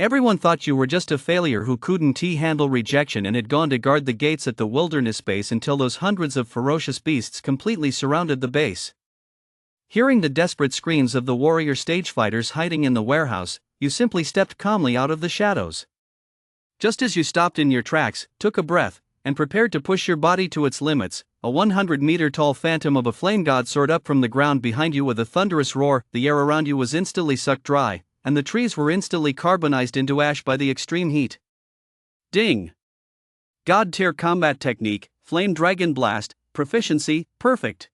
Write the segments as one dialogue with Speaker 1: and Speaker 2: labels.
Speaker 1: Everyone thought you were just a failure who couldn't handle rejection and had gone to guard the gates at the wilderness base until those hundreds of ferocious beasts completely surrounded the base. Hearing the desperate screams of the warrior stage fighters hiding in the warehouse, you simply stepped calmly out of the shadows. Just as you stopped in your tracks, took a breath, and prepared to push your body to its limits, a 100-meter-tall phantom of a flame god soared up from the ground behind you with a thunderous roar. The air around you was instantly sucked dry, and the trees were instantly carbonized into ash by the extreme heat. Ding! God-tier combat technique, Flame Dragon Blast, proficiency, perfect.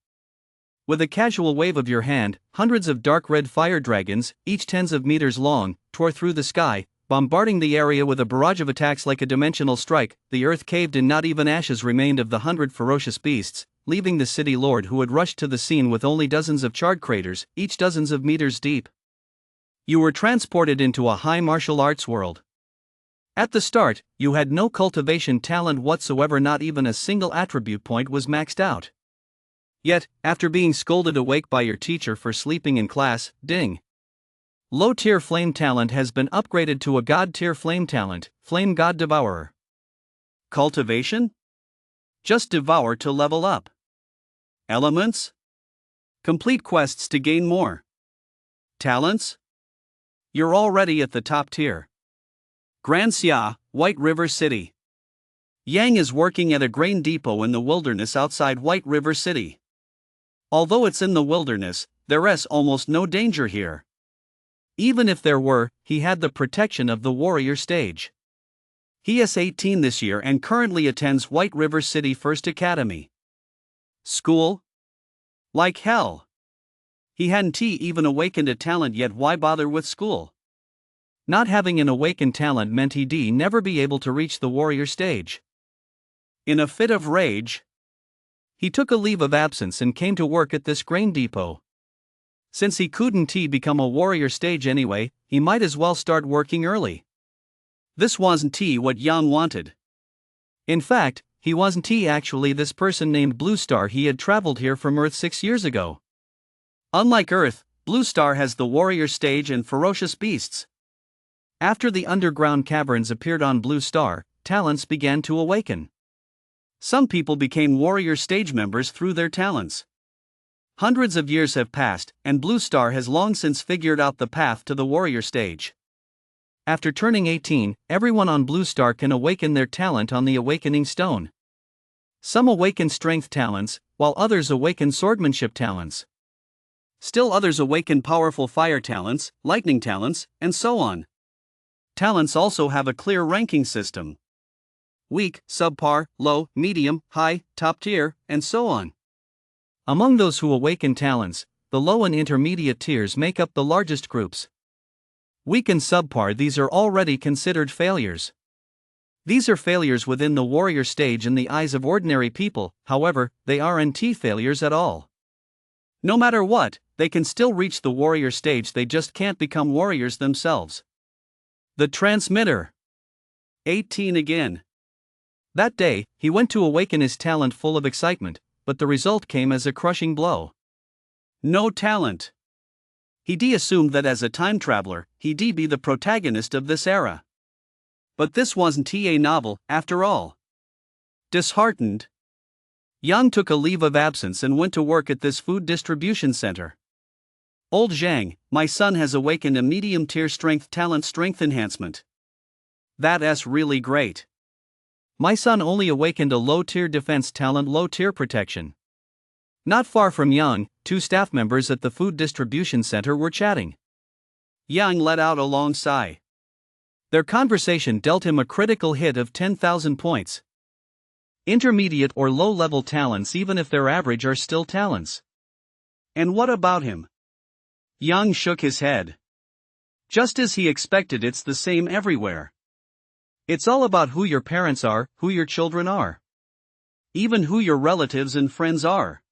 Speaker 1: With a casual wave of your hand, hundreds of dark red fire dragons, each tens of meters long, tore through the sky, bombarding the area with a barrage of attacks like a dimensional strike. The earth caved and not even ashes remained of the 100 ferocious beasts, leaving the city lord who had rushed to the scene with only dozens of charred craters, each dozens of meters deep. You were transported into a high martial arts world. At the start, you had no cultivation talent whatsoever, not even a single attribute point was maxed out. Yet, after being scolded awake by your teacher for sleeping in class, ding! Low-tier flame talent has been upgraded to a god-tier flame talent, Flame God Devourer. Cultivation? Just devour to level up. Elements? Complete quests to gain more. Talents? You're already at the top tier. Grand Xia, White River City. Yang is working at a grain depot in the wilderness outside White River City. Although it's in the wilderness, there's almost no danger here. Even if there were, he had the protection of the warrior stage. He is 18 this year and currently attends White River City First Academy. School? Like hell. He hadn't even awakened a talent yet. Why bother with school? Not having an awakened talent meant he'd never be able to reach the warrior stage. In a fit of rage, he took a leave of absence and came to work at this grain depot. Since he couldn't become a warrior stage anyway, he might as well start working early. This wasn't what Yang wanted. In fact, he wasn't actually this person named Blue Star. He had traveled here from Earth 6 years ago. Unlike Earth, Blue Star has the warrior stage and ferocious beasts. After the underground caverns appeared on Blue Star, talents began to awaken. Some people became warrior stage members through their talents. Hundreds of years have passed, and Blue Star has long since figured out the path to the warrior stage. After turning 18, everyone on Blue Star can awaken their talent on the Awakening Stone. Some awaken strength talents, while others awaken swordsmanship talents. Still others awaken powerful fire talents, lightning talents, and so on. Talents also have a clear ranking system. Weak, subpar, low, medium, high, top tier, and so on. Among those who awaken talents, the low and intermediate tiers make up the largest groups. Weak and subpar, these are already considered failures. These are failures within the warrior stage in the eyes of ordinary people, however, they aren't failures at all. No matter what, they can still reach the warrior stage, they just can't become warriors themselves. The transmitter. 18 again. That day, he went to awaken his talent full of excitement, but the result came as a crushing blow. No talent. He assumed that as a time traveler, he'd be the protagonist of this era. But this wasn't a novel, after all. Disheartened, Yang took a leave of absence and went to work at this food distribution center. Old Zhang, my son has awakened a medium-tier strength talent strength enhancement. That's really great. My son only awakened a low-tier defense talent low-tier protection. Not far from Yang, 2 staff members at the food distribution center were chatting. Yang let out a long sigh. Their conversation dealt him a critical hit of 10,000 points. Intermediate or low-level talents, even if they're average, are still talents. And what about him? Yang shook his head. Just as he expected, it's the same everywhere. It's all about who your parents are, who your children are. Even who your relatives and friends are.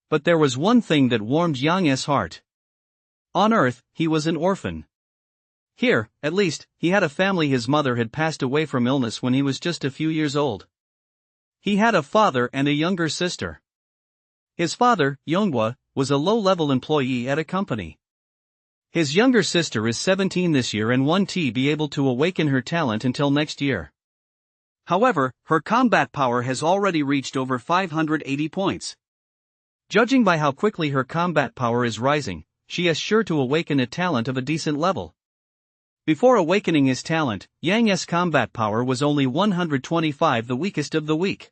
Speaker 1: But there was one thing that warmed Yang's heart. On Earth, he was an orphan. Here, at least, he had a family. His mother had passed away from illness when he was just a few years old. He had a father and a younger sister. His father, Yonghua, was a low-level employee at a company. His younger sister is 17 this year and won't be able to awaken her talent until next year. However, her combat power has already reached over 580 points. Judging by how quickly her combat power is rising, she is sure to awaken a talent of a decent level. Before awakening his talent, Yang's combat power was only 125, the weakest of the weak.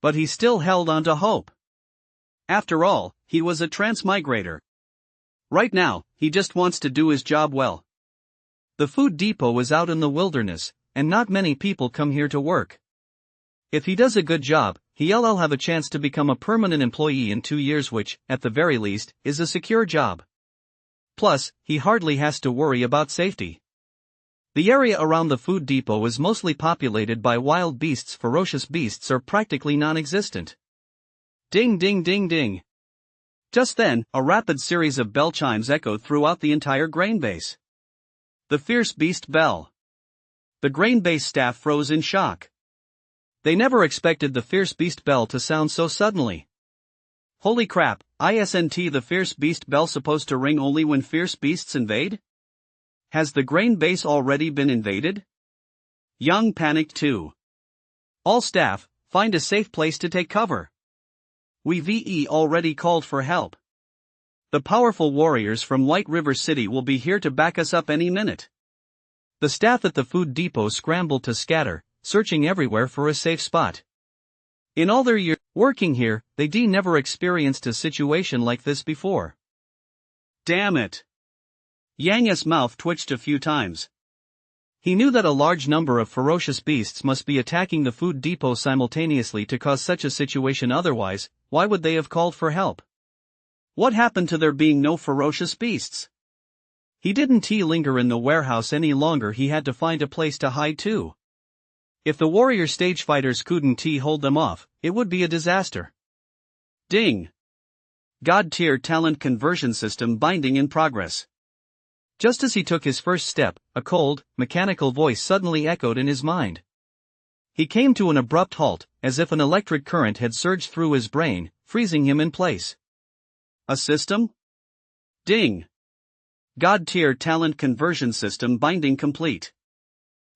Speaker 1: But he still held on to hope. After all, he was a transmigrator. Right now, he just wants to do his job well. The food depot is out in the wilderness, and not many people come here to work. If he does a good job, he'll have a chance to become a permanent employee in 2 years, which, at the very least, is a secure job. Plus, he hardly has to worry about safety. The area around the food depot is mostly populated by wild beasts. Ferocious beasts are practically non-existent. Ding ding ding ding. Just then, a rapid series of bell chimes echoed throughout the entire grain base. The fierce beast bell. The grain base staff froze in shock. They never expected the fierce beast bell to sound so suddenly. Holy crap, isn't the fierce beast bell supposed to ring only when fierce beasts invade? Has the grain base already been invaded? Young panicked too. All staff, find a safe place to take cover. We've already called for help. The powerful warriors from White River City will be here to back us up any minute. The staff at the food depot scrambled to scatter, searching everywhere for a safe spot. In all their years working here, they never experienced a situation like this before. Damn it! Yang's mouth twitched a few times. He knew that a large number of ferocious beasts must be attacking the food depot simultaneously to cause such a situation. Otherwise, why would they have called for help? What happened to there being no ferocious beasts? He didn't linger in the warehouse any longer. He had to find a place to hide too. If the warrior stage fighters couldn't hold them off, it would be a disaster. Ding! God tier talent conversion system binding in progress. Just as he took his first step, a cold, mechanical voice suddenly echoed in his mind. He came to an abrupt halt, as if an electric current had surged through his brain, freezing him in place. A system? Ding! God tier talent conversion system binding complete.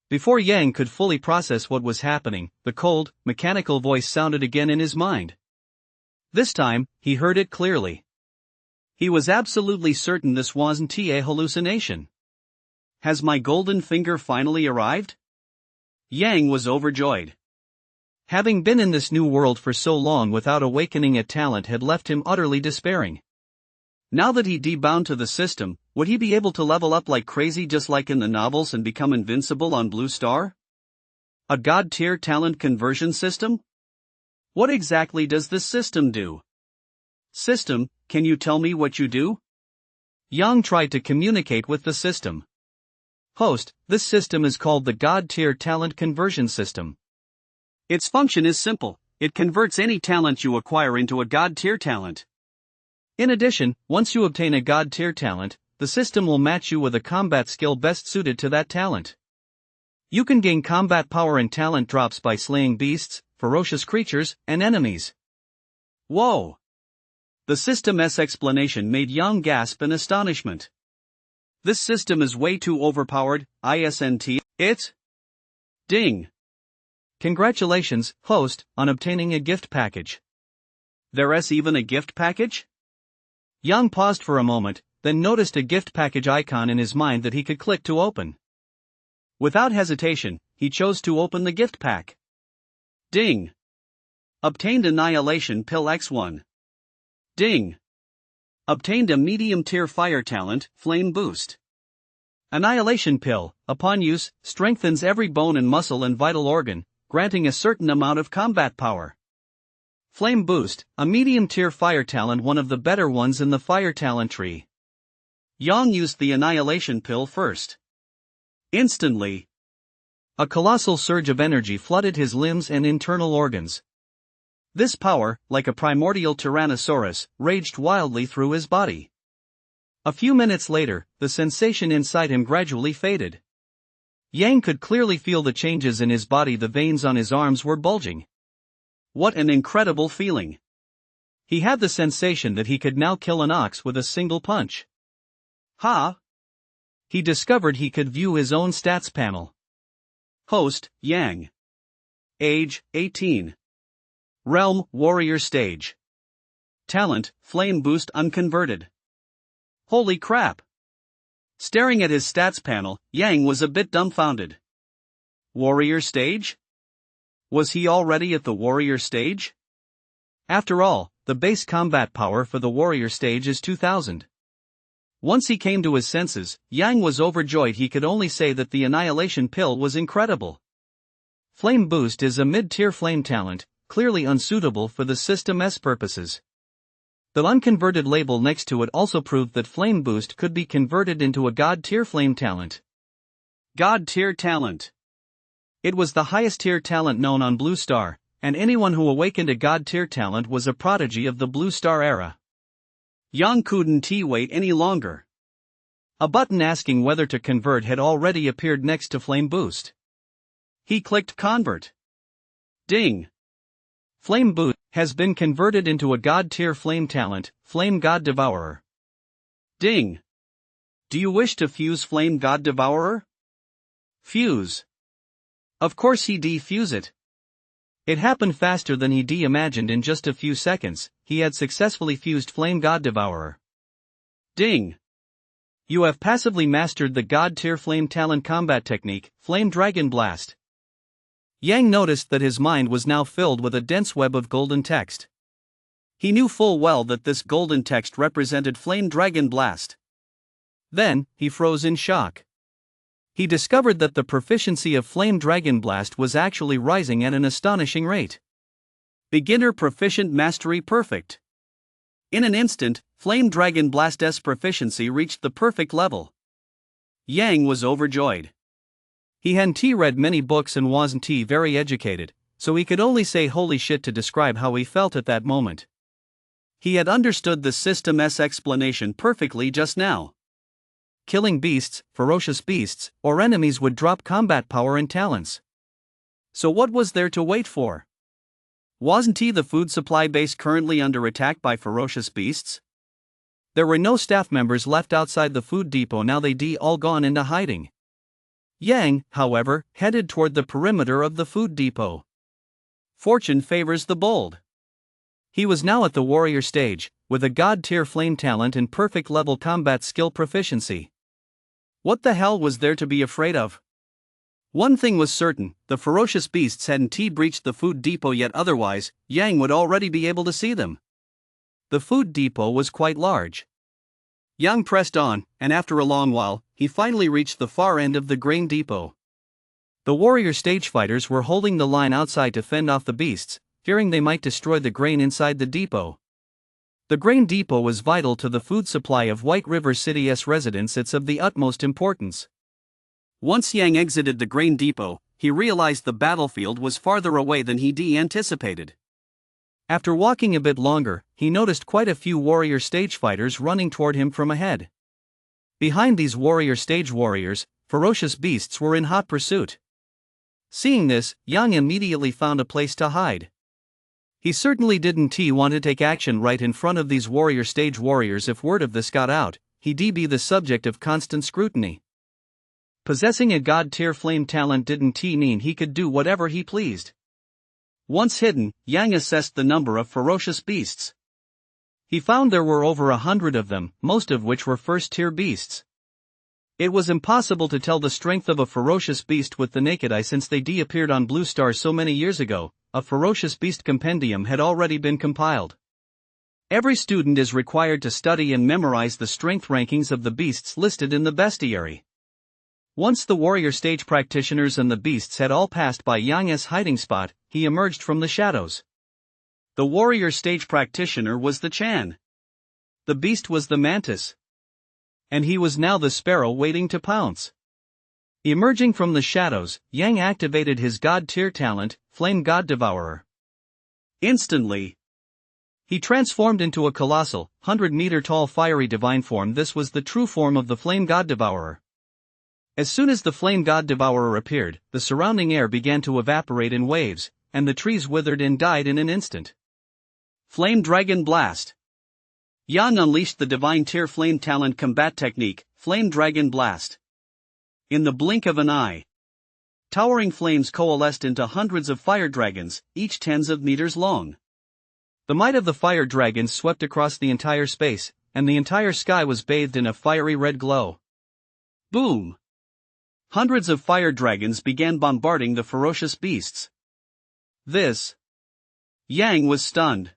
Speaker 1: Before Yang could fully process what was happening, the cold, mechanical voice sounded again in his mind. This time, he heard it clearly. He was absolutely certain this wasn't a hallucination. Has my golden finger finally arrived? Yang was overjoyed. Having been in this new world for so long without awakening a talent had left him utterly despairing. Now that he'd bound to the system, would he be able to level up like crazy just like in the novels and become invincible on Blue Star? A god-tier talent conversion system? What exactly does this system do? System, can you tell me what you do? Yang tried to communicate with the system. Host, this system is called the God-tier talent conversion system. Its function is simple, it converts any talent you acquire into a God-tier talent. In addition, once you obtain a God-tier talent, the system will match you with a combat skill best suited to that talent. You can gain combat power and talent drops by slaying beasts, ferocious creatures, and enemies. Whoa! The system's explanation made Yang gasp in astonishment. This system is way too overpowered, isn't it? Ding! Congratulations, host, on obtaining a gift package. There's even a gift package? Yang paused for a moment, then noticed a gift package icon in his mind that he could click to open. Without hesitation, he chose to open the gift pack. Ding! Obtained Annihilation Pill X1. Ding! Obtained a medium-tier fire talent, Flame Boost. Annihilation Pill, upon use, strengthens every bone and muscle and vital organ, granting a certain amount of combat power. Flame Boost, a medium-tier fire talent, one of the better ones in the fire talent tree. Yang used the Annihilation Pill first. Instantly, a colossal surge of energy flooded his limbs and internal organs. This power, like a primordial Tyrannosaurus, raged wildly through his body. A few minutes later, the sensation inside him gradually faded. Yang could clearly feel the changes in his body. The veins on his arms were bulging. What an incredible feeling! He had the sensation that he could now kill an ox with a single punch.
Speaker 2: Ha!
Speaker 1: He discovered he could view his own stats panel.
Speaker 2: Host, Yang. Age, 18. Realm, Warrior Stage. Talent, Flame Boost Unconverted. Holy crap! Staring at his stats panel, Yang was a bit dumbfounded. Warrior Stage? Was he already at the Warrior Stage?
Speaker 1: After all, the base combat power for the Warrior Stage is 2000. Once he came to his senses, Yang was overjoyed. He could only say that the Annihilation Pill was incredible. Flame Boost is a mid-tier flame talent, clearly unsuitable for the System S purposes. The unconverted label next to it also proved that Flame Boost could be converted into a God-tier flame talent.
Speaker 2: God-tier talent.
Speaker 1: It was the highest tier talent known on Blue Star, and anyone who awakened a God-tier talent was a prodigy of the Blue Star era.
Speaker 2: Yang couldn't wait any longer.
Speaker 1: A button asking whether to convert had already appeared next to Flame Boost.
Speaker 2: He clicked Convert. Ding!
Speaker 1: Flame Boost has been converted into a God-tier flame talent, Flame God Devourer.
Speaker 2: Ding! Do you wish to fuse Flame God Devourer? Fuse.
Speaker 1: Of course he defuse it. It happened faster than he imagined. In just a few seconds, he had successfully fused Flame God Devourer.
Speaker 2: Ding!
Speaker 1: You have passively mastered the God-tier flame talent combat technique, Flame Dragon Blast. Yang noticed that his mind was now filled with a dense web of golden text.
Speaker 2: He knew full well that this golden text represented Flame Dragon Blast.
Speaker 1: Then, he froze in shock. He discovered that the proficiency of Flame Dragon Blast was actually rising at an astonishing rate.
Speaker 2: Beginner Proficient Mastery Perfect. In an instant, Flame Dragon Blast's proficiency reached the perfect level. Yang was overjoyed.
Speaker 1: He hadn't read many books and wasn't very educated, so he could only say holy shit to describe how he felt at that moment.
Speaker 2: He had understood the System S explanation perfectly just now.
Speaker 1: Killing beasts, ferocious beasts, or enemies would drop combat power and talents. So what was there to wait for?
Speaker 2: Wasn't the food supply base currently under attack by ferocious beasts?
Speaker 1: There were no staff members left outside the food depot now. They all gone into hiding. Yang, however, headed toward the perimeter of the food depot.
Speaker 2: Fortune favors the bold.
Speaker 1: He was now at the warrior stage, with a god-tier flame talent and perfect level combat skill proficiency.
Speaker 2: What the hell was there to be afraid of? One thing was certain, the ferocious beasts hadn't breached the food depot yet, otherwise, Yang would already be able to see them.
Speaker 1: The food depot was quite large.
Speaker 2: Yang pressed on, and after a long while, he finally reached the far end of the grain depot.
Speaker 1: The warrior stage fighters were holding the line outside to fend off the beasts, fearing they might destroy the grain inside the depot. The grain depot was vital to the food supply of White River City's residents. It's of the utmost importance.
Speaker 2: Once Yang exited the grain depot, he realized the battlefield was farther away than he anticipated.
Speaker 1: After walking a bit longer, he noticed quite a few warrior stage fighters running toward him from ahead. Behind these warrior stage warriors, ferocious beasts were in hot pursuit. Seeing this, Yang immediately found a place to hide. He certainly didn't want to take action right in front of these warrior stage warriors. If word of this got out, he'd be the subject of constant scrutiny. Possessing a god-tier flame talent didn't mean he could do whatever he pleased.
Speaker 2: Once hidden, Yang assessed the number of ferocious beasts.
Speaker 1: He found there were over 100 of them, most of which were first-tier beasts. It was impossible to tell the strength of a ferocious beast with the naked eye since they appeared on Blue Star so many years ago. A ferocious beast compendium had already been compiled. Every student is required to study and memorize the strength rankings of the beasts listed in the bestiary. Once the warrior stage practitioners and the beasts had all passed by Yang's hiding spot, he emerged from the shadows.
Speaker 2: The warrior stage practitioner was the Chan.
Speaker 1: The beast was the mantis. And he was now the sparrow waiting to pounce. Emerging from the shadows, Yang activated his god-tier talent, Flame God Devourer.
Speaker 2: Instantly,
Speaker 1: he transformed into a colossal, 100-meter-tall fiery divine form. This was the true form of the Flame God Devourer. As soon as the Flame God Devourer appeared, the surrounding air began to evaporate in waves, and the trees withered and died in an instant.
Speaker 2: Flame Dragon Blast. Yang unleashed the divine tier flame talent combat technique, Flame Dragon Blast. In the blink of an eye, towering flames coalesced into hundreds of fire dragons, each tens of meters long.
Speaker 1: The might of the fire dragons swept across the entire space, and the entire sky was bathed in a fiery red glow.
Speaker 2: Boom! Hundreds of fire dragons began bombarding the ferocious beasts. Yang was stunned.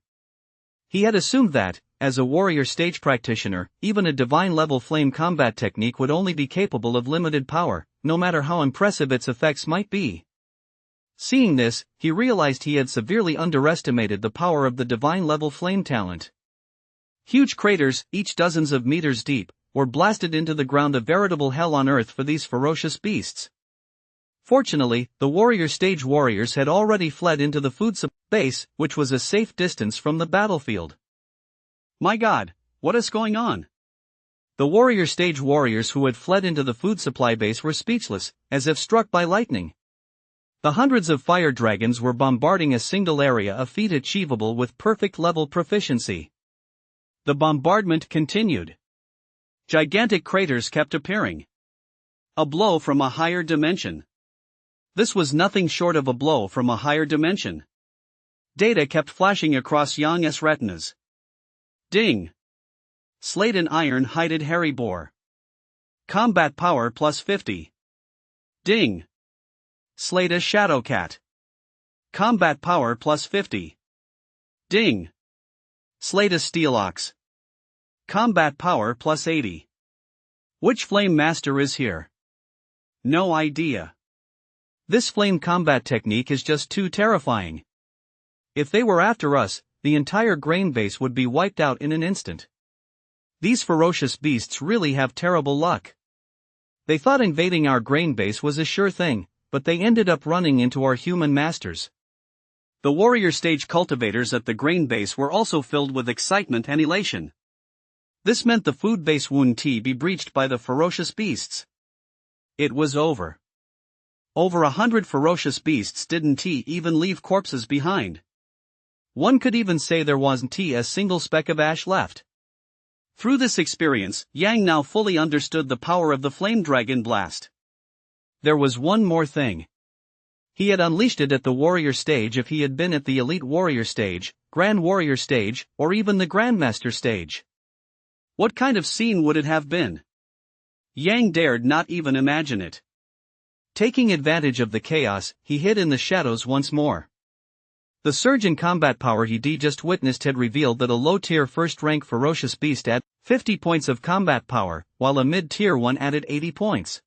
Speaker 1: He had assumed that, as a warrior stage practitioner, even a divine-level flame combat technique would only be capable of limited power, no matter how impressive its effects might be. Seeing this, he realized he had severely underestimated the power of the divine-level flame talent. Huge craters, each dozens of meters deep, were blasted into the ground, a veritable hell on earth for these ferocious beasts. Fortunately, the warrior stage warriors had already fled into the food supply base, which was a safe distance from the battlefield.
Speaker 2: My God, what is going on?
Speaker 1: The warrior stage warriors who had fled into the food supply base were speechless, as if struck by lightning. The hundreds of fire dragons were bombarding a single area, a feat achievable with perfect level proficiency.
Speaker 2: The bombardment continued. Gigantic craters kept appearing. A blow from a higher dimension. This was nothing short of a blow from a higher dimension. Data kept flashing across Yang's retinas. Ding! Slate an iron-hided hairy boar. Combat power plus 50. Ding! Slate a shadow cat. Combat power plus 50. Ding! Slate a steel ox. Combat power plus 80. Which flame master is here? No idea.
Speaker 1: This flame combat technique is just too terrifying. If they were after us, the entire grain base would be wiped out in an instant. These ferocious beasts really have terrible luck. They thought invading our grain base was a sure thing, but they ended up running into our human masters.
Speaker 2: The warrior stage cultivators at the grain base were also filled with excitement and elation. This meant the food base wouldn't be breached by the ferocious beasts. It was over. Over 100 ferocious beasts didn't even leave corpses behind. One could even say there wasn't a single speck of ash left. Through this experience, Yang now fully understood the power of the Flame Dragon Blast.
Speaker 1: There was one more thing. He had unleashed it at the warrior stage. If he had been at the elite warrior stage, grand warrior stage, or even the grandmaster stage,
Speaker 2: what kind of scene would it have been? Yang dared not even imagine it.
Speaker 1: Taking advantage of the chaos, he hid in the shadows once more. The surge in combat power he just witnessed had revealed that a low-tier first-rank ferocious beast had 50 points of combat power, while a mid-tier one added 80 points.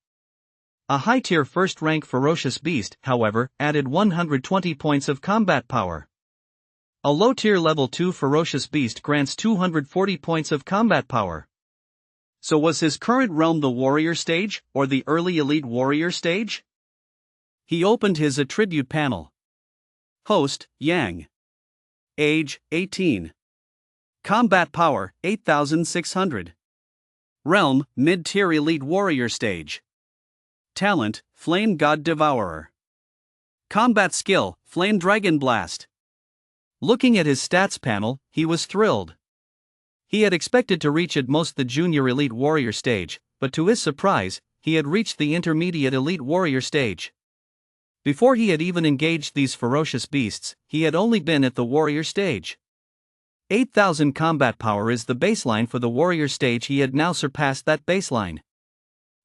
Speaker 1: A high-tier first-rank ferocious beast, however, added 120 points of combat power. A low-tier level 2 ferocious beast grants 240 points of combat power.
Speaker 2: So was his current realm the warrior stage, or the early elite warrior stage?
Speaker 1: He opened his attribute panel.
Speaker 2: Host, Yang. Age, 18. Combat power, 8,600. Realm, mid-tier elite warrior stage. Talent, Flame God Devourer. Combat skill, Flame Dragon Blast.
Speaker 1: Looking at his stats panel, he was thrilled. He had expected to reach at most the junior elite warrior stage, but to his surprise, he had reached the intermediate elite warrior stage. Before he had even engaged these ferocious beasts, he had only been at the warrior stage. 8,000 combat power is the baseline for the warrior stage. He had now surpassed that baseline.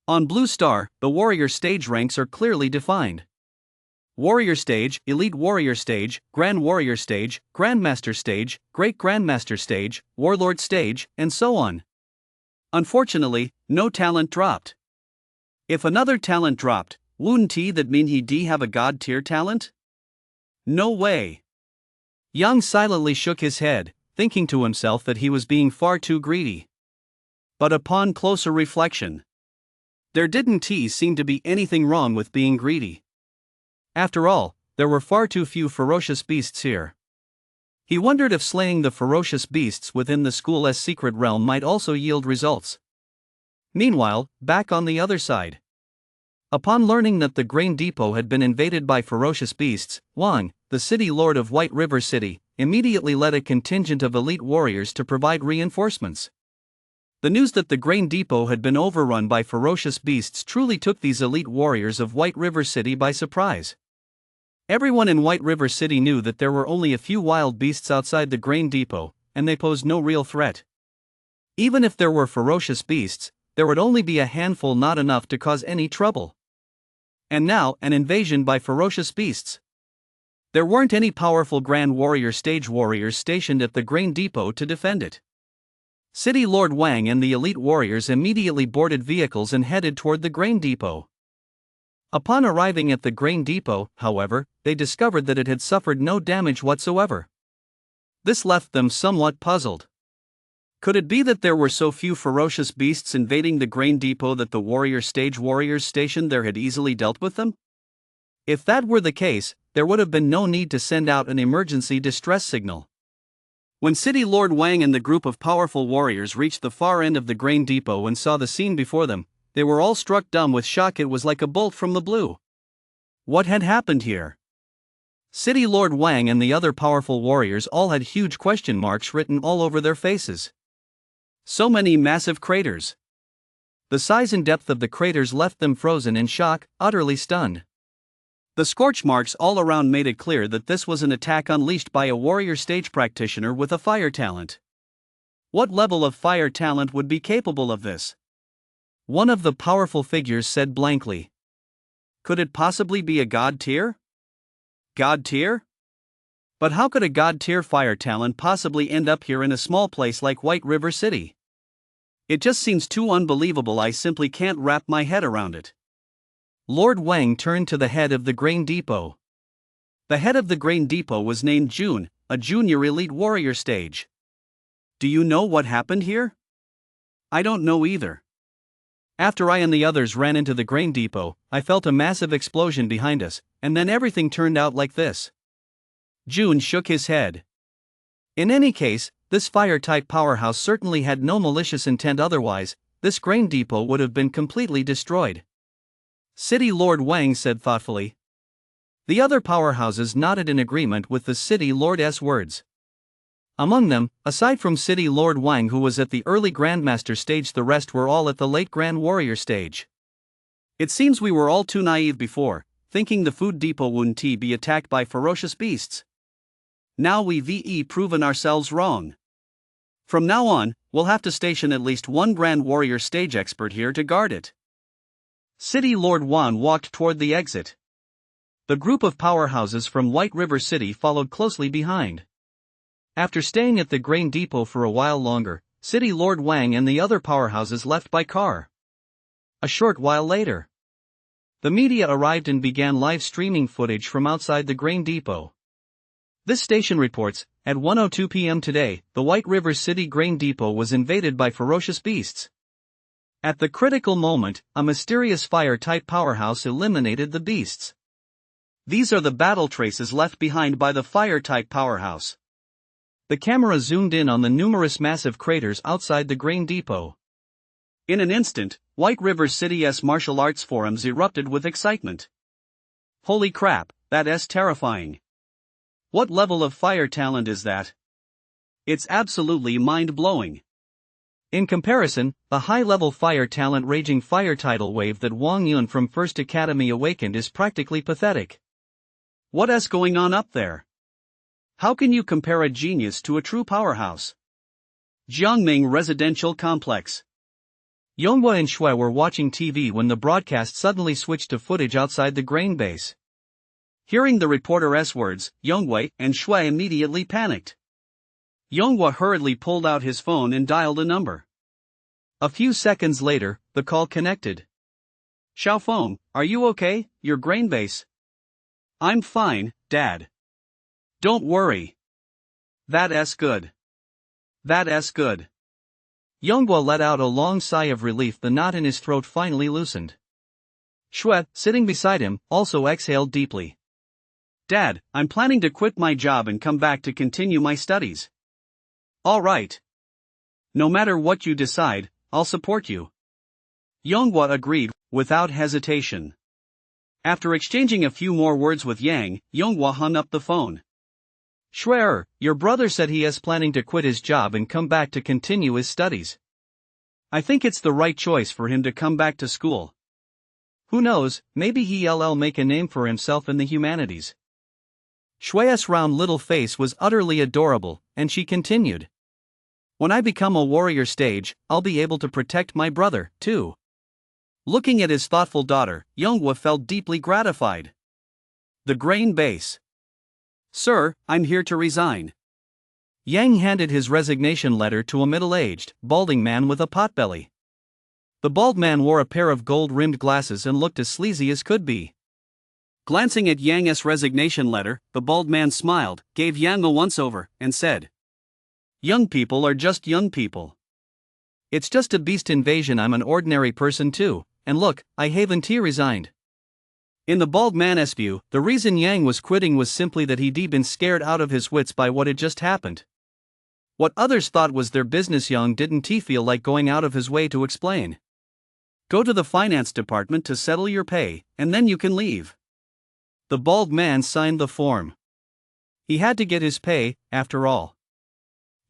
Speaker 1: On Blue Star, the warrior stage ranks are clearly defined. Warrior stage, elite warrior stage, grand warrior stage, grandmaster stage, great grandmaster stage, warlord stage, and so on.
Speaker 2: Unfortunately, no talent dropped. If another talent dropped, wouldn't that mean he'd have a god tier talent? No way.
Speaker 1: Yang silently shook his head, thinking to himself that he was being far too greedy.
Speaker 2: But upon closer reflection, there didn't seem to be anything wrong with being greedy.
Speaker 1: After all, there were far too few ferocious beasts here. He wondered if slaying the ferocious beasts within the school's secret realm might also yield results. Meanwhile, back on the other side, Upon learning that the grain depot had been invaded by ferocious beasts, Wang, the city lord of White River City, immediately led a contingent of elite warriors to provide reinforcements. The news that the grain depot had been overrun by ferocious beasts truly took these elite warriors of White River City by surprise. Everyone in White River City knew that there were only a few wild beasts outside the grain depot, and they posed no real threat. Even if there were ferocious beasts, there would only be a handful, not enough to cause any trouble. And now, an invasion by ferocious beasts. There weren't any powerful Grand Warrior stage warriors stationed at the grain depot to defend it. City Lord Wang and the elite warriors immediately boarded vehicles and headed toward the grain depot. Upon arriving at the grain depot, however, they discovered that it had suffered no damage whatsoever. This left them somewhat puzzled. Could it be that there were so few ferocious beasts invading the grain depot that the warrior stage warriors stationed there had easily dealt with them? If that were the case, there would have been no need to send out an emergency distress signal. When City Lord Wang and the group of powerful warriors reached the far end of the grain depot and saw the scene before them, they were all struck dumb with shock. It was like a bolt from the blue. What had happened here? City Lord Wang and the other powerful warriors all had huge question marks written all over their faces. So many massive craters. The size and depth of the craters left them frozen in shock, utterly stunned. The scorch marks all around made it clear that this was an attack unleashed by a warrior stage practitioner with a fire talent. What level of fire talent would be capable of this? One of the powerful figures said blankly. Could it possibly be a god tier? God tier? But how could a god tier fire talent possibly end up here in a small place like White River City? It just seems too unbelievable. I simply can't wrap my head around it. Lord Wang turned to the head of the grain depot. The head of the grain depot was named June, a junior elite warrior stage. Do you know what happened here? I don't know either. After I and the others ran into the grain depot, I felt a massive explosion behind us, and then everything turned out like this. June shook his head. In any case, this fire-type powerhouse certainly had no malicious intent. Otherwise, this grain depot would have been completely destroyed. City Lord Wang said thoughtfully. The other powerhouses nodded in agreement with the City Lord's words. Among them, aside from City Lord Wang, who was at the early Grandmaster stage, the rest were all at the late Grand Warrior stage. It seems we were all too naive before, thinking the food depot wouldn't be attacked by ferocious beasts. Now we've proven ourselves wrong. From now on, we'll have to station at least one Grand Warrior stage expert here to guard it. City Lord Wan walked toward the exit. The group of powerhouses from White River City followed closely behind. After staying at the grain depot for a while longer, City Lord Wang and the other powerhouses left by car. A short while later, the media arrived and began live streaming footage from outside the grain depot. This station reports, at 1:02 p.m. today, the White River City grain depot was invaded by ferocious beasts. At the critical moment, a mysterious fire-type powerhouse eliminated the beasts. These are the battle traces left behind by the fire-type powerhouse. The camera zoomed in on the numerous massive craters outside the grain depot. In an instant, White River City's martial arts forums erupted with excitement. Holy crap, that's terrifying. What level of fire talent is that? It's absolutely mind-blowing. In comparison, the high-level fire talent raging fire tidal wave that Wang Yun from First Academy awakened is practically pathetic. What's going on up there? How can you compare a genius to a true powerhouse? Jiangming Residential Complex. Yonghua and Shui were watching TV when the broadcast suddenly switched to footage outside the grain base. Hearing the reporter's words, Yonghua and Shui immediately panicked. Yonghua hurriedly pulled out his phone and dialed a number. A few seconds later, the call connected. Xiaofeng, are you okay, your grain base? I'm fine, Dad. Don't worry. That's good. That's good. Yonghua let out a long sigh of relief. The knot in his throat finally loosened. Shui, sitting beside him, also exhaled deeply. Dad, I'm planning to quit my job and come back to continue my studies. All right. No matter what you decide, I'll support you.
Speaker 2: Yonghua agreed, without hesitation. After exchanging a few more words with Yang, Yonghua hung up the phone.
Speaker 1: Shui, your brother said he is planning to quit his job and come back to continue his studies.
Speaker 2: I think it's the right choice for him to come back to school.
Speaker 1: Who knows, maybe he'll make a name for himself in the humanities. Shui's round little face was utterly adorable, and she continued. When I become a warrior stage, I'll be able to protect my brother, too.
Speaker 2: Looking at his thoughtful daughter, Yonghua felt deeply gratified. The grain base. Sir, I'm here to resign.
Speaker 1: Yang handed his resignation letter to a middle-aged, balding man with a potbelly. The bald man wore a pair of gold-rimmed glasses and looked as sleazy as could be.
Speaker 2: Glancing at Yang's resignation letter, the bald man smiled, gave Yang a once-over, and said, Young people are just young people.
Speaker 1: It's just a beast invasion. I'm an ordinary person too, and look, I haven't resigned.
Speaker 2: In the bald man's view, the reason Yang was quitting was simply that he'd been scared out of his wits by what had just happened. What others thought was their business, Yang didn't feel like going out of his way to explain. Go to the finance department to settle your pay, and then you can leave. The bald man signed the form. He had to get his pay, after all.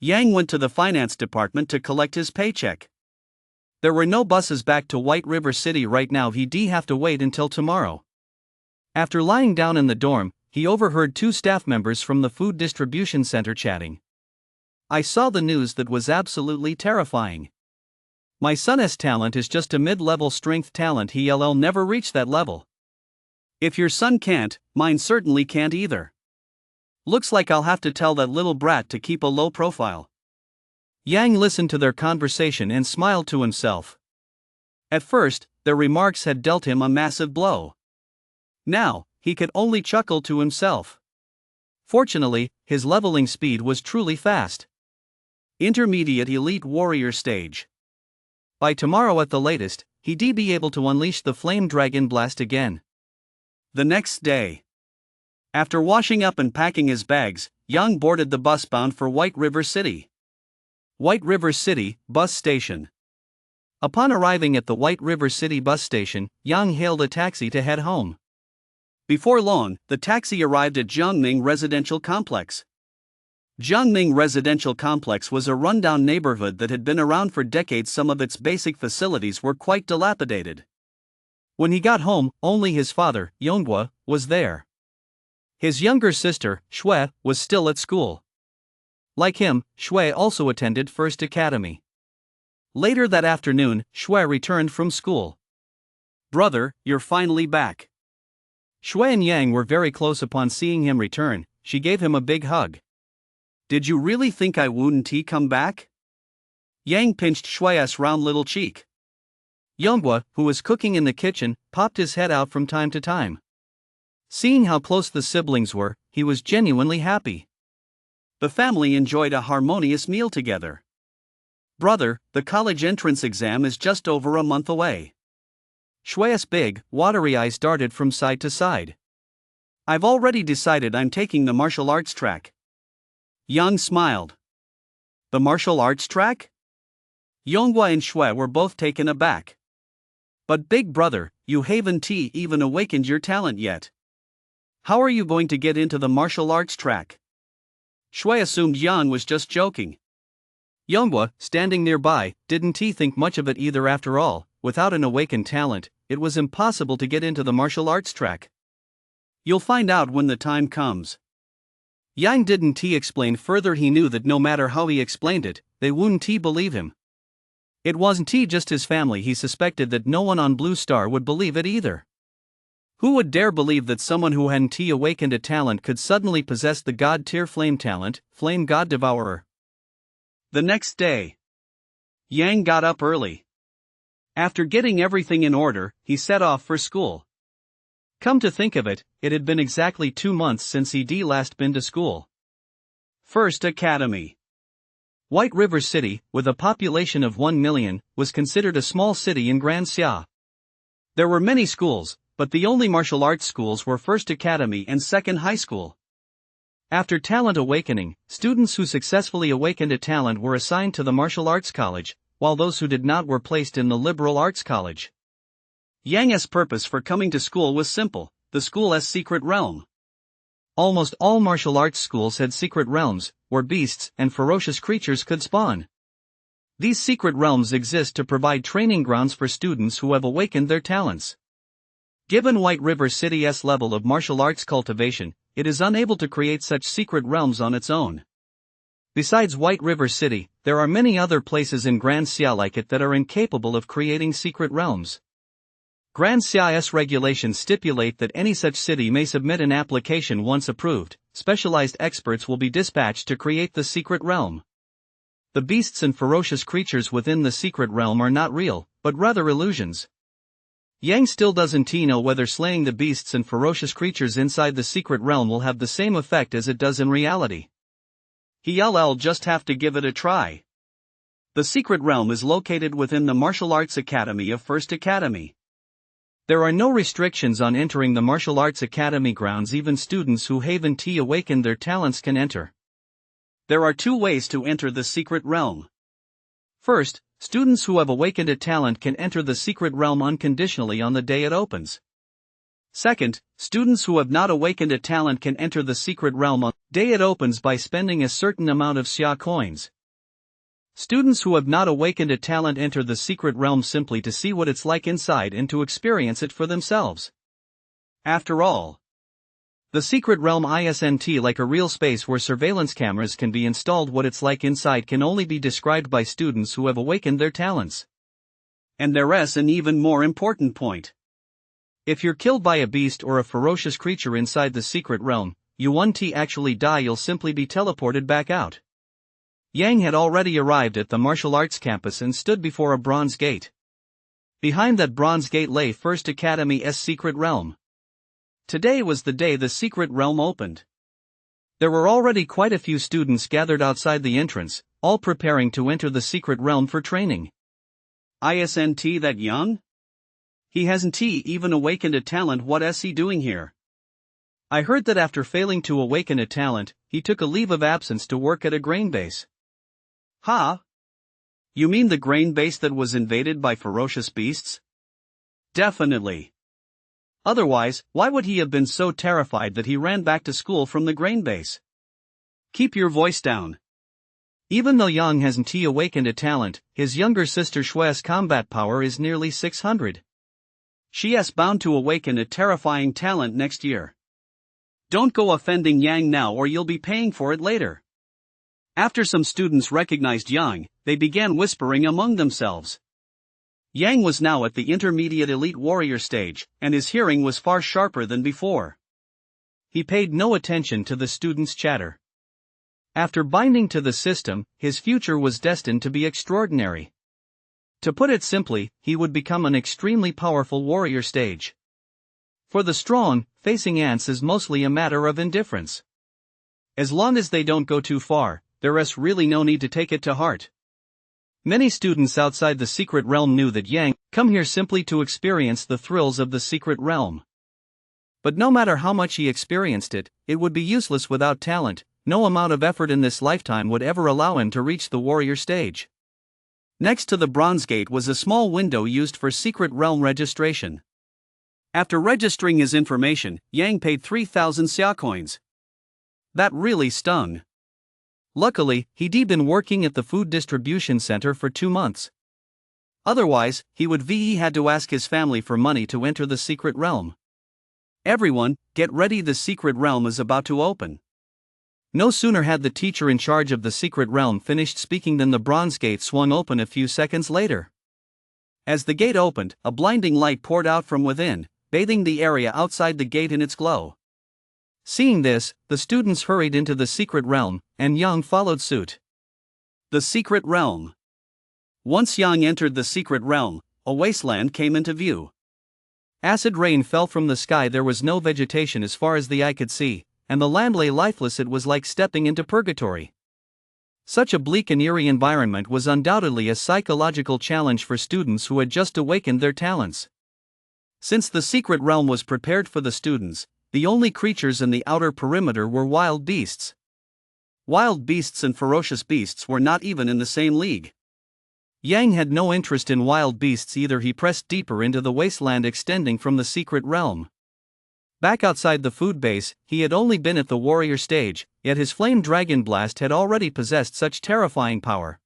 Speaker 2: Yang went to the finance department to collect his paycheck. There were no buses back to White River City right now. He'd have to wait until tomorrow. After lying down in the dorm, he overheard two staff members from the food distribution center chatting. I saw the news. That was absolutely terrifying. My son's talent is just a mid-level strength talent. He'll never reach that level. If your son can't, mine certainly can't either. Looks like I'll have to tell that little brat to keep a low profile. Yang listened to their conversation and smiled to himself. At first, their remarks had dealt him a massive blow. Now, he could only chuckle to himself. Fortunately, his leveling speed was truly fast. Intermediate elite warrior stage. By tomorrow at the latest, he'd be able to unleash the flame dragon blast again. The next day. After washing up and packing his bags, Yang boarded the bus bound for White River City. White River City, bus station. Upon arriving at the White River City bus station, Yang hailed a taxi to head home. Before long, the taxi arrived at Jiangning Residential Complex. Jiangning Residential Complex was a rundown neighborhood that had been around for decades. Some of its basic facilities were quite dilapidated. When he got home, only his father, Yonghua, was there. His younger sister, Shui, was still at school. Like him, Shui also attended First Academy. Later that afternoon, Shui returned from school. Brother, you're finally back. Shui and Yang were very close. Upon seeing him return, she gave him a big hug. Did you really think I wouldn't come back? Yang pinched Shui's round little cheek. Yonghua, who was cooking in the kitchen, popped his head out from time to time. Seeing how close the siblings were, he was genuinely happy. The family enjoyed a harmonious meal together. Brother, the college entrance exam is just over a month away. Shui's big, watery eyes darted from side to side. I've already decided I'm taking the martial arts track. Yang smiled. The martial arts track? Yonghua and Shui were both taken aback. But big brother, you haven't even awakened your talent yet. How are you going to get into the martial arts track? Shui assumed Yang was just joking. Yonghua, standing nearby, didn't think much of it either. After all, without an awakened talent, it was impossible to get into the martial arts track. You'll find out when the time comes. Yang didn't explain further. He knew that no matter how he explained it, they wouldn't believe him. It wasn't just his family. He suspected that no one on Blue Star would believe it either. Who would dare believe that someone who hadn't awakened a talent could suddenly possess the god-tier flame talent, Flame God Devourer? The next day, Yang got up early. After getting everything in order, he set off for school. Come to think of it, it had been exactly 2 months since he'd last been to school. First Academy. White River City, with a population of 1 million, was considered a small city in Grand Xia. There were many schools, but the only martial arts schools were First Academy and Second High School. After talent awakening, students who successfully awakened a talent were assigned to the martial arts college,
Speaker 1: while those who did not were placed in the liberal arts college.
Speaker 2: Yang's purpose for coming to school was simple: the school's secret realm.
Speaker 1: Almost all martial arts schools had secret realms, where beasts and ferocious creatures could spawn. These secret realms exist to provide training grounds for students who have awakened their talents. Given White River City's level of martial arts cultivation, it is unable to create such secret realms on its own. Besides White River City, there are many other places in Grand Xia like it that are incapable of creating secret realms. Grand Xia's regulations stipulate that any such city may submit an application once approved. Specialized experts will be dispatched to create the secret realm. The beasts and ferocious creatures within the secret realm are not real, but rather illusions. Yang still doesn't know whether slaying the beasts and ferocious creatures inside the secret realm will have the same effect as it does in reality.
Speaker 2: He'll just have to give it a try. The secret realm is located within the martial arts academy of First Academy.
Speaker 1: There are no restrictions on entering the martial arts academy grounds. Even students who haven't awakened their talents can enter.
Speaker 2: There are two ways to enter the secret realm.
Speaker 1: First, students who have awakened a talent can enter the secret realm unconditionally on the day it opens.
Speaker 2: Second, students who have not awakened a talent can enter the secret realm on the day it opens by spending a certain amount of Xia coins. Students who have not awakened a talent enter the secret realm simply to see what it's like inside and to experience it for themselves. After all, the secret realm isn't like a real space where surveillance cameras can be installed. What it's like inside can only be described by students who have awakened their talents. And there's an even more important point.
Speaker 1: If you're killed by a beast or a ferocious creature inside the secret realm, you won't actually die, you'll simply be teleported back out. Yang had already arrived at the martial arts campus and stood before a bronze gate. Behind that bronze gate lay First Academy's secret realm. Today was the day the secret realm opened. There were already quite a few students gathered outside the entrance, all preparing to enter the secret realm for training.
Speaker 2: Isn't that young? He hasn't even awakened a talent. What's he doing here?
Speaker 1: I heard that after failing to awaken a talent, he took a leave of absence to work at a grain base.
Speaker 2: Huh? You mean the grain base that was invaded by ferocious beasts?
Speaker 1: Definitely.
Speaker 2: Otherwise, why would he have been so terrified that he ran back to school from the grain base? Keep your voice down.
Speaker 1: Even though Yang hasn't awakened a talent, his younger sister Shue's combat power is nearly 600.
Speaker 2: She's bound to awaken a terrifying talent next year. Don't go offending Yang now or you'll be paying for it later. After some students recognized Yang, they began whispering among themselves. Yang was now at the intermediate elite warrior stage, and his hearing was far sharper than before.
Speaker 1: He paid no attention to the students' chatter. After binding to the system, his future was destined to be extraordinary. To put it simply, he would become an extremely powerful warrior stage. For the strong, facing ants is mostly a matter of indifference. As long as they don't go too far, there's really no need to take it to heart. Many students outside the secret realm knew that Yang come here simply to experience the thrills of the secret realm. But no matter how much he experienced it, it would be useless without talent. No amount of effort in this lifetime would ever allow him to reach the warrior stage. Next to the bronze gate was a small window used for secret realm registration.
Speaker 2: After registering his information, Yang paid 3,000 Xia coins.
Speaker 1: That really stung. Luckily, he'd been working at the food distribution center for 2 months. Otherwise, he would had to ask his family for money to enter the secret realm.
Speaker 2: Everyone, get ready, the secret realm is about to open.
Speaker 1: No sooner had the teacher in charge of the secret realm finished speaking than the bronze gate swung open a few seconds later. As the gate opened, a blinding light poured out from within, bathing the area outside the gate in its glow. Seeing this, the students hurried into the secret realm, and Yang followed suit.
Speaker 2: The secret realm. Once Yang entered the secret realm, a wasteland came into view.
Speaker 1: Acid rain fell from the sky. There was no vegetation as far as the eye could see, and the land lay lifeless. It was like stepping into purgatory. Such a bleak and eerie environment was undoubtedly a psychological challenge for students who had just awakened their talents. Since the secret realm was prepared for the students, the only creatures in the outer perimeter were wild beasts. Wild beasts and ferocious beasts were not even in the same league. Yang had no interest in wild beasts either. He pressed deeper into the wasteland extending from the secret realm. Back outside the food base, he had only been at the warrior stage, yet his flame dragon blast had already possessed such terrifying power.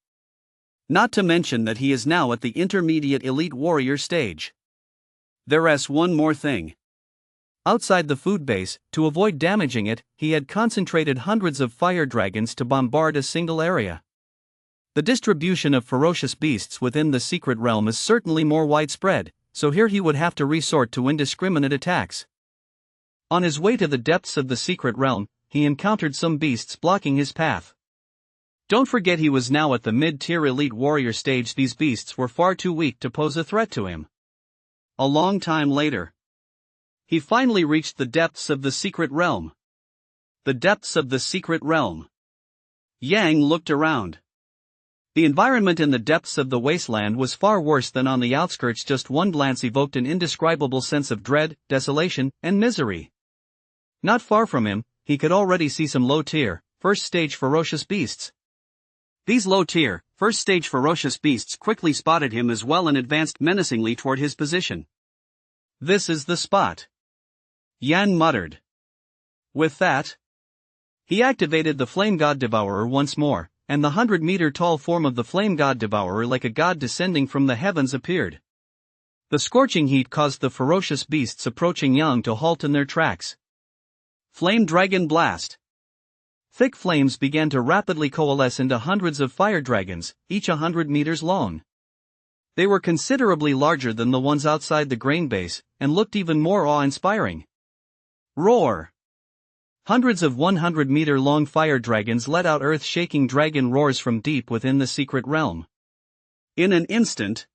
Speaker 2: Not to mention that he is now at the intermediate elite warrior stage. There's one more thing.
Speaker 1: Outside the food base, to avoid damaging it, he had concentrated hundreds of fire dragons to bombard a single area. The distribution of ferocious beasts within the secret realm is certainly more widespread, so here he would have to resort to indiscriminate attacks. On his way to the depths of the secret realm, he encountered some beasts blocking his path. Don't forget he was now at the mid-tier elite warrior stage. These beasts were far too weak to pose a threat to him. A long time later, he finally reached the depths of the secret realm. The depths of the secret realm. Yang looked around. The environment in the depths of the wasteland was far worse than on the outskirts. Just one glance evoked an indescribable sense of dread, desolation, and misery. Not far from him, he could already see some low-tier, first-stage ferocious beasts. These low-tier, first-stage ferocious beasts quickly spotted him as well and advanced menacingly toward his position. "This is the spot," Yan muttered. With that, he activated the Flame God Devourer once more, and the 100-meter-tall form of the Flame God Devourer, like a god descending from the heavens, appeared. The scorching heat caused the ferocious beasts approaching Yang to halt in their tracks. Flame Dragon Blast. Thick flames began to rapidly coalesce into hundreds of fire dragons, each 100 meters long. They were considerably larger than the ones outside the grain base, and looked even more awe-inspiring. Roar! Hundreds of 100-meter-long fire dragons let out earth-shaking dragon roars from deep within the secret realm. In an instant,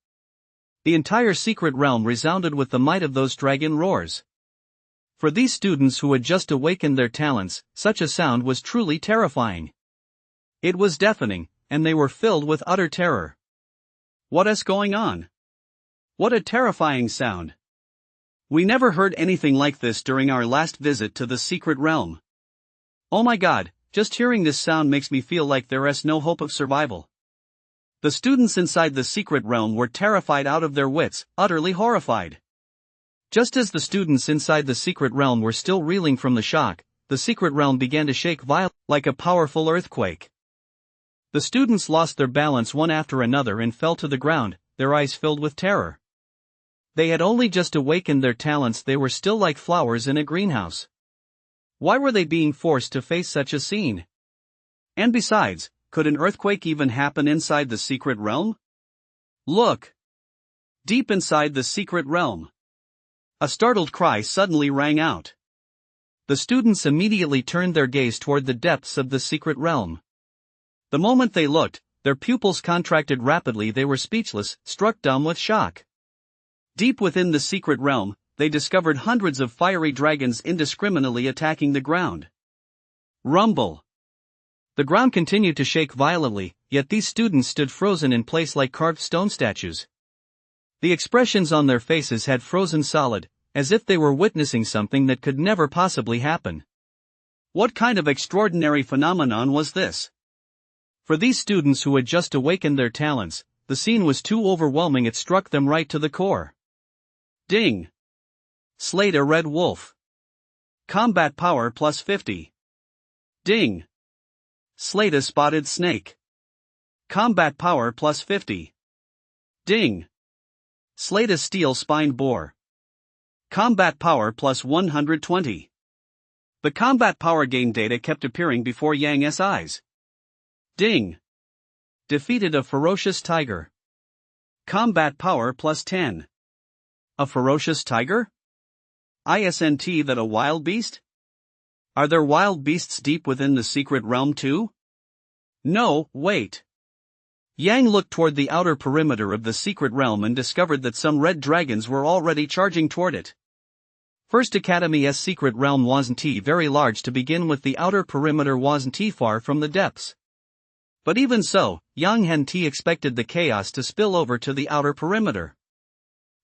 Speaker 1: the entire secret realm resounded with the might of those dragon roars. For these students who had just awakened their talents, such a sound was truly terrifying. It was deafening, and they were filled with utter terror. What is going on? What a terrifying sound! We never heard anything like this during our last visit to the secret realm. Oh my god, just hearing this sound makes me feel like there is no hope of survival. The students inside the secret realm were terrified out of their wits, utterly horrified. Just as the students inside the secret realm were still reeling from the shock, the secret realm began to shake violently, like a powerful earthquake. The students lost their balance one after another and fell to the ground, their eyes filled with terror. They had only just awakened their talents. They were still like flowers in a greenhouse. Why were they being forced to face such a scene? And besides, could an earthquake even happen inside the secret realm? Look! Deep inside the secret realm. A startled cry suddenly rang out. The students immediately turned their gaze toward the depths of the secret realm. The moment they looked, their pupils contracted rapidly. They were speechless, struck dumb with shock. Deep within the secret realm, they discovered hundreds of fiery dragons indiscriminately attacking the ground. Rumble! The ground continued to shake violently, yet these students stood frozen in place like carved stone statues. The expressions on their faces had frozen solid, as if they were witnessing something that could never possibly happen. What kind of extraordinary phenomenon was this? For these students who had just awakened their talents, the scene was too overwhelming. It struck them right to the core. Ding! Slayed a red wolf. Combat power plus 50. Ding! Slayed a spotted snake. Combat power plus 50. Ding! Slayed a steel-spined boar. Combat power plus 120. The combat power gain data kept appearing before Yang's eyes. Ding! Defeated a ferocious tiger. Combat power plus 10. A ferocious tiger? Isn't that a wild beast? Are there wild beasts deep within the secret realm too? No, wait. Yang looked toward the outer perimeter of the secret realm and discovered that some red dragons were already charging toward it. First Academy's secret realm wasn't very large to begin with. The outer perimeter wasn't far from the depths. But even so, Yang hadn't expected the chaos to spill over to the outer perimeter.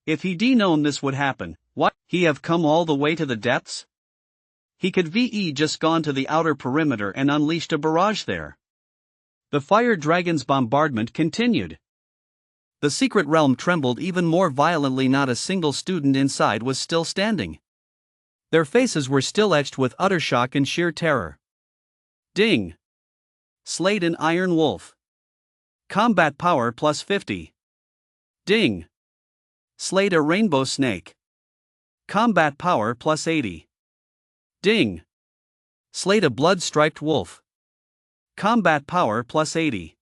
Speaker 1: If he'd known this would happen, why'd he have come all the way to the depths? He could just gone to the outer perimeter and unleashed a barrage there. The fire dragon's bombardment continued. The secret realm trembled even more violently. Not a single student inside was still standing. Their faces were still etched with utter shock and sheer terror.
Speaker 2: Ding! Slayed an iron wolf. Combat power plus 50. Ding! Slayed a rainbow snake. Combat power plus 80. Ding!
Speaker 1: Slayed a blood-striped wolf.
Speaker 2: Combat power plus 80.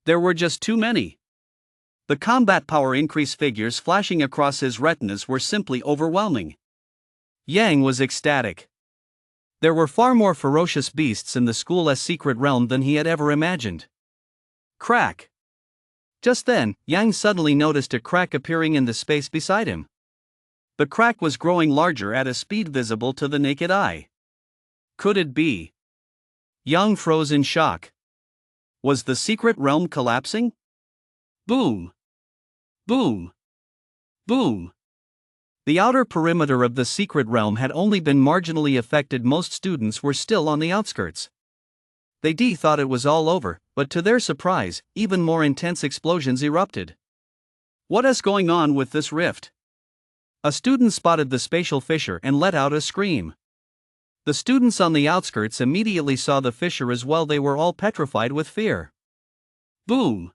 Speaker 2: There were just too many. The combat power increase figures flashing across his retinas were simply overwhelming.
Speaker 1: Yang was ecstatic. There were far more ferocious beasts in the school's secret realm than he had ever imagined.
Speaker 2: Crack!
Speaker 1: Just then, Yang suddenly noticed a crack appearing in the space beside him.
Speaker 2: The crack was growing larger at a speed visible to the naked eye. Could it be?
Speaker 1: Yang froze in shock.
Speaker 2: Was the secret realm collapsing? Boom! Boom! Boom!
Speaker 1: The outer perimeter of the secret realm had only been marginally affected. Most students were still on the outskirts. They thought it was all over, but to their surprise, even more intense explosions erupted.
Speaker 2: What is going on with this rift?
Speaker 1: A student spotted the spatial fissure and let out a scream. The students on the outskirts immediately saw the fissure as well. They were all petrified with fear.
Speaker 2: Boom!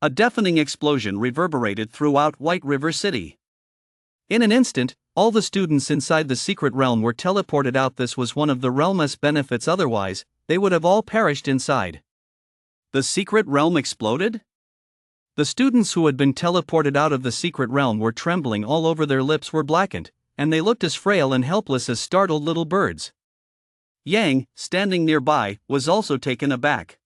Speaker 2: A deafening explosion reverberated throughout White River City.
Speaker 1: In an instant, all the students inside the secret realm were teleported out. This was one of the realm's benefits, otherwise, they would have all perished inside.
Speaker 2: The secret realm exploded?
Speaker 1: The students who had been teleported out of the secret realm were trembling all over. Their lips were blackened, and they looked as frail and helpless as startled little birds.
Speaker 2: Yang, standing nearby, was also taken aback.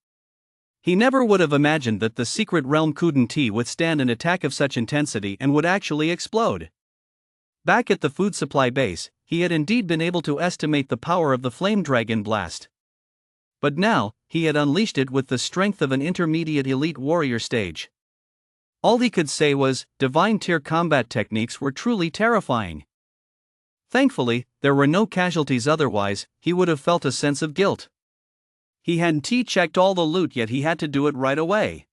Speaker 1: He never would have imagined that the secret realm couldn't withstand an attack of such intensity and would actually explode. Back at the food supply base, he had indeed been able to estimate the power of the flame dragon blast. But now, he had unleashed it with the strength of an intermediate elite warrior stage. All he could say was, divine tier combat techniques were truly terrifying. Thankfully, there were no casualties, otherwise, he would have felt a sense of guilt.
Speaker 2: He hadn't checked all the loot yet. He had to do it right away.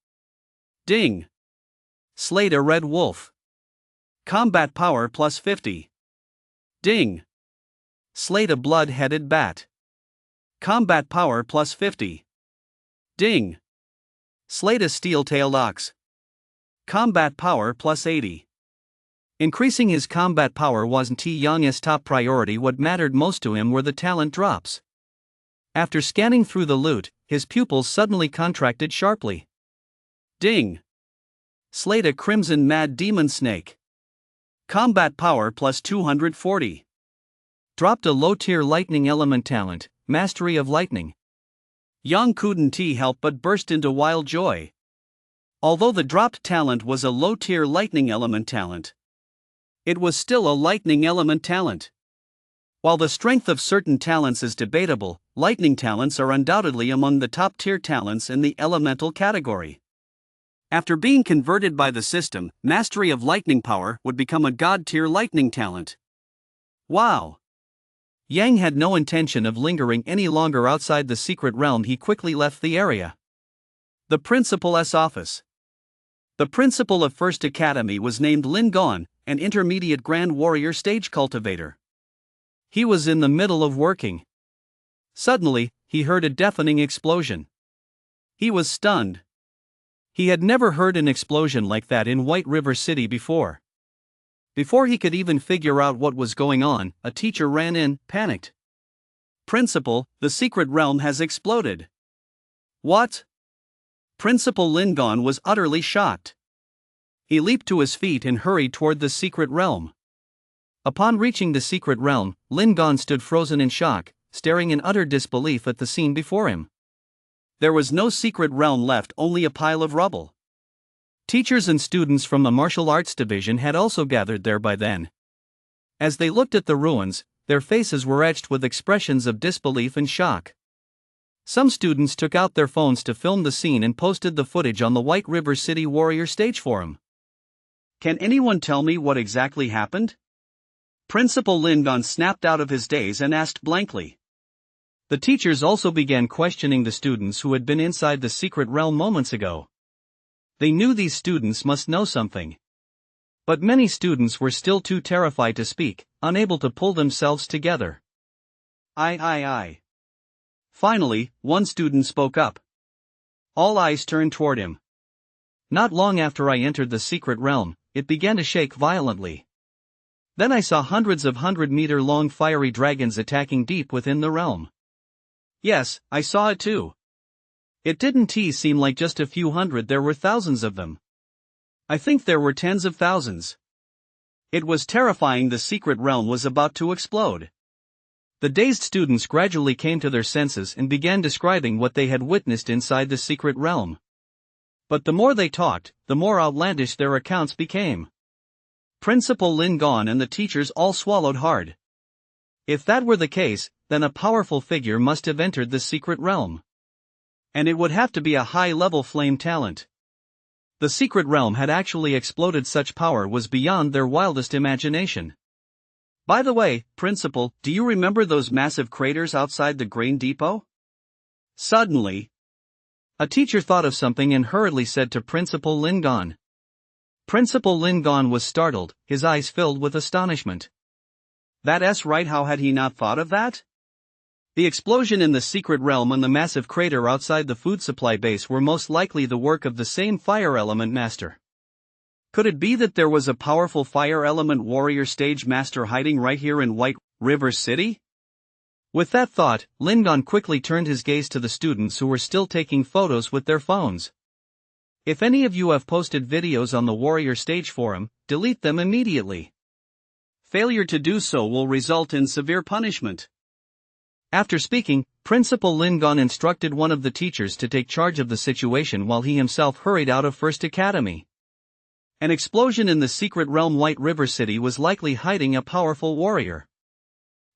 Speaker 2: Ding!
Speaker 1: Slayed a red wolf.
Speaker 2: Combat power plus 50. Ding!
Speaker 1: Slayed a blood-headed bat.
Speaker 2: Combat power plus 50. Ding!
Speaker 1: Slayed a steel-tailed ox.
Speaker 2: Combat power plus 80.
Speaker 1: Increasing his combat power wasn't Yang's top priority. What mattered most to him were the talent drops. After scanning through the loot, his pupils suddenly contracted sharply.
Speaker 2: Ding!
Speaker 1: Slayed a crimson mad demon snake.
Speaker 2: Combat power plus 240.
Speaker 1: Dropped a low-tier lightning element talent, mastery of lightning.
Speaker 2: Yang couldn't help but burst into wild joy. Although the dropped talent was a low-tier lightning element talent, it was still a lightning element talent. While the strength of certain talents is debatable, lightning talents are undoubtedly among the top-tier talents in the elemental category. After being converted by the system, mastery of lightning power would become a god-tier lightning talent. Wow!
Speaker 1: Yang had no intention of lingering any longer outside the secret realm. He quickly left the area.
Speaker 2: The principal's office. The principal of First Academy was named Lin Gon, an intermediate grand warrior stage cultivator.
Speaker 1: He was in the middle of working. Suddenly, he heard a deafening explosion.
Speaker 2: He was stunned.
Speaker 1: He had never heard an explosion like that in White River City before. Before he could even figure out what was going on, a teacher ran in, panicked.
Speaker 2: "Principal, the secret realm has exploded." "What?" Principal Lin Gon was utterly shocked. He leaped to his feet and hurried toward the secret realm.
Speaker 1: Upon reaching the secret realm, Lin Gon stood frozen in shock, staring in utter disbelief at the scene before him.
Speaker 2: There was no secret realm left, only a pile of rubble.
Speaker 1: Teachers and students from the martial arts division had also gathered there by then. As they looked at the ruins, their faces were etched with expressions of disbelief and shock. Some students took out their phones to film the scene and posted the footage on the White River City Warrior Stage Forum.
Speaker 2: "Can anyone tell me what exactly happened?" Principal Lin Gon snapped out of his daze and asked blankly.
Speaker 1: The teachers also began questioning the students who had been inside the secret realm moments ago. They knew these students must know something. But many students were still too terrified to speak, unable to pull themselves together.
Speaker 2: I. Finally, one student spoke up. All eyes turned toward him.
Speaker 1: Not long after I entered the secret realm, it began to shake violently. Then I saw hundreds of 100-meter-long fiery dragons attacking deep within the realm.
Speaker 2: Yes, I saw it too.
Speaker 1: It didn't seem like just a few hundred, there were thousands of them.
Speaker 2: I think there were tens of thousands. It was terrifying. The secret realm was about to explode.
Speaker 1: The dazed students gradually came to their senses and began describing what they had witnessed inside the secret realm. But the more they talked, the more outlandish their accounts became.
Speaker 2: Principal Lin gone and the teachers all swallowed hard.
Speaker 1: If that were the case, then a powerful figure must have entered the secret realm.
Speaker 2: And it would have to be a high-level flame talent.
Speaker 1: The secret realm had actually exploded. Such power was beyond their wildest imagination.
Speaker 2: By the way, Principal, do you remember those massive craters outside the grain depot? Suddenly,
Speaker 1: a teacher thought of something and hurriedly said to Principal Lingon. Principal Lingon was startled, his eyes filled with astonishment.
Speaker 2: That's right, how had he not thought of that?
Speaker 1: The explosion in the secret realm and the massive crater outside the food supply base were most likely the work of the same fire element master.
Speaker 2: Could it be that there was a powerful fire element warrior stage master hiding right here in White River City?
Speaker 1: With that thought, Lingon quickly turned his gaze to the students who were still taking photos with their phones. If any of you have posted videos on the Warrior Stage forum, delete them immediately.
Speaker 2: Failure to do so will result in severe punishment.
Speaker 1: After speaking, Principal Lingon instructed one of the teachers to take charge of the situation while he himself hurried out of First Academy. An explosion in the secret realm White River City was likely hiding a powerful warrior.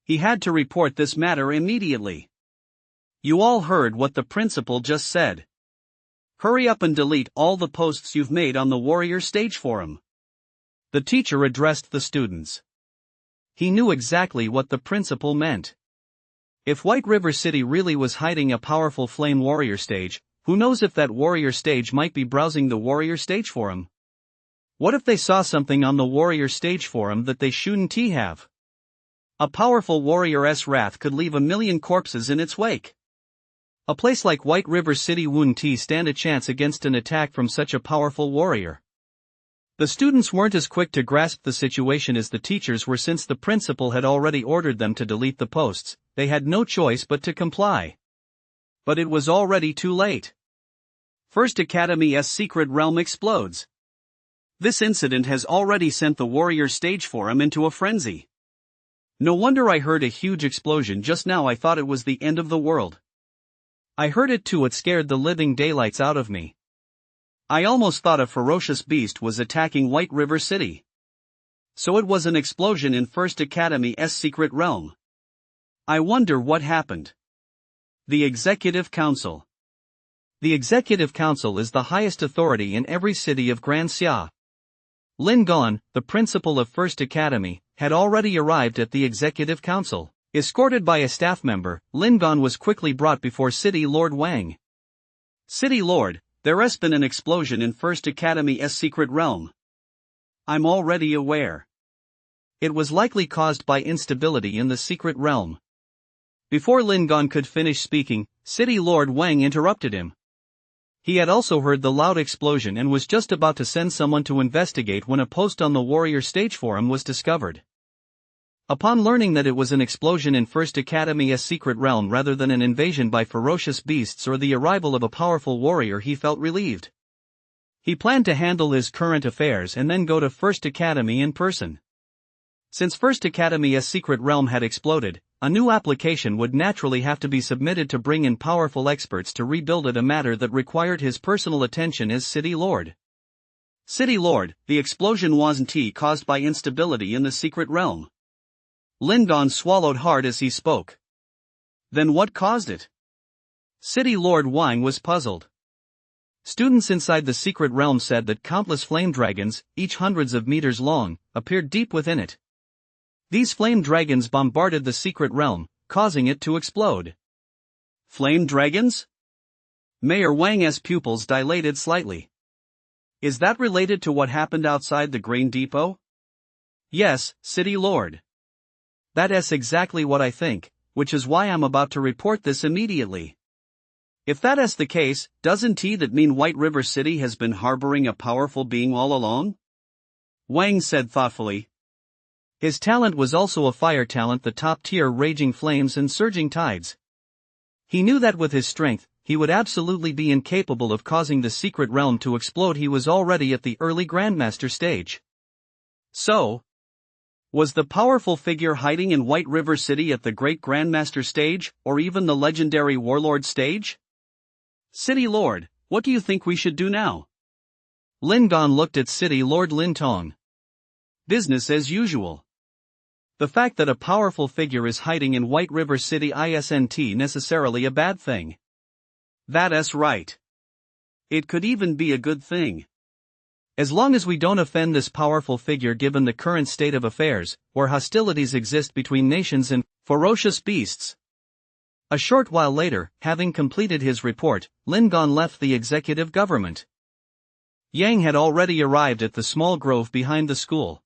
Speaker 2: He had to report this matter immediately. You all heard what the principal just said. Hurry up and delete all the posts you've made on the Warrior Stage forum.
Speaker 1: The teacher addressed the students. He knew exactly what the principal meant. If White River City really was hiding a powerful flame warrior stage, who knows if that warrior stage might be browsing the Warrior Stage forum? What if they saw something on the Warrior Stage forum that they shouldn't have? A powerful warrior's wrath could leave 1,000,000 corpses in its wake. A place like White River City wouldn't stand a chance against an attack from such a powerful warrior. The students weren't as quick to grasp the situation as the teachers were. Since the principal had already ordered them to delete the posts, they had no choice but to comply.
Speaker 2: But it was already too late. First Academy's secret realm explodes. This incident has already sent the Warrior Stage forum into a frenzy. No wonder I heard a huge explosion just now. I thought it was the end of the world.
Speaker 1: I heard it too. It scared the living daylights out of me.
Speaker 2: I almost thought a ferocious beast was attacking White River City. So it was an explosion in First Academy's secret realm. I wonder what happened. The Executive Council.
Speaker 1: The Executive Council is the highest authority in every city of Grand Xia. Lingon, the principal of First Academy, had already arrived at the Executive Council. Escorted by a staff member, Lingon was quickly brought before City Lord Wang.
Speaker 2: City Lord, there's been an explosion in First Academy's secret realm. I'm already aware.
Speaker 1: It was likely caused by instability in the secret realm. Before Lingon could finish speaking, City Lord Wang interrupted him. He had also heard the loud explosion and was just about to send someone to investigate when a post on the Warrior Stage forum was discovered. Upon learning that it was an explosion in First Academy's secret realm rather than an invasion by ferocious beasts or the arrival of a powerful warrior, he felt relieved. He planned to handle his current affairs and then go to First Academy in person. Since First Academy's secret realm had exploded, a new application would naturally have to be submitted to bring in powerful experts to rebuild it, a matter that required his personal attention as City Lord.
Speaker 2: City Lord, the explosion wasn't caused by instability in the secret realm. Lingon swallowed hard as he spoke. Then what caused it?
Speaker 1: City Lord Wang was puzzled. Students inside the secret realm said that countless flame dragons, each hundreds of meters long, appeared deep within it. These flame dragons bombarded the secret realm, causing it to explode.
Speaker 2: Flame dragons? Mayor Wang's pupils dilated slightly. Is that related to what happened outside the grain depot?
Speaker 1: Yes, City Lord. That's exactly what I think, which is why I'm about to report this immediately.
Speaker 2: If that is the case, doesn't that mean White River City has been harboring a powerful being all along? Wang said thoughtfully.
Speaker 1: His talent was also a fire talent, the top tier, raging flames and surging tides. He knew that with his strength, he would absolutely be incapable of causing the secret realm to explode. He was already at the early Grandmaster stage.
Speaker 2: So, was the powerful figure hiding in White River City at the Great Grandmaster stage, or even the legendary Warlord stage? City Lord, what do you think we should do now?
Speaker 1: Lin Gon looked at City Lord Lin Tong.
Speaker 2: Business as usual.
Speaker 1: The fact that a powerful figure is hiding in White River City isn't necessarily a bad thing.
Speaker 2: That's right. It could even be a good thing.
Speaker 1: As long as we don't offend this powerful figure given the current state of affairs, where hostilities exist between nations and ferocious beasts. A short while later, having completed his report, Lin Gon left the executive government. Yang had already arrived at the small grove behind the school.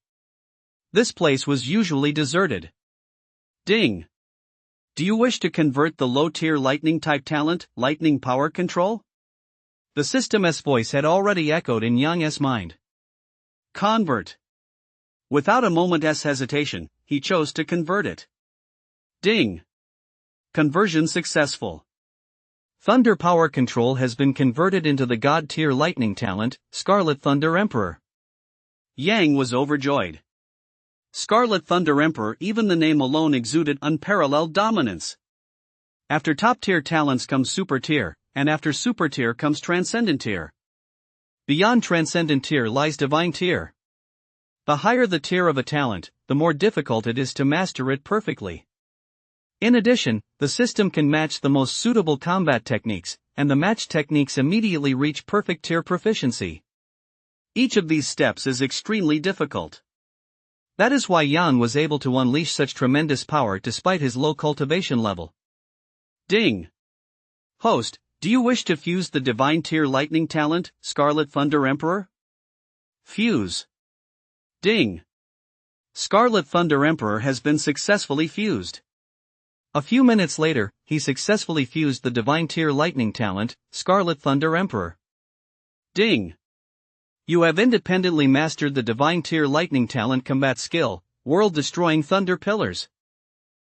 Speaker 1: This place was usually deserted.
Speaker 2: Ding! Do you wish to convert the low-tier lightning-type talent, lightning power control?
Speaker 1: The system's voice had already echoed in Yang's mind.
Speaker 2: Convert. Without a moment's hesitation, he chose to convert it. Ding! Conversion successful.
Speaker 1: Thunder power control has been converted into the god-tier lightning talent, Scarlet Thunder Emperor.
Speaker 2: Yang was overjoyed. Scarlet Thunder Emperor, even the name alone exuded unparalleled dominance. After top-tier talents comes super-tier, and after super-tier comes transcendent tier.
Speaker 1: Beyond transcendent tier lies divine tier. The higher the tier of a talent, the more difficult it is to master it perfectly. In addition, the system can match the most suitable combat techniques, and the match techniques immediately reach perfect tier proficiency.
Speaker 2: Each of these steps is extremely difficult.
Speaker 1: That is why Yang was able to unleash such tremendous power despite his low cultivation level.
Speaker 2: Ding! Host, do you wish to fuse the divine tier lightning talent, Scarlet Thunder Emperor? Fuse. Ding! Scarlet Thunder Emperor has been successfully fused.
Speaker 1: A few minutes later, he successfully fused the divine tier lightning talent, Scarlet Thunder Emperor.
Speaker 2: Ding! You have independently mastered the divine tier lightning talent combat skill, world-destroying thunder pillars.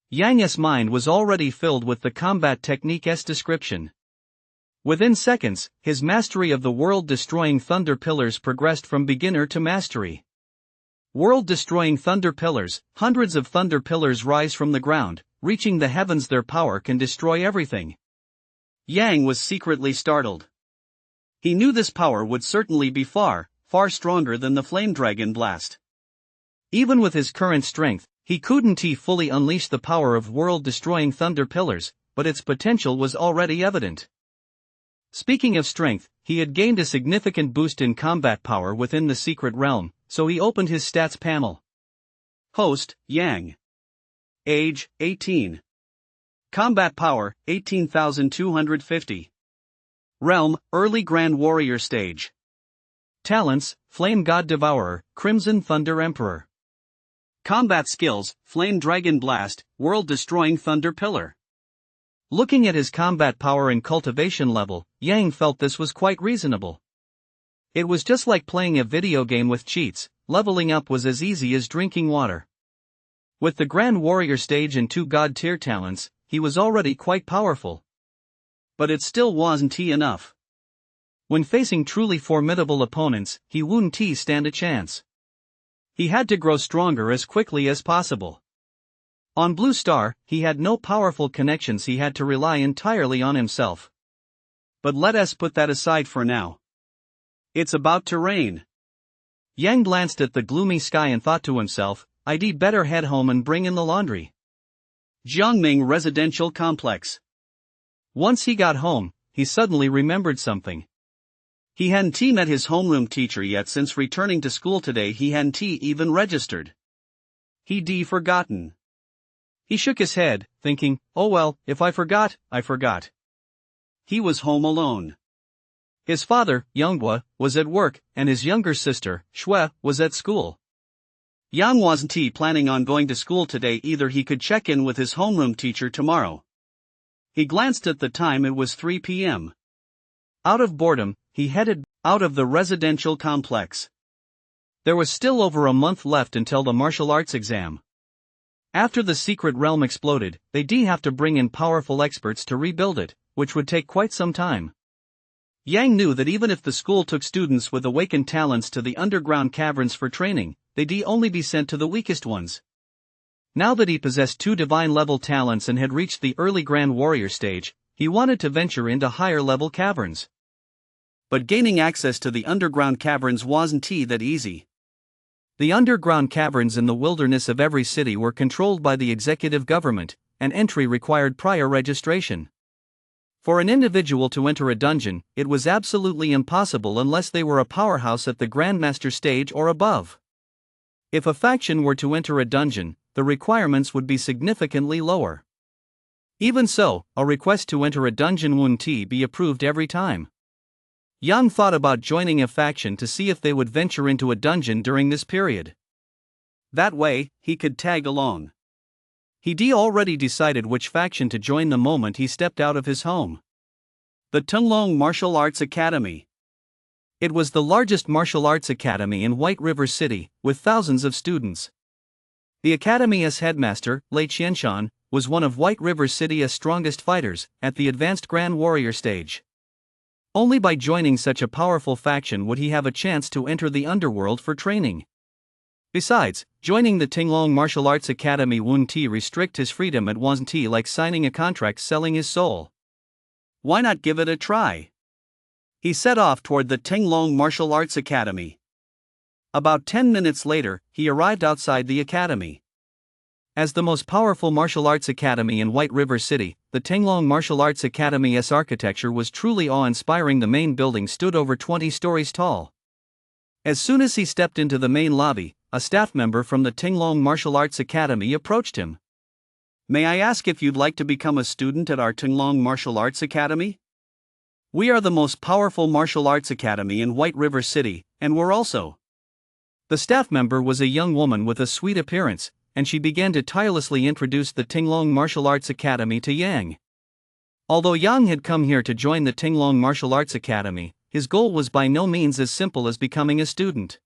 Speaker 1: Yang's mind was already filled with the combat technique's description. Within seconds, his mastery of the world-destroying thunder pillars progressed from beginner to mastery. World-destroying thunder pillars, hundreds of thunder pillars rise from the ground, reaching the heavens. Their power can destroy everything.
Speaker 2: Yang was secretly startled. He knew this power would certainly be far, far stronger than the Flame Dragon Blast.
Speaker 1: Even with his current strength, he couldn't fully unleash the power of world-destroying thunder pillars, but its potential was already evident. Speaking of strength, he had gained a significant boost in combat power within the secret realm, so he opened his stats panel.
Speaker 2: Host, Yang. Age, 18. Combat power, 18,250. Realm, Early Grand Warrior Stage.
Speaker 1: Talents, Flame God Devourer, Crimson Thunder Emperor.
Speaker 2: Combat skills, Flame Dragon Blast, World-Destroying Thunder Pillar.
Speaker 1: Looking at his combat power and cultivation level, Yang felt this was quite reasonable. It was just like playing a video game with cheats. Leveling up was as easy as drinking water. With the Grand Warrior stage and 2 God tier talents, he was already quite powerful.
Speaker 2: But it still wasn't enough.
Speaker 1: When facing truly formidable opponents, he wouldn't stand a chance. He had to grow stronger as quickly as possible. On Blue Star, he had no powerful connections. He had to rely entirely on himself.
Speaker 2: But let us put that aside for now. It's about to rain.
Speaker 1: Yang glanced at the gloomy sky and thought to himself, I'd better head home and bring in the laundry.
Speaker 2: Jiangming Residential Complex.
Speaker 1: Once he got home, he suddenly remembered something.
Speaker 2: He hadn't met his homeroom teacher yet since returning to school today. He hadn't even registered. He'd forgotten.
Speaker 1: He shook his head, thinking, oh well, if I forgot, I forgot.
Speaker 2: He was home alone. His father, Younghwa, was at work, and his younger sister, Shui, was at school. Yang wasn't planning on going to school today either. He could check in with his homeroom teacher tomorrow. He glanced at the time. It was 3 p.m. Out of boredom, he headed out of the residential complex. There was still over a month left until the martial arts exam. After the secret realm exploded, they'd have to bring in powerful experts to rebuild it, which would take quite some time. Yang knew that even if the school took students with awakened talents to the underground caverns for training, they'd only be sent to the weakest ones. Now that he possessed 2 divine-level talents and had reached the early Grand Warrior stage, he wanted to venture into higher-level caverns. But gaining access to the underground caverns wasn't that easy. The underground caverns in the wilderness of every city were controlled by the executive government, and entry required prior registration. For an individual to enter a dungeon, it was absolutely impossible unless they were a powerhouse at the Grandmaster stage or above. If a faction were to enter a dungeon, the requirements would be significantly lower. Even so, a request to enter a dungeon wouldn't be approved every time. Yang thought about joining a faction to see if they would venture into a dungeon during this period. That way, he could tag along. He'd already decided which faction to join the moment he stepped out of his home. The Tunglong Martial Arts Academy. It was the largest martial arts academy in White River City, with thousands of students. The academy's headmaster, Lei Qianshan, was one of White River City's strongest fighters, at the advanced Grand Warrior stage. Only by joining such a powerful faction would he have a chance to enter the underworld for training. Besides, joining the Tunglong Martial Arts Academy wouldn't restrict his freedom. It wasn't like signing a contract selling his soul. Why not give it a try? He set off toward the Tunglong Martial Arts Academy. About 10 minutes later, he arrived outside the academy. As the most powerful martial arts academy in White River City, the Tunglong Martial Arts Academy's architecture was truly awe-inspiring. The main building stood over 20 stories tall. As soon as he stepped into the main lobby, a staff member from the Tunglong Martial Arts Academy approached him. "May I ask if you'd like to become a student at our Tunglong Martial Arts Academy? We are the most powerful martial arts academy in White River City, and we're also..." The staff member was a young woman with a sweet appearance, and she began to tirelessly introduce the Tunglong Martial Arts Academy to Yang. Although Yang had come here to join the Tunglong Martial Arts Academy, his goal was by no means as simple as becoming a student.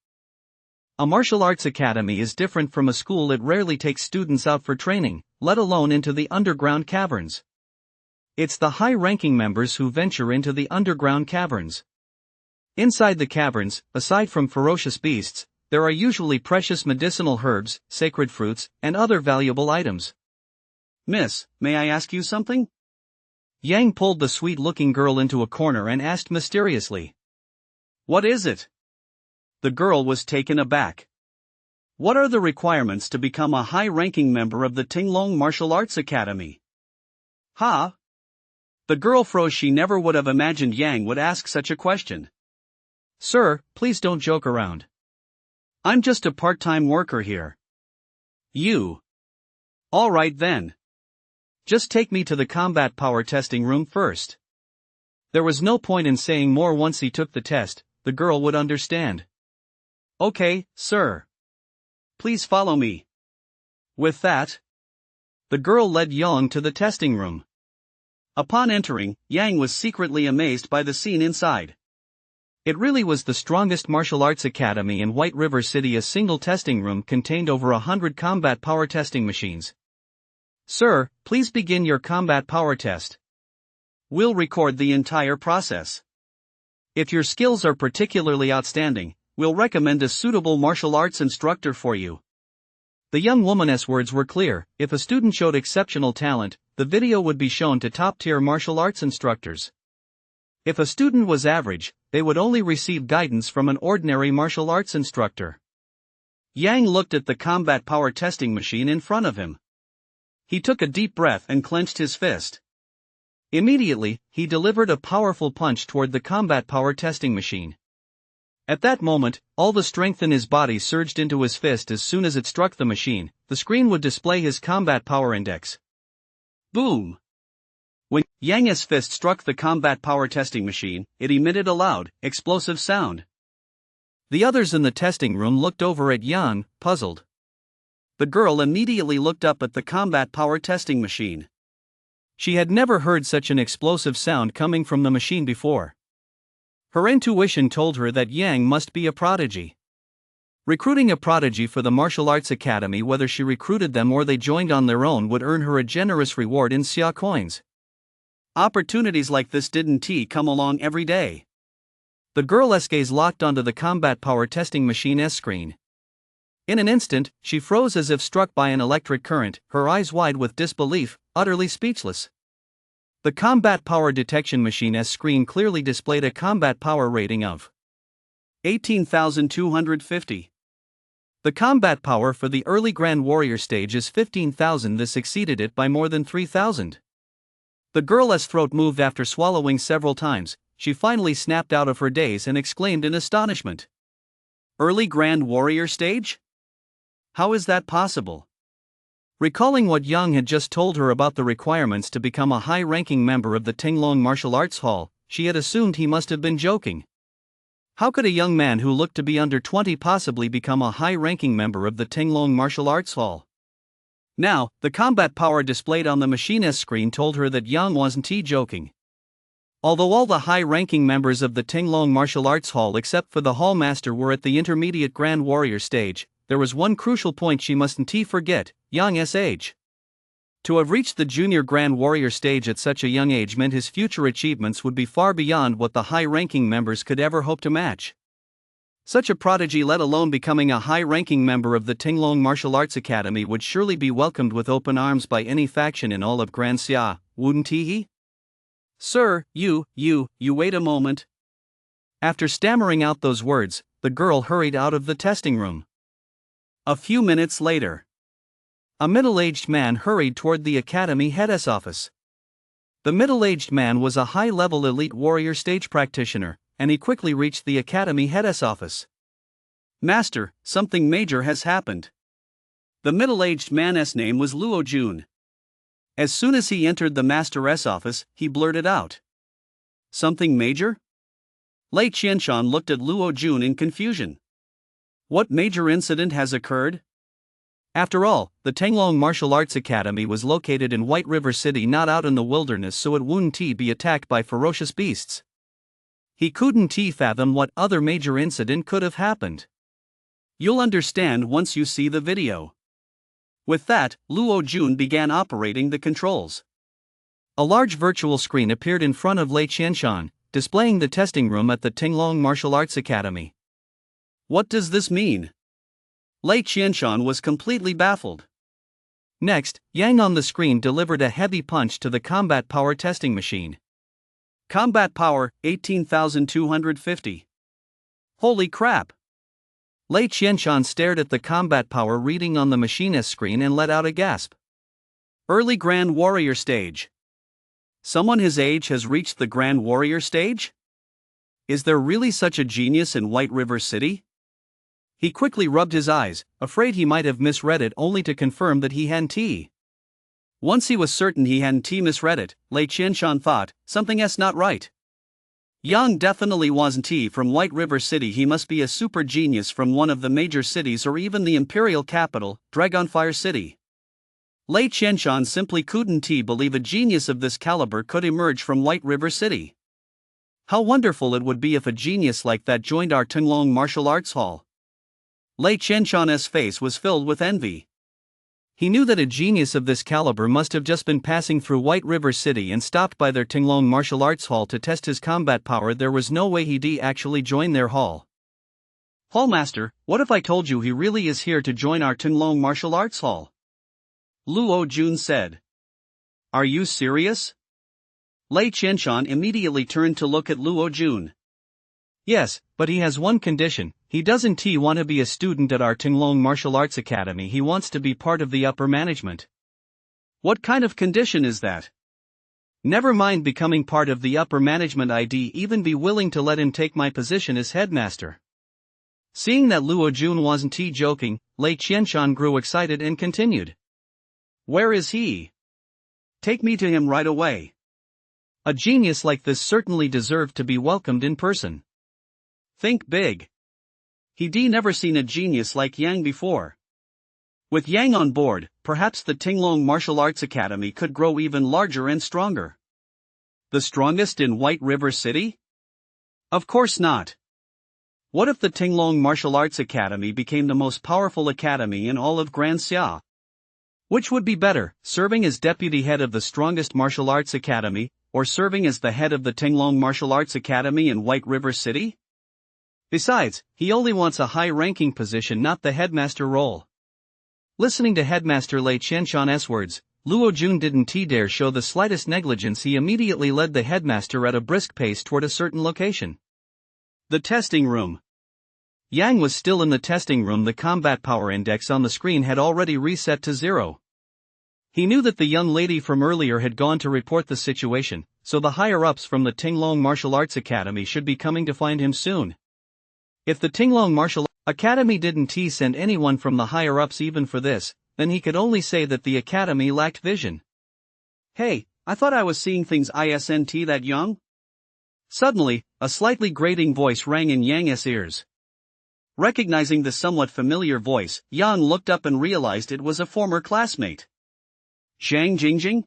Speaker 2: A martial arts academy is different from a school. It rarely takes students out for training, let alone into the underground caverns. It's the high-ranking members who venture into the underground caverns. Inside the caverns, aside from ferocious beasts, there are usually precious medicinal herbs, sacred fruits, and other valuable items. "Miss, may I ask you something?" Yang pulled the sweet-looking girl into a corner and asked mysteriously. "What is it?" The girl was taken aback. "What are the requirements to become a high-ranking member of the Tunglong Martial Arts Academy?" "Huh?" The girl froze. She never would have imagined Yang would ask such a question. "Sir, please don't joke around. I'm just a part-time worker here." "You? All right then. Just take me to the combat power testing room first." There was no point in saying more. Once he took the test, the girl would understand. "Okay, sir. Please follow me." With that, the girl led Yang to the testing room. Upon entering, Yang was secretly amazed by the scene inside. It really was the strongest martial arts academy in White River City. A single testing room contained over 100 combat power testing machines. "Sir, please begin your combat power test. We'll record the entire process. If your skills are particularly outstanding, we'll recommend a suitable martial arts instructor for you." The young woman's words were clear. If a student showed exceptional talent, the video would be shown to top-tier martial arts instructors. If a student was average, they would only receive guidance from an ordinary martial arts instructor. Yang looked at the combat power testing machine in front of him. He took a deep breath and clenched his fist. Immediately, he delivered a powerful punch toward the combat power testing machine. At that moment, all the strength in his body surged into his fist. As soon as it struck the machine, the screen would display his combat power index. Boom! When Yang's fist struck the combat power testing machine, it emitted a loud, explosive sound.
Speaker 1: The others in the testing room looked over at Yang, puzzled.
Speaker 2: The girl immediately looked up at the combat power testing machine.
Speaker 1: She had never heard such an explosive sound coming from the machine before. Her intuition told her that Yang must be a prodigy. Recruiting a prodigy for the martial arts academy, whether she recruited them or they joined on their own, would earn her a generous reward in Xia coins.
Speaker 2: Opportunities like this didn't come along every day.
Speaker 1: The girl's gaze locked onto the combat power testing machine's screen. In an instant, she froze as if struck by an electric current, her eyes wide with disbelief, utterly speechless. The combat power detection machine's screen clearly displayed a combat power rating of
Speaker 2: 18,250.
Speaker 1: The combat power for the early Grand Warrior stage is 15,000. This exceeded it by more than 3,000. The girl's throat moved after swallowing several times. She finally snapped out of her daze and exclaimed in astonishment.
Speaker 2: Early Grand Warrior stage? How is that possible?
Speaker 1: Recalling what Yang had just told her about the requirements to become a high-ranking member of the Tinglong Martial Arts Hall, she had assumed he must have been joking. How could a young man who looked to be under 20 possibly become a high-ranking member of the Tinglong Martial Arts Hall? Now, the combat power displayed on the machine's screen told her that Yang wasn't joking. Although all the high-ranking members of the Tinglong Martial Arts Hall except for the Hallmaster were at the intermediate Grand Warrior stage, there was one crucial point she mustn't forget: Yang's age. To have reached the Junior Grand Warrior stage at such a young age meant his future achievements would be far beyond what the high-ranking members could ever hope to match. Such a prodigy, let alone becoming a high-ranking member of the Tinglong Martial Arts Academy, would surely be welcomed with open arms by any faction in all of Grand Xia, wouldn't he?
Speaker 2: Sir, you wait a moment.
Speaker 1: After stammering out those words, the girl hurried out of the testing room.
Speaker 2: A few minutes later,
Speaker 1: a middle-aged man hurried toward the academy head's office. The middle-aged man was a high-level elite warrior stage practitioner, and he quickly reached the academy head's office.
Speaker 2: Master, something major has happened. The middle-aged man's name was Luo Jun. As soon as he entered the master's office, he blurted out. Something major? Lei Qianshan looked at Luo Jun in confusion. What major incident has occurred?
Speaker 1: After all, the Tinglong Martial Arts Academy was located in White River City, not out in the wilderness, so it wouldn't be attacked by ferocious beasts. He couldn't fathom what other major incident could have happened.
Speaker 2: You'll understand once you see the video. With that, Luo Jun began operating the controls.
Speaker 1: A large virtual screen appeared in front of Lei Qianshan, displaying the testing room at the Tinglong Martial Arts Academy.
Speaker 2: What does this mean? Lei Qianshan was completely baffled.
Speaker 1: Next, Yang on the screen delivered a heavy punch to the combat power testing machine.
Speaker 2: Combat power, 18,250. Holy crap!
Speaker 1: Lei Qianshan stared at the combat power reading on the machine's screen and let out a gasp.
Speaker 2: Early Grand Warrior stage. Someone his age has reached the Grand Warrior stage? Is there really such a genius in White River City? He quickly rubbed his eyes, afraid he might have misread it, only to confirm that he hadn't. Once he was certain he hadn't misread it, Lei Qianshan thought, something's not right. Yang definitely wasn't from White River City. He must be a super genius from one of the major cities or even the imperial capital, Dragonfire City. Lei Qianshan simply couldn't believe a genius of this caliber could emerge from White River City. How wonderful it would be if a genius like that joined our Tinglong Martial Arts Hall. Lei Qianshan's face was filled with envy.
Speaker 1: He knew that a genius of this caliber must have just been passing through White River City and stopped by their Tinglong Martial Arts Hall to test his combat power. There was no way he'd actually join their hall.
Speaker 2: Hallmaster, what if I told you he really is here to join our Tinglong Martial Arts Hall? Luo Jun said. Are you serious? Lei Qianshan immediately turned to look at Luo Jun.
Speaker 1: Yes, but he has one condition. He doesn't want to be a student at our Tinglong Martial Arts Academy. He wants to be part of the upper management.
Speaker 2: What kind of condition is that?
Speaker 1: Never mind becoming part of the upper management, I'd even be willing to let him take my position as headmaster. Seeing that Luo Jun wasn't joking, Lei Qianshan grew excited and continued.
Speaker 2: Where is he? Take me to him right away.
Speaker 1: A genius like this certainly deserved to be welcomed in person.
Speaker 2: Think big. He'd never seen a genius like Yang before. With Yang on board, perhaps the Tinglong Martial Arts Academy could grow even larger and stronger. The strongest in White River City? Of course not. What if the Tinglong Martial Arts Academy became the most powerful academy in all of Grand Xia? Which would be better, serving as deputy head of the strongest martial arts academy, or serving as the head of the Tinglong Martial Arts Academy in White River City? Besides, he only wants a high-ranking position, not the headmaster role. Listening to Headmaster Lei Qianshan's words, Luo Jun didn't dare show the slightest negligence. He immediately led the headmaster at a brisk pace toward a certain location. The testing room. Yang was still in the testing room. The combat power index on the screen had already reset to 0. He knew that the young lady from earlier had gone to report the situation, so the higher-ups from the Tinglong Martial Arts Academy should be coming to find him soon. If the Tinglong Martial Academy didn't send anyone from the higher-ups even for this, then he could only say that the academy lacked vision. Hey, I thought I was seeing things isn't that young? Suddenly, a slightly grating voice rang in Yang's ears. Recognizing the somewhat familiar voice, Yang looked up and realized it was a former classmate. Zhang Jingjing?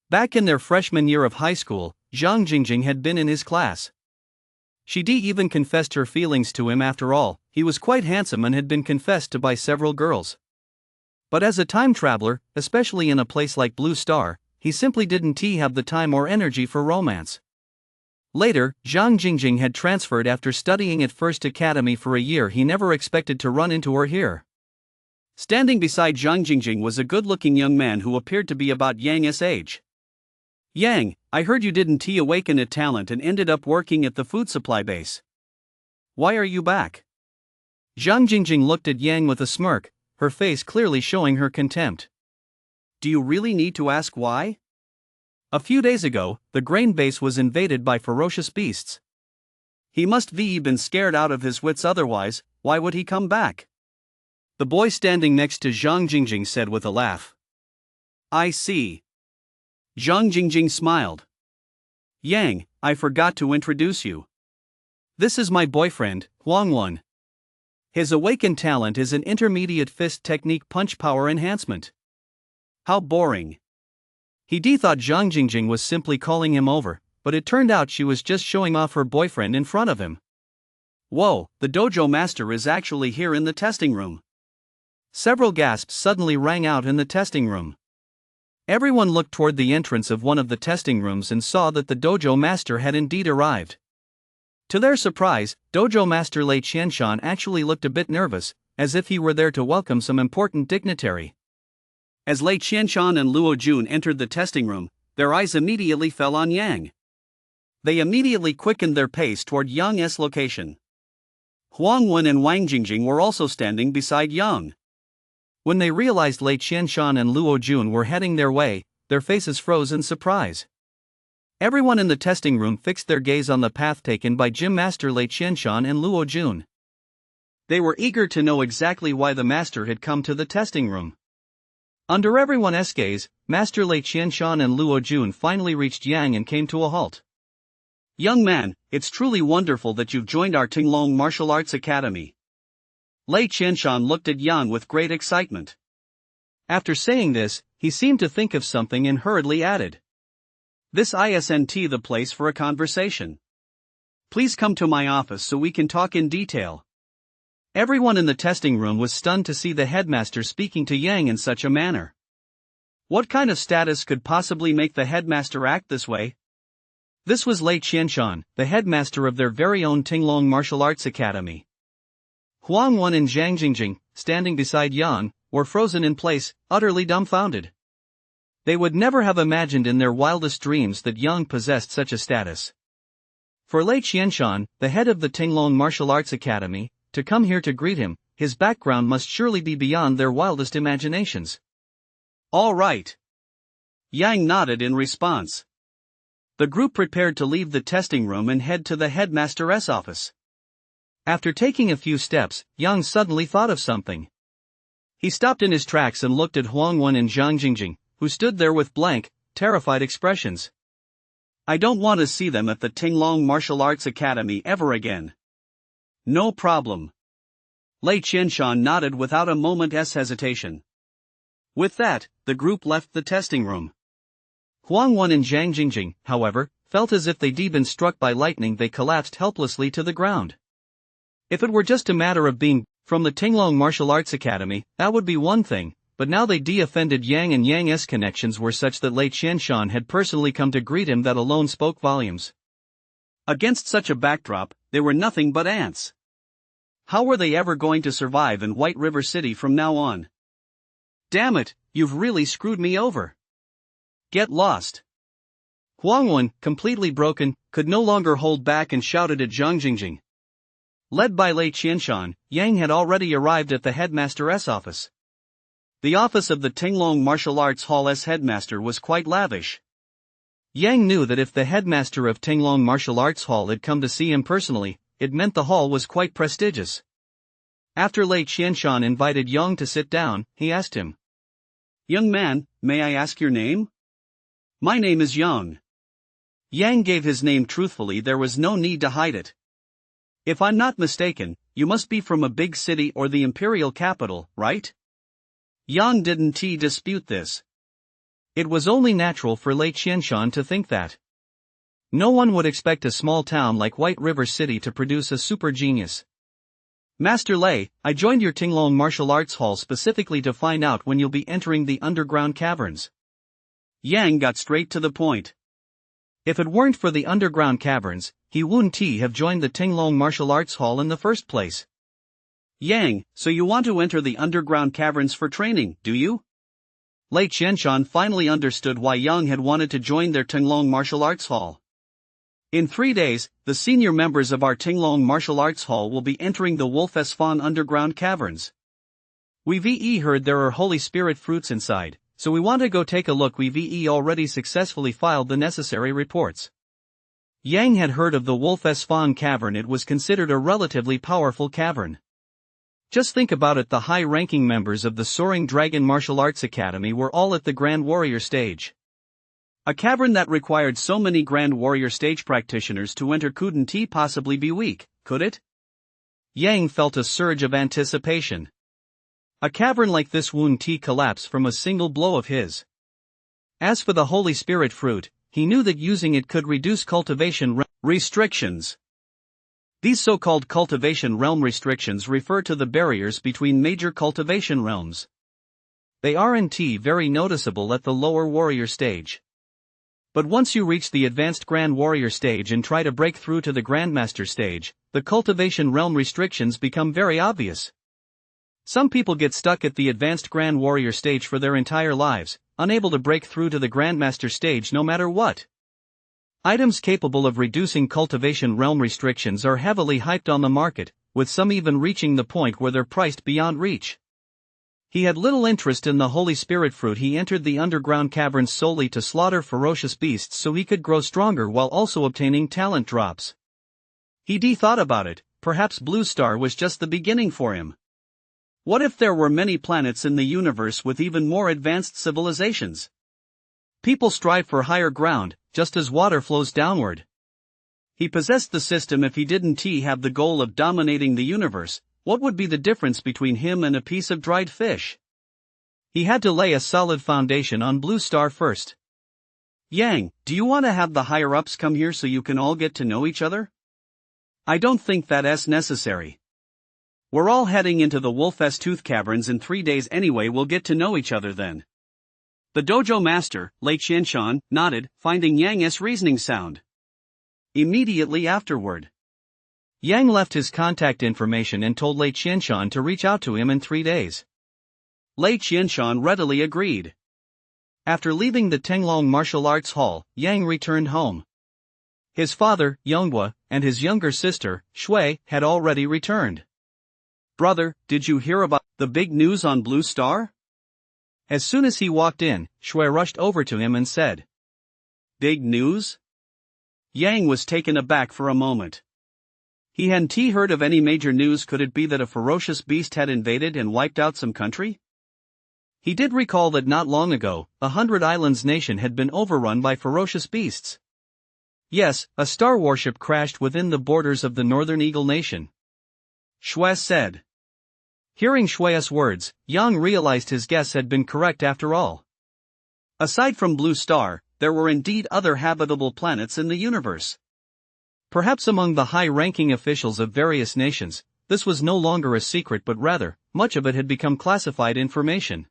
Speaker 1: Back in their freshman year of high school, Zhang Jingjing had been in his class. She even confessed her feelings to him. After all, he was quite handsome and had been confessed to by several girls. But as a time traveler, especially in a place like Blue Star, he simply didn't have the time or energy for romance. Later, Zhang Jingjing had transferred after studying at First Academy for a year. He never expected to run into her here.
Speaker 2: Standing beside Zhang Jingjing was a good-looking young man who appeared to be about Yang's age. Yang, I heard you didn't awaken a talent and ended up working at the food supply base. Why are you back?
Speaker 1: Zhang Jingjing looked at Yang with a smirk, her face clearly showing her contempt.
Speaker 2: Do you really need to ask why?
Speaker 1: A few days ago, the grain base was invaded by ferocious beasts.
Speaker 2: He must be been scared out of his wits, otherwise, why would he come back?
Speaker 1: The boy standing next to Zhang Jingjing said with a laugh.
Speaker 2: I see. Zhang Jingjing smiled. Yang, I forgot to introduce you.
Speaker 1: This is my boyfriend, Huang Wen. His awakened talent is an intermediate fist technique punch power enhancement.
Speaker 2: How boring.
Speaker 1: He thought Zhang Jingjing was simply calling him over, but it turned out she was just showing off her boyfriend in front of him.
Speaker 2: Whoa, the dojo master is actually here in the testing room.
Speaker 1: Several gasps suddenly rang out in the testing room. Everyone looked toward the entrance of one of the testing rooms and saw that the dojo master had indeed arrived. To their surprise, Dojo Master Lei Qianshan actually looked a bit nervous, as if he were there to welcome some important dignitary.
Speaker 2: As Lei Qianshan and Luo Jun entered the testing room, their eyes immediately fell on Yang. They immediately quickened their pace toward Yang's location. Huang Wen and Wang Jingjing were also standing beside Yang.
Speaker 1: When they realized Lei Qianshan and Luo Jun were heading their way, their faces froze in surprise. Everyone in the testing room fixed their gaze on the path taken by Gym Master Lei Qianshan and Luo Jun. They were eager to know exactly why the master had come to the testing room. Under everyone's gaze, Master Lei Qianshan and Luo Jun finally reached Yang and came to a halt.
Speaker 2: Young man, it's truly wonderful that you've joined our Tinglong Martial Arts Academy. Lei Qianshan looked at Yang with great excitement.
Speaker 1: After saying this, he seemed to think of something and hurriedly added.
Speaker 2: This isn't the place for a conversation. Please come to my office so we can talk in detail.
Speaker 1: Everyone in the testing room was stunned to see the headmaster speaking to Yang in such a manner.
Speaker 2: What kind of status could possibly make the headmaster act this way?
Speaker 1: This was Lei Qianshan, the headmaster of their very own Tinglong Martial Arts Academy. Huang Wen and Zhang Jingjing, standing beside Yang, were frozen in place, utterly dumbfounded. They would never have imagined in their wildest dreams that Yang possessed such a status. For Lei Qianshan, the head of the Tinglong Martial Arts Academy, to come here to greet him, his background must surely be beyond their wildest imaginations.
Speaker 2: All right. Yang nodded in response. The group prepared to leave the testing room and head to the headmaster's office.
Speaker 1: After taking a few steps, Yang suddenly thought of something. He stopped in his tracks and looked at Huang Wen and Zhang Jingjing, who stood there with blank, terrified expressions.
Speaker 2: I don't want to see them at the Tinglong Martial Arts Academy ever again. No problem. Lei Qianshan nodded without a moment's hesitation. With that, the group left the testing room.
Speaker 1: Huang Wen and Zhang Jingjing, however, felt as if they'd been struck by lightning. They collapsed helplessly to the ground. If it were just a matter of being from the Tinglong Martial Arts Academy, that would be one thing, but now they offended Yang, and Yang's connections were such that Lei Qianshan had personally come to greet him. That alone spoke volumes.
Speaker 2: Against such a backdrop, they were nothing but ants. How were they ever going to survive in White River City from now on? Damn it, you've really screwed me over. Get lost.
Speaker 1: Huang Wen, completely broken, could no longer hold back and shouted at Zhang Jingjing. Led by Lei Qianshan, Yang had already arrived at the headmaster's office. The office of the Tinglong Martial Arts Hall's headmaster was quite lavish. Yang knew that if the headmaster of Tinglong Martial Arts Hall had come to see him personally, it meant the hall was quite prestigious. After Lei Qianshan invited Yang to sit down, he asked him,
Speaker 2: "Young man, may I ask your name?" "My name is Yang." Yang gave his name truthfully. There was no need to hide it. "If I'm not mistaken, you must be from a big city or the imperial capital, right?" Yang didn't dispute this. It was only natural for Lei Qianshan to think that. No one would expect a small town like White River City to produce a super genius. "Master Lei, I joined your Tinglong Martial Arts Hall specifically to find out when you'll be entering the underground caverns." Yang got straight to the point. If it weren't for the underground caverns, he wouldn't have joined the Tinglong Martial Arts Hall in the first place. "Yang, so you want to enter the underground caverns for training, do you?" Lei Qianshan finally understood why Yang had wanted to join their Tinglong Martial Arts Hall. "In 3 days, the senior members of our Tinglong Martial Arts Hall will be entering the Wolf's Fawn underground caverns. We've heard there are Holy Spirit fruits inside, so we want to go take a look. We've already successfully filed the necessary reports." Yang had heard of the Wolf's Fawn cavern. It was considered a relatively powerful cavern. Just think about it, the high-ranking members of the Soaring Dragon Martial Arts Academy were all at the Grand Warrior stage. A cavern that required so many Grand Warrior stage practitioners to enter couldn't possibly be weak, could it? Yang felt a surge of anticipation. A cavern like this wouldn't collapse from a single blow of his. As for the Holy Spirit fruit, he knew that using it could reduce cultivation restrictions. These so-called cultivation realm restrictions refer to the barriers between major cultivation realms. They aren't very noticeable at the lower warrior stage. But once you reach the advanced Grand Warrior stage and try to break through to the Grandmaster stage, the cultivation realm restrictions become very obvious. Some people get stuck at the advanced Grand Warrior stage for their entire lives, unable to break through to the Grandmaster stage no matter what. Items capable of reducing cultivation realm restrictions are heavily hyped on the market, with some even reaching the point where they're priced beyond reach. He had little interest in the Holy Spirit fruit. He entered the underground caverns solely to slaughter ferocious beasts so he could grow stronger while also obtaining talent drops. He thought about it, perhaps Blue Star was just the beginning for him. What if there were many planets in the universe with even more advanced civilizations? People strive for higher ground, just as water flows downward. He possessed the system. If he didn't have the goal of dominating the universe, what would be the difference between him and a piece of dried fish? He had to lay a solid foundation on Blue Star first. "Yang, do you want to have the higher-ups come here so you can all get to know each other?" "I don't think that's necessary. We're all heading into the Wolf's Tooth Caverns in 3 days anyway. We'll get to know each other then." The dojo master, Lei Qianshan, nodded, finding Yang's reasoning sound. Immediately afterward, Yang left his contact information and told Lei Qianshan to reach out to him in 3 days. Lei Qianshan readily agreed. After leaving the Tinglong Martial Arts Hall, Yang returned home. His father, Yonghua, and his younger sister, Shui, had already returned. "Brother, did you hear about the big news on Blue Star?" As soon as he walked in, Shui rushed over to him and said, "Big news?" Yang was taken aback for a moment. He hadn't heard of any major news. Could it be that a ferocious beast had invaded and wiped out some country? He did recall that not long ago, 100 Islands nation had been overrun by ferocious beasts.
Speaker 1: Yes, a star warship crashed within the borders of the Northern Eagle Nation,
Speaker 2: Shui said.
Speaker 1: Hearing Shui's words, Yang realized his guess had been correct after all.
Speaker 2: Aside from Blue Star, there were indeed other habitable planets in the universe.
Speaker 1: Perhaps among the high-ranking officials of various nations, this was no longer a secret, but rather, much of it had become classified information.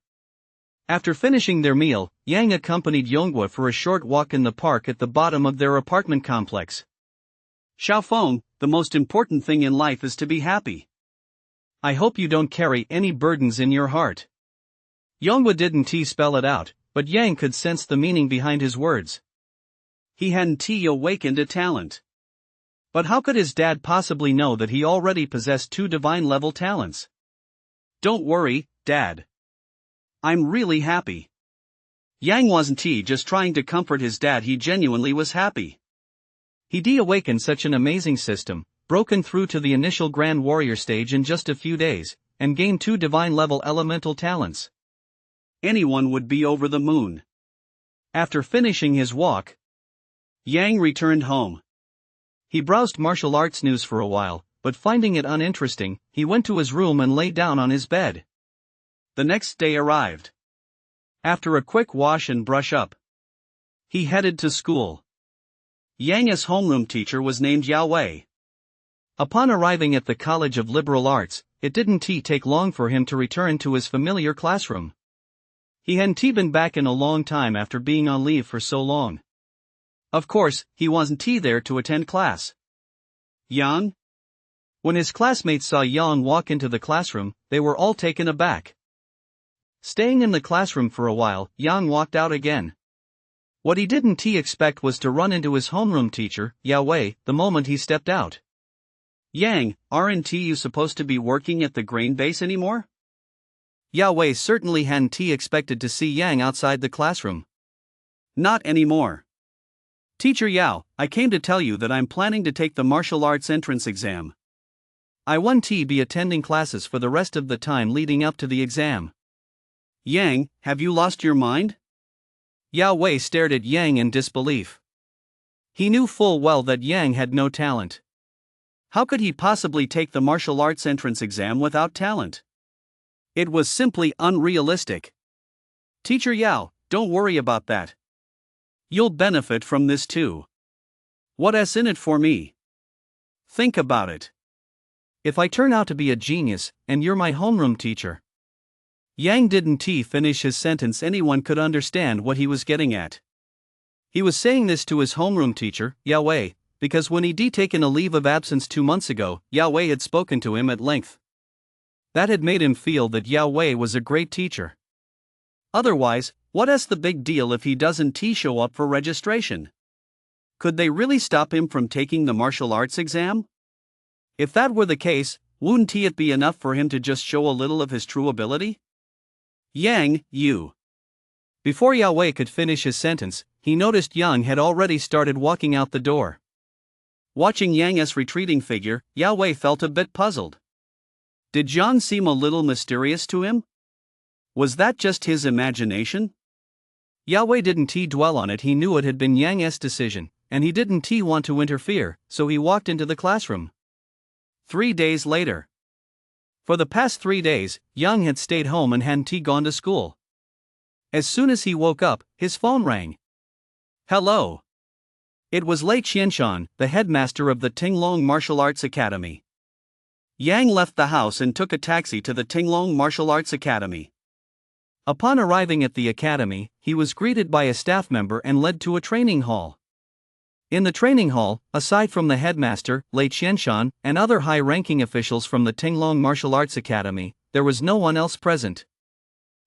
Speaker 1: After finishing their meal, Yang accompanied Yonghua for a short walk in the park at the bottom of their apartment complex.
Speaker 2: Xiaofeng, the most important thing in life is to be happy.
Speaker 1: I hope you don't carry any burdens in your heart. Yonghua didn't spell it out, but Yang could sense the meaning behind his words.
Speaker 2: He hadn't awakened a talent.
Speaker 1: But how could his dad possibly know that he already possessed 2 divine-level talents?
Speaker 2: Don't worry, Dad. I'm really happy. Yang wasn't just trying to comfort his dad, he genuinely was happy.
Speaker 1: He awakened such an amazing system, broken through to the initial Grand Warrior stage in just a few days, and gained 2 divine-level elemental talents.
Speaker 2: Anyone would be over the moon.
Speaker 1: After finishing his walk,
Speaker 2: Yang returned home.
Speaker 1: He browsed martial arts news for a while, but finding it uninteresting, he went to his room and lay down on his bed.
Speaker 2: The next day arrived. After a quick wash and brush up, he headed to school. Yang's homeroom teacher was named Yao Wei.
Speaker 1: Upon arriving at the College of Liberal Arts, it didn't take long for him to return to his familiar classroom. He hadn't been back in a long time after being on leave for so long. Of course, he wasn't there to attend class.
Speaker 2: Yang?
Speaker 1: When his classmates saw Yang walk into the classroom, they were all taken aback. Staying in the classroom for a while, Yang walked out again. What he didn't expect was to run into his homeroom teacher, Yao Wei, the moment he stepped out.
Speaker 2: Yang, aren't you supposed to be working at the grain base anymore?
Speaker 1: Yao Wei certainly hadn't expected to see Yang outside the classroom.
Speaker 2: Not anymore.
Speaker 1: Teacher Yao, I came to tell you that I'm planning to take the martial arts entrance exam. I won't be attending classes for the rest of the time leading up to the exam.
Speaker 2: Yang, have you lost your mind?
Speaker 1: Yao Wei stared at Yang in disbelief. He knew full well that Yang had no talent. How could he possibly take the martial arts entrance exam without talent? It was simply unrealistic. Teacher Yao, don't worry about that. You'll benefit from this too. What's in it for me? Think about it. If I turn out to be a genius, and you're my homeroom teacher. Yang didn't finish his sentence. Anyone could understand what he was getting at. He was saying this to his homeroom teacher, Yao Wei, because when he'd taken a leave of absence 2 months ago, Yao Wei had spoken to him at length. That had made him feel that Yao Wei was a great teacher. Otherwise, what's the big deal if he doesn't show up for registration? Could they really stop him from taking the martial arts exam? If that were the case, wouldn't it be enough for him to just show a little of his true ability? Yang, you. Before Yao Wei could finish his sentence, he noticed Yang had already started walking out the door. Watching Yang's retreating figure, Yao Wei felt a bit puzzled. Did Yang seem a little mysterious to him? Was that just his imagination? Yao Wei didn't dwell on it. He knew it had been Yang's decision, and he didn't want to interfere, so he walked into the classroom. 3 days later. For the past 3 days, Yang had stayed home and hadn't gone to school. As soon as he woke up, his phone rang. Hello. It was Lei Qianshan, the headmaster of the Tinglong Martial Arts Academy. Yang left the house and took a taxi to the Tinglong Martial Arts Academy. Upon arriving at the academy, he was greeted by a staff member and led to a training hall. In the training hall, aside from the headmaster, Lei Qianshan, and other high-ranking officials from the Tinglong Martial Arts Academy, there was no one else present.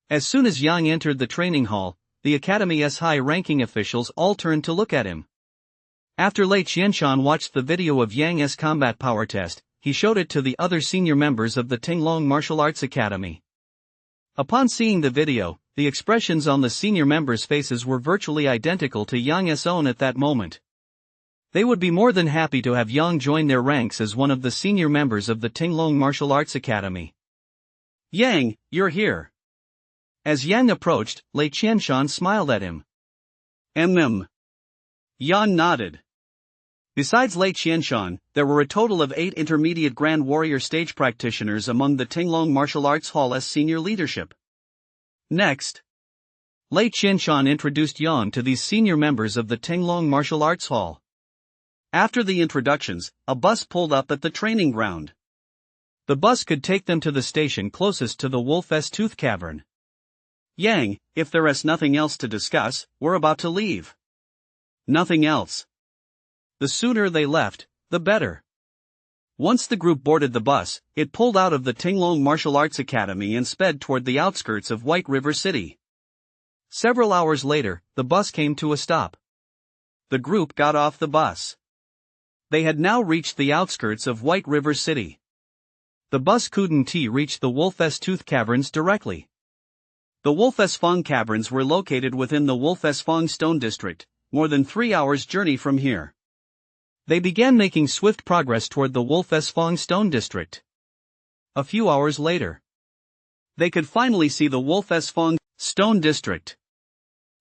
Speaker 1: As soon as Yang entered the training hall, the academy's high-ranking officials all turned to look at him. After Lei Qianshan watched the video of Yang's combat power test, he showed it to the other senior members of the Tinglong Martial Arts Academy. Upon seeing the video, the expressions on the senior members' faces were virtually identical to Yang's own at that moment. They would be more than happy to have Yang join their ranks as one of the senior members of the Tinglong Martial Arts Academy. Yang, you're here. As Yang approached, Lei Qianshan smiled at him.
Speaker 2: Yang nodded. Besides Lei Qianshan, there were a total of 8 intermediate Grand Warrior stage practitioners among the Tinglong Martial Arts Hall's senior leadership. Next, Lei Qianshan introduced Yang to these senior members of the Tinglong Martial Arts Hall. After the introductions, a bus pulled up at the training ground. The bus could take them to the station closest to the Wolf's Tooth Cavern. Yang, if there is nothing else to discuss, we're about to leave. Nothing else. The sooner they left, the better. Once the group boarded the bus, it pulled out of the Tinglong Martial Arts Academy and sped toward the outskirts of White River City. Several hours later, the bus came to a stop. The group got off the bus. They had now reached the outskirts of White River City. The bus couldn't reach the Wolf's Tooth Caverns directly. The Wolf's Fong Caverns were located within the Wolf's Fong Stone District, more than 3 hours' journey from here. They began making swift progress toward the Wolf's Fong Stone District. A few hours later, they could finally see the Wolf's Fong Stone District.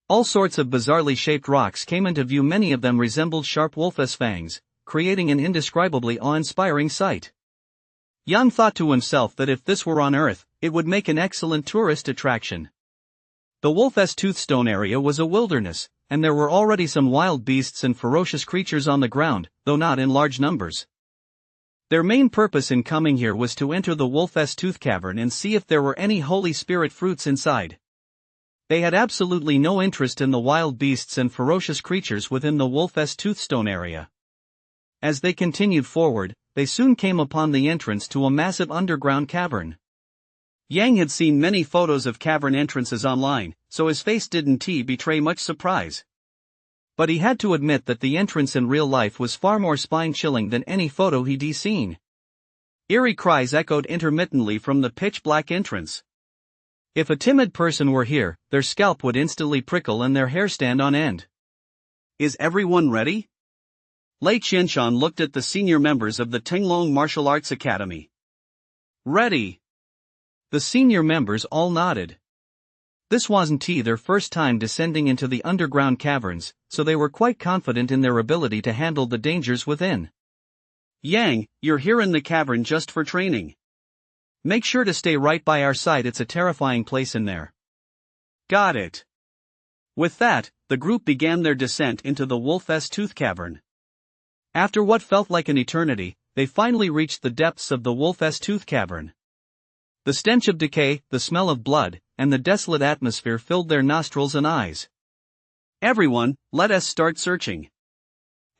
Speaker 2: All sorts of bizarrely shaped rocks came into view. Many of them resembled sharp wolf's fangs, creating an indescribably awe-inspiring sight. Yang thought to himself that if this were on Earth, it would make an excellent tourist attraction. The Wolf's Tooth Stone area was a wilderness, and there were already some wild beasts and ferocious creatures on the ground, though not in large numbers. Their main purpose in coming here was to enter the Wolf's Tooth Cavern and see if there were any Holy Spirit fruits inside. They had absolutely no interest in the wild beasts and ferocious creatures within the Wolf's Tooth Stone area. As they continued forward, they soon came upon the entrance to a massive underground cavern. Yang had seen many photos of cavern entrances online, so his face didn't betray much surprise. But he had to admit that the entrance in real life was far more spine-chilling than any photo he'd seen. Eerie cries echoed intermittently from the pitch-black entrance. If a timid person were here, their scalp would instantly prickle and their hair stand on end. Is everyone ready? Lei Qianshan looked at the senior members of the Tinglong Martial Arts Academy. Ready. The senior members all nodded. This wasn't their first time descending into the underground caverns, so they were quite confident in their ability to handle the dangers within. Yang, you're here in the cavern just for training. Make sure to stay right by our side, it's a terrifying place in there. Got it. With that, the group began their descent into the Wolf's Tooth Cavern. After what felt like an eternity, they finally reached the depths of the Wolf's Tooth Cavern. The stench of decay, the smell of blood, and the desolate atmosphere filled their nostrils and eyes. Everyone, let us start searching.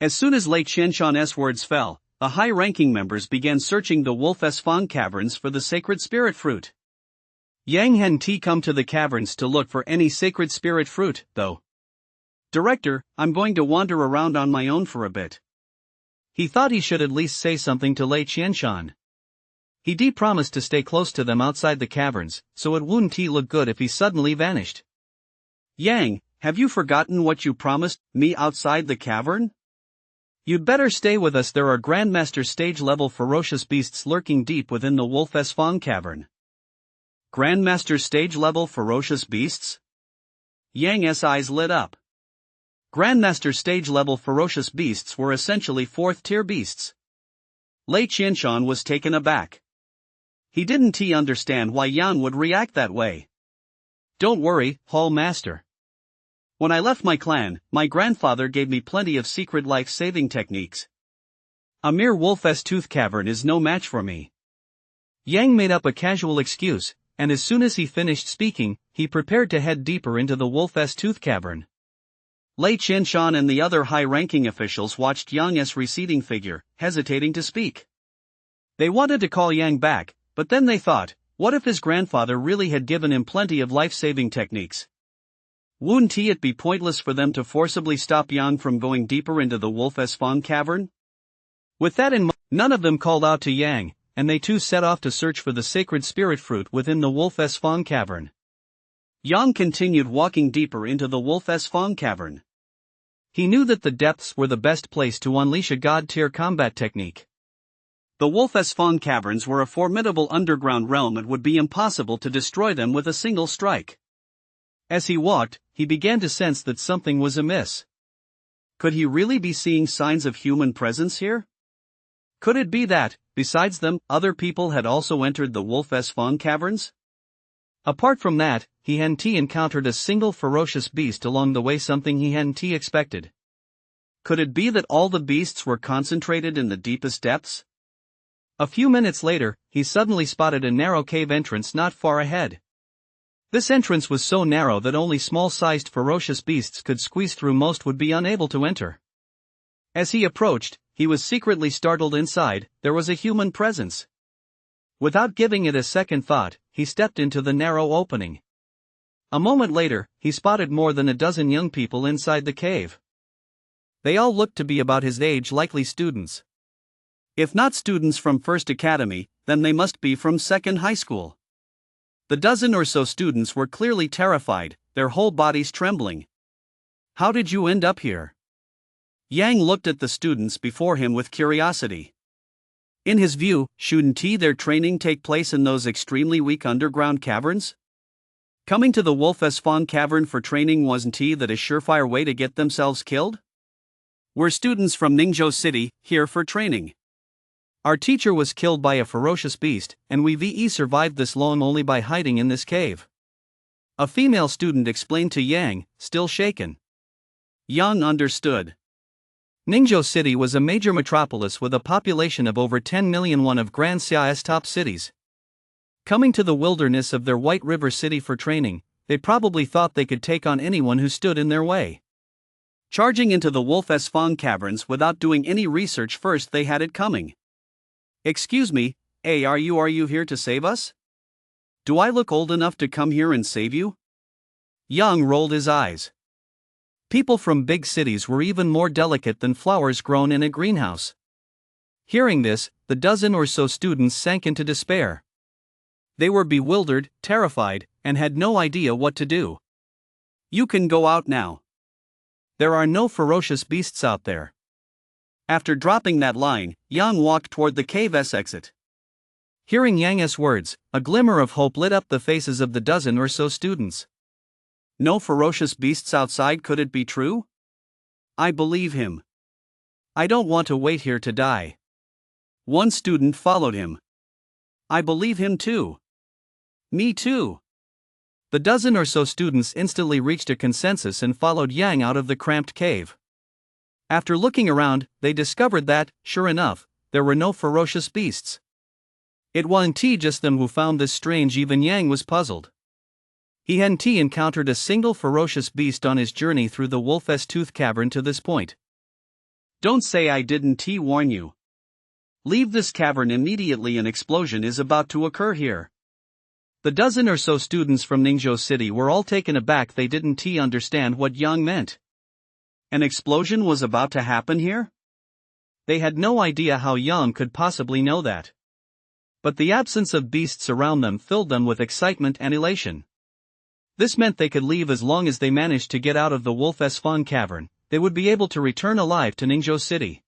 Speaker 2: As soon as Lei Qianshan's words fell, the high-ranking members began searching the Wolf's Fong Caverns for the sacred spirit fruit. Yang hadn't come to the caverns to look for any sacred spirit fruit, though. Director, I'm going to wander around on my own for a bit. He thought he should at least say something to Lei Qianshan. He promised to stay close to them outside the caverns, so it wouldn't look good if he suddenly vanished. Yang, have you forgotten what you promised me outside the cavern? You'd better stay with us. There are Grandmaster stage-level ferocious beasts lurking deep within the Wolf's Fong Cavern. Grandmaster stage-level ferocious beasts? Yang's eyes lit up. Grandmaster stage-level ferocious beasts were essentially 4th-tier beasts. Lei Qianshan was taken aback. He didn't understand why Yang would react that way. Don't worry, Hall Master. When I left my clan, my grandfather gave me plenty of secret life-saving techniques. A mere Wolf's Tooth Cavern is no match for me. Yang made up a casual excuse, and as soon as he finished speaking, he prepared to head deeper into the Wolf's Tooth Cavern. Lei Qianshan and the other high-ranking officials watched Yang's receding figure, hesitating to speak. They wanted to call Yang back, but then they thought, what if his grandfather really had given him plenty of life-saving techniques? Wouldn't it be pointless for them to forcibly stop Yang from going deeper into the Wolf's Fong Cavern? With that in mind, none of them called out to Yang, and they too set off to search for the sacred spirit fruit within the Wolf's Fong Cavern. Yang continued walking deeper into the Wolf's Fong Cavern. He knew that the depths were the best place to unleash a god-tier combat technique. The Wolf's Fong Caverns were a formidable underground realm. It would be impossible to destroy them with a single strike. As he walked, he began to sense that something was amiss. Could he really be seeing signs of human presence here? Could it be that, besides them, other people had also entered the Wolf's Fong caverns? Apart from that, he hadn't encountered a single ferocious beast along the way, something he hadn't expected. Could it be that all the beasts were concentrated in the deepest depths? A few minutes later, he suddenly spotted a narrow cave entrance not far ahead. This entrance was so narrow that only small-sized ferocious beasts could squeeze through. Most would be unable to enter. As he approached, he was secretly startled. Inside, there was a human presence. Without giving it a second thought, he stepped into the narrow opening. A moment later, he spotted more than a dozen young people inside the cave. They all looked to be about his age, likely students. If not students from First Academy, then they must be from Second High School. The dozen or so students were clearly terrified, their whole bodies trembling. "How did you end up here?" Yang looked at the students before him with curiosity. In his view, shouldn't their training take place in those extremely weak underground caverns? Coming to the Wolf's Fong cavern for training wasn't that a surefire way to get themselves killed? "We're students from Ningzhou City, here for training. Our teacher was killed by a ferocious beast, and we survived this long only by hiding in this cave," a female student explained to Yang, still shaken. Yang understood. Ningzhou City was a major metropolis with a population of over 10 million, one of Grand Xia's top cities. Coming to the wilderness of their White River City for training, they probably thought they could take on anyone who stood in their way. Charging into the Wolf's Fong caverns without doing any research first, they had it coming. "Excuse me, are you here to save us? Do I look old enough to come here and save you?" Yang rolled his eyes. People from big cities were even more delicate than flowers grown in a greenhouse. Hearing this, the dozen or so students sank into despair. They were bewildered, terrified, and had no idea what to do. "You can go out now. There are no ferocious beasts out there." After dropping that line, Yang walked toward the cave's exit. Hearing Yang's words, a glimmer of hope lit up the faces of the dozen or so students. No ferocious beasts outside, could it be true? I believe him. I don't want to wait here to die. One student followed him. I believe him too. Me too. The dozen or so students instantly reached a consensus and followed Yang out of the cramped cave. After looking around, they discovered that, sure enough, there were no ferocious beasts. It wasn't just them who found this strange. Even Yang was puzzled. He hadn't encountered a single ferocious beast on his journey through the Wolf's Tooth cavern to this point. "Don't say I didn't warn you. Leave this cavern immediately, an explosion is about to occur here." The dozen or so students from Ningzhou City were all taken aback. They didn't understand what Yang meant. An explosion was about to happen here? They had no idea how Yang could possibly know that. But the absence of beasts around them filled them with excitement and elation. This meant they could leave as long as they managed to get out of the Wolf's Fong cavern. They would be able to return alive to Ningzhou City.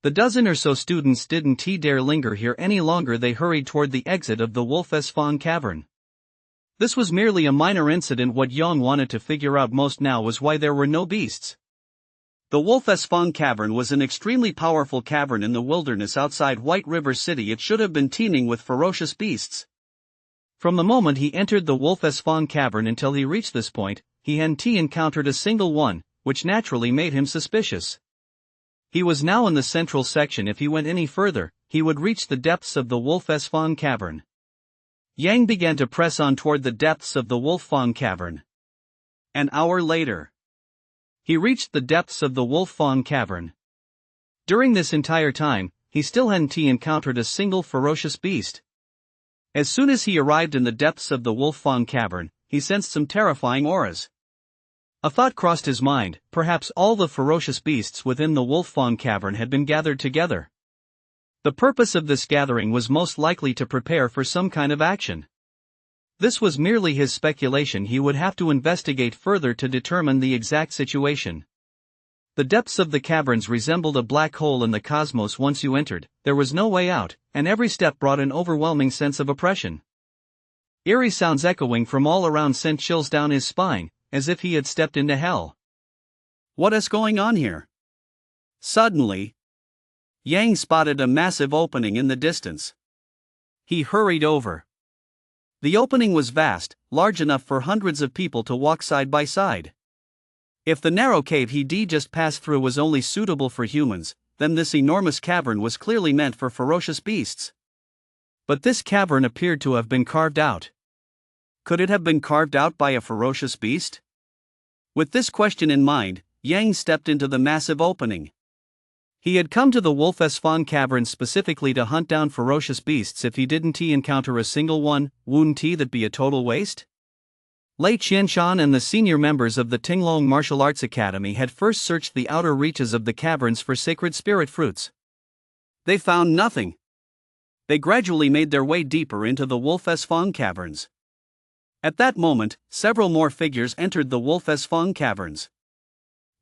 Speaker 2: The dozen or so students didn't dare linger here any longer. They hurried toward the exit of the Wolf's Fong cavern. This was merely a minor incident. What Yang wanted to figure out most now was why there were no beasts. The Wolf's Fong cavern was an extremely powerful cavern in the wilderness outside White River City. It should have been teeming with ferocious beasts. From the moment he entered the Wolf's Fong cavern until he reached this point, he hadn't encountered a single one, which naturally made him suspicious. He was now in the central section. If he went any further, he would reach the depths of the Wolf's Fong cavern. Yang began to press on toward the depths of the Wolf Fong cavern. An hour later, he reached the depths of the Wolf Fong cavern. During this entire time, he still hadn't encountered a single ferocious beast. As soon as he arrived in the depths of the Wolf Fong cavern, he sensed some terrifying auras. A thought crossed his mind: perhaps all the ferocious beasts within the Wolf Fong cavern had been gathered together. The purpose of this gathering was most likely to prepare for some kind of action. This was merely his speculation. He would have to investigate further to determine the exact situation. The depths of the caverns resembled a black hole in the cosmos. Once you entered, there was no way out, and every step brought an overwhelming sense of oppression. Eerie sounds echoing from all around sent chills down his spine, as if he had stepped into hell. What is going on here? Suddenly, Yang spotted a massive opening in the distance.
Speaker 1: He hurried over.
Speaker 2: The opening was vast, large enough for hundreds of people to walk side by side. If the narrow cave he'd just passed through was only suitable for humans, then this enormous cavern was clearly meant for ferocious beasts.
Speaker 1: But this cavern appeared to have been carved out.
Speaker 2: Could it have been carved out by a ferocious beast? With this question in mind, Yang stepped into the massive opening.
Speaker 1: He had come to the Wolfesfang cavern specifically to hunt down ferocious beasts. If he didn't encounter a single one, wouldn't that be a total waste? Lei Qianshan and the senior members of the Tinglong Martial Arts Academy had first searched the outer reaches of the caverns for sacred spirit fruits.
Speaker 2: They found nothing. They gradually made their way deeper into the Wolfesfang caverns. At that moment, several more figures entered the Wolfesfang caverns.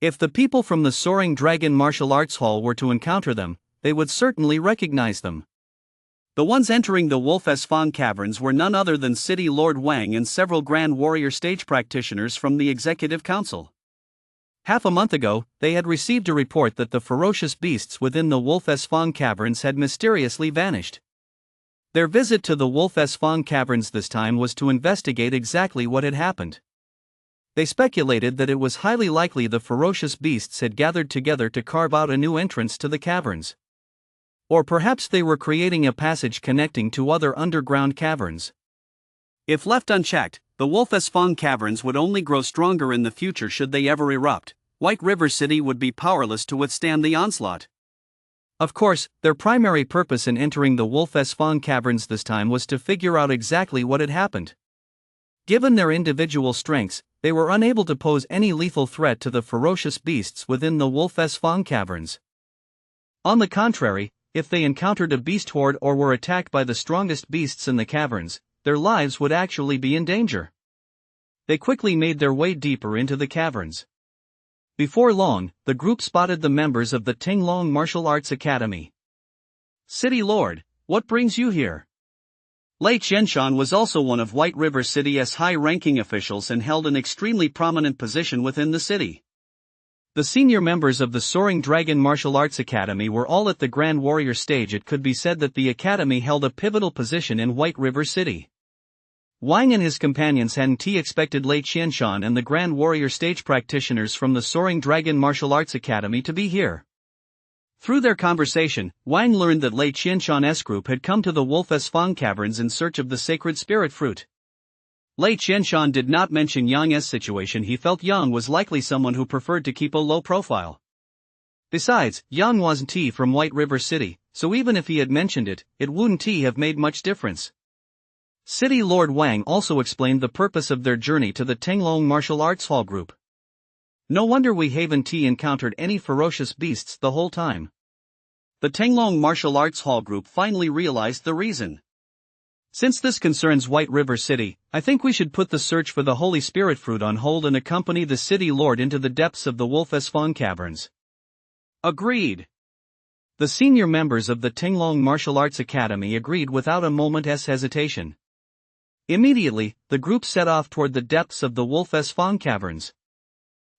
Speaker 1: If the people from the Soaring Dragon Martial Arts Hall were to encounter them, they would certainly recognize them.
Speaker 2: The ones entering the Wolfesfang caverns were none other than City Lord Wang and several Grand Warrior stage practitioners from the Executive Council.
Speaker 1: Half a month ago, they had received a report that the ferocious beasts within the Wolfesfang caverns had mysteriously vanished. Their visit to the Wolfesfang caverns this time was to investigate exactly what had happened. They speculated that it was highly likely the ferocious beasts had gathered together to carve out a new entrance to the caverns. Or perhaps they were creating a passage connecting to other underground caverns.
Speaker 2: If left unchecked, the Wolfesfang caverns would only grow stronger in the future should they ever erupt. White River City would be powerless to withstand the onslaught.
Speaker 1: Of course, their primary purpose in entering the Wolfesfang caverns this time was to figure out exactly what had happened. Given their individual strengths, they were unable to pose any lethal threat to the ferocious beasts within the Wolfesfang caverns. On the contrary, if they encountered a beast horde or were attacked by the strongest beasts in the caverns, their lives would actually be in danger. They quickly made their way deeper into the caverns. Before long, the group spotted the members of the Tinglong Martial Arts Academy.
Speaker 2: City Lord, what brings you here? Lei Qianshan was also one of White River City's high-ranking officials and held an extremely prominent position within the city.
Speaker 1: The senior members of the Soaring Dragon Martial Arts Academy were all at the Grand Warrior stage. It could be said that the academy held a pivotal position in White River City. Wang and his companions hadn't expected Lei Qianshan and the Grand Warrior stage practitioners from the Soaring Dragon Martial Arts Academy to be here. Through their conversation, Wang learned that Lei Qianshan's group had come to the Wolfesfang caverns in search of the sacred spirit fruit. Lei Qianshan did not mention Yang's situation. He felt Yang was likely someone who preferred to keep a low profile. Besides, Yang wasn't from White River City, so even if he had mentioned it, it wouldn't have made much difference. City Lord Wang also explained the purpose of their journey to the Tinglong Martial Arts Hall group. No wonder we haven't encountered any ferocious beasts the whole time.
Speaker 2: The Tinglong Martial Arts Hall group finally realized the reason.
Speaker 1: Since this concerns White River City, I think we should put the search for the Holy Spirit fruit on hold and accompany the City Lord into the depths of the Wolfesfang caverns.
Speaker 2: Agreed.
Speaker 1: The senior members of the Tinglong Martial Arts Academy agreed without a moment's hesitation. Immediately, the group set off toward the depths of the Wolfesfang caverns.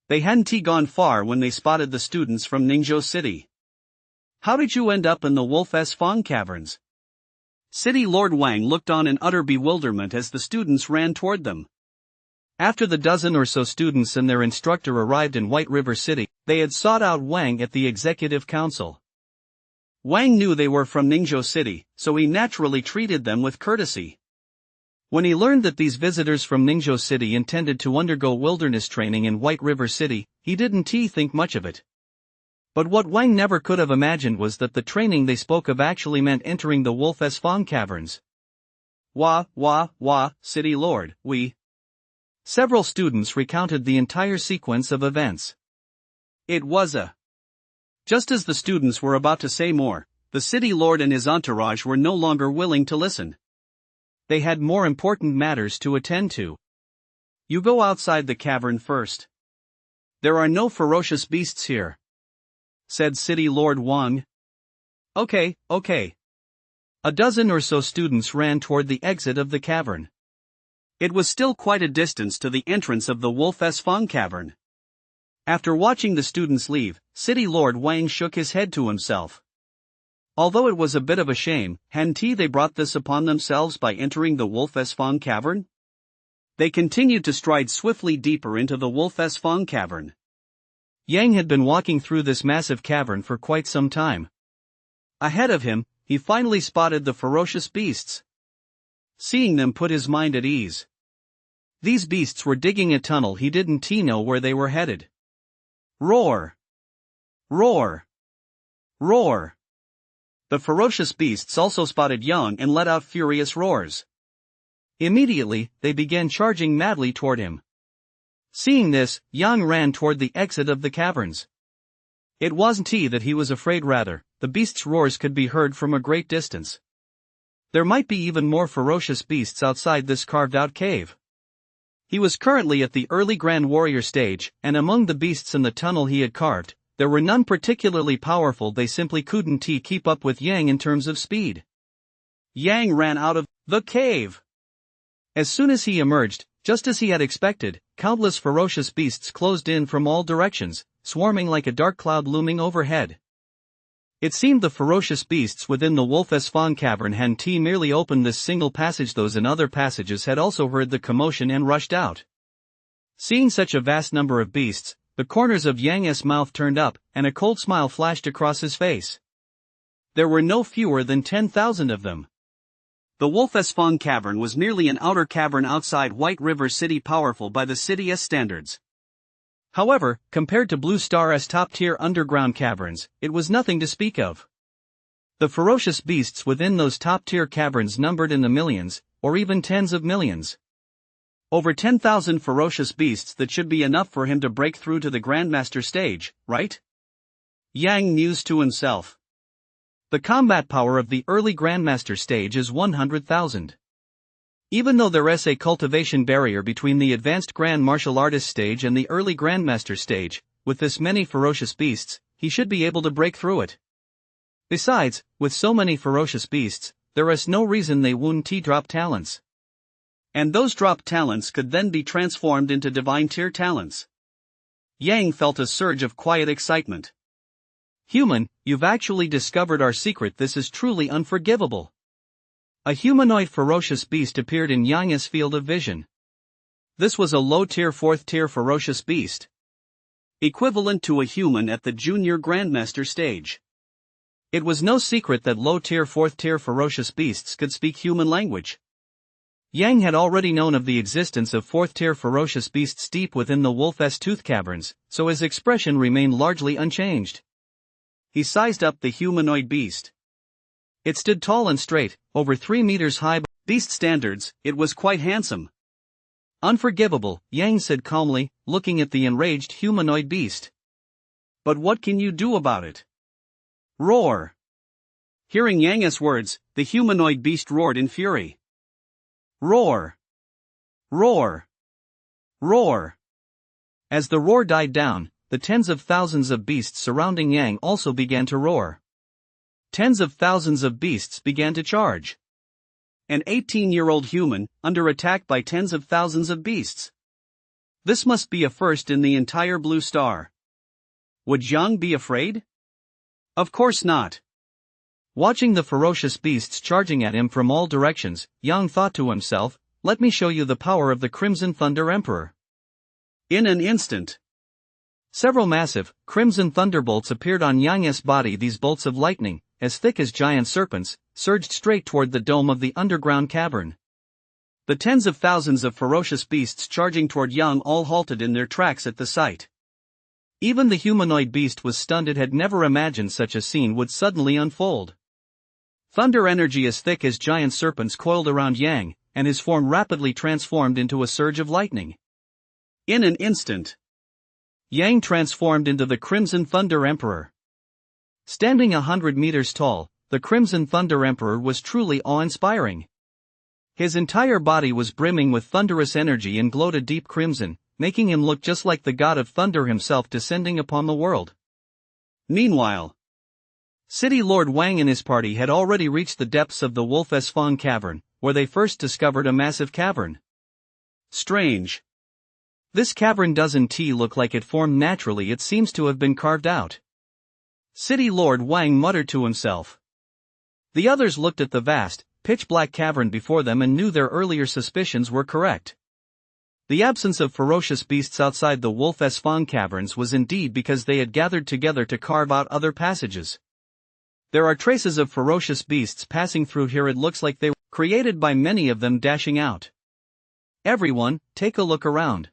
Speaker 2: They hadn't gone far when they spotted the students from Ningzhou City. How did you end up in the Wolfesfang caverns? City Lord Wang looked on in utter bewilderment as the students ran toward them.
Speaker 1: After the dozen or so students and their instructor arrived in White River City, they had sought out Wang at the Executive Council.
Speaker 2: Wang knew they were from Ningzhou City, so he naturally treated them with courtesy.
Speaker 1: When he learned that these visitors from Ningzhou City intended to undergo wilderness training in White River City, he didn't think much of it. But what Wang never could have imagined was that the training they spoke of actually meant entering the Wolfesfang caverns.
Speaker 2: City Lord, we.
Speaker 1: Several students recounted the entire sequence of events.
Speaker 2: It was a. Just as the students were about to say more, the City Lord and his entourage were no longer willing to listen.
Speaker 1: They had more important matters to attend to.
Speaker 2: You go outside the cavern first. There are no ferocious beasts here, said City Lord Wang.
Speaker 1: Okay. A dozen or so students ran toward the exit of the cavern.
Speaker 2: It was still quite a distance to the entrance of the Wolfesfang cavern. After watching the students leave, City Lord Wang shook his head to himself. Although it was a bit of a shame, hadn't they brought this upon themselves by entering the Wolf-S Fong cavern? They continued to stride swiftly deeper into the Wolf-S Fong cavern.
Speaker 1: Yang had been walking through this massive cavern for quite some time.
Speaker 2: Ahead of him, he finally spotted the ferocious beasts. Seeing them put his mind at ease. These beasts were digging a tunnel he didn't know where they were headed. Roar! Roar! Roar! The ferocious beasts also spotted Yang and let out furious roars.
Speaker 1: Immediately, they began charging madly toward him. Seeing this, Yang ran toward the exit of the caverns. It wasn't that he was afraid, rather, the beasts' roars could be heard from a great distance. There might be even more ferocious beasts outside this carved-out cave. He was currently at the early Grand Warrior stage, and among the beasts in the tunnel he had carved, there were none particularly powerful. They simply couldn't keep up with Yang in terms of speed.
Speaker 2: Yang ran out of the cave.
Speaker 1: As soon as he emerged, just as he had expected, countless ferocious beasts closed in from all directions, swarming like a dark cloud looming overhead. It seemed the ferocious beasts within the Wolf-S Fong cavern hadn't merely opened this single passage, those in other passages had also heard the commotion and rushed out. Seeing such a vast number of beasts, the corners of Yang's mouth turned up, and a cold smile flashed across his face. There were no fewer than 10,000 of them. The Wolf-S Fong cavern was merely an outer cavern outside White River City, powerful by the city's standards. However, compared to Blue Star's top-tier underground caverns, it was nothing to speak of. The ferocious beasts within those top-tier caverns numbered in the millions, or even tens of millions. Over 10,000 ferocious beasts, that should be enough for him to break through to the Grandmaster stage, right? Yang mused to himself. The combat power of the early Grandmaster stage is 100,000. Even though there is a cultivation barrier between the advanced Grand Martial Artist stage and the early Grandmaster stage, with this many ferocious beasts, he should be able to break through it. Besides, with so many ferocious beasts, there is no reason they wouldn't drop talents.
Speaker 2: And those dropped talents could then be transformed into divine tier talents. Yang felt a surge of quiet excitement.
Speaker 1: Human, you've actually discovered our secret. This is truly unforgivable. A humanoid ferocious beast appeared in Yang's field of vision. This was a low-tier 4th-tier ferocious beast. Equivalent to a human at the junior Grandmaster stage. It was no secret that low-tier 4th-tier ferocious beasts could speak human language. Yang had already known of the existence of 4th-tier ferocious beasts deep within the Wolf-S Tooth caverns, so his expression remained largely unchanged. He sized up the humanoid beast. It stood tall and straight, over 3 meters high by beast standards. It was quite handsome. Unforgivable, Yang said calmly, looking at the enraged humanoid beast.
Speaker 2: But what can you do about it? Roar! Hearing Yang's words, the humanoid beast roared in fury. Roar! Roar! Roar!
Speaker 1: As the roar died down, the tens of thousands of beasts surrounding Yang also began to roar. Tens of thousands of beasts began to charge.
Speaker 2: An 18-year-old human, under attack by tens of thousands of beasts. This must be a first in the entire Blue Star. Would Yang be afraid? Of course not.
Speaker 1: Watching the ferocious beasts charging at him from all directions, Yang thought to himself, let me show you the power of the Crimson Thunder Emperor.
Speaker 2: In an instant,
Speaker 1: several massive, crimson thunderbolts appeared on Yang's body. These bolts of lightning, as thick as giant serpents, surged straight toward the dome of the underground cavern. The tens of thousands of ferocious beasts charging toward Yang all halted in their tracks at the sight. Even the humanoid beast was stunned. It had never imagined such a scene would suddenly unfold. Thunder energy as thick as giant serpents coiled around Yang, and his form rapidly transformed into a surge of lightning.
Speaker 2: In an instant,
Speaker 1: Yang transformed into the Crimson Thunder Emperor. Standing 100 meters tall, the Crimson Thunder Emperor was truly awe-inspiring. His entire body was brimming with thunderous energy and glowed a deep crimson, making him look just like the god of thunder himself descending upon the world.
Speaker 2: Meanwhile,
Speaker 1: City Lord Wang and his party had already reached the depths of the Wolf-S Fong cavern, where they first discovered a massive cavern.
Speaker 2: Strange.
Speaker 1: This cavern doesn't look like it formed naturally, it seems to have been carved out. City Lord Wang muttered to himself. The others looked at the vast, pitch-black cavern before them and knew their earlier suspicions were correct. The absence of ferocious beasts outside the Wolf-S Fang caverns was indeed because they had gathered together to carve out other passages. There are traces of ferocious beasts passing through here. It looks like they were created by many of them dashing out. Everyone, take a look around.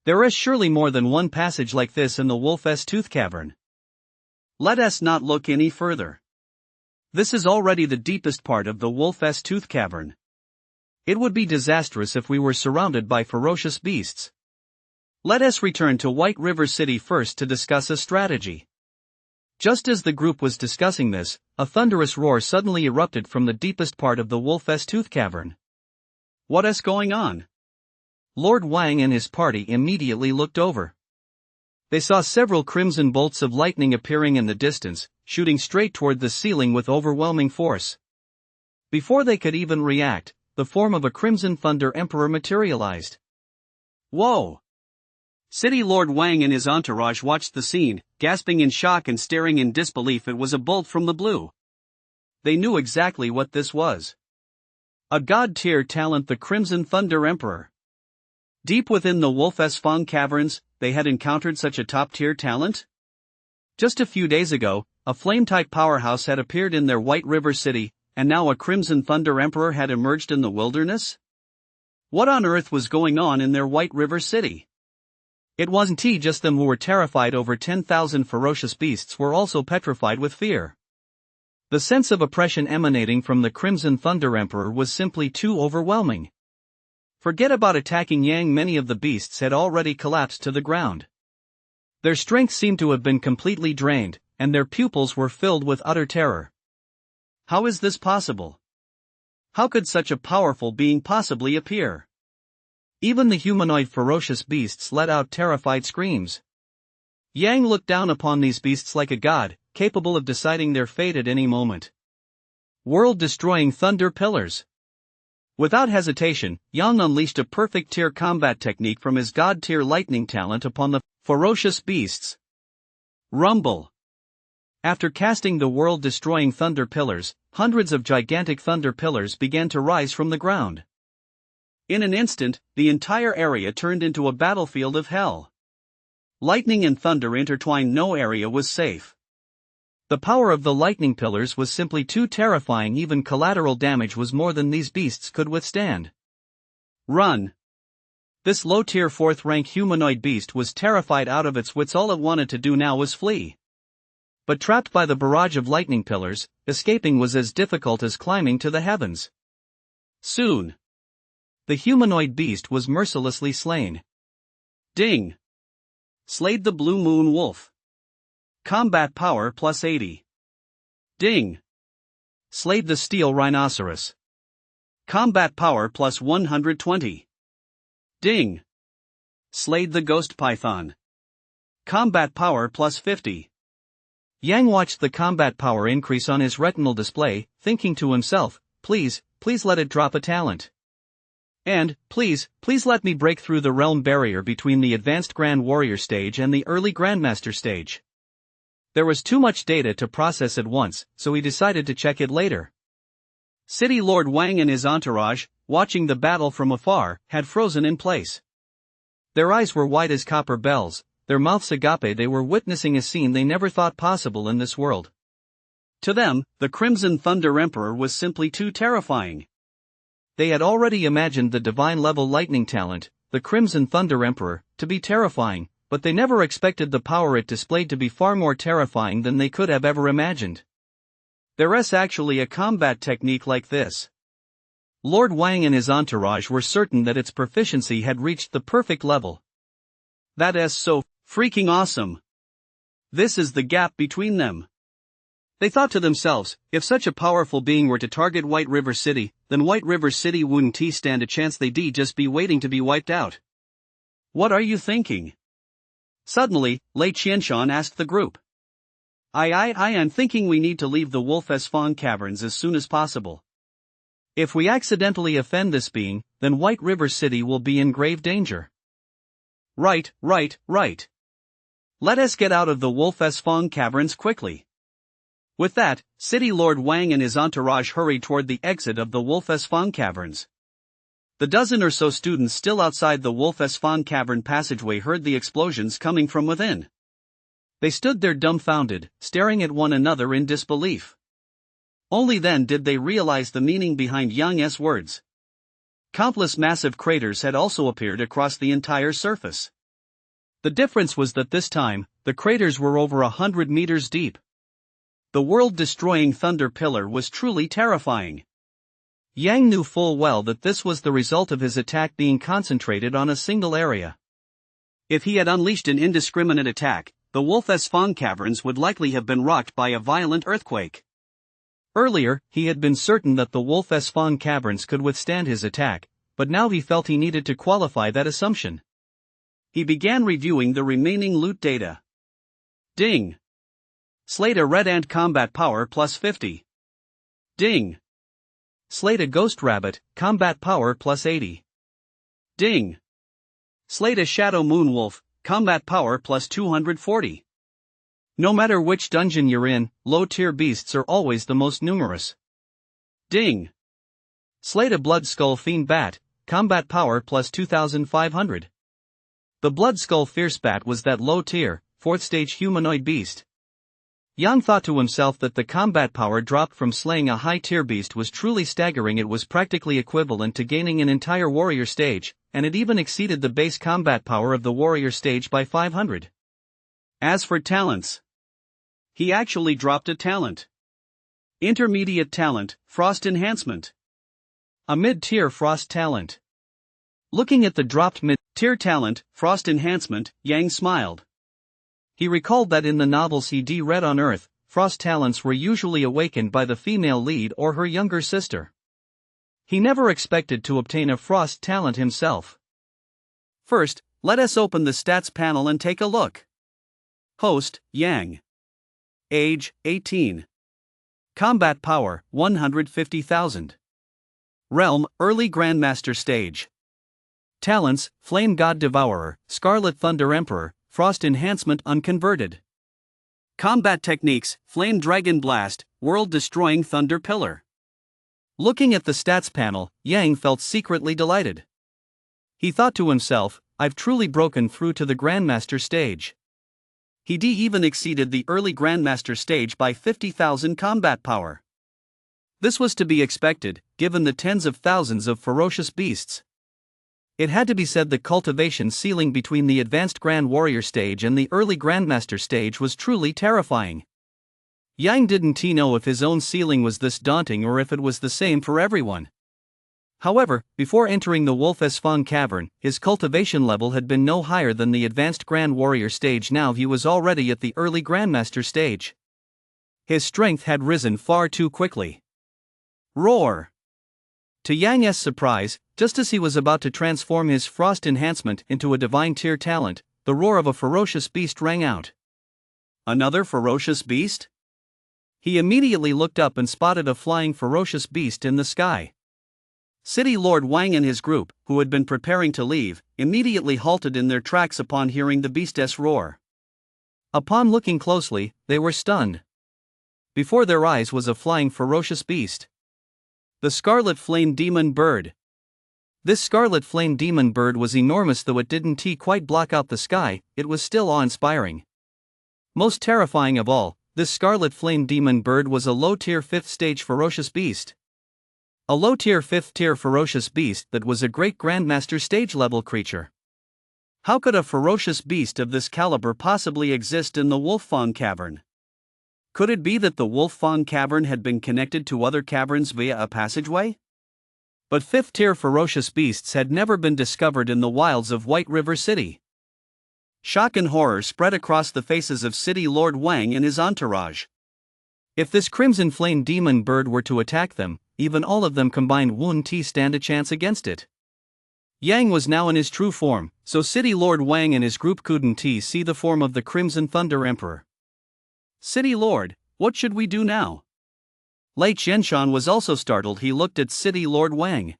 Speaker 1: There is surely more than one passage like this in the Wolf-S Tooth Cavern.
Speaker 2: Let us not look any further. This is already the deepest part of the Wolf-S Tooth Cavern. It would be disastrous if we were surrounded by ferocious beasts. Let us return to White River City first to discuss a strategy. Just as the group was discussing this, a thunderous roar suddenly erupted from the deepest part of the Wolf-S Tooth Cavern.
Speaker 1: What is going on? Lord Wang and his party immediately looked over. They saw several crimson bolts of lightning appearing in the distance, shooting straight toward the ceiling with overwhelming force. Before they could even react, the form of a Crimson Thunder Emperor materialized.
Speaker 2: Whoa! City Lord Wang and his entourage watched the scene, gasping in shock and staring in disbelief. It was a bolt from the blue. They knew exactly what this was. A god-tier talent, the Crimson Thunder Emperor. Deep within the Wolf-S Fang caverns, they had encountered such a top-tier talent? Just a few days ago, a flame-type powerhouse had appeared in their White River City, and now a Crimson Thunder Emperor had emerged in the wilderness? What on earth was going on in their White River City? It wasn't just them who were terrified. Over 10,000 ferocious beasts were also petrified with fear. The sense of oppression emanating from the Crimson Thunder Emperor was simply too overwhelming. Forget about attacking Yang, many of the beasts had already collapsed to the ground. Their strength seemed to have been completely drained, and their pupils were filled with utter terror. How is this possible? How could such a powerful being possibly appear? Even the humanoid ferocious beasts let out terrified screams. Yang looked down upon these beasts like a god, capable of deciding their fate at any moment. World-destroying thunder pillars. Without hesitation, Yang unleashed a perfect-tier combat technique from his god-tier lightning talent upon the ferocious beasts. Rumble. After casting the world-destroying thunder pillars, hundreds of gigantic thunder pillars began to rise from the ground. In an instant, the entire area turned into a battlefield of hell. Lightning and thunder intertwined. No area was safe. The power of the lightning pillars was simply too terrifying. Even collateral damage was more than these beasts could withstand. Run! This low-tier 4th-rank humanoid beast was terrified out of its wits. All it wanted to do now was flee. But trapped by the barrage of lightning pillars, escaping was as difficult as climbing to the heavens. Soon, the humanoid beast was mercilessly slain. Ding! Slayed the Blue Moon Wolf. Combat power plus 80. Ding! Slayed the Steel Rhinoceros. Combat power plus 120. Ding! Slayed the Ghost Python. Combat power plus 50. Yang watched the combat power increase on his retinal display, thinking to himself, please let it drop a talent. And, please let me break through the realm barrier between the advanced Grand Warrior stage and the early Grandmaster stage. There was too much data to process at once, so he decided to check it later. City Lord Wang and his entourage, watching the battle from afar, had frozen in place. Their eyes were wide as copper bells, their mouths agape. They were witnessing a scene they never thought possible in this world. To them, the Crimson Thunder Emperor was simply too terrifying. They had already imagined the divine-level lightning talent, the Crimson Thunder Emperor, to be terrifying, but they never expected the power it displayed to be far more terrifying than they could have ever imagined. There is actually a combat technique like this. Lord Wang and his entourage were certain that its proficiency had reached the perfect level. That is so freaking awesome. This is the gap between them. They thought to themselves, if such a powerful being were to target White River City, then White River City wouldn't stand a chance. They'd just be waiting to be wiped out. What are you thinking? Suddenly, Lei Qianshan asked the group. I am thinking we need to leave the Wolf-S Fang caverns as soon as possible. If we accidentally offend this being, then White River City will be in grave danger. Right, right, right. Let us get out of the Wolf's Fong caverns quickly. With that, City Lord Wang and his entourage hurried toward the exit of the Wolf's Fong caverns. The dozen or so students still outside the Wolf's Fong cavern passageway heard the explosions coming from within. They stood there dumbfounded, staring at one another in disbelief. Only then did they realize the meaning behind Yang's words. Countless massive craters had also appeared across the entire surface. The difference was that this time, the craters were over 100 meters deep. The world-destroying thunder pillar was truly terrifying. Yang knew full well that this was the result of his attack being concentrated on a single area. If he had unleashed an indiscriminate attack, the Wolf's Fong caverns would likely have been rocked by a violent earthquake. Earlier, he had been certain that the Wolf's Fong caverns could withstand his attack, but now he felt he needed to qualify that assumption. He began reviewing the remaining loot data. Ding! Slayed a red ant combat power plus 50. Ding! Slayed a ghost rabbit, combat power plus 80. Ding! Slayed a shadow moon wolf, combat power plus 240. No matter which dungeon you're in, low-tier beasts are always the most numerous. Ding! Slayed a blood skull fiend bat, combat power plus 2500. The blood skull fierce bat was that low-tier, 4th stage humanoid beast. Yang thought to himself that the combat power dropped from slaying a high-tier beast was truly staggering. It was practically equivalent to gaining an entire warrior stage, and it even exceeded the base combat power of the warrior stage by 500. As for talents, he actually dropped a talent. Intermediate talent, Frost Enhancement. A mid-tier Frost talent. Looking at the dropped mid-tier talent, Frost Enhancement, Yang smiled. He recalled that in the novels he read on Earth, Frost talents were usually awakened by the female lead or her younger sister. He never expected to obtain a Frost talent himself. First, let us open the stats panel and take a look. Host, Yang. Age, 18. Combat power, 150,000. Realm, Early Grandmaster Stage. Talents, Flame God Devourer, Scarlet Thunder Emperor, Frost Enhancement Unconverted. Combat techniques, Flame Dragon Blast, World-Destroying Thunder Pillar. Looking at the stats panel, Yang felt secretly delighted. He thought to himself, I've truly broken through to the Grandmaster stage. He even exceeded the early Grandmaster stage by 50,000 combat power. This was to be expected, given the tens of thousands of ferocious beasts. It had to be said the cultivation ceiling between the advanced Grand Warrior stage and the early Grandmaster stage was truly terrifying. Yang didn't know if his own ceiling was this daunting or if it was the same for everyone. However, before entering the Wolf's Fong cavern, his cultivation level had been no higher than the advanced Grand Warrior stage. Now he was already at the early Grandmaster stage. His strength had risen far too quickly. Roar! To Yang's surprise, just as he was about to transform his Frost Enhancement into a divine tier talent, the roar of a ferocious beast rang out. Another ferocious beast? He immediately looked up and spotted a flying ferocious beast in the sky. City Lord Wang and his group, who had been preparing to leave, immediately halted in their tracks upon hearing the beast's roar. Upon looking closely, they were stunned. Before their eyes was a flying ferocious beast. The Scarlet Flame Demon Bird. This Scarlet Flame Demon Bird was enormous. Though it didn't quite block out the sky, it was still awe-inspiring. Most terrifying of all, this Scarlet Flame Demon Bird was a low-tier 5th stage ferocious beast. A low-tier 5th tier ferocious beast that was a great Grandmaster stage-level creature. How could a ferocious beast of this caliber possibly exist in the Wolf Fong cavern? Could it be that the Wolf Fong cavern had been connected to other caverns via a passageway? But 5th tier ferocious beasts had never been discovered in the wilds of White River City. Shock and horror spread across the faces of City Lord Wang and his entourage. If this Crimson Flame Demon Bird were to attack them, even all of them combined wouldn't stand a chance against it. Yang was now in his true form, so City Lord Wang and his group couldn't see the form of the Crimson Thunder Emperor. City Lord, what should we do now? Lei Qianshan was also startled. He looked at City Lord Wang.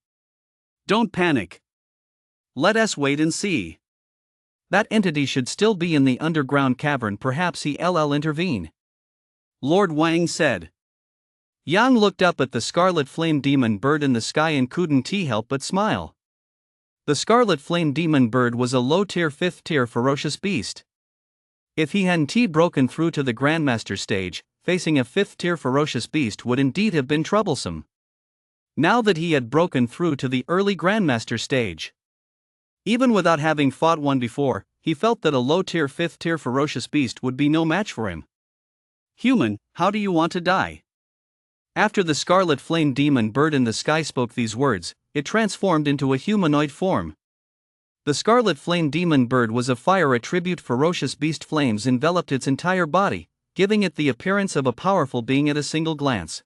Speaker 2: Don't panic. Let us wait and see.
Speaker 1: That entity should still be in the underground cavern, perhaps he'll intervene.
Speaker 2: Lord Wang said.
Speaker 1: Yang looked up at the scarlet flame demon bird in the sky and couldn't help but smile. The scarlet flame demon bird was a low-tier 5th-tier ferocious beast. If he hadn't broken through to the Grandmaster stage, facing a 5th-tier ferocious beast would indeed have been troublesome. Now that he had broken through to the early Grandmaster stage, even without having fought one before, he felt that a low-tier 5th-tier ferocious beast would be no match for him.
Speaker 2: Human, how do you want to die?
Speaker 1: After the scarlet flame demon bird in the sky spoke these words, it transformed into a humanoid form. The scarlet flame demon bird was a fire attribute ferocious beast. Flames enveloped its entire body, giving it the appearance of a powerful being at a single glance.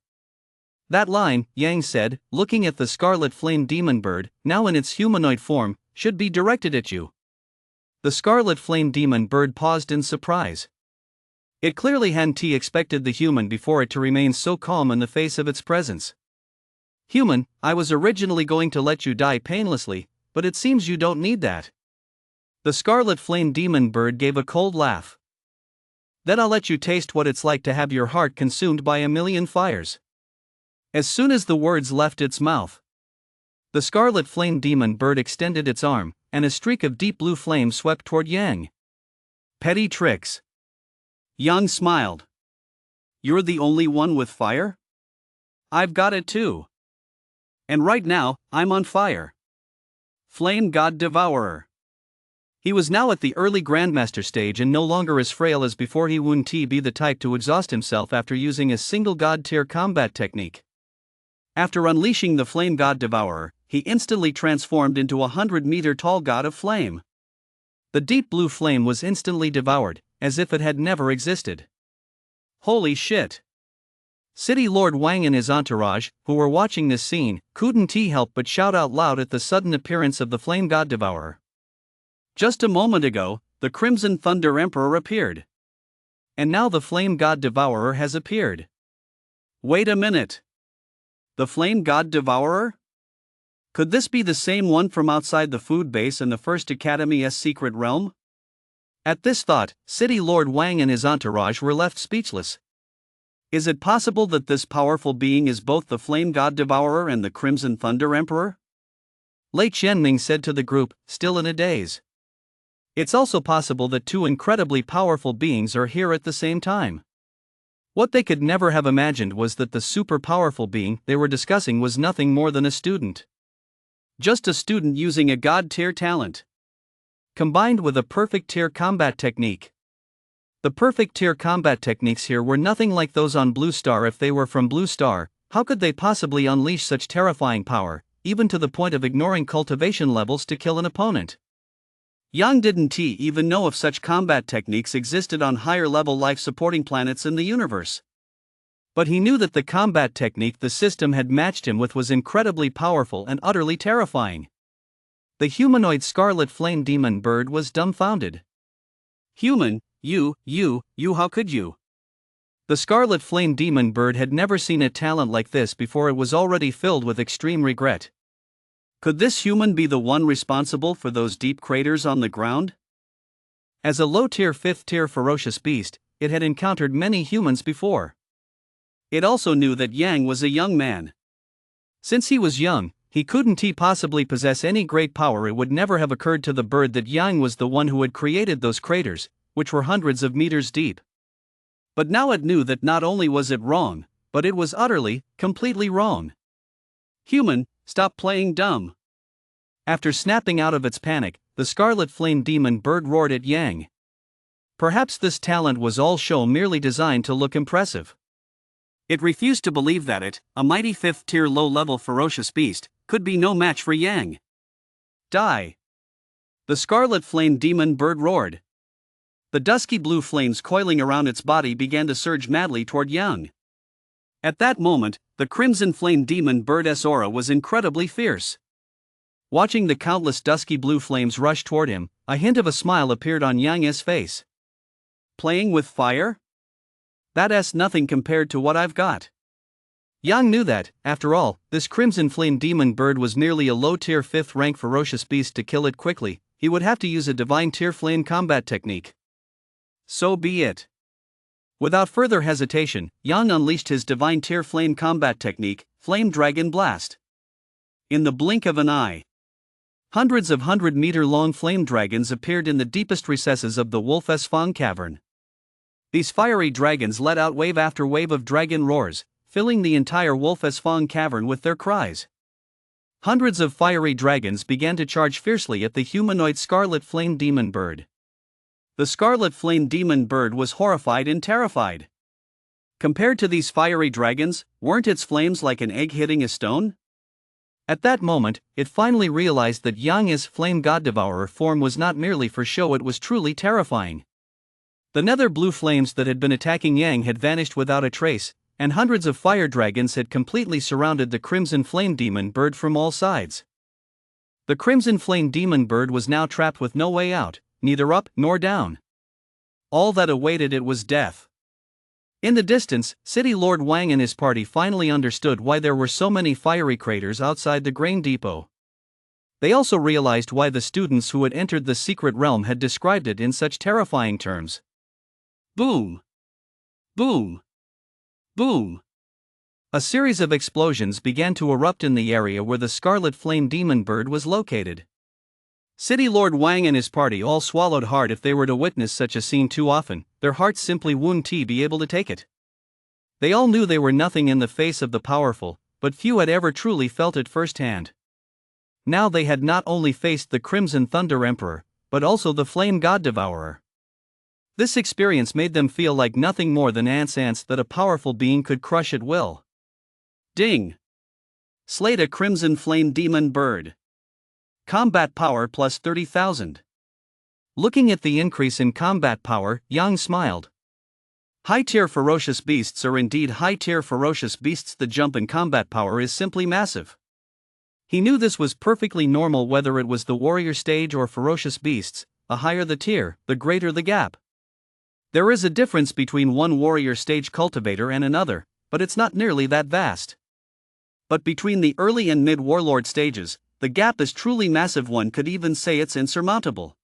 Speaker 1: That line, Yang said, looking at the scarlet flame demon bird, now in its humanoid form, should be directed at you. The scarlet flame demon bird paused in surprise. It clearly hadn't expected the human before it to remain so calm in the face of its presence. Human, I was originally going to let you die painlessly, but it seems you don't need that. The scarlet flame demon bird gave a cold laugh. Then I'll let you taste what it's like to have your heart consumed by a million fires. As soon as the words left its mouth, the scarlet flame demon bird extended its arm, and a streak of deep blue flame swept toward Yang.
Speaker 2: Petty tricks. Yang smiled. You're the only one with fire? I've got it too. And right now, I'm on fire. Flame God Devourer.
Speaker 1: He was now at the early Grandmaster stage and no longer as frail as before. He wouldn't be the type to exhaust himself after using a single God-tier combat technique.
Speaker 2: After unleashing the Flame God Devourer, he instantly transformed into a 100-meter-tall god of flame.
Speaker 1: The deep blue flame was instantly devoured, as if it had never existed.
Speaker 2: Holy shit!
Speaker 1: City Lord Wang and his entourage, who were watching this scene, couldn't help but shout out loud at the sudden appearance of the Flame God Devourer.
Speaker 2: Just a moment ago, the Crimson Thunder Emperor appeared.
Speaker 1: And now the Flame God Devourer has appeared.
Speaker 2: Wait a minute. The Flame God Devourer? Could this be the same one from outside the food base in the First Academy's secret realm?
Speaker 1: At this thought, City Lord Wang and his entourage were left speechless.
Speaker 2: Is it possible that this powerful being is both the Flame God Devourer and the Crimson Thunder Emperor?
Speaker 1: Lei Qianming said to the group, still in a daze. It's also possible that two incredibly powerful beings are here at the same time. What they could never have imagined was that the super powerful being they were discussing was nothing more than a student.
Speaker 2: Just a student using a god-tier talent,
Speaker 1: combined with a perfect tier combat technique. The perfect tier combat techniques here were nothing like those on Blue Star. If they were from Blue Star, how could they possibly unleash such terrifying power, even to the point of ignoring cultivation levels to kill an opponent?
Speaker 2: Yang didn't even know if such combat techniques existed on higher-level life-supporting planets in the universe.
Speaker 1: But he knew that the combat technique the system had matched him with was incredibly powerful and utterly terrifying. The humanoid scarlet flame demon bird was dumbfounded.
Speaker 2: Human, you, how could you?
Speaker 1: The scarlet flame demon bird had never seen a talent like this before. It was already filled with extreme regret.
Speaker 2: Could this human be the one responsible for those deep craters on the ground?
Speaker 1: As a low-tier 5th-tier ferocious beast, it had encountered many humans before.
Speaker 2: It also knew that Yang was a young man.
Speaker 1: Since he was young, he couldn't possibly possess any great power. It would never have occurred to the bird that Yang was the one who had created those craters, which were hundreds of meters deep.
Speaker 2: But now it knew that not only was it wrong, but it was utterly, completely wrong. Human, stop playing dumb.
Speaker 1: After snapping out of its panic, the scarlet flame demon bird roared at Yang. Perhaps this talent was all show, merely designed to look impressive.
Speaker 2: It refused to believe that it, a mighty 5th-tier low-level ferocious beast, could be no match for Yang. Die! The scarlet flame demon bird roared. The dusky blue flames coiling around its body began to surge madly toward Yang. At that moment, the crimson flame demon bird's aura was incredibly fierce.
Speaker 1: Watching the countless dusky blue flames rush toward him, a hint of a smile appeared on Yang's face.
Speaker 2: Playing with fire? That's nothing compared to what I've got.
Speaker 1: Yang knew that, after all, this crimson flame demon bird was merely a low-tier 5th-rank ferocious beast. To kill it quickly, he would have to use a divine tier flame combat technique. So be it. Without further hesitation, Yang unleashed his divine tier flame combat technique, Flame Dragon Blast. In the blink of an eye, hundreds of 100-meter-long flame dragons appeared in the deepest recesses of the Wolf's Fang cavern. These fiery dragons let out wave after wave of dragon roars, filling the entire Wolf's Fang cavern with their cries. Hundreds of fiery dragons began to charge fiercely at the humanoid Scarlet Flame Demon Bird. The Scarlet Flame Demon Bird was horrified and terrified. Compared to these fiery dragons, weren't its flames like an egg hitting a stone? At that moment, it finally realized that Yang's Flame God Devourer form was not merely for show, it was truly terrifying. The nether blue flames that had been attacking Yang had vanished without a trace, and hundreds of fire dragons had completely surrounded the Crimson Flame Demon Bird from all sides. The Crimson Flame Demon Bird was now trapped with no way out, neither up nor down. All that awaited it was death. In the distance, City Lord Wang and his party finally understood why there were so many fiery craters outside the grain depot. They also realized why the students who had entered the secret realm had described it in such terrifying terms. Boom! Boom! Boom! A series of explosions began to erupt in the area where the Scarlet Flame Demon Bird was located. City Lord Wang and his party all swallowed hard. If they were to witness such a scene too often, their hearts simply wouldn't be able to take it. They all knew they were nothing in the face of the powerful, but few had ever truly felt it firsthand. Now they had not only faced the Crimson Thunder Emperor, but also the Flame God Devourer. This experience made them feel like nothing more than ants that a powerful being could crush at will. Ding! Slayed a Crimson Flame Demon Bird. Combat power plus 30,000. Looking at the increase in combat power, Yang smiled. High-tier ferocious beasts are indeed high-tier ferocious beasts. The jump in combat power is simply massive. He knew this was perfectly normal whether it was the warrior stage or ferocious beasts. The higher the tier, the greater the gap. There is a difference between one warrior stage cultivator and another, but it's not nearly that vast. But between the early and mid-warlord stages, the gap is truly massive. One could even say it's insurmountable.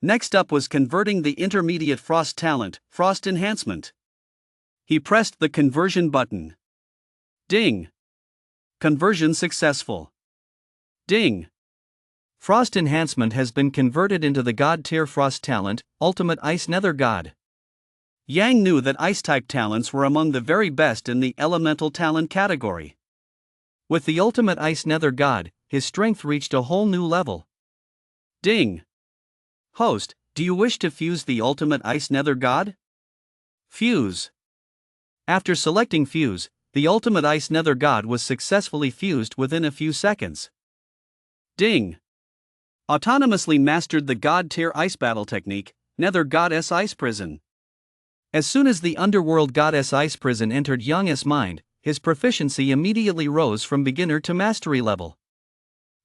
Speaker 1: Next up was converting the intermediate frost talent, Frost Enhancement. He pressed the conversion button. Ding! Conversion successful. Ding! Frost Enhancement has been converted into the God tier Frost Talent, Ultimate Ice Nether God. Yang knew that Ice-type talents were among the very best in the Elemental Talent category. With the Ultimate Ice Nether God, his strength reached a whole new level. Ding! Host, do you wish to fuse the Ultimate Ice Nether God? Fuse. After selecting Fuse, the Ultimate Ice Nether God was successfully fused within a few seconds. Ding! Autonomously mastered the God tier Ice Battle technique, Nether Goddess Ice Prison. As soon as the Underworld Goddess Ice Prison entered Yang's mind, his proficiency immediately rose from beginner to mastery level.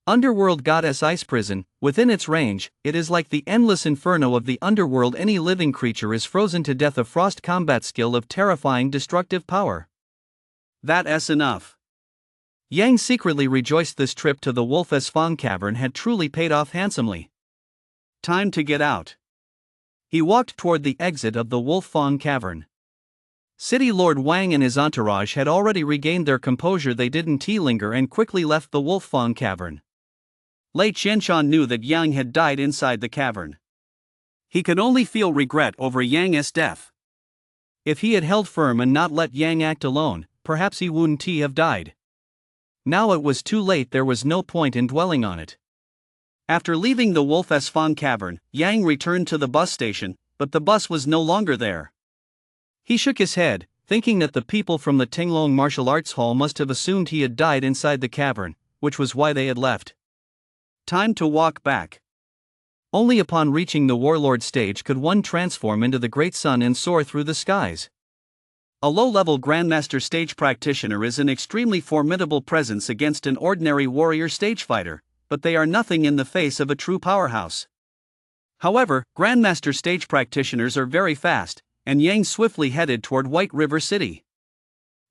Speaker 1: Underworld Goddess Ice Prison, within its range, it is like the endless inferno of the underworld. Any living creature is frozen to death. A frost combat skill of terrifying destructive power. That's enough. Yang secretly rejoiced this trip to the Wolf's Fang cavern had truly paid off handsomely. Time to get out. He walked toward the exit of the Wolf Fang cavern. City Lord Wang and his entourage had already regained their composure. They didn't linger and quickly left the Wolf Fang cavern. Lei Qianshan knew that Yang had died inside the cavern. He could only feel regret over Yang's death. If he had held firm and not let Yang act alone, perhaps he wouldn't have died. Now it was too late. There was no point in dwelling on it. After leaving the Wolf's Fang cavern, Yang returned to the bus station, but the bus was no longer there. He shook his head, thinking that the people from the Tinglong Martial Arts Hall must have assumed he had died inside the cavern, which was why they had left. Time to walk back. Only upon reaching the Warlord stage could one transform into the Great Sun and soar through the skies. A low-level Grandmaster stage practitioner is an extremely formidable presence against an ordinary warrior stage fighter, but they are nothing in the face of a true powerhouse. However, Grandmaster stage practitioners are very fast, and Yang swiftly headed toward White River City.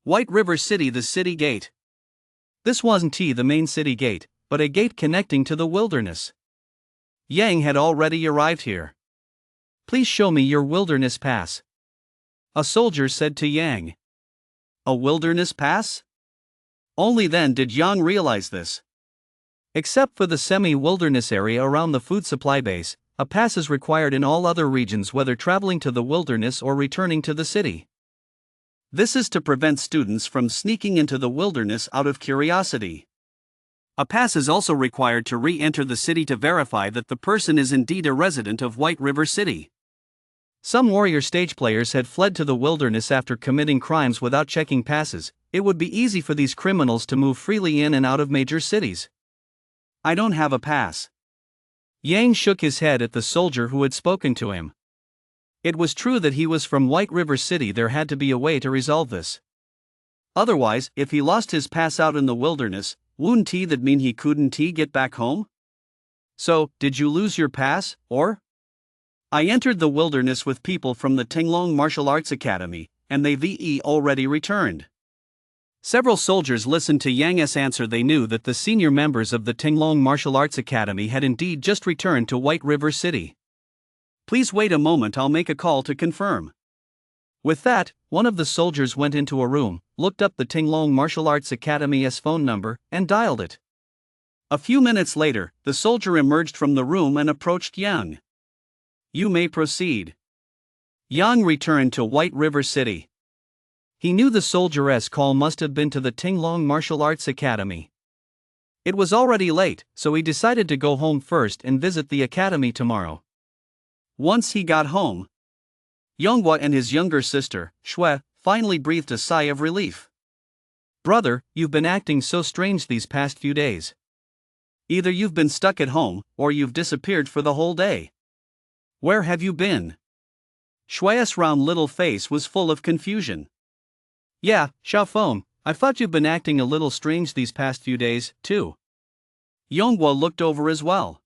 Speaker 1: White River City, the city gate. This wasn't the main city gate, but a gate connecting to the wilderness. Yang had already arrived here. Please show me your wilderness pass. A soldier said to Yang.
Speaker 2: A wilderness pass? Only then did Yang realize this.
Speaker 1: Except for the semi-wilderness area around the food supply base, a pass is required in all other regions whether traveling to the wilderness or returning to the city.
Speaker 2: This is to prevent students from sneaking into the wilderness out of curiosity. A pass is also required to re-enter the city to verify that the person is indeed a resident of White River City.
Speaker 1: Some warrior stage players had fled to the wilderness after committing crimes without checking passes. It would be easy for these criminals to move freely in and out of major cities.
Speaker 2: I don't have a pass.
Speaker 1: Yang shook his head at the soldier who had spoken to him. It was true that he was from White River City. There had to be a way to resolve this.
Speaker 2: Otherwise, if he lost his pass out in the wilderness, wouldn't that mean he couldn't get back home?
Speaker 1: So, did you lose your pass, or?
Speaker 2: I entered the wilderness with people from the Tinglong Martial Arts Academy, and they've already returned.
Speaker 1: Several soldiers listened to Yang's answer. They knew that the senior members of the Tinglong Martial Arts Academy had indeed just returned to White River City.
Speaker 2: Please wait a moment, I'll make a call to confirm.
Speaker 1: With that, one of the soldiers went into a room, looked up the Tinglong Martial Arts Academy's phone number, and dialed it.
Speaker 2: A few minutes later, the soldier emerged from the room and approached Yang. You may proceed.
Speaker 1: Yang returned to White River City. He knew the soldier's call must have been to the Tinglong Martial Arts Academy. It was already late, so he decided to go home first and visit the academy tomorrow.
Speaker 2: Once he got home, Yonghua and his younger sister, Shui, finally breathed a sigh of relief.
Speaker 1: Brother, you've been acting so strange these past few days.
Speaker 2: Either you've been stuck at home, or you've disappeared for the whole day. Where have you been? Shui's round little face was full of confusion.
Speaker 1: Yeah, Xiaofeng, I thought you've been acting a little strange these past few days, too.
Speaker 2: Yonghua looked over as well.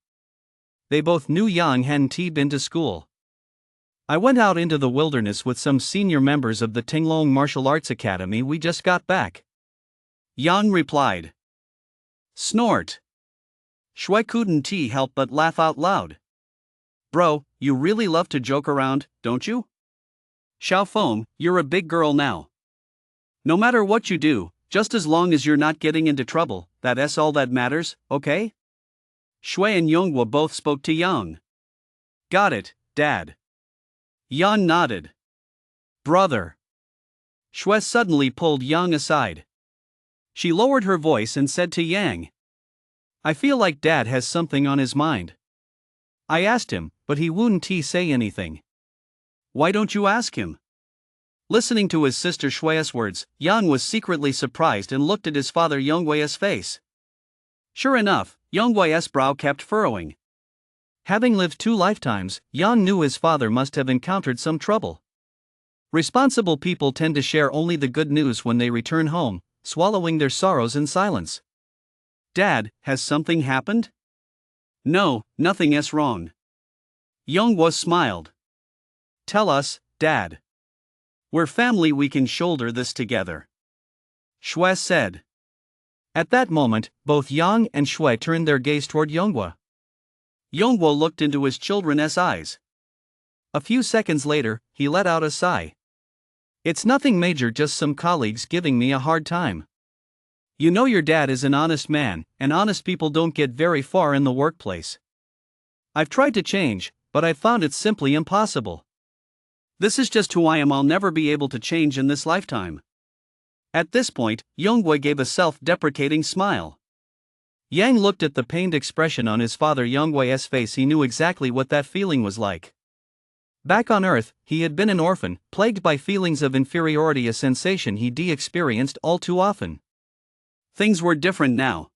Speaker 1: They both knew Yang hadn't been to school. I went out into the wilderness with some senior members of the Tinglong Martial Arts Academy. We just got back.
Speaker 2: Yang replied. Snort. Shui couldn't help but laugh out loud. Bro, you really love to joke around, don't you? Xiaofeng, you're a big girl now. No matter what you do, just as long as you're not getting into trouble, that's all that matters, okay? Shui and Yonghua both spoke to Yang. Got it, Dad. Yang nodded.
Speaker 1: Brother.
Speaker 2: Shui suddenly pulled Yang aside. She lowered her voice and said to Yang.
Speaker 1: I feel like Dad has something on his mind. I asked him, but he wouldn't say anything.
Speaker 2: Why don't you ask him? Listening to his sister Shui's words, Yang was secretly surprised and looked at his father Yonghui's face. Sure enough, Yonghui's brow kept furrowing.
Speaker 1: Having lived 2 lifetimes, Yang knew his father must have encountered some trouble. Responsible people tend to share only the good news when they return home, swallowing their sorrows in silence.
Speaker 2: Dad, has something happened? No, nothing is wrong. Yonghua smiled. Tell us, Dad. We're family, we can shoulder this together. Shui said.
Speaker 1: At that moment, both Yang and Shui turned their gaze toward Yonghua.
Speaker 2: Yonghua looked into his children's eyes.
Speaker 1: A few seconds later, he let out a sigh. It's nothing major, just some colleagues giving me a hard time. You know your dad is an honest man, and honest people don't get very far in the workplace. I've tried to change, but I've found it simply impossible.
Speaker 2: This is just who I am. I'll never be able to change in this lifetime. At this point, Yonghua gave a self-deprecating smile.
Speaker 1: Yang looked at the pained expression on his father Yonghui's face. He knew exactly what that feeling was like. Back on Earth, he had been an orphan, plagued by feelings of inferiority, a sensation he'd experienced all too often.
Speaker 2: Things were different now.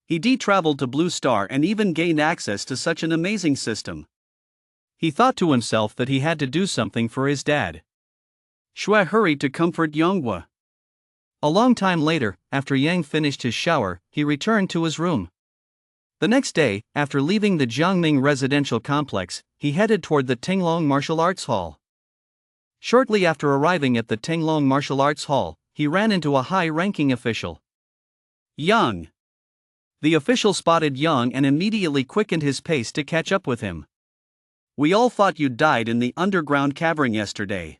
Speaker 2: He traveled to Blue Star and even gained access to such an amazing system.
Speaker 1: He thought to himself that he had to do something for his dad.
Speaker 2: Shui hurried to comfort Yonghua.
Speaker 1: A long time later, after Yang finished his shower, he returned to his room. The next day, after leaving the Jiangning residential complex, he headed toward the Tinglong Martial Arts Hall. Shortly after arriving at the Tinglong Martial Arts Hall, he ran into a high-ranking official.
Speaker 2: Yang. The official spotted Yang and immediately quickened his pace to catch up with him. "We all thought you'd died in the underground cavern yesterday.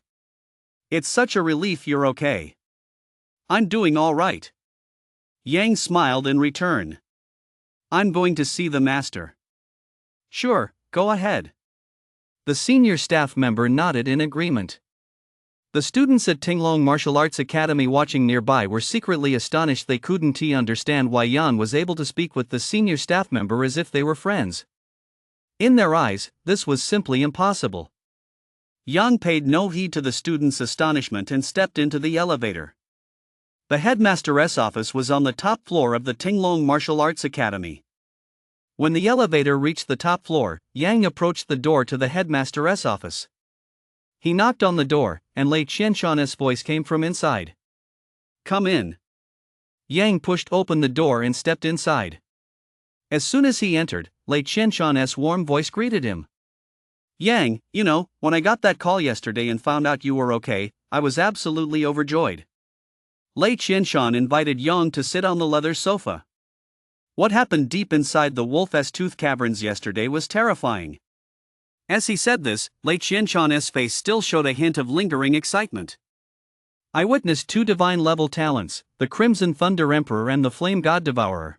Speaker 2: It's such a relief you're okay." "I'm doing all right." Yang smiled in return. "I'm going to see the master." "Sure, go ahead."
Speaker 1: The senior staff member nodded in agreement. The students at Tinglong Martial Arts Academy watching nearby were secretly astonished. They couldn't understand why Yan was able to speak with the senior staff member as if they were friends. In their eyes, this was simply impossible.
Speaker 2: Yang paid no heed to the students' astonishment and stepped into the elevator. The headmaster's office was on the top floor of the Tinglong Martial Arts Academy.
Speaker 1: When the elevator reached the top floor, Yang approached the door to the headmaster's office. He knocked on the door, and Lei Qianshan's voice came from inside.
Speaker 2: "Come in."
Speaker 1: Yang pushed open the door and stepped inside. As soon as he entered, Lei Qianshan's warm voice greeted him.
Speaker 2: "Yang, when I got that call yesterday and found out you were okay, I was absolutely overjoyed." Lei Qianshan invited Yang to sit on the leather sofa. What happened deep inside the Wolf's Tooth Caverns yesterday was terrifying. As he said this, Lei Qianshan's face still showed a hint of lingering excitement.
Speaker 1: "I witnessed 2 divine-level talents, the Crimson Thunder Emperor and the Flame God Devourer.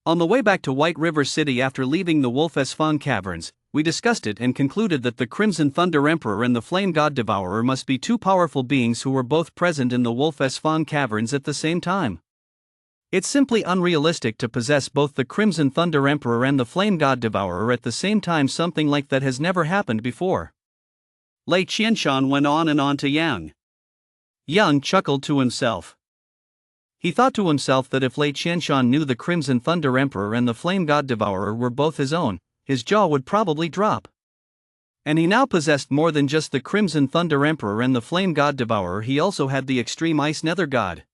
Speaker 1: On the way back to White River City after leaving the Wolf's Fang Caverns, we discussed it and concluded that the Crimson Thunder Emperor and the Flame God Devourer must be 2 powerful beings who were both present in the Wolf's Fang Caverns at the same time. It's simply unrealistic to possess both the Crimson Thunder Emperor and the Flame God Devourer at the same time. Something like that has never happened before."
Speaker 2: Lei Qianshan went on and on to Yang.
Speaker 1: Yang chuckled to himself. He thought to himself that if Lei Qianshan knew the Crimson Thunder Emperor and the Flame God Devourer were both his own, his jaw would probably drop. And he now possessed more than just the Crimson Thunder Emperor and the Flame God Devourer. He also had the Extreme Ice Nether God.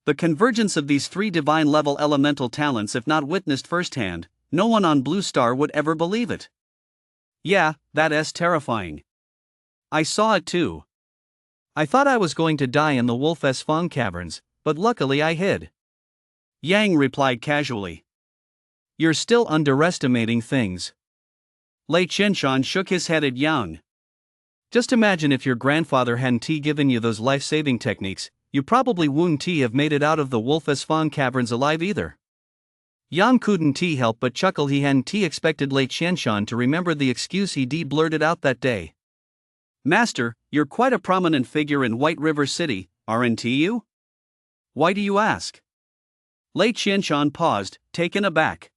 Speaker 2: The convergence of these 3 divine-level elemental talents, if not witnessed firsthand, no one on Blue Star would ever believe it. "Yeah, that's terrifying. I saw it too.
Speaker 1: I thought I was going to die in the Wolf's Fang Caverns, but luckily I hid."
Speaker 2: Yang replied casually.
Speaker 1: "You're still underestimating things."
Speaker 2: Lei Qianshan shook his head at Yang.
Speaker 1: "Just imagine if your grandfather hadn't given you those life-saving techniques, you probably wouldn't have made it out of the Wolf's Fang Caverns alive either." Yang couldn't help but chuckle. He hadn't expected Lei Qianshan to remember the excuse he blurted out that day.
Speaker 2: "Master, you're quite a prominent figure in White River City, aren't you?" "Why do you ask?" Lei Qianshan paused, taken aback.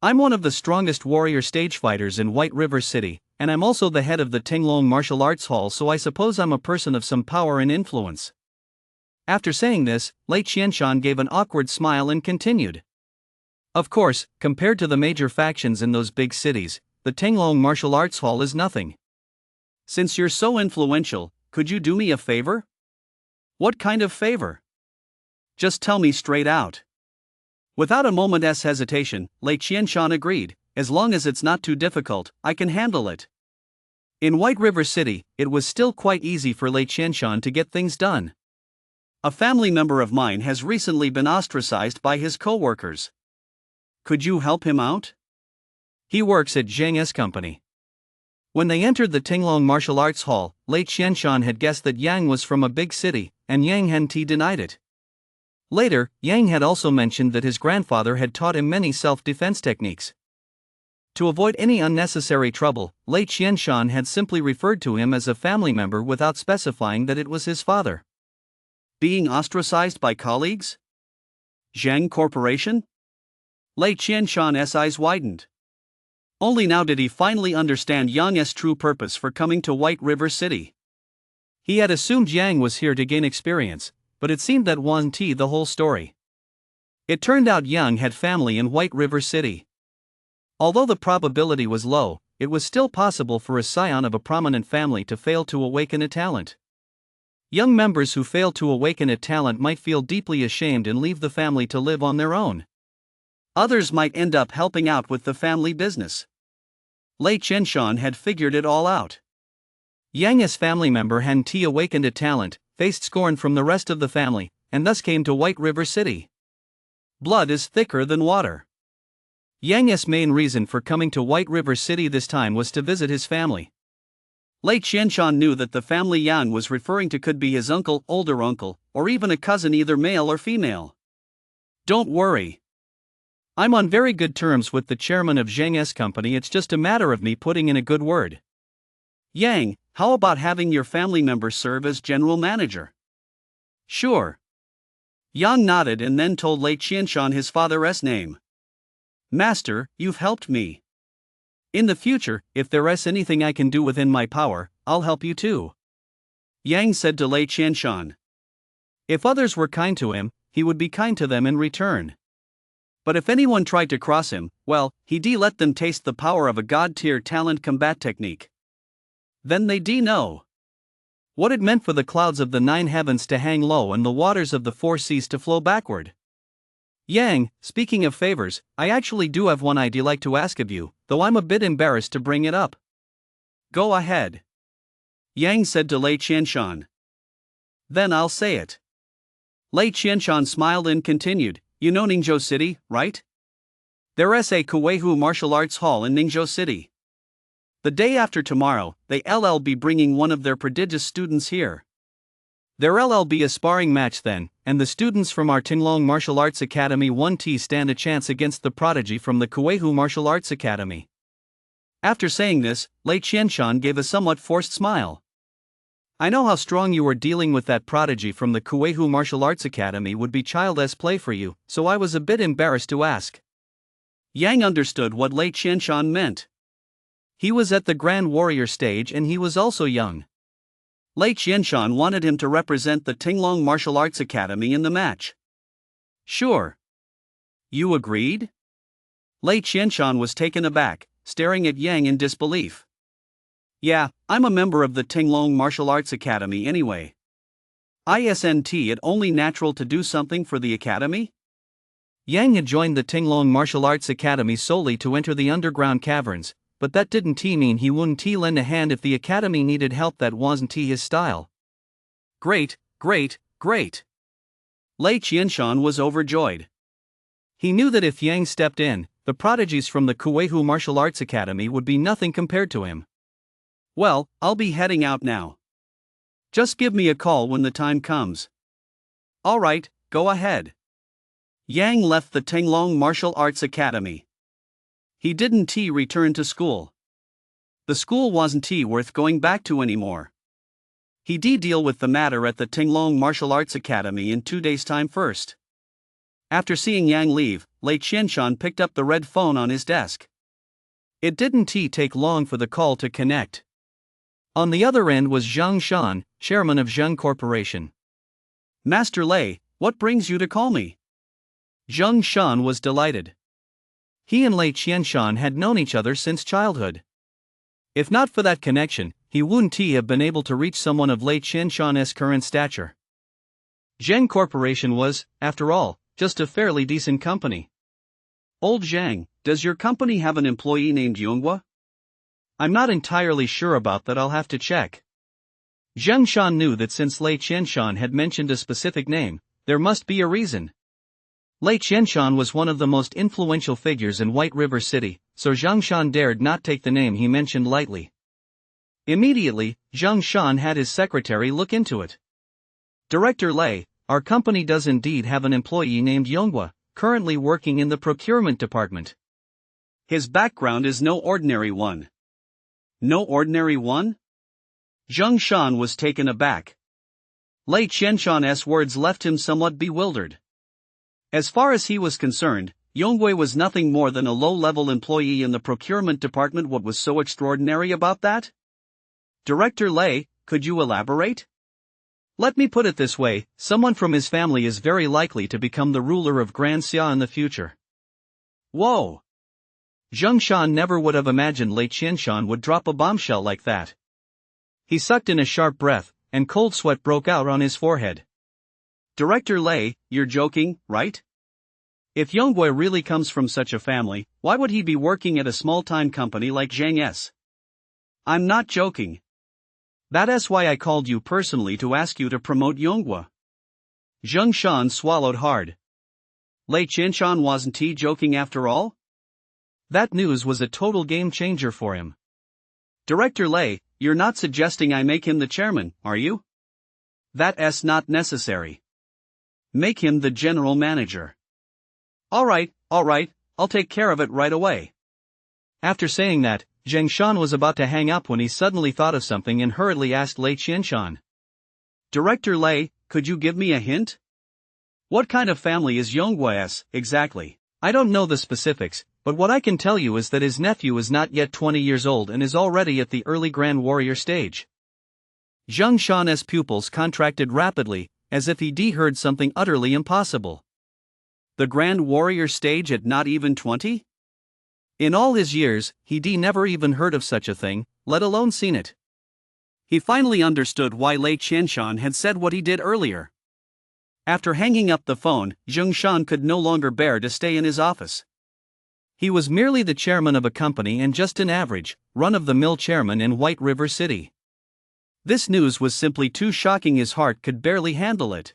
Speaker 1: "I'm one of the strongest warrior stage fighters in White River City, and I'm also the head of the Tinglong Martial Arts Hall, so I suppose I'm a person of some power and influence." After saying this, Lei Qianshan gave an awkward smile and continued. "Of course, compared to the major factions in those big cities, the Tinglong Martial Arts Hall is nothing."
Speaker 2: "Since you're so influential, could you do me a favor?"
Speaker 1: "What kind of favor?"
Speaker 2: "Just tell me straight out." Without a moment's hesitation, Lei Qianshan agreed, "As long as it's not too difficult, I can handle it."
Speaker 1: In White River City, it was still quite easy for Lei Qianshan to get things done.
Speaker 2: "A family member of mine has recently been ostracized by his co-workers. Could you help him out?"
Speaker 1: "He works at Zheng's company." When they entered the Tinglong Martial Arts Hall, Lei Qianshan had guessed that Yang was from a big city, and Yang hadn't denied it. Later, Yang had also mentioned that his grandfather had taught him many self-defense techniques. To avoid any unnecessary trouble, Lei Qianshan had simply referred to him as a family member without specifying that it was his father.
Speaker 2: Being ostracized by colleagues? Zheng Corporation? Lei Qianshan's eyes widened. Only now did he finally understand Yang's true purpose for coming to White River City.
Speaker 1: He had assumed Yang was here to gain experience, but it seemed that wasn't the whole story. It turned out Yang had family in White River City. Although the probability was low, it was still possible for a scion of a prominent family to fail to awaken a talent. Young members who fail to awaken a talent might feel deeply ashamed and leave the family to live on their own.
Speaker 2: Others might end up helping out with the family business. Lei Qianshan had figured it all out.
Speaker 1: Yang's family member hadn't awakened a talent, faced scorn from the rest of the family, and thus came to White River City. Blood is thicker than water. Yang's main reason for coming to White River City this time was to visit his family.
Speaker 2: Lei Qianshan knew that the family Yang was referring to could be his uncle, older uncle, or even a cousin, either male or female.
Speaker 1: Don't worry. I'm on very good terms with the chairman of Zheng's company, it's just a matter of me putting in a good word.
Speaker 2: Yang, how about having your family member serve as general manager?
Speaker 1: Sure.
Speaker 2: Yang nodded and then told Lei Qianshan his father's name. Master, you've helped me.
Speaker 1: In the future, if there's anything I can do within my power, I'll help you too.
Speaker 2: Yang said to Lei Qianshan.
Speaker 1: If others were kind to him, he would be kind to them in return.
Speaker 2: But if anyone tried to cross him, well, he'd let them taste the power of a god-tier talent combat technique. Then they'd know
Speaker 1: what it meant for the clouds of the 9 heavens to hang low and the waters of the 4 seas to flow backward. Yang, speaking of favors, I actually do have one I'd like to ask of you, though I'm a bit embarrassed to bring it up.
Speaker 2: Go ahead. Yang said to Lei Qianshan. Then I'll say it. Lei Qianshan smiled and continued, you know Ningzhou City, right? There's a Kueihu martial arts hall in Ningzhou City. The day after tomorrow, they'll be bringing one of their prodigious students here.
Speaker 1: There'll be a sparring match then, and the students from our Tinglong Martial Arts Academy 1T stand a chance against the prodigy from the Kueihu Martial Arts Academy.
Speaker 2: After saying this, Lei Qianshan gave a somewhat forced smile.
Speaker 1: I know how strong you are. Dealing with that prodigy from the Kueihu Martial Arts Academy would be child's play for you, so I was a bit embarrassed to ask.
Speaker 2: Yang understood what Lei Qianshan meant.
Speaker 1: He was at the Grand Warrior stage and he was also young.
Speaker 2: Lei Qianshan wanted him to represent the Tinglong Martial Arts Academy in the match.
Speaker 1: Sure.
Speaker 2: You agreed? Lei Qianshan was taken aback, staring at Yang in disbelief. Yeah, I'm a member of the Tinglong Martial Arts Academy anyway. Isn't it only natural to do something for the academy?
Speaker 1: Yang had joined the Tinglong Martial Arts Academy solely to enter the underground caverns, but that didn't mean he wouldn't lend a hand if the academy needed help. That wasn't his style.
Speaker 2: Great, great, great. Lei Qianshan was overjoyed.
Speaker 1: He knew that if Yang stepped in, the prodigies from the Kueihu Martial Arts Academy would be nothing compared to him.
Speaker 2: Well, I'll be heading out now. Just give me a call when the time comes. All right, go ahead. Yang left the Tinglong Martial Arts Academy. He didn't return to school. The school wasn't worth going back to anymore. He deal with the matter at the Tinglong Martial Arts Academy in 2 days' time first. After seeing Yang leave, Lei Qianshan picked up the red phone on his desk.
Speaker 1: It didn't take long for the call to connect. On the other end was Zhang Shan, chairman of Zheng Corporation.
Speaker 2: Master Lei, what brings you to call me?
Speaker 1: Zhang Shan was delighted. He and Lei Qianshan had known each other since childhood. If not for that connection, he wouldn't have been able to reach someone of Lei Qianshan's current stature. Zheng Corporation was, after all, just a fairly decent company.
Speaker 2: Old Zhang, does your company have an employee named Yonghua?
Speaker 1: I'm not entirely sure about that, I'll have to check. Zhang Shan knew that since Lei Qianshan had mentioned a specific name, there must be a reason. Lei Qianshan was one of the most influential figures in White River City, so Zhang Shan dared not take the name he mentioned lightly. Immediately, Zhang Shan had his secretary look into it. Director Lei, our company does indeed have an employee named Yonghua, currently working in the procurement department.
Speaker 2: His background is no ordinary one. No ordinary one? Zhang Shan was taken aback. Lei Qianshan's words left him somewhat bewildered. As far as he was concerned, Yonghua was nothing more than a low-level employee in the procurement department. What was so extraordinary about that? Director Lei, could you elaborate?
Speaker 1: Let me put it this way, someone from his family is very likely to become the ruler of Grand Xia in the future.
Speaker 2: Whoa!
Speaker 1: Zhang Shan never would have imagined Lei Qianshan would drop a bombshell like that. He sucked in a sharp breath, and cold sweat broke out on his forehead.
Speaker 2: Director Lei, you're joking, right? If Yonghua really comes from such a family, why would he be working at a small-time company like Zhang's? I'm not joking. That's why I called you personally to ask you to promote Yonghua. Zhang Shan swallowed hard. Lei Qianshan wasn't he joking after all?
Speaker 1: That news was a total game changer for him.
Speaker 2: Director Lei, you're not suggesting I make him the chairman, are you? That's not necessary. Make him the general manager. Alright, I'll take care of it right away.
Speaker 1: After saying that, Zheng Shan was about to hang up when he suddenly thought of something and hurriedly asked Lei Qianshan.
Speaker 2: Director Lei, could you give me a hint? What kind of family is Yongguo's, exactly?
Speaker 1: I don't know the specifics, but what I can tell you is that his nephew is not yet 20 years old and is already at the early Grand Warrior stage. Zheng Shan's pupils contracted rapidly, as if he heard something utterly impossible.
Speaker 2: The Grand Warrior stage at not even 20?
Speaker 1: In all his years, he never even heard of such a thing, let alone seen it.
Speaker 2: He finally understood why Lei Qianshan had said what he did earlier. After hanging up the phone, Zheng Shan could no longer bear to stay in his office.
Speaker 1: He was merely the chairman of a company and just an average, run-of-the-mill chairman in White River City. This news was simply too shocking, his heart could barely handle it.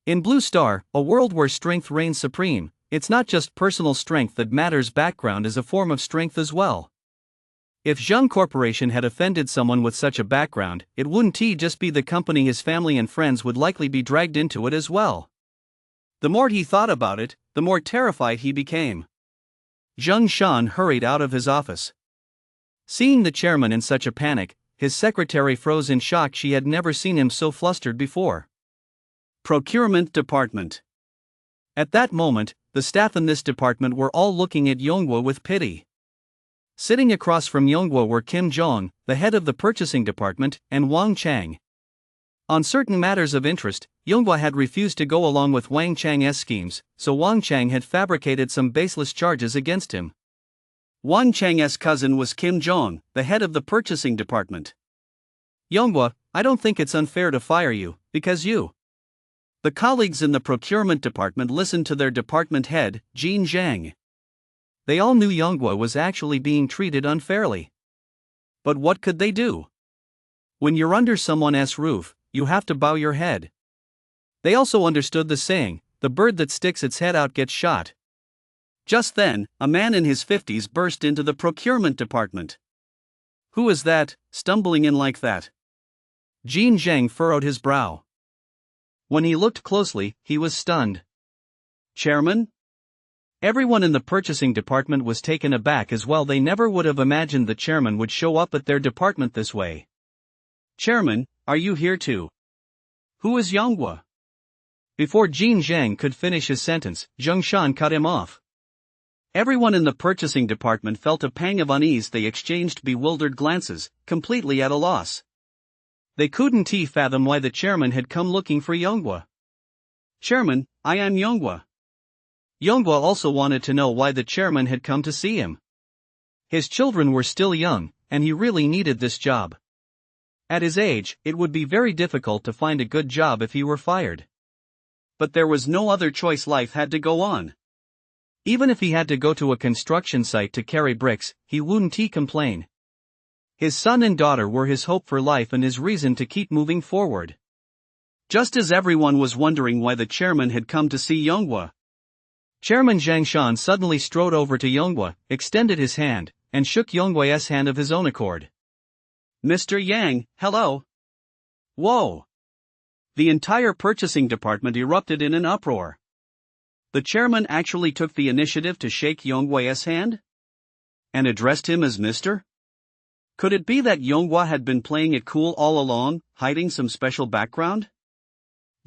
Speaker 1: In Blue Star, a world where strength reigns supreme, it's not just personal strength that matters, background is a form of strength as well. If Zheng Corporation had offended someone with such a background, it wouldn't just be the company, his family and friends would likely be dragged into it as well. The more he thought about it, the more terrified he became. Zheng Shan hurried out of his office. Seeing the chairman in such a panic, his secretary froze in shock. She had never seen him so flustered before.
Speaker 2: Procurement Department.
Speaker 1: At that moment, the staff in this department were all looking at Yongguo with pity. Sitting across from Yongguo were Kim Zhong, the head of the purchasing department, and Wang Chang. On certain matters of interest, Yongguo had refused to go along with Wang Chang's schemes, so Wang Chang had fabricated some baseless charges against him.
Speaker 2: Wang Chang's cousin was Kim Zhong, the head of the purchasing department.
Speaker 1: Yongguo, I don't think it's unfair to fire you, because you.
Speaker 2: The colleagues in the procurement department listened to their department head, Jin Zhang.
Speaker 1: They all knew Yongguo was actually being treated unfairly. But what could they do? When you're under someone else's roof, you have to bow your head. They also understood the saying, the bird that sticks its head out gets shot.
Speaker 2: Just then, a man in his 50s burst into the procurement department.
Speaker 1: Who is that, stumbling in like that? Jin Zhang furrowed his brow. When he looked closely, he was stunned.
Speaker 2: Chairman?
Speaker 1: Everyone in the purchasing department was taken aback as well. They never would have imagined the chairman would show up at their department this way.
Speaker 2: Chairman, are you here too? Who is Yongguo?
Speaker 1: Before Jin Zhang could finish his sentence, Zheng Shan cut him off.
Speaker 2: Everyone in the purchasing department felt a pang of unease. They exchanged bewildered glances, completely at a loss.
Speaker 1: They couldn't fathom why the chairman had come looking for Yongguo.
Speaker 2: Chairman, I am Yongguo.
Speaker 1: Yongguo also wanted to know why the chairman had come to see him. His children were still young, and he really needed this job. At his age, it would be very difficult to find a good job if he were fired.
Speaker 2: But there was no other choice. Life had to go on.
Speaker 1: Even if he had to go to a construction site to carry bricks, he wouldn't complain. His son and daughter were his hope for life and his reason to keep moving forward.
Speaker 2: Just as everyone was wondering why the chairman had come to see Yongguo,
Speaker 1: Chairman Zheng Shan suddenly strode over to Yongguo, extended his hand, and shook Yongguo's hand of his own accord.
Speaker 2: Mr. Yang, hello. Whoa. The entire purchasing department erupted in an uproar. The chairman actually took the initiative to shake Yongguo's hand? And addressed him as Mr.? Could it be that Yongguo had been playing it cool all along, hiding some special background?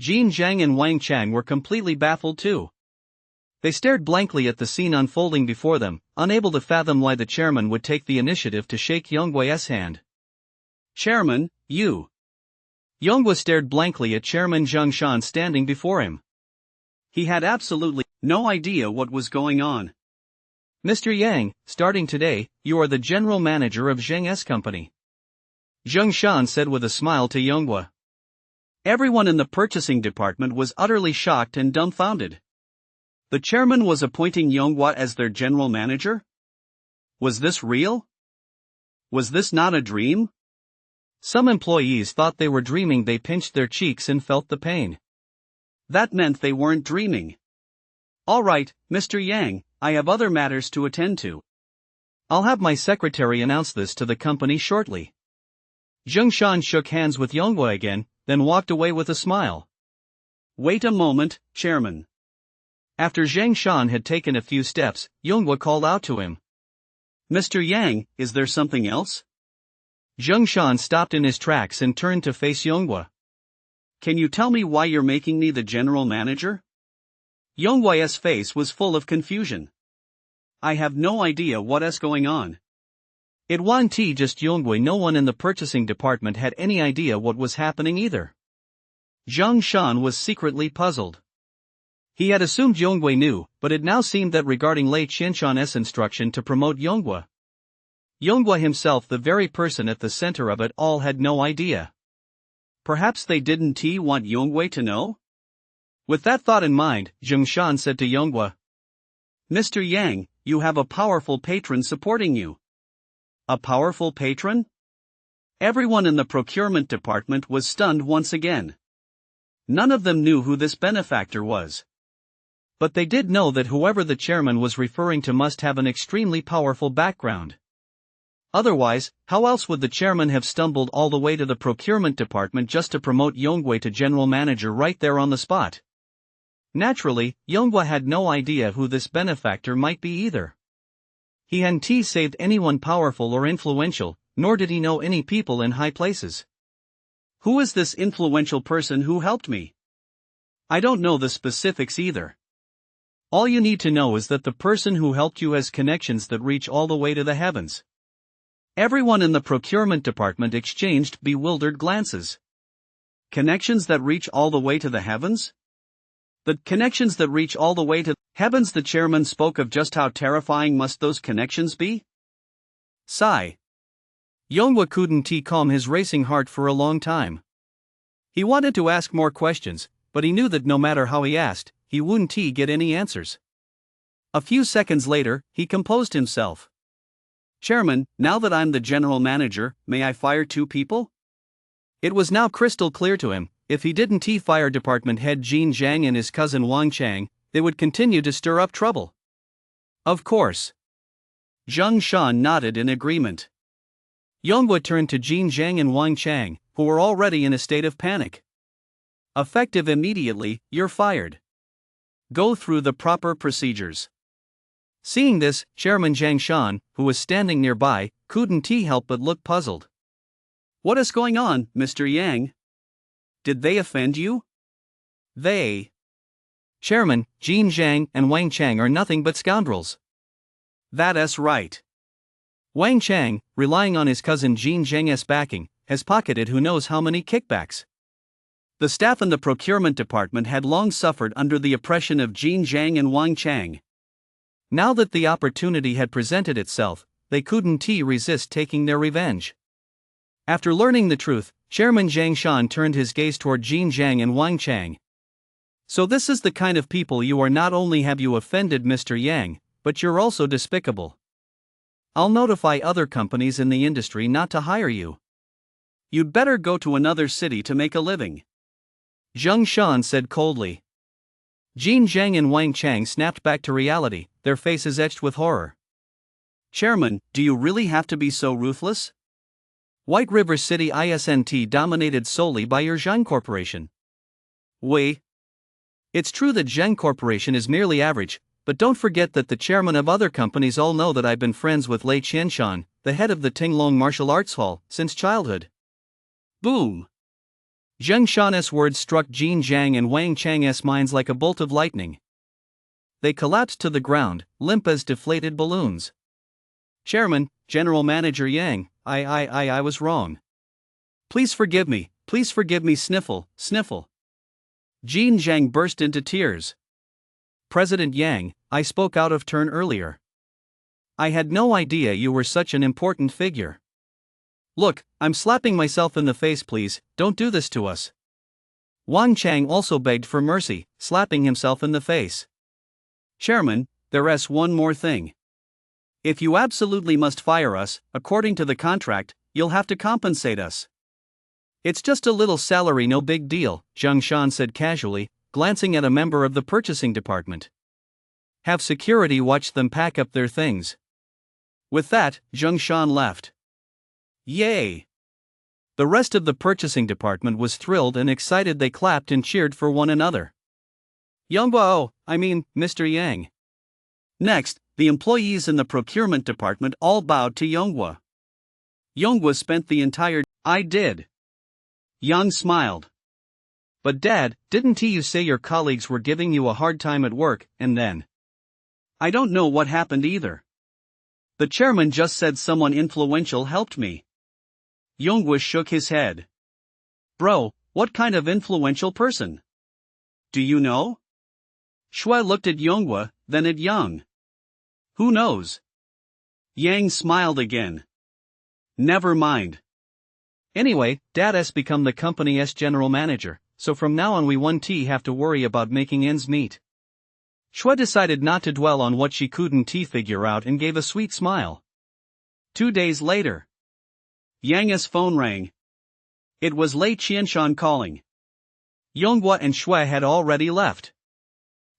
Speaker 1: Jin Zhang and Wang Chang were completely baffled too. They stared blankly at the scene unfolding before them, unable to fathom why the chairman would take the initiative to shake Yongguo's hand.
Speaker 2: Chairman, you.
Speaker 1: Yongguo stared blankly at Chairman Zheng Shan standing before him.
Speaker 2: He had absolutely no idea what was going on.
Speaker 1: Mr. Yang, starting today, you are the general manager of Zheng's company. Zheng Shan said with a smile to Yongguo.
Speaker 2: Everyone in the purchasing department was utterly shocked and dumbfounded. The chairman was appointing Yongguo as their general manager? Was this real? Was this not a dream?
Speaker 1: Some employees thought they were dreaming. They pinched their cheeks and felt the pain.
Speaker 2: That meant they weren't dreaming. All right, Mr. Yang, I have other matters to attend to.
Speaker 1: I'll have my secretary announce this to the company shortly. Zheng Shan shook hands with Yonghua again, then walked away with a smile.
Speaker 2: Wait a moment, Chairman.
Speaker 1: After Zheng Shan had taken a few steps, Yonghua called out to him.
Speaker 2: Mr. Yang, is there something else?
Speaker 1: Zheng Shan stopped in his tracks and turned to face Yonghua.
Speaker 2: Can you tell me why you're making me the general manager? Yonghua's face was full of confusion. I have no idea what's going on.
Speaker 1: It wasn't just Yonghua, no one in the purchasing department had any idea what was happening either. Zheng Shan was secretly puzzled. He had assumed Yonghua knew, but it now seemed that regarding Lei Qianshan's instruction to promote Yonghua himself, the very person at the center of it all, had no idea.
Speaker 2: Perhaps they didn't want Yonghua to know?
Speaker 1: With that thought in mind, Zheng Shan said to Yonghua,
Speaker 2: Mr. Yang, you have a powerful patron supporting you. A powerful patron? Everyone in the procurement department was stunned once again. None of them knew who this benefactor was.
Speaker 1: But they did know that whoever the chairman was referring to must have an extremely powerful background. Otherwise, how else would the chairman have stumbled all the way to the procurement department just to promote Yonghua to general manager right there on the spot? Naturally, Yonghua had no idea who this benefactor might be either. He hadn't saved anyone powerful or influential, nor did he know any people in high places.
Speaker 2: Who is this influential person who helped me? I don't know the specifics either.
Speaker 1: All you need to know is that the person who helped you has connections that reach all the way to the heavens. Everyone in the procurement department exchanged bewildered glances.
Speaker 2: Connections that reach all the way to the heavens?
Speaker 1: The connections that reach all the way to
Speaker 2: heavens. The chairman spoke of just how terrifying must those connections be?
Speaker 1: Sigh. Yonghua couldn't calm his racing heart for a long time. He wanted to ask more questions, but he knew that no matter how he asked, he wouldn't get any answers. A few seconds later, he composed himself.
Speaker 2: Chairman, now that I'm the general manager, may I fire 2 people?
Speaker 1: It was now crystal clear to him, if he didn't fire department head Jin Zhang and his cousin Wang Chang, they would continue to stir up trouble.
Speaker 2: Of course. Zheng Shan nodded in agreement.
Speaker 1: Yonghua turned to Jin Zhang and Wang Chang, who were already in a state of panic.
Speaker 2: Effective immediately, you're fired. Go through the proper procedures.
Speaker 1: Seeing this, Chairman Zheng Shan, who was standing nearby, couldn't help but look puzzled.
Speaker 2: What is going on, Mr. Yang? Did they offend you?
Speaker 1: They. Chairman, Jin Zhang and Wang Chang are nothing but scoundrels.
Speaker 2: That's right.
Speaker 1: Wang Chang, relying on his cousin Jin Zhang's backing, has pocketed who knows how many kickbacks.
Speaker 2: The staff in the procurement department had long suffered under the oppression of Jin Zhang and Wang Chang.
Speaker 1: Now that the opportunity had presented itself, they couldn't resist taking their revenge. After learning the truth, Chairman Zheng Shan turned his gaze toward Jin Zhang and Wang Chang. So this is the kind of people you are. Not only have you offended Mr. Yang, but you're also despicable. I'll notify other companies in the industry not to hire you.
Speaker 2: You'd better go to another city to make a living.
Speaker 1: Zheng Shan said coldly. Jin Zhang and Wang Chang snapped back to reality, their faces etched with horror.
Speaker 2: Chairman, do you really have to be so ruthless?
Speaker 1: White River City isn't dominated solely by your Zhang Corporation.
Speaker 2: Oui.
Speaker 1: It's true that Zhang Corporation is merely average, but don't forget that the chairman of other companies all know that I've been friends with Lei Qianshan, the head of the Tinglong Martial Arts Hall, since childhood.
Speaker 2: Boom.
Speaker 1: Zheng Shan's words struck Jin Zhang and Wang Chang's minds like a bolt of lightning. They collapsed to the ground, limp as deflated balloons. Chairman, General Manager Yang, I was wrong. Please forgive me, sniffle, sniffle.
Speaker 2: Jin Zhang burst into tears.
Speaker 1: President Yang, I spoke out of turn earlier. I had no idea you were such an important figure. Look, I'm slapping myself in the face, please, don't do this to us. Wang Chang also begged for mercy, slapping himself in the face.
Speaker 2: Chairman, there's one more thing. If you absolutely must fire us, according to the contract, you'll have to compensate us.
Speaker 1: It's just a little salary, no big deal, Zheng Shan said casually, glancing at a member of the purchasing department. Have security watch them pack up their things.
Speaker 2: With that, Zheng Shan left.
Speaker 1: Yay! The rest of the purchasing department was thrilled and excited. They clapped and cheered for one another. Mr. Yang.
Speaker 2: Next, the employees in the procurement department all bowed to Yonghua. Yonghua spent the entire "I did." Yang smiled.
Speaker 1: But Dad, didn't you say your colleagues were giving you a hard time at work, and then?
Speaker 2: I don't know what happened either. The chairman just said someone influential helped me. Yonghua shook his head. Bro, what kind of influential person? Do you know? Shui looked at Yonghua, then at Yang. Who knows? Yang smiled again. Never mind.
Speaker 1: Anyway, Dad's become the company's general manager, so from now on we won't have to worry about making ends meet. Shui decided not to dwell on what she couldn't figure out and gave a sweet smile.
Speaker 2: 2 days later, Yang's phone rang. It was Lei Qianshan calling. Yonghua and Shui had already left.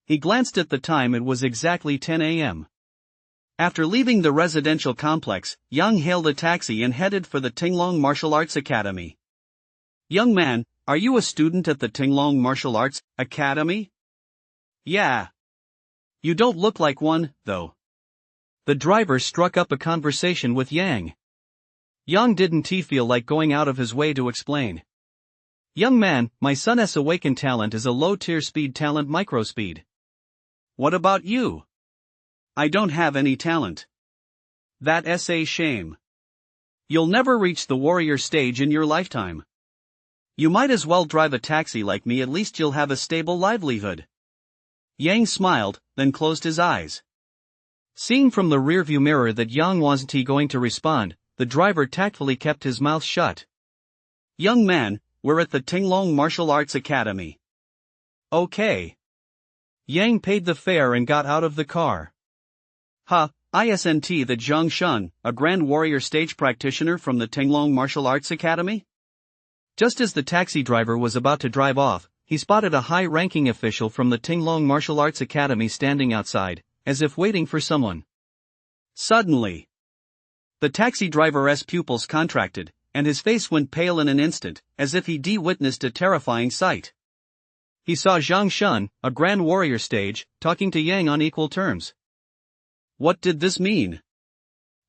Speaker 2: He glanced at the time. It was exactly 10 a.m. After leaving the residential complex, Yang hailed a taxi and headed for the Tinglong Martial Arts Academy. Young man, are you a student at the Tinglong Martial Arts Academy? Yeah. You don't look like one, though.
Speaker 1: The driver struck up a conversation with Yang. Yang didn't feel like going out of his way to explain. Young man, my son's awakened talent is a low-tier speed talent microspeed.
Speaker 2: What about you? I don't have any talent. That's a shame. You'll never reach the warrior stage in your lifetime. You might as well drive a taxi like me, at least you'll have a stable livelihood. Yang smiled, then closed his eyes.
Speaker 1: Seeing from the rearview mirror that Yang wasn't going to respond, the driver tactfully kept his mouth shut.
Speaker 2: Young man, we're at the Tinglong Martial Arts Academy. Okay.
Speaker 1: Yang paid the fare and got out of the car.
Speaker 2: Isn't that Zheng Shan, a Grand Warrior stage practitioner from the Tinglong Martial Arts Academy?
Speaker 1: Just as the taxi driver was about to drive off, he spotted a high-ranking official from the Tinglong Martial Arts Academy standing outside, as if waiting for someone.
Speaker 2: Suddenly, the taxi driver's pupils contracted, and his face went pale in an instant, as if he witnessed a terrifying sight.
Speaker 1: He saw Zheng Shan, a Grand Warrior stage, talking to Yang on equal terms.
Speaker 2: What did this mean?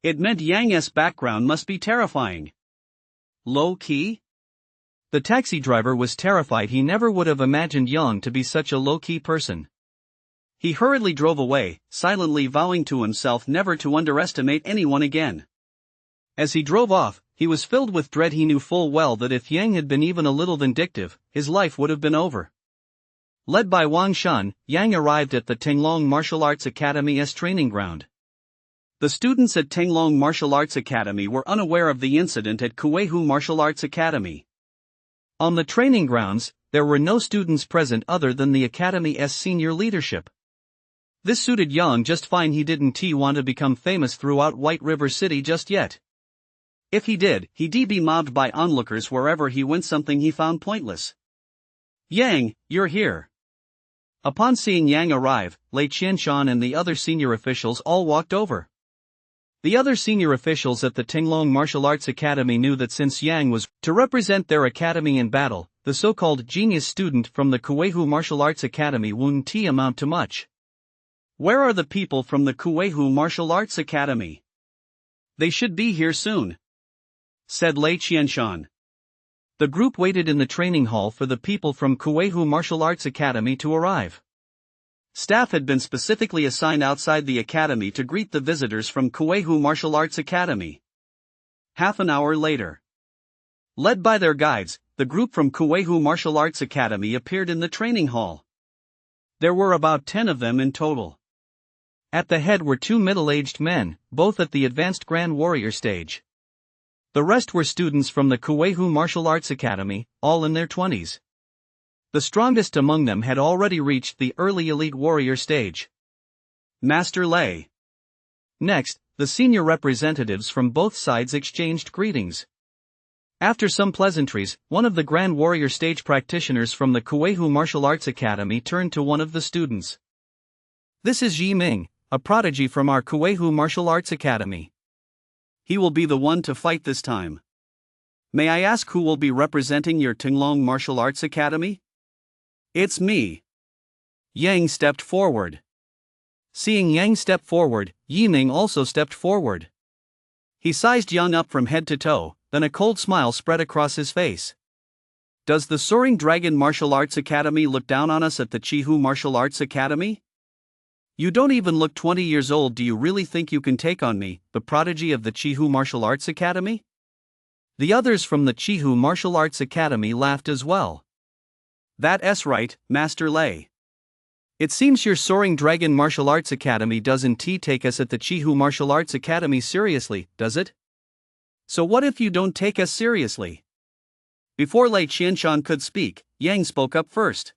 Speaker 2: It meant Yang's background must be terrifying. Low-key?
Speaker 1: The taxi driver was terrified. He never would have imagined Yang to be such a low-key person.
Speaker 2: He hurriedly drove away, silently vowing to himself never to underestimate anyone again.
Speaker 1: As he drove off, he was filled with dread. He knew full well that if Yang had been even a little vindictive, his life would have been over. Led by Wang Shan, Yang arrived at the Tinglong Martial Arts Academy's training ground.
Speaker 2: The students at Tinglong Martial Arts Academy were unaware of the incident at Kueihu Martial Arts Academy.
Speaker 1: On the training grounds, there were no students present other than the Academy's senior leadership. This suited Yang just fine. He didn't want to become famous throughout White River City just yet.
Speaker 2: If he did, he'd be mobbed by onlookers wherever he went, something he found pointless. Yang, you're here.
Speaker 1: Upon seeing Yang arrive, Lei Qianshan and the other senior officials all walked over. The other senior officials at the Tinglong Martial Arts Academy knew that since Yang was to represent their academy in battle, the so-called genius student from the Kueihu Martial Arts Academy wouldn't amount to much.
Speaker 2: Where are the people from the Kueihu Martial Arts Academy? They should be here soon, said Lei Qianshan.
Speaker 1: The group waited in the training hall for the people from Kueihu Martial Arts Academy to arrive.
Speaker 2: Staff had been specifically assigned outside the academy to greet the visitors from Kueihu Martial Arts Academy. Half an hour later, led by their guides, the group from Kueihu Martial Arts Academy appeared in the training hall. There were about 10 of them in total.
Speaker 1: At the head were 2 middle-aged men, both at the advanced Grand Warrior stage. The rest were students from the Kueihu Martial Arts Academy, all in their 20s. The strongest among them had already reached the early elite warrior stage.
Speaker 2: Master Lei.
Speaker 1: Next, the senior representatives from both sides exchanged greetings. After some pleasantries, one of the Grand Warrior stage practitioners from the Kueihu Martial Arts Academy turned to one of the students. This is Yi Ming, a prodigy from our Kuehu Martial Arts Academy.
Speaker 2: He will be the one to fight this time. May I ask who will be representing your Tinglong Martial Arts Academy? It's me.
Speaker 1: Yang stepped forward. Seeing Yang step forward, Yi Ming also stepped forward. He sized Yang up from head to toe, then a cold smile spread across his face.
Speaker 2: Does the Soaring Dragon Martial Arts Academy look down on us at the Chihu Martial Arts Academy? You don't even look 20 years old. Do you really think you can take on me, the prodigy of the Chihu Martial Arts Academy?
Speaker 1: The others from the Chihu Martial Arts Academy laughed as well.
Speaker 2: That's right, Master Lei.
Speaker 1: It seems your Soaring Dragon Martial Arts Academy doesn't take us at the Chihu Martial Arts Academy seriously, does it?
Speaker 2: So what if you don't take us seriously? Before Lei Qianshan could speak, Yang spoke up first.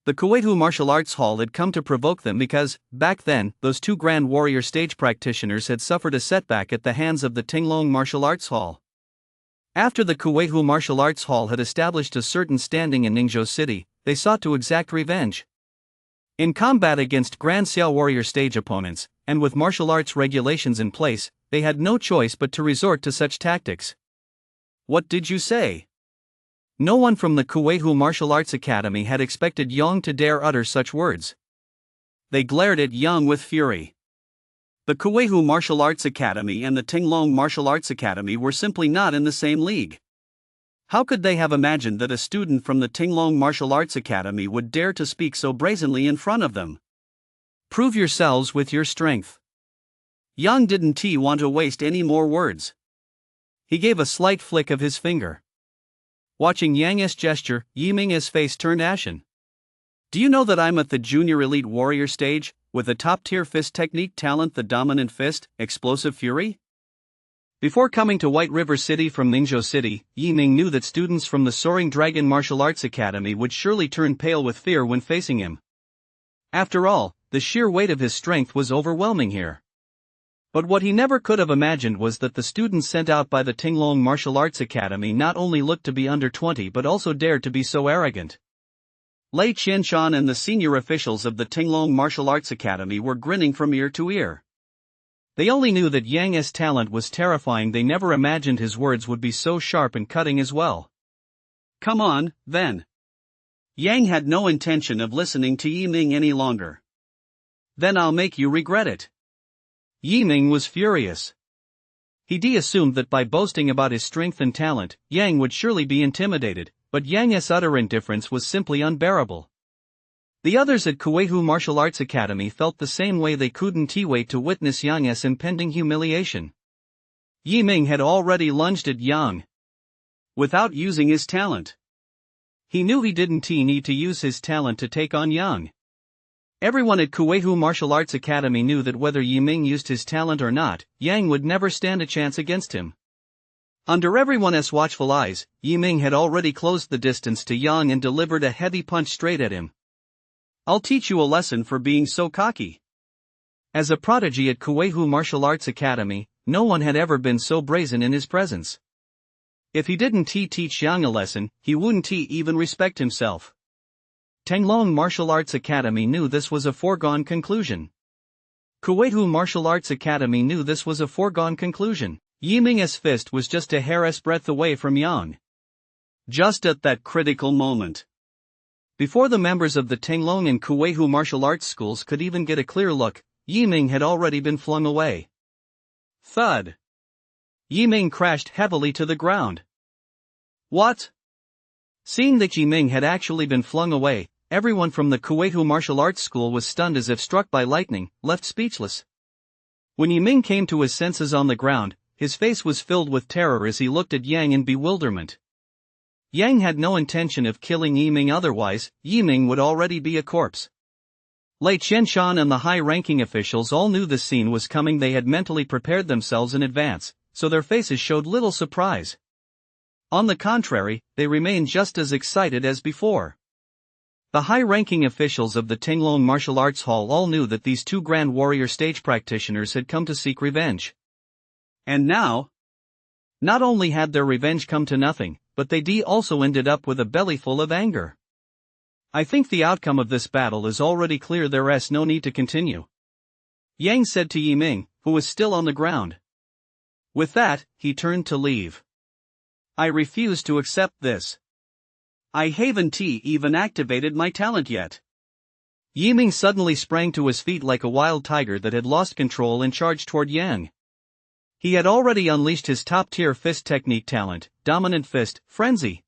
Speaker 1: The Kuehu Martial Arts Hall had come to provoke them because, back then, those two Grand Warrior stage practitioners had suffered a setback at the hands of the Tinglong Martial Arts Hall. After the Kuehu Martial Arts Hall had established a certain standing in Ningzhou City, they sought to exact revenge. In combat against Grand Xiao Warrior stage opponents, and with martial arts regulations in place, they had no choice but to resort to such tactics.
Speaker 2: What did you say?
Speaker 1: No one from the Kuehu Martial Arts Academy had expected Yang to dare utter such words.
Speaker 2: They glared at Yang with fury. The Kuehu Martial Arts Academy and the Tinglong Martial Arts Academy were simply not in the same league. How could they have imagined that a student from the Tinglong Martial Arts Academy would dare to speak so brazenly in front of them?
Speaker 1: Prove yourselves with your strength.
Speaker 2: Yang didn't want to waste any more words.
Speaker 1: He gave a slight flick of his finger. Watching Yang's gesture, Yi Ming's face turned ashen.
Speaker 2: Do you know that I'm at the Junior Elite Warrior stage, with a top-tier fist technique talent, the Dominant Fist, Explosive Fury?
Speaker 1: Before coming to White River City from Ningzhou City, Yi Ming knew that students from the Soaring Dragon Martial Arts Academy would surely turn pale with fear when facing him. After all, the sheer weight of his strength was overwhelming here. But what he never could have imagined was that the students sent out by the Tinglong Martial Arts Academy not only looked to be under 20 but also dared to be so arrogant.
Speaker 2: Lei Qianshan and the senior officials of the Tinglong Martial Arts Academy were grinning from ear to ear.
Speaker 1: They only knew that Yang's talent was terrifying. They never imagined his words would be so sharp and cutting as well.
Speaker 2: Come on, then. Yang had no intention of listening to Yi Ming any longer. Then I'll make you regret it.
Speaker 1: Yi Ming was furious. He assumed that by boasting about his strength and talent, Yang would surely be intimidated, but Yang's utter indifference was simply unbearable. The others at Kuehu Martial Arts Academy felt the same way. They couldn't wait to witness Yang's impending humiliation. Yi Ming had already lunged at Yang.
Speaker 2: Without using his talent.
Speaker 1: He knew he didn't need to use his talent to take on Yang. Everyone at Kuehu Martial Arts Academy knew that whether Yi Ming used his talent or not, Yang would never stand a chance against him. Under everyone's watchful eyes, Yi Ming had already closed the distance to Yang and delivered a heavy punch straight at him.
Speaker 2: I'll teach you a lesson for being so cocky.
Speaker 1: As a prodigy at Kuehu Martial Arts Academy, no one had ever been so brazen in his presence. If he didn't teach Yang a lesson, he wouldn't even respect himself. Tinglong Martial Arts Academy knew this was a foregone conclusion. Kuehu Martial Arts Academy knew this was a foregone conclusion. Yi Ming's fist was just a hair's breadth away from Yang.
Speaker 2: Just at that critical moment.
Speaker 1: Before the members of the Tinglong and Kuehu martial arts schools could even get a clear look, Yi Ming had already been flung away.
Speaker 2: Thud.
Speaker 1: Yi Ming crashed heavily to the ground.
Speaker 2: What?
Speaker 1: Seeing that Yi Ming had actually been flung away, everyone from the Kuehu martial arts school was stunned as if struck by lightning, left speechless. When Yi Ming came to his senses on the ground, his face was filled with terror as he looked at Yang in bewilderment. Yang had no intention of killing Yi Ming, otherwise, Yi Ming would already be a corpse. Lei Qianshan and the high-ranking officials all knew this scene was coming. They had mentally prepared themselves in advance, so their faces showed little surprise. On the contrary, they remained just as excited as before. The high-ranking officials of the Tinglong Martial Arts Hall all knew that these two Grand Warrior stage practitioners had come to seek revenge.
Speaker 2: And now,
Speaker 1: not only had their revenge come to nothing, but they also ended up with a bellyful of anger. I think the outcome of this battle is already clear. There's no need to continue, Yang said to Yiming, who was still on the ground. With that, he turned to leave. I refuse to accept this. I haven't even activated my talent yet. Yiming suddenly sprang to his feet like a wild tiger that had lost control and charged toward Yang. He had already unleashed his top-tier fist technique talent, Dominant Fist, Frenzy.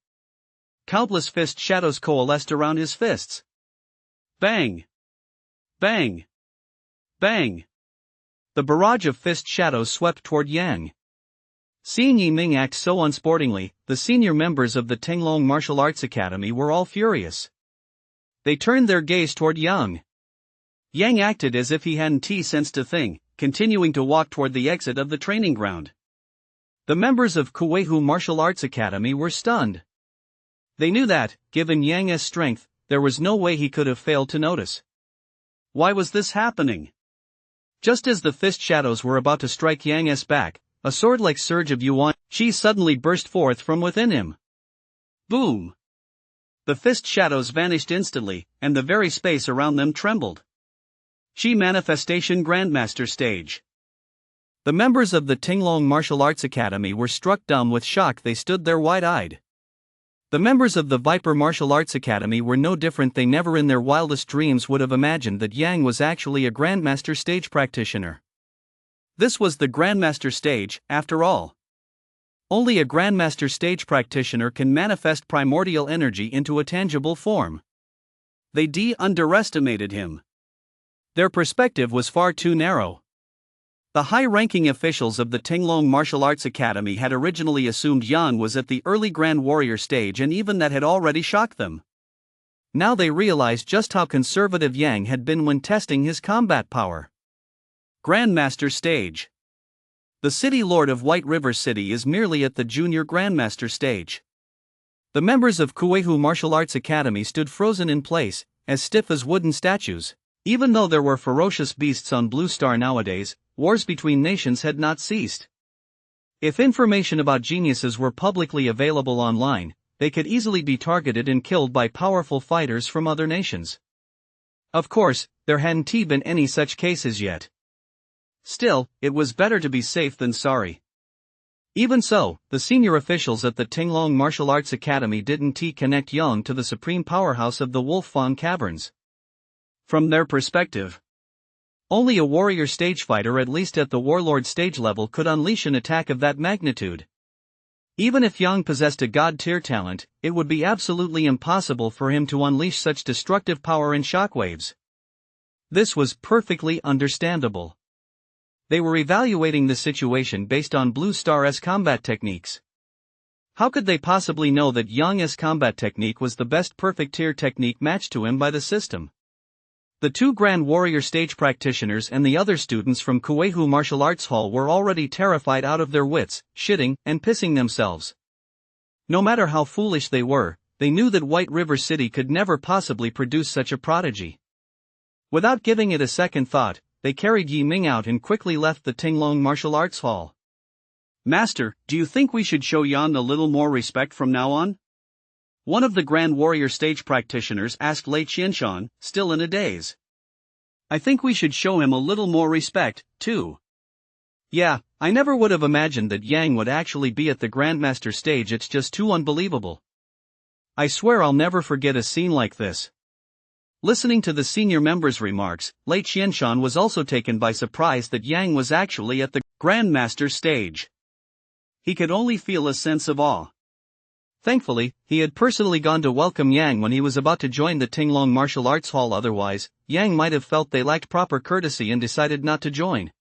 Speaker 1: Countless fist shadows coalesced around his fists. Bang! Bang! Bang! The barrage of fist shadows swept toward Yang. Seeing Yiming act so unsportingly, the senior members of the Tenglong Martial Arts Academy were all furious. They turned their gaze toward Yang. Yang acted as if he hadn't sensed a thing, continuing to walk toward the exit of the training ground. The members of Kueihu Martial Arts Academy were stunned. They knew that, given Yang's strength, there was no way he could have failed to notice. Why was this happening? Just as the fist shadows were about to strike Yang's back, a sword-like surge of yuan chi suddenly burst forth from within him. Boom! The fist shadows vanished instantly, and the very space around them trembled. Chi Manifestation Grandmaster Stage. The members of the Tenglong Martial Arts Academy were struck dumb with shock. They stood there wide-eyed. The members of the Viper Martial Arts Academy were no different. They never in their wildest dreams would have imagined that Yang was actually a Grandmaster Stage practitioner. This was the Grandmaster Stage, after all. Only a Grandmaster Stage practitioner can manifest primordial energy into a tangible form. They underestimated him. Their perspective was far too narrow. The high-ranking officials of the Tenglong Martial Arts Academy had originally assumed Yang was at the early Grand Warrior stage, and even that had already shocked them. Now they realized just how conservative Yang had been when testing his combat power. Grandmaster Stage. The City Lord of White River City is merely at the Junior Grandmaster Stage. The members of Kueihu Martial Arts Academy stood frozen in place, as stiff as wooden statues. Even though there were ferocious beasts on Blue Star nowadays, wars between nations had not ceased. If information about geniuses were publicly available online, they could easily be targeted and killed by powerful fighters from other nations. Of course, there hadn't been any such cases yet. Still, it was better to be safe than sorry. Even so, the senior officials at the Tenglong Martial Arts Academy didn't connect Yang to the supreme powerhouse of the Wolf Fang Caverns. From their perspective, only a warrior stage fighter, at least at the warlord stage level, could unleash an attack of that magnitude. Even if Yang possessed a god-tier talent, it would be absolutely impossible for him to unleash such destructive power and shockwaves. This was perfectly understandable. They were evaluating the situation based on Blue Star's combat techniques. How could they possibly know that Yang's combat technique was the best perfect tier technique matched to him by the system? The two Grand Warrior stage practitioners and the other students from Kueihu Martial Arts Hall were already terrified out of their wits, shitting and pissing themselves. No matter how foolish they were, they knew that White River City could never possibly produce such a prodigy. Without giving it a second thought, they carried Yiming out and quickly left the Tenglong Martial Arts Hall. Master, do you think we should show Yan a little more respect from now on? One of the Grand Warrior stage practitioners asked Lei Qianshan, still in a daze. I think we should show him a little more respect, too. Yeah, I never would have imagined that Yang would actually be at the Grandmaster stage. It's just too unbelievable. I swear I'll never forget a scene like this. Listening to the senior member's remarks, Lei Qianshan was also taken by surprise that Yang was actually at the Grandmaster stage. He could only feel a sense of awe. Thankfully, he had personally gone to welcome Yang when he was about to join the Tenglong Martial Arts Hall. Otherwise, Yang might have felt they lacked proper courtesy and decided not to join.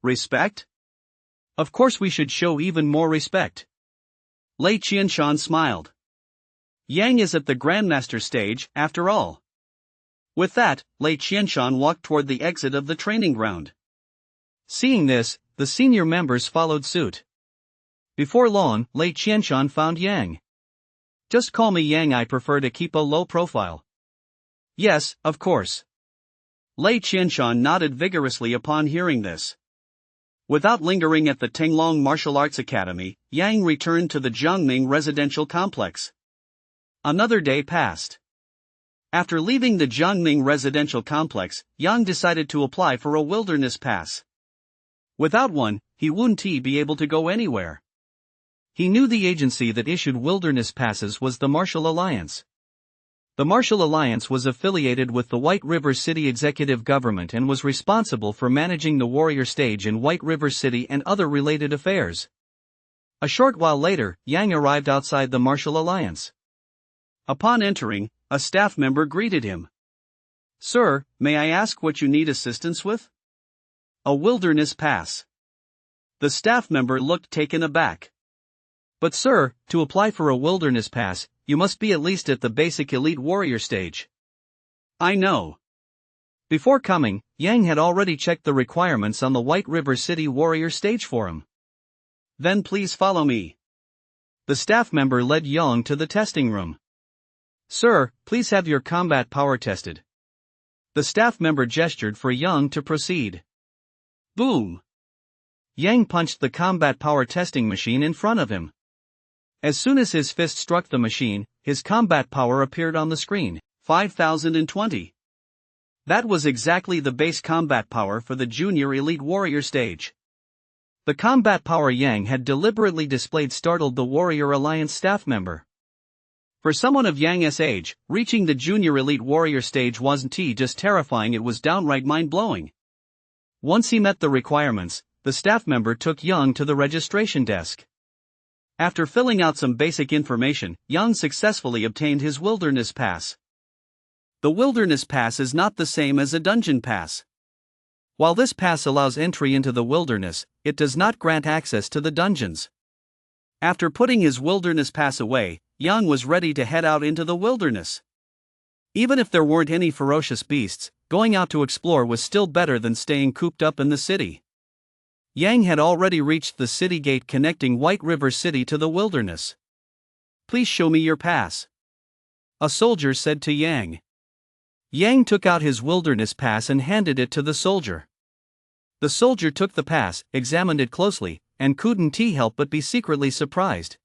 Speaker 1: Respect? Of course we should show even more respect. Lei Qianshan smiled. Yang is at the Grandmaster stage, after all. With that, Lei Qianshan walked toward the exit of the training ground. Seeing this, the senior members followed suit. Before long, Lei Qianshan found Yang. Just call me Yang, I prefer to keep a low profile. Yes, of course. Lei Qianshan nodded vigorously upon hearing this. Without lingering at the Tenglong Martial Arts Academy, Yang returned to the Jiangming residential complex. Another day passed.
Speaker 2: After leaving the Jiangning residential complex, Yang decided to apply for a wilderness pass. Without one, he wouldn't be able to go anywhere. He knew the agency that issued wilderness passes was the Martial Alliance. The Martial Alliance was affiliated with the White River City executive government and was responsible for managing the warrior stage in White River City and other related affairs. A short while later, Yang arrived outside the Martial Alliance. Upon entering, a staff member greeted him. "Sir, may I ask what you need assistance with?" "A wilderness pass." The staff member looked taken aback. "But sir, to apply for a wilderness pass, you must be at least at the basic elite warrior stage." "I know." Before coming, Yang had already checked the requirements on the White River City warrior stage for him. "Then please follow me." The staff member led Yang to the testing room. "Sir, please have your combat power tested." The staff member gestured for Yang to proceed. Boom! Yang punched the combat power testing machine in front of him. As soon as his fist struck the machine, his combat power appeared on the screen, 5020. That was exactly the base combat power for the Junior Elite Warrior stage. The combat power Yang had deliberately displayed startled the Warrior Alliance staff member. For someone of Yang's age, reaching the Junior Elite Warrior stage wasn't just terrifying, it was downright mind-blowing. Once he met the requirements, the staff member took Yang to the registration desk. After filling out some basic information, Yang successfully obtained his wilderness pass. The wilderness pass is not the same as a dungeon pass. While this pass allows entry into the wilderness, it does not grant access to the dungeons. After putting his wilderness pass away, Yang was ready to head out into the wilderness. Even if there weren't any ferocious beasts, going out to explore was still better than staying cooped up in the city. Yang had already reached the city gate connecting White River City to the wilderness. "Please show me your pass," a soldier said to Yang. Yang took out his wilderness pass and handed it to the soldier. The soldier took the pass, examined it closely, and couldn't help but be secretly surprised.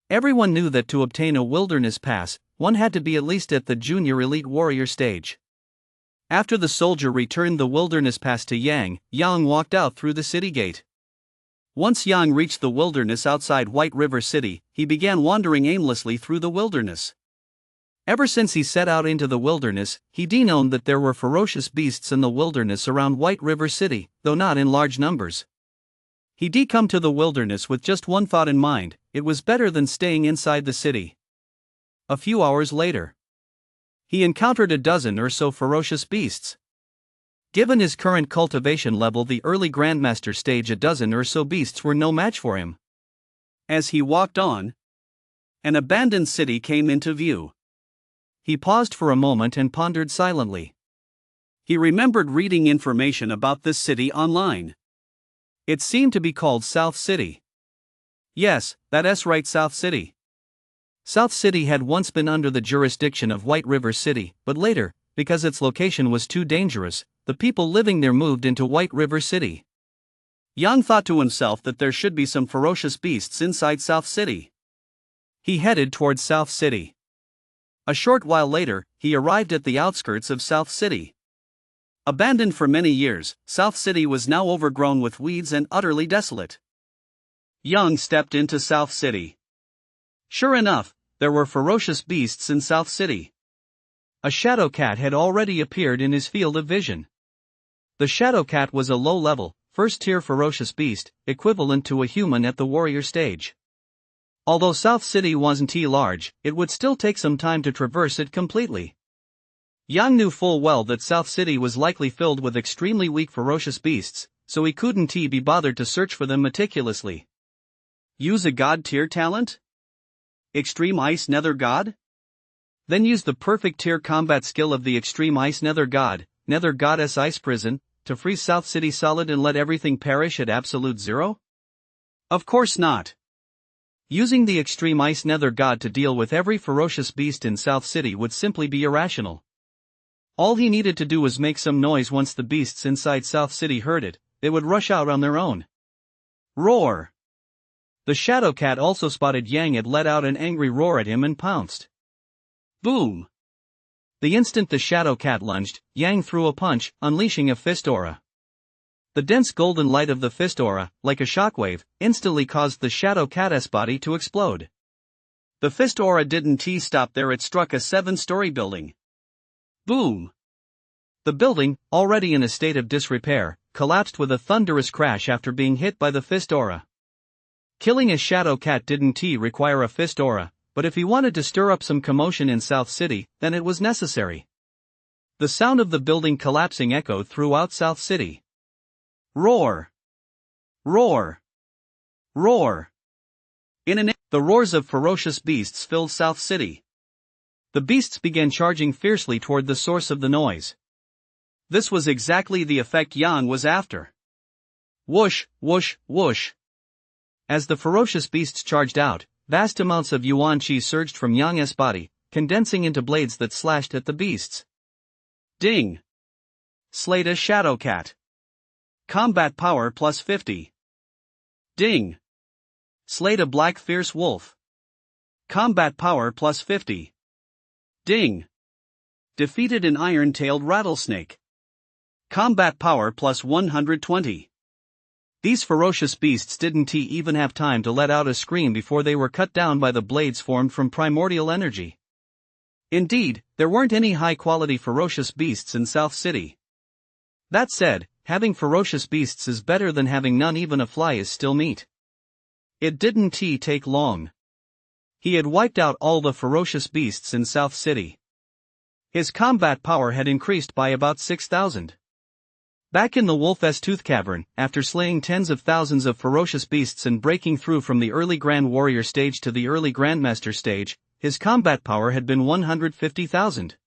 Speaker 2: Everyone knew that to obtain a wilderness pass, one had to be at least at the Junior Elite Warrior stage. After the soldier returned the wilderness pass to Yang, Yang walked out through the city gate. Once Yang reached the wilderness outside White River City, he began wandering aimlessly through the wilderness. Ever since he set out into the wilderness, he'd known that there were ferocious beasts in the wilderness around White River City, though not in large numbers. He'd come to the wilderness with just one thought in mind: it was better than staying inside the city. A few hours later, he encountered a dozen or so ferocious beasts. Given his current cultivation level, the early Grandmaster stage, a dozen or so beasts were no match for him. As he walked on, an abandoned city came into view. He paused for a moment and pondered silently. He remembered reading information about this city online. It seemed to be called South City. Yes, that's right, South City. South City had once been under the jurisdiction of White River City, but later, because its location was too dangerous, the people living there moved into White River City. Yang thought to himself that there should be some ferocious beasts inside South City. He headed towards South City. A short while later, he arrived at the outskirts of South City. Abandoned for many years, South City was now overgrown with weeds and utterly desolate. Yang stepped into South City. Sure enough, there were ferocious beasts in South City. A shadow cat had already appeared in his field of vision. The shadow cat was a low-level, first-tier ferocious beast, equivalent to a human at the warrior stage. Although South City wasn't large, it would still take some time to traverse it completely. Yang knew full well that South City was likely filled with extremely weak ferocious beasts, so he couldn't be bothered to search for them meticulously. Use a god-tier talent? Extreme Ice Nether God? Then use the perfect tier combat skill of the Extreme Ice Nether God, Nether Goddess Ice Prison, to freeze South City solid and let everything perish at absolute zero? Of course not. Using the Extreme Ice Nether God to deal with every ferocious beast in South City would simply be irrational. All he needed to do was make some noise. Once the beasts inside South City heard it, they would rush out on their own. Roar! The shadow cat also spotted Yang had let out an angry roar at him and pounced. Boom!
Speaker 1: The instant the shadow cat lunged, Yang threw a punch, unleashing a fist aura. The dense golden light of the fist aura, like a shockwave, instantly caused the shadow cat's body to explode.
Speaker 2: The fist aura didn't stop there, it struck a 7-story building. Boom!
Speaker 1: The building, already in a state of disrepair, collapsed with a thunderous crash after being hit by the fist aura. Killing a shadow cat didn't require a fist aura, but if he wanted to stir up some commotion in South City, then it was necessary. The sound of the building collapsing echoed throughout South City.
Speaker 2: Roar! Roar! Roar! The roars of ferocious beasts filled South City.
Speaker 1: The beasts began charging fiercely toward the source of the noise.
Speaker 2: This was exactly the effect Yang was after. Whoosh, whoosh, whoosh.
Speaker 1: As the ferocious beasts charged out, vast amounts of yuan qi surged from Yang's body, condensing into blades that slashed at the beasts.
Speaker 2: Ding! Slayed a shadow cat. Combat power plus 50. Ding! Slayed a black fierce wolf. Combat power plus 50. Ding! Defeated an iron-tailed rattlesnake. Combat power plus 120.
Speaker 1: These ferocious beasts didn't even have time to let out a scream before they were cut down by the blades formed from primordial energy. Indeed, there weren't any high-quality ferocious beasts in South City. That said, having ferocious beasts is better than having none. Even a fly is still meat. It didn't take long. He had wiped out all the ferocious beasts in South City. His combat power had increased by about 6,000. Back in the Wolf's Tooth Cavern, after slaying tens of thousands of ferocious beasts and breaking through from the early Grand Warrior stage to the early Grandmaster stage, his combat power had been 150,000.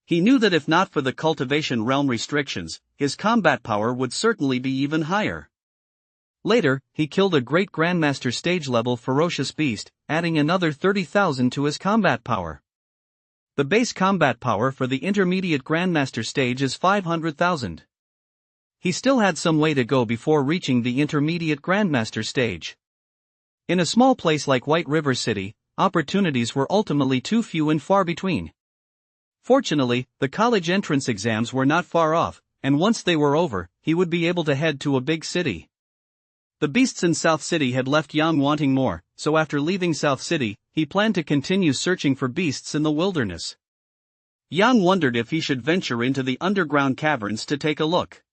Speaker 1: He knew that if not for the cultivation realm restrictions, his combat power would certainly be even higher. Later, he killed a great Grandmaster stage-level ferocious beast, adding another 30,000 to his combat power. The base combat power for the intermediate Grandmaster stage is 500,000. He still had some way to go before reaching the intermediate Grandmaster stage. In a small place like White River City, opportunities were ultimately too few and far between. Fortunately, the college entrance exams were not far off, and once they were over, he would be able to head to a big city. The beasts in South City had left Yang wanting more, so after leaving South City, he planned to continue searching for beasts in the wilderness. Yang wondered if he should venture into the underground caverns to take a look.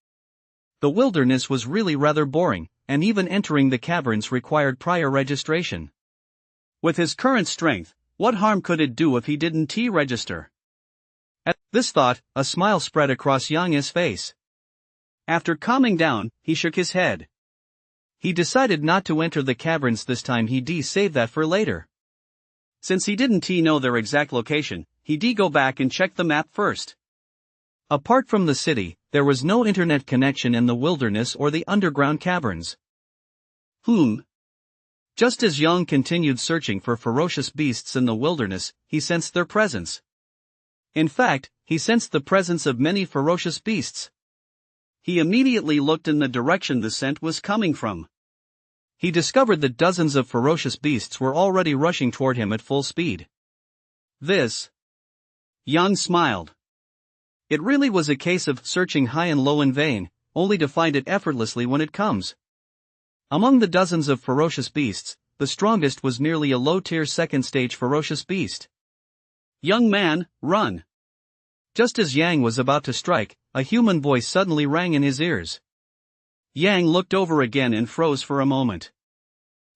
Speaker 1: The wilderness was really rather boring, and even entering the caverns required prior registration. With his current strength, what harm could it do if he didn't register? At this thought, a smile spread across Yang's face. After calming down, he shook his head. He decided not to enter the caverns this time. He'd save that for later. Since he didn't know their exact location, he'd go back and check the map first. Apart from the city, there was no internet connection in the wilderness or the underground caverns. Just as Yang continued searching for ferocious beasts in the wilderness, he sensed their presence. In fact, he sensed the presence of many ferocious beasts. He immediately looked in the direction the scent was coming from. He discovered that dozens of ferocious beasts were already rushing toward him at full speed. Yang smiled. It really was a case of searching high and low in vain, only to find it effortlessly when it comes. Among the dozens of ferocious beasts, the strongest was merely a low-tier second-stage ferocious beast. "Young man, run!" Just as Yang was about to strike, a human voice suddenly rang in his ears. Yang looked over again and froze for a moment.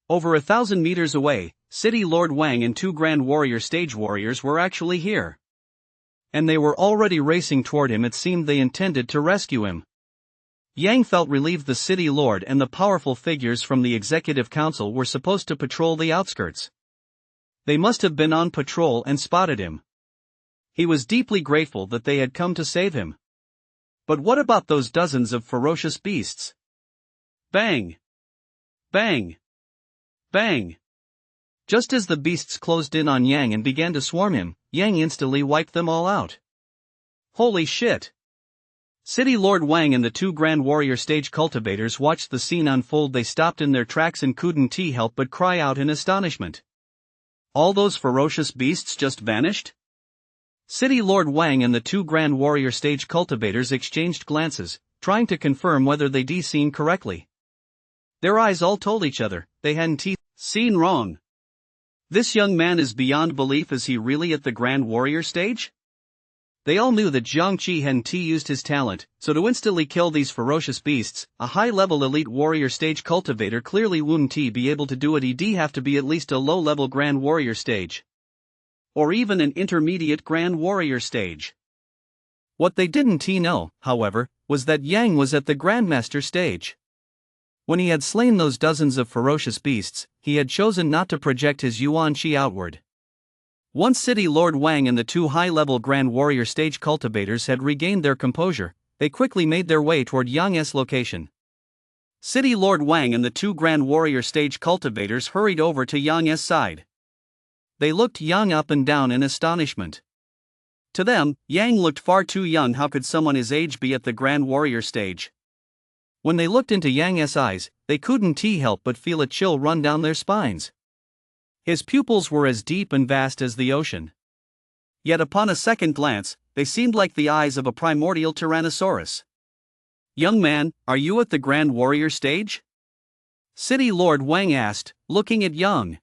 Speaker 1: Over 1,000 meters away, City Lord Wang and 2 Grand Warrior stage warriors were actually here. And they were already racing toward him. It seemed they intended to rescue him. Yang felt relieved. The City Lord and the powerful figures from the Executive Council were supposed to patrol the outskirts. They must have been on patrol and spotted him. He was deeply grateful that they had come to save him. But what about those dozens of ferocious beasts? Bang! Bang! Bang! Just as the beasts closed in on Yang and began to swarm him, Yang instantly wiped them all out. Holy shit! City Lord Wang and the 2 Grand Warrior stage cultivators watched the scene unfold. They stopped in their tracks and couldn't help but cry out in astonishment. All those ferocious beasts just vanished? City Lord Wang and the two Grand Warrior stage cultivators exchanged glances, trying to confirm whether they'd seen correctly. Their eyes all told each other they hadn't seen wrong. This young man is beyond belief. Is he really at the Grand Warrior stage? They all knew that Jiang Qi hadn't used his talent, so to instantly kill these ferocious beasts, a high-level elite warrior stage cultivator clearly wouldn't be able to do it. He'd have to be at least a low-level Grand Warrior stage. Or even an intermediate Grand Warrior stage. What they didn't know, however, was that Yang was at the Grandmaster stage. When he had slain those dozens of ferocious beasts, he had chosen not to project his Yuan Qi outward. Once City Lord Wang and the two high-level Grand Warrior stage cultivators had regained their composure, they quickly made their way toward Yang's location. City Lord Wang and the two Grand Warrior stage cultivators hurried over to Yang's side. They looked Yang up and down in astonishment. To them, Yang looked far too young. How could someone his age be at the Grand Warrior stage? When they looked into Yang's eyes, they couldn't help but feel a chill run down their spines. His pupils were as deep and vast as the ocean. Yet upon a second glance, they seemed like the eyes of a primordial tyrannosaurus. "Young man, are you at the Grand Warrior stage?" City Lord Wang asked, looking at Yang.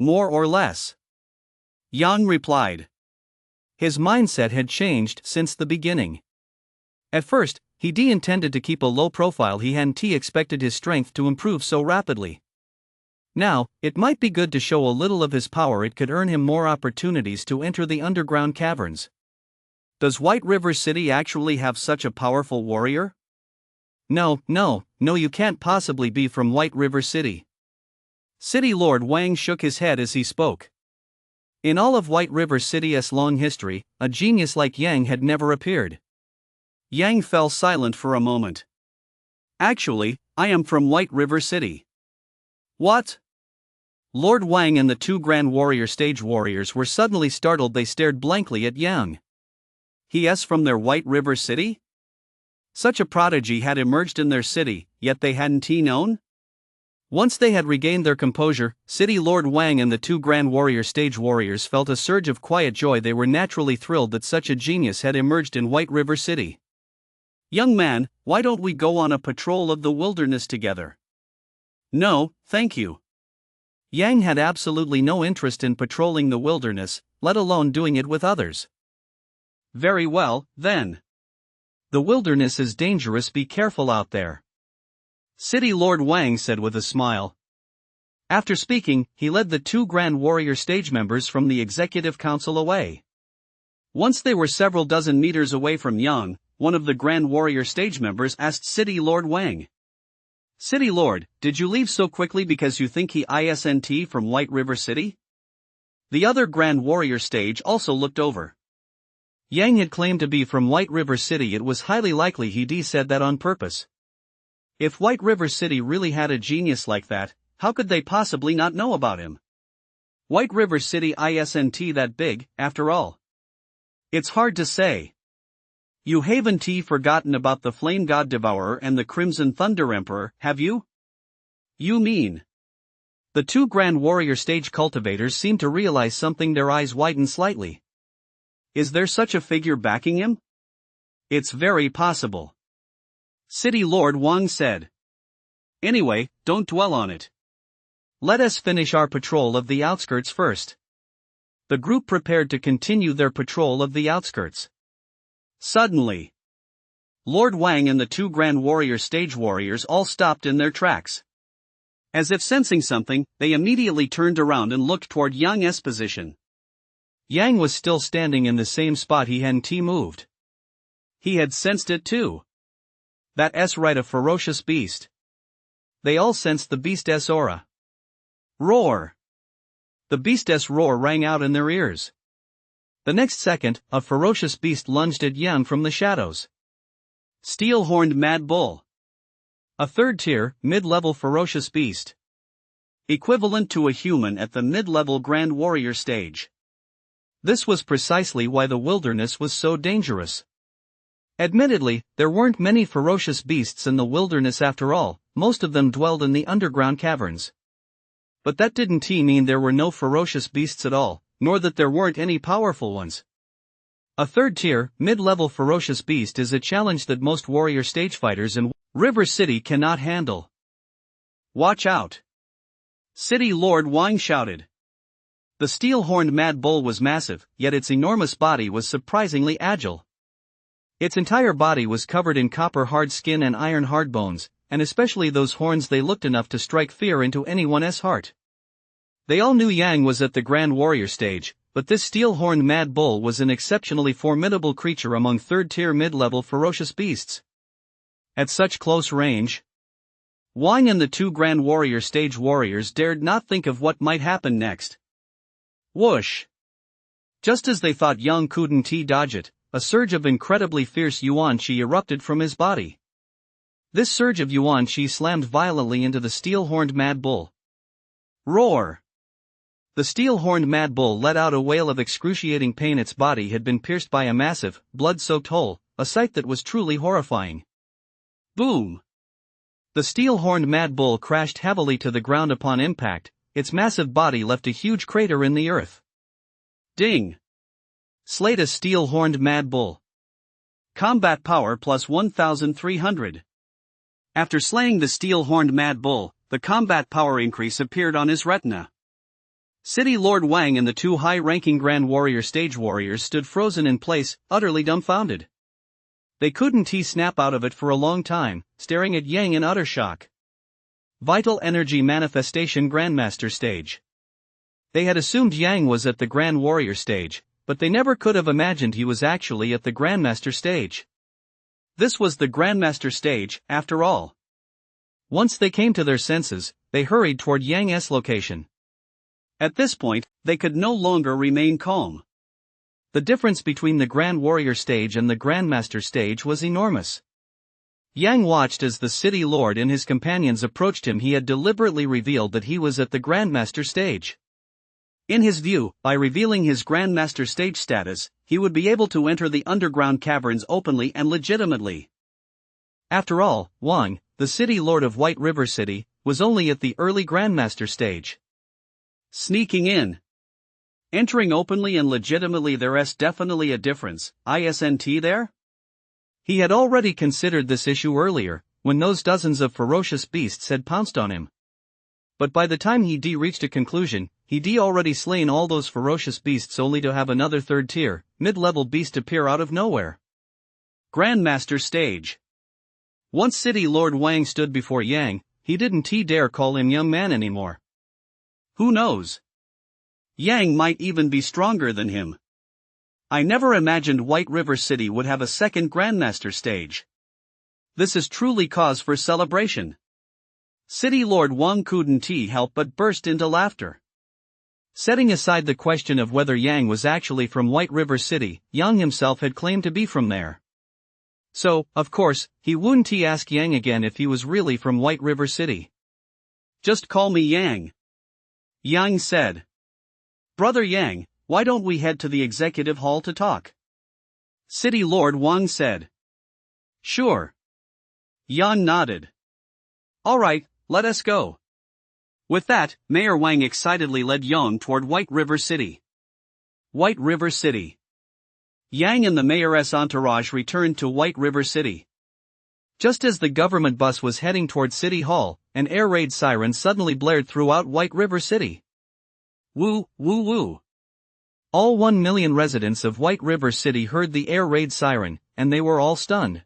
Speaker 1: "More or less," Yang replied. His mindset had changed since the beginning. At first, he intended to keep a low profile. He hadn't expected his strength to improve so rapidly. Now, it might be good to show a little of his power. It could earn him more opportunities to enter the underground caverns. Does White River City actually have such a powerful warrior? No, you can't possibly be from White River City. City Lord Wang shook his head as he spoke. In all of White River City's long history, a genius like Yang had never appeared. Yang fell silent for a moment. "Actually, I am from White River City." "What?" Lord Wang and the two Grand Warrior stage warriors were suddenly startled. They stared blankly at Yang. He's from their White River City? Such a prodigy had emerged in their city, yet they hadn't known? Once they had regained their composure, City Lord Wang and the two Grand Warrior stage warriors felt a surge of quiet joy. They were naturally thrilled that such a genius had emerged in White River City. "Young man, why don't we go on a patrol of the wilderness together?" "No, thank you." Yang had absolutely no interest in patrolling the wilderness, let alone doing it with others. "Very well, then. The wilderness is dangerous. Be careful out there," City Lord Wang said with a smile. After speaking, he led the two Grand Warrior stage members from the Executive Council away. Once they were several dozen meters away from Yang, one of the Grand Warrior stage members asked City Lord Wang, "City Lord, did you leave so quickly because you think he isn't from White River City?" The other Grand Warrior stage also looked over. Yang had claimed to be from White River City. It was highly likely he'd said that on purpose. If White River City really had a genius like that, how could they possibly not know about him? White River City isn't that big, after all. It's hard to say. You haven't forgotten about the Flame God Devourer and the Crimson Thunder Emperor, have you? You mean? The two Grand Warrior stage cultivators seemed to realize something. Their eyes widened slightly. Is there such a figure backing him? It's very possible, City Lord Wang said. Anyway, don't dwell on it. Let us finish our patrol of the outskirts first. The group prepared to continue their patrol of the outskirts. Suddenly, Lord Wang and the two Grand Warrior stage warriors all stopped in their tracks. As if sensing something, they immediately turned around and looked toward Yang's position. Yang was still standing in the same spot. He hadn't moved. He had sensed it too. That's right, a ferocious beast. They all sensed the beast's aura. Roar! The beast's roar rang out in their ears. The next second, a ferocious beast lunged at Yang from the shadows. Steel-horned mad bull. A third-tier, mid-level ferocious beast. Equivalent to a human at the mid-level Grand Warrior stage. This was precisely why the wilderness was so dangerous. Admittedly, there weren't many ferocious beasts in the wilderness after all. Most of them dwelled in the underground caverns. But that didn't mean there were no ferocious beasts at all, nor that there weren't any powerful ones. A third-tier, mid-level ferocious beast is a challenge that most warrior stage fighters in River City cannot handle.
Speaker 2: Watch out! City Lord Wang shouted. The steel-horned mad bull was massive, yet its enormous body was surprisingly agile. Its entire body was covered in copper hard skin and iron hard bones, and especially those horns, they looked enough to strike fear into anyone's heart. They all knew Yang was at the Grand Warrior stage, but this steel-horned mad bull was an exceptionally formidable creature among third-tier mid-level ferocious beasts. At such close range, Wang and the two Grand Warrior stage warriors dared not think of what might happen next. Whoosh! Just as they thought Yang couldn't dodge it, a surge of incredibly fierce yuan qi erupted from his body. This surge of yuan qi slammed violently into the steel-horned mad bull. Roar! The steel-horned mad bull let out a wail of excruciating pain. Its body had been pierced by a massive, blood-soaked hole, a sight that was truly horrifying. Boom! The steel-horned mad bull crashed heavily to the ground upon impact. Its massive body left a huge crater in the earth. Ding! Slayed a steel-horned mad bull. Combat power plus 1,300. After slaying the steel-horned mad bull, the combat power increase appeared on his retina. City Lord Wang and the two high-ranking Grand Warrior stage warriors stood frozen in place, utterly dumbfounded. They couldn't snap out of it for a long time, staring at Yang in utter shock. Vital Energy Manifestation Grandmaster Stage. They had assumed Yang was at the Grand Warrior stage, but they never could have imagined he was actually at the Grandmaster stage. This was the Grandmaster stage, after all. Once they came to their senses, they hurried toward Yang's location. At this point, they could no longer remain calm. The difference between the Grand Warrior stage and the Grandmaster stage was enormous. Yang watched as the City Lord and his companions approached him. He had deliberately revealed that he was at the Grandmaster stage. In his view, by revealing his Grandmaster stage status, he would be able to enter the underground caverns openly and legitimately. After all, Wang, the City Lord of White River City, was only at the early Grandmaster stage. Sneaking in. Entering openly and legitimately, there's definitely a difference, isn't there? He had already considered this issue earlier, when those dozens of ferocious beasts had pounced on him. But by the time he'd reached a conclusion, he'd already slain all those ferocious beasts only to have another third-tier, mid-level beast appear out of nowhere. Grandmaster stage. Once City Lord Wang stood before Yang, he didn't dare call him young man anymore. Who knows? Yang might even be stronger than him. I never imagined White River City would have a second Grandmaster stage. This is truly cause for celebration. City Lord Wang couldn't help but burst into laughter. Setting aside the question of whether Yang was actually from White River City, Yang himself had claimed to be from there. So, of course, he wouldn't ask Yang again if he was really from White River City. Just call me Yang. Yang said. Brother Yang, why don't we head to the executive hall to talk? City Lord Wang said. Sure. Yang nodded. All right, let us go. With that, Mayor Wang excitedly led Yang toward White River City. White River City. Yang and the mayor's entourage returned to White River City. Just as the government bus was heading toward City Hall, an air raid siren suddenly blared throughout White River City. Woo, woo, woo. All 1 million residents of White River City heard the air raid siren, and they were all stunned.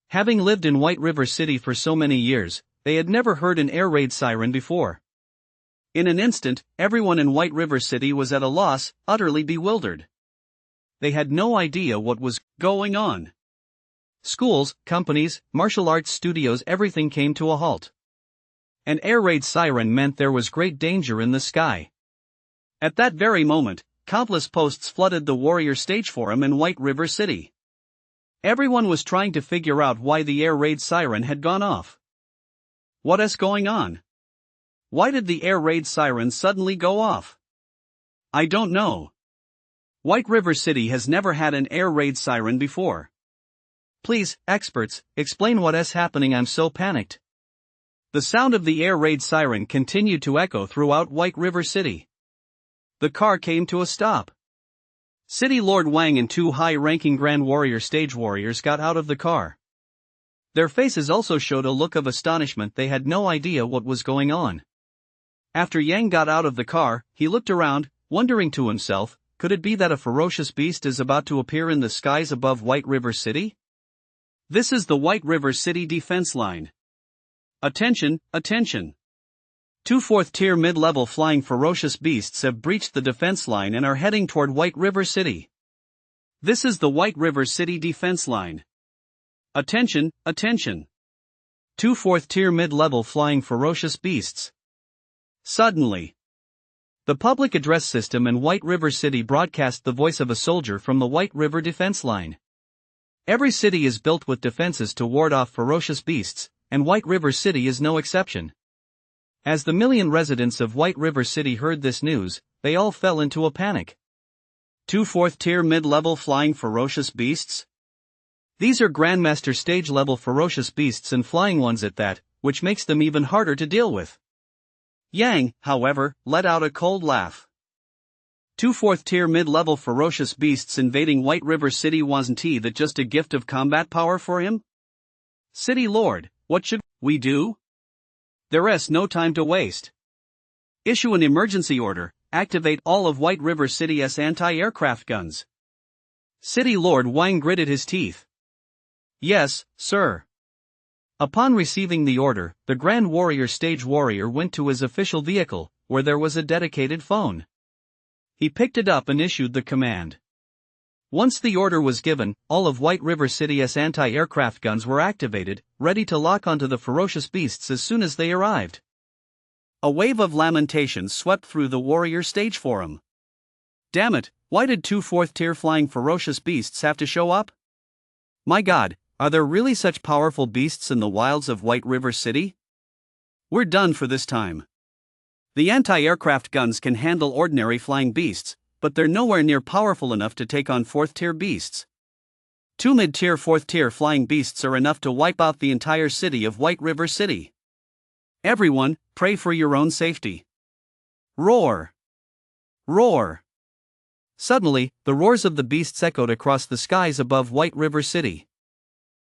Speaker 2: Having lived in White River City for so many years, they had never heard an air raid siren before. In an instant, everyone in White River City was at a loss, utterly bewildered. They had no idea what was going on. Schools, companies, martial arts studios, everything came to a halt. An air raid siren meant there was great danger in the sky. At that very moment, countless posts flooded the Warrior Stage Forum in White River City. Everyone was trying to figure out why the air raid siren had gone off. What is going on? Why did the air raid siren suddenly go off? I don't know. White River City has never had an air raid siren before. Please, experts, explain what is happening. I'm so panicked. The sound of the air raid siren continued to echo throughout White River City. The car came to a stop. City Lord Wang and two high-ranking Grand Warrior stage warriors got out of the car. Their faces also showed a look of astonishment. They had no idea what was going on. After Yang got out of the car, he looked around, wondering to himself, could it be that a ferocious beast is about to appear in the skies above White River City? This is the White River City defense line. Attention, attention! Two fourth-tier mid-level flying ferocious beasts have breached the defense line and are heading toward White River City. This is the White River City defense line. Attention, attention! Two fourth-tier mid-level flying ferocious beasts. Suddenly, the public address system in White River City broadcast the voice of a soldier from the White River defense line. Every city is built with defenses to ward off ferocious beasts, and White River City is no exception. As the million residents of White River City heard this news, they all fell into a panic. Two fourth-tier mid-level flying ferocious beasts? These are Grandmaster stage-level ferocious beasts and flying ones at that, which makes them even harder to deal with. Yang, however, let out a cold laugh. Two fourth-tier mid-level ferocious beasts invading White River City, wasn't that just a gift of combat power for him? City Lord, what should we do? There's no time to waste. Issue an emergency order, activate all of White River City's anti-aircraft guns. City Lord Wang gritted his teeth. Yes, sir. Upon receiving the order, the Grand Warrior stage warrior went to his official vehicle, where there was a dedicated phone. He picked it up and issued the command. Once the order was given, all of White River City's anti-aircraft guns were activated, ready to lock onto the ferocious beasts as soon as they arrived. A wave of lamentations swept through the warrior stage forum. Damn it, why did two fourth-tier flying ferocious beasts have to show up? My God, are there really such powerful beasts in the wilds of White River City? We're done for this time. The anti-aircraft guns can handle ordinary flying beasts, but they're nowhere near powerful enough to take on fourth-tier beasts. Two mid-tier fourth-tier flying beasts are enough to wipe out the entire city of White River City. Everyone, pray for your own safety. Roar! Roar! Suddenly, the roars of the beasts echoed across the skies above White River City.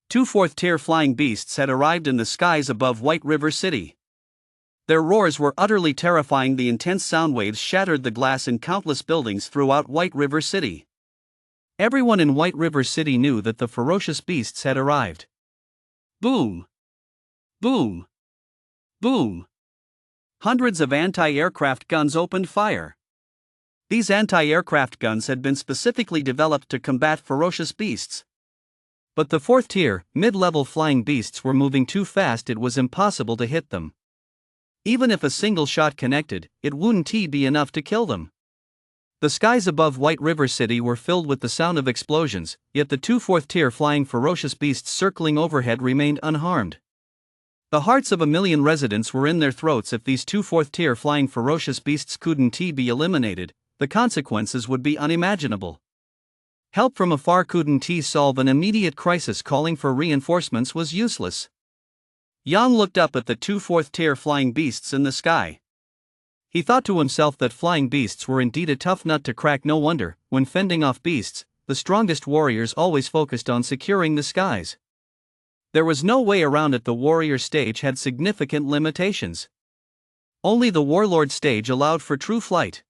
Speaker 2: Two fourth-tier flying beasts had arrived in the skies above White River City. Their roars were utterly terrifying. The intense sound waves shattered the glass in countless buildings throughout White River City. Everyone in White River City knew that the ferocious beasts had arrived. Boom! Boom! Boom! Hundreds of anti-aircraft guns opened fire. These anti-aircraft guns had been specifically developed to combat ferocious beasts. But the fourth-tier, mid-level flying beasts were moving too fast. It was impossible to hit them. Even if a single shot connected, it wouldn't be enough to kill them. The skies above White River City were filled with the sound of explosions, yet the two fourth-tier flying ferocious beasts circling overhead remained unharmed. The hearts of a million residents were in their throats. If these two fourth-tier flying ferocious beasts couldn't be eliminated, the consequences would be unimaginable. Help from afar couldn't solve an immediate crisis. Calling for reinforcements was useless. Yang looked up at the two fourth-tier flying beasts in the sky. He thought to himself that flying beasts were indeed a tough nut to crack. No wonder, when fending off beasts, the strongest warriors always focused on securing the skies. There was no way around it. The warrior stage had significant limitations. Only the warlord stage allowed for true flight.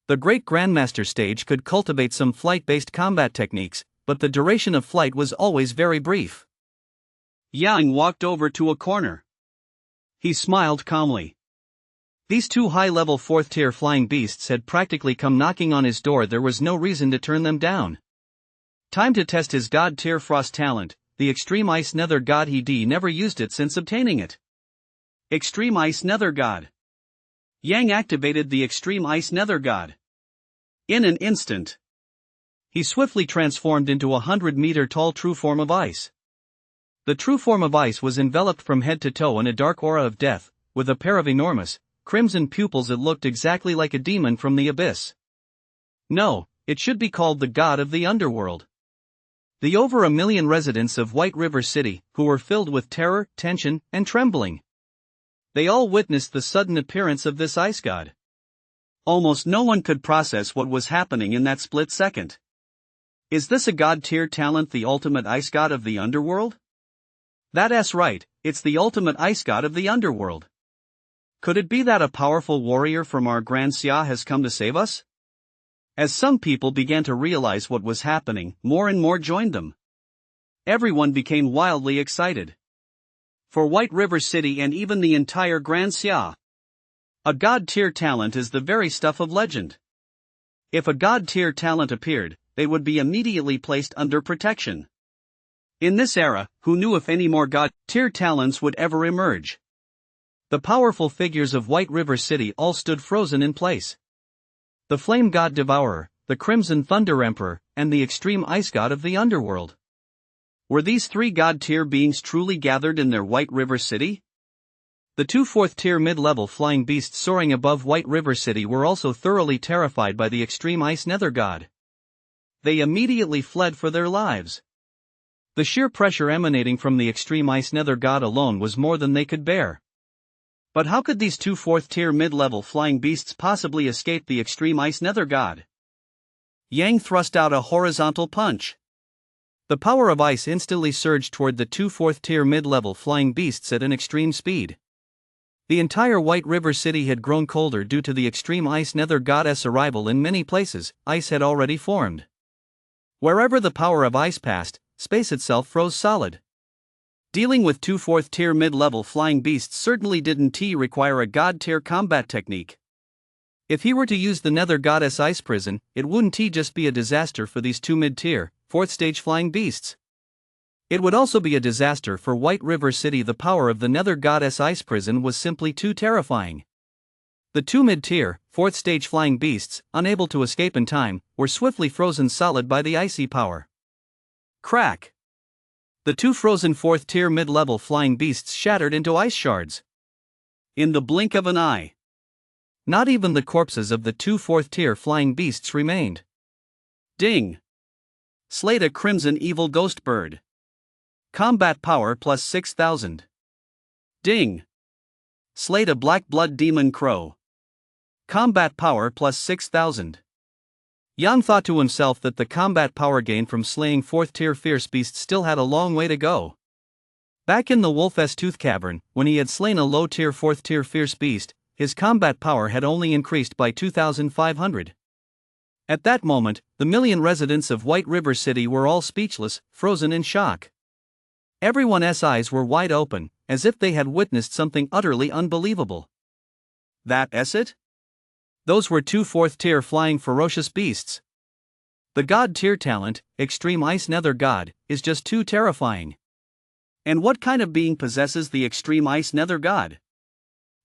Speaker 2: The Great Grandmaster stage could cultivate some flight-based combat techniques, but the duration of flight was always very brief. Yang walked over to a corner. He smiled calmly. These two high-level fourth-tier flying beasts had practically come knocking on his door. There was no reason to turn them down. Time to test his God-tier frost talent, the Extreme Ice Nether God. He never used it since obtaining it. Extreme Ice Nether God. Yang activated the Extreme Ice Nether God. In an instant, he swiftly transformed into a 100-meter-tall true form of ice. The true form of ice was enveloped from head to toe in a dark aura of death, with a pair of enormous, crimson pupils. It looked exactly like a demon from the abyss. No, it should be called the god of the underworld. The over a million residents of White River City, who were filled with terror, tension, and trembling. They all witnessed the sudden appearance of this ice god. Almost no one could process what was happening in that split second. Is this a god-tier talent, the ultimate ice god of the underworld? That's right, it's the ultimate ice god of the underworld. Could it be that a powerful warrior from our Grand Xia has come to save us? As some people began to realize what was happening, more and more joined them. Everyone became wildly excited. For White River City and even the entire Grand Xia, a god-tier talent is the very stuff of legend. If a god-tier talent appeared, they would be immediately placed under protection. In this era, who knew if any more god-tier talents would ever emerge? The powerful figures of White River City all stood frozen in place. The Flame God Devourer, the Crimson Thunder Emperor, and the Extreme Ice God of the Underworld. Were these three god-tier beings truly gathered in their White River City? The two fourth-tier mid-level flying beasts soaring above White River City were also thoroughly terrified by the Extreme Ice Nether God. They immediately fled for their lives. The sheer pressure emanating from the Extreme Ice Nether God alone was more than they could bear. But how could these two fourth-tier mid-level flying beasts possibly escape the Extreme Ice Nether God? Yang thrust out a horizontal punch. The power of ice instantly surged toward the two fourth-tier mid-level flying beasts at an extreme speed. The entire White River City had grown colder due to the Extreme Ice Nether Goddess' arrival. In many places, ice had already formed. Wherever the power of ice passed, space itself froze solid. Dealing with two fourth-tier mid-level flying beasts certainly didn't require a god-tier combat technique. If he were to use the Nether Goddess Ice Prison, it wouldn't just be a disaster for these two mid-tier, fourth-stage flying beasts. It would also be a disaster for White River City. The power of the Nether Goddess Ice Prison was simply too terrifying. The two mid-tier, fourth-stage flying beasts, unable to escape in time, were swiftly frozen solid by the icy power. Crack! The two frozen fourth-tier mid-level flying beasts shattered into ice shards. In the blink of an eye. Not even the corpses of the two fourth-tier flying beasts remained. Ding! Slayed a crimson evil ghost bird. Combat power plus 6,000. Ding! Slayed a black blood demon crow. Combat power plus 6,000. Yang thought to himself that the combat power gain from slaying fourth-tier fierce beasts still had a long way to go. Back in the Wolf's Tooth Cavern, when he had slain a low-tier fourth-tier fierce beast, his combat power had only increased by 2,500. At that moment, the million residents of White River City were all speechless, frozen in shock. Everyone's eyes were wide open, as if they had witnessed something utterly unbelievable. That's it? Those were two fourth-tier flying ferocious beasts. The god-tier talent, Extreme Ice Nether God, is just too terrifying. And what kind of being possesses the Extreme Ice Nether God?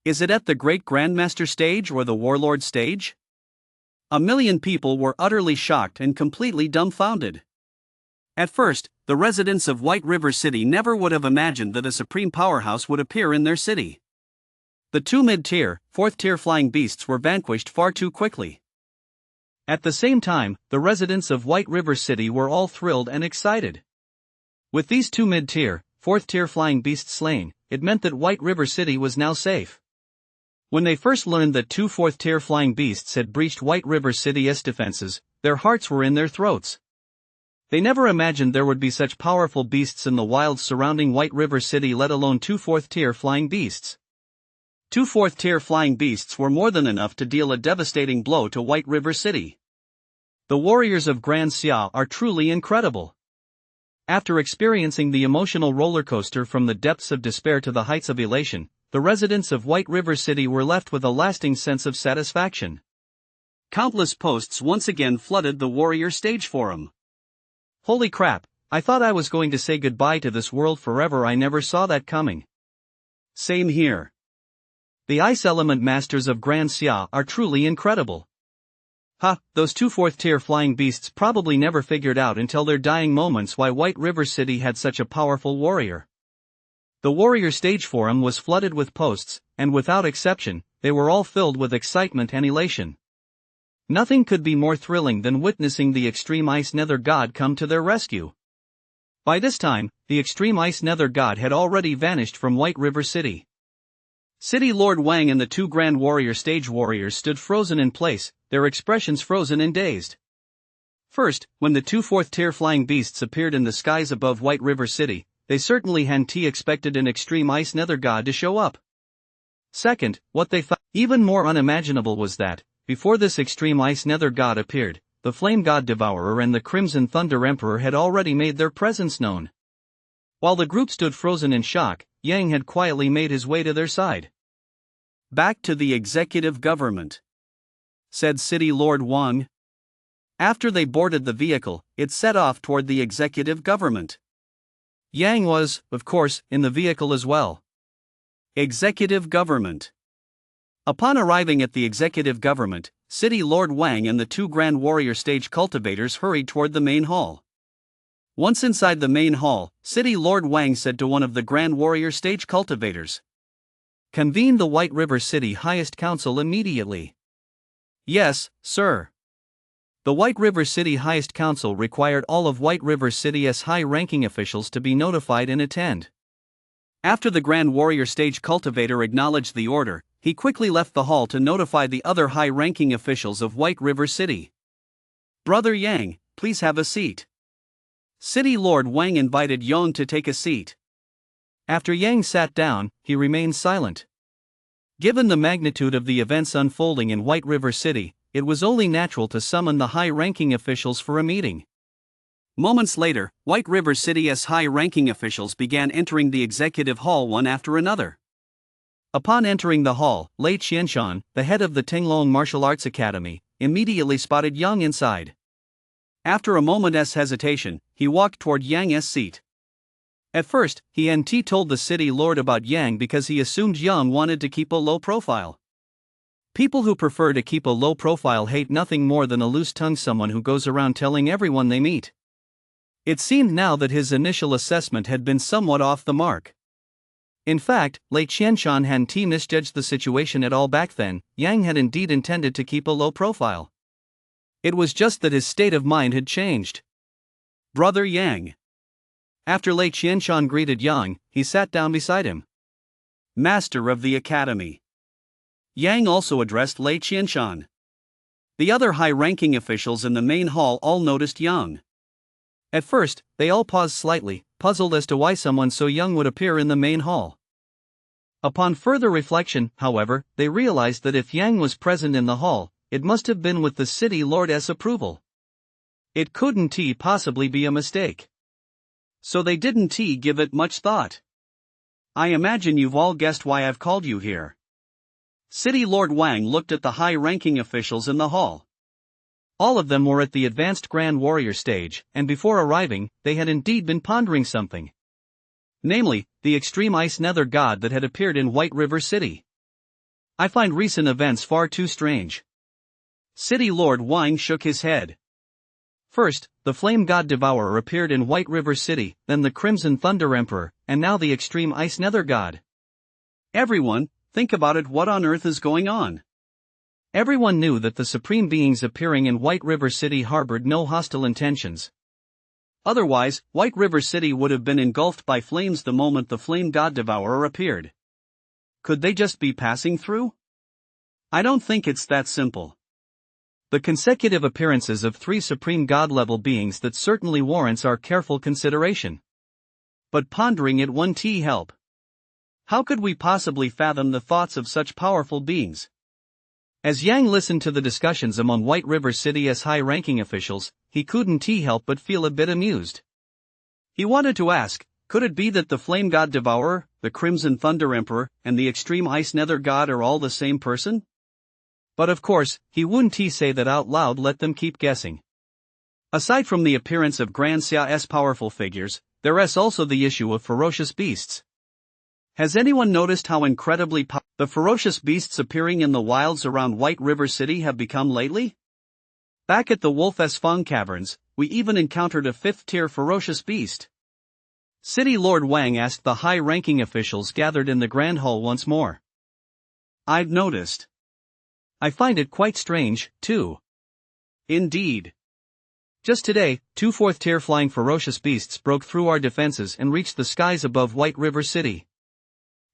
Speaker 2: Is it at the Great Grandmaster stage or the Warlord stage? A million people were utterly shocked and completely dumbfounded. At first, the residents of White River City never would have imagined that a supreme powerhouse would appear in their city. The two mid-tier, fourth-tier flying beasts were vanquished far too quickly. At the same time, the residents of White River City were all thrilled and excited. With these two mid-tier, fourth-tier flying beasts slain, it meant that White River City was now safe. When they first learned that two fourth-tier flying beasts had breached White River City's defenses, their hearts were in their throats. They never imagined there would be such powerful beasts in the wilds surrounding White River City, let alone two fourth-tier flying beasts. Two fourth-tier flying beasts were more than enough to deal a devastating blow to White River City. The warriors of Grand Xia are truly incredible. After experiencing the emotional roller coaster from the depths of despair to the heights of elation, the residents of White River City were left with a lasting sense of satisfaction. Countless posts once again flooded the warrior stage forum. Holy crap, I thought I was going to say goodbye to this world forever. I never saw that coming. Same here. The Ice Element Masters of Grand Xia are truly incredible. Those two fourth-tier flying beasts probably never figured out until their dying moments why White River City had such a powerful warrior. The warrior stage forum was flooded with posts, and without exception, they were all filled with excitement and elation. Nothing could be more thrilling than witnessing the Extreme Ice Nether God come to their rescue. By this time, the Extreme Ice Nether God had already vanished from White River City. City Lord Wang and the two Grand Warrior stage warriors stood frozen in place, their expressions frozen and dazed. First, when the two fourth-tier flying beasts appeared in the skies above White River City, they certainly hadn't expected an extreme ice nether god to show up. Second, what they found even more unimaginable was that, before this extreme ice nether god appeared, the Flame God Devourer and the Crimson Thunder Emperor had already made their presence known. While the group stood frozen in shock, Yang had quietly made his way to their side. "Back to the executive government," said City Lord Wang. After they boarded the vehicle, it set off toward the executive government. Yang was, of course, in the vehicle as well. Executive government. Upon arriving at the executive government, City Lord Wang and the two Grand Warrior stage cultivators hurried toward the main hall. Once inside the main hall, City Lord Wang said to one of the Grand Warrior stage cultivators, "Convene the White River City Highest Council immediately." "Yes, sir." The White River City Highest Council required all of White River City's high-ranking officials to be notified and attend. After the Grand Warrior stage cultivator acknowledged the order, he quickly left the hall to notify the other high-ranking officials of White River City. "Brother Yang, please have a seat." City Lord Wang invited Yang to take a seat. After Yang sat down, he remained silent. Given the magnitude of the events unfolding in White River City, it was only natural to summon the high-ranking officials for a meeting. Moments later, White River City's high-ranking officials began entering the executive hall one after another. Upon entering the hall, Lei Qianshan, the head of the Tinglong Martial Arts Academy, immediately spotted Yang inside. After a moment's hesitation, he walked toward Yang's seat. At first, he told the city lord about Yang because he assumed Yang wanted to keep a low profile. People who prefer to keep a low profile hate nothing more than a loose-tongued someone who goes around telling everyone they meet. It seemed now that his initial assessment had been somewhat off the mark. In fact, Lei Qianshan hadn't misjudged the situation at all back then. Yang had indeed intended to keep a low profile. It was just that his state of mind had changed. "Brother Yang." After Lei Qianshan greeted Yang, he sat down beside him. "Master of the Academy." Yang also addressed Lei Qianshan. The other high-ranking officials in the main hall all noticed Yang. At first, they all paused slightly, puzzled as to why someone so young would appear in the main hall. Upon further reflection, however, they realized that if Yang was present in the hall, it must have been with the city lord's approval. It couldn't possibly be a mistake. So they didn't give it much thought. "I imagine you've all guessed why I've called you here." City Lord Wang looked at the high-ranking officials in the hall. All of them were at the advanced Grand Warrior stage, and before arriving, they had indeed been pondering something. Namely, the extreme ice nether god that had appeared in White River City. "I find recent events far too strange." City Lord Wang shook his head. First, the Flame God Devourer appeared in White River City, then the Crimson Thunder Emperor, and now the extreme ice nether god. Everyone, think about it, what on earth is going on? Everyone knew that the supreme beings appearing in White River City harbored no hostile intentions. Otherwise, White River City would have been engulfed by flames the moment the Flame God Devourer appeared. Could they just be passing through? I don't think it's that simple. The consecutive appearances of three supreme god-level beings that certainly warrants our careful consideration. But pondering it won't help. How could we possibly fathom the thoughts of such powerful beings? As Yang listened to the discussions among White River City's high-ranking officials, he couldn't help but feel a bit amused. He wanted to ask, could it be that the Flame God Devourer, the Crimson Thunder Emperor, and the Extreme Ice Nether God are all the same person? But of course, he wouldn't say that out loud, let them keep guessing. Aside from the appearance of Grand Xia's powerful figures, there's also the issue of ferocious beasts. Has anyone noticed how incredibly the ferocious beasts appearing in the wilds around White River City have become lately? Back at the Wolf's Fang Caverns, we even encountered a fifth-tier ferocious beast. City Lord Wang asked the high-ranking officials gathered in the Grand Hall once more. "I've noticed. I find it quite strange, too." "Indeed. Just today, two fourth-tier flying ferocious beasts broke through our defenses and reached the skies above White River City.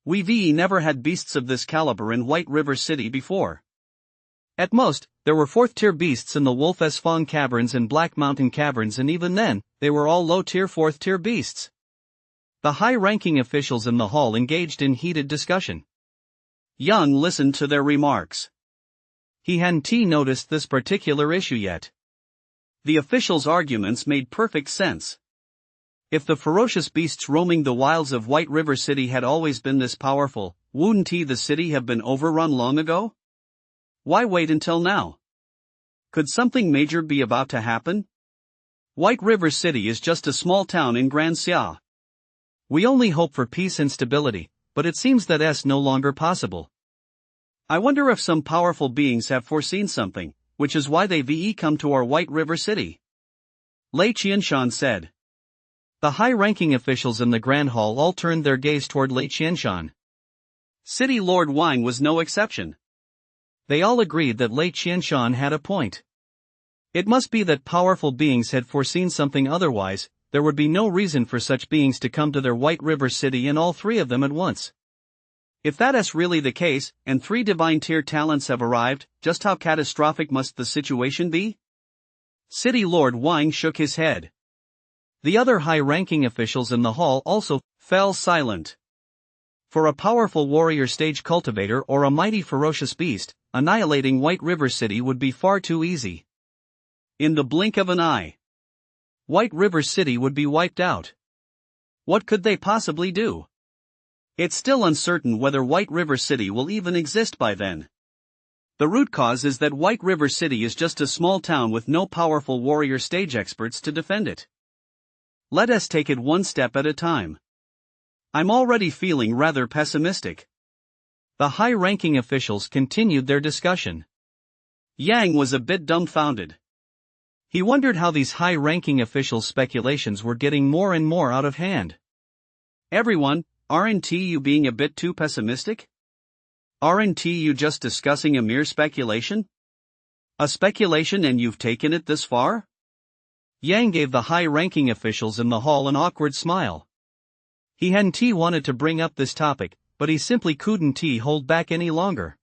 Speaker 2: We've never had beasts of this caliber in White River City before.
Speaker 1: At most, there were 4th-tier beasts in the Wolf Fong Caverns and Black Mountain Caverns, and even then, they were all low-tier 4th-tier beasts. The high-ranking officials in the hall engaged in heated discussion.
Speaker 2: Yang listened to their remarks.
Speaker 1: He hadn't noticed this particular issue yet.
Speaker 2: The officials' arguments made perfect sense.
Speaker 1: If the ferocious beasts roaming the wilds of White River City had always been this powerful, wouldn't the city have been overrun long ago?
Speaker 2: Why wait until now? Could something major be about to happen? White River City is just a small town in Grand Xia.
Speaker 1: We only hope for peace and stability, but it seems that's no longer possible.
Speaker 2: I wonder if some powerful beings have foreseen something, which is why they've come to our White River City. Lei Qianshan said.
Speaker 1: The high-ranking officials in the Grand Hall all turned their gaze toward Lei Qianshan.
Speaker 2: City Lord Wang was no exception.
Speaker 1: They all agreed that Lei Qianshan had a point. It must be that powerful beings had foreseen something, otherwise, there would be no reason for such beings to come to their White River City, and all 3 of them at once.
Speaker 2: If that is really the case, and 3 divine tier talents have arrived, just how catastrophic must the situation be? City Lord Wang shook his head.
Speaker 1: The other high-ranking officials in the hall also
Speaker 2: fell silent.
Speaker 1: For a powerful warrior stage cultivator or a mighty ferocious beast, annihilating White River City would be far too easy.
Speaker 2: In the blink of an eye,
Speaker 1: White River City would be wiped out.
Speaker 2: What could they possibly do? It's still uncertain whether White River City will even exist by then. The root cause is that White River City is just a small town with no powerful warrior stage experts to defend it. Let us take it one step at a time. I'm already feeling rather pessimistic.
Speaker 1: The high-ranking officials continued their discussion.
Speaker 2: Yang was a bit dumbfounded.
Speaker 1: He wondered how these high-ranking officials' speculations were getting more and more out of hand.
Speaker 2: Everyone, aren't you being a bit too pessimistic? Aren't you just discussing a mere speculation? A speculation, and you've taken it this far?
Speaker 1: Yang gave the high-ranking officials in the hall an awkward smile. He hadn't wanted to bring up this topic, but he simply couldn't hold back any longer.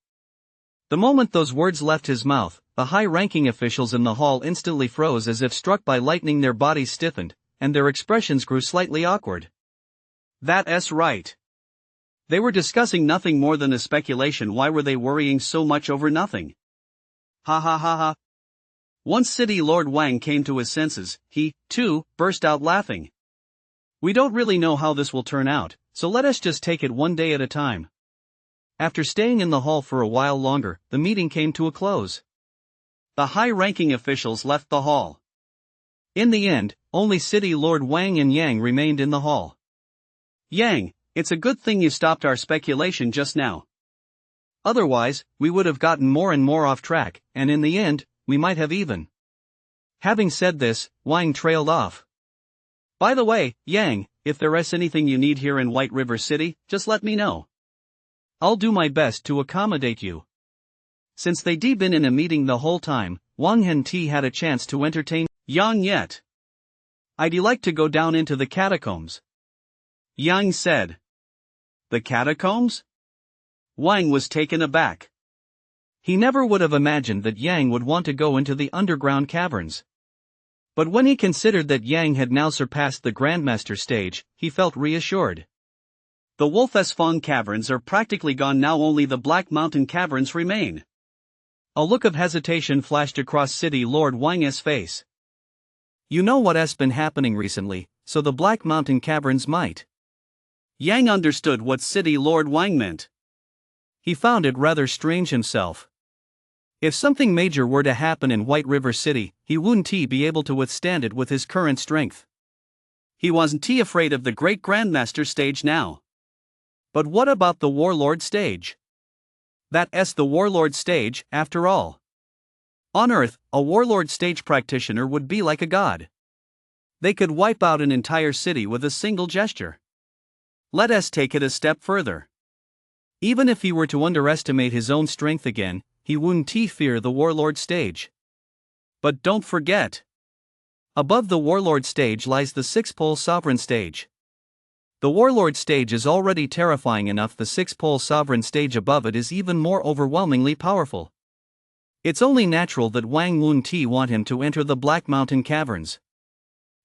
Speaker 1: The moment those words left his mouth, the high-ranking officials in the hall instantly froze as if struck by lightning. Their bodies stiffened, and their expressions grew slightly awkward.
Speaker 2: That's right. They were discussing nothing more than a speculation. Why were they worrying so much over nothing? Ha ha ha ha. Once City Lord Wang came to his senses, he, too, burst out laughing.
Speaker 1: We don't really know how this will turn out, so let us just take it one day at a time. After staying in the hall for a while longer, the meeting came to a close.
Speaker 2: The high-ranking officials left the hall.
Speaker 1: In the end, only City Lord Wang and Yang remained in the hall.
Speaker 2: Yang, it's a good thing you stopped our speculation just now. Otherwise, we would have gotten more and more off track, and in the end, we might have even.
Speaker 1: Having said this, Wang trailed off.
Speaker 2: By the way, Yang, if there is anything you need here in White River City, just let me know.
Speaker 1: I'll do my best to accommodate you. Since they'd been in a meeting the whole time, Wang hadn't had a chance to entertain
Speaker 2: Yang yet.
Speaker 1: I'd like to go down into the catacombs,
Speaker 2: Yang said. The catacombs? Wang was taken aback.
Speaker 1: He never would have imagined that Yang would want to go into the underground caverns. But when he considered that Yang had now surpassed the Grandmaster stage, he felt reassured.
Speaker 2: The Wolf Fong Caverns are practically gone now, only the Black Mountain Caverns remain.
Speaker 1: A look of hesitation flashed across City Lord Wang's face. You know what has been happening recently, so the Black Mountain Caverns might.
Speaker 2: Yang understood what City Lord Wang meant.
Speaker 1: He found it rather strange himself. If something major were to happen in White River City, he wouldn't be able to withstand it with his current strength.
Speaker 2: He wasn't afraid of the Great Grandmaster stage now.
Speaker 1: But what about the Warlord stage? That's the Warlord stage, after all. On Earth, a Warlord stage practitioner would be like a god. They could wipe out an entire city with a single gesture.
Speaker 2: Let us take it a step further.
Speaker 1: Even if he were to underestimate his own strength again, he wouldn't fear the Warlord stage.
Speaker 2: But don't forget.
Speaker 1: Above the Warlord stage lies the Six-Pole Sovereign stage. The warlord stage is already terrifying enough, the six-pole sovereign stage above it is even more overwhelmingly powerful. It's only natural that Wang Wun-ti want him to enter the Black Mountain Caverns.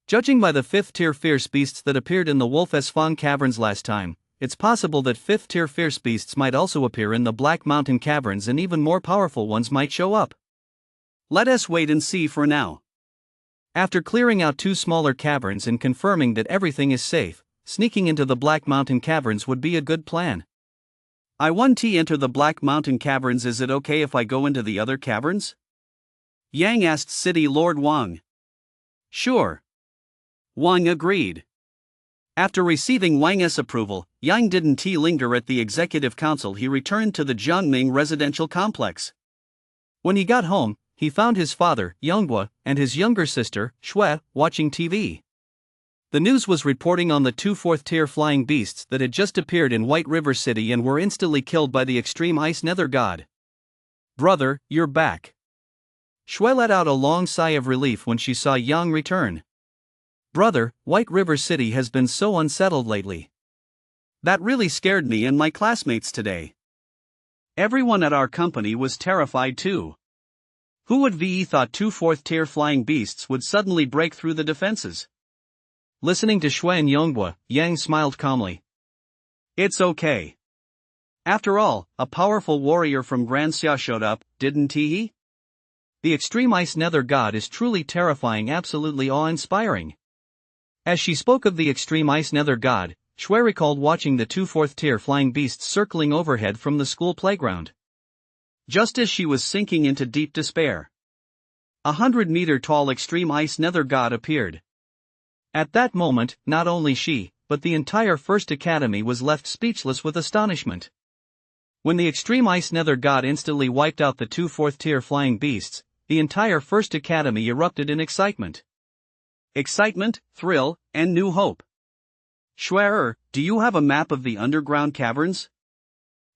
Speaker 1: Judging by the 5th-tier fierce beasts that appeared in the Wolf's Fang Caverns last time, it's possible that 5th-tier fierce beasts might also appear in the Black Mountain Caverns and even more powerful ones might show up.
Speaker 2: Let us wait and see for now.
Speaker 1: After clearing out 2 smaller caverns and confirming that everything is safe, sneaking into the Black Mountain Caverns would be a good plan.
Speaker 2: I want to enter the Black Mountain Caverns. Is it okay if I go into the other caverns? Yang asked City Lord Wang.
Speaker 1: Sure.
Speaker 2: Wang agreed. After receiving Wang's approval, Yang didn't linger at the executive council. He returned to the Jiangming residential complex.
Speaker 1: When he got home, he found his father, Yonghua, and his younger sister, Shui, watching TV. The news was reporting on the 2 4th-tier flying beasts that had just appeared in White River City and were instantly killed by the extreme ice nether god. "Brother, you're back." Shui let out a long sigh of relief when she saw Yang return. "Brother, White River City has been so unsettled lately.
Speaker 2: That really scared me and my classmates today. Everyone at our company was terrified too. Who would have thought 2 4th-tier flying beasts would suddenly break through the defenses?"
Speaker 1: Listening to Shui and Yonghua, Yang smiled calmly.
Speaker 2: "It's okay. After all, a powerful warrior from Grand Xia showed up, didn't he?
Speaker 1: The extreme ice nether god is truly terrifying, absolutely awe-inspiring." As she spoke of the extreme ice nether god, Shui recalled watching the 2 4th-tier flying beasts circling overhead from the school playground.
Speaker 2: Just as she was sinking into deep despair, 100-meter-tall extreme ice nether god appeared.
Speaker 1: At that moment, not only she, but the entire First Academy was left speechless with astonishment. When the extreme ice nether god instantly wiped out the 2 4th-tier flying beasts, the entire First Academy erupted in excitement.
Speaker 2: Excitement, thrill, and new hope. "Shui, do you have a map of the underground caverns?"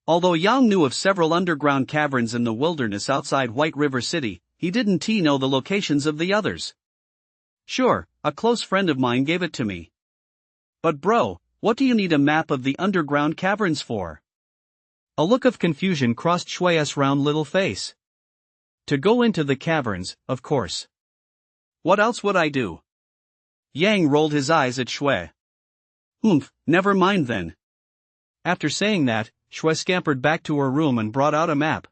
Speaker 2: Although Yang knew of several underground caverns in the wilderness outside White River City, he didn't know the locations of the others. "Sure, a close friend of mine gave it to me." "But bro, what do you need a map of the underground caverns for?"
Speaker 1: A look of confusion crossed Shui's round little face. "To go into the caverns, of course.
Speaker 2: What else would I do?" Yang rolled his eyes at Shui. Never mind then."
Speaker 1: After saying that, Shui scampered back to her room and brought out a map.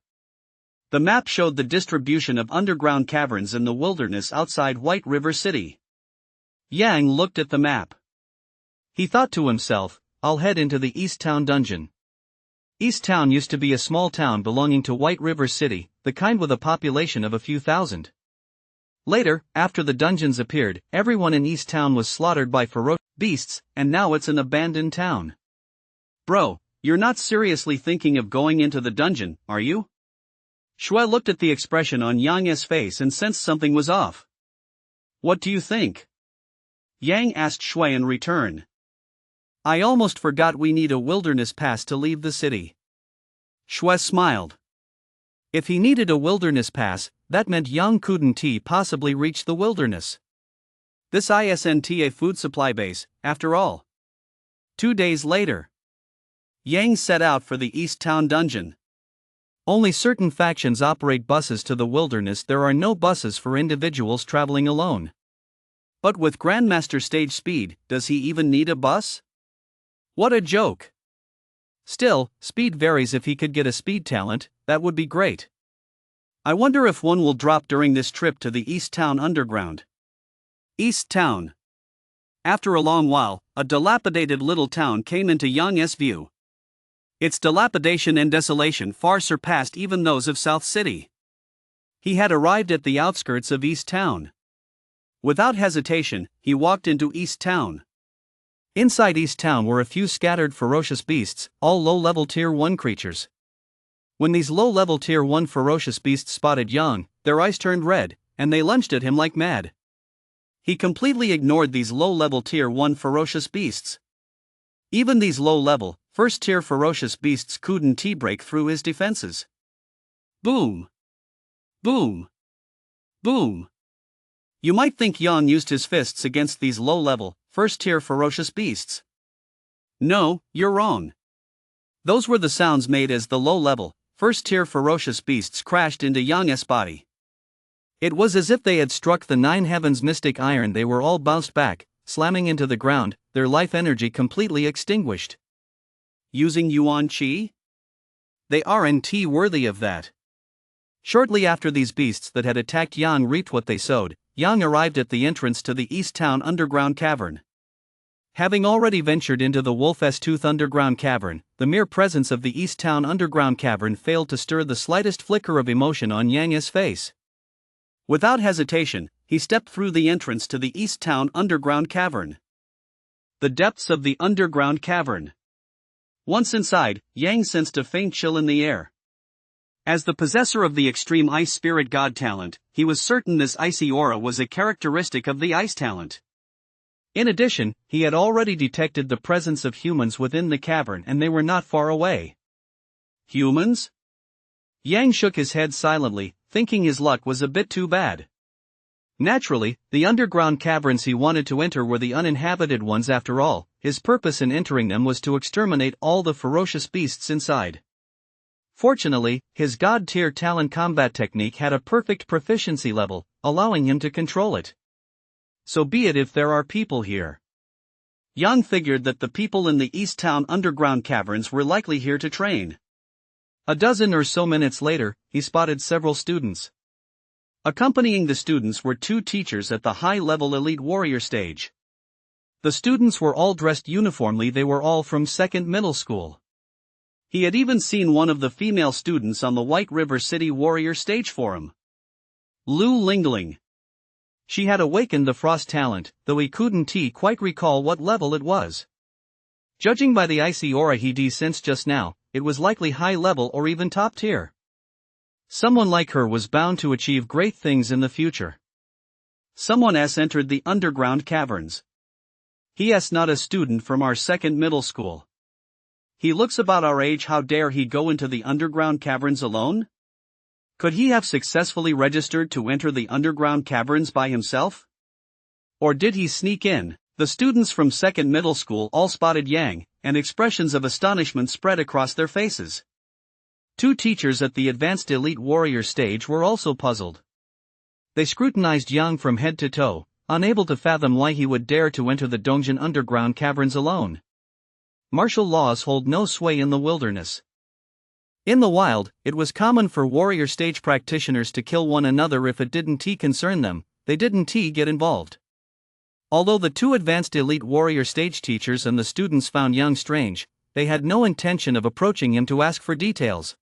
Speaker 2: The map showed the distribution of underground caverns in the wilderness outside White River City. Yang looked at the map.
Speaker 1: He thought to himself, "I'll head into the East Town dungeon." East Town used to be a small town belonging to White River City, the kind with a population of a few thousand. Later, after the dungeons appeared, everyone in East Town was slaughtered by ferocious beasts, and now it's an abandoned town.
Speaker 2: "Bro, you're not seriously thinking of going into the dungeon, are you?" Shui looked at the expression on Yang's face and sensed something was off. "What do you think?" Yang asked Shui in return.
Speaker 1: "I almost forgot we need a wilderness pass to leave the city."
Speaker 2: Shui smiled.
Speaker 1: If he needed a wilderness pass, that meant Yang couldn't possibly reach the wilderness.
Speaker 2: This isn't a food supply base, after all.
Speaker 1: 2 days later,
Speaker 2: Yang set out for the East Town dungeon.
Speaker 1: Only certain factions operate buses to the wilderness. There are no buses for individuals traveling alone.
Speaker 2: But with Grandmaster stage speed, does he even need a bus?
Speaker 1: What a joke. Still, speed varies. If he could get a speed talent, that would be great.
Speaker 2: I wonder if one will drop during this trip to the East Town Underground. East Town. After a long while, a dilapidated little town came into Yang's view. Its dilapidation and desolation far surpassed even those of South City. He had arrived at the outskirts of East Town. Without hesitation, he walked into East Town.
Speaker 1: Inside East Town were a few scattered ferocious beasts, all low-level Tier 1 creatures. When these low-level Tier 1 ferocious beasts spotted Yang, their eyes turned red, and they lunged at him like mad.
Speaker 2: He completely ignored these low-level Tier 1 ferocious beasts. Even these low-level, first-tier ferocious beasts couldn't break through his defenses. Boom! Boom! Boom! You might think Yang used his fists against these low-level, first-tier ferocious beasts. No, you're wrong. Those were the sounds made as the low-level, first-tier ferocious beasts crashed into Yang's body. It was as if they had struck the nine heavens' mystic iron. They were all bounced back, slamming into the ground, their life energy completely extinguished. Using Yuan Qi?
Speaker 1: They aren't worthy of that. Shortly after these beasts that had attacked Yang reaped what they sowed, Yang arrived at the entrance to the East Town underground cavern. Having already ventured into the Wolf's Tooth underground cavern, the mere presence of the East Town underground cavern failed to stir the slightest flicker of emotion on Yang's face.
Speaker 2: Without hesitation, he stepped through the entrance to the East Town underground cavern. The depths of the underground cavern. Once inside, Yang sensed a faint chill in the air. As the possessor of the extreme ice spirit god talent, he was certain this icy aura was a characteristic of the ice talent.
Speaker 1: In addition, he had already detected the presence of humans within the cavern and they were not far away.
Speaker 2: Humans?
Speaker 1: Yang shook his head silently, thinking his luck was a bit too bad. Naturally, the underground caverns he wanted to enter were the uninhabited ones after all. His purpose in entering them was to exterminate all the ferocious beasts inside. Fortunately, his god-tier talent combat technique had a perfect proficiency level, allowing him to control it. So be it if there are people here.
Speaker 2: Yang figured that the people in the East Town underground caverns were likely here to train.
Speaker 1: A dozen or so minutes later, he spotted several students.
Speaker 2: Accompanying the students were two teachers at the high-level elite warrior stage.
Speaker 1: The students were all dressed uniformly. They were all from second middle school.
Speaker 2: He had even seen one of the female students on the White River City warrior stage forum. Lu Lingling.
Speaker 1: She had awakened the frost talent, though he couldn't quite recall what level it was. Judging by the icy aura he sensed just now, it was likely high level or even top tier. Someone like her was bound to achieve great things in the future.
Speaker 2: Someone else entered the underground caverns.
Speaker 1: He's not a student from our second middle school.
Speaker 2: He looks about our age. How dare he go into the underground caverns alone? Could he have successfully registered to enter the underground caverns by himself? Or did he sneak in?
Speaker 1: The students from second middle school all spotted Yang, and expressions of astonishment spread across their faces. Two teachers at the advanced elite warrior stage were also puzzled. They scrutinized Yang from head to toe, unable to fathom why he would dare to enter the Dongjin underground caverns alone. Martial laws hold no sway in the wilderness. In the wild, it was common for warrior stage practitioners to kill one another if it didn't concern them. They didn't get involved. Although the two advanced elite warrior stage teachers and the students found Yang strange, they had no intention of approaching him to ask for details.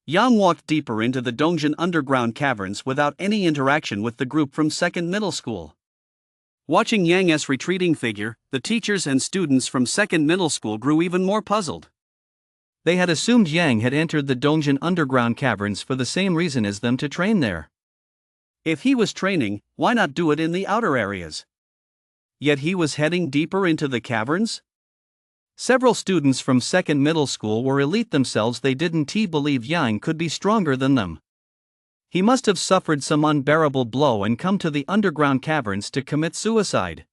Speaker 2: Yang walked deeper into the Dongjin underground caverns without any interaction with the group from second middle school. Watching Yang's retreating figure, the teachers and students from second middle school grew even more puzzled.
Speaker 1: They had assumed Yang had entered the Dongjin underground caverns for the same reason as them, to train there.
Speaker 2: If he was training, why not do it in the outer areas? Yet he was heading deeper into the caverns?
Speaker 1: Several students from second middle school were elite themselves. They didn't believe Yang could be stronger than them. He must have suffered some unbearable blow and come to the underground caverns to commit suicide.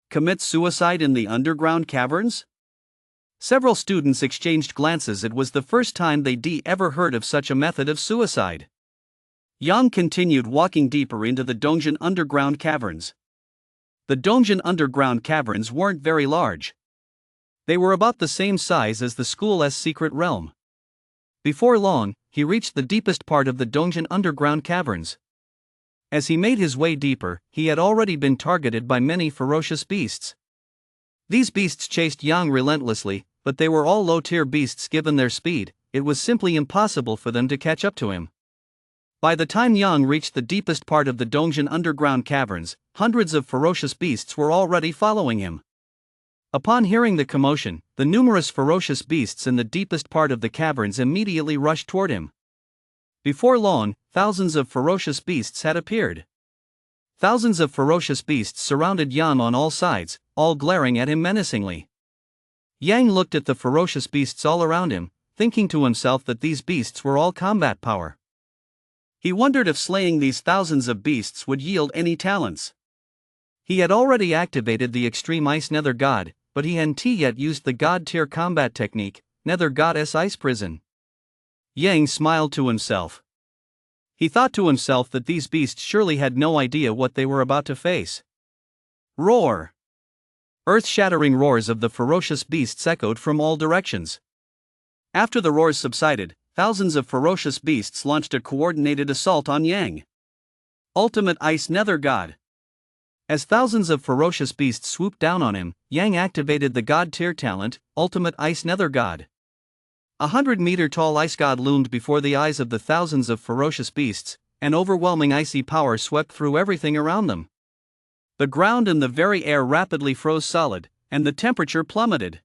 Speaker 2: Commit suicide in the underground caverns?
Speaker 1: Several students exchanged glances. It was the first time they'd ever heard of such a method of suicide.
Speaker 2: Yang continued walking deeper into the Dongjin underground caverns.
Speaker 1: The Dongjin underground caverns weren't very large. They were about the same size as the school's secret realm. Before long, he reached the deepest part of the Dongjin underground caverns. As he made his way deeper, he had already been targeted by many ferocious beasts. These beasts chased Yang relentlessly, but they were all low-tier beasts. Given their speed, it was simply impossible for them to catch up to him. By the time Yang reached the deepest part of the Dongjin underground caverns, hundreds of ferocious beasts were already following him. Upon hearing the commotion, the numerous ferocious beasts in the deepest part of the caverns immediately rushed toward him. Before long, thousands of ferocious beasts had appeared. Thousands of ferocious beasts surrounded Yang on all sides, all glaring at him menacingly. Yang looked at the ferocious beasts all around him, thinking to himself that these beasts were all combat power. He wondered if slaying these thousands of beasts would yield any talents. He had already activated the extreme ice nether god, but he hadn't yet used the god-tier combat technique, Nether Goddess Ice Prison. Yang smiled to himself. He thought to himself that these beasts surely had no idea what they were about to face. Roar! Earth-shattering roars of the ferocious beasts echoed from all directions. After the roars subsided, thousands of ferocious beasts launched a coordinated assault on Yang. Ultimate Ice Nether God. As thousands of ferocious beasts swooped down on him, Yang activated the god-tier talent, Ultimate Ice Nether God. 100-meter-tall ice god loomed before the eyes of the thousands of ferocious beasts, an overwhelming icy power swept through everything around them. The ground and the very air rapidly froze solid, and the temperature plummeted.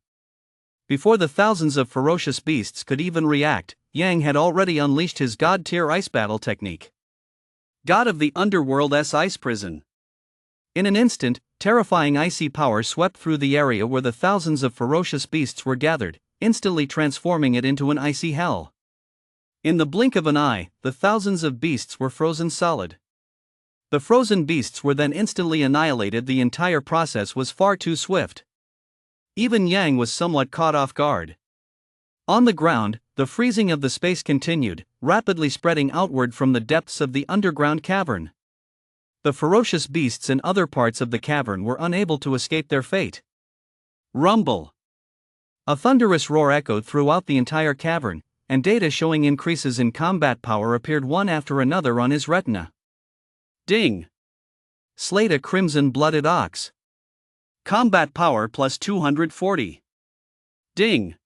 Speaker 1: Before the thousands of ferocious beasts could even react, Yang had already unleashed his god-tier ice battle technique. God of the Underworld's Ice Prison. In an instant, terrifying icy power swept through the area where the thousands of ferocious beasts were gathered, instantly transforming it into an icy hell. In the blink of an eye, the thousands of beasts were frozen solid. The frozen beasts were then instantly annihilated. The entire process was far too swift. Even Yang was somewhat caught off guard. On the ground, the freezing of the space continued, rapidly spreading outward from the depths of the underground cavern. The ferocious beasts in other parts of the cavern were unable to escape their fate. Rumble! A thunderous roar echoed throughout the entire cavern, and data showing increases in combat power appeared one after another on his retina. Ding! Slayed a crimson-blooded ox. Combat power plus 240. Ding!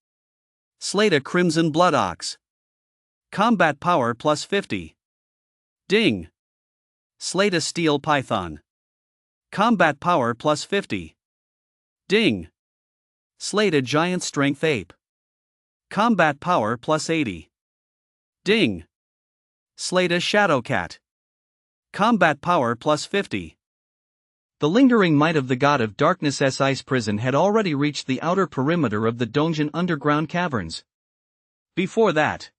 Speaker 1: Slayed a crimson blood ox. Combat power plus 50. Ding! Slayed a steel python. Combat power plus 50. Ding! Slayed a giant strength ape. Combat power plus 80. Ding! Slayed a shadow cat. Combat power plus 50. The lingering might of the god of darkness's ice prison had already reached the outer perimeter of the dungeon underground caverns. Before that,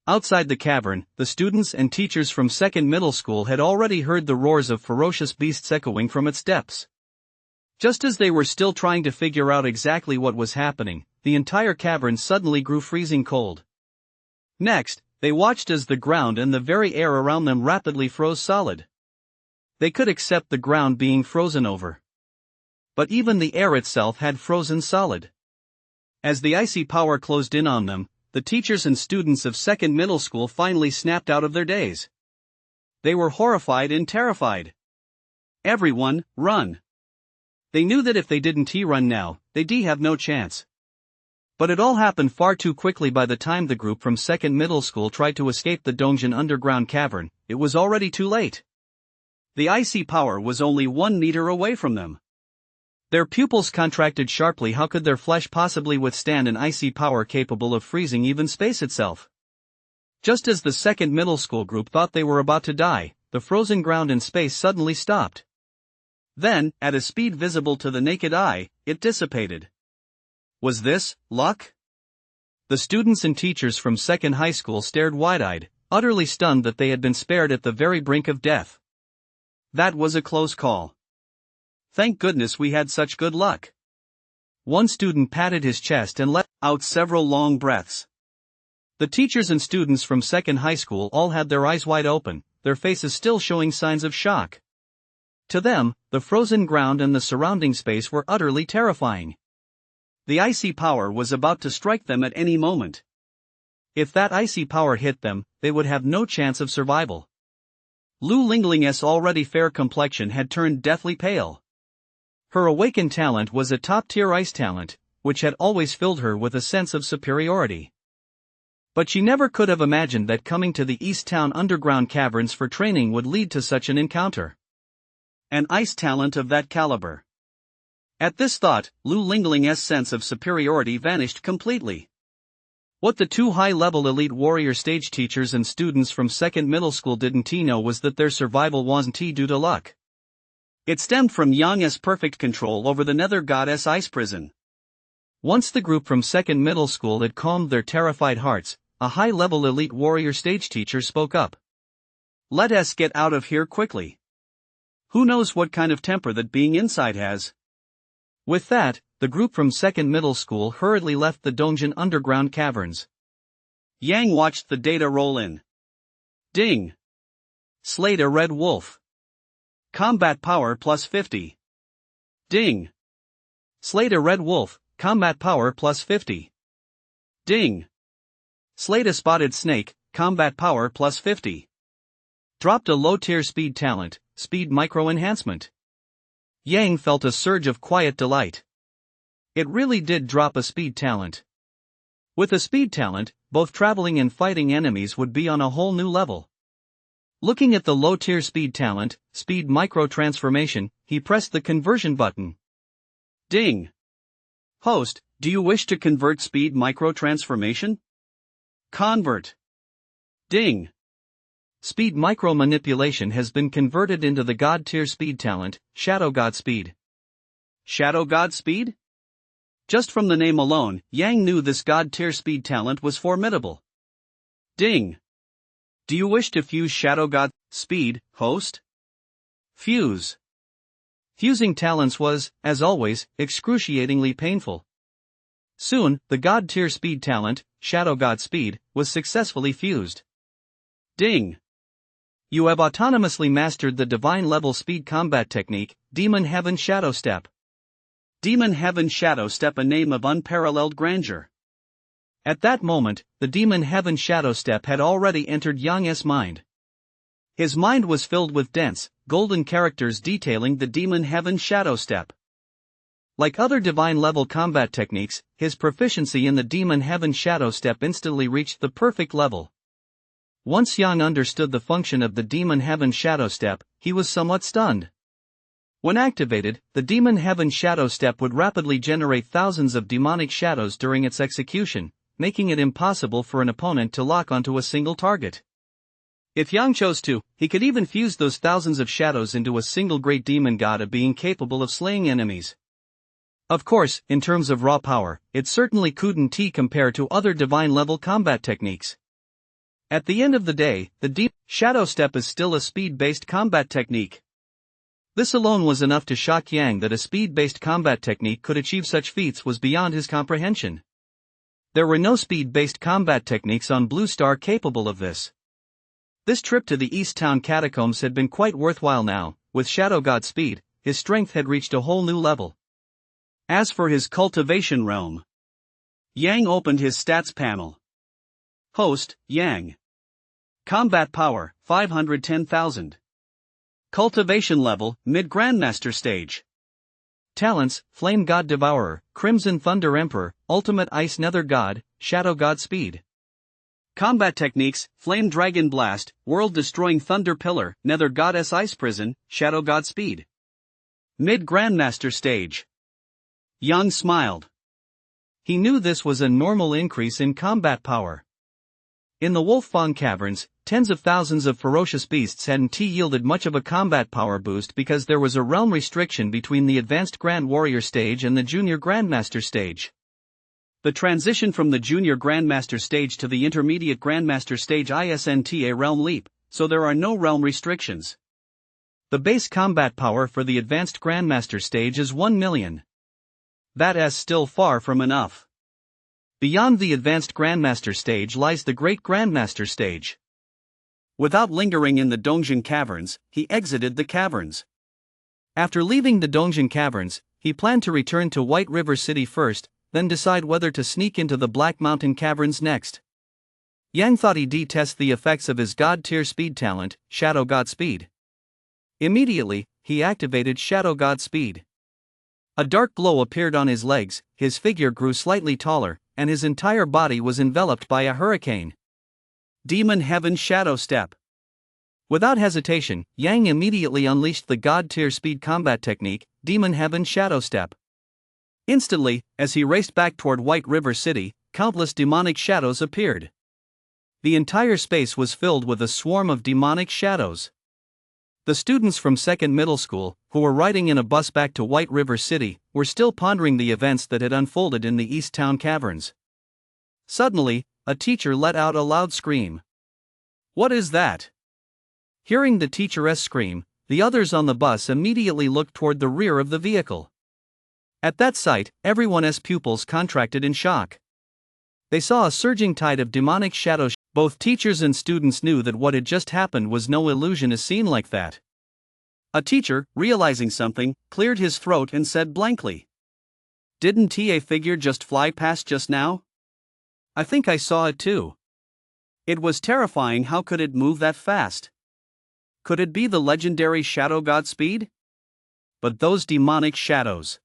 Speaker 1: outside the cavern, the students and teachers from second middle school had already heard the roars of ferocious beasts echoing from its depths. Just as they were still trying to figure out exactly what was happening, the entire cavern suddenly grew freezing cold. Next, they watched as the ground and the very air around them rapidly froze solid. They could accept the ground being frozen over. But even the air itself had frozen solid. As the icy power closed in on them, the teachers and students of second middle school finally snapped out of their daze. They were horrified and terrified. Everyone, run! They knew that if they didn't run now, they'd have no chance. But it all happened far too quickly. By the time the group from second middle school tried to escape the dungeon underground cavern, it was already too late. The icy power was only 1 meter away from them. Their pupils contracted sharply. How could their flesh possibly withstand an icy power capable of freezing even space itself? Just as the second middle school group thought they were about to die, the frozen ground and space suddenly stopped. Then, at a speed visible to the naked eye, it dissipated. Was this luck? The students and teachers from second high school stared wide-eyed, utterly stunned that they had been spared at the very brink of death. That was a close call. Thank goodness we had such good luck. One student patted his chest and let out several long breaths. The teachers and students from second high school all had their eyes wide open, their faces still showing signs of shock. To them, the frozen ground and the surrounding space were utterly terrifying. The icy power was about to strike them at any moment. If that icy power hit them, they would have no chance of survival. Lu Lingling's already fair complexion had turned deathly pale. Her awakened talent was a top-tier ice talent, which had always filled her with a sense of superiority. But she never could have imagined that coming to the East Town underground caverns for training would lead to such an encounter. An ice talent of that caliber. At this thought, Lu Lingling's sense of superiority vanished completely. What the 2 high-level elite warrior stage teachers and students from second middle school didn't know was that their survival wasn't due to luck. It stemmed from Yang's perfect control over the Nether Goddess Ice Prison. Once the group from second middle school had calmed their terrified hearts, a high-level elite warrior stage teacher spoke up. Let us get out of here quickly. Who knows what kind of temper that being inside has? With that, the group from second middle school hurriedly left the Dongjin underground caverns.
Speaker 2: Yang watched the data roll in. Ding! Slayed a red wolf. Combat power plus 50. Ding!
Speaker 1: Slayed a red wolf, combat power plus 50.
Speaker 2: Ding! Slayed a spotted snake, combat power plus 50.
Speaker 1: Dropped a low-tier speed talent, speed micro-enhancement. Yang felt a surge of quiet delight. It really did drop a speed talent. With a speed talent, both traveling and fighting enemies would be on a whole new level. Looking at the low-tier speed talent, speed micro-transformation, he pressed the conversion button.
Speaker 2: Ding! Host, do you wish to convert speed micro-transformation? Convert. Ding!
Speaker 1: Speed micro-manipulation has been converted into the God-tier speed talent, Shadow God Speed.
Speaker 2: Shadow God Speed? Just from the name alone, Yang knew this God-tier speed talent was formidable. Ding! Do you wish to fuse Shadow God Speed, host? Fuse.
Speaker 1: Fusing talents was, as always, excruciatingly painful. Soon, the God-tier speed talent, Shadow God Speed, was successfully fused.
Speaker 2: Ding!
Speaker 1: You have autonomously mastered the divine-level speed combat technique, Demon Heaven Shadow Step.
Speaker 2: Demon Heaven Shadow Step, a name of unparalleled grandeur.
Speaker 1: At that moment, the Demon Heaven Shadow Step had already entered Yang's mind. His mind was filled with dense, golden characters detailing the Demon Heaven Shadow Step. Like other divine-level combat techniques, his proficiency in the Demon Heaven Shadow Step instantly reached the perfect level. Once Yang understood the function of the Demon Heaven Shadow Step, he was somewhat stunned. When activated, the Demon Heaven Shadow Step would rapidly generate thousands of demonic shadows during its execution, making it impossible for an opponent to lock onto a single target. If Yang chose to, he could even fuse those thousands of shadows into a single great demon god of being capable of slaying enemies. Of course, in terms of raw power, it certainly couldn't compare to other divine-level combat techniques. At the end of the day, the Demon Shadow Step is still a speed-based combat technique. This alone was enough to shock Yang. That a speed-based combat technique could achieve such feats was beyond his comprehension. There were no speed-based combat techniques on Blue Star capable of this. This trip to the East Town catacombs had been quite worthwhile now. With Shadow God Speed, his strength had reached a whole new level.
Speaker 2: As for his cultivation realm, Yang opened his stats panel. Host, Yang. Combat power, 510,000. Cultivation level, mid-grandmaster stage.
Speaker 1: Talents, Flame God Devourer, Crimson Thunder Emperor, Ultimate Ice Nether God, Shadow God Speed.
Speaker 2: Combat techniques, Flame Dragon Blast, World-Destroying Thunder Pillar, Nether Goddess Ice Prison, Shadow God Speed. Mid-grandmaster stage. Yang smiled.
Speaker 1: He knew this was a normal increase in combat power. In the Wolffang Caverns, tens of thousands of ferocious beasts hadn't yielded much of a combat power boost because there was a realm restriction between the Advanced Grand Warrior stage and the Junior Grandmaster stage.
Speaker 2: The transition from the Junior Grandmaster stage to the Intermediate Grandmaster stage isn't a realm leap, so there are no realm restrictions.
Speaker 1: The base combat power for the Advanced Grandmaster stage is 1 million.
Speaker 2: That is still far from enough.
Speaker 1: Beyond the Advanced Grandmaster stage lies the Great Grandmaster stage.
Speaker 2: Without lingering in the Dongjin Caverns, he exited the caverns.
Speaker 1: After leaving the Dongjin Caverns, he planned to return to White River City first, then decide whether to sneak into the Black Mountain Caverns next. Yang thought he'd test the effects of his God-tier speed talent, Shadow God Speed. Immediately, he activated Shadow God Speed. A dark glow appeared on his legs, his figure grew slightly taller, and his entire body was enveloped by a hurricane.
Speaker 2: Demon Heaven Shadow Step.
Speaker 1: Without hesitation, Yang immediately unleashed the God-tier speed combat technique, Demon Heaven Shadow Step. Instantly, as he raced back toward White River City, countless demonic shadows appeared. The entire space was filled with a swarm of demonic shadows. The students from second middle school, who were riding in a bus back to White River City, were still pondering the events that had unfolded in the East Town Caverns. Suddenly, a teacher let out a loud scream.
Speaker 2: "What is that?"
Speaker 1: Hearing the teacheress scream, the others on the bus immediately looked toward the rear of the vehicle. At that sight, everyone's pupils contracted in shock. They saw a surging tide of demonic shadows. Both teachers and students knew that what had just happened was no illusion. A scene like that. A teacher, realizing something, cleared his throat and said blankly, "Didn't a figure just fly past just now? I think I saw it too. It was terrifying. How could it move that fast? Could it be the legendary shadow god Speed? But those demonic shadows."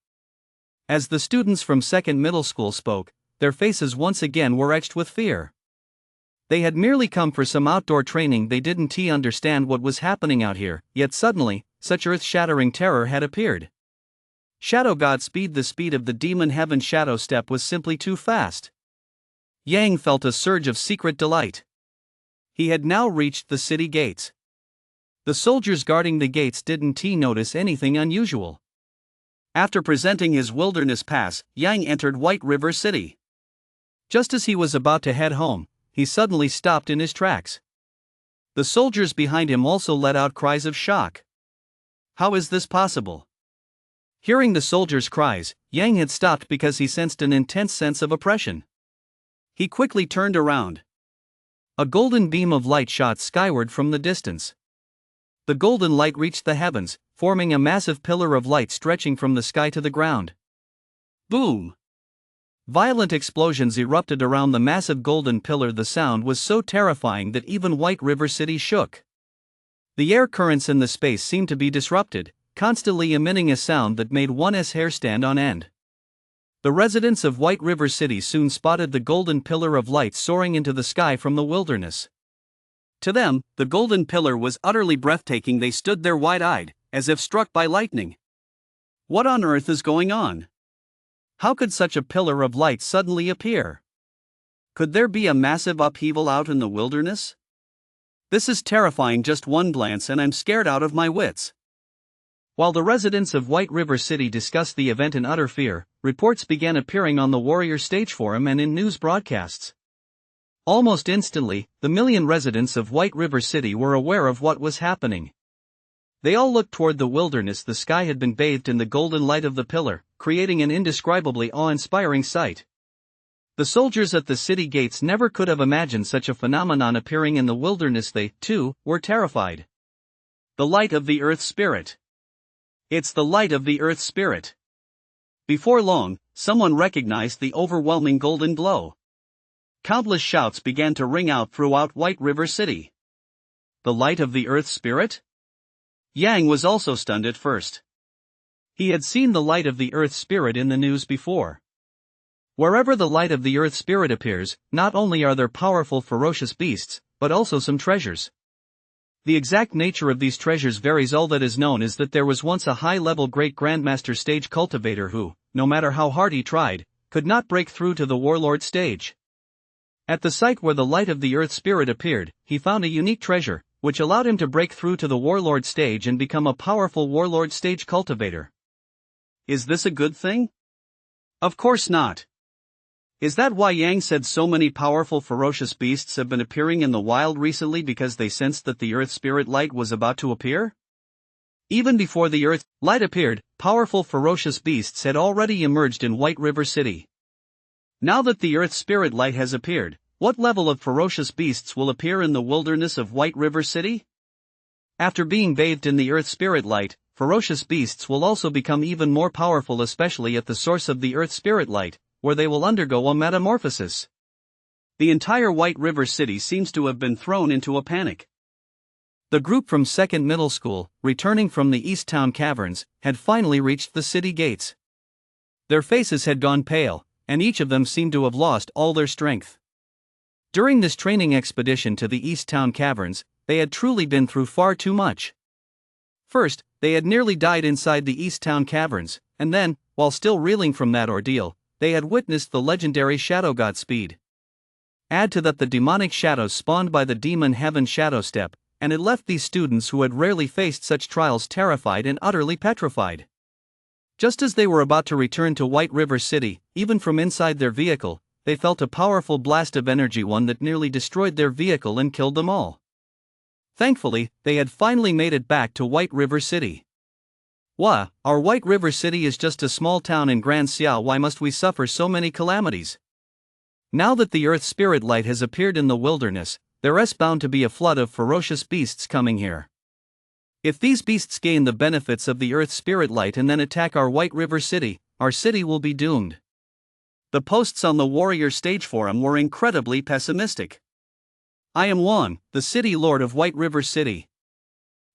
Speaker 1: As the students from second middle school spoke, their faces once again were etched with fear. They had merely come for some outdoor training. They didn't understand what was happening out here, yet suddenly, such earth-shattering terror had appeared. Shadow god Speed, the speed of the demon heaven shadow step, was simply too fast. Yang felt a surge of secret delight. He had now reached the city gates. The soldiers guarding the gates didn't notice anything unusual. After presenting his wilderness pass, Yang entered White River City. Just as he was about to head home, he suddenly stopped in his tracks. The soldiers behind him also let out cries of shock. How is this possible? Hearing the soldiers' cries, Yang had stopped because he sensed an intense sense of oppression. He quickly turned around. A golden beam of light shot skyward from the distance. The golden light reached the heavens, forming a massive pillar of light stretching from the sky to the ground. Boom! Violent explosions erupted around the massive golden pillar. The sound was so terrifying that even White River City shook. The air currents in the space seemed to be disrupted, constantly emitting a sound that made one's hair stand on end. The residents of White River City soon spotted the golden pillar of light soaring into the sky from the wilderness. To them, the golden pillar was utterly breathtaking. They stood there wide-eyed, as if struck by lightning. What on earth is going on? How could such a pillar of light suddenly appear? Could there be a massive upheaval out in the wilderness? This is terrifying. Just one glance and I'm scared out of my wits. While the residents of White River City discussed the event in utter fear, reports began appearing on the Warrior Stage Forum and in news broadcasts. Almost instantly, the million residents of White River City were aware of what was happening. They all looked toward the wilderness. The sky had been bathed in the golden light of the pillar, creating an indescribably awe-inspiring sight. The soldiers at the city gates never could have imagined such a phenomenon appearing in the wilderness. They, too, were terrified. The light of the Earth Spirit. It's the light of the Earth Spirit. Before long, someone recognized the overwhelming golden glow. Countless shouts began to ring out throughout White River City. The light of the Earth Spirit? Yang was also stunned at first. He had seen the light of the Earth Spirit in the news before. Wherever the light of the Earth Spirit appears, not only are there powerful ferocious beasts, but also some treasures. The exact nature of these treasures varies. All that is known is that there was once a high-level great grandmaster stage cultivator who, no matter how hard he tried, could not break through to the warlord stage. At the site where the light of the Earth Spirit appeared, he found a unique treasure, which allowed him to break through to the warlord stage and become a powerful warlord stage cultivator. Is this a good thing? Of course not. Is that why Yang said so many powerful ferocious beasts have been appearing in the wild recently, because they sensed that the Earth Spirit light was about to appear? Even before the Earth light appeared, powerful ferocious beasts had already emerged in White River City. Now that the Earth Spirit light has appeared, what level of ferocious beasts will appear in the wilderness of White River City? After being bathed in the Earth Spirit light, ferocious beasts will also become even more powerful, especially at the source of the Earth Spirit light, where they will undergo a metamorphosis. The entire White River City seems to have been thrown into a panic. The group from second middle school, returning from the East Town Caverns, had finally reached the city gates. Their faces had gone pale, and each of them seemed to have lost all their strength. During this training expedition to the East Town Caverns, they had truly been through far too much. First, they had nearly died inside the East Town Caverns, and then, while still reeling from that ordeal, they had witnessed the legendary shadow god Speed. Add to that the demonic shadows spawned by the demon heaven shadow step, and it left these students who had rarely faced such trials terrified and utterly petrified. Just as they were about to return to White River City, even from inside their vehicle, they felt a powerful blast of energy, one that nearly destroyed their vehicle and killed them all. Thankfully, they had finally made it back to White River City. Wah, our White River City is just a small town in Grand Xiao. Why must we suffer so many calamities? Now that the Earth Spirit Light has appeared in the wilderness, there's bound to be a flood of ferocious beasts coming here. If these beasts gain the benefits of the Earth Spirit Light and then attack our White River City, our city will be doomed.
Speaker 2: The posts on the Warrior Stage Forum were incredibly pessimistic. I am Wang, the City Lord of White River City.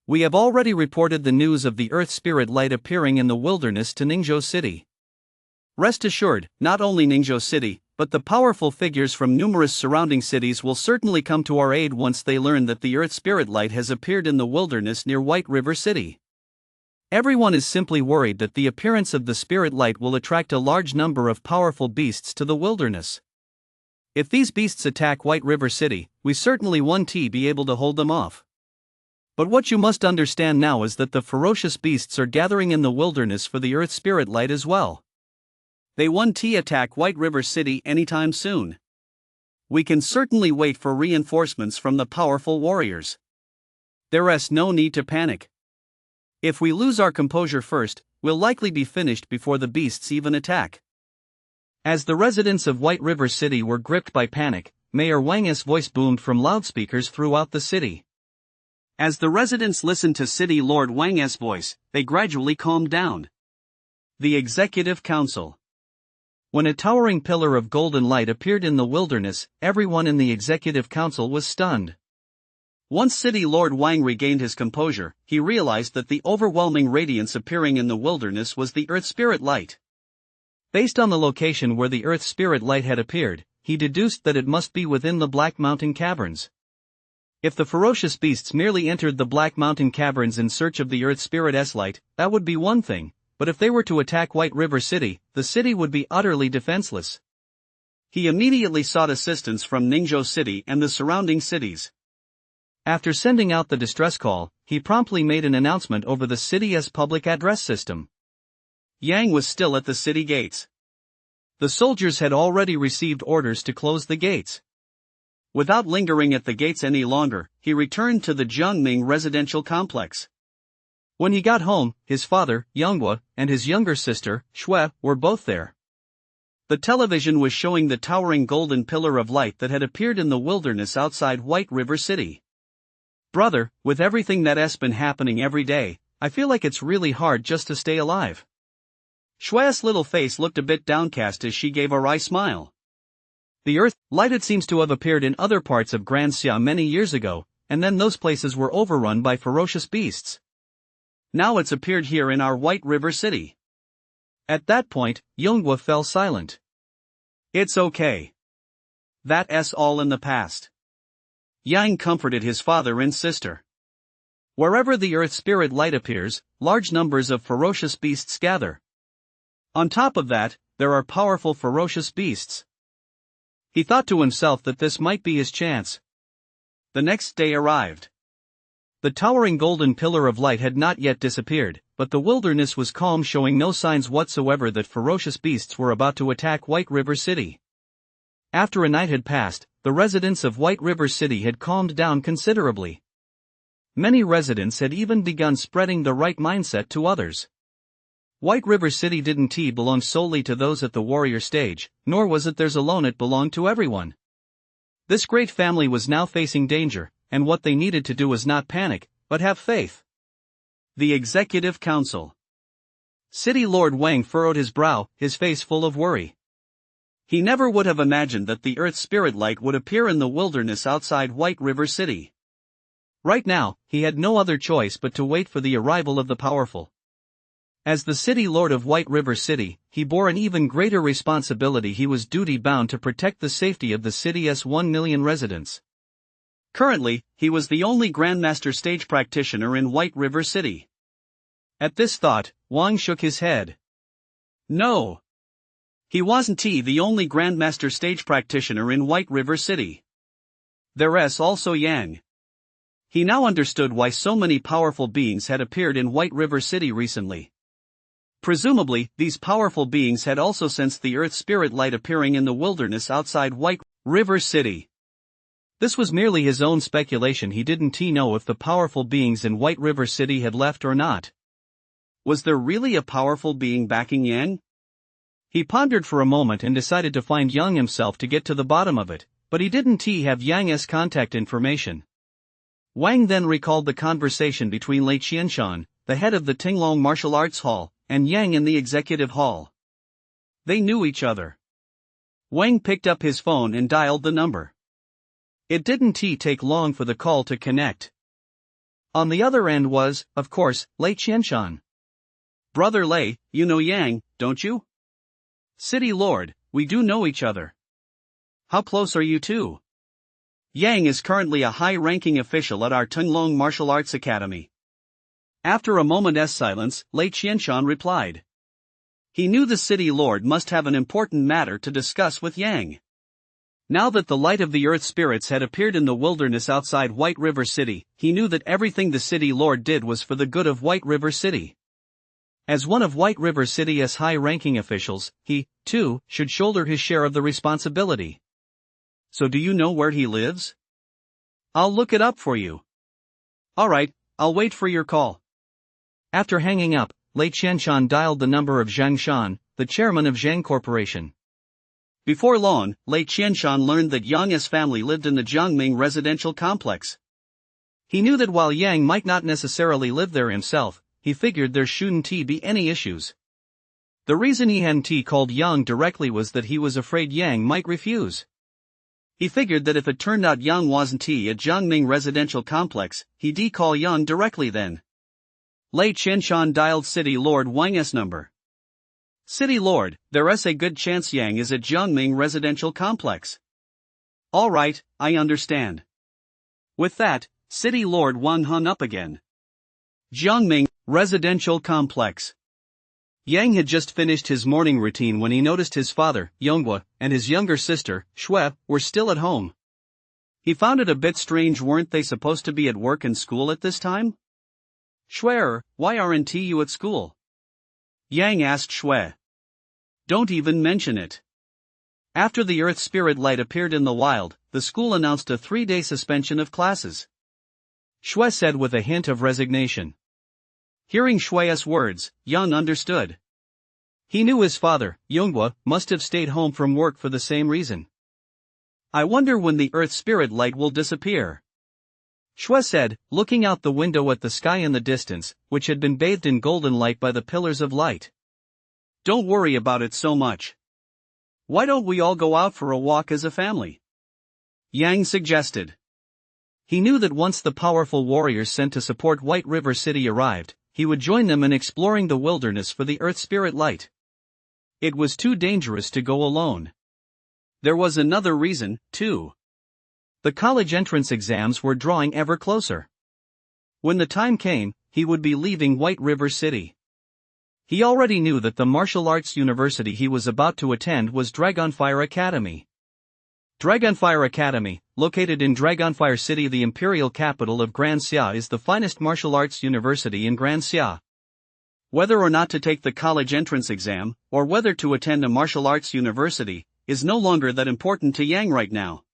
Speaker 2: We have already reported the news of the Earth Spirit Light appearing in the wilderness to Ningzhou City. Rest assured, not only Ningzhou City, but the powerful figures from numerous surrounding cities will certainly come to our aid once they learn that the Earth Spirit Light has appeared in the wilderness near White River City. Everyone is simply worried that the appearance of the Spirit Light will attract a large number of powerful beasts to the wilderness. If these beasts attack White River City, we certainly won't be able to hold them off. But what you must understand now is that the ferocious beasts are gathering in the wilderness for the Earth Spirit Light as well. They won't attack White River City anytime soon. We can certainly wait for reinforcements from the powerful warriors. There's no need to panic. If we lose our composure first, we'll likely be finished before the beasts even attack.
Speaker 1: As the residents of White River City were gripped by panic, Mayor Wang's voice boomed from loudspeakers throughout the city.
Speaker 2: As the residents listened to City Lord Wang's voice, they gradually calmed down. The Executive Council.
Speaker 1: When a towering pillar of golden light appeared in the wilderness, everyone in the Executive Council was stunned.
Speaker 2: Once City Lord Wang regained his composure, he realized that the overwhelming radiance appearing in the wilderness was the Earth Spirit Light.
Speaker 1: Based on the location where the Earth Spirit Light had appeared, he deduced that it must be within the Black Mountain Caverns. If the ferocious beasts merely entered the Black Mountain Caverns in search of the Earth Spirit's light, that would be one thing, but if they were to attack White River City, the city would be utterly defenseless.
Speaker 2: He immediately sought assistance from Ningzhou City and the surrounding cities.
Speaker 1: After sending out the distress call, he promptly made an announcement over the city's public address system.
Speaker 2: Yang was still at the city gates.
Speaker 1: The soldiers had already received orders to close the gates.
Speaker 2: Without lingering at the gates any longer, he returned to the Jiangming residential complex.
Speaker 1: When he got home, his father, Yonghua, and his younger sister, Shui, were both there.
Speaker 2: The television was showing the towering golden pillar of light that had appeared in the wilderness outside White River City.
Speaker 1: Brother, with everything that's been happening every day, I feel like it's really hard just to stay alive.
Speaker 2: Shui's little face looked a bit downcast as she gave a wry smile.
Speaker 1: The Earth Light seems to have appeared in other parts of Grand Xia many years ago, and then those places were overrun by ferocious beasts.
Speaker 2: Now it's appeared here in our White River City.
Speaker 1: At that point, Yonghua fell silent.
Speaker 2: It's okay. That's all in the past. Yang comforted his father and sister.
Speaker 1: Wherever the Earth Spirit Light appears, large numbers of ferocious beasts gather. On top of that, there are powerful ferocious beasts. He thought to himself that this might be his chance.
Speaker 2: The next day arrived.
Speaker 1: The towering golden pillar of light had not yet disappeared, but the wilderness was calm, showing no signs whatsoever that ferocious beasts were about to attack White River City. After a night had passed, the residents of White River City had calmed down considerably. Many residents had even begun spreading the right mindset to others. White River City didn't belong solely to those at the warrior stage, nor was it theirs alone, it belonged to everyone. This great family was now facing danger, and what they needed to do was not panic, but have faith.
Speaker 2: The Executive Council.
Speaker 1: City Lord Wang furrowed his brow, his face full of worry.
Speaker 2: He never would have imagined that the Earth Spirit Light would appear in the wilderness outside White River City.
Speaker 1: Right now, he had no other choice but to wait for the arrival of the powerful. As the City Lord of White River City, he bore an even greater responsibility. He was duty-bound to protect the safety of the city's 1 million residents.
Speaker 2: Currently, he was the only Grandmaster stage practitioner in White River City.
Speaker 1: At this thought, Wang shook his head.
Speaker 2: No. He wasn't the only Grandmaster stage practitioner in White River City. There's also Yang. He now understood why so many powerful beings had appeared in White River City recently. Presumably, these powerful beings had also sensed the Earth Spirit Light appearing in the wilderness outside White River City.
Speaker 1: This was merely his own speculation. He didn't know if the powerful beings in White River City had left or not.
Speaker 2: Was there really a powerful being backing Yang?
Speaker 1: He pondered for a moment and decided to find Yang himself to get to the bottom of it, but he didn't have Yang's contact information. Wang then recalled the conversation between Lei Qianshan, the head of the Tinglong Martial Arts Hall, and Yang in the executive hall. They knew each other. Wang picked up his phone and dialed the number. It didn't take long for the call to connect. On the other end was, of course, Lei Qianshan.
Speaker 2: Brother Lei, you know Yang, don't you? City Lord, we do know each other. How close are you two? Yang is currently a high-ranking official at our Tinglong Martial Arts Academy. After a moment's silence, Lei Qianshan replied. He knew the City Lord must have an important matter to discuss with Yang. Now that the light of the earth spirits had appeared in the wilderness outside White River City, he knew that everything the City Lord did was for the good of White River City. As one of White River City's high-ranking officials, he, too, should shoulder his share of the responsibility. So do you know where he lives? I'll look it up for you. Alright, I'll wait for your call.
Speaker 1: After hanging up, Lei Qianshan dialed the number of Zhang Shan, the chairman of Zhang Corporation.
Speaker 2: Before long, Lei Qianshan learned that Yang's family lived in the Jiangming residential complex.
Speaker 1: He knew that while Yang might not necessarily live there himself, he figured there shouldn't be any issues. The reason he hadn't called Yang directly was that he was afraid Yang might refuse. He figured that if it turned out Yang wasn't at Jiangming residential complex, he'd call Yang directly then. Lei Qianshan dialed City Lord Wang's number. City Lord, there's a good chance Yang is at Jiangming residential complex. Alright, I understand. With that, City Lord Wang hung up again. Jiangming residential complex. Yang had just finished his morning routine when he noticed his father, Yonghua, and his younger sister, Shui, were still at home. He found it a bit strange. Weren't they supposed to be at work and school at this time? Shui, why aren't you at school? Yang asked Shui. Don't even mention it. After the Earth Spirit light appeared in the wild, the school announced a 3-day suspension of classes. Shui said with a hint of resignation. Hearing Shui's words, Yang understood. He knew his father, Yonghua, must have stayed home from work for the same reason. I wonder when the Earth Spirit light will disappear. Shui said, looking out the window at the sky in the distance, which had been bathed in golden light by the pillars of light. Don't worry about it so much. Why don't we all go out for a walk as a family? Yang suggested. He knew that once the powerful warriors sent to support White River City arrived, he would join them in exploring the wilderness for the Earth Spirit light. It was too dangerous to go alone. There was another reason, too. The college entrance exams were drawing ever closer. When the time came, he would be leaving White River City. He already knew that the martial arts university he was about to attend was Dragonfire Academy. Dragonfire Academy, located in Dragonfire City, the imperial capital of Grand Xia, is the finest martial arts university in Grand Xia. Whether or not to take the college entrance exam, or whether to attend a martial arts university, is no longer that important to Yang right now.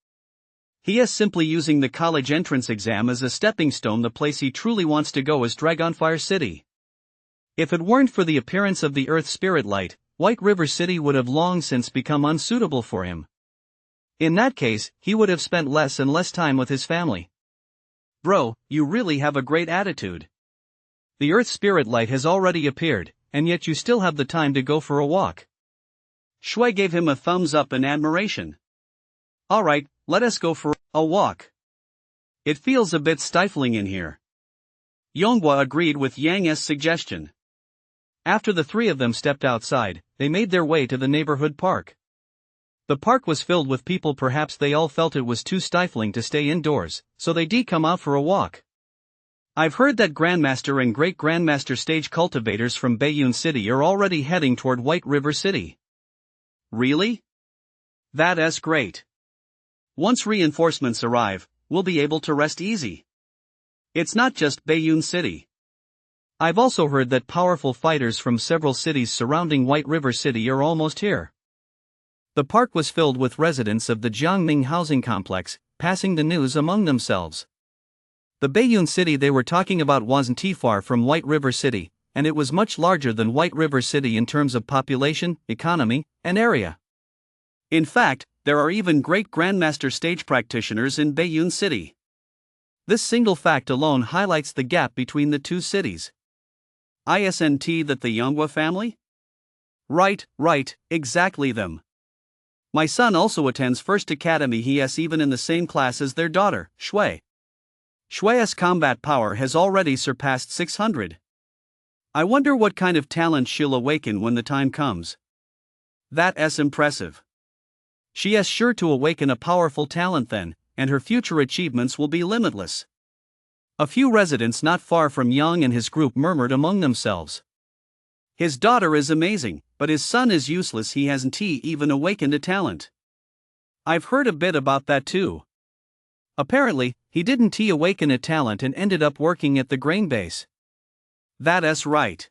Speaker 1: He is simply using the college entrance exam as a stepping stone. The place he truly wants to go is Dragonfire City. If it weren't for the appearance of the Earth Spirit light, White River City would have long since become unsuitable for him. In that case, he would have spent less and less time with his family. Bro, you really have a great attitude. The Earth Spirit light has already appeared, and yet you still have the time to go for a walk. Shui gave him a thumbs up in admiration. Alright, let us go for a walk. It feels a bit stifling in here. Yonghua agreed with Yang's suggestion. After the three of them stepped outside, they made their way to the neighborhood park. The park was filled with people. Perhaps they all felt it was too stifling to stay indoors, so they'd come out for a walk. I've heard that Grandmaster and Great Grandmaster stage cultivators from Baiyun City are already heading toward White River City. Really? That is great. Once reinforcements arrive, we'll be able to rest easy. It's not just Baiyun City. I've also heard that powerful fighters from several cities surrounding White River City are almost here. The park was filled with residents of the Jiangming housing complex, passing the news among themselves. The Baiyun City they were talking about wasn't too far from White River City, and it was much larger than White River City in terms of population, economy, and area.
Speaker 2: In fact, there are even great grandmaster stage practitioners in Bayonne City.
Speaker 1: This single fact alone highlights the gap between the two cities.
Speaker 2: Isn't that the Yonghua family? Right, exactly them. My son also attends First Academy. He is even in the same class as their daughter, Shui. Shui's combat power has already surpassed 600. I wonder what kind of talent she'll awaken when the time comes. That's impressive.
Speaker 1: She is sure to awaken a powerful talent then, and her future achievements will be limitless. A few residents not far from Yang and his group murmured among themselves.
Speaker 2: His daughter is amazing, but his son is useless. He hasn't even awakened a talent. I've heard a bit about that too.
Speaker 1: Apparently, he didn't awaken a talent and ended up working at the grain base.
Speaker 2: That's right.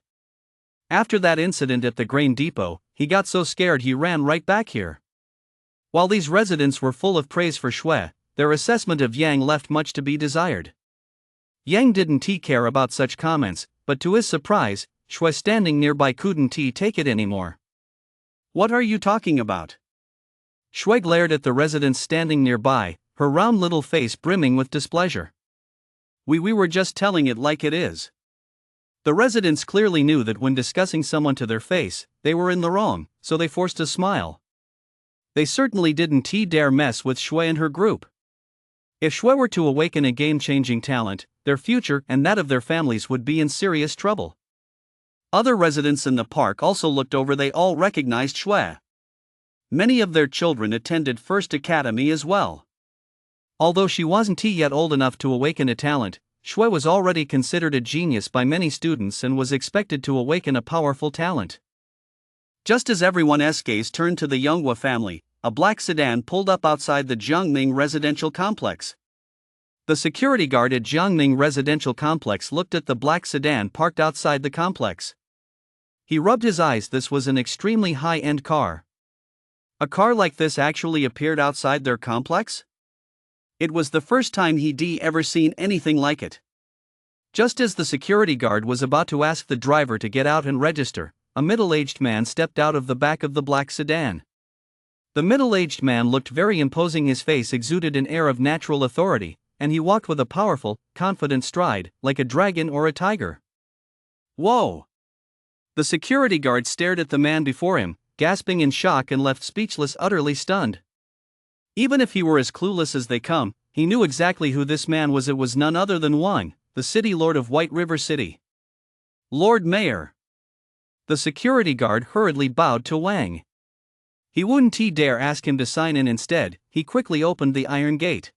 Speaker 1: After that incident at the grain depot, he got so scared he ran right back here. While these residents were full of praise for Shui, their assessment of Yang left much to be desired. Yang didn't care about such comments, but to his surprise, Shui standing nearby couldn't take it anymore.
Speaker 2: What are you talking about?
Speaker 1: Shui glared at the residents standing nearby, her round little face brimming with displeasure.
Speaker 2: We were just telling it like it is.
Speaker 1: The residents clearly knew that when discussing someone to their face, they were in the wrong, so they forced a smile. They certainly didn't dare mess with Shui and her group. If Shui were to awaken a game-changing talent, their future and that of their families would be in serious trouble.
Speaker 2: Other residents in the park also looked over. They all recognized Shui. Many of their children attended First Academy as well.
Speaker 1: Although she wasn't yet old enough to awaken a talent, Shui was already considered a genius by many students and was expected to awaken a powerful talent.
Speaker 2: Just as everyone's gaze turned to the Yonghua family, a black sedan pulled up outside the Jiangming residential complex.
Speaker 1: The security guard at Jiangming residential complex looked at the black sedan parked outside the complex. He rubbed his eyes. This was an extremely high-end car.
Speaker 2: A car like this actually appeared outside their complex? It was the first time he'd ever seen anything like it.
Speaker 1: Just as the security guard was about to ask the driver to get out and register, a middle-aged man stepped out of the back of the black sedan. The middle-aged man looked very imposing. His face exuded an air of natural authority, and he walked with a powerful, confident stride, like a dragon or a tiger.
Speaker 2: Whoa! The security guard stared at the man before him, gasping in shock and left speechless, utterly stunned. Even if he were as clueless as they come, he knew exactly who this man was. It was none other than Wang, the city lord of White River City. Lord Mayor.
Speaker 1: The security guard hurriedly bowed to Wang. He wouldn't dare ask him to sign in. Instead, he quickly opened the iron gate.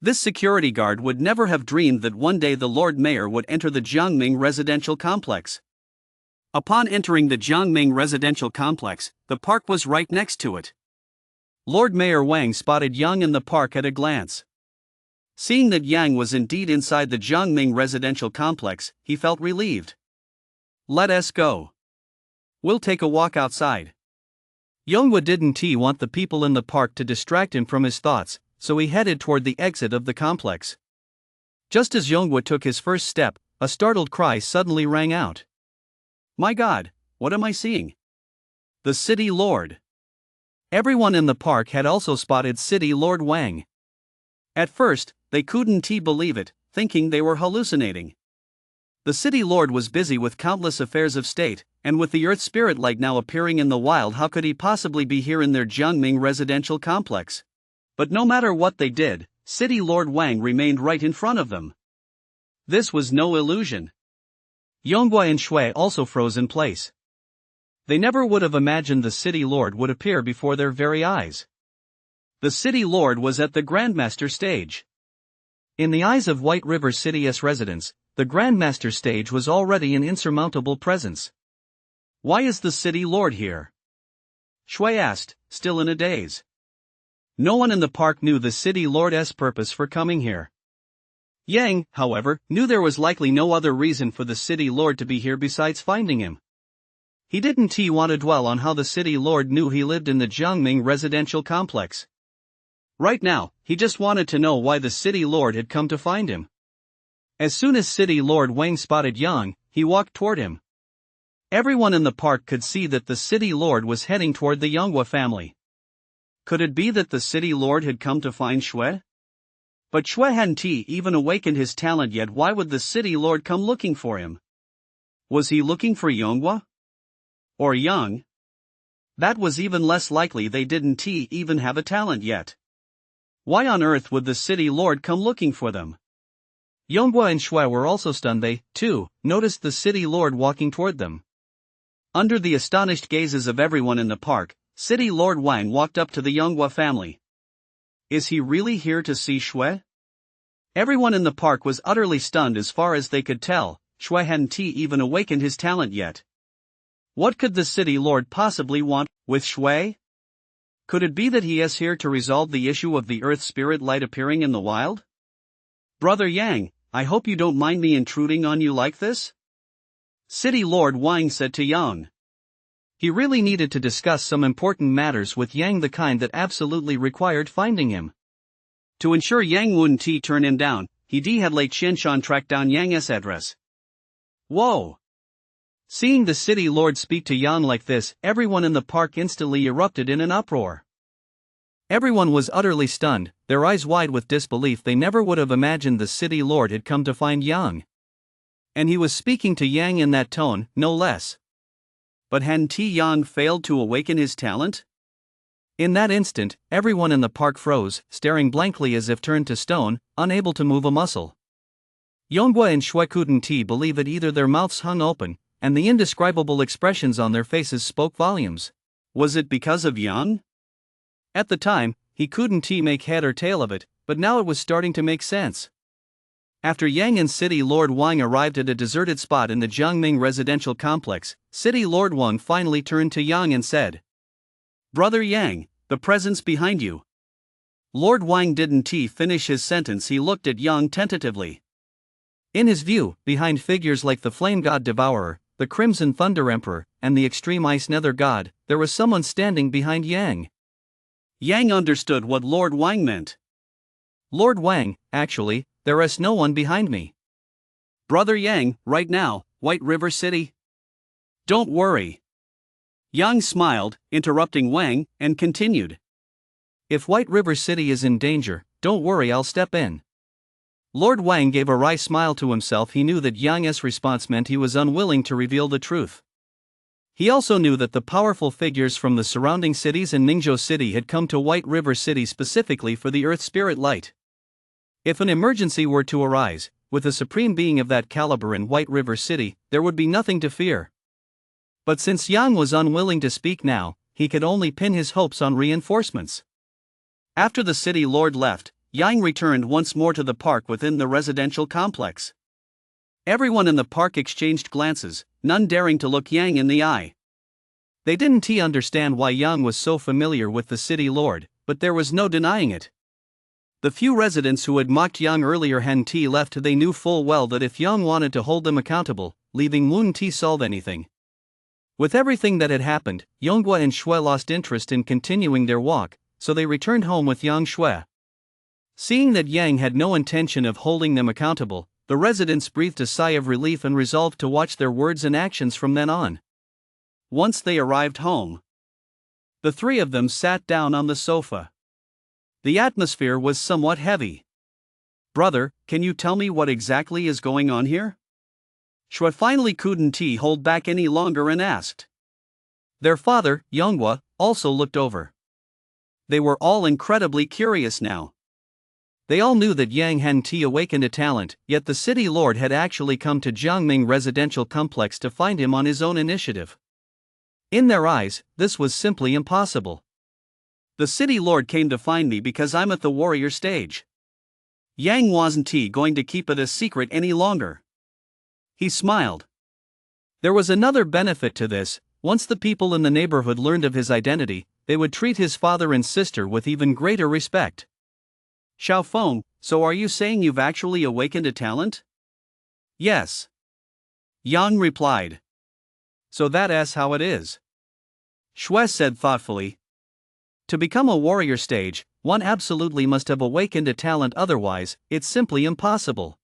Speaker 2: This security guard would never have dreamed that one day the Lord Mayor would enter the Jiangming residential complex. Upon entering the Jiangming residential complex, the park was right next to it. Lord Mayor Wang spotted Yang in the park at a glance. Seeing that Yang was indeed inside the Jiangming residential complex, he felt relieved. Let us go. We'll take a walk outside.
Speaker 1: Yonghua didn't want the people in the park to distract him from his thoughts, so he headed toward the exit of the complex. Just as Yonghua took his first step, a startled cry suddenly rang out.
Speaker 2: My God, what am I seeing? The City Lord.
Speaker 1: Everyone in the park had also spotted City Lord Wang.
Speaker 2: At first, they couldn't believe it, thinking they were hallucinating. The City Lord was busy with countless affairs of state, and with the Earth Spirit Light now appearing in the wild, how could he possibly be here in their Jiangming residential complex? But no matter what they did, City Lord Wang remained right in front of them. This was no illusion.
Speaker 1: Yonghua and Shui also froze in place. They never would have imagined the City Lord would appear before their very eyes.
Speaker 2: The City Lord was at the Grandmaster stage.
Speaker 1: In the eyes of White River City's residents, the Grandmaster stage was already an insurmountable presence.
Speaker 2: Why is the City Lord here? Shui asked, still in a daze.
Speaker 1: No one in the park knew the City Lord's purpose for coming here.
Speaker 2: Yang, however, knew there was likely no other reason for the City Lord to be here besides finding him.
Speaker 1: He didn't want to dwell on how the City Lord knew he lived in the Jiangming residential complex.
Speaker 2: Right now, he just wanted to know why the City Lord had come to find him.
Speaker 1: As soon as City Lord Wang spotted Yang,
Speaker 2: He walked toward him. Everyone in the park could see that the city lord was heading toward the Yonghua family. Could it be that the city lord had come to find Shui? But Shui hadn't even awakened his talent yet. Why would the city lord come looking for him? Was he looking for Yonghua? Or Yang? That was even less likely. They didn't even have a talent yet. Why on earth would the city lord come looking for them?
Speaker 1: Yonghua and Shui were also stunned. They, too, noticed the city lord walking toward them.
Speaker 2: Under the astonished gazes of everyone in the park, City Lord Wang walked up to the Yonghua family. Is he really here to see Shui? Everyone in the park was utterly stunned. As far as they could tell, Shui hadn't even awakened his talent yet. What could the city lord possibly want with Shui? Could it be that he is here to resolve the issue of the earth spirit light appearing in the wild? Brother Yang, I hope you don't mind me intruding on you like this? City Lord Wang said to Yang.
Speaker 1: He really needed to discuss some important matters with Yang, the kind that absolutely required finding him.
Speaker 2: To ensure Yang wouldn't turn him down, he had Lei Qianshan track down Yang's address. Whoa!
Speaker 1: Seeing the city lord speak to Yang like this, everyone in the park instantly erupted in an uproar. Everyone was utterly stunned, their eyes wide with disbelief. They never would have imagined the city lord had come to find Yang. And he was speaking to Yang in that tone, no less.
Speaker 2: But hadn't Yang failed to awaken his talent?
Speaker 1: In that instant, everyone in the park froze, staring blankly as if turned to stone, unable to move a muscle. Yonghua and Shui couldn't believe it either. Their mouths hung open, and the indescribable expressions on their faces spoke volumes.
Speaker 2: Was it because of Yang?
Speaker 1: At the time, he couldn't make head or tail of it, but now it was starting to make sense. After Yang and City Lord Wang arrived at a deserted spot in the Jiangming residential complex, City Lord Wang finally turned to Yang and said,
Speaker 2: Brother Yang, the presence behind you. Lord Wang didn't finish his sentence. He looked at Yang tentatively.
Speaker 1: In his view, behind figures like the Flame God Devourer, the Crimson Thunder Emperor, and the Extreme Ice Nether God, there was someone standing behind Yang.
Speaker 2: Yang understood what Lord Wang meant.
Speaker 1: Lord Wang, actually, there is no one behind me.
Speaker 2: Brother Yang, right now, White River City? Don't worry. Yang smiled, interrupting Wang, and continued.
Speaker 1: If White River City is in danger, don't worry, I'll step in. Lord Wang gave a wry smile to himself. He knew that Yang's response meant he was unwilling to reveal the truth. He also knew that the powerful figures from the surrounding cities and Ningzhou City had come to White River City specifically for the Earth Spirit Light. If an emergency were to arise, with a supreme being of that caliber in White River City, there would be nothing to fear. But since Yang was unwilling to speak now, he could only pin his hopes on reinforcements.
Speaker 2: After the city lord left, Yang returned once more to the park within the residential complex. Everyone in the park exchanged glances, none daring to look Yang in the eye.
Speaker 1: They didn't understand why Yang was so familiar with the city lord, but there was no denying it. The few residents who had mocked Yang earlier hadn't left. They knew full well that if Yang wanted to hold them accountable, leaving wouldn't solve anything. With everything that had happened, Yonghua and Shui lost interest in continuing their walk, so they returned home with Yang Shui. Seeing that Yang had no intention of holding them accountable, the residents breathed a sigh of relief and resolved to watch their words and actions from then on.
Speaker 2: Once they arrived home, the three of them sat down on the sofa. The atmosphere was somewhat heavy. Brother, can you tell me what exactly is going on here? Shui finally couldn't hold back any longer and asked.
Speaker 1: Their father, Yonghua, also looked over.
Speaker 2: They were all incredibly curious now.
Speaker 1: They all knew that Yang hadn't awakened a talent, yet the city lord had actually come to Jiangming residential complex to find him on his own initiative. In their eyes, this was simply impossible.
Speaker 2: The city lord came to find me because I'm at the warrior stage. Yang wasn't going to keep it a secret any longer. He smiled.
Speaker 1: There was another benefit to this. Once the people in the neighborhood learned of his identity, they would treat his father and sister with even greater respect.
Speaker 2: Xiaofeng, so are you saying you've actually awakened a talent?
Speaker 1: Yes.
Speaker 2: Yang replied.
Speaker 1: So that's how it is.
Speaker 2: Shui said thoughtfully.
Speaker 1: To become a warrior stage, one absolutely must have awakened a talent, otherwise, it's simply impossible.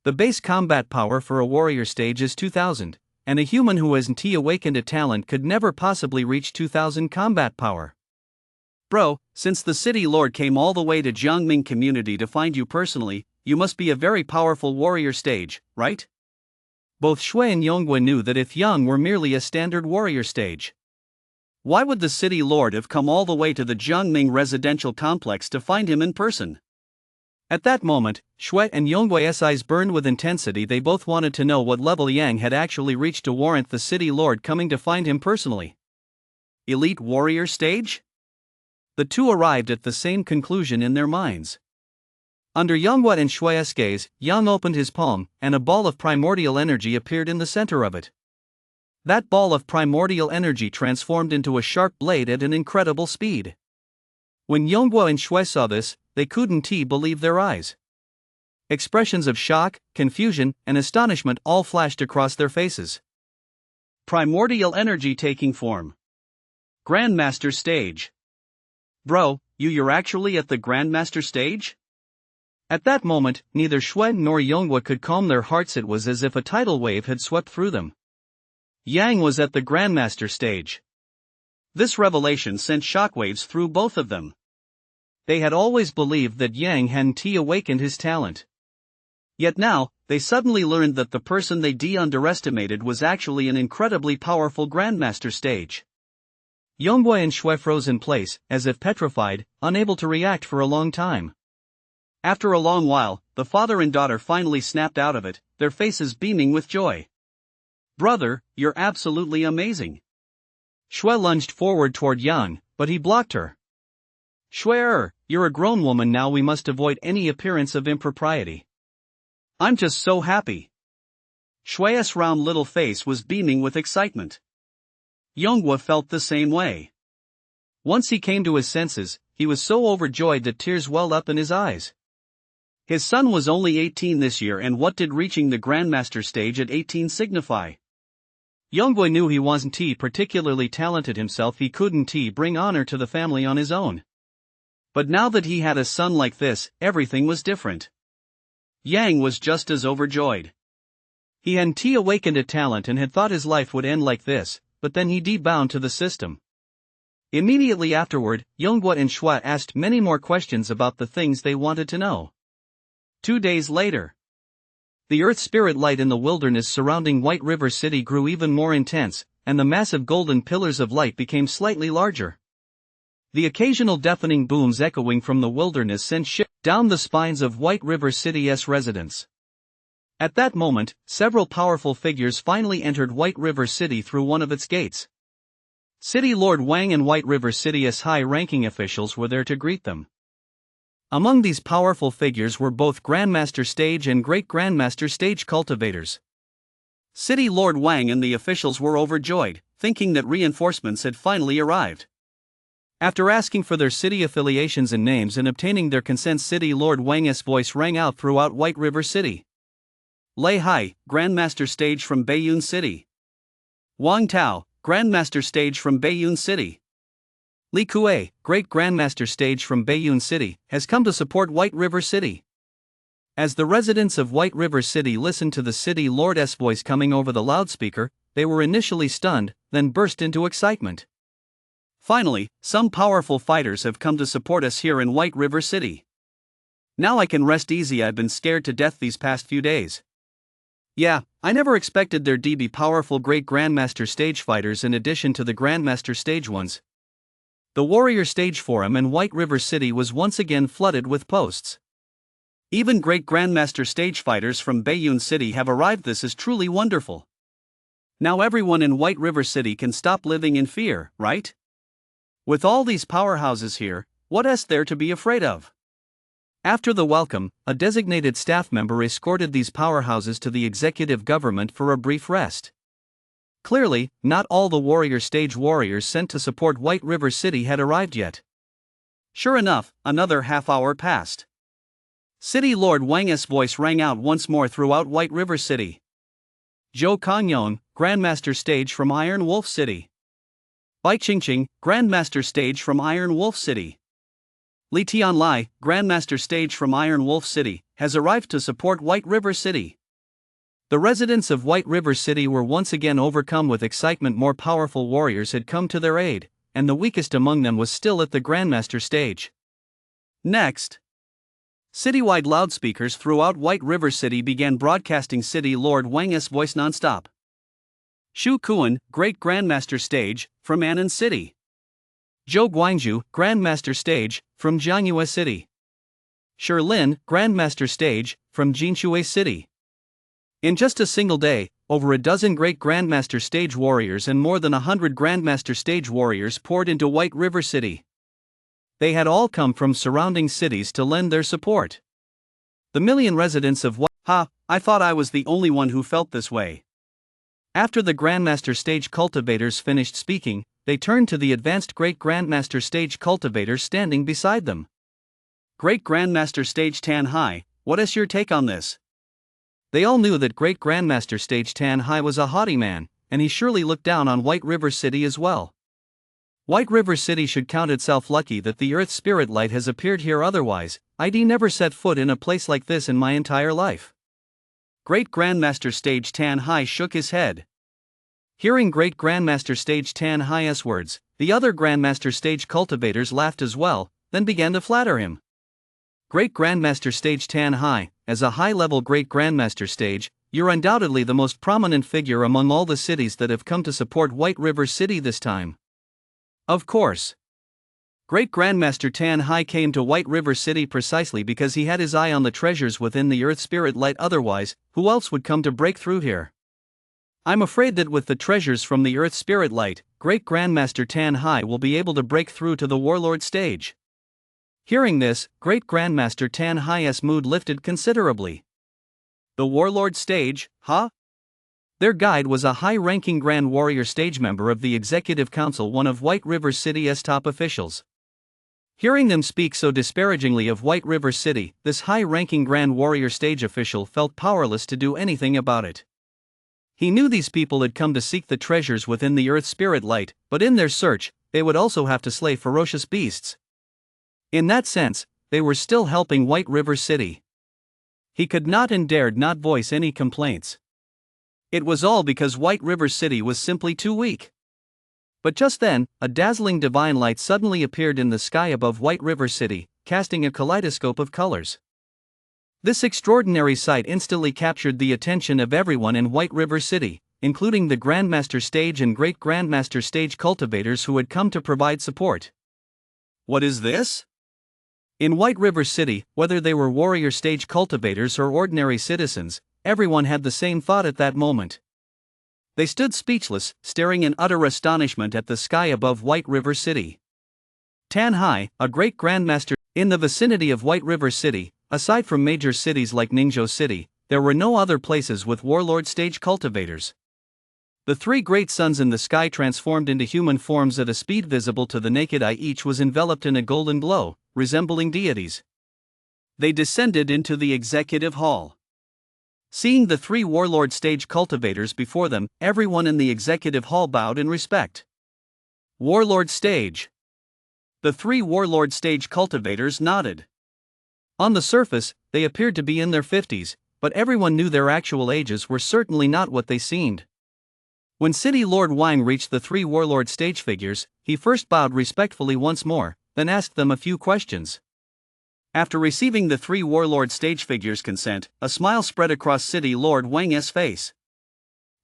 Speaker 1: The base combat power for a warrior stage is 2000, and a human who hasn't awakened a talent could never possibly reach 2000 combat power.
Speaker 2: Bro, since the city lord came all the way to Jiangming community to find you personally, you must be a very powerful warrior stage, right?
Speaker 1: Both Shui and Yonggui knew that if Yang were merely a standard warrior stage,
Speaker 2: why would the city lord have come all the way to the Jiangming residential complex to find him in person?
Speaker 1: At that moment, Shui and Yonggui's eyes burned with intensity. They both wanted to know what level Yang had actually reached to warrant the city lord coming to find him personally.
Speaker 2: Elite warrior stage?
Speaker 1: The two arrived at the same conclusion in their minds. Under Yonggui and Shui's gaze, Yang opened his palm, and a ball of primordial energy appeared in the center of it. That ball of primordial energy transformed into a sharp blade at an incredible speed. When Yonggui and Shui saw this, they couldn't believe their eyes. Expressions of shock, confusion, and astonishment all flashed across their faces.
Speaker 2: Primordial energy taking form. Grandmaster stage. Bro, you're actually at the Grandmaster stage?
Speaker 1: At that moment, neither Shui nor Yonggui could calm their hearts. It was as if a tidal wave had swept through them.
Speaker 2: Yang was at the Grandmaster stage. This revelation sent shockwaves through both of them.
Speaker 1: They had always believed that Yang hadn't awakened his talent.
Speaker 2: Yet now, they suddenly learned that the person they underestimated was actually an incredibly powerful Grandmaster stage.
Speaker 1: Yonggui and Shui froze in place, as if petrified, unable to react for a long time.
Speaker 2: After a long while, the father and daughter finally snapped out of it, their faces beaming with joy. Brother, you're absolutely amazing.
Speaker 1: Shui lunged forward toward Yang, but he blocked her.
Speaker 2: Shui, you're a grown woman now. We must avoid any appearance of impropriety. I'm just so happy. Shui's round little face was beaming with excitement. Yonggui felt the same way.
Speaker 1: Once he came to his senses, he was so overjoyed that tears welled up in his eyes.
Speaker 2: His son was only 18 this year, and what did reaching the Grandmaster stage at 18 signify?
Speaker 1: Yonggui knew he wasn't particularly talented himself. He couldn't bring honor to the family on his own.
Speaker 2: But now that he had a son like this, everything was different. Yang was just as overjoyed.
Speaker 1: He hadn't awakened a talent and had thought his life would end like this, but then he bound to the system. Immediately afterward, Yonggui and Shui asked many more questions about the things they wanted to know.
Speaker 2: 2 days later,
Speaker 1: the earth spirit light in the wilderness surrounding White River City grew even more intense, and the massive golden pillars of light became slightly larger. The occasional deafening booms echoing from the wilderness sent shivers down the spines of White River City's residents. At that moment, several powerful figures finally entered White River City through one of its gates. City Lord Wang and White River City's high-ranking officials were there to greet them. Among these powerful figures were both Grandmaster Stage and Great Grandmaster Stage cultivators.
Speaker 2: City Lord Wang and the officials were overjoyed, thinking that reinforcements had finally arrived.
Speaker 1: After asking for their city affiliations and names and obtaining their consent, City Lord Wang's voice rang out throughout White River City.
Speaker 2: Lei Hai, Grandmaster Stage from Baiyun City. Wang Tao, Grandmaster Stage from Baiyun City.
Speaker 1: Li Kuei, Great Grandmaster Stage from Baiyun City, has come to support White River City. As the residents of White River City listened to the City Lord's voice coming over the loudspeaker, they were initially stunned, then burst into excitement.
Speaker 2: Finally, some powerful fighters have come to support us here in White River City. Now I can rest easy. I've been scared to death these past few days.
Speaker 1: Yeah, I never expected there'd be powerful Great Grandmaster Stage fighters in addition to the Grandmaster Stage ones. The Warrior Stage Forum in White River City was once again flooded with posts.
Speaker 2: Even Great Grandmaster Stage fighters from Baiyun City have arrived. This is truly wonderful. Now everyone in White River City can stop living in fear, right? With all these powerhouses here, what is there to be afraid of?
Speaker 1: After the welcome, a designated staff member escorted these powerhouses to the executive government for a brief rest. Clearly, not all the Warrior Stage warriors sent to support White River City had arrived yet.
Speaker 2: Sure enough, another half hour passed. City Lord Wang's voice rang out once more throughout White River City.
Speaker 1: Zhou Kangyon, Grandmaster Stage from Iron Wolf City.
Speaker 2: Bai Qingqing, Grandmaster Stage from Iron Wolf City. Li Tianlai, Grandmaster Stage from Iron Wolf City, has arrived to support White River City. The residents of White River City were once again overcome with excitement. More powerful warriors had come to their aid, and the weakest among them was still at the Grandmaster Stage. Next, citywide loudspeakers throughout White River City began broadcasting City Lord Wang's voice non-stop. Shu Kuan, Great Grandmaster Stage, from Annan City. Zhou Guangzhu, Grandmaster Stage, from Jiangyue City. Shi Lin, Grandmaster Stage, from Jinshui City. In just a single day, over a dozen Great Grandmaster Stage warriors and more than 100 Grandmaster Stage warriors poured into White River City. They had all come from surrounding cities to lend their support. The million residents of I thought I was the only one who felt this way. After the Grandmaster Stage cultivators finished speaking, they turned to the advanced Great Grandmaster Stage cultivators standing beside them. Great Grandmaster Stage Tan Hai, what is your take on this? They all knew that Great Grandmaster Stage Tan Hai was a haughty man, and he surely looked down on White River City as well. White River City should count itself lucky that the Earth Spirit Light has appeared here, otherwise, I'd never set foot in a place like this in my entire life. Great Grandmaster Stage Tan Hai shook his head. Hearing Great Grandmaster Stage Tan Hai's words, the other Grandmaster Stage cultivators laughed as well, then began to flatter him. Great Grandmaster Stage Tan Hai, as a high-level Great Grandmaster Stage, you're undoubtedly the most prominent figure among all the cities that have come to support White River City this time. Of course. Great Grandmaster Tan Hai came to White River City precisely because he had his eye on the treasures within the Earth Spirit Light, otherwise, who else would come to break through here? I'm afraid that with the treasures from the Earth Spirit Light, Great Grandmaster Tan Hai will be able to break through to the Warlord Stage. Hearing this, Great Grandmaster Tan Hai's mood lifted considerably. The Warlord Stage, huh? Their guide was a high-ranking Grand Warrior Stage member of the Executive Council, one of White River City's top officials. Hearing them speak so disparagingly of White River City, this high-ranking Grand Warrior Stage official felt powerless to do anything about it. He knew these people had come to seek the treasures within the Earth Spirit Light, but in their search, they would also have to slay ferocious beasts. In that sense, they were still helping White River City. He could not and dared not voice any complaints. It was all because White River City was simply too weak. But just then, a dazzling divine light suddenly appeared in the sky above White River City, casting a kaleidoscope of colors. This extraordinary sight instantly captured the attention of everyone in White River City, including the Grandmaster Stage and Great Grandmaster Stage cultivators who had come to provide support. What is this? In White River City, whether they were Warrior Stage cultivators or ordinary citizens, everyone had the same thought at that moment. They stood speechless, staring in utter astonishment at the sky above White River City. Tan Hai, a Great Grandmaster, in the vicinity of White River City, aside from major cities like Ningzhou City, there were no other places with Warlord Stage cultivators. The three great suns in the sky transformed into human forms at a speed visible to the naked eye. Each was enveloped in a golden glow, resembling deities. They descended into the executive hall. Seeing the three Warlord Stage cultivators before them, everyone in the executive hall bowed in respect. Warlord Stage. The three Warlord Stage cultivators nodded. On the surface, they appeared to be in their 50s, but everyone knew their actual ages were certainly not what they seemed. When City Lord Wang reached the three Warlord Stage figures, he first bowed respectfully once more, then asked them a few questions. After receiving the three Warlord Stage figures' consent, a smile spread across City Lord Wang's face.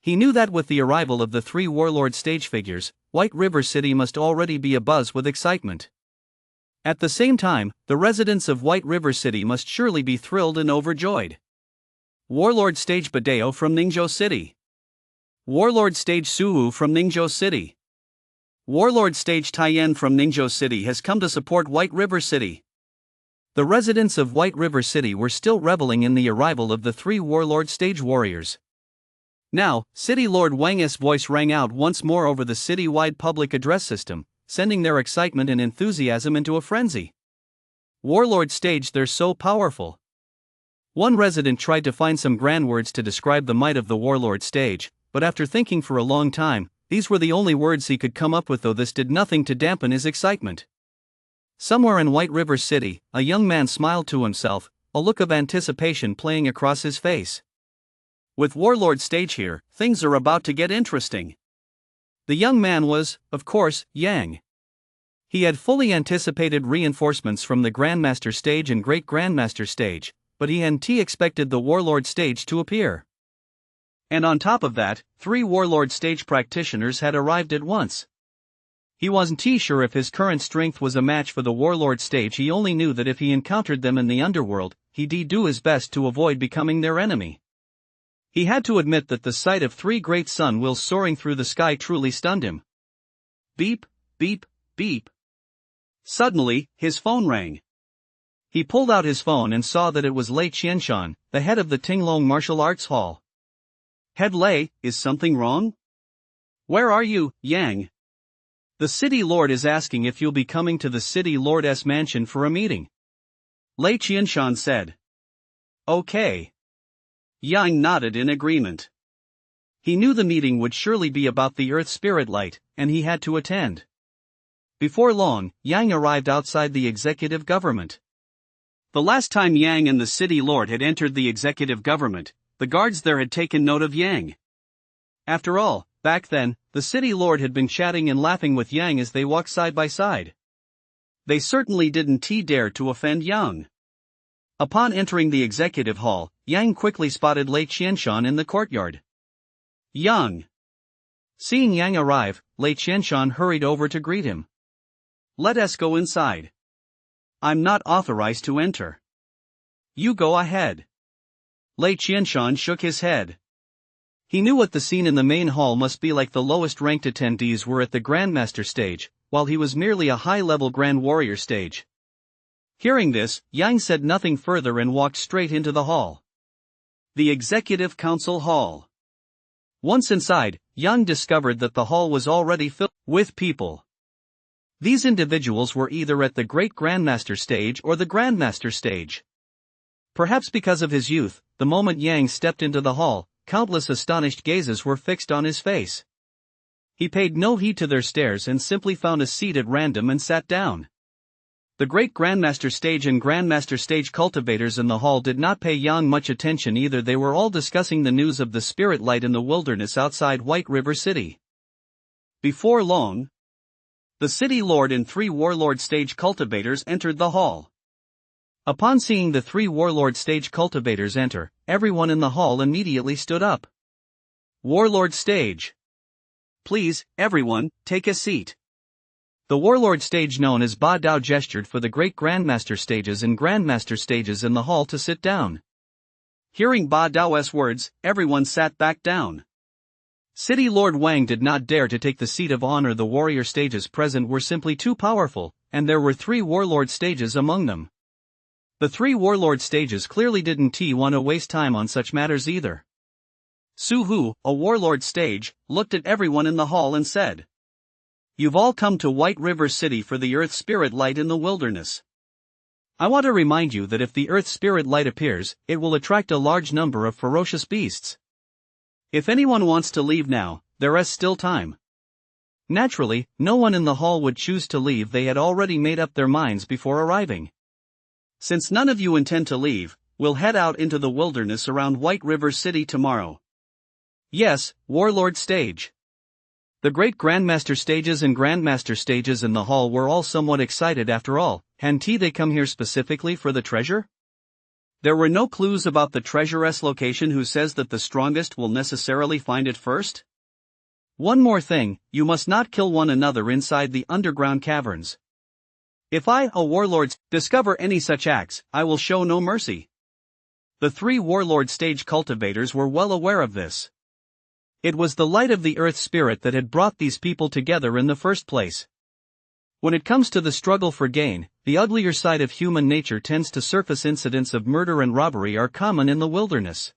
Speaker 2: He knew that with the arrival of the three Warlord Stage figures, White River City must already be abuzz with excitement. At the same time, the residents of White River City must surely be thrilled and overjoyed. Warlord Stage Badeo from Ningzhou City. Warlord Stage Suwu from Ningzhou City. Warlord Stage Taiyan from Ningzhou City has come to support White River City. The residents of White River City were still reveling in the arrival of the three Warlord Stage warriors. Now, City Lord Wang's voice rang out once more over the city-wide public address system, sending their excitement and enthusiasm into a frenzy. Warlord Stage, they're so powerful. One resident tried to find some grand words to describe the might of the Warlord Stage, but after thinking for a long time, these were the only words he could come up with, though this did nothing to dampen his excitement.
Speaker 1: Somewhere in White River City, a young man smiled to himself, a look of anticipation playing across his face.
Speaker 2: With Warlord Stage here, things are about to get interesting.
Speaker 1: The young man was, of course, Yang. He had fully anticipated reinforcements from the Grandmaster Stage and Great Grandmaster Stage, but he hadn't expected the Warlord Stage to appear.
Speaker 2: And on top of that, 3 Warlord Stage practitioners had arrived at once. He wasn't sure if his current strength was a match for the Warlord Stage. He only knew that if he encountered them in the underworld, he'd do his best to avoid becoming their enemy. He had to admit that the sight of 3 great sun wheels soaring through the sky truly stunned him. Beep, beep, beep. Suddenly, his phone rang. He pulled out his phone and saw that it was Lei Qianshan, the head of the Tinglong Martial Arts Hall. Head Lei, is something wrong? Where are you, Yang? The City Lord is asking if you'll be coming to the City Lord's mansion for a meeting. Lei Qianshan said. Okay. Yang nodded in agreement. He knew the meeting would surely be about the Earth Spirit Light, and he had to attend. Before long, Yang arrived outside the executive government. The last time Yang and the City Lord had entered the executive government, the guards there had taken note of Yang. After all, back then, the City Lord had been chatting and laughing with Yang as they walked side by side. They certainly didn't dare to offend Yang. Upon entering the executive hall, Yang quickly spotted Lei Qianshan in the courtyard. Yang. Seeing Yang arrive, Lei Qianshan hurried over to greet him. Let us go inside. I'm not authorized to enter. You go ahead. Lei Qianshan shook his head. He knew what the scene in the main hall must be like. The lowest ranked attendees were at the Grandmaster Stage, while he was merely a high-level Grand Warrior Stage. Hearing this, Yang said nothing further and walked straight into the hall. The Executive Council Hall. Once inside, Yang discovered that the hall was already filled with people. These individuals were either at the Great Grandmaster Stage or the Grandmaster Stage. Perhaps because of his youth, the moment Yang stepped into the hall, countless astonished gazes were fixed on his face. He paid no heed to their stares and simply found a seat at random and sat down. The Great Grandmaster Stage and Grandmaster Stage cultivators in the hall did not pay Yang much attention either. They were all discussing the news of the spirit light in the wilderness outside White River City. Before long, the City Lord and 3 Warlord Stage cultivators entered the hall. Upon seeing the 3 Warlord Stage cultivators enter, everyone in the hall immediately stood up. Warlord Stage. Please, everyone, take a seat. The Warlord Stage known as Ba Dao gestured for the Great Grandmaster Stages and Grandmaster Stages in the hall to sit down. Hearing Ba Dao's words, everyone sat back down. City Lord Wang did not dare to take the seat of honor. The warrior stages present were simply too powerful, and there were 3 Warlord Stages among them. The 3 Warlord Stages clearly didn't want to waste time on such matters either. Su Hu, a Warlord Stage, looked at everyone in the hall and said, You've all come to White River City for the Earth Spirit Light in the wilderness. I want to remind you that if the Earth Spirit Light appears, it will attract a large number of ferocious beasts. If anyone wants to leave now, there is still time. Naturally, no one in the hall would choose to leave. They had already made up their minds before arriving. Since none of you intend to leave, we'll head out into the wilderness around White River City tomorrow. Yes, Warlord Stage. The Great Grandmaster Stages and Grandmaster Stages in the hall were all somewhat excited. After all, hadn't they come here specifically for the treasure? There were no clues about the treasure's location. Who says that the strongest will necessarily find it first? One more thing, you must not kill one another inside the underground caverns. If I, a warlord, discover any such acts, I will show no mercy. The 3 Warlord Stage cultivators were well aware of this. It was the light of the Earth Spirit that had brought these people together in the first place. When it comes to the struggle for gain, the uglier side of human nature tends to surface. Incidents of murder and robbery are common in the wilderness.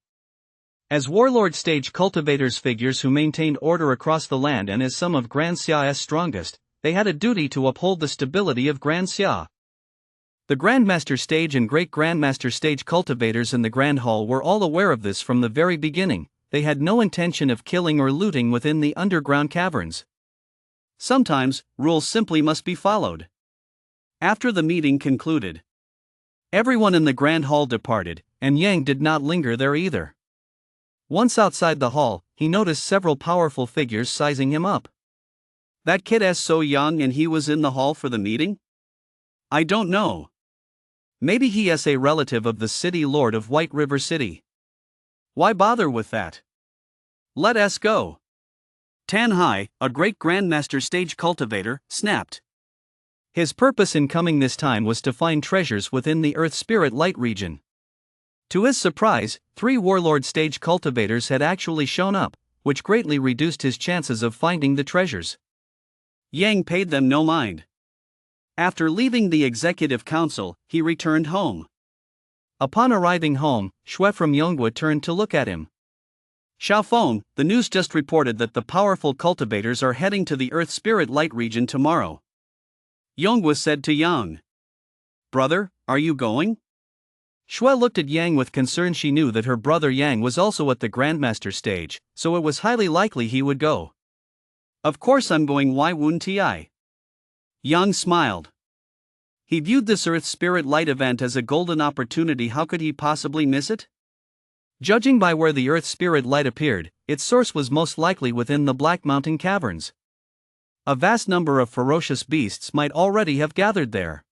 Speaker 2: As Warlord Stage cultivators, figures who maintained order across the land, and as some of Grand Xia's strongest, they had a duty to uphold the stability of Grand Xia. The Grandmaster Stage and Great Grandmaster Stage cultivators in the Grand Hall were all aware of this from the very beginning. They had no intention of killing or looting within the underground caverns. Sometimes, rules simply must be followed. After the meeting concluded, everyone in the grand hall departed, and Yang did not linger there either. Once outside the hall, he noticed several powerful figures sizing him up. That kid's so young and he was in the hall for the meeting? I don't know. Maybe he is a relative of the city lord of White River City. Why bother with that? Let us go. Tan Hai, a great grandmaster stage cultivator, snapped.
Speaker 1: His purpose in coming this time was to find treasures within the Earth Spirit Light region. To his surprise, 3 warlord stage cultivators had actually shown up, which greatly reduced his chances of finding the treasures.
Speaker 2: Yang paid them no mind. After leaving the executive council, he returned home.
Speaker 1: Upon arriving home, Shui from Yonghua turned to look at him.
Speaker 2: Xiaofeng, the news just reported that the powerful cultivators are heading to the Earth Spirit Light region tomorrow. Yonghua said to Yang. Brother, are you going?
Speaker 1: Shui looked at Yang with concern. She knew that her brother Yang was also at the Grandmaster stage, so it was highly likely he would go.
Speaker 2: Of course I'm going. Why wouldn't I? Yang smiled. He viewed this Earth Spirit Light event as a golden opportunity. How could he possibly miss it?
Speaker 1: Judging by where the Earth Spirit Light appeared, its source was most likely within the Black Mountain caverns. A vast number of ferocious beasts might already have gathered there.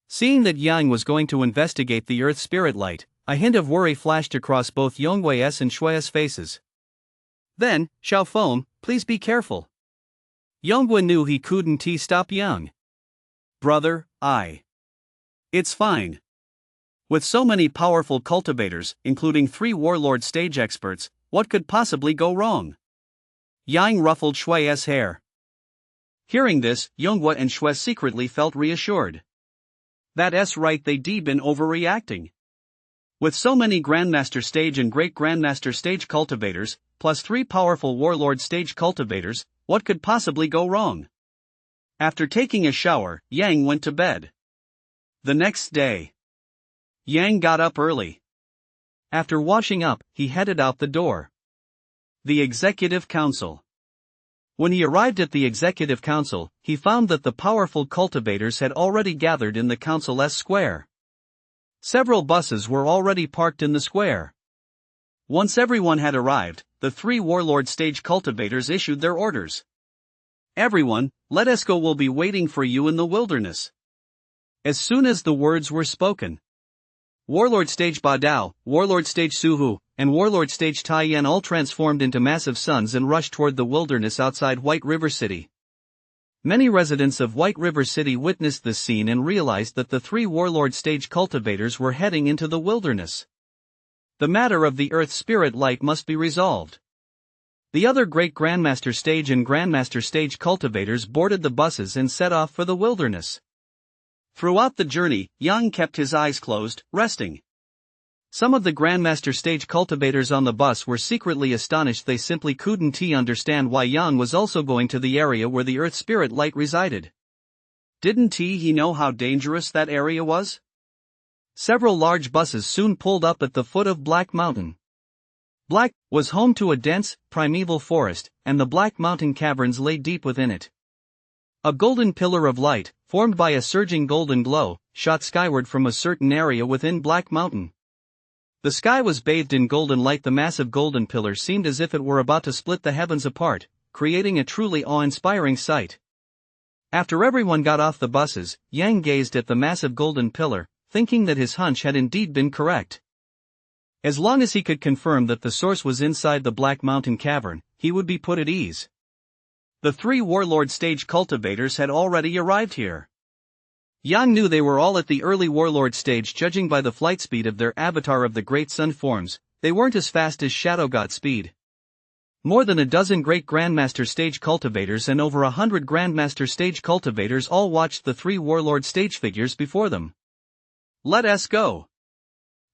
Speaker 1: Seeing that Yang was going to investigate the Earth Spirit Light, a hint of worry flashed across both Yonghui's and Shui's faces.
Speaker 2: Then, Xiaofeng, please be careful.
Speaker 1: Yonghua knew he couldn't stop Yang.
Speaker 2: Brother, It's fine. With so many powerful cultivators, including 3 warlord stage experts, what could possibly go wrong? Yang ruffled Shui's hair. Hearing this, Yonghua and Shui secretly felt reassured. That's right, they'd been overreacting. With so many Grandmaster Stage and Great Grandmaster Stage cultivators, plus 3 powerful Warlord Stage cultivators, what could possibly go wrong? After taking a shower, Yang went to bed. The next day, Yang got up early.
Speaker 1: After washing up, he headed out the door.
Speaker 2: The Executive Council.
Speaker 1: When he arrived at the Executive Council, he found that the powerful cultivators had already gathered in the Council's square. Several buses were already parked in the square.
Speaker 2: Once everyone had arrived, the 3 warlord stage cultivators issued their orders. Everyone, let us go. We'll be waiting for you in the wilderness. As soon as the words were spoken, Warlord Stage Badao, Warlord Stage Suhu, and Warlord Stage Taiyan all transformed into massive suns and rushed toward the wilderness outside White River City.
Speaker 1: Many residents of White River City witnessed this scene and realized that the 3 Warlord Stage cultivators were heading into the wilderness. The matter of the Earth Spirit Light must be resolved. The other Great Grandmaster Stage and Grandmaster Stage cultivators boarded the buses and set off for the wilderness.
Speaker 2: Throughout the journey, Yang kept his eyes closed, resting.
Speaker 1: Some of the Grandmaster Stage cultivators on the bus were secretly astonished. They simply couldn't understand why Yang was also going to the area where the Earth Spirit Light resided.
Speaker 2: Didn't he know how dangerous that area was?
Speaker 1: Several large buses soon pulled up at the foot of Black Mountain. Black was home to a dense, primeval forest, and the Black Mountain caverns lay deep within it. A golden pillar of light, formed by a surging golden glow, shot skyward from a certain area within Black Mountain. The sky was bathed in golden light. The massive golden pillar seemed as if it were about to split the heavens apart, creating a truly awe-inspiring sight. After everyone got off the buses, Yang gazed at the massive golden pillar, thinking that his hunch had indeed been correct. As long as he could confirm that the source was inside the Black Mountain cavern, he would be put at ease.
Speaker 2: The 3 warlord stage cultivators had already arrived here.
Speaker 1: Yang knew they were all at the early warlord stage. Judging by the flight speed of their avatar of the Great Sun forms, they weren't as fast as Shadow God speed. More than a dozen Great Grandmaster Stage cultivators and over 100 Grandmaster Stage cultivators all watched the 3 warlord stage figures before them.
Speaker 2: Let us go.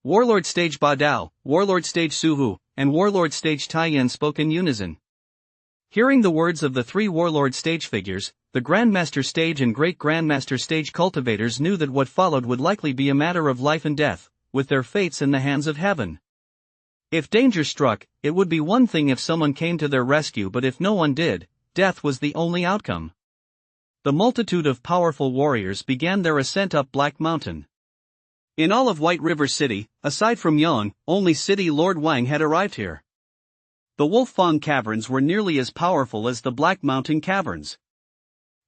Speaker 1: Warlord Stage Badao, Warlord Stage Suhu, and Warlord Stage Taiyan spoke in unison. Hearing the words of the 3 warlord stage figures, the Grandmaster Stage and Great Grandmaster Stage cultivators knew that what followed would likely be a matter of life and death, with their fates in the hands of heaven. If danger struck, it would be one thing if someone came to their rescue, but if no one did, death was the only outcome.
Speaker 2: the multitude of powerful warriors began their ascent up Black Mountain. In all of White River City, aside from Yang, only City Lord Wang had arrived here. The Wolf Fang Caverns were nearly as powerful as the Black Mountain Caverns.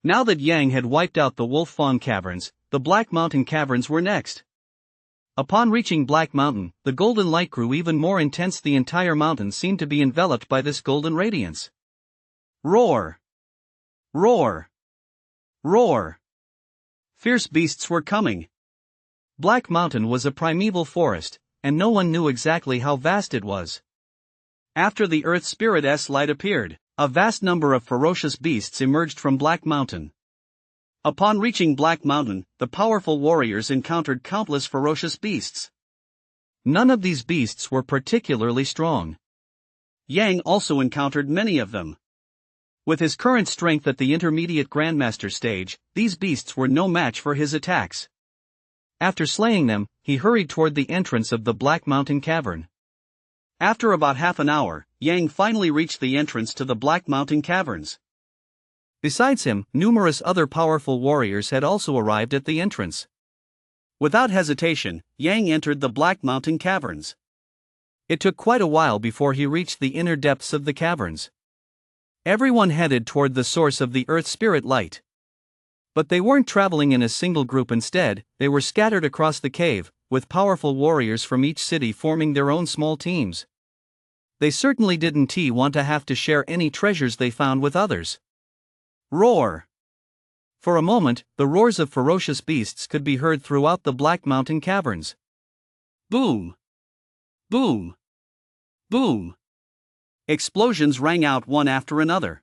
Speaker 2: Now that Yang had wiped out the Wolf Fang Caverns, the Black Mountain Caverns were next. Upon reaching Black Mountain, the golden light grew even more intense. The entire mountain seemed to be enveloped by this golden radiance. Roar! Roar! Roar! Fierce beasts were coming. Black Mountain was a primeval forest, and no one knew exactly how vast it was. After the Earth Spirit's light appeared, a vast number of ferocious beasts emerged from Black Mountain. Upon reaching Black Mountain, the powerful warriors encountered countless ferocious beasts. None of these beasts were particularly strong. Yang also encountered many of them. With his current strength at the intermediate Grandmaster stage, these beasts were no match for his attacks. After slaying them, he hurried toward the entrance of the Black Mountain Cavern. After about half an hour, Yang finally reached the entrance to the Black Mountain Caverns. Besides him, numerous other powerful warriors had also arrived at the entrance. Without hesitation, Yang entered the Black Mountain Caverns. It took quite a while before he reached the inner depths of the caverns. Everyone headed toward the source of the Earth Spirit light. But they weren't traveling in a single group. Instead, they were scattered across the cave, with powerful warriors from each city forming their own small teams. They certainly didn't want to have to share any treasures they found with others. Roar! For a moment, the roars of ferocious beasts could be heard throughout the Black Mountain Caverns. Boom! Boom! Boom! Explosions rang out one after another.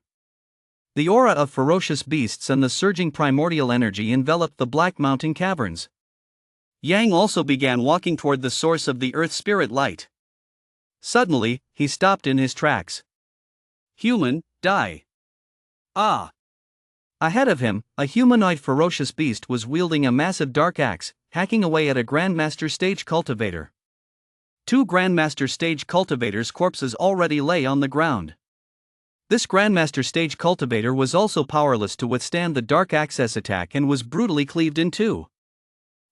Speaker 2: The aura of ferocious beasts and the surging primordial energy enveloped the Black Mountain Caverns. Yang also began walking toward the source of the Earth Spirit light. Suddenly, he stopped in his tracks. Human, die. Ah! Ahead of him, a humanoid ferocious beast was wielding a massive dark axe, hacking away at a Grandmaster Stage cultivator. 2 Grandmaster Stage cultivators' corpses already lay on the ground. This Grandmaster Stage cultivator was also powerless to withstand the dark axe's attack and was brutally cleaved in two.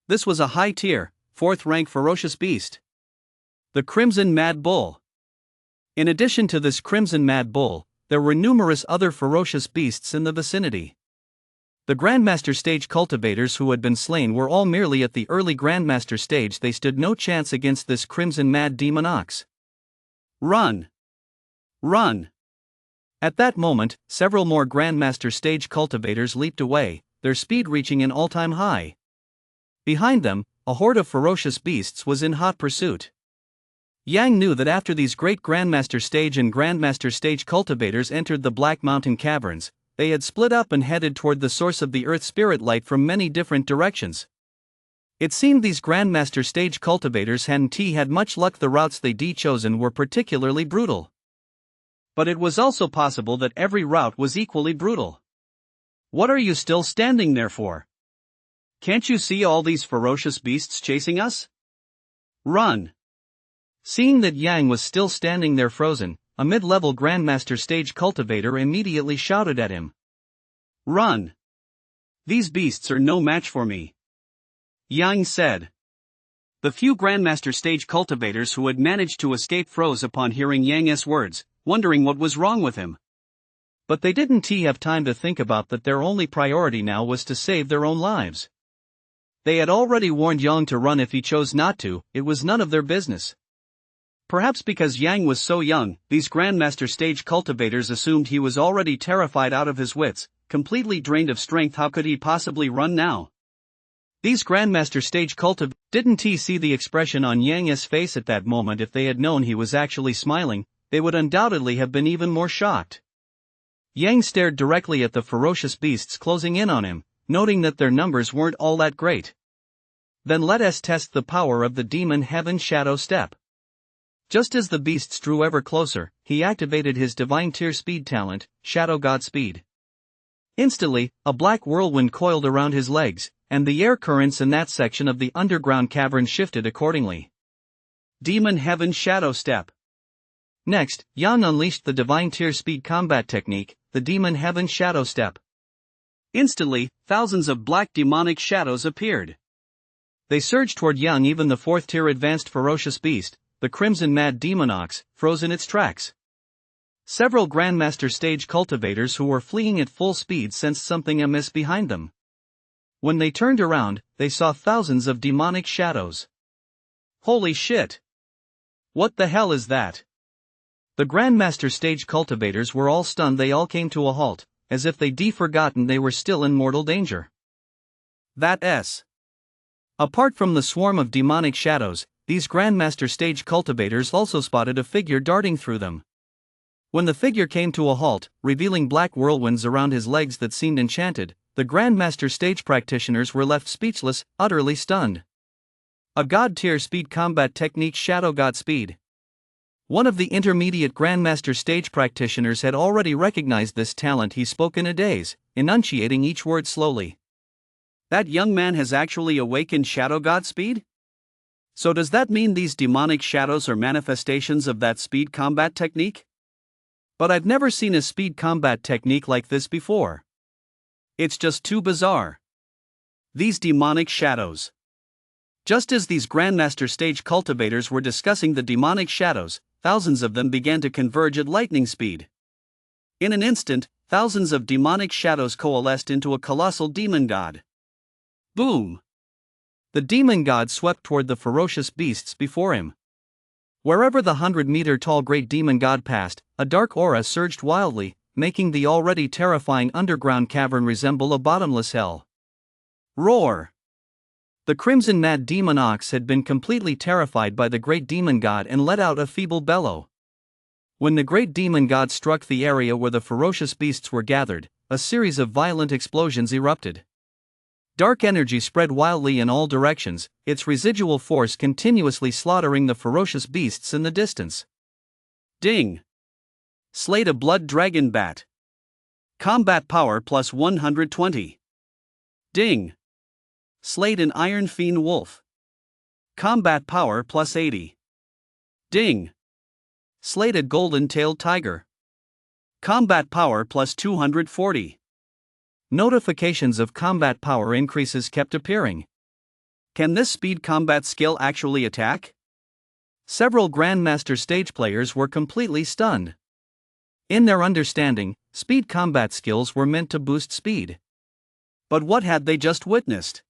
Speaker 2: This was a high-tier, 4th-rank ferocious beast. The Crimson Mad Bull. In addition to this Crimson Mad Bull, there were numerous other ferocious beasts in the vicinity. The Grandmaster Stage cultivators who had been slain were all merely at the early Grandmaster stage. They stood no chance against this Crimson Mad Demon Ox. Run! Run! At that moment, several more Grandmaster Stage cultivators leaped away, their speed reaching an all-time high. Behind them, a horde of ferocious beasts was in hot pursuit. Yang knew that after these great Grandmaster Stage and Grandmaster Stage cultivators entered the Black Mountain Caverns, they had split up and headed toward the source of the Earth Spirit light from many different directions. It seemed these Grandmaster Stage cultivators hadn't had much luck. The routes they'd chosen were particularly brutal. But it was also possible that every route was equally brutal. What are you still standing there for? Can't you see all these ferocious beasts chasing us? Run! Seeing that Yang was still standing there frozen, a mid-level Grandmaster Stage cultivator immediately shouted at him. Run! These beasts are no match for me. Yang said. The few Grandmaster Stage cultivators who had managed to escape froze upon hearing Yang's words, wondering what was wrong with him. But they didn't have time to think about that. Their only priority now was to save their own lives. They had already warned Yang to run if he chose not to. It was none of their business. Perhaps because Yang was so young, these Grandmaster Stage cultivators assumed he was already terrified out of his wits, completely drained of strength. How could he possibly run now? These Grandmaster Stage cultivators didn't see the expression on Yang's face at that moment. If they had known he was actually smiling, they would undoubtedly have been even more shocked. Yang stared directly at the ferocious beasts closing in on him, noting that their numbers weren't all that great. Then let us test the power of the Demon Heaven Shadow Step. Just as the beasts drew ever closer, he activated his Divine Tier Speed talent, Shadow God Speed. Instantly, a black whirlwind coiled around his legs, and the air currents in that section of the underground cavern shifted accordingly. Demon Heaven Shadow Step. Next, Yang unleashed the Divine Tier Speed combat technique, the Demon Heaven Shadow Step. Instantly, thousands of black demonic shadows appeared.
Speaker 1: They surged toward Yang. Even the fourth-tier advanced ferocious beast, the Crimson Mad Demon Ox, froze in its tracks. Several Grandmaster stage cultivators who were fleeing at full speed sensed something amiss behind them. When they turned around, they saw thousands of demonic shadows.
Speaker 2: Holy shit! What the hell is that?
Speaker 1: The Grandmaster stage cultivators were all stunned. They all came to a halt, as if they'd forgotten they were still in mortal danger.
Speaker 2: That's...
Speaker 1: Apart from the swarm of demonic shadows, these Grandmaster stage cultivators also spotted a figure darting through them. When the figure came to a halt, revealing black whirlwinds around his legs that seemed enchanted, the Grandmaster stage practitioners were left speechless, utterly stunned. A God-tier speed combat technique, Shadow God Speed. One of the intermediate Grandmaster stage practitioners had already recognized this talent. He spoke in a daze, enunciating each word slowly.
Speaker 2: That young man has actually awakened Shadow God Speed? So does that mean these demonic shadows are manifestations of that speed combat technique?
Speaker 1: But I've never seen a speed combat technique like this before.
Speaker 2: It's just too bizarre. These demonic shadows. Just as these Grandmaster stage cultivators were discussing the demonic shadows, thousands of them began to converge at lightning speed. In an instant, thousands of demonic shadows coalesced into a colossal demon god. Boom!
Speaker 1: The demon god swept toward the ferocious beasts before him. Wherever the 100-meter-tall great demon god passed, a dark aura surged wildly, making the already terrifying underground cavern resemble a bottomless hell.
Speaker 2: Roar!
Speaker 1: The Crimson Mad Demon Ox had been completely terrified by the great demon god and let out a feeble bellow. When the great demon god struck the area where the ferocious beasts were gathered, a series of violent explosions erupted. Dark energy spread wildly in all directions, its residual force continuously slaughtering the ferocious beasts in the distance.
Speaker 2: Ding! Slayed a blood dragon bat. Combat power plus 120. Ding! Slayed an iron fiend wolf. Combat power plus 80. Ding! Slayed a golden-tailed tiger. Combat power plus 240.
Speaker 1: Notifications of combat power increases kept appearing.
Speaker 2: Can this speed combat skill actually attack?
Speaker 1: Several Grandmaster stage players were completely stunned. In their understanding, speed combat skills were meant to boost speed.
Speaker 2: But what had they just witnessed?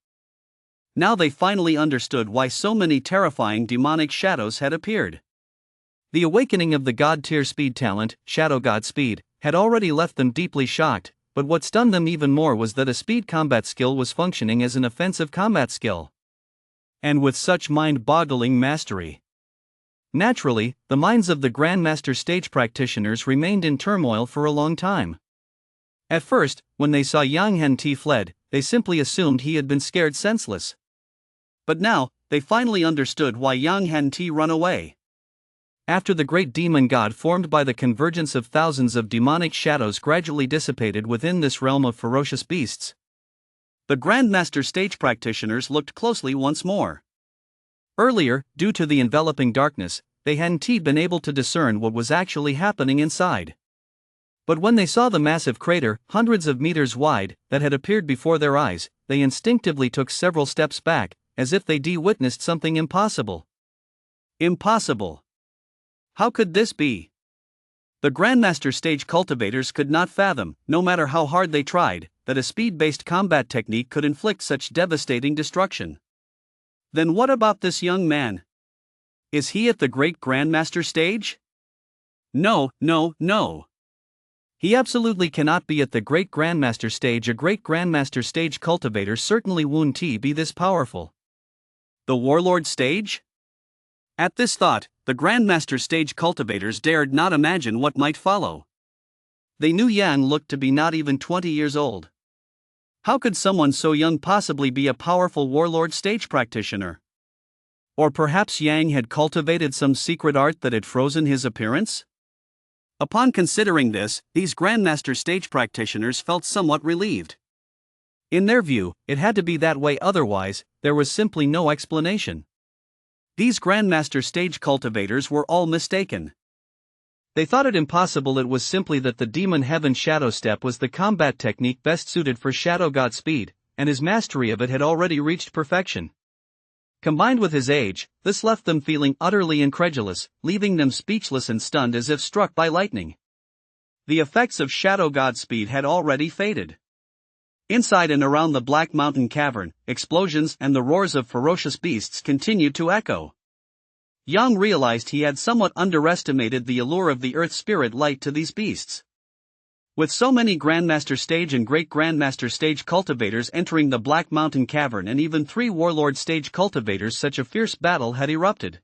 Speaker 2: Now they finally understood why so many terrifying demonic shadows had appeared.
Speaker 1: The awakening of the God-tier speed talent, Shadow God Speed, had already left them deeply shocked. But what stunned them even more was that a speed combat skill was functioning as an offensive combat skill.
Speaker 2: And with such mind-boggling mastery.
Speaker 1: Naturally, the minds of the Grandmaster stage practitioners remained in turmoil for a long time. At first, when they saw Yang Han-Ti fled, they simply assumed he had been scared senseless.
Speaker 2: But now, they finally understood why Yang Han-Ti ran away.
Speaker 1: After the great demon god formed by the convergence of thousands of demonic shadows gradually dissipated within this realm of ferocious beasts,
Speaker 2: the Grandmaster stage practitioners looked closely once more.
Speaker 1: Earlier, due to the enveloping darkness, they hadn't been able to discern what was actually happening inside. But when they saw the massive crater, hundreds of meters wide, that had appeared before their eyes, they instinctively took several steps back, as if they'd witnessed something impossible.
Speaker 2: Impossible. How could this be? The Grandmaster stage cultivators could not fathom, no matter how hard they tried, that a speed-based combat technique could inflict such devastating destruction. Then what about this young man? Is he at the great Grandmaster stage? No.
Speaker 1: He absolutely cannot be at the great Grandmaster stage. A great Grandmaster stage cultivator certainly won't be this powerful.
Speaker 2: The Warlord stage? At this thought, the Grandmaster stage cultivators dared not imagine what might follow.
Speaker 1: They knew Yang looked to be not even 20 years old.
Speaker 2: How could someone so young possibly be a powerful Warlord stage practitioner? Or perhaps Yang had cultivated some secret art that had frozen his appearance? Upon considering this, these Grandmaster stage practitioners felt somewhat relieved.
Speaker 1: In their view, it had to be that way, otherwise, there was simply no explanation.
Speaker 2: These Grandmaster stage cultivators were all mistaken.
Speaker 1: They thought it impossible. It was simply that the demon heaven shadow step was the combat technique best suited for Shadow God speed, and his mastery of it had already reached perfection. Combined with his age, this left them feeling utterly incredulous, leaving them speechless and stunned as if struck by lightning. The effects of Shadow God speed had already faded. Inside and around the Black Mountain Cavern, explosions and the roars of ferocious beasts continued to echo. Yang realized he had somewhat underestimated the allure of the Earth Spirit light to these beasts. With so many Grandmaster Stage and Great Grandmaster Stage cultivators entering the Black Mountain Cavern and even 3 Warlord Stage cultivators, such a fierce battle had erupted.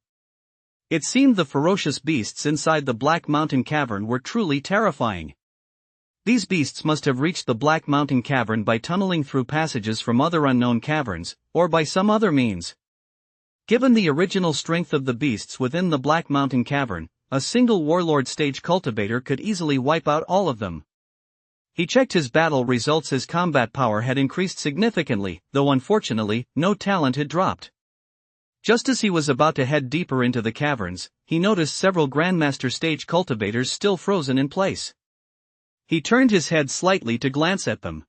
Speaker 1: It seemed the ferocious beasts inside the Black Mountain Cavern were truly terrifying. These beasts must have reached the Black Mountain Cavern by tunneling through passages from other unknown caverns, or by some other means. Given the original strength of the beasts within the Black Mountain Cavern, a single Warlord Stage cultivator could easily wipe out all of them. He checked his battle results. His combat power had increased significantly, though unfortunately, no talent had dropped. Just as he was about to head deeper into the caverns, he noticed several Grandmaster Stage cultivators still frozen in place. He turned his head slightly to glance at them.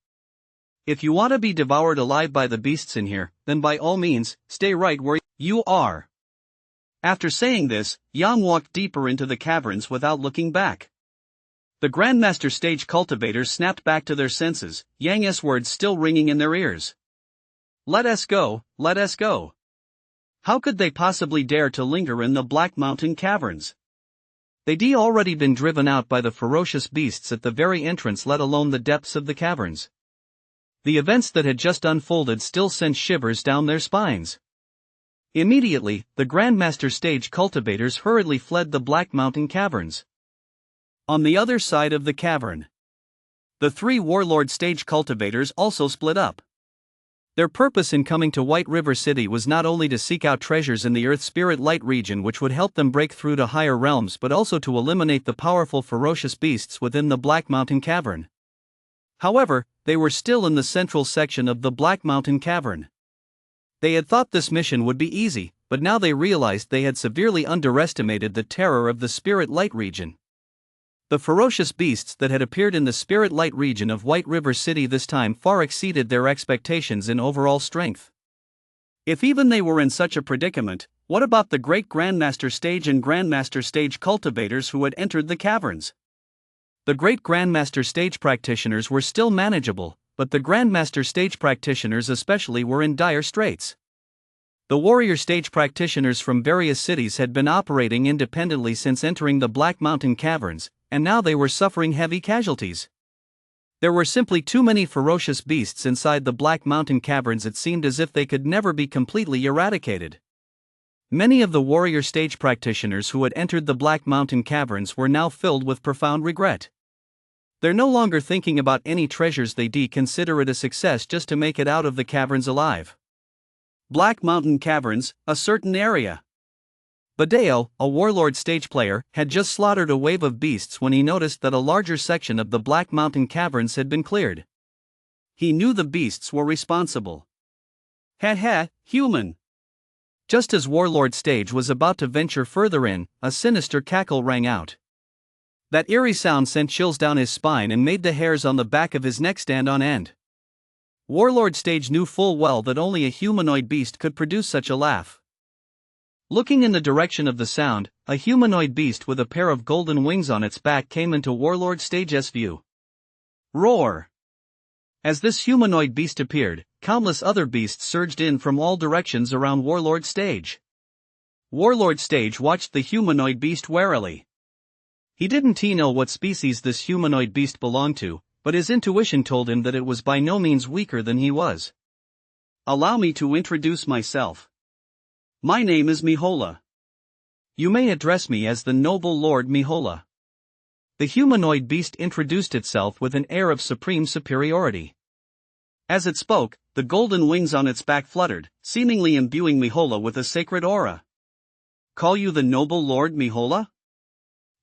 Speaker 1: If you want to be devoured alive by the beasts in here, then by all means, stay right where you are. After saying this, Yang walked deeper into the caverns without looking back. The Grandmaster Stage cultivators snapped back to their senses, Yang's words still ringing in their ears. Let us go, let us go. How could they possibly dare to linger in the Black Mountain Caverns? They'd already been driven out by the ferocious beasts at the very entrance, let alone the depths of the caverns. The events that had just unfolded still sent shivers down their spines. Immediately, the Grandmaster Stage cultivators hurriedly fled the Black Mountain Caverns. On the other side of the cavern, the 3 Warlord Stage cultivators also split up. Their purpose in coming to White River City was not only to seek out treasures in the Earth Spirit Light region which would help them break through to higher realms, but also to eliminate the powerful ferocious beasts within the Black Mountain Cavern. However, they were still in the central section of the Black Mountain Cavern. They had thought this mission would be easy, but now they realized they had severely underestimated the terror of the Spirit Light region. The ferocious beasts that had appeared in the Spirit Light region of White River City this time far exceeded their expectations in overall strength. If even they were in such a predicament, what about the Great Grandmaster Stage and Grandmaster Stage cultivators who had entered the caverns? The Great Grandmaster Stage practitioners were still manageable, but the Grandmaster Stage practitioners especially were in dire straits. The Warrior Stage practitioners from various cities had been operating independently since entering the Black Mountain Caverns, and now they were suffering heavy casualties. There were simply too many ferocious beasts inside the Black Mountain Caverns. It seemed as if they could never be completely eradicated. Many of the Warrior Stage practitioners who had entered the Black Mountain Caverns were now filled with profound regret. They're no longer thinking about any treasures. They consider it a success just to make it out of the caverns alive. Black Mountain Caverns, a certain area. Badeo, a Warlord Stage player, had just slaughtered a wave of beasts when he noticed that a larger section of the Black Mountain Caverns had been cleared. He knew the beasts were responsible. Human. Just as Warlord Stage was about to venture further in, a sinister cackle rang out. That eerie sound sent chills down his spine and made the hairs on the back of his neck stand on end. Warlord Stage knew full well that only a humanoid beast could produce such a laugh. Looking in the direction of the sound, a humanoid beast with a pair of golden wings on its back came into Warlord Stage's view. Roar! As this humanoid beast appeared, countless other beasts surged in from all directions around Warlord Stage. Warlord Stage watched the humanoid beast warily. He didn't know what species this humanoid beast belonged to, but his intuition told him that it was by no means weaker than he was. Allow me to introduce myself. My name is Mihola. You may address me as the Noble Lord Mihola. The humanoid beast introduced itself with an air of supreme superiority. As it spoke, the golden wings on its back fluttered, seemingly imbuing Mihola with a sacred aura. Call you the Noble Lord Mihola?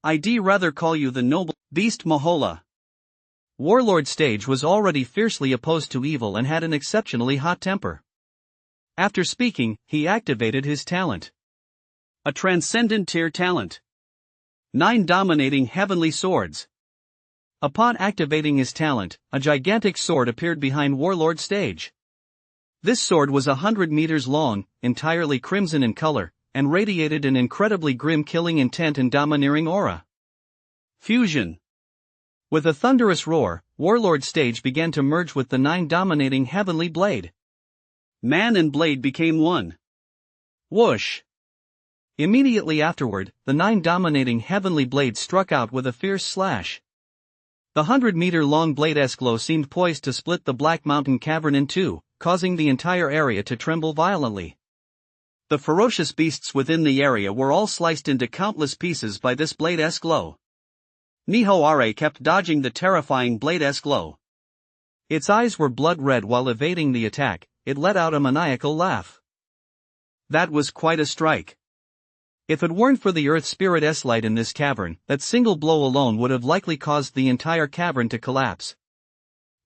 Speaker 1: I'd rather call you the Noble Beast Mihola. Warlord Stage was already fiercely opposed to evil and had an exceptionally hot temper. After speaking, he activated his talent. A transcendent tier talent.
Speaker 2: 9 dominating heavenly swords. Upon activating his talent, a gigantic sword appeared behind Warlord Stage. This sword was 100 meters long, entirely crimson in color, and radiated an incredibly grim killing intent and domineering aura. Fusion. With a thunderous roar, Warlord Stage began to merge with the 9 dominating heavenly blade. Man and blade became one. Whoosh! Immediately afterward, the 9 dominating heavenly blades struck out with a fierce slash. The 100-meter-long blade glow seemed poised to split the Black Mountain cavern in two, causing the entire area to tremble violently. The ferocious beasts within the area were all sliced into countless pieces by this blade glow. Nihoare kept dodging the terrifying blade glow. Its eyes were blood red while evading the attack. It let out a maniacal laugh. That was quite a strike. If it weren't for the Earth Spirit's light in this cavern, that single blow alone would have likely caused the entire cavern to collapse.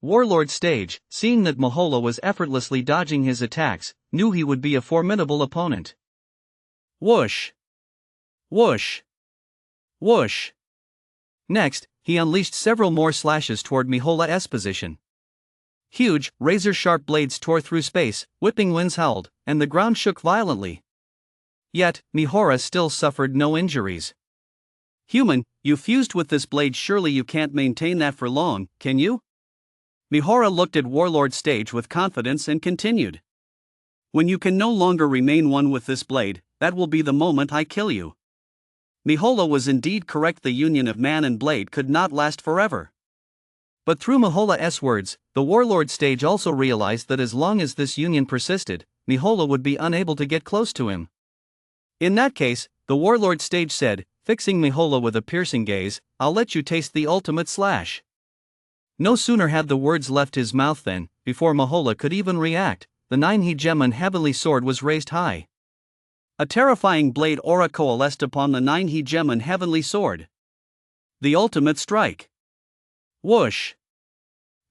Speaker 2: Warlord Stage, seeing that Mahola was effortlessly dodging his attacks, knew he would be a formidable opponent. Whoosh! Whoosh! Whoosh! Next, he unleashed several more slashes toward Mihola's position. Huge, razor-sharp blades tore through space, whipping winds howled, and the ground shook violently. Yet, Mihora still suffered no injuries. Human, you fused with this blade, surely you can't maintain that for long, can you? Mihora looked at Warlord Stage with confidence and continued. When you can no longer remain one with this blade, that will be the moment I kill you. Mihola was indeed correct, the union of man and blade could not last forever. But through Mihola's words, the Warlord Stage also realized that as long as this union persisted, Mihola would be unable to get close to him. In that case, the Warlord Stage said, fixing Mihola with a piercing gaze, I'll let you taste the ultimate slash. No sooner had the words left his mouth than, before Mihola could even react, the 9-hegemon heavenly sword was raised high. A terrifying blade aura coalesced upon the 9-hegemon heavenly sword. The ultimate strike. Whoosh!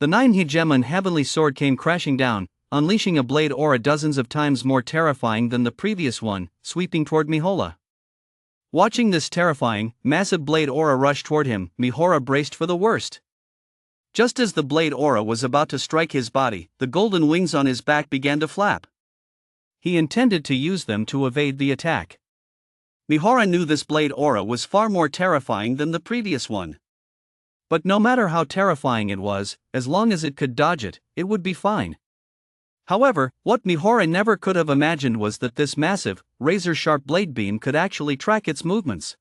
Speaker 2: The 9-hegemon heavenly sword came crashing down, unleashing a blade aura dozens of times more terrifying than the previous one, sweeping toward Mihola. Watching this terrifying, massive blade aura rush toward him, Mihora braced for the worst. Just as the blade aura was about to strike his body, the golden wings on his back began to flap. He intended to use them to evade the attack. Mihora knew this blade aura was far more terrifying than the previous one. But no matter how terrifying it was, as long as it could dodge it, it would be fine. However, what Mihora never could have imagined was that this massive, razor-sharp blade beam could actually track its movements.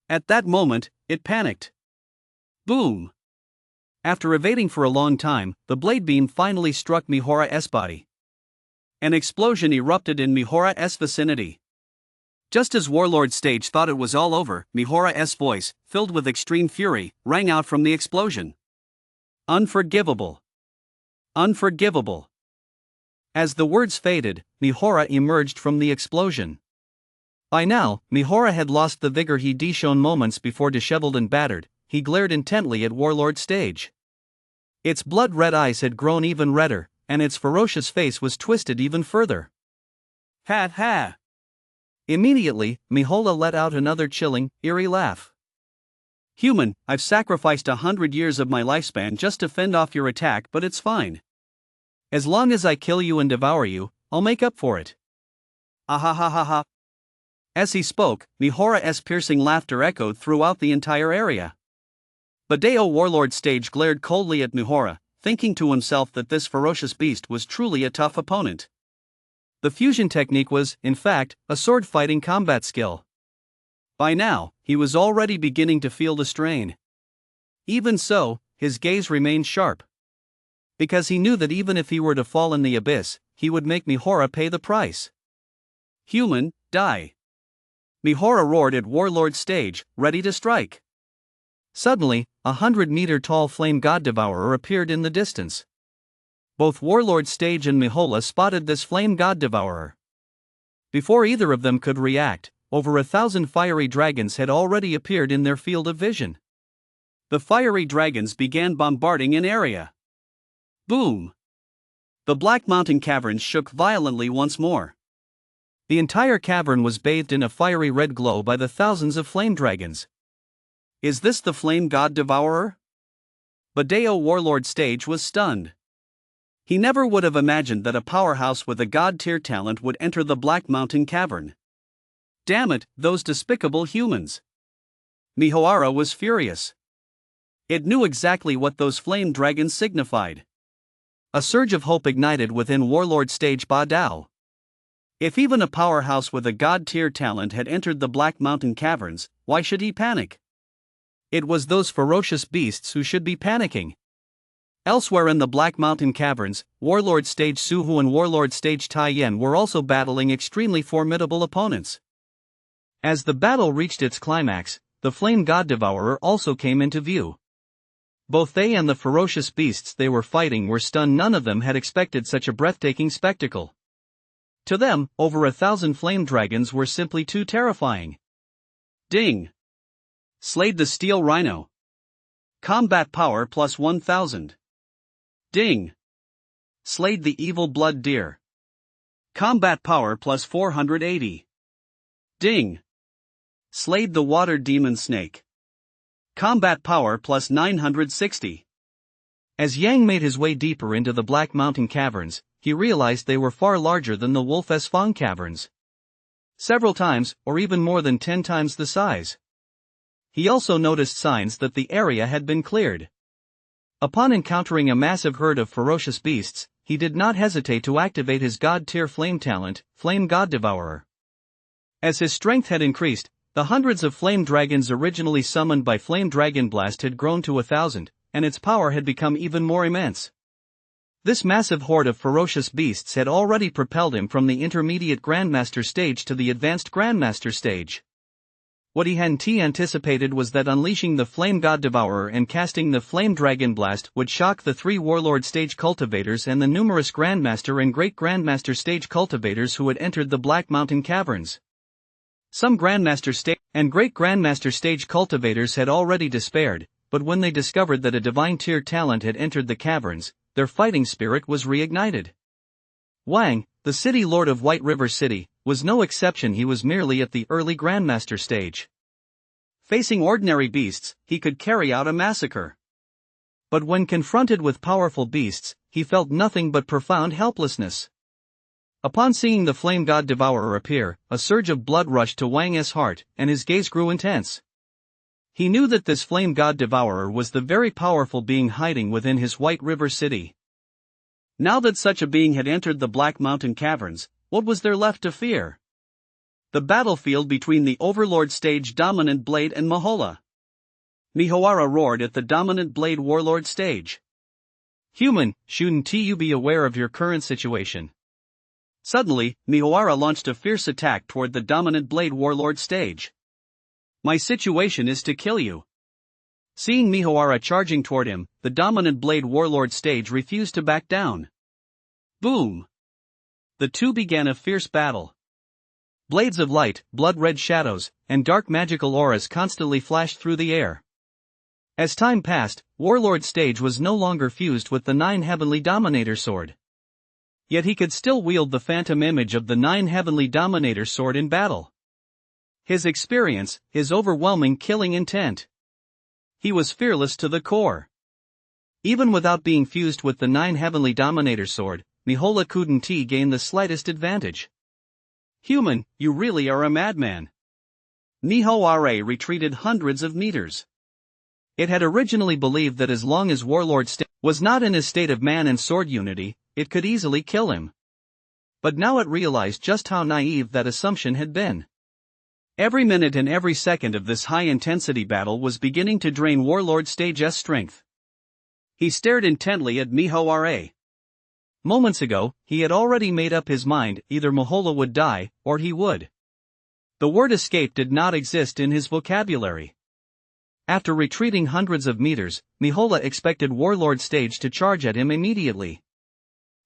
Speaker 2: At that moment, it panicked. Boom! After evading for a long time, the blade beam finally struck Mihora's body. An explosion erupted in Mihora's vicinity. Just as Warlord Stage thought it was all over, Mihora's voice, filled with extreme fury, rang out from the explosion. Unforgivable! Unforgivable! As the words faded, Mihora emerged from the explosion. By now, Mihora had lost the vigor he'd shown moments before. Disheveled and battered, he glared intently at Warlord Stage. Its blood-red eyes had grown even redder, and its ferocious face was twisted even further. Ha ha! Immediately, Mihola let out another chilling, eerie laugh. Human, I've sacrificed 100 years of my lifespan just to fend off your attack, but it's fine. As long as I kill you and devour you, I'll make up for it. Ahahaha. As he spoke, Mihora's piercing laughter echoed throughout the entire area. Badeo Warlord Stage glared coldly at Mihora, thinking to himself that this ferocious beast was truly a tough opponent. The fusion technique was, in fact, a sword-fighting combat skill. By now, he was already beginning to feel the strain. Even so, his gaze remained sharp. Because he knew that even if he were to fall in the abyss, he would make Mihora pay the price. Human, die! Mihora roared at Warlord Stage, ready to strike. Suddenly, a 100-meter-tall flame god devourer appeared in the distance. Both Warlord Stage and Mihola spotted this flame god devourer. Before either of them could react, over 1,000 fiery dragons had already appeared in their field of vision. The fiery dragons began bombarding an area. Boom! The Black Mountain caverns shook violently once more. The entire cavern was bathed in a fiery red glow by the thousands of flame dragons. Is this the Flame God Devourer? Badeo Warlord Stage was stunned. He never would have imagined that a powerhouse with a god-tier talent would enter the Black Mountain Cavern. Damn it, those despicable humans! Mihoara was furious. It knew exactly what those flame dragons signified. A surge of hope ignited within Warlord Stage Badao. If even a powerhouse with a god-tier talent had entered the Black Mountain Caverns, why should he panic? It was those ferocious beasts who should be panicking. Elsewhere in the Black Mountain Caverns, Warlord Stage Suhu and Warlord Stage Taiyen were also battling extremely formidable opponents. As the battle reached its climax, the Flame God Devourer also came into view. Both they and the ferocious beasts they were fighting were stunned. None of them had expected such a breathtaking spectacle. To them, over 1,000 flame dragons were simply too terrifying. Ding! Slayed the Steel Rhino. Combat power plus 1,000. Ding! Slayed the Evil Blood Deer. Combat power plus 480. Ding! Slayed the Water Demon Snake. Combat power plus 960. As Yang made his way deeper into the Black Mountain Caverns, he realized they were far larger than the Wolf Esfang Caverns. Several times, or even more than 10 times the size. He also noticed signs that the area had been cleared. Upon encountering a massive herd of ferocious beasts, he did not hesitate to activate his god-tier flame talent, Flame God Devourer. As his strength had increased, the hundreds of flame dragons originally summoned by Flame Dragon Blast had grown to 1,000, and its power had become even more immense. This massive horde of ferocious beasts had already propelled him from the intermediate Grandmaster stage to the advanced Grandmaster stage. What he hadn't anticipated was that unleashing the Flame God Devourer and casting the Flame Dragon Blast would shock the 3 Warlord stage cultivators and the numerous Grandmaster and Great Grandmaster stage cultivators who had entered the Black Mountain Caverns. Some Grandmaster stage and Great Grandmaster stage cultivators had already despaired, but when they discovered that a divine tier talent had entered the caverns, their fighting spirit was reignited. Wang, the city lord of White River City, was no exception. He was merely at the early Grandmaster stage. Facing ordinary beasts, he could carry out a massacre. But when confronted with powerful beasts, he felt nothing but profound helplessness. Upon seeing the Flame God Devourer appear, a surge of blood rushed to Wang's heart, and his gaze grew intense. He knew that this Flame God Devourer was the very powerful being hiding within his White River City. Now that such a being had entered the Black Mountain Caverns, what was there left to fear? The battlefield between the Overlord stage Dominant Blade and Mahola. Mihoara roared at the Dominant Blade Warlord stage. Human, shouldn't you be aware of your current situation? Suddenly, Mihoara launched a fierce attack toward the Dominant Blade Warlord stage. My situation is to kill you. Seeing Mihoara charging toward him, the Dominant Blade Warlord stage refused to back down. Boom! The two began a fierce battle. Blades of light, blood-red shadows, and dark magical auras constantly flashed through the air. As time passed, Warlord stage was no longer fused with the 9 Heavenly Dominator Sword. Yet he could still wield the phantom image of the 9 Heavenly Dominator Sword in battle. His experience, his overwhelming killing intent. He was fearless to the core. Even without being fused with the 9 Heavenly Dominator Sword, Mihola couldn't gain the slightest advantage. Human, you really are a madman. Mihoara retreated hundreds of meters. It had originally believed that as long as Warlord was not in his state of man and sword unity, it could easily kill him. But now it realized just how naive that assumption had been. Every minute and every second of this high-intensity battle was beginning to drain Warlord Stage's strength. He stared intently at Mihoara. Moments ago, he had already made up his mind: either Mahola would die, or he would. The word escape did not exist in his vocabulary. After retreating hundreds of meters, Mihola expected Warlord Stage to charge at him immediately.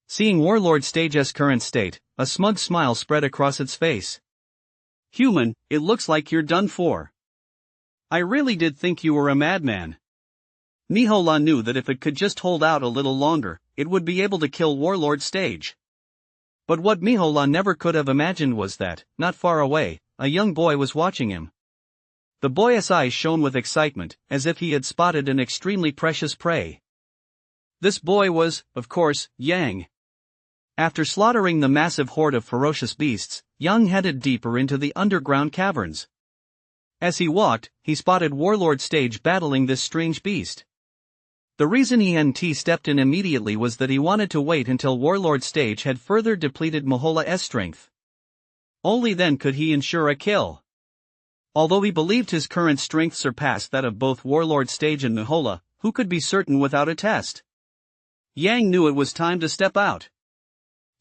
Speaker 2: Seeing Warlord Stage's current state, a smug smile spread across its face. Human, it looks like you're done for. I really did think you were a madman. Mihola knew that if it could just hold out a little longer, it would be able to kill Warlord Stage. But what Mihola never could have imagined was that, not far away, a young boy was watching him. The boy's eyes shone with excitement, as if he had spotted an extremely precious prey. This boy was, of course, Yang. After slaughtering the massive horde of ferocious beasts, Yang headed deeper into the underground caverns. As he walked, he spotted Warlord Stage battling this strange beast. The reason he stepped in immediately was that he wanted to wait until Warlord Stage had further depleted Mahola's strength. Only then could he ensure a kill. Although he believed his current strength surpassed that of both Warlord Stage and Mahola, who could be certain without a test? Yang knew it was time to step out.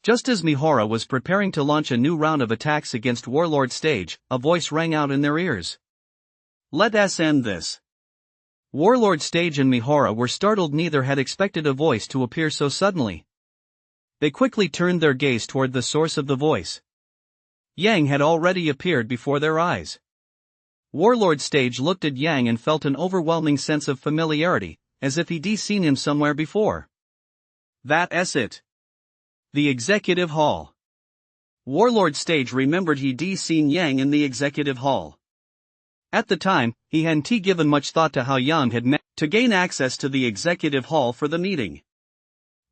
Speaker 2: Just as Mihora was preparing to launch a new round of attacks against Warlord Stage, a voice rang out in their ears. "Let us end this." Warlord Stage and Mihora were startled. Neither had expected a voice to appear so suddenly. They quickly turned their gaze toward the source of the voice. Yang had already appeared before their eyes. Warlord Stage looked at Yang and felt an overwhelming sense of familiarity, as if he'd seen him somewhere before. That's it. The executive hall. Warlord Stage remembered he'd seen Yang in the executive hall. At the time, he hadn't given much thought to how Yang had met to gain access to the executive hall for the meeting.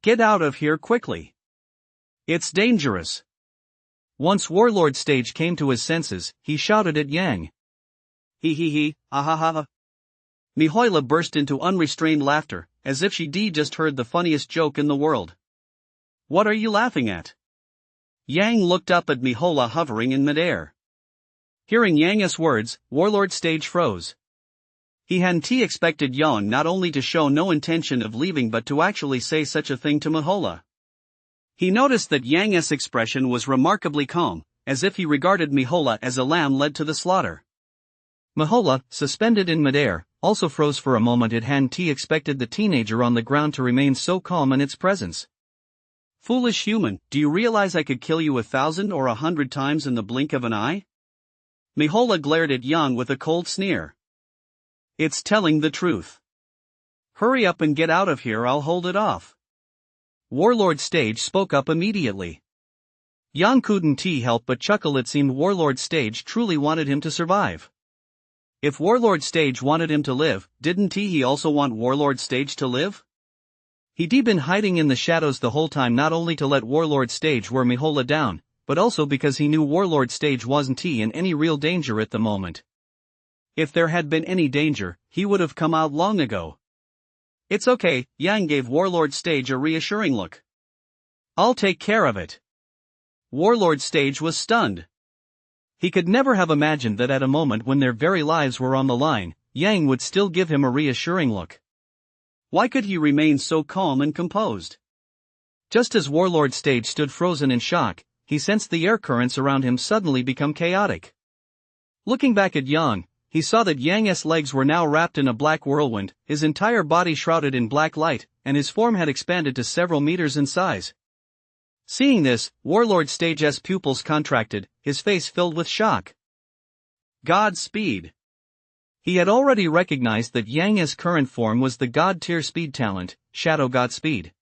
Speaker 2: "Get out of here quickly. It's dangerous." Once Warlord Stage came to his senses, he shouted at Yang. He, ah ha ha ha. Mihoila burst into unrestrained laughter, as if she'd just heard the funniest joke in the world. "What are you laughing at?" Yang looked up at Mihola hovering in midair. Hearing Yang's words, Warlord Stage froze. He hadn't expected Yang not only to show no intention of leaving but to actually say such a thing to Mihola. He noticed that Yang's expression was remarkably calm, as if he regarded Mihola as a lamb led to the slaughter. Mihola, suspended in midair, also froze for a moment. It hadn't expected the teenager on the ground to remain so calm in its presence. "Foolish human, do you realize I could kill you 1,000 or 100 times in the blink of an eye?" Mihola glared at Yang with a cold sneer. "It's telling the truth. Hurry up and get out of here, I'll hold it off." Warlord Stage spoke up immediately. Yang couldn't help but chuckle. It seemed Warlord Stage truly wanted him to survive. If Warlord Stage wanted him to live, didn't he also want Warlord Stage to live? He'd been hiding in the shadows the whole time, not only to let Warlord Stage wear Mihola down, but also because he knew Warlord Stage wasn't in any real danger at the moment. If there had been any danger, he would have come out long ago. "It's okay," Yang gave Warlord Stage a reassuring look. "I'll take care of it." Warlord Stage was stunned. He could never have imagined that at a moment when their very lives were on the line, Yang would still give him a reassuring look. Why could he remain so calm and composed? Just as Warlord Stage stood frozen in shock, he sensed the air currents around him suddenly become chaotic. Looking back at Yang, he saw that Yang's legs were now wrapped in a black whirlwind, his entire body shrouded in black light, and his form had expanded to several meters in size. Seeing this, Warlord Stage's pupils contracted, his face filled with shock. Godspeed. He had already recognized that Yang's current form was the God-tier speed talent, Shadow God Speed.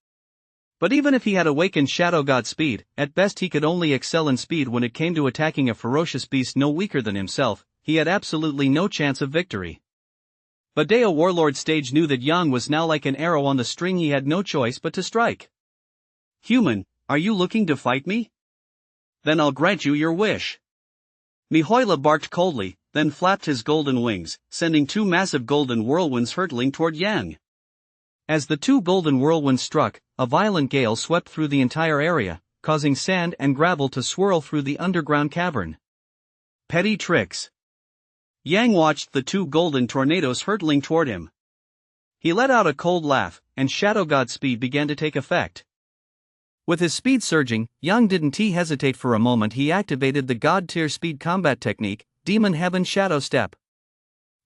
Speaker 2: But even if he had awakened Shadow God Speed, at best he could only excel in speed when it came to attacking a ferocious beast no weaker than himself. He had absolutely no chance of victory. But Deo Warlord Stage knew that Yang was now like an arrow on the string. He had no choice but to strike. "Human, are you looking to fight me? Then I'll grant you your wish." Mihoila barked coldly, then flapped his golden wings, sending two massive golden whirlwinds hurtling toward Yang. As the two golden whirlwinds struck, a violent gale swept through the entire area, causing sand and gravel to swirl through the underground cavern. Petty tricks. Yang watched the two golden tornadoes hurtling toward him. He let out a cold laugh, and Shadow God Speed began to take effect. With his speed surging, Yang didn't hesitate for a moment. He activated the God-tier speed combat technique, Demon Heaven Shadow Step.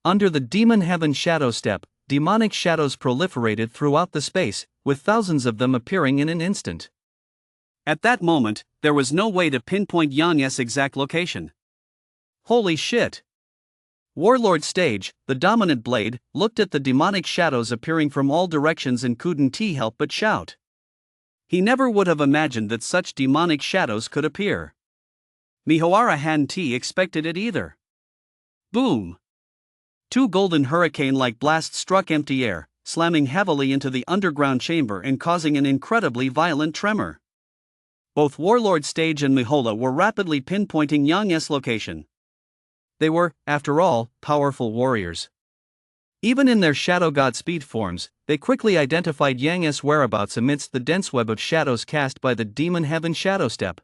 Speaker 2: Under the Demon Heaven Shadow Step, demonic shadows proliferated throughout the space, with thousands of them appearing in an instant. At that moment, there was no way to pinpoint Yang's exact location. Holy shit! Warlord Stage, the dominant blade, looked at the demonic shadows appearing from all directions and couldn't help but shout. He never would have imagined that such demonic shadows could appear. Mihoara hadn't expected it either. Boom! Two golden hurricane-like blasts struck empty air, slamming heavily into the underground chamber and causing an incredibly violent tremor. Both Warlord Stage and Mihola were rapidly pinpointing Yang's location. They were, after all, powerful warriors. Even in their Shadow God speed forms, they quickly identified Yang's whereabouts amidst the dense web of shadows cast by the Demon Heaven Shadow Step.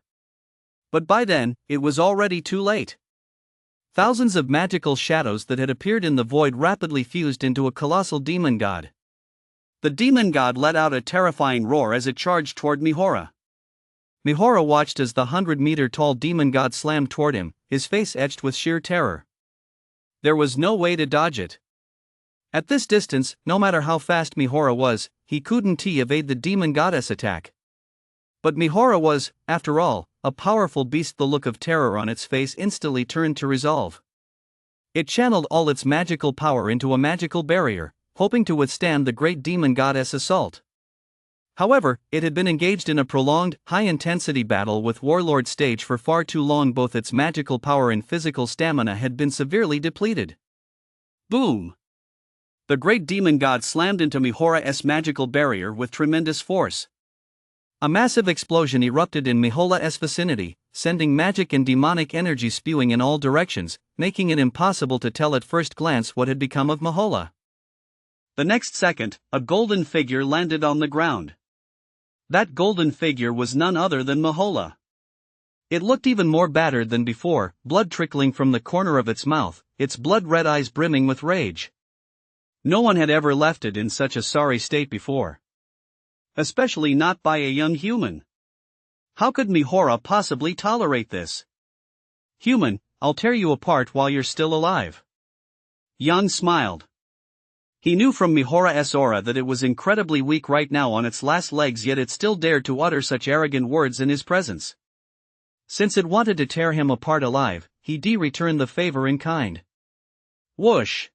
Speaker 2: But by then, it was already too late. Thousands of magical shadows that had appeared in the void rapidly fused into a colossal demon god. The demon god let out a terrifying roar as it charged toward Mihora. Mihora watched as the 100-meter-tall demon god slammed toward him, his face etched with sheer terror. There was no way to dodge it. At this distance, no matter how fast Mihora was, he couldn't evade the demon goddess attack. But Mihora was, after all, a powerful beast. The look of terror on its face instantly turned to resolve. It channeled all its magical power into a magical barrier, hoping to withstand the great demon goddess' assault. However, it had been engaged in a prolonged, high-intensity battle with Warlord Stage for far too long. Both its magical power and physical stamina had been severely depleted. Boom! The great demon god slammed into Mihora's magical barrier with tremendous force. A massive explosion erupted in Mihola's vicinity, sending magic and demonic energy spewing in all directions, making it impossible to tell at first glance what had become of Mihola. The next second, a golden figure landed on the ground. That golden figure was none other than Mihola. It looked even more battered than before, blood trickling from the corner of its mouth, its blood-red eyes brimming with rage. No one had ever left it in such a sorry state before. Especially not by a young human. How could Mihora possibly tolerate this? Human, I'll tear you apart while you're still alive. Yang smiled. He knew from Mihora's aura that it was incredibly weak right now on its last legs, yet it still dared to utter such arrogant words in his presence. Since it wanted to tear him apart alive, he returned the favor in kind. Whoosh!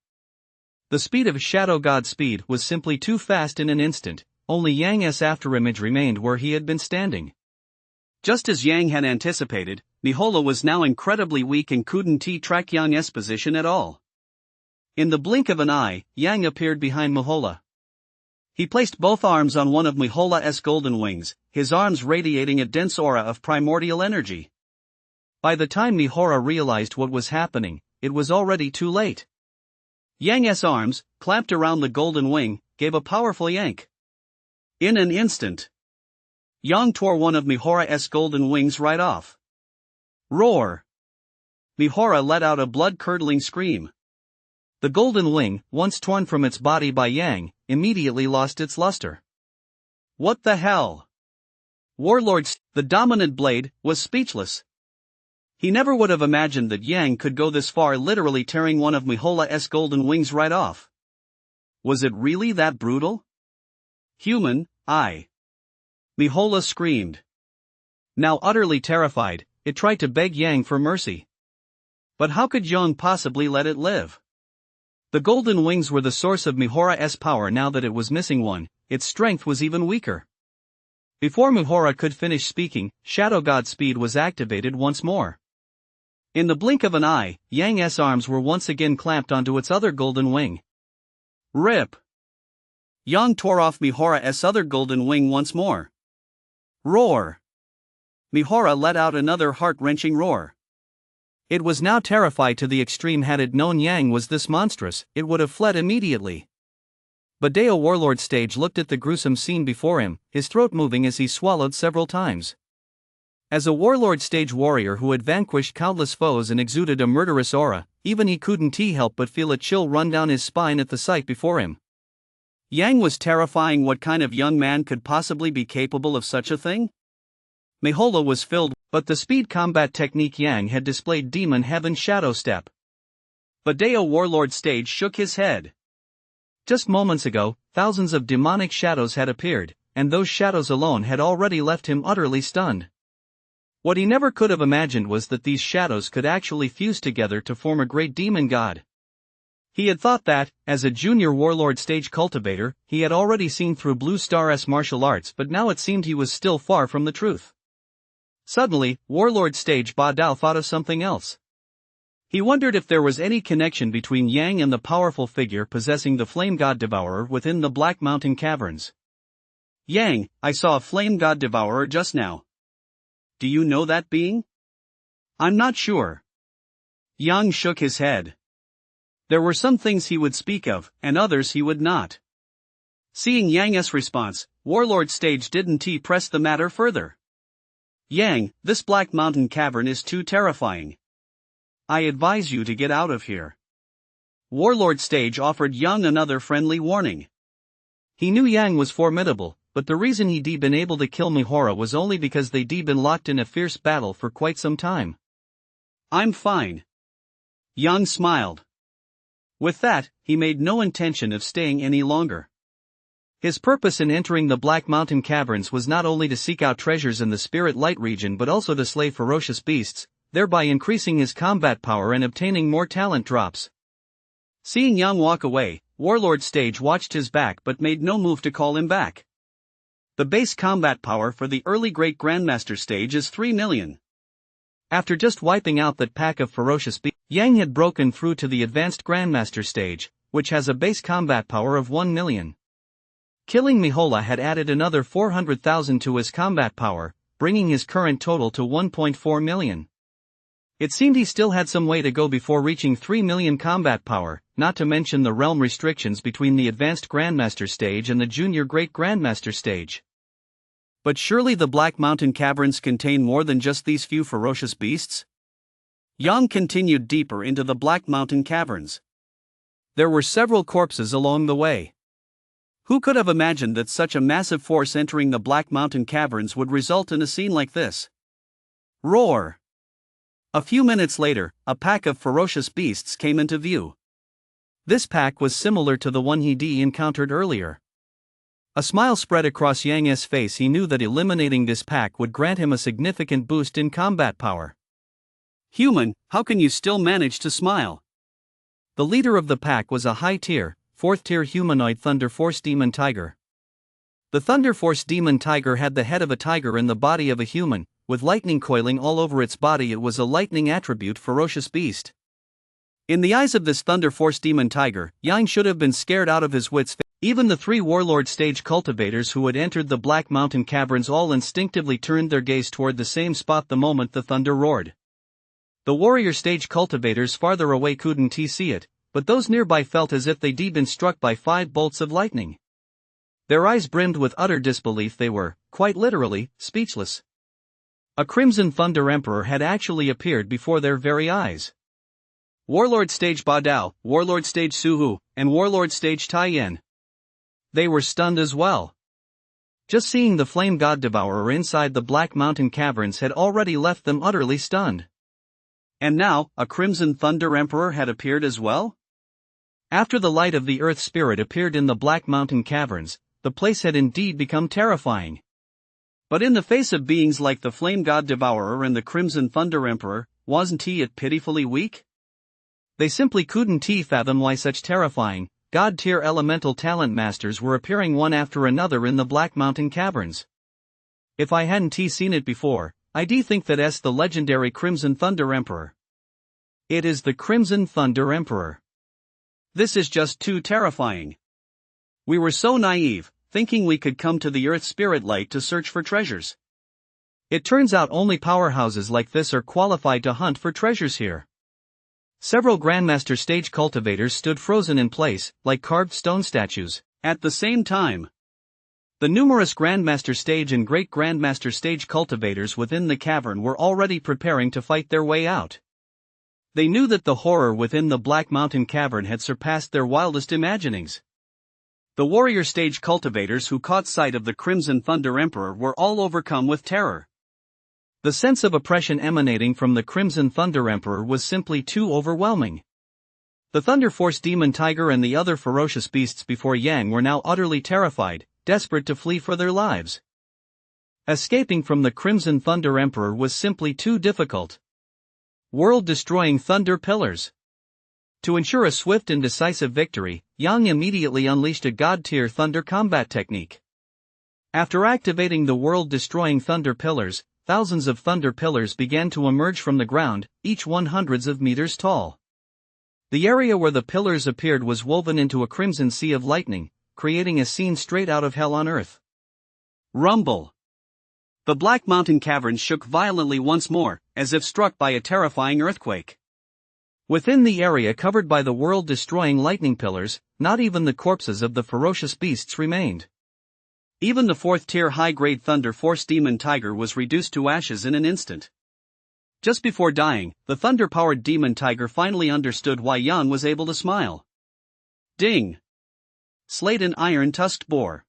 Speaker 2: The speed of Shadow God speed was simply too fast. In an instant, only Yang's afterimage remained where he had been standing. Just as Yang had anticipated, Mihola was now incredibly weak and couldn't track Yang's position at all. In the blink of an eye, Yang appeared behind Mihola. He placed both arms on one of Mihola's golden wings, his arms radiating a dense aura of primordial energy. By the time Mihora realized what was happening, it was already too late. Yang's arms, clamped around the golden wing, gave a powerful yank. In an instant, Yang tore one of Mihora's golden wings right off. Roar! Mihora let out a blood-curdling scream. The golden wing, once torn from its body by Yang, immediately lost its luster. What the hell? Warlord, the dominant blade, was speechless. He never would have imagined that Yang could go this far, literally tearing one of Mihola's golden wings right off. Was it really that brutal? Human, Mihola screamed. Now utterly terrified, it tried to beg Yang for mercy. But how could Yang possibly let it live? The golden wings were the source of Mihora's power. Now that it was missing one, its strength was even weaker. Before Mihora could finish speaking, Shadow God speed was activated once more. In the blink of an eye, Yang's arms were once again clamped onto its other golden wing. Rip! Yang tore off Mihora's other golden wing once more. Roar! Mihora let out another heart-wrenching roar. It was now terrified to the extreme. Had it known Yang was this monstrous, it would have fled immediately. Badeo Warlord Stage looked at the gruesome scene before him, his throat moving as he swallowed several times. As a Warlord Stage warrior who had vanquished countless foes and exuded a murderous aura, even he couldn't help but feel a chill run down his spine at the sight before him. Yang was terrifying. What kind of young man could possibly be capable of such a thing? Mihola was filled, but the speed combat technique Yang had displayed Demon Heaven Shadow Step. Badeo Warlord Stage shook his head. Just moments ago, thousands of demonic shadows had appeared, and those shadows alone had already left him utterly stunned. What he never could have imagined was that these shadows could actually fuse together to form a great demon god. He had thought that, as a junior Warlord Stage cultivator, he had already seen through Blue Star's martial arts, but now it seemed he was still far from the truth. Suddenly, Warlord Stage Badao thought of something else. He wondered if there was any connection between Yang and the powerful figure possessing the Flame God Devourer within the Black Mountain Caverns. Yang, I saw a Flame God Devourer just now. Do you know that being? I'm not sure. Yang shook his head. There were some things he would speak of, and others he would not. Seeing Yang's response, Warlord Stage didn't press the matter further. Yang, this Black Mountain Cavern is too terrifying. I advise you to get out of here. Warlord Stage offered Yang another friendly warning.
Speaker 1: He knew Yang was formidable, but the reason he'd been able to kill Mihora was only because they'd been locked in a fierce battle for quite some time.
Speaker 2: I'm fine. Yang smiled. With that, he made no intention of staying any longer.
Speaker 1: His purpose in entering the Black Mountain Caverns was not only to seek out treasures in the Spirit Light region but also to slay ferocious beasts, thereby increasing his combat power and obtaining more talent drops.
Speaker 2: Seeing Yang walk away, Warlord Stage watched his back but made no move to call him back. The base combat power for the early Great Grandmaster Stage is 3 million.
Speaker 1: After just wiping out that pack of ferocious beasts, Yang had broken through to the Advanced Grandmaster Stage, which has a base combat power of 1 million. Killing Mihola had added another 400,000 to his combat power, bringing his current total to 1.4 million. It seemed he still had some way to go before reaching 3 million combat power, not to mention the realm restrictions between the Advanced Grandmaster Stage and the Junior Great Grandmaster Stage.
Speaker 2: But surely the Black Mountain Caverns contain more than just these few ferocious beasts? Yang continued deeper into the Black Mountain Caverns.
Speaker 1: There were several corpses along the way.
Speaker 2: Who could have imagined that such a massive force entering the Black Mountain Caverns would result in a scene like this? Roar! A few minutes later, a pack of ferocious beasts came into view.
Speaker 1: This pack was similar to the one he'd encountered earlier. A smile spread across Yang's face. He knew that eliminating this pack would grant him a significant boost in combat power.
Speaker 2: Human, how can you still manage to smile?
Speaker 1: The leader of the pack was a high-tier, 4th-tier humanoid Thunder Force Demon Tiger. The Thunder Force Demon Tiger had the head of a tiger and the body of a human, with lightning coiling all over its body. It was a lightning attribute ferocious beast.
Speaker 2: In the eyes of this Thunder Force Demon Tiger, Yang should have been scared out of his wits.
Speaker 1: Even the 3 Warlord Stage cultivators who had entered the Black Mountain Caverns all instinctively turned their gaze toward the same spot the moment the thunder roared. The Warrior Stage cultivators farther away couldn't see it, but those nearby felt as if they'd been struck by 5 bolts of lightning. Their eyes brimmed with utter disbelief. They were, quite literally, speechless. A Crimson Thunder Emperor had actually appeared before their very eyes.
Speaker 2: Warlord Stage Badao, Warlord Stage Suhu, and Warlord Stage Taiyan.
Speaker 1: They were stunned as well. Just seeing the Flame God Devourer inside the Black Mountain Caverns had already left them utterly stunned.
Speaker 2: And now, a Crimson Thunder Emperor had appeared as well?
Speaker 1: After the light of the Earth Spirit appeared in the Black Mountain Caverns, the place had indeed become terrifying.
Speaker 2: But in the face of beings like the Flame God Devourer and the Crimson Thunder Emperor, wasn't he pitifully weak?
Speaker 1: They simply couldn't fathom why such terrifying, God-tier elemental talent masters were appearing one after another in the Black Mountain Caverns. If I hadn't seen it before, I'd think that's the legendary Crimson Thunder Emperor. It is the Crimson Thunder Emperor.
Speaker 2: This is just too terrifying. We were so naive, thinking we could come to the Earth Spirit Light to search for treasures.
Speaker 1: It turns out only powerhouses like this are qualified to hunt for treasures here. Several Grandmaster Stage cultivators stood frozen in place, like carved stone statues.
Speaker 2: At the same time,
Speaker 1: the numerous Grandmaster Stage and Great Grandmaster Stage cultivators within the cavern were already preparing to fight their way out. They knew that the horror within the Black Mountain Cavern had surpassed their wildest imaginings.
Speaker 2: The Warrior Stage cultivators who caught sight of the Crimson Thunder Emperor were all overcome with terror.
Speaker 1: The sense of oppression emanating from the Crimson Thunder Emperor was simply too overwhelming. The Thunder Force Demon Tiger and the other ferocious beasts before Yang were now utterly terrified, desperate to flee for their lives. Escaping from the Crimson Thunder Emperor was simply too difficult. World-destroying Thunder Pillars. To ensure a swift and decisive victory, Yang immediately unleashed a God-tier thunder combat technique. After activating the world-destroying Thunder Pillars, thousands of thunder pillars began to emerge from the ground, each one hundreds of meters tall. The area where the pillars appeared was woven into a crimson sea of lightning, creating a scene straight out of hell on earth.
Speaker 2: Rumble. The Black Mountain caverns shook violently once more, as if struck by a terrifying earthquake.
Speaker 1: Within the area covered by the world-destroying lightning pillars, not even the corpses of the ferocious beasts remained.
Speaker 2: Even the fourth-tier high-grade Thunder Force Demon Tiger was reduced to ashes in an instant. Just before dying, the thunder-powered Demon Tiger finally understood why Yang was able to smile. Ding! Slayed an iron-tusked boar.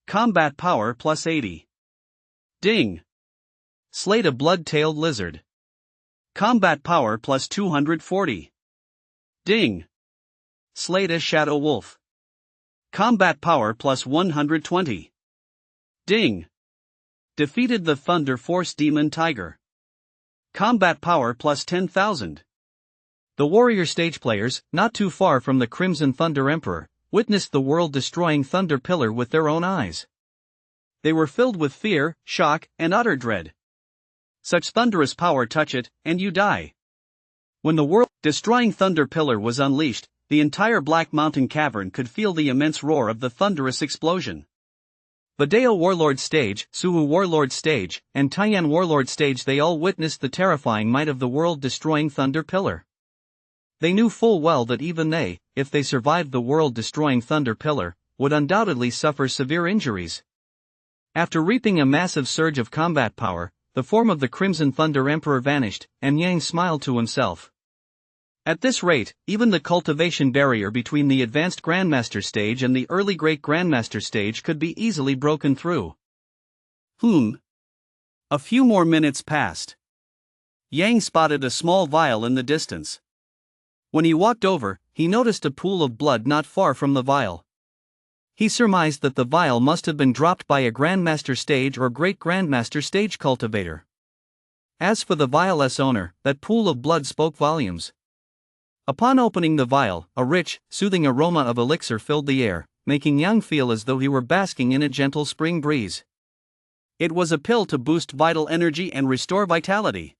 Speaker 2: Combat power plus 80. Ding! Slayed a blood-tailed lizard. Combat power plus 240. Ding! Slayed a shadow wolf. Combat power plus 120. Ding! Defeated the Thunder Force Demon Tiger. Combat power plus 10,000.
Speaker 1: The warrior stage players, not too far from the Crimson Thunder Emperor, witnessed the world-destroying Thunder Pillar with their own eyes. They were filled with fear, shock, and utter dread. Such thunderous power, touch it, and you die. When the world-destroying Thunder Pillar was unleashed, the entire Black Mountain cavern could feel the immense roar of the thunderous explosion. The Dao Warlord Stage, Suhu Warlord Stage, and Taiyan Warlord Stage, they all witnessed the terrifying might of the world-destroying Thunder Pillar. They knew full well that even they, if they survived the world-destroying Thunder Pillar, would undoubtedly suffer severe injuries. After reaping a massive surge of combat power, the form of the Crimson Thunder Emperor vanished, and Yang smiled to himself. At this rate, even the cultivation barrier between the Advanced Grandmaster Stage and the early Great Grandmaster Stage could be easily broken through.
Speaker 2: A few more minutes passed. Yang spotted a small vial in the distance. When he walked over, he noticed a pool of blood not far from the vial. He surmised that the vial must have been dropped by a Grandmaster Stage or Great Grandmaster Stage cultivator. As for the vial's owner, that pool of blood spoke volumes. Upon opening the vial, a rich, soothing aroma of elixir filled the air, making Yang feel as though he were basking in a gentle spring breeze. It was a pill to boost vital energy and restore vitality.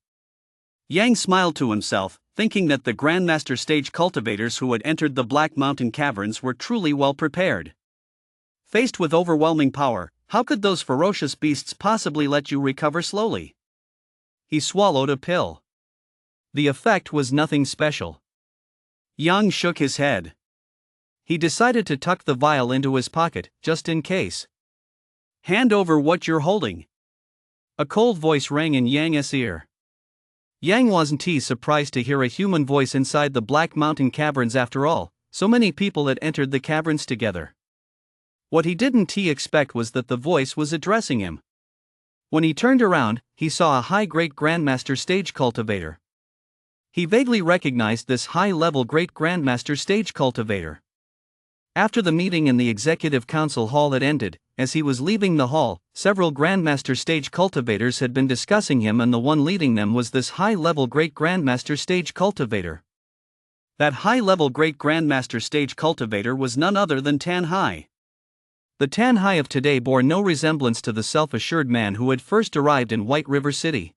Speaker 2: Yang smiled to himself, thinking that the Grandmaster Stage cultivators who had entered the Black Mountain caverns were truly well prepared. Faced with overwhelming power, how could those ferocious beasts possibly let you recover slowly? He swallowed a pill. The effect was nothing special. Yang shook his head. He decided to tuck the vial into his pocket, just in case. Hand over what you're holding. A cold voice rang in Yang's ear. Yang wasn't surprised to hear a human voice inside the Black Mountain caverns after all, so many people had entered the caverns together. What he didn't expect was that the voice was addressing him. When he turned around, he saw a high Great Grandmaster Stage cultivator. He vaguely recognized this high-level Great Grandmaster Stage cultivator. After the meeting in the Executive Council Hall had ended, as he was leaving the hall, several Grandmaster Stage cultivators had been discussing him, and the one leading them was this high-level Great Grandmaster Stage cultivator. That high-level Great Grandmaster Stage cultivator was none other than Tan Hai. The Tan Hai of today bore no resemblance to the self-assured man who had first arrived in White River City.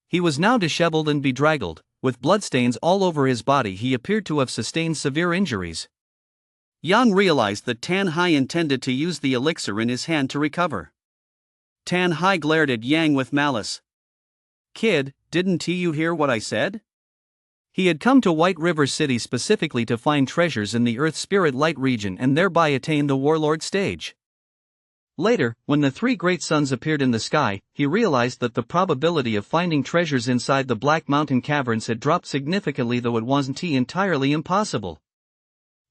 Speaker 2: He was now disheveled and bedraggled, with bloodstains all over his body. He appeared to have sustained severe injuries. Yang realized that Tan Hai intended to use the elixir in his hand to recover. Tan Hai glared at Yang with malice. "Kid, didn't you hear what I said?" He had come to White River City specifically to find treasures in the Earth Spirit Light region and thereby attain the Warlord Stage. Later, when the three great suns appeared in the sky, he realized that the probability of finding treasures inside the Black Mountain caverns had dropped significantly, though it wasn't entirely impossible.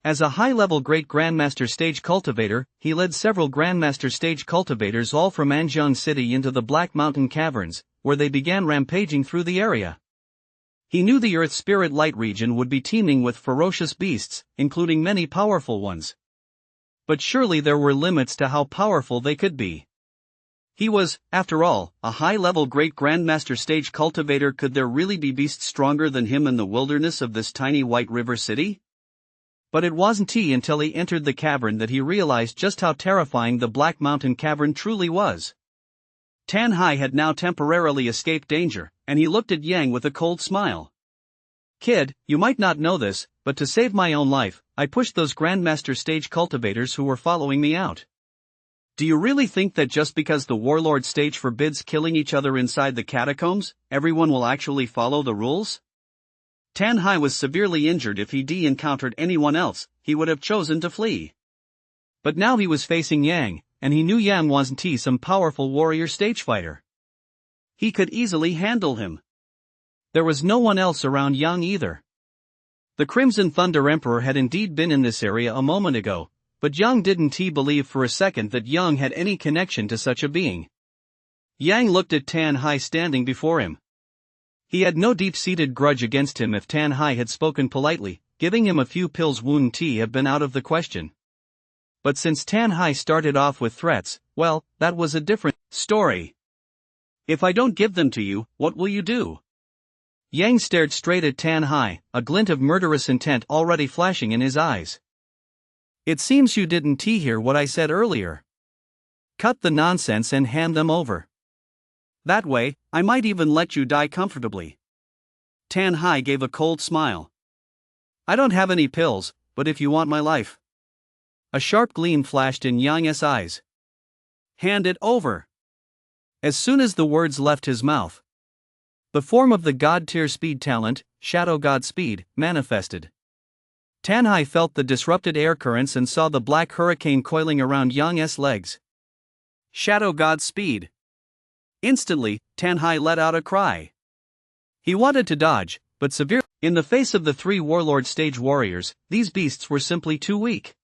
Speaker 2: As a high-level Great Grandmaster Stage cultivator, he led several Grandmaster Stage cultivators all from Anjiang City into the Black Mountain caverns, where they began rampaging through the area. He knew the Earth Spirit Light region would be teeming with ferocious beasts, including many powerful ones. But surely there were limits to how powerful they could be. He was, after all, a high-level Great Grandmaster Stage cultivator. Could there really be beasts stronger than him in the wilderness of this tiny White River City? But it wasn't until he entered the cavern that he realized just how terrifying the Black Mountain cavern truly was. Tan Hai had now temporarily escaped danger, and he looked at Yang with a cold smile. Kid, you might not know this, but to save my own life, I pushed those Grandmaster stage cultivators who were following me out. Do you really think that just because the Warlord stage forbids killing each other inside the catacombs, everyone will actually follow the rules? Tan Hai was severely injured. If he encountered anyone else, he would have chosen to flee. But now he was facing Yang, and he knew Yang wasn't some powerful warrior stage fighter. He could easily handle him. There was no one else around Yang either. The Crimson Thunder Emperor had indeed been in this area a moment ago, but Yang didn't believe for a second that Yang had any connection to such a being. Yang looked at Tan Hai standing before him. He had no deep-seated grudge against him. If Tan Hai had spoken politely, giving him a few pills wouldn't have been out of the question. But since Tan Hai started off with threats, well, that was a different story. If I don't give them to you, what will you do? Yang stared straight at Tan Hai, a glint of murderous intent already flashing in his eyes. It seems you didn't hear what I said earlier. Cut the nonsense and hand them over. That way, I might even let you die comfortably. Tan Hai gave a cold smile. I don't have any pills, but if you want my life. A sharp gleam flashed in Yang's eyes. Hand it over. As soon as the words left his mouth, the form of the God-tier speed talent, Shadow God Speed, manifested. Tan Hai felt the disrupted air currents and saw the black hurricane coiling around Yang's legs. Shadow God Speed. Instantly, Tan Hai let out a cry. He wanted to dodge, but in the face of the three Warlord stage warriors, these beasts were simply too weak.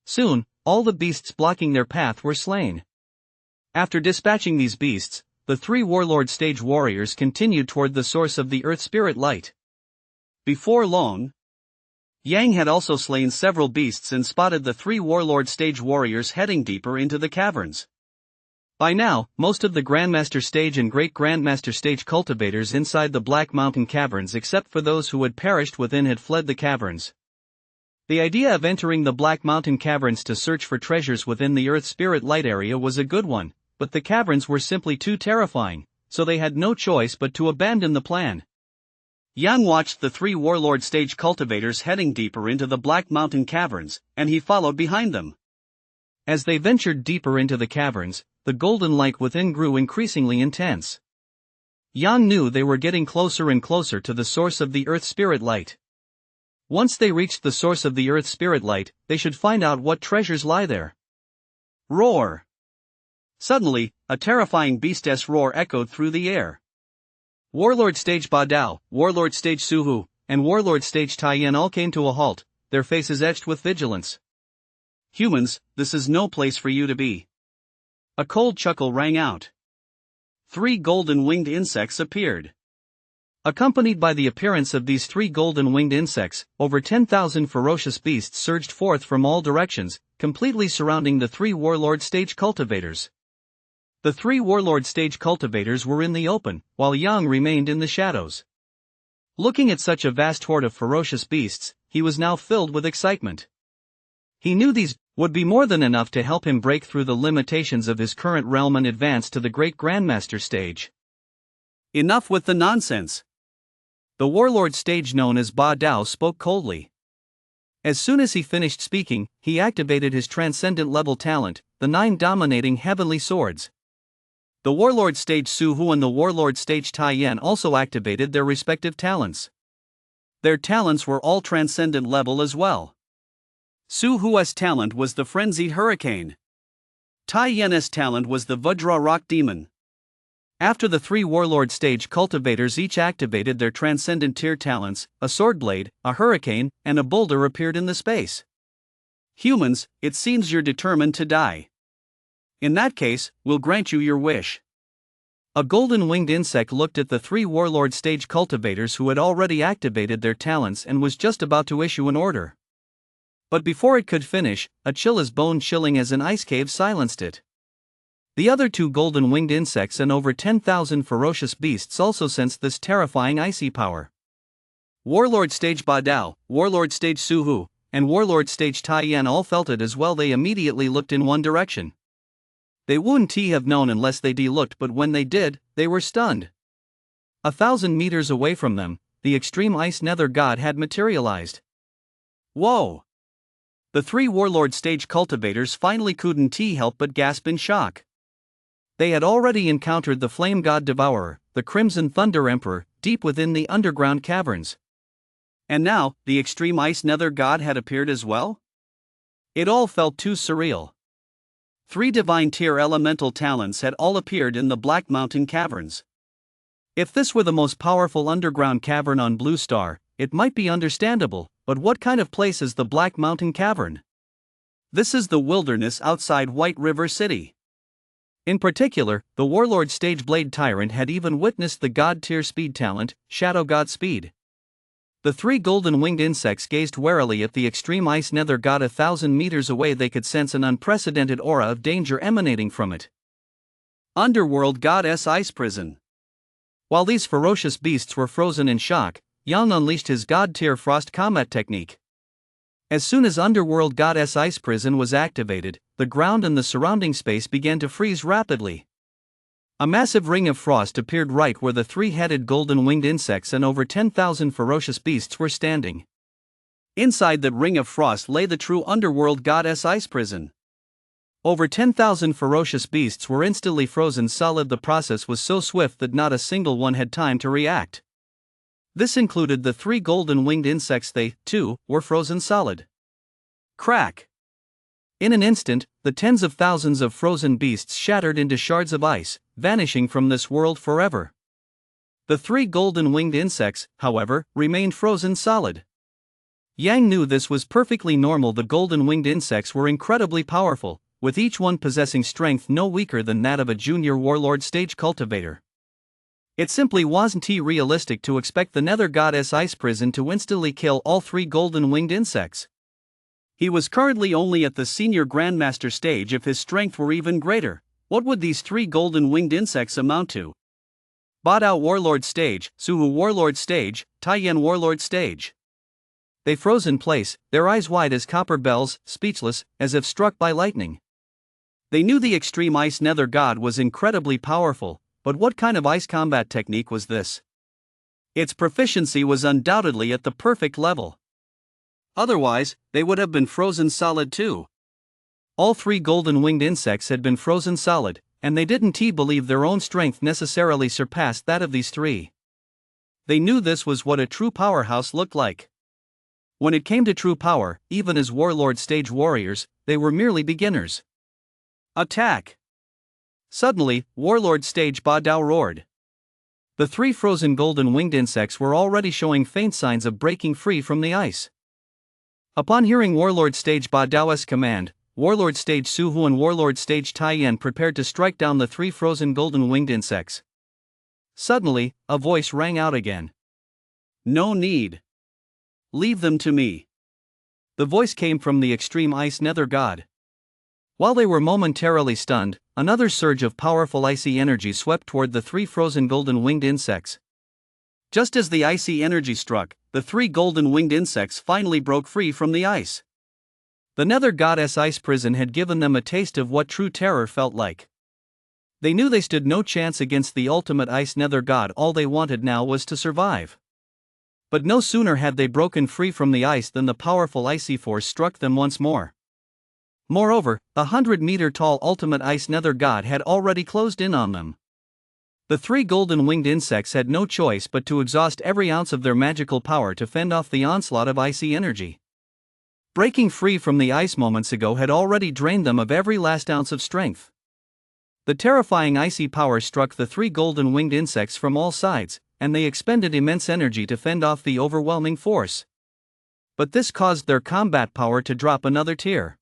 Speaker 2: Soon, all the beasts blocking their path were slain. After dispatching these beasts, the three Warlord stage warriors continued toward the source of the Earth Spirit Light. Before long, Yang had also slain several beasts and spotted the three Warlord stage warriors heading deeper into the caverns. By now, most of the Grandmaster stage and Great Grandmaster stage cultivators inside the Black Mountain caverns, except for those who had perished within, had fled the caverns. The idea of entering the Black Mountain caverns to search for treasures within the Earth Spirit Light area was a good one, but the caverns were simply too terrifying, so they had no choice but to abandon the plan. Yang watched the three Warlord stage cultivators heading deeper into the Black Mountain caverns, and he followed behind them. As they ventured deeper into the caverns, the golden light within grew increasingly intense. Yang knew they were getting closer and closer to the source of the Earth Spirit Light. Once they reached the source of the Earth Spirit Light, they should find out what treasures lie there. Roar! Suddenly, a terrifying beastess roar echoed through the air. Warlord Stage Ba Dao, Warlord Stage Su Hu, and Warlord Stage Taiyan all came to a halt, their faces etched with vigilance. Humans, this is no place for you to be. A cold chuckle rang out. 3 golden-winged insects appeared. Accompanied by the appearance of these 3 golden-winged insects, over 10,000 ferocious beasts surged forth from all directions, completely surrounding the 3 Warlord stage cultivators. The 3 Warlord stage cultivators were in the open, while Yang remained in the shadows. Looking at such a vast horde of ferocious beasts, he was now filled with excitement. He knew these would be more than enough to help him break through the limitations of his current realm and advance to the Great Grandmaster stage. Enough with the nonsense. The Warlord stage known as Ba Dao spoke coldly. As soon as he finished speaking, he activated his transcendent level talent, the 9 dominating heavenly swords. The Warlord stage Su Hu and the Warlord stage Taiyan also activated their respective talents. Their talents were all transcendent level as well. Su Hu's talent was the Frenzied Hurricane. Taiyan's talent was the Vajra Rock Demon. After the 3 Warlord stage cultivators each activated their transcendent tier talents, a sword blade, a hurricane, and a boulder appeared in the space. Humans, it seems you're determined to die. In that case, we'll grant you your wish. A golden-winged insect looked at the 3 Warlord stage cultivators who had already activated their talents and was just about to issue an order. But before it could finish, a chill as bone-chilling as an ice cave silenced it. The other 2 golden-winged insects and over 10,000 ferocious beasts also sensed this terrifying icy power. Warlord stage Ba Dao, Warlord stage Su Hu, and Warlord stage Taiyan all felt it as well. They immediately looked in one direction.
Speaker 1: They wouldn't have known unless they looked, but when they did, they were stunned. 1,000 meters away from them, the extreme ice nether god had materialized. Whoa! The three warlord stage cultivators finally couldn't help but gasp in shock. They had already encountered the flame god devourer, the crimson thunder emperor, deep within the underground caverns. And now, the extreme ice nether god had appeared as well? It all felt too surreal. 3 divine tier elemental talents had all appeared in the Black Mountain caverns. If this were the most powerful underground cavern on Blue Star, it might be understandable, but what kind of place is the Black Mountain Cavern? This is the wilderness outside White River City. In particular, the Warlord Stage Blade Tyrant had even witnessed the God tier speed talent, Shadow God Speed. The 3 golden winged insects gazed warily at the extreme ice nether god. 1,000 meters away they could sense an unprecedented aura of danger emanating from it. Underworld Goddess Ice Prison. While these ferocious beasts were frozen in shock, Yang unleashed his god tier frost combat technique. As soon as Underworld Goddess Ice Prison was activated, the ground and the surrounding space began to freeze rapidly. A massive ring of frost appeared right where the 3-headed golden winged insects and over 10,000 ferocious beasts were standing. Inside that ring of frost lay the true Underworld Goddess Ice Prison. Over 10,000 ferocious beasts were instantly frozen solid. The process was so swift that not a single one had time to react. This included the 3 golden winged insects. They, too, were frozen solid. Crack! In an instant, the tens of thousands of frozen beasts shattered into shards of ice, vanishing from this world forever. The 3 golden winged insects, however, remained frozen solid. Yang knew this was perfectly normal. The golden winged insects were incredibly powerful, with each one possessing strength no weaker than that of a junior warlord stage cultivator. It simply wasn't realistic to expect the Nether Goddess Ice Prison to instantly kill all 3 golden winged insects. He was currently only at the senior grandmaster stage. If his strength were even greater, what would these 3 golden winged insects amount to? Badao Warlord Stage, Suhu Warlord Stage, Taiyan Warlord Stage. They froze in place, their eyes wide as copper bells, speechless, as if struck by lightning. They knew the extreme ice nether god was incredibly powerful, but what kind of ice combat technique was this? Its proficiency was undoubtedly at the perfect level. Otherwise, they would have been frozen solid too. All 3 golden winged insects had been frozen solid, and they didn't believe their own strength necessarily surpassed that of these 3. They knew this was what a true powerhouse looked like. When it came to true power, even as warlord stage warriors, they were merely beginners. Attack! Suddenly, Warlord Stage Badao roared. The 3 frozen golden winged insects were already showing faint signs of breaking free from the ice. Upon hearing Warlord Stage Badao's command, Warlord Stage Suhu and Warlord Stage Taiyan prepared to strike down the 3 frozen golden winged insects. Suddenly, a voice rang out again. No need. Leave them to me. The voice came from the extreme ice nether god. While they were momentarily stunned, another surge of powerful icy energy swept toward the 3 frozen golden winged insects. Just as the icy energy struck, the 3 golden winged insects finally broke free from the ice. The Nether Goddess Ice Prison had given them a taste of what true terror felt like. They knew they stood no chance against the ultimate ice nether god. All they wanted now was to survive. But no sooner had they broken free from the ice than the powerful icy force struck them once more. Moreover, the 100-meter-tall ultimate ice nether god had already closed in on them. The 3 golden winged insects had no choice but to exhaust every ounce of their magical power to fend off the onslaught of icy energy. Breaking free from the ice moments ago had already drained them of every last ounce of strength. The terrifying icy power struck the 3 golden winged insects from all sides, and they expended immense energy to fend off the overwhelming force. But this caused their combat power to drop another tier.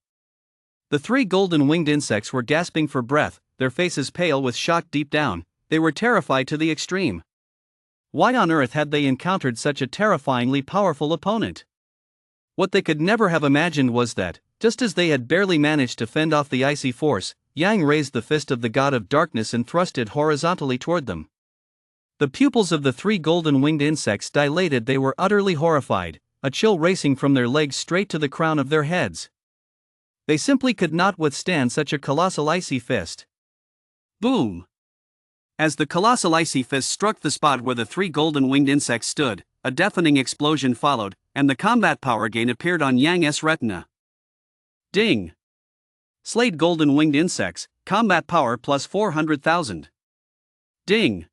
Speaker 1: The 3 golden winged insects were gasping for breath, their faces pale with shock. Deep down, they were terrified to the extreme. Why on earth had they encountered such a terrifyingly powerful opponent? What they could never have imagined was that, just as they had barely managed to fend off the icy force, Yang raised the fist of the god of darkness and thrust it horizontally toward them. The pupils of the 3 golden winged insects dilated. They were utterly horrified, a chill racing from their legs straight to the crown of their heads. They simply could not withstand such a colossal icy fist.
Speaker 2: Boom! As the colossal icy fist struck the spot where the three golden winged insects stood, a deafening explosion followed, and the combat power gain appeared on Yang's retina. Ding! Slayed golden winged insects, combat power plus 400,000. Ding!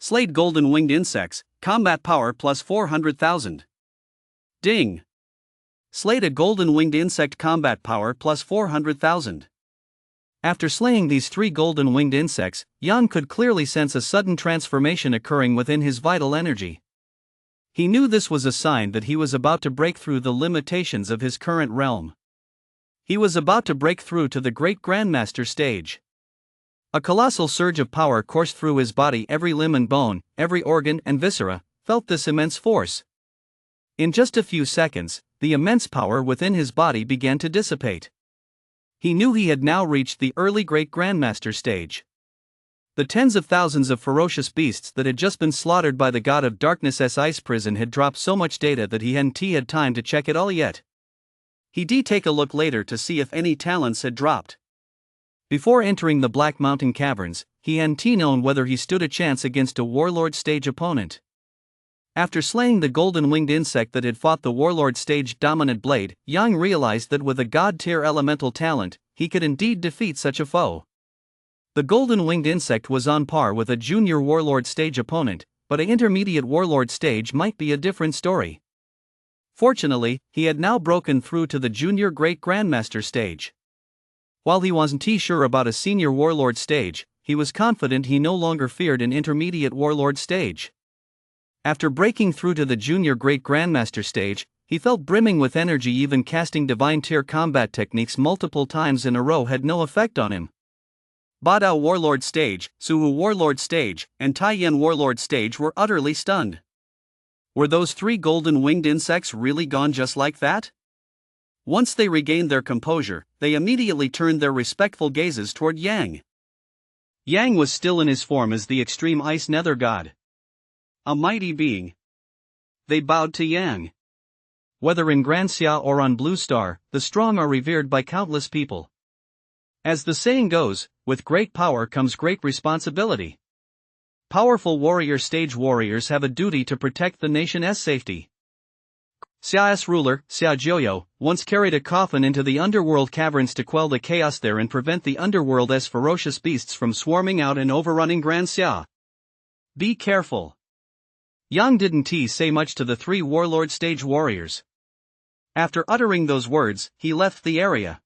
Speaker 2: Slayed golden winged insects, combat power plus 400,000. Ding! Slayed a golden winged insect, combat power plus 400,000. After slaying these three golden winged insects, Yang could clearly sense a sudden transformation occurring within his vital energy. He knew this was a sign that he was about to break through the limitations of his current realm. He was about to break through to the Great Grandmaster stage. A colossal surge of power coursed through his body. Every limb and bone, every organ and viscera, felt this immense force. In just a few seconds, the immense power within his body began to dissipate. He knew he had now reached the early Great Grandmaster stage. The tens of thousands of ferocious beasts that had just been slaughtered by the God of Darkness's ice prison had dropped so much data that he hadn't had time to check it all yet. He'd take a look later to see if any talents had dropped. Before entering the Black Mountain Caverns, he hadn't known whether he stood a chance against a Warlord stage opponent. After slaying the golden winged insect that had fought the Warlord stage dominant blade, Yang realized that with a god-tier elemental talent, he could indeed defeat such a foe. The golden winged insect was on par with a junior Warlord stage opponent, but an intermediate Warlord stage might be a different story. Fortunately, he had now broken through to the junior Great Grandmaster stage. While he wasn't sure about a senior Warlord stage, he was confident he no longer feared an intermediate Warlord stage. After breaking through to the junior Great Grandmaster stage, he felt brimming with energy. Even casting divine tier combat techniques multiple times in a row had no effect on him. Badao Warlord stage, Suhu Warlord stage, and Taiyan Warlord stage were utterly stunned. Were those three golden winged insects really gone just like that? Once they regained their composure, they immediately turned their respectful gazes toward Yang. Yang was still in his form as the extreme ice nether god. A mighty being. They bowed to Yang. Whether in Grand Xia or on Blue Star, the strong are revered by countless people. As the saying goes, with great power comes great responsibility. Powerful warrior stage warriors have a duty to protect the nation's safety. Xia's ruler, Xia Jiuyo, once carried a coffin into the underworld caverns to quell the chaos there and prevent the underworld's ferocious beasts from swarming out and overrunning Grand Xia. Be careful. Yang didn't say much to the three Warlord stage warriors. After uttering those words, he left the area.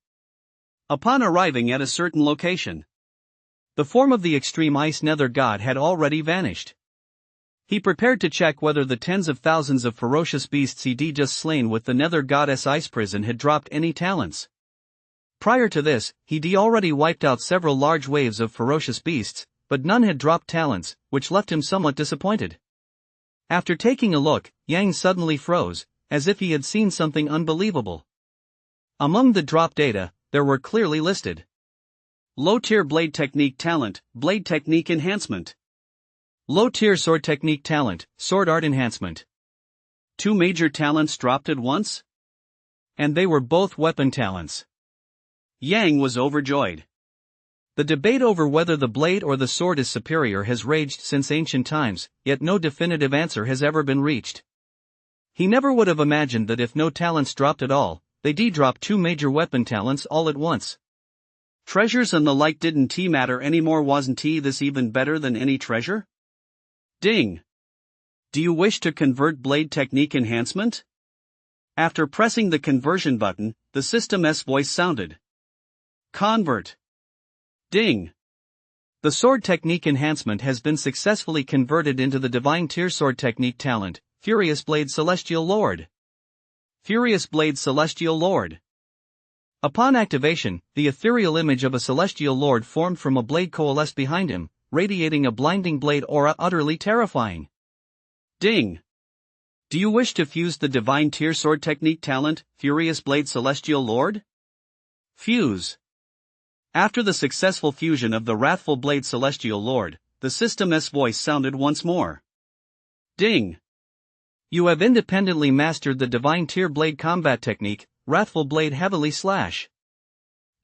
Speaker 2: Upon arriving at a certain location, the form of the extreme ice nether god had already vanished. He prepared to check whether the tens of thousands of ferocious beasts he'd just slain with the nether goddess ice prison had dropped any talents. Prior to this, he'd already wiped out several large waves of ferocious beasts, but none had dropped talents, which left him somewhat disappointed. After taking a look, Yang suddenly froze, as if he had seen something unbelievable. Among the drop data, there were clearly listed: low-tier blade technique talent, blade technique enhancement. Low-tier sword technique talent, sword art enhancement. Two major talents dropped at once? And they were both weapon talents. Yang was overjoyed. The debate over whether the blade or the sword is superior has raged since ancient times, yet no definitive answer has ever been reached. He never would have imagined that if no talents dropped at all, they'd drop two major weapon talents all at once. Treasures and the like didn't matter anymore. Wasn't this even better than any treasure? Ding! Do you wish to convert blade technique enhancement? After pressing the conversion button, the system's voice sounded. Convert. Ding! The sword technique enhancement has been successfully converted into the divine tier sword technique talent, Furious Blade Celestial Lord. Furious Blade Celestial Lord. Upon activation, the ethereal image of a celestial lord formed from a blade coalesced behind him, radiating a blinding blade aura utterly terrifying. Ding! Do you wish to fuse the divine tier sword technique talent, Furious Blade Celestial Lord? Fuse. After the successful fusion of the Wrathful Blade Celestial Lord, the system's voice sounded once more. Ding! You have independently mastered the divine tier blade combat technique, Wrathful Blade Heavily Slash.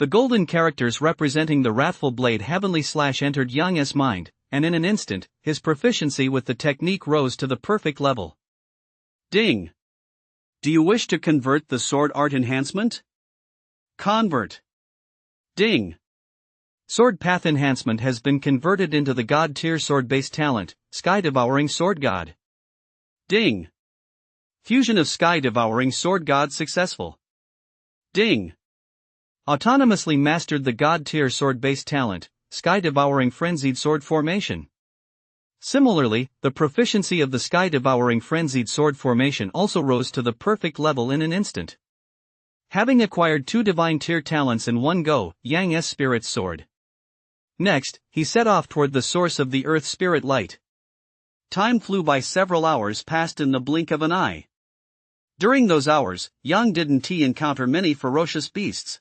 Speaker 1: The golden characters representing the wrathful blade heavenly slash entered Yang's mind, and in an instant, his proficiency with the technique rose to the perfect level.
Speaker 2: Ding! Do you wish to convert the sword art enhancement? Convert. Ding!
Speaker 1: Sword path enhancement has been converted into the god tier sword based talent, Sky Devouring Sword God.
Speaker 2: Ding! Fusion of Sky Devouring Sword God successful. Ding!
Speaker 1: Autonomously mastered the god tier sword based talent, Sky Devouring Frenzied Sword Formation. Similarly, the proficiency of the Sky Devouring Frenzied Sword Formation also rose to the perfect level in an instant. Having acquired 2 divine tier talents in one go, Yang's Spirit Sword. Next, he set off toward the source of the Earth Spirit Light.
Speaker 2: Time flew by. Several hours passed in the blink of an eye. During those hours, Yang didn't encounter many ferocious beasts.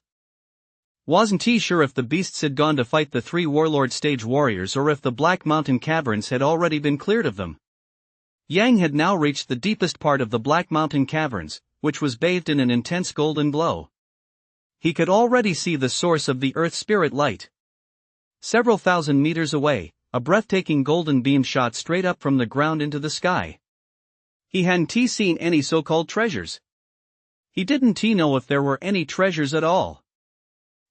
Speaker 1: Wasn't he sure if the beasts had gone to fight the 3 warlord stage warriors or if the Black Mountain caverns had already been cleared of them. Yang had now reached the deepest part of the Black Mountain caverns, which was bathed in an intense golden glow. He could already see the source of the Earth Spirit Light. Several thousand meters away, a breathtaking golden beam shot straight up from the ground into the sky.
Speaker 2: He hadn't seen any so-called treasures.
Speaker 1: He didn't know if there were any treasures at all.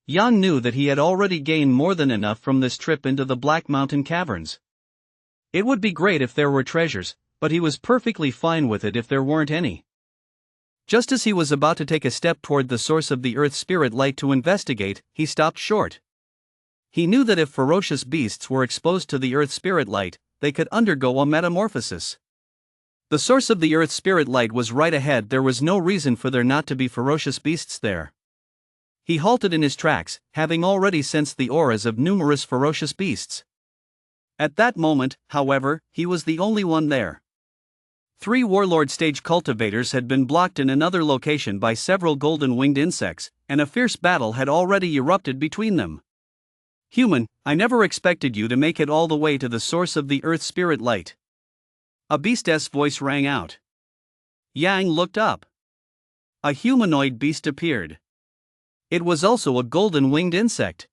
Speaker 1: Yang knew that he had already gained more than enough from this trip into the Black Mountain caverns. It would be great if there were treasures, but he was perfectly fine with it if there weren't any. Just as he was about to take a step toward the source of the Earth Spirit Light to investigate, he stopped short. He knew that if ferocious beasts were exposed to the Earth Spirit Light, they could undergo a metamorphosis. The source of the Earth Spirit Light was right ahead. There was no reason for there not to be ferocious beasts there. He halted in his tracks, having already sensed the auras of numerous ferocious beasts. At that moment, however, he was the only one there. 3 warlord stage cultivators had been blocked in another location by several golden-winged insects, and a fierce battle had already erupted between them. Human, I never expected you to make it all the way to the source of the Earth Spirit Light. A beast's voice rang out. Yang looked up. A humanoid beast appeared. It was also a golden-winged insect.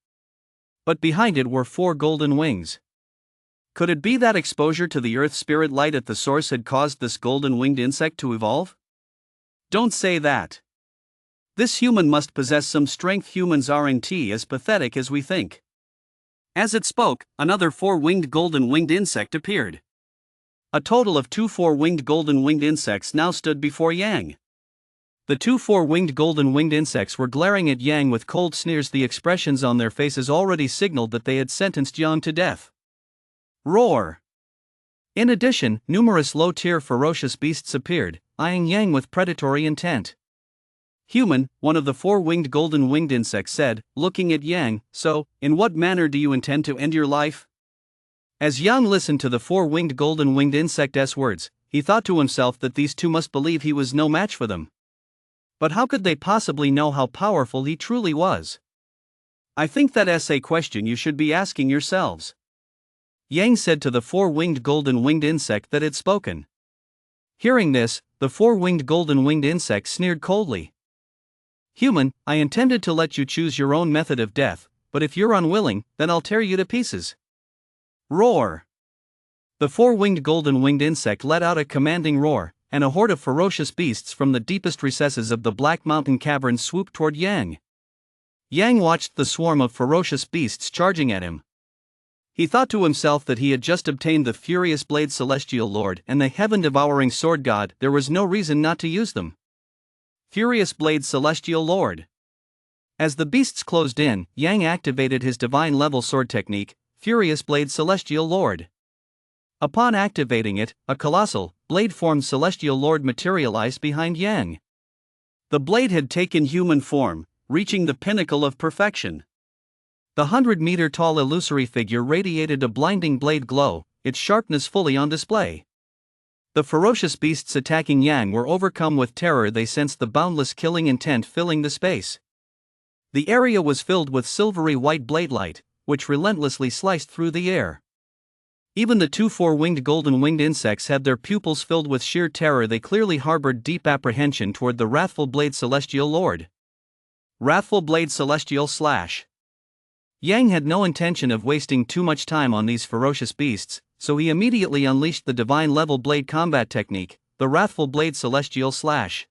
Speaker 1: But behind it were 4 golden wings. Could it be that exposure to the Earth Spirit Light at the source had caused this golden-winged insect to evolve?
Speaker 2: Don't say that. This human must possess some strength. Humans aren't as pathetic as we think. As it spoke, another 4-winged golden-winged insect appeared. A total of 2 4-winged golden-winged insects now stood before Yang. The 2 4-winged golden-winged insects were glaring at Yang with cold sneers. The expressions on their faces already signaled that they had sentenced Yang to death. Roar! In addition, numerous low-tier ferocious beasts appeared, eyeing Yang with predatory intent. Human, one of the 4-winged golden-winged insects said, looking at Yang, so, in what manner do you intend to end your life? As Yang listened to the 4-winged golden-winged insect's words, he thought to himself that these 2 must believe he was no match for them. But how could they possibly know how powerful he truly was? I think that's a question you should be asking yourselves. Yang said to the 4-winged golden-winged insect that had spoken. Hearing this, the 4-winged golden-winged insect sneered coldly. Human, I intended to let you choose your own method of death, but if you're unwilling, then I'll tear you to pieces. Roar! The 4-winged golden-winged insect let out a commanding roar, and a horde of ferocious beasts from the deepest recesses of the Black Mountain caverns swooped toward Yang. Yang watched the swarm of ferocious beasts charging at him. He thought to himself that he had just obtained the Furious Blade Celestial Lord and the Heaven-Devouring Sword God. There was no reason not to use them. Furious Blade Celestial Lord. As the beasts closed in, Yang activated his divine-level sword technique, Furious Blade Celestial Lord. Upon activating it, a colossal, blade-formed Celestial Lord materialized behind Yang. The blade had taken human form, reaching the pinnacle of perfection. The 100-meter-tall illusory figure radiated a blinding blade glow, its sharpness fully on display. The ferocious beasts attacking Yang were overcome with terror. They sensed the boundless killing intent filling the space. The area was filled with silvery white blade light, which relentlessly sliced through the air. Even the 2 4-winged golden-winged insects had their pupils filled with sheer terror. They clearly harbored deep apprehension toward the wrathful Blade Celestial Lord.
Speaker 1: Wrathful Blade Celestial Slash. Yang had no intention of wasting too much time on these ferocious beasts, so he immediately unleashed the divine-level blade combat technique, the Wrathful Blade Celestial Slash.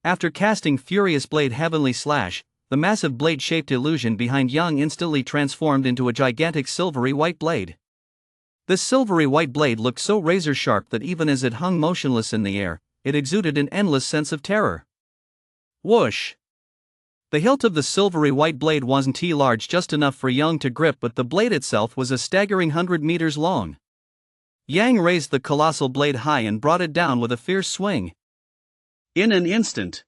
Speaker 1: After casting Furious Blade Heavenly Slash, the massive blade-shaped illusion behind Yang instantly transformed into a gigantic silvery white blade. This silvery white blade looked so razor-sharp that even as it hung motionless in the air, it exuded an endless sense of terror. Whoosh! The hilt of the silvery white blade wasn't large just enough for Yang to grip, but the blade itself was a staggering 100 meters long. Yang raised the colossal blade high and brought it down with a fierce swing.
Speaker 2: In an instant,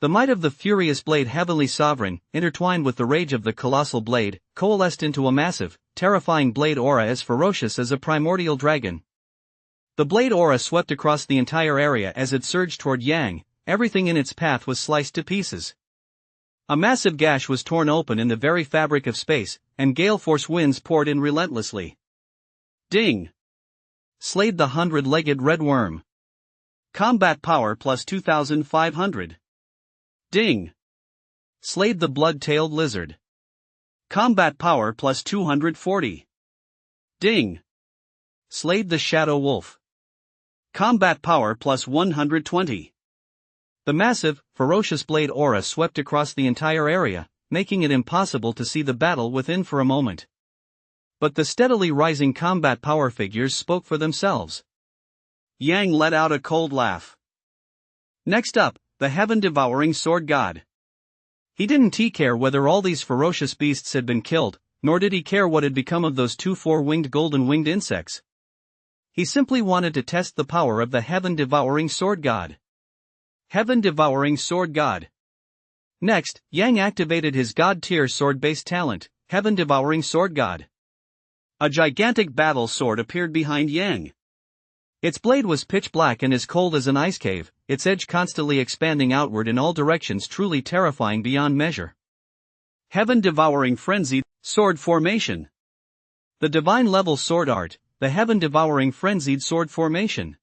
Speaker 1: the might of the furious blade Heavenly Sovereign, intertwined with the rage of the colossal blade, coalesced into a massive, terrifying blade aura as ferocious as a primordial dragon. The blade aura swept across the entire area as it surged toward Yang. Everything in its path was sliced to pieces. A massive gash was torn open in the very fabric of space, and gale-force winds poured in relentlessly.
Speaker 2: Ding!
Speaker 1: Slayed the 100-legged red worm.
Speaker 2: Combat power plus 2,500. Ding!
Speaker 1: Slayed the blood-tailed lizard.
Speaker 2: Combat power plus 240. Ding!
Speaker 1: Slayed the shadow wolf.
Speaker 2: Combat power plus 120.
Speaker 1: The massive, ferocious blade aura swept across the entire area, making it impossible to see the battle within for a moment. But the steadily rising combat power figures spoke for themselves.
Speaker 2: Yang let out a cold laugh. Next up, the heaven-devouring sword god.
Speaker 1: He didn't care whether all these ferocious beasts had been killed, nor did he care what had become of those 2 4-winged golden-winged insects. He simply wanted to test the power of the heaven-devouring sword god.
Speaker 2: Heaven-devouring sword god.
Speaker 1: Next, Yang activated his god-tier sword-based talent, heaven-devouring sword god.
Speaker 2: A gigantic battle sword appeared behind Yang.
Speaker 1: Its blade was pitch black and as cold as an ice cave, its edge constantly expanding outward in all directions, truly terrifying beyond measure.
Speaker 2: Heaven-devouring frenzied sword formation.
Speaker 1: The divine-level sword art, the heaven-devouring frenzied sword formation.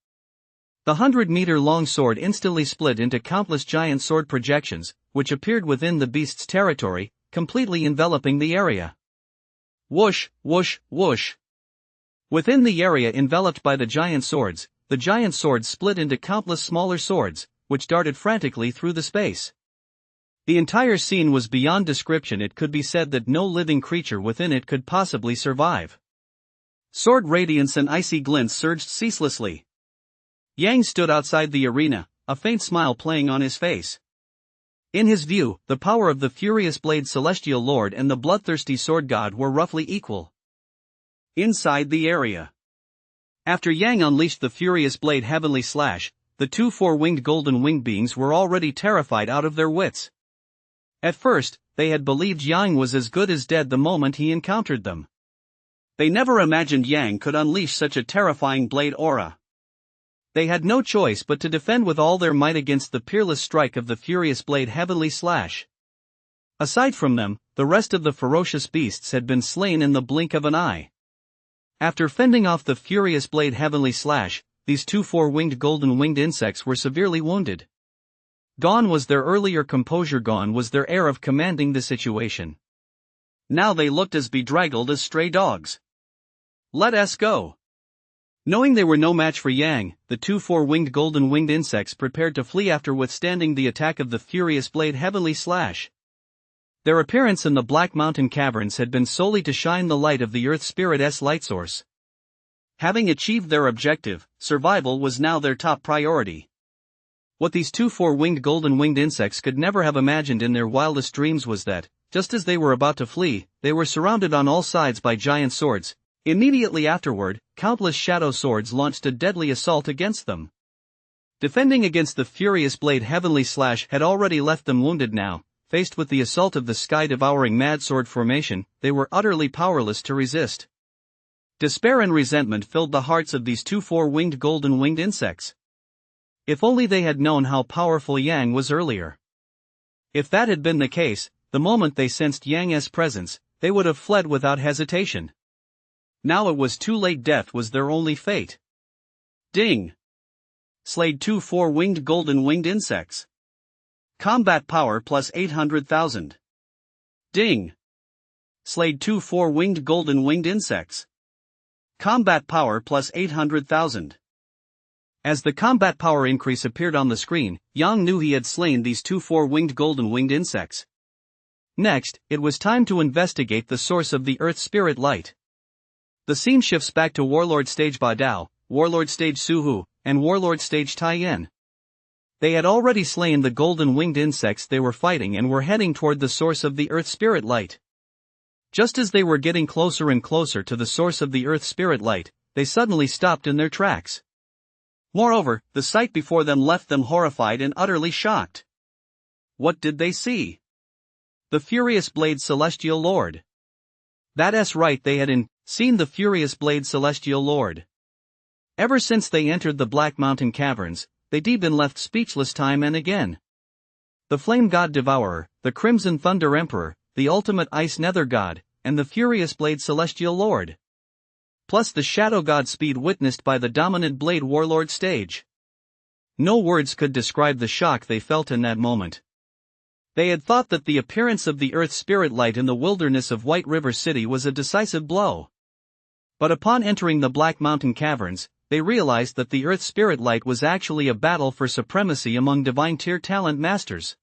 Speaker 1: The 100-meter-long sword instantly split into countless giant sword projections, which appeared within the beast's territory, completely enveloping the area.
Speaker 2: Whoosh, whoosh, whoosh.
Speaker 1: Within the area enveloped by the giant swords split into countless smaller swords, which darted frantically through the space. The entire scene was beyond description. It could be said that no living creature within it could possibly survive.
Speaker 2: Sword radiance and icy glints surged ceaselessly.
Speaker 1: Yang stood outside the arena, a faint smile playing on his face. In his view, the power of the furious blade celestial lord and the bloodthirsty sword god were roughly equal.
Speaker 2: Inside the area,
Speaker 1: after Yang unleashed the furious blade heavenly slash, the 2 4-winged golden winged beings were already terrified out of their wits. At first, they had believed Yang was as good as dead the moment he encountered them.
Speaker 2: They never imagined Yang could unleash such a terrifying blade aura.
Speaker 1: They had no choice but to defend with all their might against the peerless strike of the furious blade heavenly slash. Aside from them, the rest of the ferocious beasts had been slain in the blink of an eye. After fending off the furious blade heavenly slash, these 2 4-winged golden-winged insects were severely wounded. Gone was their earlier composure, gone was their air of commanding the situation.
Speaker 2: Now they looked as bedraggled as stray dogs. Let us go.
Speaker 1: Knowing they were no match for Yang, the 2 4-winged golden-winged insects prepared to flee after withstanding the attack of the furious blade heavenly slash. Their appearance in the Black Mountain caverns had been solely to shine the light of the Earth Spirit's light source.
Speaker 2: Having achieved their objective, survival was now their top priority.
Speaker 1: What these 2 4-winged golden-winged insects could never have imagined in their wildest dreams was that, just as they were about to flee, they were surrounded on all sides by giant swords. Immediately afterward, countless shadow swords launched a deadly assault against them. Defending against the furious blade heavenly slash had already left them wounded. Now, faced with the assault of the sky-devouring mad sword formation, they were utterly powerless to resist. Despair and resentment filled the hearts of these 2 4-winged golden-winged insects. If only they had known how powerful Yang was earlier. If that had been the case, the moment they sensed Yang's presence, they would have fled without hesitation. Now it was too late. Death was their only fate.
Speaker 2: Ding! Slayed 2 4-winged golden-winged insects. Combat power plus 800,000. Ding. Slayed 2 4-winged golden winged insects. Combat power plus 800,000. As the combat power increase appeared on the screen, Yang knew he had slain these 2 4-winged golden winged insects. Next, it was time to investigate the source of the Earth Spirit Light. The scene shifts back to Warlord Stage Ba Dao, Warlord Stage Su Hu, and Warlord Stage Tai Yan. They had already slain the golden winged insects they were fighting and were heading toward the source of the Earth Spirit Light. Just as they were getting closer and closer to the source of the Earth Spirit Light, they suddenly stopped in their tracks. Moreover, the sight before them left them horrified and utterly shocked. What did they see? The Furious Blade Celestial Lord. That's right, they had seen the Furious Blade Celestial Lord. Ever since they entered the Black Mountain Caverns, they'd been left speechless time and again. The Flame God Devourer, the Crimson Thunder Emperor, the Ultimate Ice Nether God, and the Furious Blade Celestial Lord. Plus the Shadow God speed witnessed by the Dominant Blade Warlord stage. No words could describe the shock they felt in that moment. They had thought that the appearance of the Earth Spirit Light in the wilderness of White River City was a decisive blow. But upon entering the Black Mountain Caverns, they realized that the Earth Spirit Light was actually a battle for supremacy among Divine Tier Talent Masters.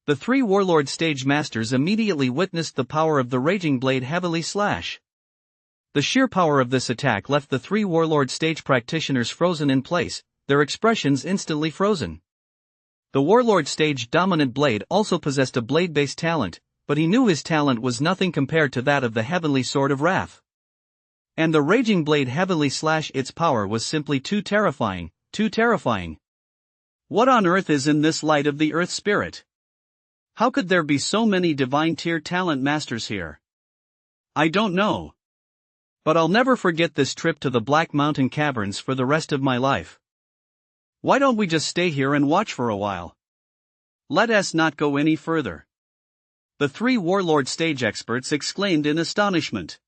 Speaker 2: The 3 Warlord Stage Masters immediately witnessed the power of the Raging Blade Heavily Slash. The sheer power of this attack left the 3 Warlord Stage Practitioners frozen in place, their expressions instantly frozen. The Warlord Stage Dominant Blade also possessed a blade-based talent, but he knew his talent was nothing compared to that of the Heavenly Sword of Wrath. And the Raging Blade Heavily Slash, its power was simply too terrifying, too terrifying. What on earth is in this light of the Earth Spirit? How could there be so many Divine Tier Talent Masters here? I don't know. But I'll never forget this trip to the Black Mountain Caverns for the rest of my life. Why don't we just stay here and watch for a while? Let us not go any further. The 3 Warlord Stage Experts exclaimed in astonishment.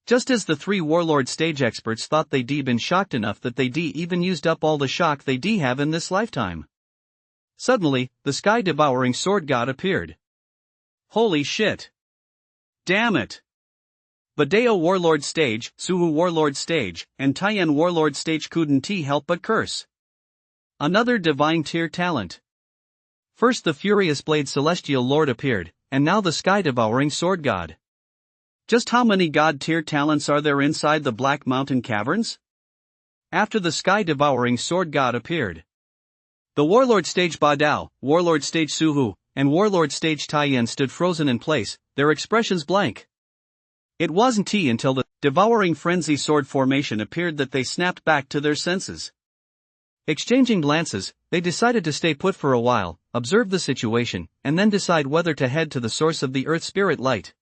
Speaker 2: Just as the 3 Warlord Stage Experts thought they'd been shocked enough that they'd even used up all the shock they'd have in this lifetime. Suddenly, the Sky-Devouring Sword God appeared. Holy shit. Damn it. Badeo Warlord Stage, Suhu Warlord Stage, and Taiyan Warlord Stage couldn't help but curse. Another Divine Tier talent. First the Furious Blade Celestial Lord appeared, and now the Sky-Devouring Sword God. Just how many God Tier talents are there inside the Black Mountain Caverns? After the Sky-Devouring Sword God appeared, the Warlord Stage Ba Dao, Warlord Stage Su Hu, and Warlord Stage Tai Yan stood frozen in place, their expressions blank. It wasn't until the Devouring Frenzy Sword formation appeared that they snapped back to their senses. Exchanging glances, they decided to stay put for a while, observe the situation, and then decide whether to head to the source of the Earth Spirit Light.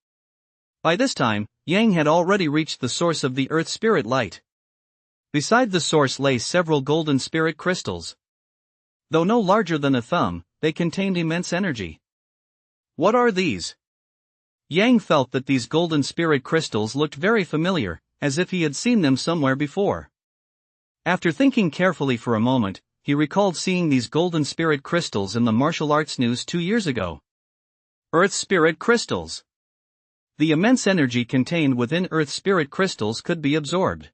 Speaker 2: By this time, Yang had already reached the source of the Earth Spirit Light. Beside the source lay several golden spirit crystals. Though no larger than a thumb, they contained immense energy. What are these? Yang felt that these golden spirit crystals looked very familiar, as if he had seen them somewhere before. After thinking carefully for a moment, he recalled seeing these golden spirit crystals in the martial arts news 2 years ago. Earth Spirit Crystals. The immense energy contained within Earth Spirit Crystals could be absorbed.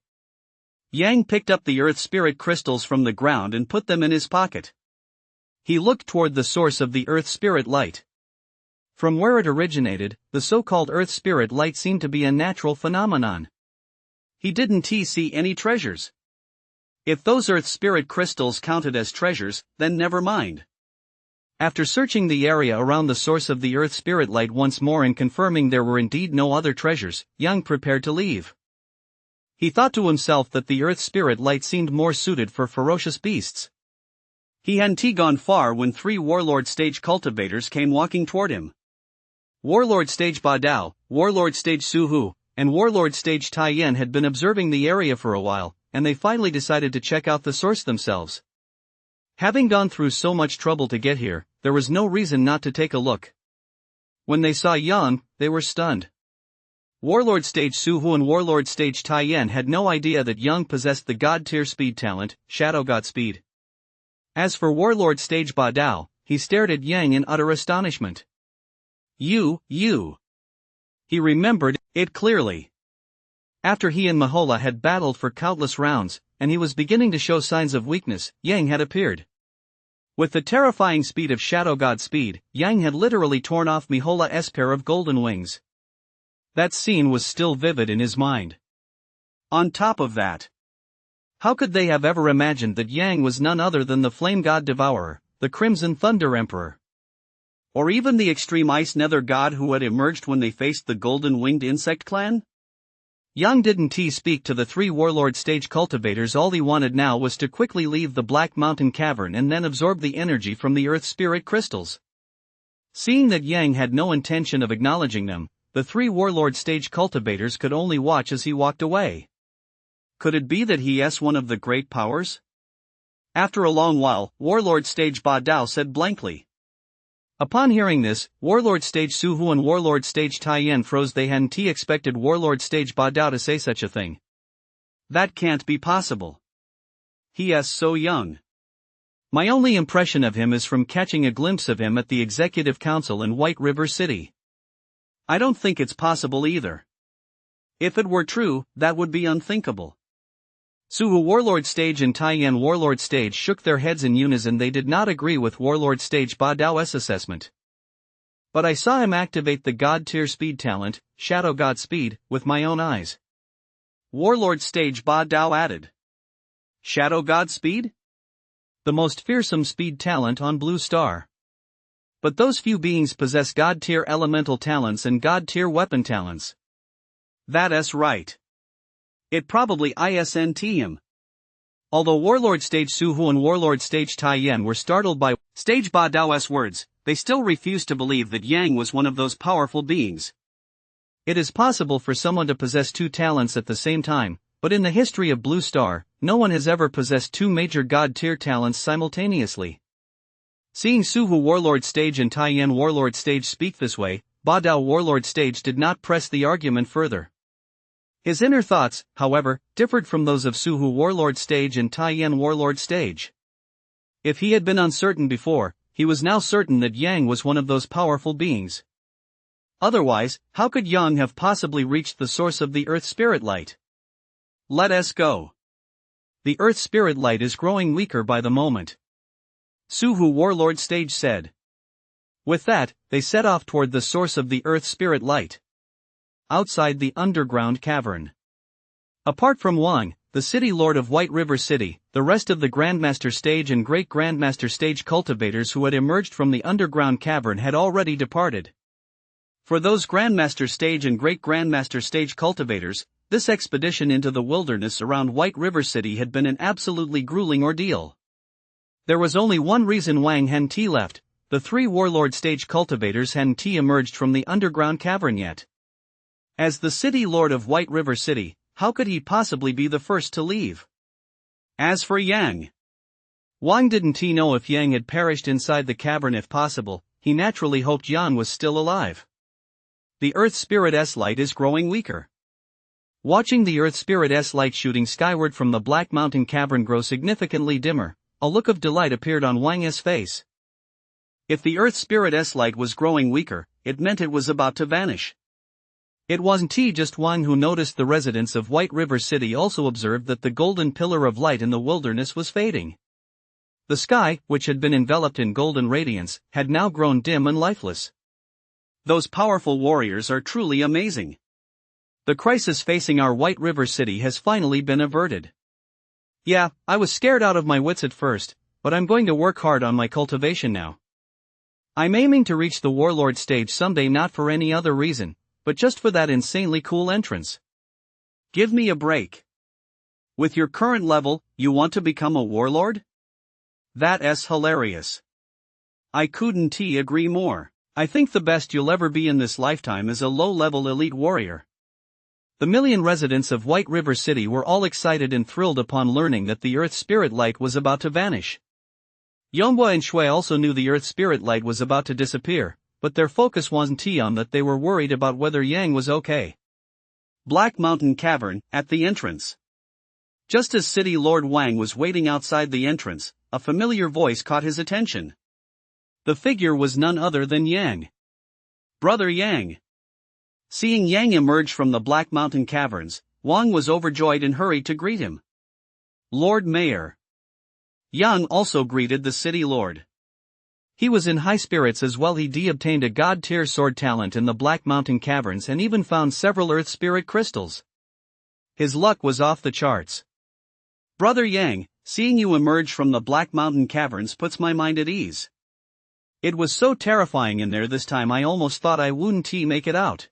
Speaker 2: Yang picked up the Earth Spirit Crystals from the ground and put them in his pocket. He looked toward the source of the Earth Spirit Light. From where it originated, the so-called Earth Spirit Light seemed to be a natural phenomenon. He didn't see any treasures. If those Earth Spirit Crystals counted as treasures, then never mind. After searching the area around the source of the Earth Spirit Light once more and confirming there were indeed no other treasures, Yang prepared to leave. He thought to himself that the Earth Spirit Light seemed more suited for ferocious beasts. He hadn't gone far when 3 Warlord Stage Cultivators came walking toward him. Warlord Stage Ba Dao, Warlord Stage Su Hu, and Warlord Stage Tai Yan had been observing the area for a while, and they finally decided to check out the source themselves. Having gone through so much trouble to get here, there was no reason not to take a look. When they saw Yang, they were stunned. Warlord Stage Su Hu and Warlord Stage Tai Yan had no idea that Yang possessed the God Tier speed talent, Shadow God speed. As for Warlord Stage Ba Dao,
Speaker 1: he stared at Yang in utter astonishment. You. He remembered it clearly. After he and Mahola had battled for countless rounds, and he was beginning to show signs of weakness, Yang had appeared. With the terrifying speed of Shadow God speed, Yang had literally torn off Mahola's pair of golden wings. That scene was still vivid in his mind. On top of that, how could they have ever imagined that Yang was none other than the Flame God Devourer, the Crimson Thunder Emperor? Or even the Extreme Ice Nether God who had emerged when they faced the Golden-Winged Insect Clan? Yang didn't speak to the three warlord stage cultivators. All he wanted now was to quickly leave the Black Mountain Cavern and then absorb the energy from the Earth Spirit crystals. Seeing that Yang had no intention of acknowledging them, the three warlord stage cultivators could only watch as he walked away. Could it be that he is one of the great powers? After a long while, Warlord Stage Ba Dao said blankly. Upon hearing this, Warlord Stage Su Hu and Warlord Stage Tai Yan froze. They hadn't expected Warlord Stage Ba Dao to say such a thing. That can't be possible. He is so young. My only impression of him is from catching a glimpse of him at the Executive Council in White River City. I don't think it's possible either. If it were true, that would be unthinkable. Su Hu Warlord Stage and Tai Yan Warlord Stage shook their heads in unison. They did not agree with Warlord Stage Ba Dao's assessment. But I saw him activate the God tier speed talent, Shadow God Speed, with my own eyes. Warlord Stage Ba Dao added. Shadow God Speed? The most fearsome speed talent on Blue Star. But those few beings possess God tier elemental talents and God tier weapon talents. That's right. It probably isn't him. Although Warlord Stage Su Hu and Warlord Stage Tai Yan were startled by Stage Ba Dao's words, they still refused to believe that Yang was one of those powerful beings. It is possible for someone to possess two talents at the same time, but in the history of Blue Star, no one has ever possessed two major God tier talents simultaneously. Seeing Su Hu Warlord Stage and Tai Yan Warlord Stage speak this way, Ba Dao Warlord Stage did not press the argument further. His inner thoughts, however, differed from those of Su Hu Warlord Stage and Tai Yan Warlord Stage. If he had been uncertain before, he was now certain that Yang was one of those powerful beings. Otherwise, how could Yang have possibly reached the source of the Earth Spirit Light? Let us go. The Earth Spirit Light is growing weaker by the moment, Su Hu Warlord Stage said. With that, they set off toward the source of the Earth Spirit Light. Outside the underground cavern. Apart from Wang, the city lord of White River City, the rest of the Grandmaster Stage and Great Grandmaster Stage cultivators who had emerged from the underground cavern had already departed. For those Grandmaster Stage and Great Grandmaster Stage cultivators, this expedition into the wilderness around White River City had been an absolutely grueling ordeal. There was only one reason Wang hadn't left: the three Warlord Stage cultivators hadn't emerged from the underground cavern yet. As the city lord of White River City, how could he possibly be the first to leave? As for Yang, Wang didn't know if Yang had perished inside the cavern. If possible, he naturally hoped Yang was still alive. The Earth Spirit's light is growing weaker. Watching the Earth Spirit's light shooting skyward from the Black Mountain Cavern grow significantly dimmer, a look of delight appeared on Wang's face. If the Earth Spirit's light was growing weaker, it meant it was about to vanish. It wasn't just Wang who noticed. The residents of White River City also observed that the golden pillar of light in the wilderness was fading. The sky, which had been enveloped in golden radiance, had now grown dim and lifeless. Those powerful warriors are truly amazing. The crisis facing our White River City has finally been averted. Yeah, I was scared out of my wits at first, but I'm going to work hard on my cultivation now. I'm aiming to reach the Warlord Stage someday, not for any other reason, but just for that insanely cool entrance. Give me a break. With your current level, you want to become a warlord? That's hilarious. I couldn't agree more. I think the best you'll ever be in this lifetime is a low-level elite warrior. The million residents of White River City were all excited and thrilled upon learning that the Earth Spirit Light was about to vanish. Yonghua and Shui also knew the Earth Spirit Light was about to disappear, but their focus wasn't on that. They were worried about whether Yang was okay. Black Mountain Cavern, at the entrance. Just as City Lord Wang was waiting outside the entrance, a familiar voice caught his attention.
Speaker 2: The figure was none other than Yang. Brother Yang. Seeing Yang emerge from the Black Mountain caverns, Wang was overjoyed and hurried to greet him. Lord Mayor. Yang also greeted the city lord.
Speaker 1: He was in high spirits as well. He obtained a god-tier sword talent in the Black Mountain caverns and even found several earth spirit crystals. His luck was off the charts.
Speaker 2: Brother Yang, seeing you emerge from the Black Mountain caverns puts my mind at ease. It was so terrifying in there this time I almost thought I wouldn't make it out.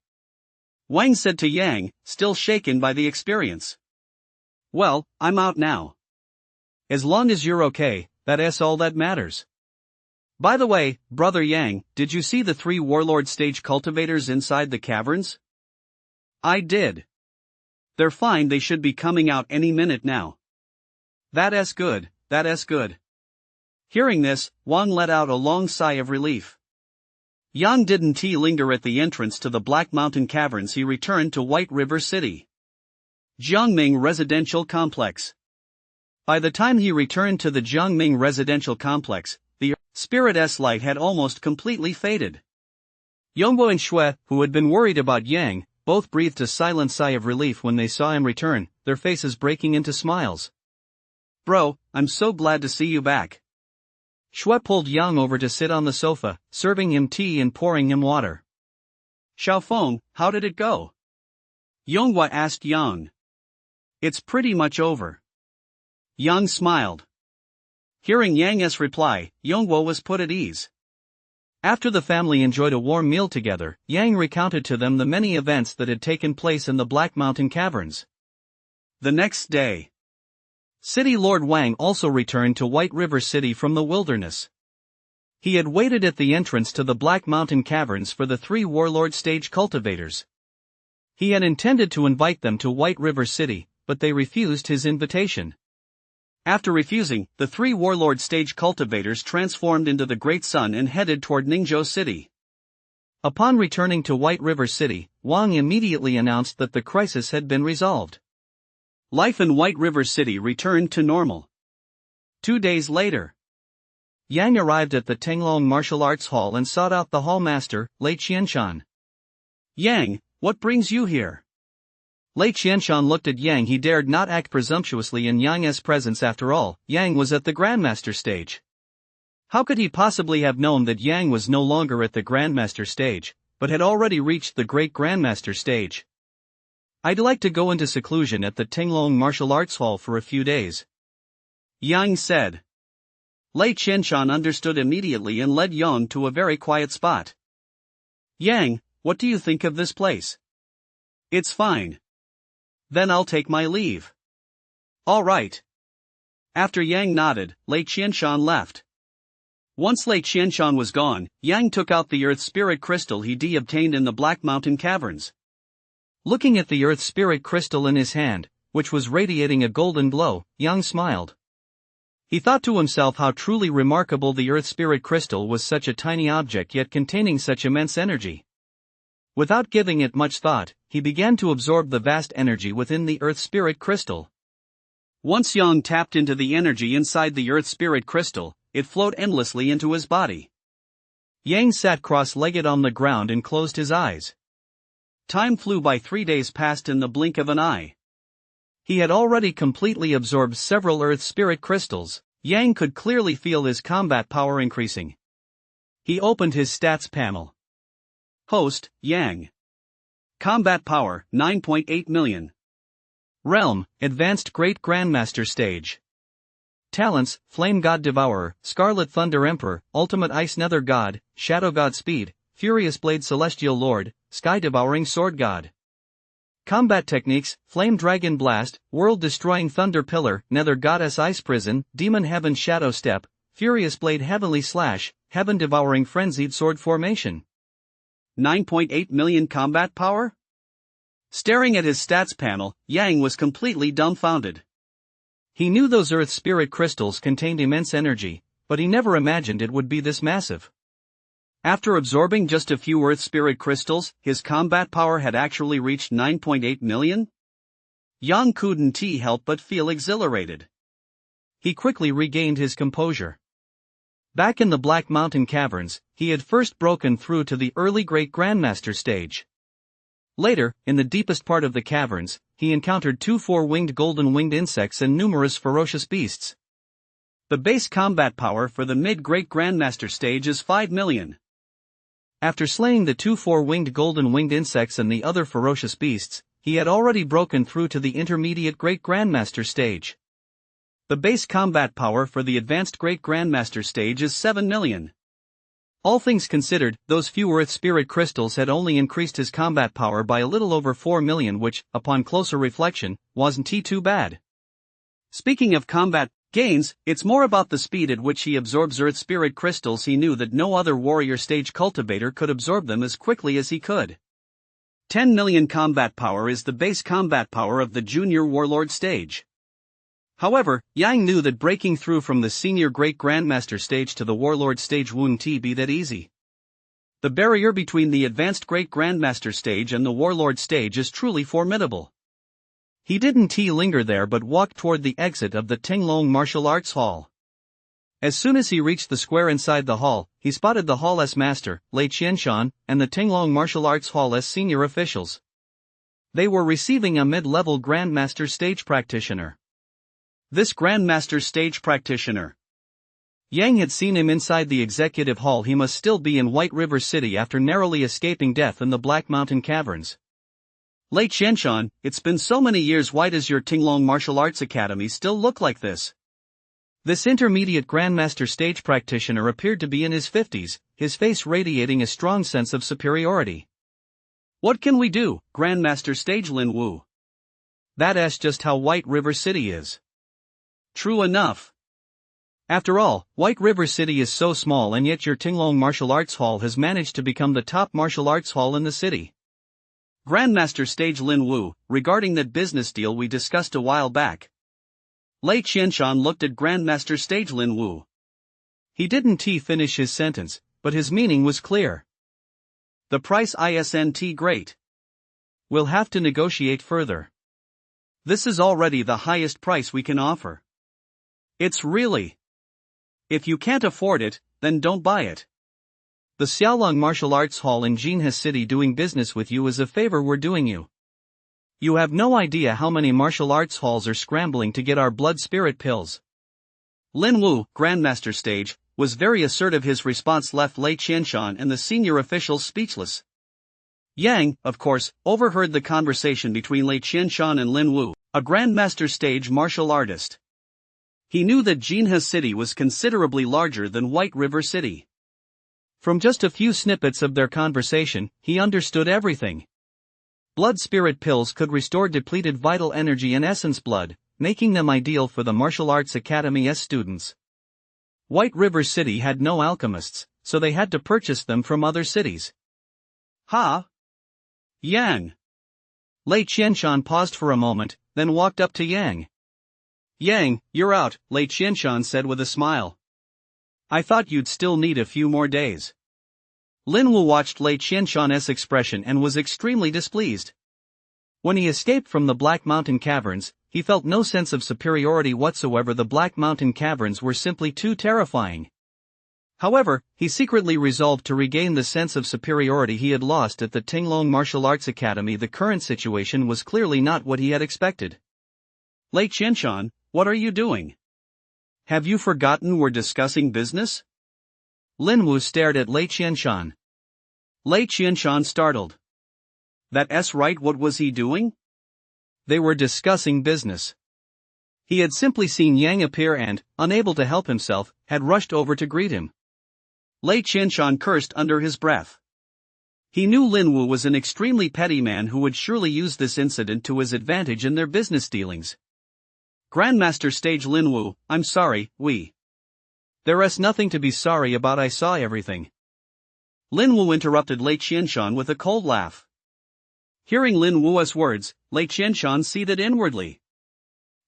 Speaker 2: Wang said to Yang, still shaken by the experience. Well, I'm out now.
Speaker 1: As long as you're okay, that's all that matters.
Speaker 2: By the way, Brother Yang, did you see the 3 warlord stage cultivators inside the caverns? I did. They're fine, they should be coming out any minute now. That's good, that's good. Hearing this, Wang let out a long sigh of relief. Yang didn't linger at the entrance to the Black Mountain caverns. He returned to White River City, Jiangming Residential Complex. By the time he returned to the Jiangming Residential Complex, the Spirit's light had almost completely faded.
Speaker 1: Yongbo and Shui, who had been worried about Yang, both breathed a silent sigh of relief when they saw him return, their faces breaking into smiles.
Speaker 2: Bro, I'm so glad to see you back.
Speaker 1: Shui pulled Yang over to sit on the sofa, serving him tea and pouring him water.
Speaker 2: Xiaofeng, how did it go? Yonghua asked Yang. It's pretty much over. Yang smiled. Hearing Yang's reply, Yonghua was put at ease.
Speaker 1: After the family enjoyed a warm meal together, Yang recounted to them the many events that had taken place in the Black Mountain caverns.
Speaker 2: The next day,
Speaker 1: City Lord Wang also returned to White River City from the wilderness. He had waited at the entrance to the Black Mountain caverns for the 3 warlord stage cultivators. He had intended to invite them to White River City, but they refused his invitation.
Speaker 2: After refusing, the 3 warlord stage cultivators transformed into the Great Sun and headed toward Ningzhou City.
Speaker 1: Upon returning to White River City, Wang immediately announced that the crisis had been resolved.
Speaker 2: Life in White River City returned to normal. 2 days later,
Speaker 1: Yang arrived at the Tenglong Martial Arts Hall and sought out the hall master, Lei Qianshan.
Speaker 2: Yang, what brings you here?
Speaker 1: Lei Qianshan looked at Yang. He dared not act presumptuously in Yang's presence. After all, Yang was at the Grandmaster stage. How could he possibly have known that Yang was no longer at the Grandmaster stage, but had already reached the Great Grandmaster stage? I'd like to go into seclusion at the Tenglong Martial Arts Hall for a few days,
Speaker 2: Yang said. Lei Qianshan understood immediately and led Yang to a very quiet spot. Yang, what do you think of this place? It's fine. Then I'll take my leave. All right. After Yang nodded, Lei Qianshan left. Once Lei Qianshan was gone, Yang took out the Earth Spirit Crystal he obtained in the Black Mountain caverns.
Speaker 1: Looking at the Earth Spirit Crystal in his hand, which was radiating a golden glow, Yang smiled. He thought to himself how truly remarkable the Earth Spirit Crystal was, such a tiny object yet containing such immense energy. Without giving it much thought, he began to absorb the vast energy within the Earth Spirit Crystal.
Speaker 2: Once Yang tapped into the energy inside the Earth Spirit Crystal, it flowed endlessly into his body.
Speaker 1: Yang sat cross-legged on the ground and closed his eyes.
Speaker 2: Time flew by. 3 days passed in the blink of an eye.
Speaker 1: He had already completely absorbed several Earth Spirit Crystals. Yang could clearly feel his combat power increasing. He opened his stats panel.
Speaker 2: Host, Yang. Combat power, 9.8 million.
Speaker 1: Realm, Advanced Great Grandmaster Stage. Talents, Flame God Devourer, Scarlet Thunder Emperor, Ultimate Ice Nether God, Shadow God Speed, Furious Blade Celestial Lord, Sky Devouring Sword God. Combat Techniques, Flame Dragon Blast, World Destroying Thunder Pillar, Nether Goddess Ice Prison, Demon Heaven Shadow Step, Furious Blade Heavenly Slash, Heaven Devouring Frenzied Sword Formation.
Speaker 2: 9.8 million combat power? Staring at his stats panel, Yang was completely dumbfounded.
Speaker 1: He knew those Earth Spirit Crystals contained immense energy, but he never imagined it would be this massive. After absorbing just a few Earth Spirit Crystals, his combat power had actually reached 9.8 million? Yang couldn't help but feel exhilarated. He quickly regained his composure. Back in the Black Mountain Caverns, he had first broken through to the early Great Grandmaster stage. Later, in the deepest part of the caverns, he encountered 2 4-winged golden-winged insects and numerous ferocious beasts. The base combat power for the mid-Great Grandmaster stage is 5 million. After slaying the 2 4-winged golden-winged insects and the other ferocious beasts, he had already broken through to the intermediate Great Grandmaster stage. The base combat power for the advanced Great Grandmaster stage is 7 million. All things considered, those few Earth Spirit crystals had only increased his combat power by a little over 4 million, which, upon closer reflection, wasn't too bad. Speaking of combat gains, it's more about the speed at which he absorbs Earth Spirit crystals. He knew that no other warrior stage cultivator could absorb them as quickly as he could. 10 million combat power is the base combat power of the Junior Warlord stage. However, Yang knew that breaking through from the Senior Great Grandmaster stage to the Warlord stage wouldn't be that easy. The barrier between the Advanced Great Grandmaster stage and the Warlord stage is truly formidable. He didn't linger there but walked toward the exit of the Tinglong Martial Arts Hall. As soon as he reached the square inside the hall, he spotted the Hall's master, Lei Qianshan, and the Tinglong Martial Arts Hall's senior officials. They were receiving a mid-level Grandmaster stage practitioner. This Grandmaster stage practitioner. Yang had seen him inside the executive hall. He must still be in White River City after narrowly escaping death in the Black Mountain Caverns. Lei Qianshan, it's been so many years. Why does your Tinglong Martial Arts Academy still look like this? This intermediate Grandmaster stage practitioner appeared to be in his 50s, his face radiating a strong sense of superiority. What can we do, Grandmaster stage Lin Wu? That's just how White River City is. True enough. After all, White River City is so small, and yet your Tinglong Martial Arts Hall has managed to become the top martial arts hall in the city. Grandmaster stage Lin Wu, regarding that business deal we discussed a while back. Lei Qianshan looked at Grandmaster stage Lin Wu. He didn't finish his sentence, but his meaning was clear. The price isn't great. We'll have to negotiate further. This is already the highest price we can offer. It's really. If you can't afford it, then don't buy it. The Xiaolong Martial Arts Hall in Jinhe City doing business with you is a favor we're doing you. You have no idea how many martial arts halls are scrambling to get our blood spirit pills. Lin Wu, Grandmaster stage, was very assertive. His response left Lei Qianshan and the senior officials speechless. Yang, of course, overheard the conversation between Lei Qianshan and Lin Wu, a Grandmaster stage martial artist. He knew that Jinhe City was considerably larger than White River City. From just a few snippets of their conversation, he understood everything. Blood spirit pills could restore depleted vital energy and essence blood, making them ideal for the Martial Arts Academy's students. White River City had no alchemists, so they had to purchase them from other cities. Ha! Yang! Lei Qianshan paused for a moment, then walked up to Yang. Yang, you're out, Lei Qianshan said with a smile. I thought you'd still need a few more days. Lin Wu watched Lei Qianshan's expression and was extremely displeased. When he escaped from the Black Mountain Caverns, he felt no sense of superiority whatsoever. The Black Mountain Caverns were simply too terrifying. However, he secretly resolved to regain the sense of superiority he had lost at the Tinglong Martial Arts Academy. The current situation was clearly not what he had expected. Lei Qianshan, what are you doing? Have you forgotten we're discussing business? Lin Wu stared at Lei Qianshan. Lei Qianshan startled. That's right, what was he doing? They were discussing business. He had simply seen Yang appear and, unable to help himself, had rushed over to greet him. Lei Qianshan cursed under his breath. He knew Lin Wu was an extremely petty man who would surely use this incident to his advantage in their business dealings. Grandmaster stage Lin Wu, I'm sorry, There's nothing to be sorry about, I saw everything. Lin Wu interrupted Lei Qianshan with a cold laugh. Hearing Lin Wu's words, Lei Qianshan seethed inwardly.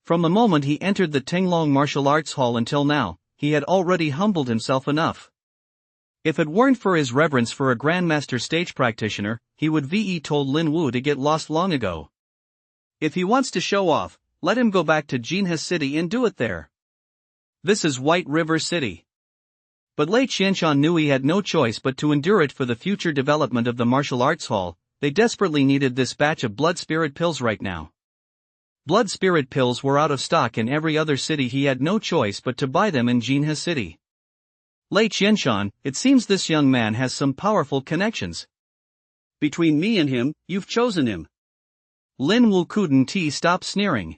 Speaker 1: From the moment he entered the Tinglong Martial Arts Hall until now, he had already humbled himself enough. If it weren't for his reverence for a Grandmaster stage practitioner, he would have told Lin Wu to get lost long ago. If he wants to show off, let him go back to Jinhe City and do it there. This is White River City. But Lei Qianshan knew he had no choice but to endure it for the future development of the martial arts hall. They desperately needed this batch of blood spirit pills right now. Blood spirit pills were out of stock in every other city. He had no choice but to buy them in Jinhe City. Lei Qianshan, it seems this young man has some powerful connections.
Speaker 2: Between me and him, you've chosen him.
Speaker 1: Lin Wu couldn't stop sneering.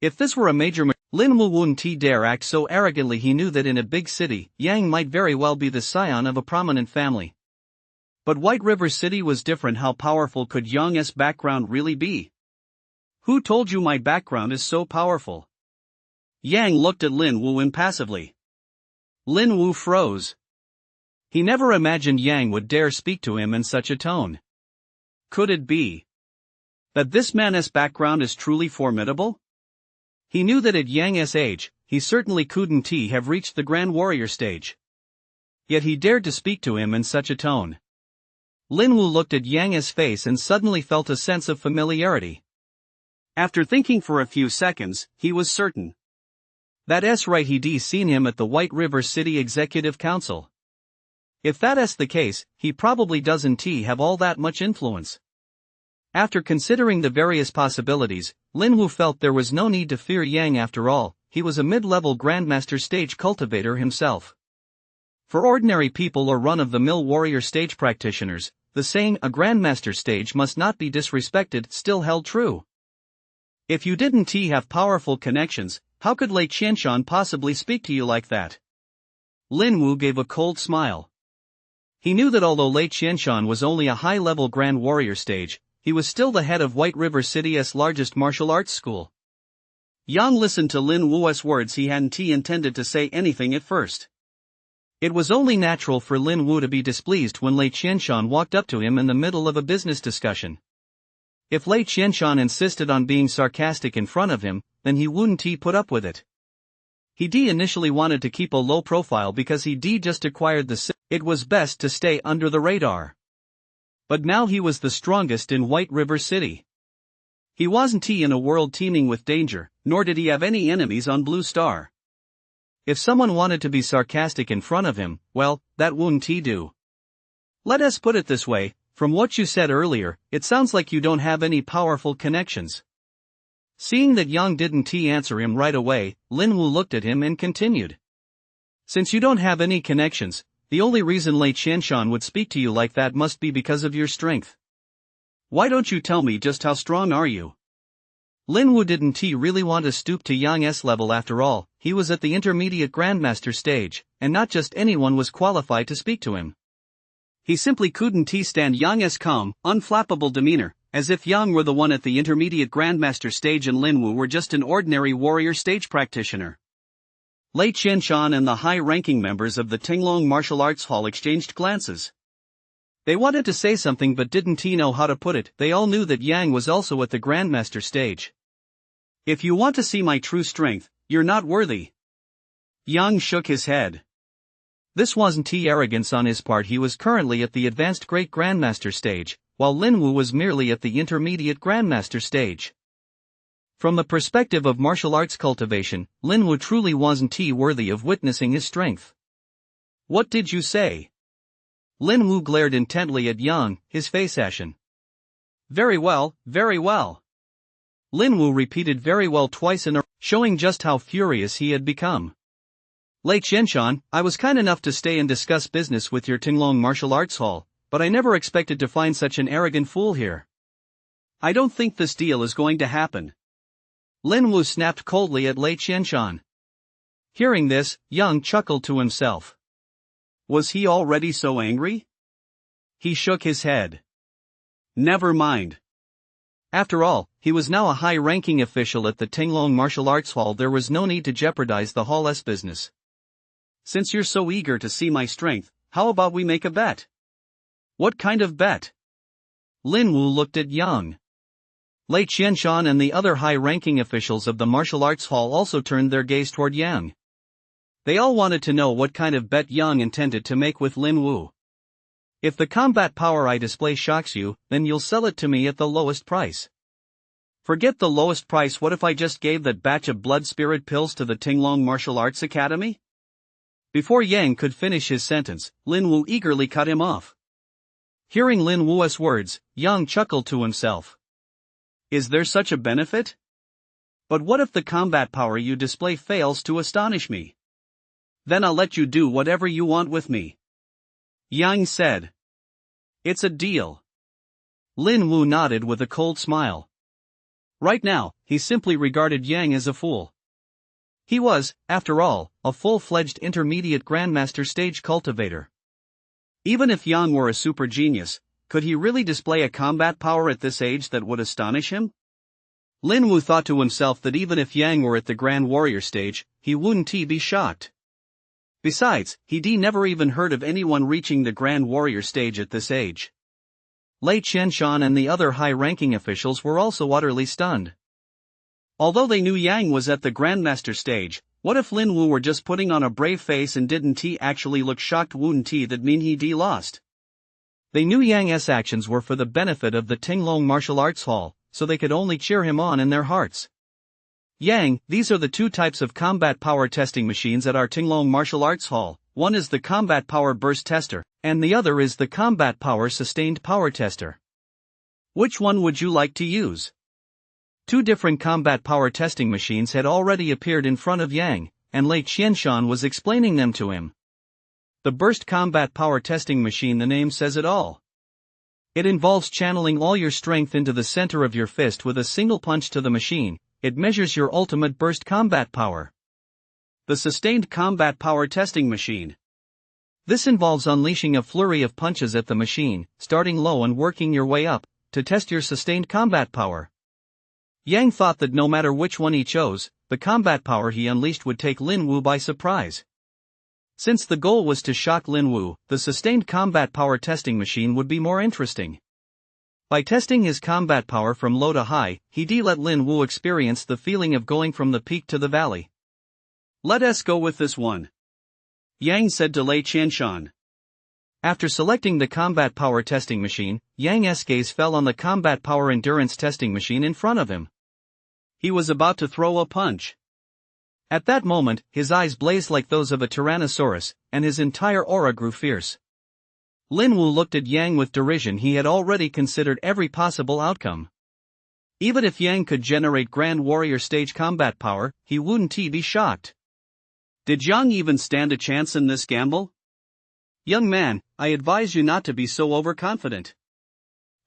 Speaker 1: If this were a major Lin Wu wouldn't dare act so arrogantly. He knew that in a big city, Yang might very well be the scion of a prominent family.
Speaker 2: But White River City was different. How powerful could Yang's background really be? Who told you my background is so powerful? Yang looked at Lin Wu impassively.
Speaker 1: Lin Wu froze. He never imagined Yang would dare speak to him in such a tone.
Speaker 2: Could it be that this man's background is truly formidable?
Speaker 1: He knew that at Yang's age, he certainly couldn't have reached the Grand Warrior stage. Yet he dared to speak to him in such a tone. Lin Wu looked at Yang's face and suddenly felt a sense of familiarity.
Speaker 2: After thinking for a few seconds, he was certain.
Speaker 1: That's right, he'd seen him at the White River City Executive Council. If that's the case, he probably doesn't have all that much influence. After considering the various possibilities, Lin Wu felt there was no need to fear Yang after all. He was a mid-level Grandmaster stage cultivator himself. For ordinary people or run-of-the-mill warrior stage practitioners, the saying, a Grandmaster stage must not be disrespected, still held true. If you didn't have powerful connections, how could Lei Qianshan possibly speak to you like that? Lin Wu gave a cold smile. He knew that although Lei Qianshan was only a high-level Grand Warrior stage, he was still the head of White River City's largest martial arts school.
Speaker 2: Yang listened to Lin Wu's words. He hadn't intended to say anything at first.
Speaker 1: It was only natural for Lin Wu to be displeased when Lei Qianshan walked up to him in the middle of a business discussion. If Lei Qianshan insisted on being sarcastic in front of him, then he wouldn't put up with it. He initially wanted to keep a low profile because he just acquired the it was best to stay under the radar. But now he was the strongest in White River City. He wasn't in a world teeming with danger, nor did he have any enemies on Blue Star. If someone wanted to be sarcastic in front of him, well, that wouldn't do. Let us put it this way, from what you said earlier, it sounds like you don't have any powerful connections. Seeing that Yang didn't answer him right away, Lin Wu looked at him and continued. Since you don't have any connections, the only reason Lei Qianshan would speak to you like that must be because of your strength.
Speaker 2: Why don't you tell me just how strong are you?
Speaker 1: Lin Wu didn't really want to stoop to Yang's level after all. He was at the intermediate Grandmaster stage, and not just anyone was qualified to speak to him.
Speaker 2: He simply couldn't stand Yang's calm, unflappable demeanor, as if Yang were the one at the intermediate Grandmaster stage and Lin Wu were just an ordinary warrior stage practitioner.
Speaker 1: Lei Qianshan and the high-ranking members of the Tinglong Martial Arts Hall exchanged glances. They wanted to say something but didn't know how to put it. They all knew that Yang was also at the Grandmaster stage.
Speaker 2: If you want to see my true strength, you're not worthy. Yang shook his head.
Speaker 1: This wasn't arrogance on his part. He was currently at the advanced Great Grandmaster stage, while Lin Wu was merely at the intermediate Grandmaster stage. From the perspective of martial arts cultivation, Lin Wu truly wasn't worthy of witnessing his strength. What did you say? Lin Wu glared intently at Yang, his face ashen.
Speaker 2: Very well, very well.
Speaker 1: Lin Wu repeated very well twice in a row, showing just how furious he had become. Lei Qianshan, I was kind enough to stay and discuss business with your Tinglong Martial Arts Hall, but I never expected to find such an arrogant fool here.
Speaker 2: I don't think this deal is going to happen.
Speaker 1: Lin Wu snapped coldly at Lei Qianshan. Hearing this, Yang chuckled to himself.
Speaker 2: Was he already so angry?
Speaker 1: He shook his head.
Speaker 2: Never mind.
Speaker 1: After all, he was now a high-ranking official at the Tinglong Martial Arts Hall. There was no need to jeopardize the hall's business.
Speaker 2: Since you're so eager to see my strength, how about we make a bet?
Speaker 1: What kind of bet? Lin Wu looked at Yang. Lei Qianshan and the other high-ranking officials of the martial arts hall also turned their gaze toward Yang. They all wanted to know what kind of bet Yang intended to make with Lin Wu. If the combat power I display shocks you, then you'll sell it to me at the lowest price. Forget the lowest price. What if I just gave that batch of blood spirit pills to the Tinglong Martial Arts Academy?
Speaker 2: Before Yang could finish his sentence, Lin Wu eagerly cut him off. Hearing Lin Wu's words, Yang chuckled to himself. Is there such a benefit? But what if the combat power you display fails to astonish me? Then I'll let you do whatever you want with me. Yang said. It's a deal. Lin Wu nodded with a cold smile. Right now, he simply regarded Yang as a fool. He was, after all, a full-fledged intermediate grandmaster stage cultivator. Even if Yang were a super genius, could he really display a combat power at this age that would astonish him? Lin Wu thought to himself that even if Yang were at the Grand Warrior stage, he wouldn't be shocked. Besides, he'd never even heard of anyone reaching the Grand Warrior stage at this age. Lei Qianshan and the other high-ranking officials were also utterly stunned. Although they knew Yang was at the Grandmaster stage, what if Lin Wu were just putting on a brave face and didn't he actually look shocked? Wouldn't that mean he'd lost? They knew Yang's actions were for the benefit of the Tinglong Martial Arts Hall, so they could only cheer him on in their hearts. Yang, these are the two types of combat power testing machines at our Tinglong Martial Arts Hall. One is the combat power burst tester, and the other is the combat power sustained power tester. Which one would you like to use? Two different combat power testing machines had already appeared in front of Yang, and Lei Qianshan was explaining them to him. The burst combat power testing machine, the name says it all. It involves channeling all your strength into the center of your fist with a single punch to the machine. It measures your ultimate burst combat power. The sustained combat power testing machine. This involves unleashing a flurry of punches at the machine, starting low and working your way up, to test your sustained combat power. Yang thought that no matter which one he chose, the combat power he unleashed would take Lin Wu by surprise. Since the goal was to shock Lin Wu, the sustained combat power testing machine would be more interesting. By testing his combat power from low to high, he'd let Lin Wu experience the feeling of going from the peak to the valley. Let us go with this one, Yang said to Lei Qianshan. After selecting the combat power testing machine, Yang's gaze fell on the combat power endurance testing machine in front of him. He was about to throw a punch. At that moment, his eyes blazed like those of a tyrannosaurus, and his entire aura grew fierce. Lin Wu looked at Yang with derision. He had already considered every possible outcome. Even if Yang could generate Grand Warrior stage combat power, he wouldn't be shocked. Did Yang even stand a chance in this gamble? Young man, I advise you not to be so overconfident.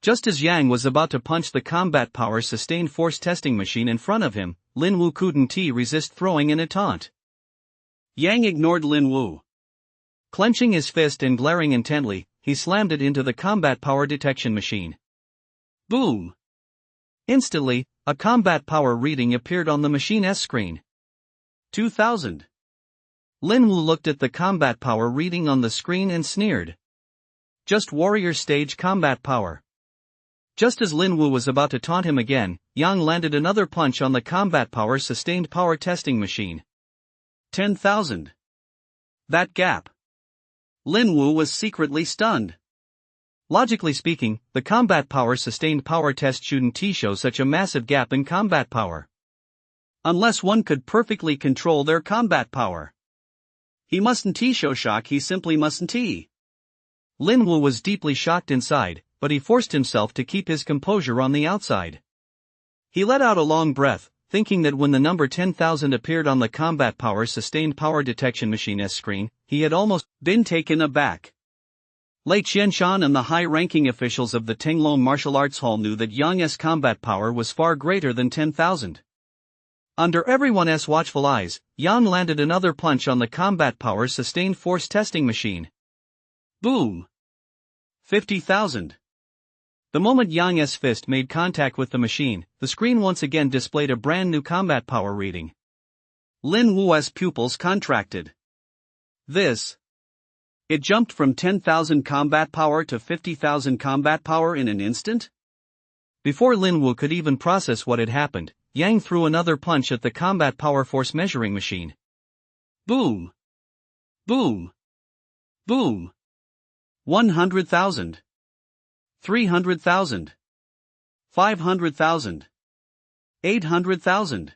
Speaker 2: Just as Yang was about to punch the combat power sustained force testing machine in front of him, Lin Wu couldn't resist throwing in a taunt. Yang ignored Lin Wu. Clenching his fist and glaring intently, he slammed it into the combat power detection machine. Boom! Instantly, a combat power reading appeared on the machine's screen. 2000. Lin Wu looked at the combat power reading on the screen and sneered. Just warrior stage combat power. Just as Lin Wu was about to taunt him again, Yang landed another punch on the combat power sustained power testing machine. 10,000. That gap. Lin Wu was secretly stunned. Logically speaking, the combat power sustained power test shouldn't show such a massive gap in combat power. Unless one could perfectly control their combat power. He mustn't show shock, he simply mustn't. Lin Wu was deeply shocked inside, but he forced himself to keep his composure on the outside. He let out a long breath, thinking that when the number 10,000 appeared on the combat power sustained power detection machine's screen, he had almost been taken aback. Lei Qianshan and the high-ranking officials of the Tinglong Martial Arts Hall knew that Yang's combat power was far greater than 10,000. Under everyone's watchful eyes, Yang landed another punch on the combat power sustained force testing machine. Boom! 50,000. The moment Yang's fist made contact with the machine, the screen once again displayed a brand new combat power reading. Lin Wu's pupils contracted. It jumped from 10,000 combat power to 50,000 combat power in an instant? Before Lin Wu could even process what had happened, Yang threw another punch at the combat power force measuring machine. Boom! Boom! Boom! 100,000. 300,000. 500,000. 800,000.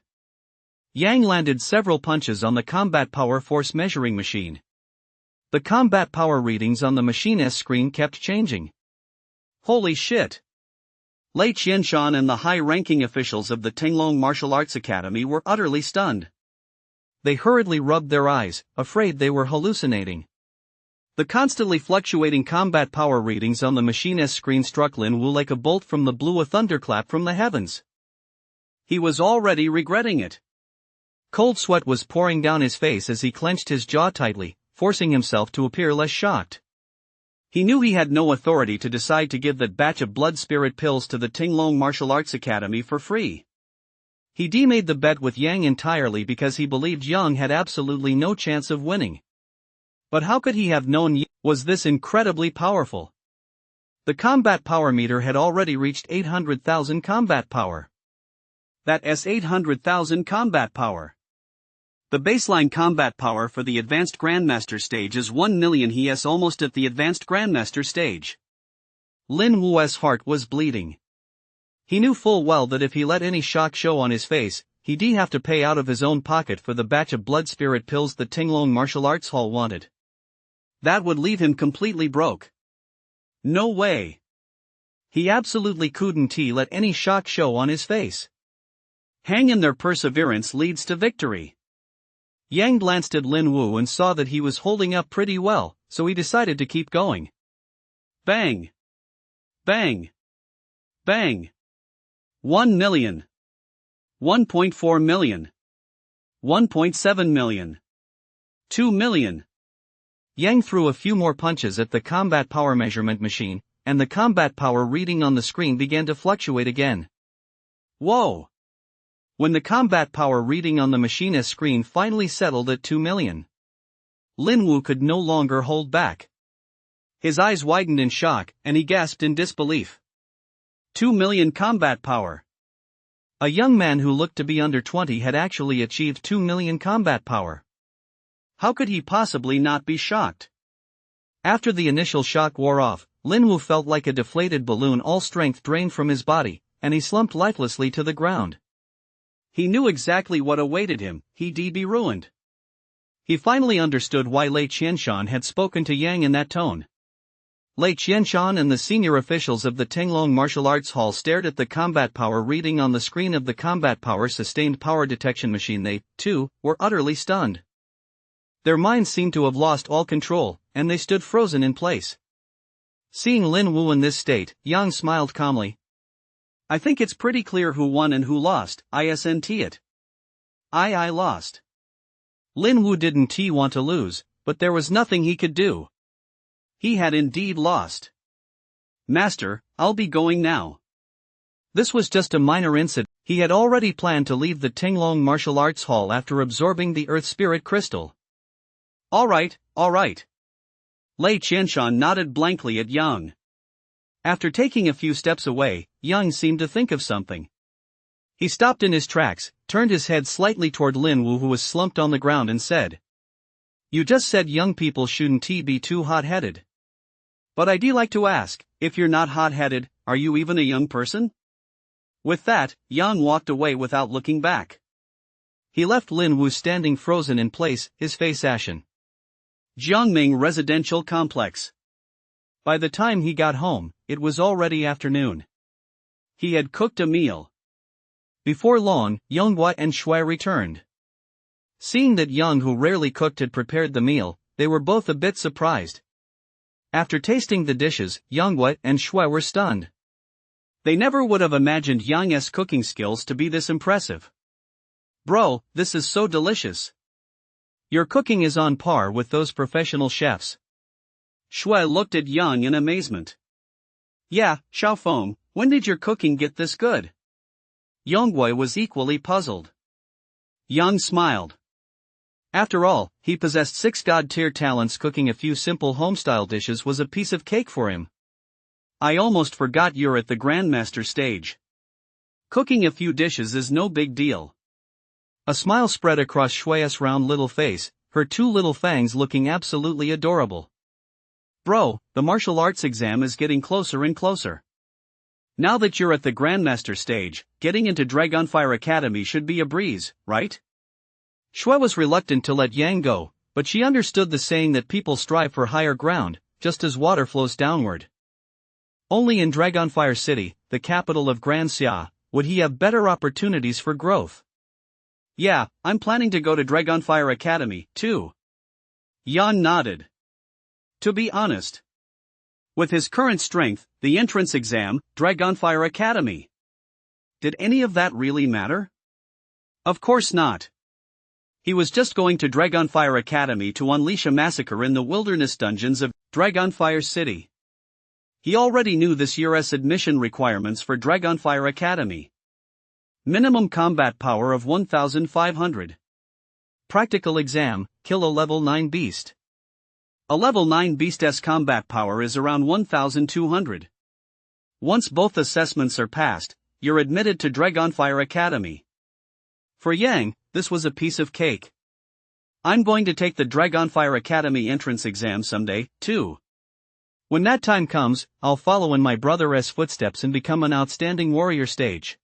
Speaker 2: Yang landed several punches on the combat power force measuring machine.
Speaker 1: The combat power readings on the machine's screen kept changing.
Speaker 2: Holy shit! Lei Qianshan and the high-ranking officials of the Tinglong Martial Arts Academy were utterly stunned.
Speaker 1: They hurriedly rubbed their eyes, afraid they were hallucinating. The constantly fluctuating combat power readings on the machine's screen struck Lin Wu like a bolt from the blue, a thunderclap from the heavens.
Speaker 2: He was already regretting it.
Speaker 1: Cold sweat was pouring down his face as he clenched his jaw tightly, forcing himself to appear less shocked.
Speaker 2: He knew he had no authority to decide to give that batch of blood spirit pills to the Tinglong Martial Arts Academy for free. He demade the bet with Yang entirely because he believed Yang had absolutely no chance of winning. But how could he have known Yang was this incredibly powerful? The combat power meter had already reached 800,000 combat power. That's 800,000 combat power. The baseline combat power for the Advanced Grandmaster stage is 1 million. He is almost at the Advanced Grandmaster stage.
Speaker 1: Lin Wu's heart was bleeding. He knew full well that if he let any shock show on his face, he'd have to pay out of his own pocket for the batch of blood spirit pills the Tinglong Martial Arts Hall wanted.
Speaker 2: That would leave him completely broke. No way.
Speaker 1: He absolutely couldn't let any shock show on his face.
Speaker 2: Hang in there, perseverance leads to victory.
Speaker 1: Yang glanced at Lin Wu and saw that he was holding up pretty well, so he decided to keep going.
Speaker 2: Bang! Bang! Bang! 1 million. 1.4 million. 1.7 million. 2 million.
Speaker 1: Yang threw a few more punches at the combat power measurement machine, and the combat power reading on the screen began to fluctuate again.
Speaker 2: Whoa!
Speaker 1: When the combat power reading on the machine's screen finally settled at 2 million, Lin Wu could no longer hold back. His eyes widened in shock, and he gasped in disbelief.
Speaker 2: 2 million combat power.
Speaker 1: A young man who looked to be under 20 had actually achieved 2 million combat power.
Speaker 2: How could he possibly not be shocked?
Speaker 1: After the initial shock wore off, Lin Wu felt like a deflated balloon, all strength drained from his body, and he slumped lifelessly to the ground.
Speaker 2: He knew exactly what awaited him. He'd be ruined.
Speaker 1: He finally understood why Lei Qianshan had spoken to Yang in that tone. Lei Qianshan and the senior officials of the Tinglong Martial Arts Hall stared at the combat power reading on the screen of the combat power sustained power detection machine. They, too, were utterly stunned. Their minds seemed to have lost all control, and they stood frozen in place. Seeing Lin Wu in this state, Yang smiled calmly.
Speaker 2: I think it's pretty clear who won and who lost. Isn't it? I lost.
Speaker 1: Lin Wu didn't want to lose, but there was nothing he could do.
Speaker 2: He had indeed lost. Master, I'll be going now.
Speaker 1: This was just a minor incident. He had already planned to leave the Tinglong Martial Arts Hall after absorbing the Earth Spirit Crystal.
Speaker 2: All right. Lei Qianshan nodded blankly at Yang.
Speaker 1: After taking a few steps away, Yang seemed to think of something. He stopped in his tracks, turned his head slightly toward Lin Wu, who was slumped on the ground, and said, "You just said young people shouldn't be too hot-headed.
Speaker 2: But I'd like to ask, if you're not hot-headed, are you even a young person?" With that, Yang walked away without looking back.
Speaker 1: He left Lin Wu standing frozen in place, his face ashen.
Speaker 2: Jiangming Residential Complex.
Speaker 1: By the time he got home, it was already afternoon.
Speaker 2: He had cooked a meal.
Speaker 1: Before long, Yonghua and Shui returned. Seeing that Yang, who rarely cooked, had prepared the meal, they were both a bit surprised. After tasting the dishes, Yonghua and Shui were stunned. They never would have imagined Yang's cooking skills to be this impressive.
Speaker 2: "Bro, this is so delicious.
Speaker 1: Your cooking is on par with those professional chefs."
Speaker 2: Shui looked at Yang in amazement. "Yeah, Xiaofeng, when did your cooking get this good?"
Speaker 1: Yonghua was equally puzzled.
Speaker 2: Yang smiled.
Speaker 1: After all, he possessed 6 god-tier talents. Cooking a few simple home-style dishes was a piece of cake for him.
Speaker 2: "I almost forgot you're at the Grandmaster stage. Cooking a few dishes is no big deal."
Speaker 1: A smile spread across Shui's round little face, her 2 little fangs looking absolutely adorable.
Speaker 2: "Bro, the martial arts exam is getting closer and closer. Now that you're at the Grandmaster stage, getting into Dragonfire Academy should be a breeze, right?"
Speaker 1: Shui was reluctant to let Yang go, But she understood the saying that people strive for higher ground, just as water flows downward. Only in Dragonfire City, the capital of Grand Xia, would he have better opportunities for growth.
Speaker 2: Yeah, I'm planning to go to Dragonfire Academy, too. Yan nodded. To be honest. With his current strength, the entrance exam, Dragonfire Academy. Did any of that really matter? Of course not. He was just going to Dragonfire Academy to unleash a massacre in the wilderness dungeons of Dragonfire City. He already knew this year's admission requirements for Dragonfire Academy. Minimum combat power of 1500.
Speaker 1: Practical exam, kill a level 9 beast.
Speaker 2: A level 9 beast's combat power is around 1200. Once both assessments are passed, you're admitted to Dragonfire Academy. For Yang, this was a piece of cake. I'm going to take the Dragonfire Academy entrance exam someday, too.
Speaker 1: When that time comes, I'll follow in my brother's footsteps and become an outstanding warrior stage.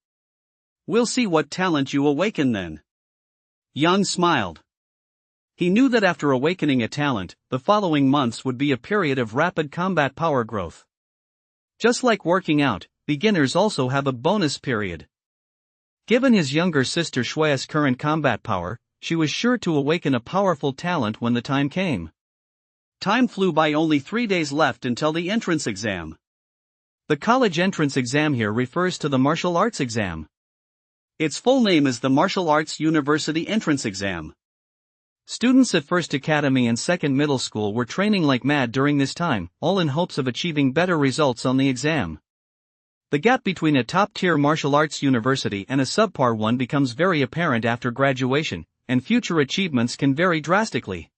Speaker 2: We'll see what talent you awaken then. Yang smiled. He knew that after awakening a talent, the following months would be a period of rapid combat power growth. Just like working out, beginners also have a bonus period. Given his younger sister Shui's current combat power, she was sure to awaken a powerful talent when the time came. Time flew by, only 3 days left until the entrance exam.
Speaker 1: The college entrance exam here refers to the martial arts exam.
Speaker 2: Its full name is the Martial Arts University Entrance Exam.
Speaker 1: Students at First Academy and Second Middle School were training like mad during this time, all in hopes of achieving better results on the exam. The gap between a top-tier martial arts university and a subpar one becomes very apparent after graduation, and future achievements can vary drastically.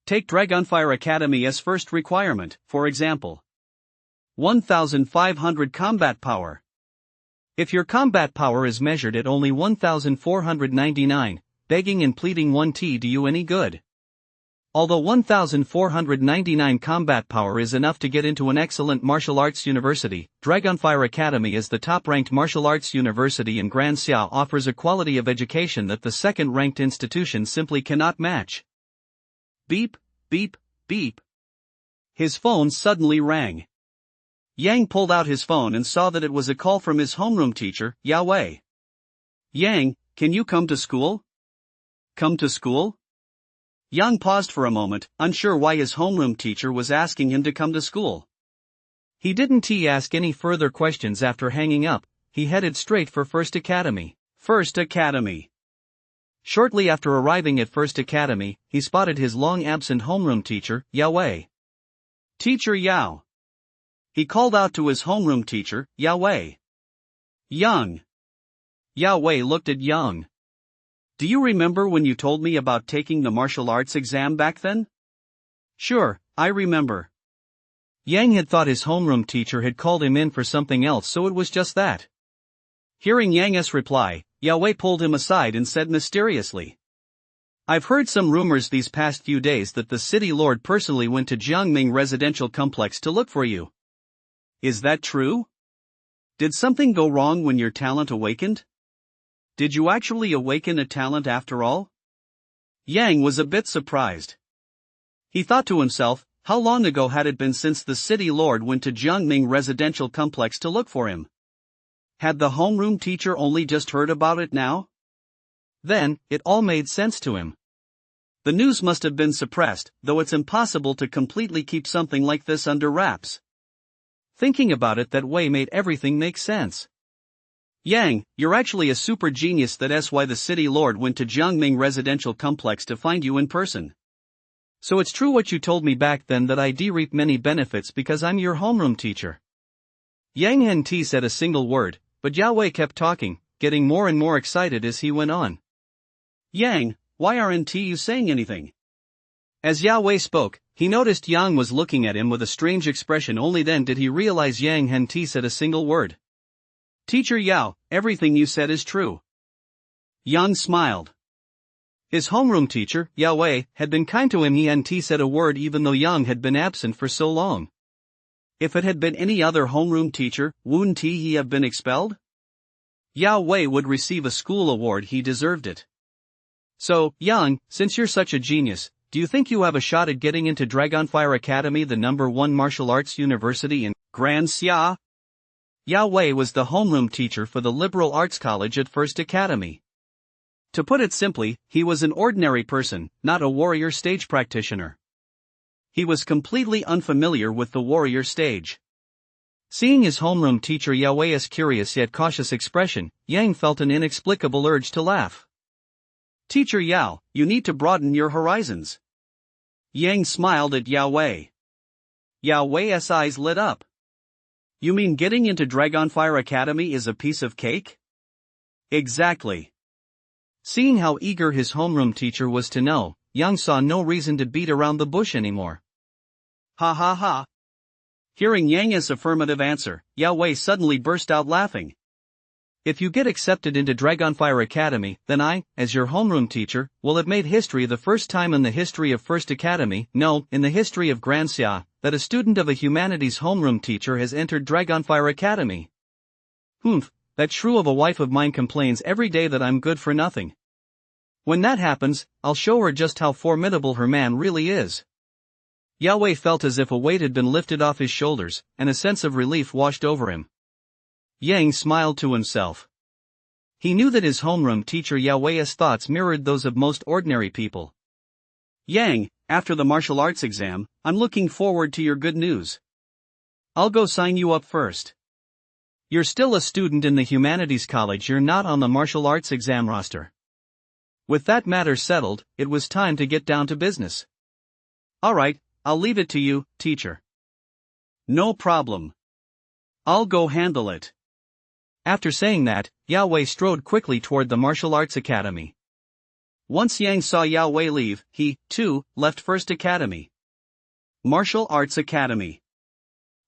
Speaker 2: Take Dragonfire Academy as first requirement, for example. 1500 combat power.
Speaker 1: If your combat power is measured at only 1499, begging and pleading won't do you any good. Although 1499 combat power is enough to get into an excellent martial arts university, Dragonfire Academy is the top-ranked martial arts university in Grand Xia, offers a quality of education that the second-ranked institution simply cannot match.
Speaker 2: Beep, beep, beep. His phone suddenly rang. Yang pulled out his phone and saw that it was a call from his homeroom teacher, Yao Wei. Yang, can you come to school? Come to school? Yang paused for a moment, unsure why his homeroom teacher was asking him to come to school.
Speaker 1: He didn't ask any further questions after hanging up. He headed straight for First Academy.
Speaker 2: First Academy.
Speaker 1: Shortly after arriving at First Academy, he spotted his long-absent homeroom teacher, Yao Wei.
Speaker 2: Teacher Yao. He called out to his homeroom teacher, Yao Wei. Yang.
Speaker 1: Yao Wei looked at Yang.
Speaker 2: Do you remember when you told me about taking the martial arts exam back then?
Speaker 1: Sure, I remember. Yang had thought his homeroom teacher had called him in for something else, so it was just that.
Speaker 2: Hearing Yang's reply, Yao Wei pulled him aside and said mysteriously. I've heard some rumors these past few days that the city lord personally went to Jiangming residential complex to look for you. Is that true? Did something go wrong when your talent awakened? Did you actually awaken a talent after all? Yang was a bit surprised. He thought to himself, how long ago had it been since the city lord went to Jiangming residential complex to look for him? Had the homeroom teacher only just heard about it now?
Speaker 1: Then, it all made sense to him.
Speaker 2: The news must have been suppressed, though it's impossible to completely keep something like this under wraps.
Speaker 1: Thinking about it that way made everything make sense.
Speaker 2: Yang, you're actually a super genius. That's why the city lord went to Jiangming residential complex to find you in person.
Speaker 1: So it's true what you told me back then that I reap many benefits because I'm your homeroom teacher. Yang hadn't said a single word, but Yao Wei kept talking, getting more and more excited as he went on.
Speaker 2: Yang, why aren't you saying anything?
Speaker 1: As Yao Wei spoke, he noticed Yang was looking at him with a strange expression. Only then did he realize Yang hadn't said a single word.
Speaker 2: Teacher Yao, everything you said is true. Yang smiled.
Speaker 1: His homeroom teacher, Yao Wei, had been kind to him. He hadn't said a word even though Yang had been absent for so long.
Speaker 2: If it had been any other homeroom teacher, wouldn't he have been expelled? Yao Wei would receive a school award. He deserved it.
Speaker 1: So, Yang, since you're such a genius,
Speaker 2: do you think you have a shot at getting into Dragonfire Academy, the #1 martial arts university in Grand Xia? Yao Wei was the homeroom teacher for the liberal arts college at First Academy. To put it simply, he was an ordinary person, not a warrior stage practitioner. He was completely unfamiliar with the warrior stage.
Speaker 1: Seeing his homeroom teacher Yao Wei's curious yet cautious expression, Yang felt an inexplicable urge to laugh.
Speaker 2: "Teacher Yao, you need to broaden your horizons." Yang smiled at Yao Wei. Yao Wei's eyes lit up. "You mean getting into Dragonfire Academy is a piece of cake?" "Exactly."
Speaker 1: Seeing how eager his homeroom teacher was to know, Yang saw no reason to beat around the bush anymore.
Speaker 2: "Ha ha ha." Hearing Yang's affirmative answer, Yao Wei suddenly burst out laughing.
Speaker 1: "If you get accepted into Dragonfire Academy, then I, as your homeroom teacher, will have made history the first time in the history of First Academy, no, in the history of Grand Xia, that a student of a humanities homeroom teacher has entered Dragonfire Academy. Humph, that shrew of a wife of mine complains every day that I'm good for nothing. When that happens, I'll show her just how formidable her man really is." Yao Wei felt as if a weight had been lifted off his shoulders, and a sense of relief washed over him. Yang smiled to himself. He knew that his homeroom teacher Yao Wei's thoughts mirrored those of most ordinary people.
Speaker 2: "Yang, after the martial arts exam, I'm looking forward to your good news. I'll go sign you up first."
Speaker 1: "You're still a student in the humanities college, you're not on the martial arts exam roster." With that matter settled, it was time to get down to business.
Speaker 2: "All right, I'll leave it to you, teacher." "No problem. I'll go handle it."
Speaker 1: After saying that, Yao Wei strode quickly toward the martial arts academy.
Speaker 2: Once Yang saw Yao Wei leave, he, too, left First Academy. Martial Arts Academy.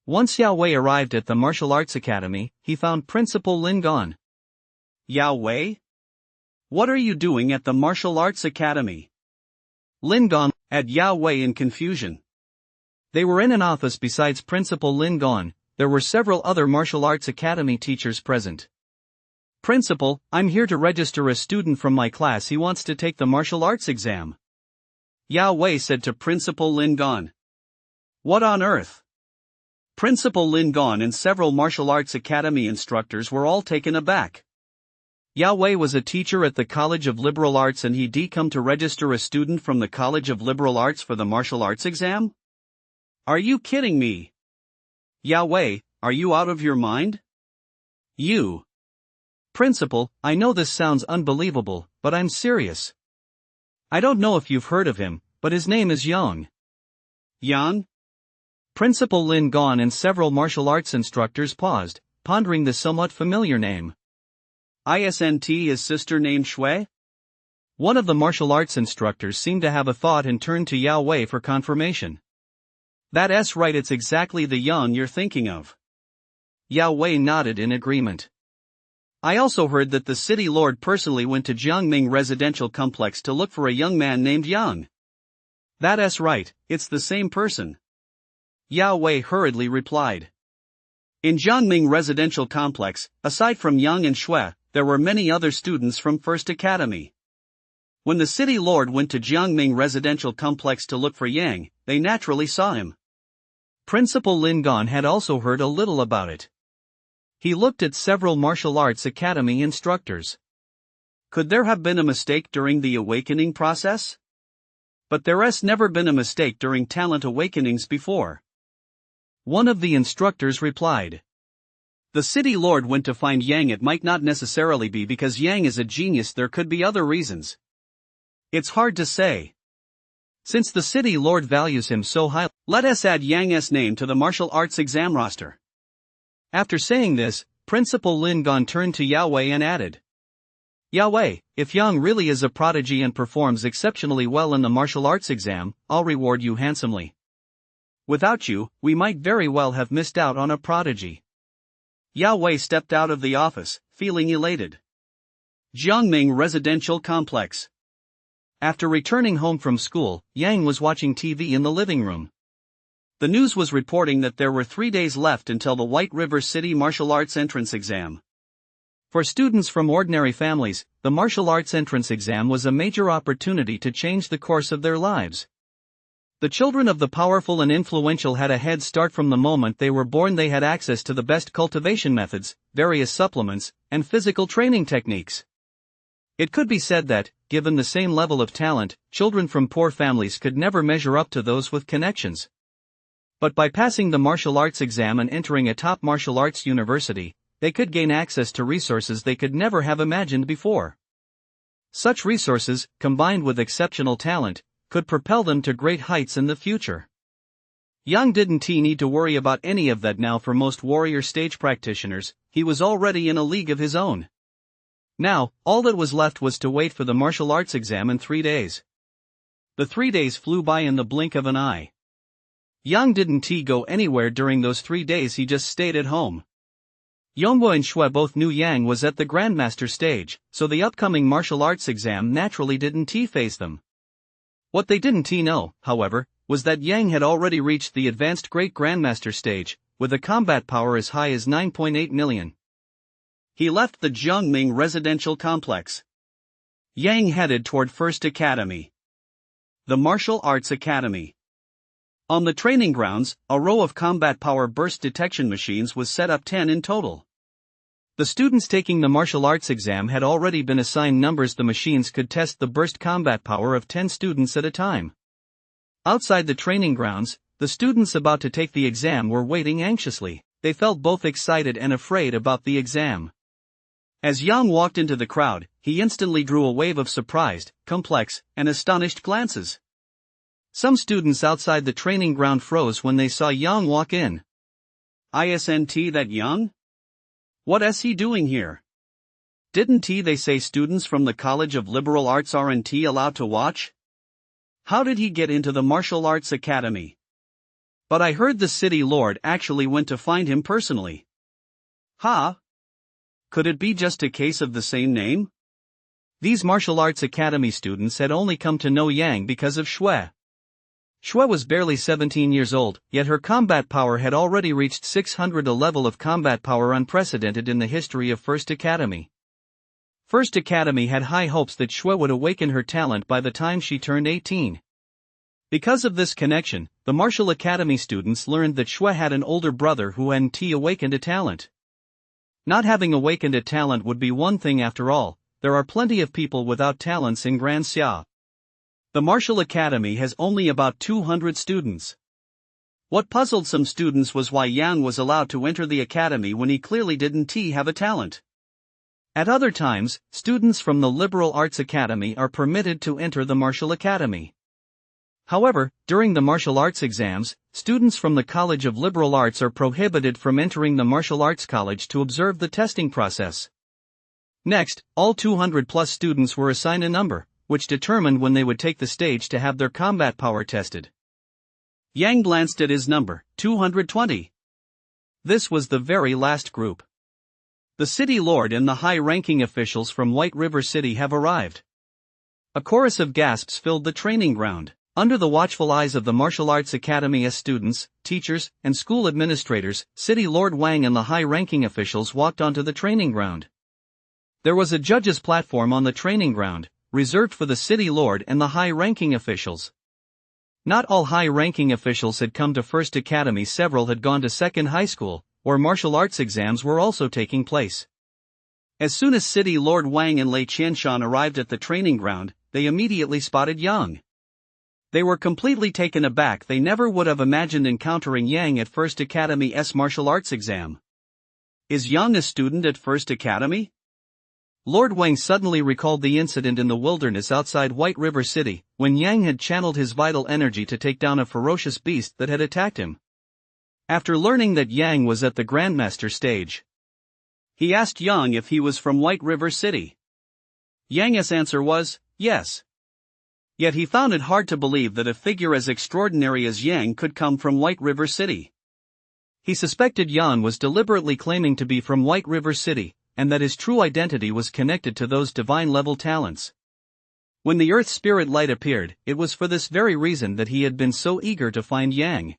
Speaker 1: Once Yao Wei arrived at the martial arts academy, he found Principal Lin gone.
Speaker 2: "Yao Wei? What are you doing at the martial arts academy?"
Speaker 1: Lin gone
Speaker 2: at Yao Wei in confusion.
Speaker 1: They were in an office. Besides Principal Lin gone, there were several other martial arts academy teachers present.
Speaker 2: "Principal, I'm here to register a student from my class. He wants to take the martial arts exam," Yao Wei said to Principal Lin gone. "What on earth?" Principal Lin gone and several martial arts academy instructors were all taken aback.
Speaker 1: Yao Wei was a teacher at the College of Liberal Arts and he'd come to register a student from the College of Liberal Arts for the martial arts exam?
Speaker 2: Are you kidding me? Yao Wei, are you out of your mind? You.
Speaker 1: Principal, I know this sounds unbelievable, but I'm serious. I don't know if you've heard of him, but his name is Yang.
Speaker 2: Yang?
Speaker 1: Principal Lin gone and several martial arts instructors paused, pondering the somewhat familiar name.
Speaker 2: Isn't his sister named Shui?
Speaker 1: One of the martial arts instructors seemed to have a thought and turned to Yao Wei for confirmation.
Speaker 2: That's right, it's exactly the Yang you're thinking of.
Speaker 1: Yao Wei nodded in agreement.
Speaker 2: I also heard that the city lord personally went to Jiangming residential complex to look for a young man named Yang. That's right, it's the same person. Yao Wei hurriedly replied. In Jiangming residential complex, aside from Yang and Shui, there were many other students from First Academy. When the city lord went to Jiangming residential complex to look for Yang, they naturally saw him.
Speaker 1: Principal Lin gone had also heard a little about it. He looked at several martial arts academy instructors.
Speaker 2: Could there have been a mistake during the awakening process? But there's never been a mistake during talent awakenings before.
Speaker 1: One of the instructors replied.
Speaker 2: The city lord went to find Yang. It might not necessarily be because Yang is a genius, there could be other reasons. It's hard to say.
Speaker 1: Since the city lord values him so highly,
Speaker 2: let us add Yang's name to the martial arts exam roster.
Speaker 1: After saying this, Principal Lin gone turned to Yao Wei and added. Yao Wei, if Yang really is a prodigy and performs exceptionally well in the martial arts exam, I'll reward you handsomely. Without you, we might very well have missed out on a prodigy.
Speaker 2: Yao Wei stepped out of the office, feeling elated. Jiangming residential complex.
Speaker 1: After returning home from school, Yang was watching TV in the living room.
Speaker 2: The news was reporting that there were 3 days left until the White River City Martial Arts Entrance Exam.
Speaker 1: For students from ordinary families, the martial arts entrance exam was a major opportunity to change the course of their lives. The children of the powerful and influential had a head start from the moment they were born. They had access to the best cultivation methods, various supplements, and physical training techniques. It could be said that, given the same level of talent, children from poor families could never measure up to those with connections. But by passing the martial arts exam and entering a top martial arts university, they could gain access to resources they could never have imagined before. Such resources, combined with exceptional talent, could propel them to great heights in the future. Yang didn't need to worry about any of that now. For most warrior stage practitioners, he was already in a league of his own. Now, all that was left was to wait for the martial arts exam in 3 days. The 3 days flew by in the blink of an eye. Yang didn't go anywhere during those 3 days. He just stayed at home. Yongbo and Shui both knew Yang was at the Grandmaster stage, so the upcoming martial arts exam naturally didn't faze them. What they didn't know, however, was that Yang had already reached the advanced Great Grandmaster stage, with a combat power as high as 9.8 million. He left the Jiangming residential complex. Yang headed toward First Academy, the Martial Arts Academy. On the training grounds, a row of combat power burst detection machines was set up, 10 in total. The students taking the martial arts exam had already been assigned numbers. The machines could test the burst combat power of 10 students at a time. Outside the training grounds, the students about to take the exam were waiting anxiously. They felt both excited and afraid about the exam. As Yang walked into the crowd, he instantly drew a wave of surprised, complex, and astonished glances. Some students outside the training ground froze when they saw Yang walk in. Isn't that Yang? What's he doing here? Didn't they say students from the College of Liberal Arts aren't allowed to watch? How did he get into the Martial Arts Academy? But I heard the city lord actually went to find him personally. Huh? Could it be just a case of the same name? These Martial Arts Academy students had only come to know Yang because of Shui. Shui was barely 17 years old, yet her combat power had already reached 600, a level of combat power unprecedented in the history of First Academy. First Academy had high hopes that Shui would awaken her talent by the time she turned 18. Because of this connection, the Martial Academy students learned that Shui had an older brother who hadn't awakened a talent. Not having awakened a talent would be one thing after all. There are plenty of people without talents in Grand Xia. The Martial Academy has only about 200 students. What puzzled some students was why Yang was allowed to enter the academy when he clearly didn't have a talent. At other times, students from the Liberal Arts Academy are permitted to enter the Martial Academy. However, during the martial arts exams, students from the College of Liberal Arts are prohibited from entering the Martial Arts College to observe the testing process. Next, all 200+ students were assigned a number, which determined when they would take the stage to have their combat power tested. Yang glanced at his number, 220. This was the very last group. The city lord and the high-ranking officials from White River City have arrived. A chorus of gasps filled the training ground. Under the watchful eyes of the Martial Arts Academy's students, teachers, and school administrators, City Lord Wang and the high-ranking officials walked onto the training ground. There was a judge's platform on the training ground, reserved for the City Lord and the high-ranking officials. Not all high-ranking officials had come to First Academy. Several had gone to Second High School, where martial arts exams were also taking place. As soon as City Lord Wang and Lei Qianshan arrived at the training ground, they immediately spotted Yang. They were completely taken aback. They never would have imagined encountering Yang at First Academy's martial arts exam. Is Yang a student at First Academy? Lord Wang suddenly recalled the incident in the wilderness outside White River City, when Yang had channeled his vital energy to take down a ferocious beast that had attacked him. After learning that Yang was at the Grandmaster stage, he asked Yang if he was from White River City. Yang's answer was, yes. Yet he found it hard to believe that a figure as extraordinary as Yang could come from White River City. He suspected Yang was deliberately claiming to be from White River City, and that his true identity was connected to those divine-level talents. When the Earth Spirit Light appeared, it was for this very reason that he had been so eager to find Yang.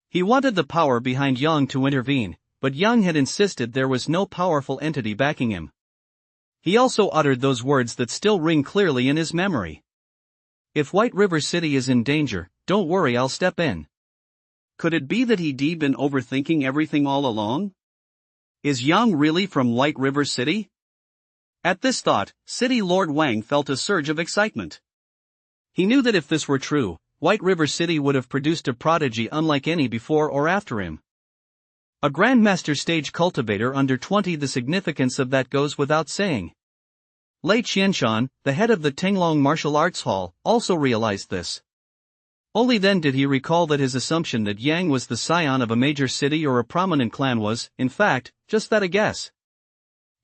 Speaker 1: He wanted the power behind Yang to intervene, but Yang had insisted there was no powerful entity backing him. He also uttered those words that still ring clearly in his memory. If White River City is in danger, don't worry, I'll step in.
Speaker 2: Could it be that he'd been overthinking everything all along? Is Yang really from White River City? At this thought, City Lord Wang felt a surge of excitement. He knew that if this were true, White River City would have produced a prodigy unlike any before or after him. A Grandmaster stage cultivator under 20. The significance of that goes without saying. Lei Qianshan, the head of the Tenglong Martial Arts Hall, also realized this. Only then did he recall that his assumption that Yang was the scion of a major city or a prominent clan was, in fact, just that, a guess.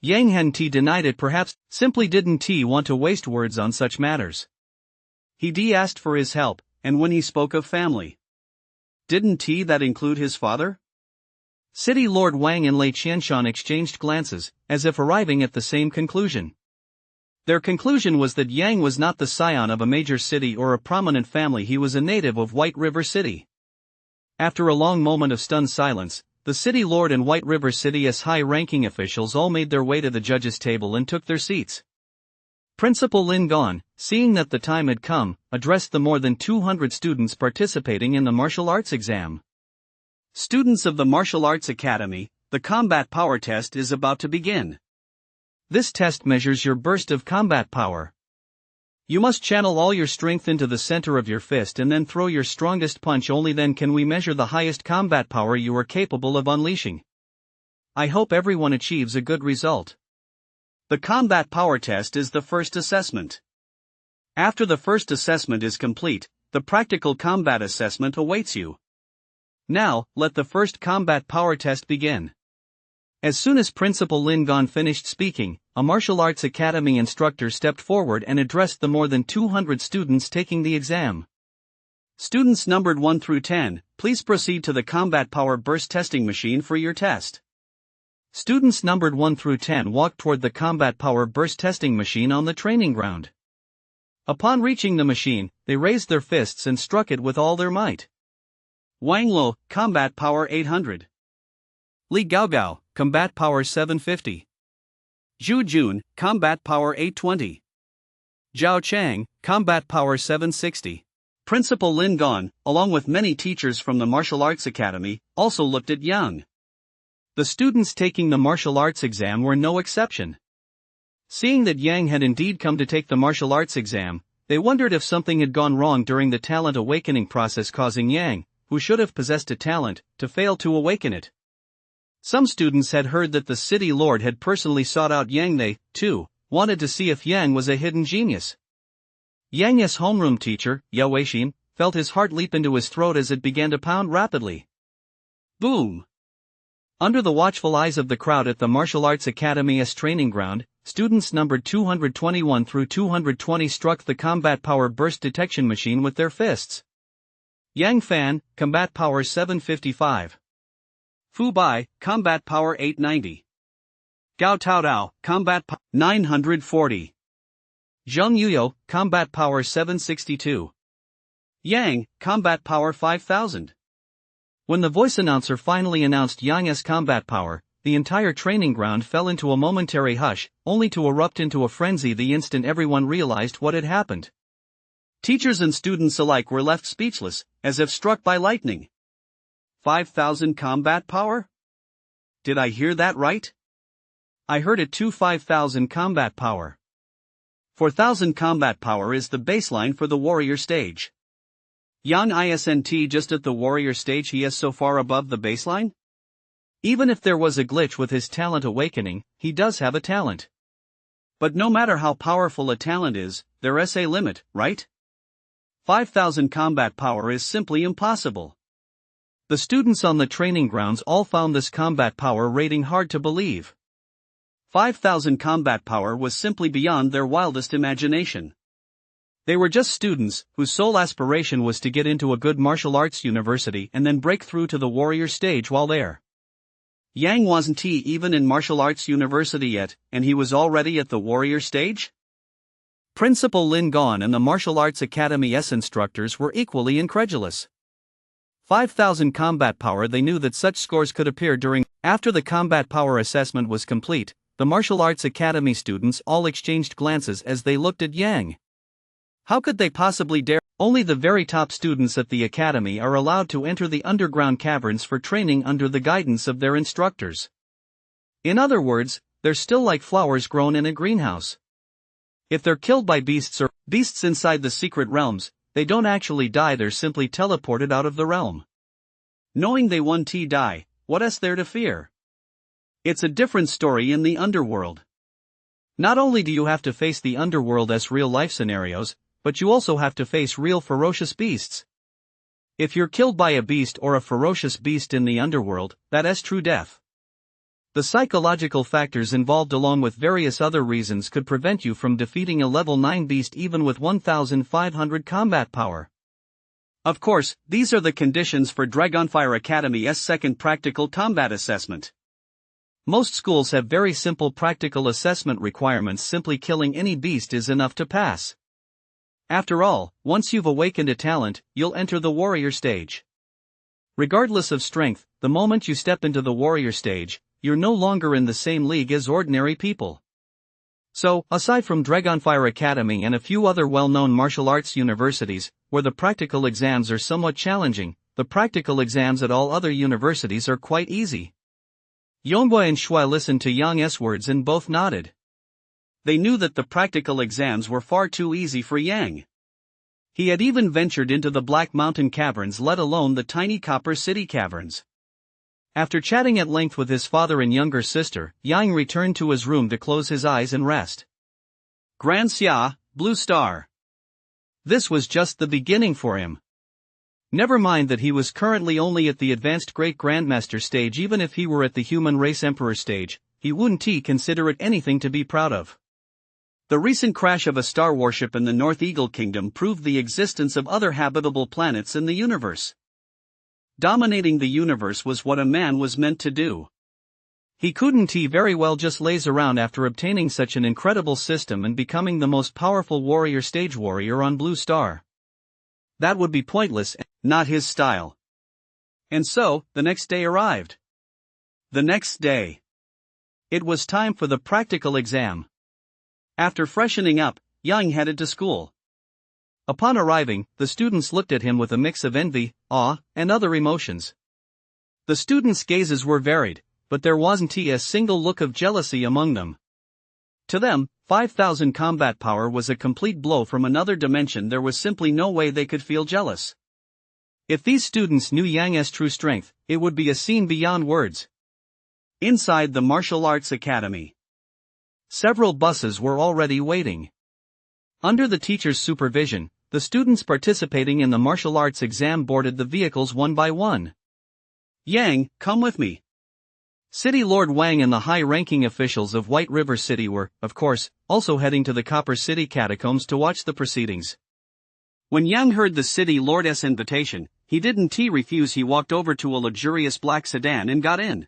Speaker 2: Yang hadn't denied it, perhaps simply didn't want to waste words on such matters. He asked for his help, and when he spoke of family, didn't that include his father? City Lord Wang and Lei Qianshan exchanged glances, as if arriving at the same conclusion. Their conclusion was that Yang was not the scion of a major city or a prominent family, he was a native of White River City. After a long moment of stunned silence, the City Lord and White River City's high-ranking officials all made their way to the judges' table and took their seats. Principal Lin Gon, seeing that the time had come, addressed the more than 200 students participating in the martial arts exam. Students of the Martial Arts Academy, the combat power test is about to begin. This test measures your burst of combat power. You must channel all your strength into the center of your fist and then throw your strongest punch. Only then can we measure the highest combat power you are capable of unleashing. I hope everyone achieves a good result. The combat power test is the first assessment. After the first assessment is complete, the practical combat assessment awaits you. Now, let the first combat power test begin. As soon as Principal Lin Gon finished speaking, a martial arts academy instructor stepped forward and addressed the more than 200 students taking the exam. Students numbered 1 through 10, please proceed to the combat power burst testing machine for your test. Students numbered 1 through 10 walked toward the combat power burst testing machine on the training ground. Upon reaching the machine, they raised their fists and struck it with all their might. Wang Lo, combat power 800. Li Gaogao, combat power 750. Zhu Jun, combat power 820. Zhao Chang, combat power 760. Principal Lin Gon, along with many teachers from the Martial Arts Academy, also looked at Yang. The students taking the martial arts exam were no exception. Seeing that Yang had indeed come to take the martial arts exam, they wondered if something had gone wrong during the talent awakening process, causing Yang, who should have possessed a talent, to fail to awaken it. Some students had heard that the city lord had personally sought out Yang. They, too, wanted to see if Yang was a hidden genius. Yang's homeroom teacher, Yao Weixin, felt his heart leap into his throat as it began to pound rapidly. Boom! Under the watchful eyes of the crowd at the Martial Arts Academy's training ground, students numbered 221 through 220 struck the combat power burst detection machine with their fists. Yang Fan, combat power 755. Fu Bai, combat power 890. Gao Taodao, combat power 940. Zheng Yuyo, combat power 762. Yang, combat power 5000. When the voice announcer finally announced Yang's combat power, the entire training ground fell into a momentary hush, only to erupt into a frenzy the instant everyone realized what had happened. Teachers and students alike were left speechless, as if struck by lightning. 5,000 combat power? Did I hear that right? I heard it too, 5,000 combat power. 4,000 combat power is the baseline for the warrior stage. Yang isn't just at the warrior stage, he is so far above the baseline? Even if there was a glitch with his talent awakening, he does have a talent. But no matter how powerful a talent is, there is a limit, right? 5,000 combat power is simply impossible. The students on the training grounds all found this combat power rating hard to believe. 5,000 combat power was simply beyond their wildest imagination. They were just students, whose sole aspiration was to get into a good martial arts university and then break through to the warrior stage while there. Yang wasn't even in martial arts university yet, and he was already at the warrior stage? Principal Lin Gon and the Martial Arts Academy's instructors were equally incredulous. 5,000 combat power, they knew that such scores could appear during. After the combat power assessment was complete, the Martial Arts Academy students all exchanged glances as they looked at Yang.
Speaker 1: How could they possibly dare? Only the very top students at the academy are allowed to enter the underground caverns for training under the guidance of their instructors. In other words, they're still like flowers grown in a greenhouse. If they're killed by beasts inside the secret realms, they don't actually die, they're simply teleported out of the realm. Knowing they won't die, what is there to fear? It's a different story in the underworld. Not only do you have to face the underworld as real-life scenarios, but you also have to face real ferocious beasts. If you're killed by a beast or a ferocious beast in the underworld, that is true death. The psychological factors involved along with various other reasons could prevent you from defeating a level 9 beast even with 1500 combat power. Of course, these are the conditions for Dragonfire Academy's second practical combat assessment. Most schools have very simple practical assessment requirements. Simply killing any beast is enough to pass. After all, once you've awakened a talent, you'll enter the warrior stage. Regardless of strength, the moment you step into the warrior stage, you're no longer in the same league as ordinary people. So, aside from Dragonfire Academy and a few other well-known martial arts universities, where the practical exams are somewhat challenging, the practical exams at all other universities are quite easy. Yonghua and Shui listened to Yang's words and both nodded. They knew that the practical exams were far too easy for Yang. He had even ventured into the Black Mountain Caverns, let alone the tiny Copper City Caverns. After chatting at length with his father and younger sister, Yang returned to his room to close his eyes and rest. Grand Xia, Blue Star. This was just the beginning for him. Never mind that he was currently only at the Advanced Great Grandmaster stage. Even if he were at the Human Race Emperor stage, he wouldn't consider it anything to be proud of. The recent crash of a star warship in the North Eagle Kingdom proved the existence of other habitable planets in the universe. Dominating the universe was what a man was meant to do. He couldn't very well just laze around after obtaining such an incredible system and becoming the most powerful warrior stage warrior on Blue Star. That would be pointless, not his style. And so, the next day arrived. The next day. It was time for the practical exam. After freshening up, Yang headed to school. Upon arriving, the students looked at him with a mix of envy, awe, and other emotions. The students' gazes were varied, but there wasn't a single look of jealousy among them. To them, 5,000 combat power was a complete blow from another dimension. There was simply no way they could feel jealous. If these students knew Yang's true strength, it would be a scene beyond words. Inside the Martial Arts Academy, several buses were already waiting. Under the teacher's supervision, the students participating in the martial arts exam boarded the vehicles one by one. Yang, come with me. City Lord Wang and the high-ranking officials of White River City were, of course, also heading to the Copper City catacombs to watch the proceedings. When Yang heard the City Lord's invitation, he didn't refuse. He walked over to a luxurious black sedan and got in.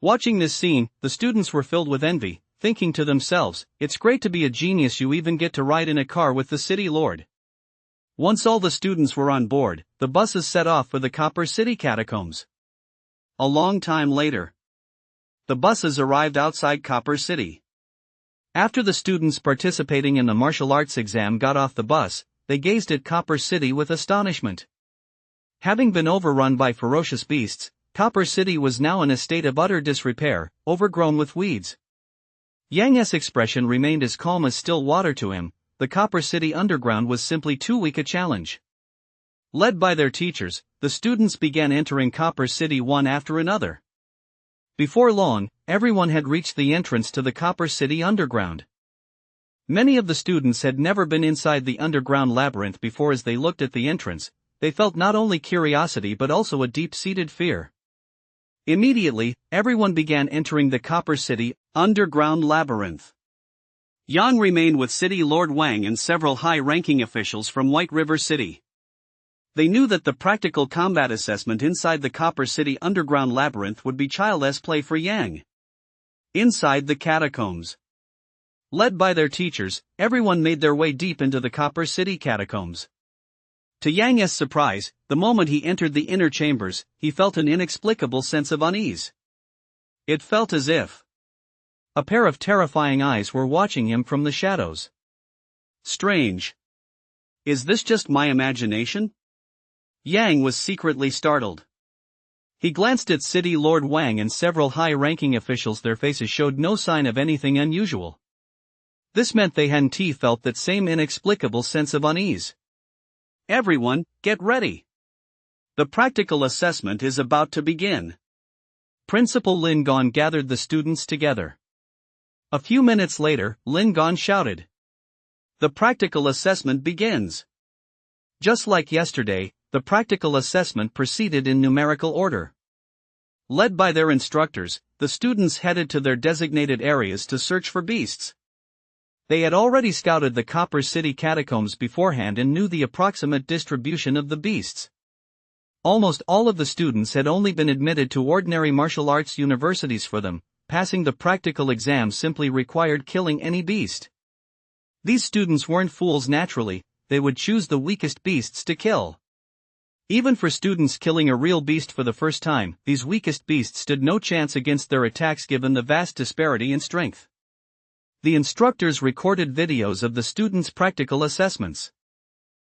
Speaker 1: Watching this scene, the students were filled with envy, thinking to themselves, it's great to be a genius. You even get to ride in a car with the City Lord. Once all the students were on board, the buses set off for the Copper City catacombs. A long time later, the buses arrived outside Copper City. After the students participating in the martial arts exam got off the bus, they gazed at Copper City with astonishment. Having been overrun by ferocious beasts, Copper City was now in a state of utter disrepair, overgrown with weeds. Yang's expression remained as calm as still water to him. The Copper City Underground was simply too weak a challenge. Led by their teachers, the students began entering Copper City one after another. Before long, everyone had reached the entrance to the Copper City Underground. Many of the students had never been inside the underground labyrinth before. As they looked at the entrance, they felt not only curiosity but also a deep-seated fear. Immediately, everyone began entering the Copper City Underground Labyrinth. Yang remained with City Lord Wang and several high-ranking officials from White River City. They knew that the practical combat assessment inside the Copper City Underground Labyrinth would be child's play for Yang. Inside the catacombs, led by their teachers, everyone made their way deep into the Copper City catacombs. To Yang's surprise, the moment he entered the inner chambers, he felt an inexplicable sense of unease. It felt as if a pair of terrifying eyes were watching him from the shadows. Strange.
Speaker 2: Is this just my imagination? Yang was secretly startled. He glanced at City Lord Wang and several high-ranking officials. Their faces showed no sign of anything unusual. This meant they hadn't felt that same inexplicable sense of unease. Everyone, get ready. The practical assessment is about to begin. Principal Lin Gon gathered the students together. A few minutes later, Lin Gon shouted. The practical assessment begins. Just like yesterday, the practical assessment proceeded in numerical order. Led by their instructors, the students headed to their designated areas to search for beasts. They had already scouted the Copper City catacombs beforehand and knew the approximate distribution of the beasts. Almost all of the students had only been admitted to ordinary martial arts universities. For them, passing the practical exam simply required killing any beast. These students weren't fools naturally, they would choose the weakest beasts to kill. Even for students killing a real beast for the first time, these weakest beasts stood no chance against their attacks given the vast disparity in strength. The instructors recorded videos of the students' practical assessments.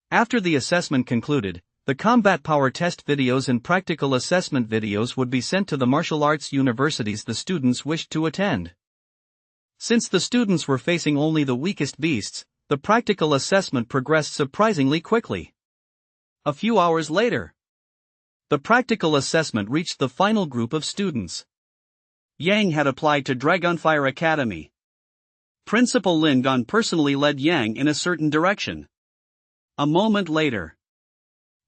Speaker 2: After the assessment concluded, the combat power test videos and practical assessment videos would be sent to the martial arts universities the students wished to attend. Since the students were facing only the weakest beasts, the practical assessment progressed surprisingly quickly. A few hours later, the practical assessment reached the final group of students. Yang had applied to Dragonfire Academy. Principal Lin Gon personally led Yang in a certain direction. A moment later,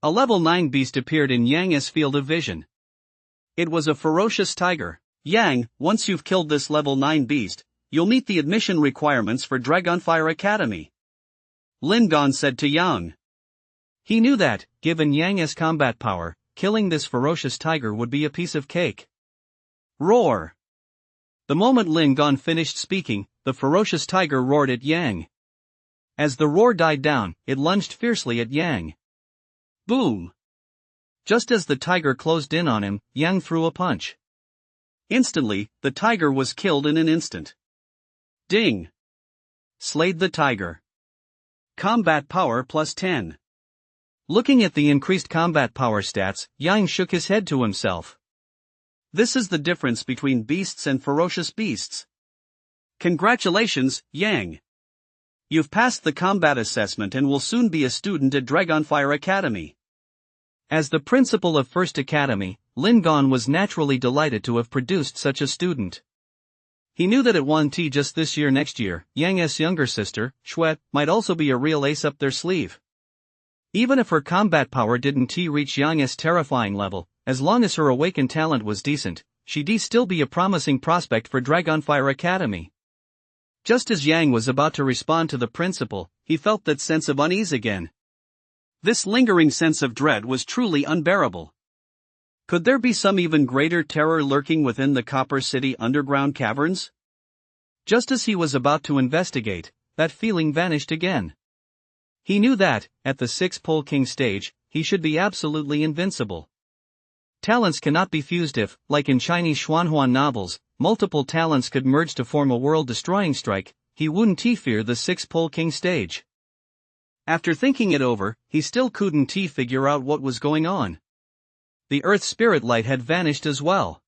Speaker 2: a level 9 beast appeared in Yang's field of vision. It was a ferocious tiger. Yang, once you've killed this level 9 beast, you'll meet the admission requirements for Dragonfire Academy. Lin Gon said to Yang. He knew that, given Yang's combat power, killing this ferocious tiger would be a piece of cake. Roar! The moment Lin Gon finished speaking, the ferocious tiger roared at Yang. As the roar died down, it lunged fiercely at Yang. Boom! Just as the tiger closed in on him, Yang threw a punch. Instantly, the tiger was killed in an instant. Ding! Slayed the tiger. Combat power plus 10. Looking at the increased combat power stats, Yang shook his head to himself. This is the difference between beasts and ferocious beasts. Congratulations, Yang. You've passed the combat assessment and will soon be a student at Dragonfire Academy. As the principal of First Academy, Lin Gon was naturally delighted to have produced such a student. He knew that it won't just this year. Next year, Yang's younger sister, Shui, might also be a real ace up their sleeve. Even if her combat power didn't reach Yang's terrifying level, as long as her awakened talent was decent, she'd still be a promising prospect for Dragonfire Academy. Just as Yang was about to respond to the principal, he felt that sense of unease again. This lingering sense of dread was truly unbearable. Could there be some even greater terror lurking within the Copper City underground caverns? Just as he was about to investigate, that feeling vanished again. He knew that, at the 6-Pole King stage, he should be absolutely invincible. Talents cannot be fused if, like in Chinese Xuanhuan novels, multiple talents could merge to form a world-destroying strike. He wouldn't fear the 6-Pole King stage. After thinking it over, he still couldn't figure out what was going on. The Earth Spirit Light had vanished as well.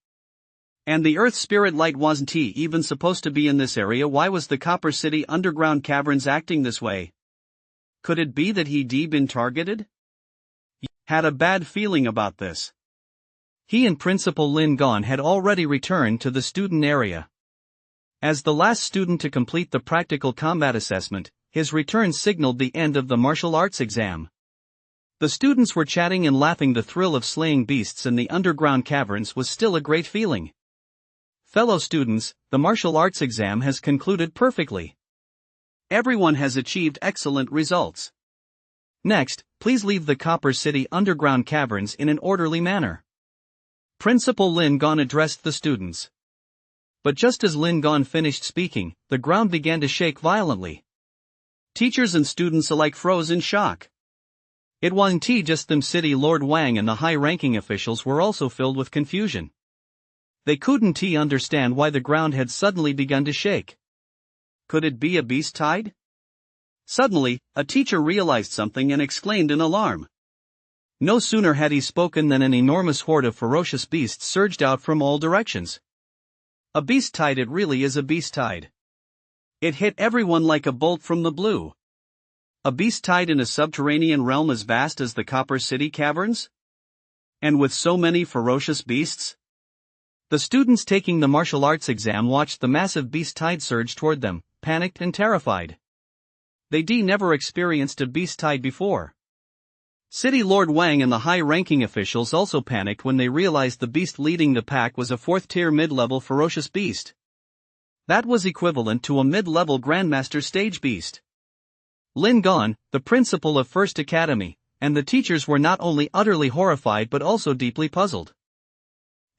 Speaker 2: And the Earth Spirit Light wasn't even supposed to be in this area. Why was the Copper City underground caverns acting this way? Could it be that he'd been targeted? He had a bad feeling about this. He and Principal Lin Gon had already returned to the student area. As the last student to complete the practical combat assessment, his return signaled the end of the martial arts exam. The students were chatting and laughing. The thrill of slaying beasts in the underground caverns was still a great feeling. Fellow students, the martial arts exam has concluded perfectly. Everyone has achieved excellent results. Next, please leave the Copper City underground caverns in an orderly manner. Principal Lin Gon addressed the students. But just as Lin Gon finished speaking, the ground began to shake violently. Teachers and students alike froze in shock. It wasn't just them. City Lord Wang and the high-ranking officials were also filled with confusion. They couldn't understand why the ground had suddenly begun to shake. Could it be a beast tide? Suddenly, a teacher realized something and exclaimed in alarm. No sooner had he spoken than an enormous horde of ferocious beasts surged out from all directions. A beast tide, it really is a beast tide. It hit everyone like a bolt from the blue. A beast tide in a subterranean realm as vast as the Copper City caverns? And with so many ferocious beasts? The students taking the martial arts exam watched the massive beast tide surge toward them, panicked and terrified. They'd never experienced a beast tide before. City Lord Wang and the high-ranking officials also panicked when they realized the beast leading the pack was a fourth-tier mid-level ferocious beast. That was equivalent to a mid-level Grandmaster stage beast. Lin Gon, the principal of First Academy, and the teachers were not only utterly horrified but also deeply puzzled.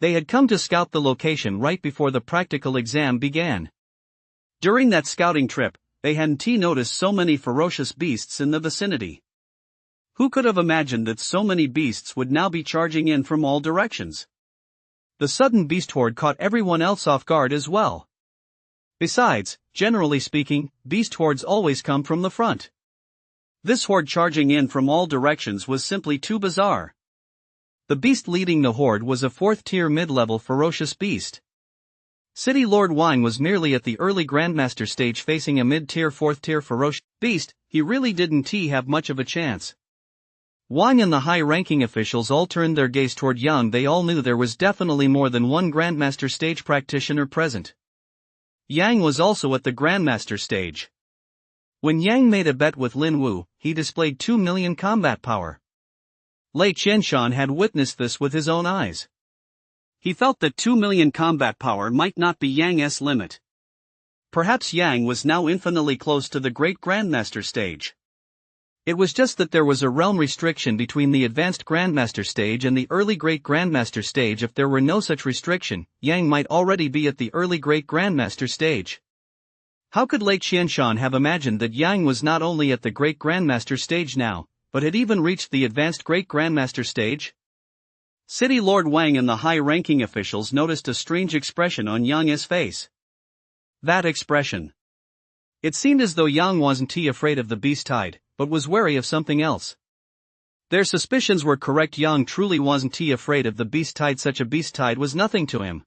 Speaker 2: They had come to scout the location right before the practical exam began. During that scouting trip, they hadn't noticed so many ferocious beasts in the vicinity. Who could have imagined that so many beasts would now be charging in from all directions? The sudden beast horde caught everyone else off guard as well. Besides, generally speaking, beast hordes always come from the front. This horde charging in from all directions was simply too bizarre. The beast leading the horde was a fourth-tier mid-level ferocious beast. City Lord Wang was merely at the early Grandmaster stage facing a mid-tier fourth-tier ferocious beast. He really didn't have much of a chance. Wang and the high-ranking officials all turned their gaze toward Yang. They all knew there was definitely more than one Grandmaster stage practitioner present. Yang was also at the Grandmaster stage. When Yang made a bet with Lin Wu, he displayed 2 million combat power. Lei Qianshan had witnessed this with his own eyes. He felt that 2 million combat power might not be Yang's limit. Perhaps Yang was now infinitely close to the Great Grandmaster stage. It was just that there was a realm restriction between the Advanced Grandmaster stage and the early Great Grandmaster stage. If there were no such restriction, Yang might already be at the early Great Grandmaster stage. How could Lei Qianshan have imagined that Yang was not only at the Great Grandmaster stage now, but had even reached the Advanced Great Grandmaster stage? City Lord Wang and the high-ranking officials noticed a strange expression on Yang's face. That expression. It seemed as though Yang wasn't afraid of the beast tide, but was wary of something else. Their suspicions were correct. Yang truly wasn't afraid of the beast tide. Such a beast tide was nothing to him.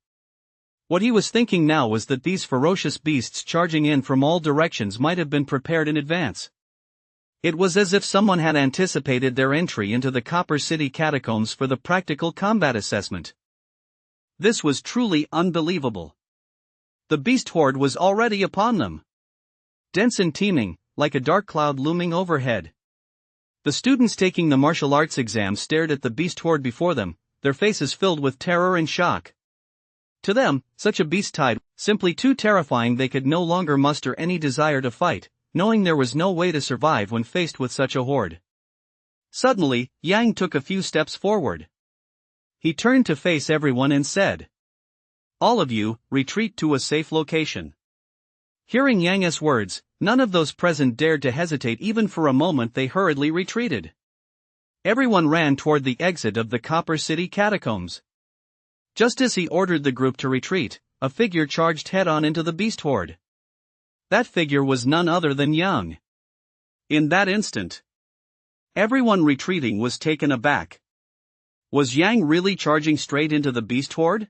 Speaker 2: What he was thinking now was that these ferocious beasts charging in from all directions might have been prepared in advance. It was as if someone had anticipated their entry into the Copper City catacombs for the practical combat assessment. This was truly unbelievable. The beast horde was already upon them. Dense and teeming, like a dark cloud looming overhead. The students taking the martial arts exam stared at the beast horde before them, their faces filled with terror and shock. To them, such a beast tide, simply too terrifying. They could no longer muster any desire to fight, knowing there was no way to survive when faced with such a horde. Suddenly, Yang took a few steps forward. He turned to face everyone and said, "All of you, retreat to a safe location." Hearing Yang's words, none of those present dared to hesitate even for a moment. They hurriedly retreated. Everyone ran toward the exit of the Copper City catacombs. Just as he ordered the group to retreat, a figure charged head-on into the beast horde. That figure was none other than Yang. In that instant, everyone retreating was taken aback. Was Yang really charging straight into the beast horde?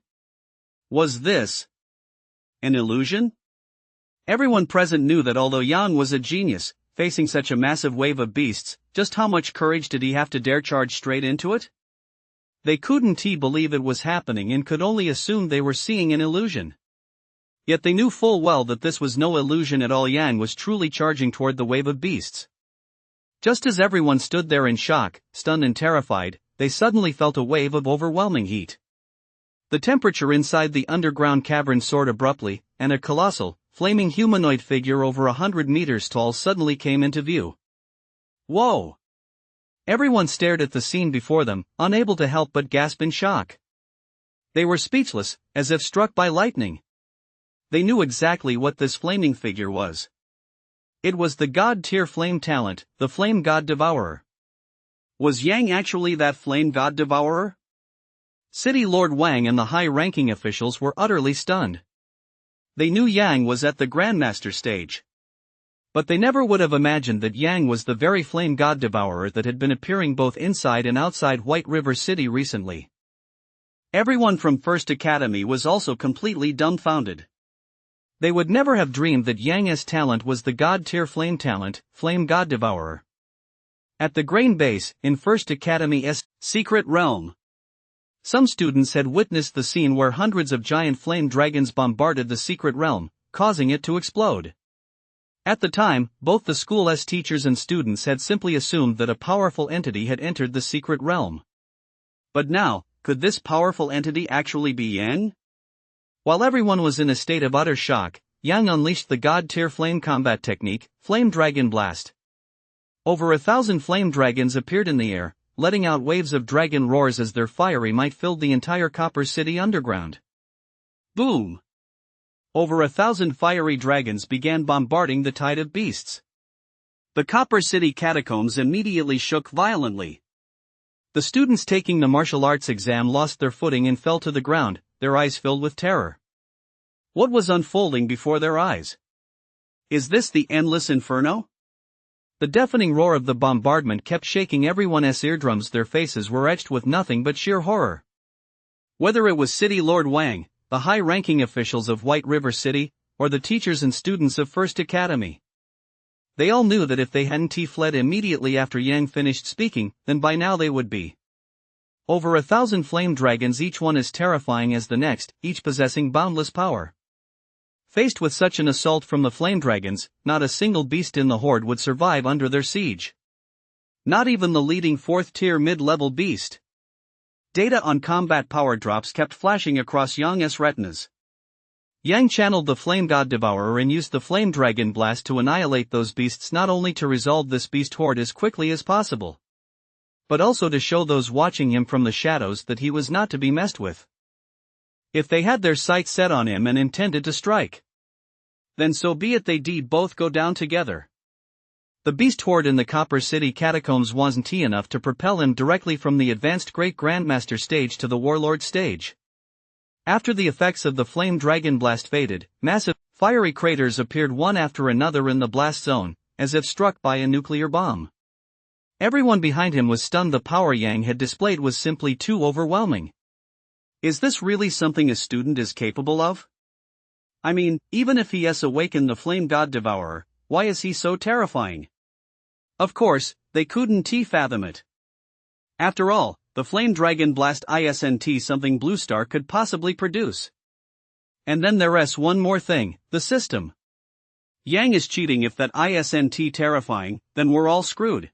Speaker 2: Was this an illusion? Everyone present knew that although Yang was a genius, facing such a massive wave of beasts, just how much courage did he have to dare charge straight into it? They couldn't believe it was happening and could only assume they were seeing an illusion. Yet they knew full well that this was no illusion at all. Yang was truly charging toward the wave of beasts. Just as everyone stood there in shock, stunned and terrified, they suddenly felt a wave of overwhelming heat. The temperature inside the underground cavern soared abruptly, and a colossal, flaming humanoid figure over 100 meters tall suddenly came into view. Whoa! Everyone stared at the scene before them, unable to help but gasp in shock. They were speechless, as if struck by lightning. They knew exactly what this flaming figure was. It was the god-tier flame talent, the Flame God Devourer. Was Yang actually that Flame God Devourer? City Lord Wang and the high-ranking officials were utterly stunned. They knew Yang was at the Grandmaster stage.
Speaker 1: But they never would have imagined that Yang was the very flame god devourer that had been appearing both inside and outside White River City recently.
Speaker 2: Everyone from First Academy was also completely dumbfounded.
Speaker 1: They would never have dreamed that Yang's talent was the god-tier flame talent, Flame God Devourer. At the grain base, in First Academy's
Speaker 2: secret realm,
Speaker 1: some students had witnessed the scene where hundreds of giant flame dragons bombarded the secret realm, causing it to explode. At the time, both the school's teachers and students had simply assumed that a powerful entity had entered the secret realm.
Speaker 2: But now, could this powerful entity actually be Yang?
Speaker 1: While everyone was in a state of utter shock, Yang unleashed the god-tier flame combat technique, Flame Dragon Blast. Over 1,000 flame dragons appeared in the air, letting out waves of dragon roars as their fiery might filled the entire Copper City underground.
Speaker 2: Boom! Over 1,000 fiery dragons began bombarding the tide of beasts. The Copper City catacombs immediately shook violently.
Speaker 1: The students taking the martial arts exam lost their footing and fell to the ground, their eyes filled with terror.
Speaker 2: What was unfolding before their eyes? Is this the endless inferno?
Speaker 1: The deafening roar of the bombardment kept shaking everyone's eardrums. Their faces were etched with nothing but sheer horror.
Speaker 2: Whether it was City Lord Wang,
Speaker 1: the high-ranking officials of White River City, or the teachers and students of First Academy, they all knew that if they hadn't fled immediately after Yang finished speaking, then by now they would be over 1,000 flame dragons, each one as terrifying as the next, each possessing boundless power. Faced with such an assault from the flame dragons, not a single beast in the horde would survive under their siege. Not even the leading 4th-tier mid-level beast.
Speaker 2: Data on combat power drops kept flashing across Yang's retinas.
Speaker 1: Yang channeled the Flame God Devourer and used the Flame Dragon Blast to annihilate those beasts, not only to resolve this beast horde as quickly as possible, but also to show those watching him from the shadows that he was not to be messed with. If they had their sights set on him and intended to strike, then so be it, they'd both go down together. The beast horde in the Copper City catacombs wasn't enough to propel him directly from the advanced Great Grandmaster stage to the Warlord stage. After the effects of the Flame Dragon Blast faded, massive, fiery craters appeared one after another in the blast zone, as if struck by a nuclear bomb. Everyone behind him was stunned. The power Yang had displayed was simply too overwhelming.
Speaker 2: Is this really something a student is capable of? I mean, even if he has awakened the Flame God Devourer, why is he so terrifying? Of course, they couldn't fathom it. After all, the Flame Dragon Blast isn't something Blue Star could possibly produce. And then there's one more thing, the system. Yang is cheating. If that isn't terrifying, then we're all screwed.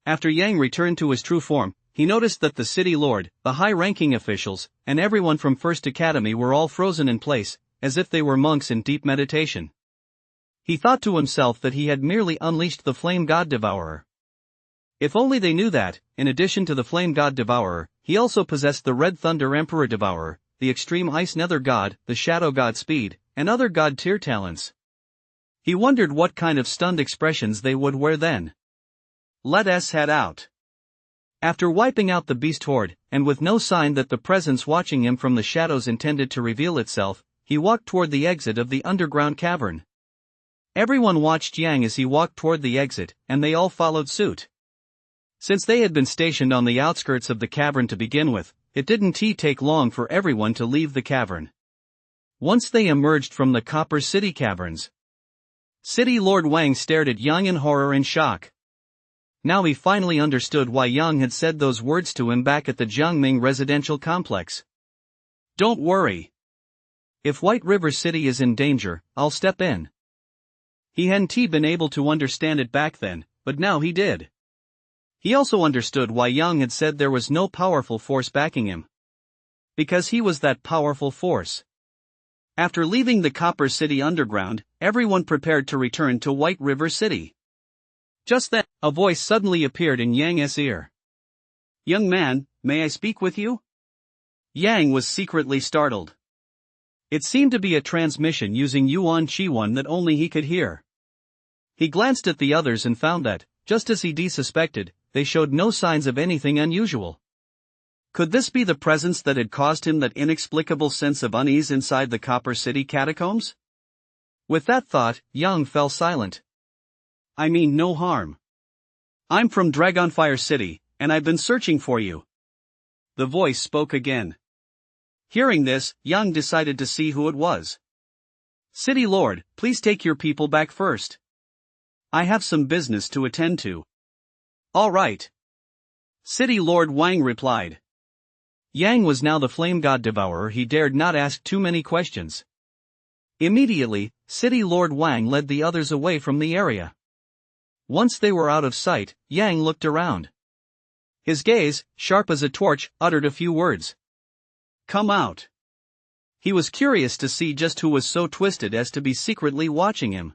Speaker 2: After Yang returned to his true form, he noticed that the City Lord, the high-ranking officials, and everyone from First Academy were all frozen in place, as if they were monks in deep meditation. He thought to himself that he had merely unleashed the Flame God Devourer. If only they knew that, in addition to the Flame God Devourer, he also possessed the Red Thunder Emperor Devourer, the Extreme Ice Nether God, the Shadow God Speed, and other god-tier talents. He wondered what kind of stunned expressions they would wear then. Let us head out.
Speaker 1: After wiping out the beast horde, and with no sign that the presence watching him from the shadows intended to reveal itself, he walked toward the exit of the underground cavern. Everyone watched Yang as he walked toward the exit, and they all followed suit. Since they had been stationed on the outskirts of the cavern to begin with, it didn't take long for everyone to leave the cavern. Once they emerged from the Copper City caverns, City Lord Wang stared at Yang in horror and shock. Now he finally understood why Yang had said those words to him back at the Jiangming residential complex.
Speaker 2: Don't worry.
Speaker 1: If White River City is in danger, I'll step in. He hadn't been able to understand it back then, but now he did. He also understood why Yang had said there was no powerful force backing him. Because he was that powerful force. After leaving the Copper City underground, everyone prepared to return to White River City. Just then, a voice suddenly appeared in Yang's ear.
Speaker 2: Young man, may I speak with you?
Speaker 1: Yang was secretly startled. It seemed to be a transmission using Yuan Chiwan that only he could hear. He glanced at the others and found that, just as he suspected, they showed no signs of anything unusual. Could this be the presence that had caused him that inexplicable sense of unease inside the Copper City catacombs? With that thought, Yang fell silent.
Speaker 2: I mean no harm. I'm from Dragonfire City, and I've been searching for you. The voice spoke again. Hearing this, Yang decided to see who it was. City Lord, please take your people back first. I have some business to attend to. All right. City Lord Wang replied.
Speaker 1: Yang was now the flame god devourer. He dared not ask too many questions. Immediately, City Lord Wang led the others away from the area. Once they were out of sight, Yang looked around. His gaze, sharp as a torch, uttered a few words.
Speaker 2: Come out.
Speaker 1: He was curious to see just who was so twisted as to be secretly watching him.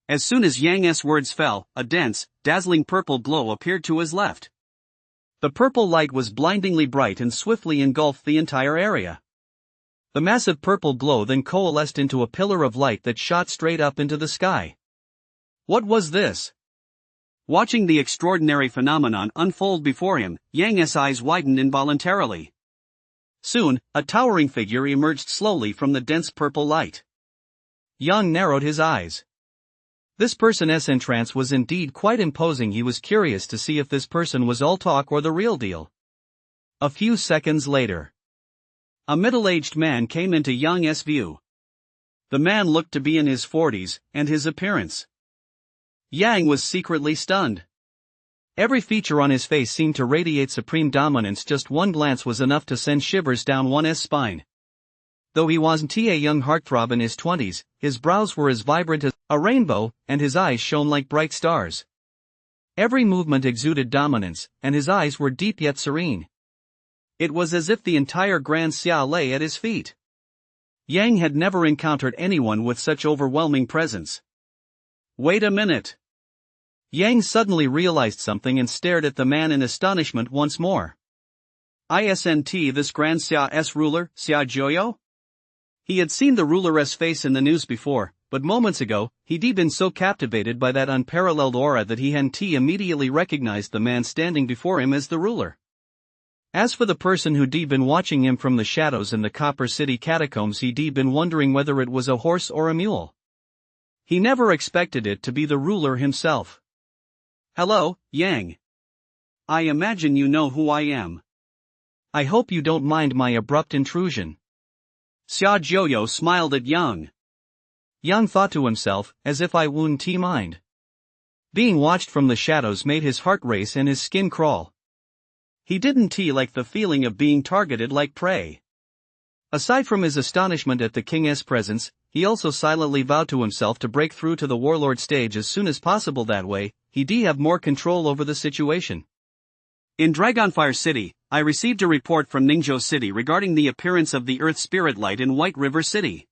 Speaker 2: As soon as Yang's words fell, a dense, dazzling purple glow appeared to his left. The purple light was blindingly bright and swiftly engulfed the entire area.
Speaker 1: The massive purple glow then coalesced into a pillar of light that shot straight up into the sky.
Speaker 2: What was this? Watching the extraordinary phenomenon unfold before him, Yang's eyes widened involuntarily. Soon, a towering figure emerged slowly from the dense purple light.
Speaker 1: Yang narrowed his eyes. This person's entrance was indeed quite imposing. He was curious to see if this person was all talk or the real deal. A few seconds later,
Speaker 2: a middle-aged man came into Yang's view. The man looked to be in his 40s, and his appearance. Yang was secretly stunned.
Speaker 1: Every feature on his face seemed to radiate supreme dominance. Just one glance was enough to send shivers down one's spine. Though he wasn't a young heartthrob in his 20s, his brows were as vibrant as a rainbow, and his eyes shone like bright stars. Every movement exuded dominance, and his eyes were deep yet serene. It was as if the entire Grand Xia lay at his feet. Yang had never encountered anyone with such overwhelming presence.
Speaker 2: Wait a minute.
Speaker 1: Yang suddenly realized something and stared at the man in astonishment once more.
Speaker 2: Isn't this Grand Xia's ruler, Xia Joyo? He had seen the ruler's face in the news before, but moments ago, he'd been so captivated by that unparalleled aura that he hadn't immediately recognized the man standing before him as the ruler. As for the person who'd been watching him from the shadows in the Copper City catacombs, he'd been wondering whether it was a horse or a mule. He never expected it to be the ruler himself. Hello, Yang. I imagine you know who I am.
Speaker 1: I hope you don't mind my abrupt intrusion.
Speaker 2: Xia Joyo smiled at Yang.
Speaker 1: Yang thought to himself, as if I wouldn't mind. Being watched from the shadows made his heart race and his skin crawl. He didn't like the feeling of being targeted like prey. Aside from his astonishment at the king's presence, he also silently vowed to himself to break through to the warlord stage as soon as possible. That way, he'd have more control over the situation.
Speaker 2: In Dragonfire City, I received a report from Ningzhou City regarding the appearance of the Earth Spirit Light in White River City.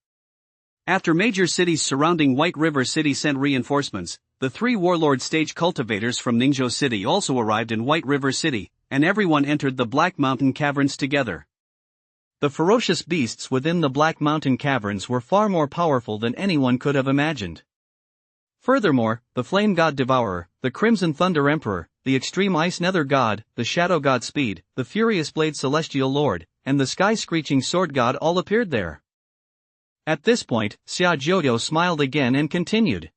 Speaker 2: After major cities surrounding White River City sent reinforcements, the 3 warlord stage cultivators from Ningzhou City also arrived in White River City, and everyone entered the Black Mountain Caverns together. The ferocious beasts within the Black Mountain Caverns were far more powerful than anyone could have imagined. Furthermore, the Flame God Devourer, the Crimson Thunder Emperor, the Extreme Ice Nether God, the Shadow God Speed, the Furious Blade Celestial Lord, and the Sky Screeching Sword God all appeared there. At this point, Xia Joyo smiled again and continued.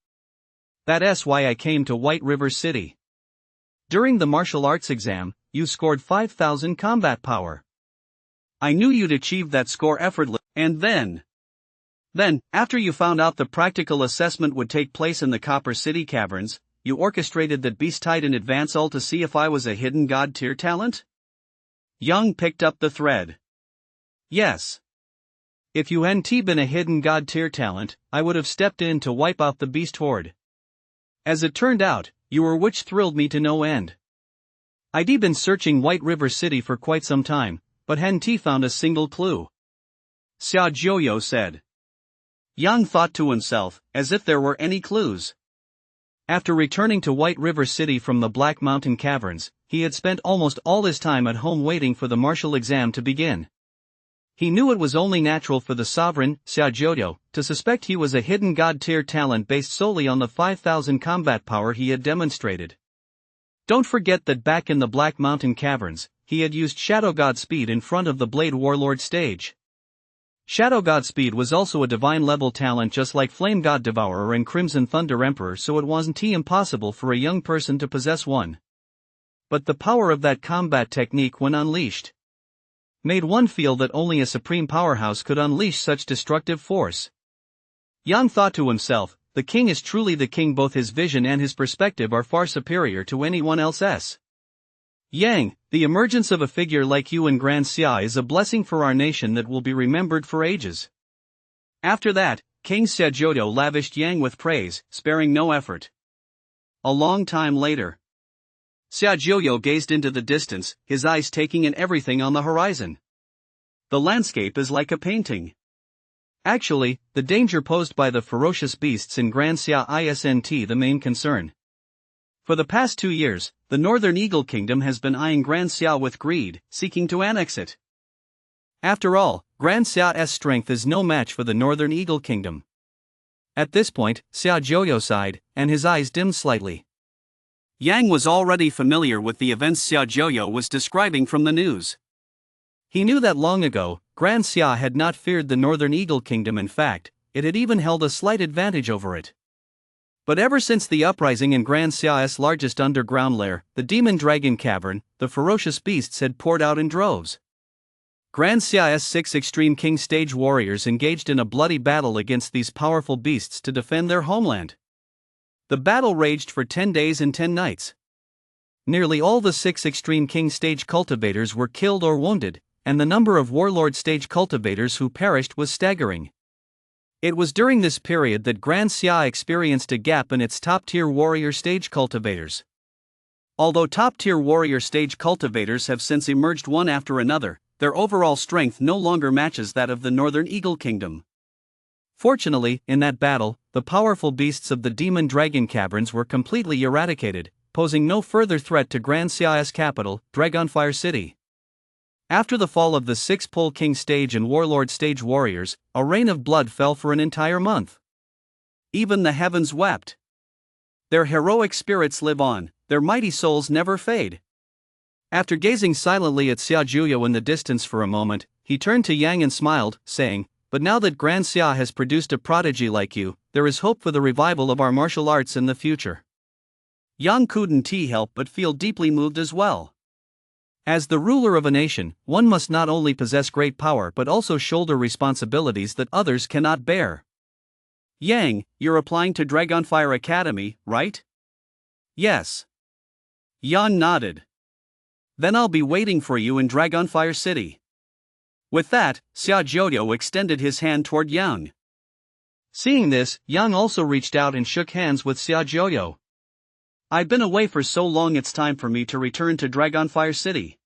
Speaker 2: That's why I came to White River City. During the martial arts exam, you scored 5,000 combat power. I knew you'd achieve that score effortlessly, and then, after you found out the practical assessment would take place in the Copper City Caverns, you orchestrated that beast tied in advance all to see if I was a hidden god tier talent? Yang picked up the thread. Yes. If you hadn't been a hidden god tier talent, I would have stepped in to wipe out the beast horde. As it turned out, you were, which thrilled me to no end. I'd been searching White River City for quite some time, but hadn't found a single clue. Xia Joyo said.
Speaker 1: Yang thought to himself, as if there were any clues. After returning to White River City from the Black Mountain Caverns, he had spent almost all his time at home waiting for the martial exam to begin. He knew it was only natural for the sovereign, Xia Joyo, to suspect he was a hidden god tier talent based solely on the 5,000 combat power he had demonstrated. Don't forget that back in the Black Mountain Caverns, he had used Shadow God Speed in front of the Blade Warlord stage. Shadow God Speed was also a divine level talent just like Flame God Devourer and Crimson Thunder Emperor, so it wasn't impossible for a young person to possess one. But the power of that combat technique when unleashed made one feel that only a supreme powerhouse could unleash such destructive force. Yang thought to himself, the king is truly the king, both his vision and his perspective are far superior to anyone else's. Yang, the emergence of a figure like you in Grand Xia is a blessing for our nation that will be remembered for ages. After that, King Xiaojiu lavished Yang with praise, sparing no effort. A long time later, Xiaojiu gazed into the distance, his eyes taking in everything on the horizon. The landscape is like a painting. Actually, the danger posed by the ferocious beasts in Grand Xia isn't the main concern. For the past 2 years, the Northern Eagle Kingdom has been eyeing Grand Xia with greed, seeking to annex it. After all, Grand Xia's strength is no match for the Northern Eagle Kingdom. At this point, Xiaojiu sighed, and his eyes dimmed slightly. Yang was already familiar with the events Xiaojiu was describing from the news. He knew that long ago, Grand Xia had not feared the Northern Eagle Kingdom. In fact, it had even held a slight advantage over it. But ever since the uprising in Grand Xia's largest underground lair, the Demon Dragon Cavern, the ferocious beasts had poured out in droves. Grand Xia's 6 extreme king stage warriors engaged in a bloody battle against these powerful beasts to defend their homeland. The battle raged for 10 days and 10 nights. Nearly all the 6 extreme king stage cultivators were killed or wounded, and the number of warlord stage cultivators who perished was staggering. It was during this period that Grand Xia experienced a gap in its top-tier warrior stage cultivators. Although top-tier warrior stage cultivators have since emerged one after another, their overall strength no longer matches that of the Northern Eagle Kingdom. Fortunately, in that battle, the powerful beasts of the Demon Dragon Caverns were completely eradicated, posing no further threat to Grand Xia's capital, Dragonfire City. After the fall of the 6 Pole King Stage and Warlord Stage warriors, a rain of blood fell for an entire month. Even the heavens wept. Their heroic spirits live on, their mighty souls never fade. After gazing silently at Xiaojiu in the distance for a moment, he turned to Yang and smiled, saying, "But now that Grand Xia has produced a prodigy like you, there is hope for the revival of our martial arts in the future." Yang couldn't help but feel deeply moved as well. As the ruler of a nation, one must not only possess great power but also shoulder responsibilities that others cannot bear. "Yang, you're applying to Dragonfire Academy, right?" "Yes." Yang nodded. "Then I'll be waiting for you in Dragonfire City." With that, Xiaojiu extended his hand toward Yang. Seeing this, Yang also reached out and shook hands with Xiaojiu. "I've been away for so long, it's time for me to return to Dragonfire City."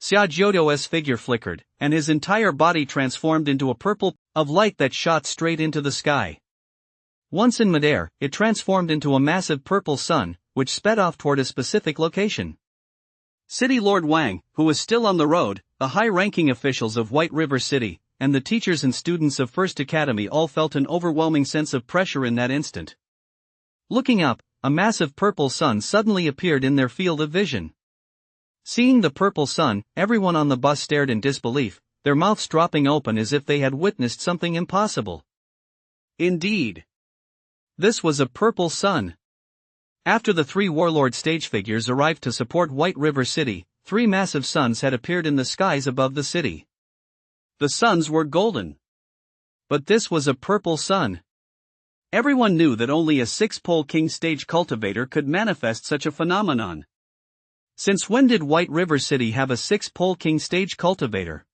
Speaker 1: Xiaojiu's figure flickered, and his entire body transformed into a purple of light that shot straight into the sky. Once in midair, it transformed into a massive purple sun, which sped off toward a specific location. City Lord Wang, who was still on the road, the high-ranking officials of White River City, and the teachers and students of First Academy all felt an overwhelming sense of pressure in that instant. Looking up, a massive purple sun suddenly appeared in their field of vision. Seeing the purple sun, everyone on the bus stared in disbelief, their mouths dropping open as if they had witnessed something impossible. Indeed, this was a purple sun. After the 3 warlord stage figures arrived to support White River City, 3 massive suns had appeared in the skies above the city. The suns were golden. But this was a purple sun. Everyone knew that only a 6-pole king stage cultivator could manifest such a phenomenon. Since when did White River City have a 6-pole king stage cultivator?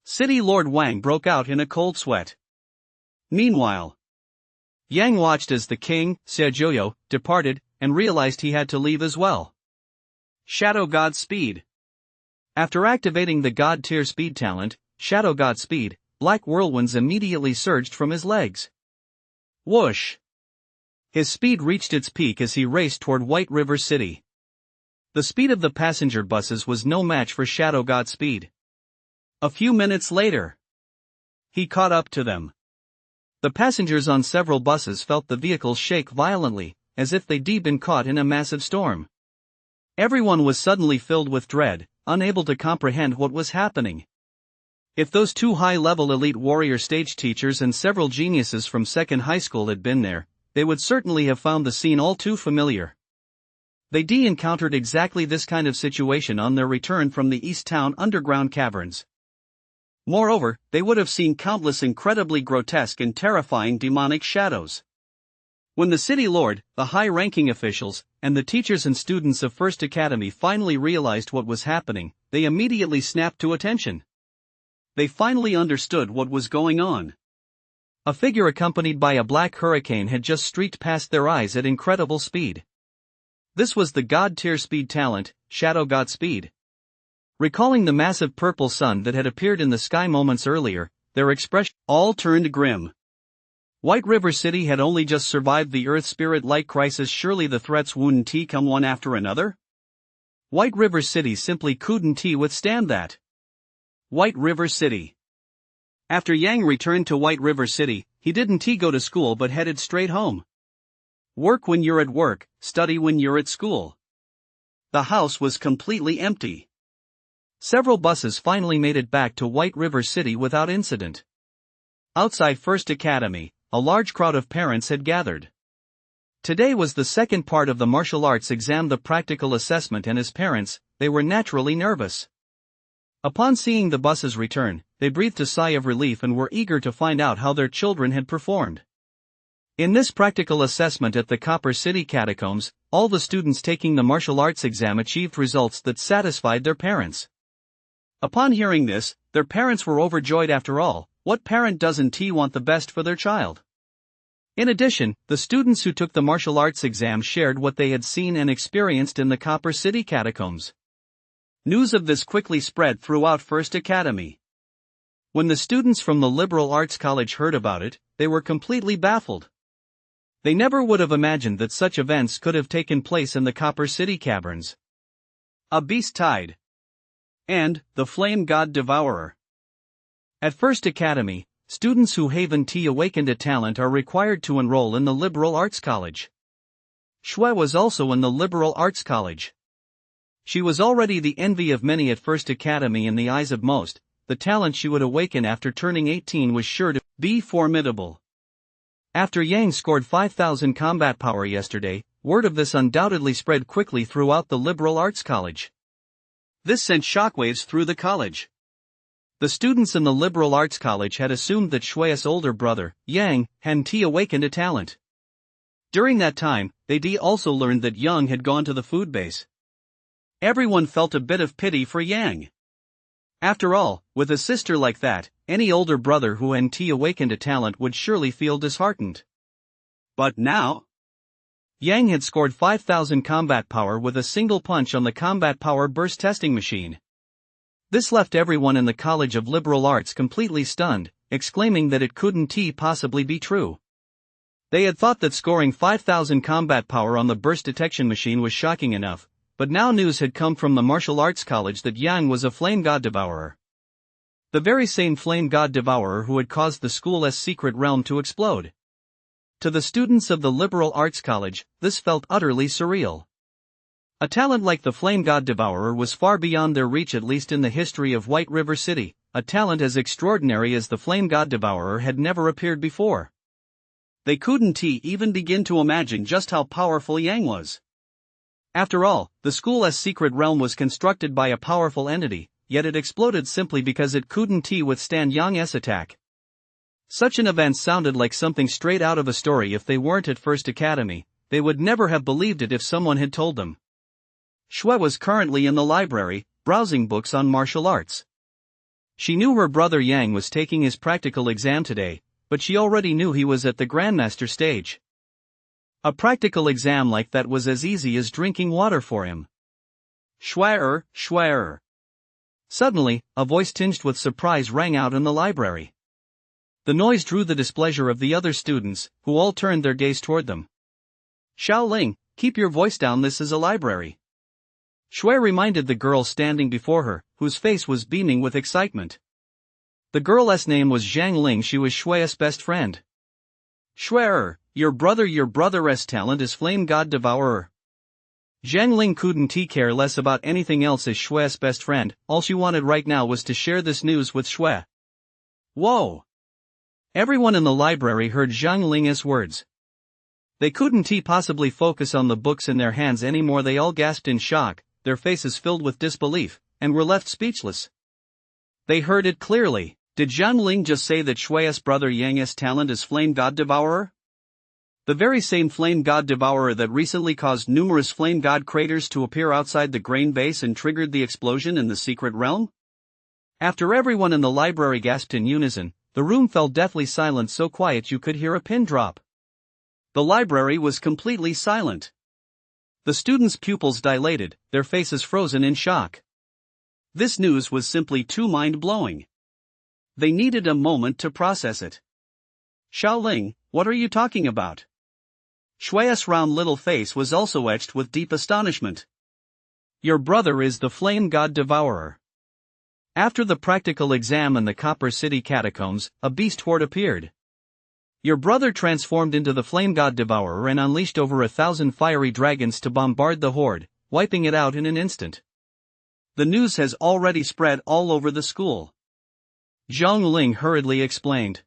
Speaker 1: City Lord Wang broke out in a cold sweat. Meanwhile, Yang watched as the king, Xiaojiu, departed, and realized he had to leave as well. Shadow God Speed. After activating the God tier speed talent, Shadow God Speed, black whirlwinds immediately surged from his legs. Whoosh! His speed reached its peak as he raced toward White River City. The speed of the passenger buses was no match for Shadow God Speed. A few minutes later, he caught up to them. The passengers on several buses felt the vehicles shake violently, as if they'd been caught in a massive storm. Everyone was suddenly filled with dread, unable to comprehend what was happening. If those two high-level elite warrior stage teachers and several geniuses from second high school had been there, they would certainly have found the scene all too familiar. They encountered exactly this kind of situation on their return from the East Town underground caverns. Moreover, they would have seen countless incredibly grotesque and terrifying demonic shadows. When the city lord, the high-ranking officials, and the teachers and students of First Academy finally realized what was happening, they immediately snapped to attention. They finally understood what was going on. A figure accompanied by a black hurricane had just streaked past their eyes at incredible speed. This was the god-tier speed talent, Shadow God Speed. Recalling the massive purple sun that had appeared in the sky moments earlier, their expression all turned grim. White River City had only just survived the Earth Spirit Light crisis. Surely the threats wouldn't come one after another? White River City simply couldn't withstand that. White River City. After Yang returned to White River City, he didn't go to school but headed straight home. Work when you're at work, study when you're at school. The house was completely empty. Several buses finally made it back to White River City without incident. Outside First Academy, a large crowd of parents had gathered. Today was the second part of the martial arts exam, the practical assessment, and as parents, they were naturally nervous. Upon seeing the buses return, they breathed a sigh of relief and were eager to find out how their children had performed. In this practical assessment at the Copper City Catacombs, all the students taking the martial arts exam achieved results that satisfied their parents. Upon hearing this, their parents were overjoyed. After all, what parent doesn't want the best for their child? In addition, the students who took the martial arts exam shared what they had seen and experienced in the Copper City Catacombs. News of this quickly spread throughout First Academy. When the students from the Liberal Arts College heard about it, they were completely baffled. They never would have imagined that such events could have taken place in the Copper City Caverns. A Beast Tide. And the Flame God Devourer. At First Academy, students who haven't awakened a talent are required to enroll in the Liberal Arts College. Shui was also in the Liberal Arts College. She was already the envy of many at First Academy. In the eyes of most, the talent she would awaken after turning 18 was sure to be formidable. After Yang scored 5,000 combat power yesterday, word of this undoubtedly spread quickly throughout the Liberal Arts College. This sent shockwaves through the college. The students in the Liberal Arts College had assumed that Shui's older brother, Yang, hadn't awakened a talent. During that time, they also learned that Yang had gone to the food base. Everyone felt a bit of pity for Yang. After all, with a sister like that, any older brother who hadn't awakened a talent would surely feel disheartened. But now, Yang had scored 5,000 combat power with a single punch on the combat power burst testing machine. This left everyone in the College of Liberal Arts completely stunned, exclaiming that it couldn't possibly be true. They had thought that scoring 5,000 combat power on the burst detection machine was shocking enough, but now news had come from the Martial Arts College that Yang was a Flame God Devourer. The very same Flame God Devourer who had caused the school's secret realm to explode. To the students of the Liberal Arts College, this felt utterly surreal. A talent like the Flame God Devourer was far beyond their reach, at least in the history of White River City. A talent as extraordinary as the Flame God Devourer had never appeared before. They couldn't even begin to imagine just how powerful Yang was. After all, the school's secret realm was constructed by a powerful entity, yet it exploded simply because it couldn't withstand Yang's attack. Such an event sounded like something straight out of a story. If they weren't at First Academy, they would never have believed it if someone had told them. Shui was currently in the library, browsing books on martial arts. She knew her brother Yang was taking his practical exam today, but she already knew he was at the Grandmaster stage. A practical exam like that was as easy as drinking water for him. Shui. Suddenly, a voice tinged with surprise rang out in the library. The noise drew the displeasure of the other students, who all turned their gaze toward them. Xiaoling, keep your voice down, this is a library. Shui reminded the girl standing before her, whose face was beaming with excitement. The girl's name was Zhang Ling. She was Shui's best friend. Shui, your brother's talent is Flame God Devourer. Zhang Ling couldn't care less about anything else as Xue's best friend. All she wanted right now was to share this news with Xue. Whoa! Everyone in the library heard Zhang Ling's words. They couldn't possibly focus on the books in their hands anymore. They all gasped in shock, their faces filled with disbelief, and were left speechless. They heard it clearly. Did Zhang Ling just say that Xue's brother Yang's talent is Flame God Devourer? The very same Flame God Devourer that recently caused numerous Flame God craters to appear outside the grain base and triggered the explosion in the secret realm? After everyone in the library gasped in unison, the room fell deathly silent, so quiet you could hear a pin drop. The library was completely silent. The students' pupils dilated, their faces frozen in shock. This news was simply too mind-blowing. They needed a moment to process it. Xiaoling, what are you talking about? Xue's round little face was also etched with deep astonishment. Your brother is the Flame God Devourer. After the practical exam in the Copper City catacombs, a beast horde appeared. Your brother transformed into the Flame God Devourer and unleashed over 1,000 fiery dragons to bombard the horde, wiping it out in an instant. The news has already spread all over the school. Zhang Ling hurriedly explained.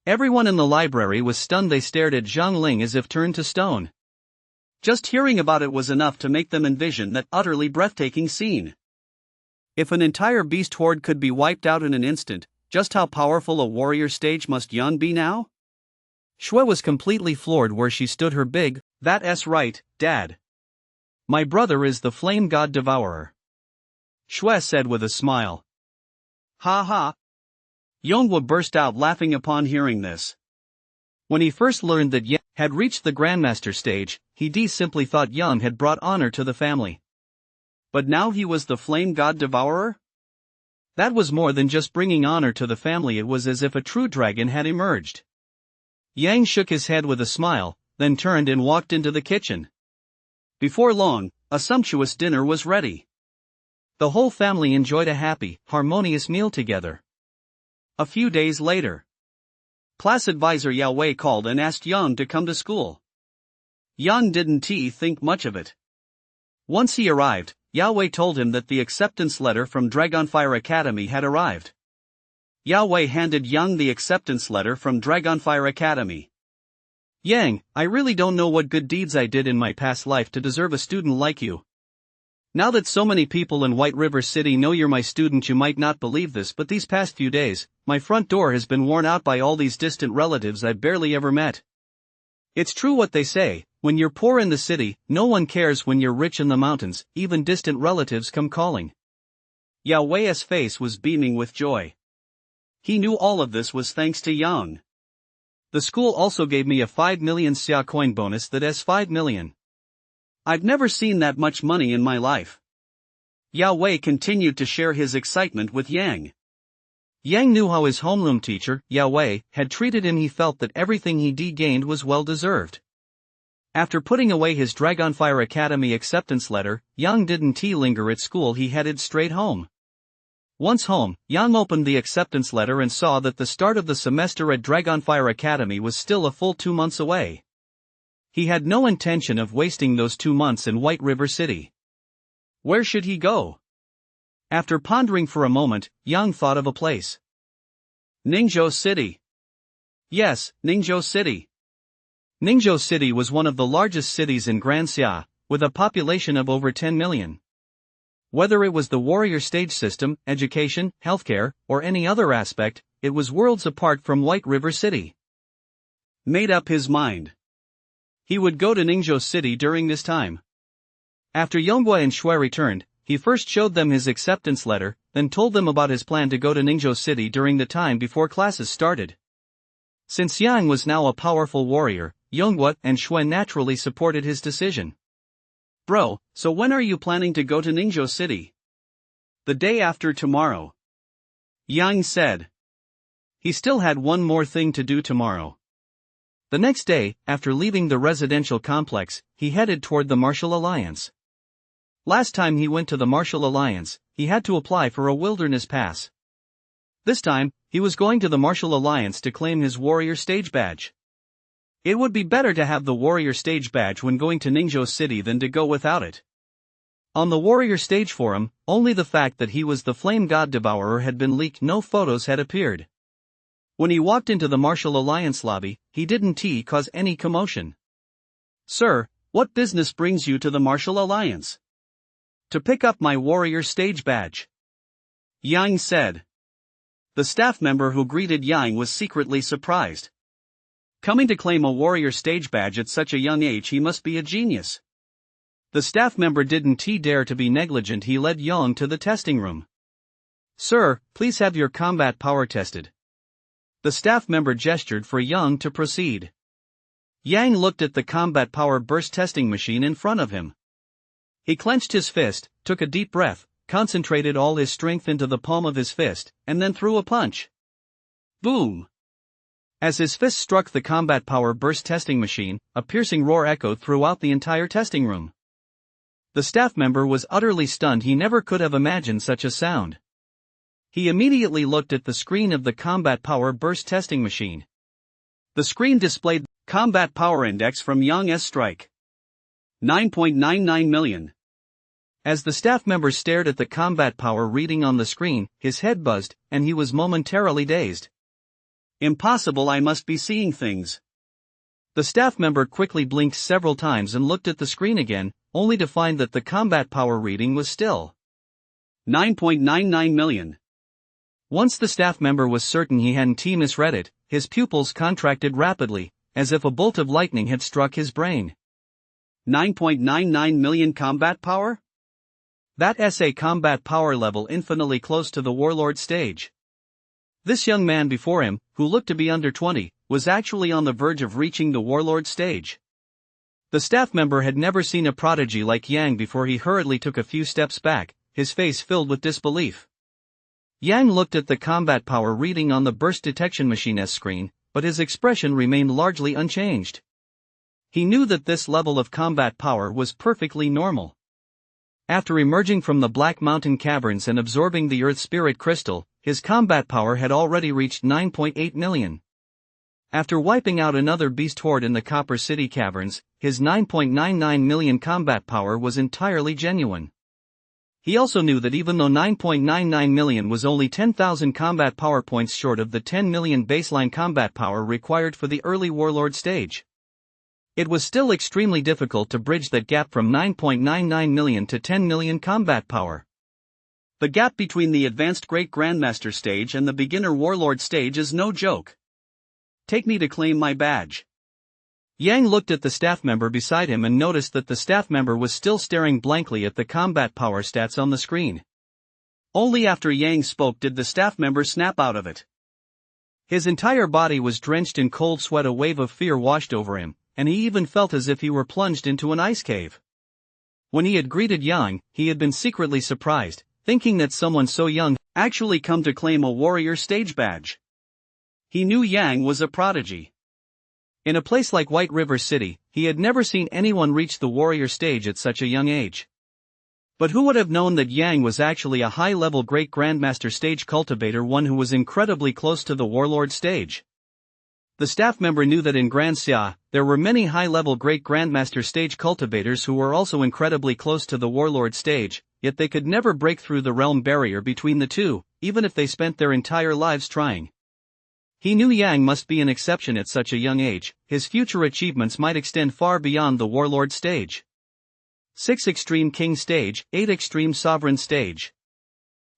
Speaker 1: Everyone in the library was stunned. They stared at Zhang Ling as if turned to stone. Just hearing about it was enough to make them envision that utterly breathtaking scene. If an entire beast horde could be wiped out in an instant, just how powerful a warrior stage must Yan be now? Xue was completely floored where she stood. Her big, "That's right, Dad. My brother is the Flame God Devourer," Xue said with a smile. Ha ha! Yonghua burst out laughing upon hearing this. When he first learned that Yang had reached the Grandmaster stage, he simply thought Yang had brought honor to the family. But now he was the Flame God Devourer? That was more than just bringing honor to the family. It was as if a true dragon had emerged. Yang shook his head with a smile, then turned and walked into the kitchen. Before long, a sumptuous dinner was ready. The whole family enjoyed a happy, harmonious meal together. A few days later, class advisor Yao Wei called and asked Yang to come to school. Yang didn't think much of it. Once he arrived, Yao Wei told him that the acceptance letter from Dragonfire Academy had arrived. Yao Wei handed Yang the acceptance letter from Dragonfire Academy. Yang, I really don't know what good deeds I did in my past life to deserve a student like you. Now that so many people in White River City know you're my student, you might not believe this, but these past few days, my front door has been worn out by all these distant relatives I barely ever met. It's true what they say, when you're poor in the city, no one cares. When you're rich in the mountains, even distant relatives come calling. Yao Wei's face was beaming with joy. He knew all of this was thanks to Yang. The school also gave me a 5 million xia coin bonus. That's 5 million. I've never seen that much money in my life. Yao Wei continued to share his excitement with Yang. Yang knew how his homeroom teacher, Yao Wei, had treated him. He felt that everything he gained was well deserved. After putting away his Dragonfire Academy acceptance letter, Yang didn't linger at school. He headed straight home. Once home, Yang opened the acceptance letter and saw that the start of the semester at Dragonfire Academy was still a full 2 months away. He had no intention of wasting those 2 months in White River City. Where should he go? After pondering for a moment, Yang thought of a place. Ningzhou City. Yes, Ningzhou City. Ningzhou City was one of the largest cities in Grand Xia, with a population of over 10 million. Whether it was the warrior stage system, education, healthcare, or any other aspect, it was worlds apart from White River City. Made up his mind. He would go to Ningzhou City during this time. After Yonghua and Xue returned, he first showed them his acceptance letter, then told them about his plan to go to Ningzhou City during the time before classes started. Since Yang was now a powerful warrior, Yonghua and Xue naturally supported his decision. Bro, so when are you planning to go to Ningzhou City? The day after tomorrow. Yang said. He still had one more thing to do tomorrow. The next day, after leaving the residential complex, he headed toward the Martial Alliance. Last time he went to the Martial Alliance, he had to apply for a wilderness pass. This time, he was going to the Martial Alliance to claim his warrior stage badge.
Speaker 2: It would be better to have the warrior stage badge when going to Ningzhou City than to go without it. On the warrior stage forum, only the fact that he was the flame god devourer had been leaked, no photos had appeared. When he walked into the Martial Alliance lobby, he didn't cause any commotion. "Sir, what business brings you to the Martial Alliance?" "To pick up my warrior stage badge," Yang said. The staff member who greeted Yang was secretly surprised. Coming to claim a warrior stage badge at such a young age, he must be a genius. The staff member didn't dare to be negligent. He led Yang to the testing room. "Sir, please have your combat power tested." The staff member gestured for Yang to proceed. Yang looked at the combat power burst testing machine in front of him. He clenched his fist, took a deep breath, concentrated all his strength into the palm of his fist, and then threw a punch. Boom! As his fist struck the combat power burst testing machine, a piercing roar echoed throughout the entire testing room. The staff member was utterly stunned. He never could have imagined such a sound. He immediately looked at the screen of the combat power burst testing machine. The screen displayed combat power index from Yang's strike. 9.99 million. As the staff member stared at the combat power reading on the screen, his head buzzed, and he was momentarily dazed. Impossible, I must be seeing things. The staff member quickly blinked several times and looked at the screen again, only to find that the combat power reading was still 9.99 million. Once the staff member was certain he hadn't misread it, his pupils contracted rapidly, as if a bolt of lightning had struck his brain. 9.99 million combat power? That's a combat power level infinitely close to the warlord stage. This young man before him, who looked to be under 20, was actually on the verge of reaching the warlord stage. The staff member had never seen a prodigy like Yang before. He hurriedly took a few steps back, his face filled with disbelief. Yang looked at the combat power reading on the burst detection machine's screen, but his expression remained largely unchanged. He knew that this level of combat power was perfectly normal. After emerging from the Black Mountain caverns and absorbing the Earth Spirit Crystal, his combat power had already reached 9.8 million. After wiping out another beast horde in the Copper City caverns, his 9.99 million combat power was entirely genuine. He also knew that even though 9.99 million was only 10,000 combat power points short of the 10 million baseline combat power required for the early warlord stage, it was still extremely difficult to bridge that gap from 9.99 million to 10 million combat power. The gap between the advanced Great Grandmaster stage and the beginner warlord stage is no joke. Take me to claim my badge. Yang looked at the staff member beside him and noticed that the staff member was still staring blankly at the combat power stats on the screen. Only after Yang spoke did the staff member snap out of it. His entire body was drenched in cold sweat. A wave of fear washed over him, and he even felt as if he were plunged into an ice cave. When he had greeted Yang, he had been secretly surprised, thinking that someone so young actually come to claim a warrior stage badge. He knew Yang was a prodigy. In a place like White River City, he had never seen anyone reach the warrior stage at such a young age. But who would have known that Yang was actually a high-level Great Grandmaster stage cultivator, one who was incredibly close to the warlord stage? The staff member knew that in Grand Xia, there were many high-level Great Grandmaster stage cultivators who were also incredibly close to the warlord stage, yet they could never break through the realm barrier between the two, even if they spent their entire lives trying. He knew Yang must be an exception at such a young age. His future achievements might extend far beyond the warlord stage. 6 Extreme King stage, 8 Extreme Sovereign stage.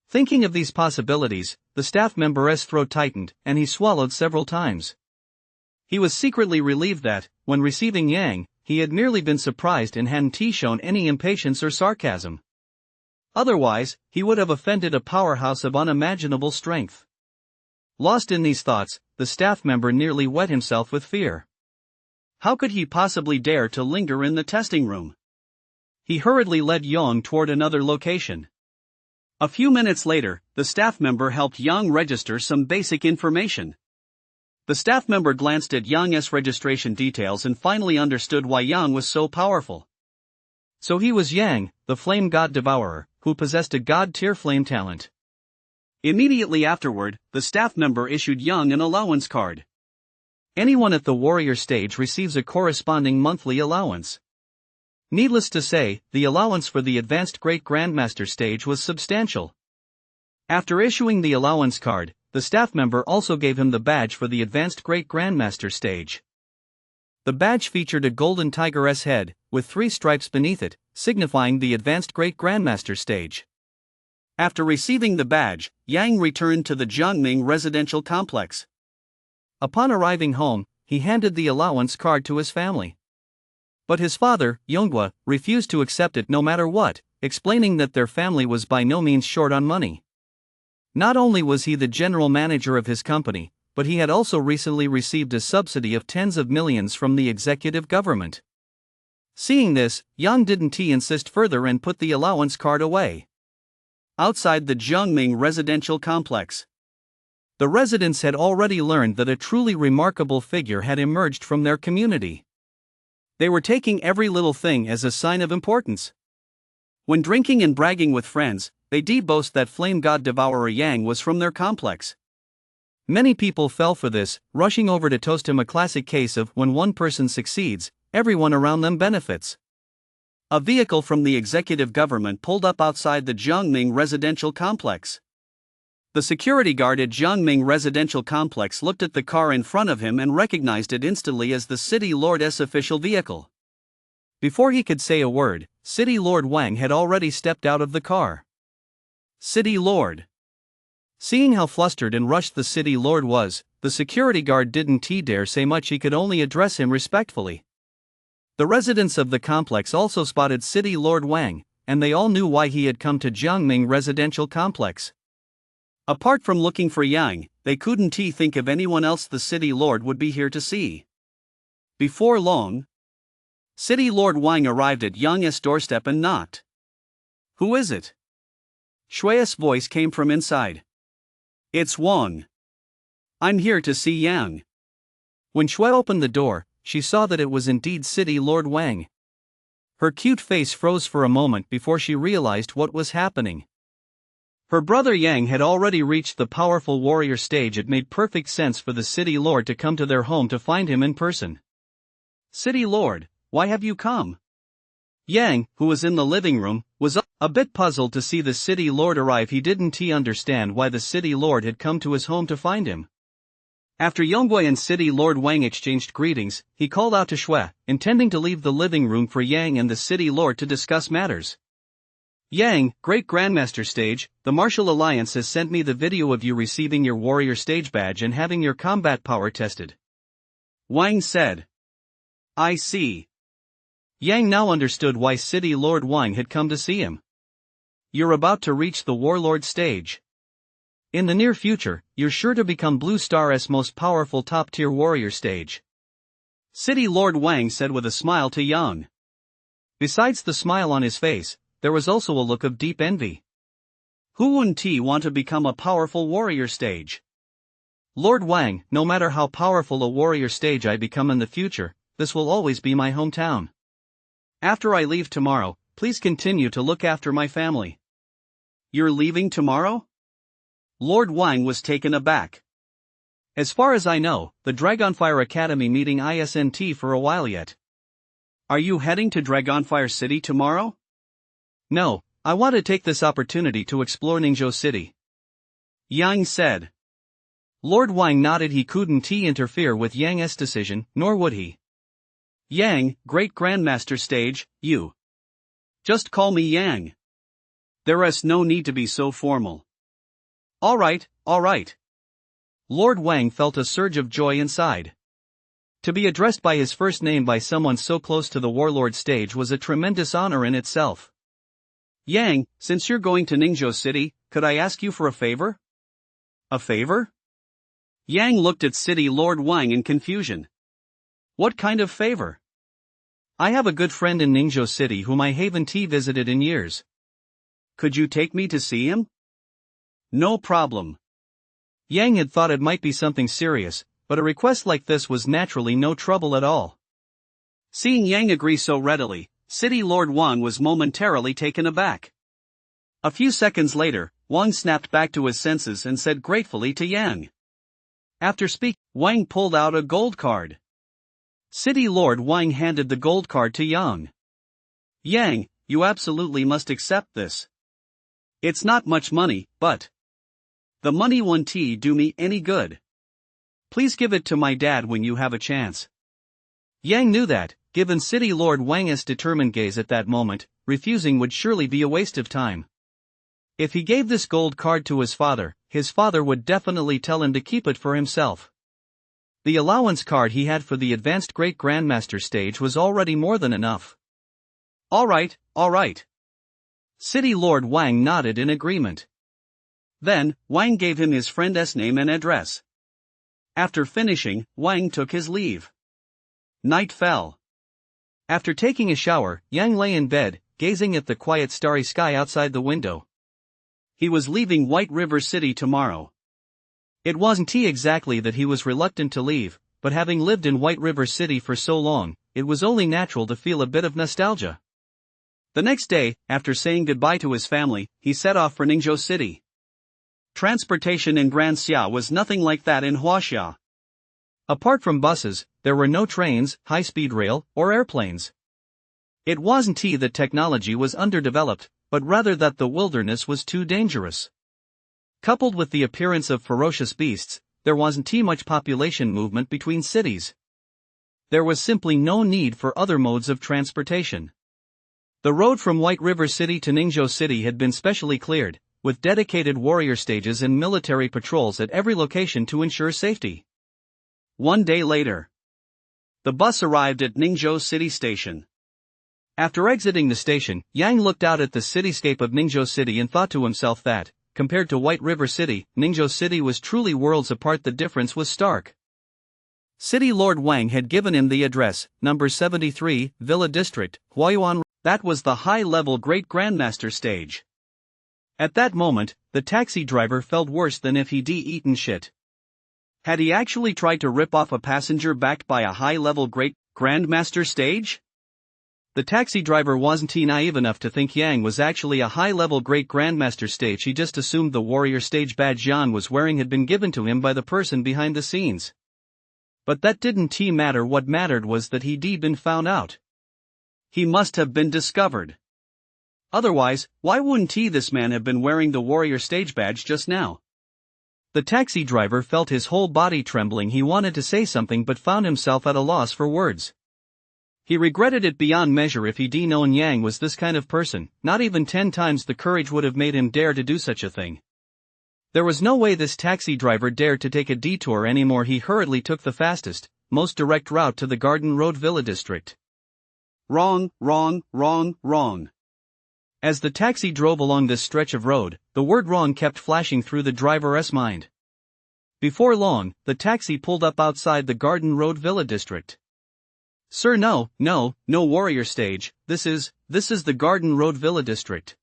Speaker 2: Thinking of these possibilities, the staff member's throat tightened, and he swallowed several times. He was secretly relieved that, when receiving Yang, he had merely been surprised and hadn't shown any impatience or sarcasm. Otherwise, he would have offended a powerhouse of unimaginable strength. Lost in these thoughts, the staff member nearly wet himself with fear. How could he possibly dare to linger in the testing room? He hurriedly led Yang toward another location. A few minutes later, the staff member helped Yang register some basic information. The staff member glanced at Yang's registration details and finally understood why Yang was so powerful. So he was Yang, the flame god devourer, who possessed a god-tier flame talent. Immediately afterward, the staff member issued Yang an allowance card. Anyone at the warrior stage receives a corresponding monthly allowance. Needless to say, the allowance for the advanced Great Grandmaster stage was substantial. After issuing the allowance card, the staff member also gave him the badge for the advanced Great Grandmaster stage. The badge featured a golden tigeress head, with 3 stripes beneath it, signifying the advanced Great Grandmaster stage. After receiving the badge, Yang returned to the Jiangming residential complex. Upon arriving home, he handed the allowance card to his family. But his father, Yonghua, refused to accept it no matter what, explaining that their family was by no means short on money. Not only was he the general manager of his company, but he had also recently received a subsidy of tens of millions from the executive government. Seeing this, Yang didn't insist further and put the allowance card away. Outside the Jiangming residential complex, the residents had already learned that a truly remarkable figure had emerged from their community. They were taking every little thing as a sign of importance. When drinking and bragging with friends, they did boast that Flame God Devourer Yang was from their complex. Many people fell for this, rushing over to toast him, a classic case of when one person succeeds, everyone around them benefits. A vehicle from the executive government pulled up outside the Jiangming residential complex. The security guard at Jiangming residential complex looked at the car in front of him and recognized it instantly as the City Lord's official vehicle. Before he could say a word, City Lord Wang had already stepped out of the car. City Lord. Seeing how flustered and rushed the City Lord was, the security guard didn't dare say much. He could only address him respectfully. The residents of the complex also spotted City Lord Wang, and they all knew why he had come to Jiangming residential complex. Apart from looking for Yang, they couldn't think of anyone else the City Lord would be here to see. Before long, City Lord Wang arrived at Yang's doorstep and knocked. "Who is it?" Shui's voice came from inside. "It's Wang. I'm here to see Yang." When Shui opened the door, she saw that it was indeed City Lord Wang. Her cute face froze for a moment before she realized what was happening. Her brother Yang had already reached the powerful warrior stage. It made perfect sense for the City Lord to come to their home to find him in person. "City Lord, why have you come?" Yang, who was in the living room, was a bit puzzled to see the City Lord arrive. He didn't understand why the City Lord had come to his home to find him. After Yonghua and City Lord Wang exchanged greetings, he called out to Shui, intending to leave the living room for Yang and the City Lord to discuss matters. "Yang, Great Grandmaster stage, the Martial Alliance has sent me the video of you receiving your warrior stage badge and having your combat power tested," Wang said. "I see." Yang now understood why City Lord Wang had come to see him. "You're about to reach the warlord stage. In the near future, you're sure to become Blue Star's most powerful top-tier warrior stage," City Lord Wang said with a smile to Yang. Besides the smile on his face, there was also a look of deep envy. Who wouldn't want to become a powerful warrior stage? "Lord Wang, no matter how powerful a warrior stage I become in the future, this will always be my hometown. After I leave tomorrow, please continue to look after my family." "You're leaving tomorrow?" Lord Wang was taken aback. "As far as I know, the Dragonfire Academy meeting isn't for a while yet." "Are you heading to Dragonfire City tomorrow?" "No, I want to take this opportunity to explore Ningzhou City," Yang said. Lord Wang nodded. He couldn't interfere with Yang's decision, nor would he. "Yang, Great Grandmaster stage, you. Just call me Yang. There's no need to be so formal." All right. Lord Wang felt a surge of joy inside. To be addressed by his first name by someone so close to the warlord stage was a tremendous honor in itself. "Yang, since you're going to Ningzhou City, could I ask you for a favor?" "A favor?" Yang looked at City Lord Wang in confusion. "What kind of favor?" "I have a good friend in Ningzhou City whom I haven't visited in years. Could you take me to see him?" "No problem." Yang had thought it might be something serious, but a request like this was naturally no trouble at all. Seeing Yang agree so readily, City Lord Wang was momentarily taken aback. A few seconds later, Wang snapped back to his senses and said gratefully to Yang, After speaking, Wang pulled out a gold card. City Lord Wang handed the gold card to Yang. Yang, you absolutely must accept this. It's not much money, but the money won't do me any good. Please give it to my dad when you have a chance. Yang knew that, given City Lord Wang's determined gaze at that moment, refusing would surely be a waste of time. If he gave this gold card to his father would definitely tell him to keep it for himself. The allowance card he had for the advanced Great Grandmaster stage was already more than enough. Alright. City Lord Wang nodded in agreement. Then, Wang gave him his friend's name and address. After finishing, Wang took his leave. Night fell. After taking a shower, Yang lay in bed, gazing at the quiet starry sky outside the window. He was leaving White River City tomorrow. It wasn't exactly that he was reluctant to leave, but having lived in White River City for so long, it was only natural to feel a bit of nostalgia. The next day, after saying goodbye to his family, he set off for Ningzhou City. Transportation in Grand Xia was nothing like that in Huaxia. Apart from buses, there were no trains, high-speed rail, or airplanes. It wasn't that technology was underdeveloped, but rather that the wilderness was too dangerous. Coupled with the appearance of ferocious beasts, there wasn't much population movement between cities. There was simply no need for other modes of transportation. The road from White River City to Ningzhou City had been specially cleared, with dedicated warrior stages and military patrols at every location to ensure safety. One day later, the bus arrived at Ningzhou City Station. After exiting the station, Yang looked out at the cityscape of Ningzhou City and thought to himself that, compared to White River City, Ningzhou City was truly worlds apart. The difference was stark. City Lord Wang had given him the address, number 73, Villa District, Huayuan. That was the high-level Great Grandmaster stage. At that moment, the taxi driver felt worse than if he'd eaten shit. Had he actually tried to rip off a passenger backed by a high-level Great Grandmaster stage? The taxi driver wasn't naive enough to think Yang was actually a high-level Great Grandmaster stage. He just assumed the warrior stage badge Yan was wearing had been given to him by the person behind the scenes. But that didn't matter. What mattered was that he'd been found out. He must have been discovered. Otherwise, why wouldn't this man have been wearing the warrior stage badge just now? The taxi driver felt his whole body trembling. He wanted to say something but found himself at a loss for words. He regretted it beyond measure. If he'd known Yang was this kind of person, not even 10 times the courage would have made him dare to do such a thing. There was no way this taxi driver dared to take a detour anymore. He hurriedly took the fastest, most direct route to the Garden Road Villa District. Wrong. As the taxi drove along this stretch of road, the word wrong kept flashing through the driver's mind. Before long, the taxi pulled up outside the Garden Road Villa District. Sir, no warrior stage, this is the Garden Road Villa District.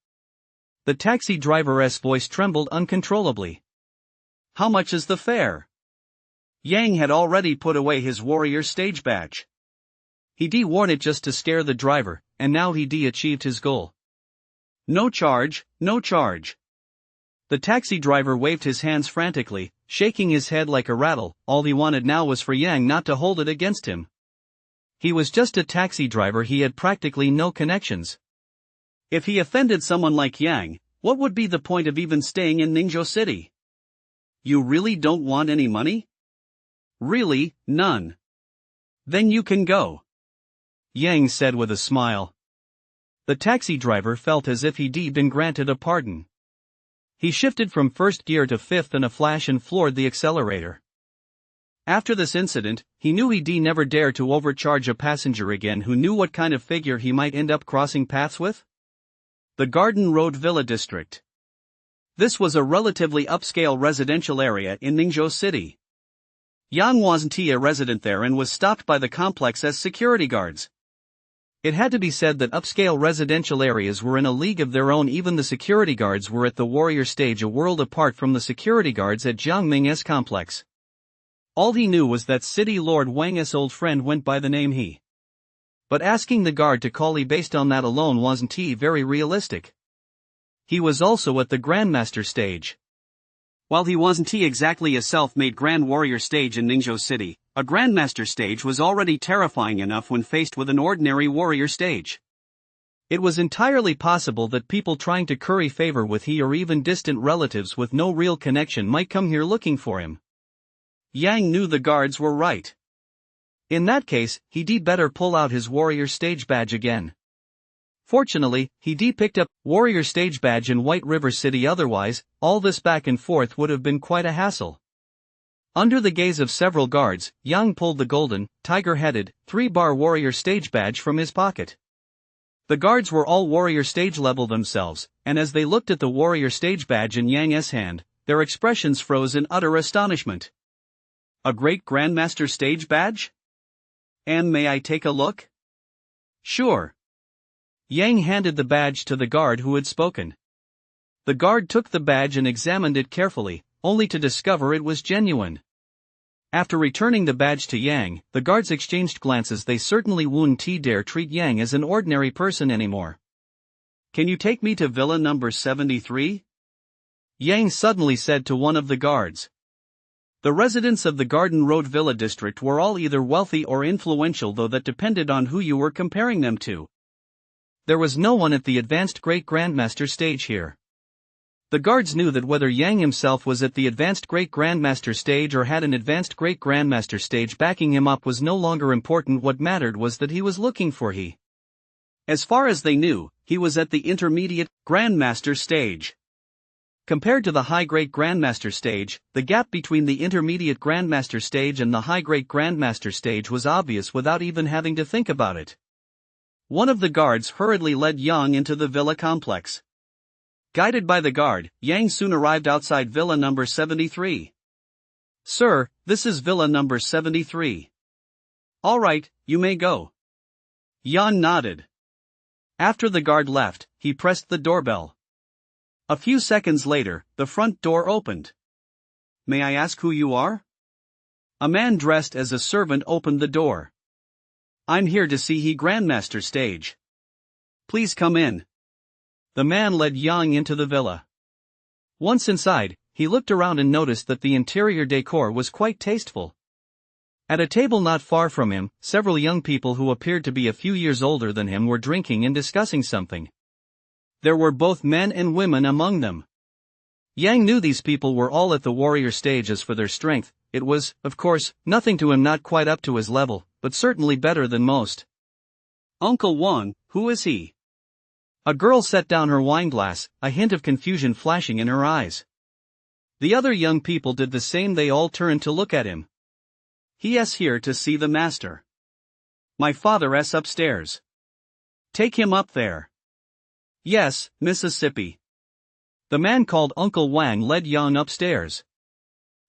Speaker 2: The taxi driver's voice trembled uncontrollably. How much is the fare? Yang had already put away his warrior stage badge. He'd worn it just to scare the driver, and now he'd achieved his goal. No charge. The taxi driver waved his hands frantically, shaking his head like a rattle. All he wanted now was for Yang not to hold it against him. He was just a taxi driver. He had practically no connections. If he offended someone like Yang, what would be the point of even staying in Ningzhou City? You really don't want any money? Really, none. Then you can go, Yang said with a smile. The taxi driver felt as if he'd been granted a pardon. He shifted from first gear to fifth in a flash and floored the accelerator. After this incident, he knew he'd never dare to overcharge a passenger again. Who knew what kind of figure he might end up crossing paths with? The Garden Road Villa District. This was a relatively upscale residential area in Ningzhou City. Yang wasn't a resident there and was stopped by the complex as security guards. It had to be said that upscale residential areas were in a league of their own. Even the security guards were at the warrior stage, a world apart from the security guards at Jiangming's complex. All he knew was that City Lord Wang's old friend went by the name He. But asking the guard to call He based on that alone wasn't very realistic. He was also at the Grandmaster stage. While he wasn't exactly a self-made Grand Warrior stage in Ningzhou City, a Grandmaster stage was already terrifying enough when faced with an ordinary warrior stage.
Speaker 1: It was entirely possible that people trying to curry favor with he or even distant relatives with no real connection might come here looking for him.
Speaker 2: Yang knew the guards were right.
Speaker 1: In that case, he'd better pull out his warrior stage badge again. Fortunately, he'd picked up warrior stage badge in White River City, otherwise, all this back and forth would have been quite a hassle. Under the gaze of several guards, Yang pulled the golden, tiger-headed, 3-bar warrior stage badge from his pocket. The guards were all warrior stage level themselves, and as they looked at the warrior stage badge in Yang's hand, their expressions froze in utter astonishment.
Speaker 2: A great Grandmaster stage badge? And may I take a look?
Speaker 1: Sure. Yang handed the badge to the guard who had spoken. The guard took the badge and examined it carefully, only to discover it was genuine. After returning the badge to Yang, the guards exchanged glances. They certainly wouldn't dare treat Yang as an ordinary person anymore.
Speaker 2: Can you take me to Villa number 73?
Speaker 1: Yang suddenly said to one of the guards. The residents of the Garden Road Villa district were all either wealthy or influential, though that depended on who you were comparing them to. There was no one at the advanced Great Grandmaster stage here. The guards knew that whether Yang himself was at the advanced Great Grandmaster stage or had an advanced Great Grandmaster stage backing him up was no longer important. What mattered was that he was looking for he.
Speaker 2: As far as they knew, he was at the intermediate Grandmaster stage.
Speaker 1: Compared to the high Great Grandmaster stage, the gap between the intermediate Grandmaster stage and the high Great Grandmaster stage was obvious without even having to think about it.
Speaker 2: One of the guards hurriedly led Yang into the villa complex. Guided by the guard, Yang soon arrived outside Villa number 73.
Speaker 1: Sir, this is Villa number 73.
Speaker 2: All right, you may go. Yang nodded.
Speaker 1: After the guard left, he pressed the doorbell.
Speaker 2: A few seconds later, the front door opened. May I ask who you are?
Speaker 1: A man dressed as a servant opened the door.
Speaker 2: I'm here to see he Grandmaster stage. Please come in.
Speaker 1: The man led Yang into the villa. Once inside, he looked around and noticed that the interior decor was quite tasteful. At a table not far from him, several young people who appeared to be a few years older than him were drinking and discussing something. There were both men and women among them. Yang knew these people were all at the warrior stage. As for their strength, it was, of course, nothing to him, not quite up to his level, but certainly better than most.
Speaker 2: Uncle Wang, who is he?
Speaker 1: A girl set down her wineglass, a hint of confusion flashing in her eyes. The other young people did the same. They all turned to look at him.
Speaker 2: He is here to see the master. My father is upstairs. Take him up there.
Speaker 1: Yes, Mississippi. The man called Uncle Wang led Yang upstairs.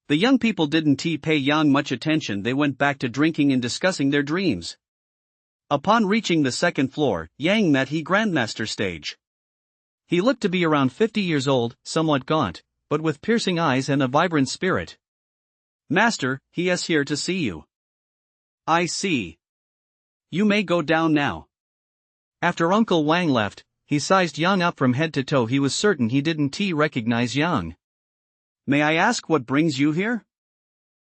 Speaker 2: The young people didn't pay Yang much attention. They went back to drinking and discussing their dreams. Upon reaching the second floor, Yang met he Grandmaster stage.
Speaker 1: He looked to be around 50 years old, somewhat gaunt, but with piercing eyes and a vibrant spirit.
Speaker 2: Master, he is here to see you. I see. You may go down now.
Speaker 1: After Uncle Wang left, he sized Yang up from head to toe. He was certain he didn't recognize Yang.
Speaker 2: May I ask what brings you here?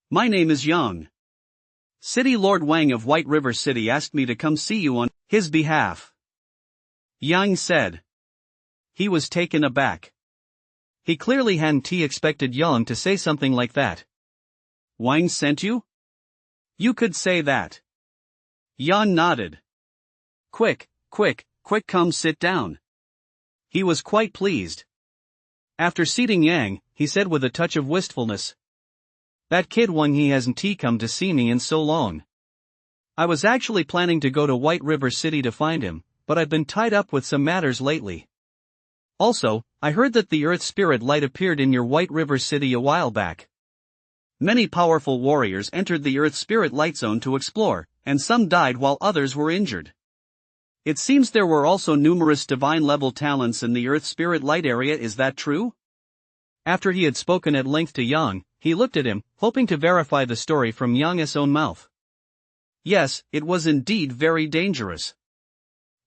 Speaker 2: My name is Yang. City Lord Wang of White River City asked me to come see you on his behalf. Yang said. He was taken aback.
Speaker 1: He clearly hadn't expected Yang to say something like that.
Speaker 2: Wang sent you? You could say that. Yang nodded. Quick, come sit down.
Speaker 1: He was quite pleased. After seating Yang, he said with a touch of wistfulness. That kid Wang, he hasn't come to see me in so long. I was actually planning to go to White River City to find him, but I've been tied up with some matters lately. Also, I heard that the Earth Spirit Light appeared in your White River City a while back.
Speaker 2: Many powerful warriors entered the Earth Spirit Light Zone to explore, and some died while others were injured. It seems there were also numerous divine-level talents in the Earth Spirit Light area. Is that true?
Speaker 1: After he had spoken at length to Yang, he looked at him, hoping to verify the story from Yang's own mouth.
Speaker 2: Yes, it was indeed very dangerous.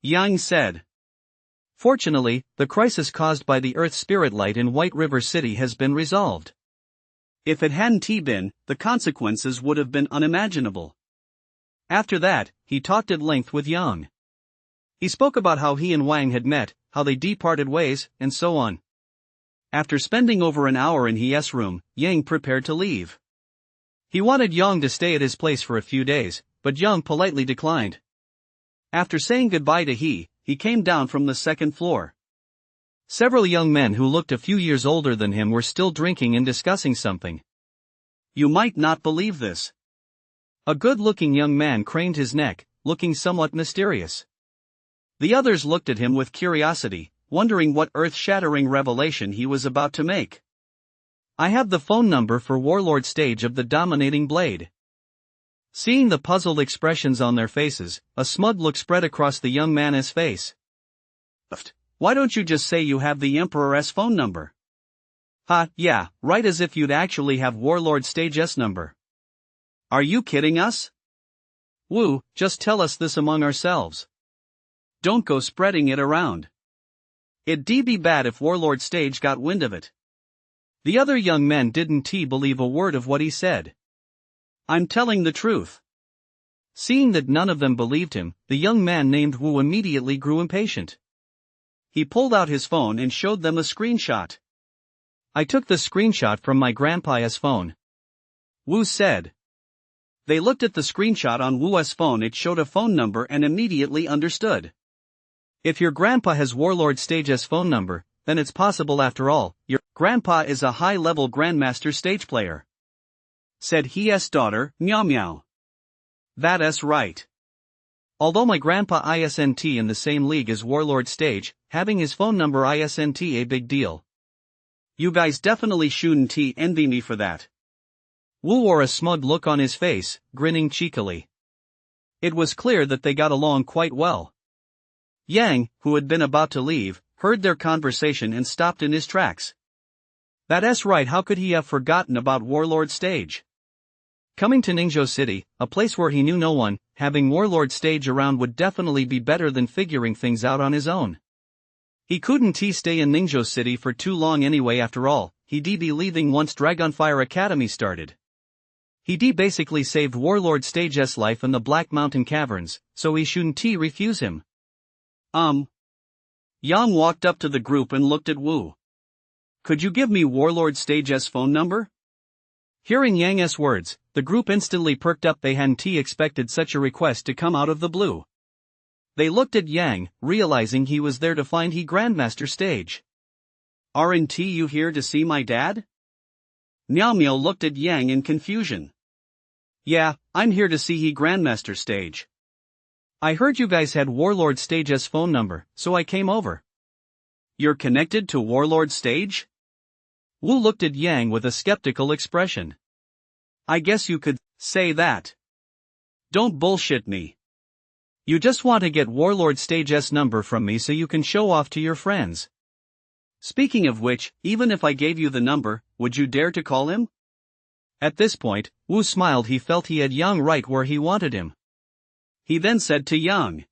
Speaker 2: Yang said.
Speaker 1: Fortunately, the crisis caused by the Earth Spirit Light in White River City has been resolved.
Speaker 2: If it hadn't been, the consequences would have been unimaginable. After that, he talked at length with Yang. He spoke about how he and Wang had met, how they departed ways, and so on. After spending over an hour in his room, Yang prepared to leave. He wanted Yang to stay at his place for a few days, but Yang politely declined. After saying goodbye to he came down from the second floor. Several young men who looked a few years older than him were still drinking and discussing something. You might not believe this. A good-looking young man craned his neck, looking somewhat mysterious. The others looked at him with curiosity, wondering what earth-shattering revelation he was about to make. I have the phone number for Warlord Stage of the Dominating Blade. Seeing the puzzled expressions on their faces, a smug look spread across the young man's face. Why don't you just say you have the Emperor's phone number? Yeah, right, as if you'd actually have Warlord Stage's number. Are you kidding us? Wu, just tell us this among ourselves. Don't go spreading it around. It'd be bad if Warlord Stage got wind of it. The other young men didn't believe a word of what he said. I'm telling the truth. Seeing that none of them believed him, the young man named Wu immediately grew impatient. He pulled out his phone and showed them a screenshot. I took the screenshot from my grandpa's phone. Wu said. They looked at the screenshot on Wu's phone. It showed a phone number and immediately understood. If your grandpa has Warlord Stage's phone number, then it's possible after all. Your grandpa is a high-level Grandmaster stage player, said his daughter, Meow Meow. That's right. Although my grandpa isn't in the same league as Warlord Stage, having his phone number isn't a big deal. You guys definitely shouldn't envy me for that. Wu wore a smug look on his face, grinning cheekily. It was clear that they got along quite well. Yang, who had been about to leave, heard their conversation and stopped in his tracks. That's right, how could he have forgotten about Warlord Stage? Coming to Ningzhou City, a place where he knew no one, having Warlord Stage around would definitely be better than figuring things out on his own. He couldn't stay in Ningzhou City for too long anyway. After all, he'd be leaving once Dragonfire Academy started. He'd basically saved Warlord Stage's life in the Black Mountain Caverns, so he shouldn't refuse him. Yang walked up to the group and looked at Wu. Could you give me Warlord Stage's phone number? Hearing Yang's words, the group instantly perked up. They hadn't expected such a request to come out of the blue. They looked at Yang, realizing he was there to find Grandmaster Stage. Aren't you here to see my dad? Meow Meow looked at Yang in confusion. Yeah, I'm here to see Grandmaster Stage. I heard you guys had Warlord Stage's phone number, so I came over. You're connected to Warlord Stage? Wu looked at Yang with a skeptical expression. I guess you could say that. Don't bullshit me. You just want to get Warlord Stage's number from me so you can show off to your friends. Speaking of which, even if I gave you the number, would you dare to call him? At this point, Wu smiled. He felt he had Yang right where he wanted him. He then said to Yang,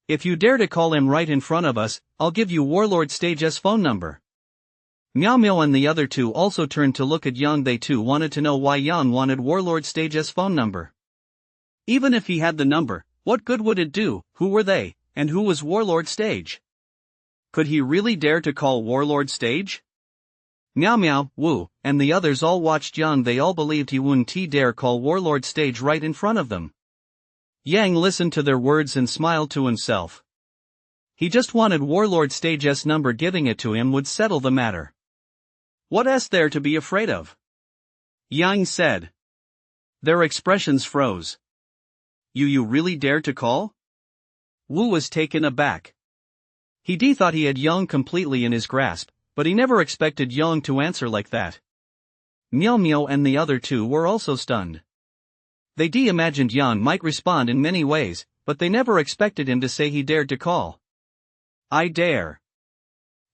Speaker 2: if you dare to call him right in front of us, I'll give you Warlord Stage's phone number. Meow Meow and the other two also turned to look at Yang. They too wanted to know why Yang wanted Warlord Stage's phone number. Even if he had the number, what good would it do? Who were they, and who was Warlord Stage? Could he really dare to call Warlord Stage? Meow Meow, Wu, and the others all watched Yang. They all believed he wouldn't dare call Warlord Stage right in front of them. Yang listened to their words and smiled to himself. He just wanted Warlord Stage's number. Giving it to him would settle the matter. What is there to be afraid of? Yang said. Their expressions froze. You really dare to call? Wu was taken aback. He thought he had Yang completely in his grasp, but he never expected Yang to answer like that. Meow Meow and the other two were also stunned. They imagined Yang might respond in many ways, but they never expected him to say he dared to call. I dare.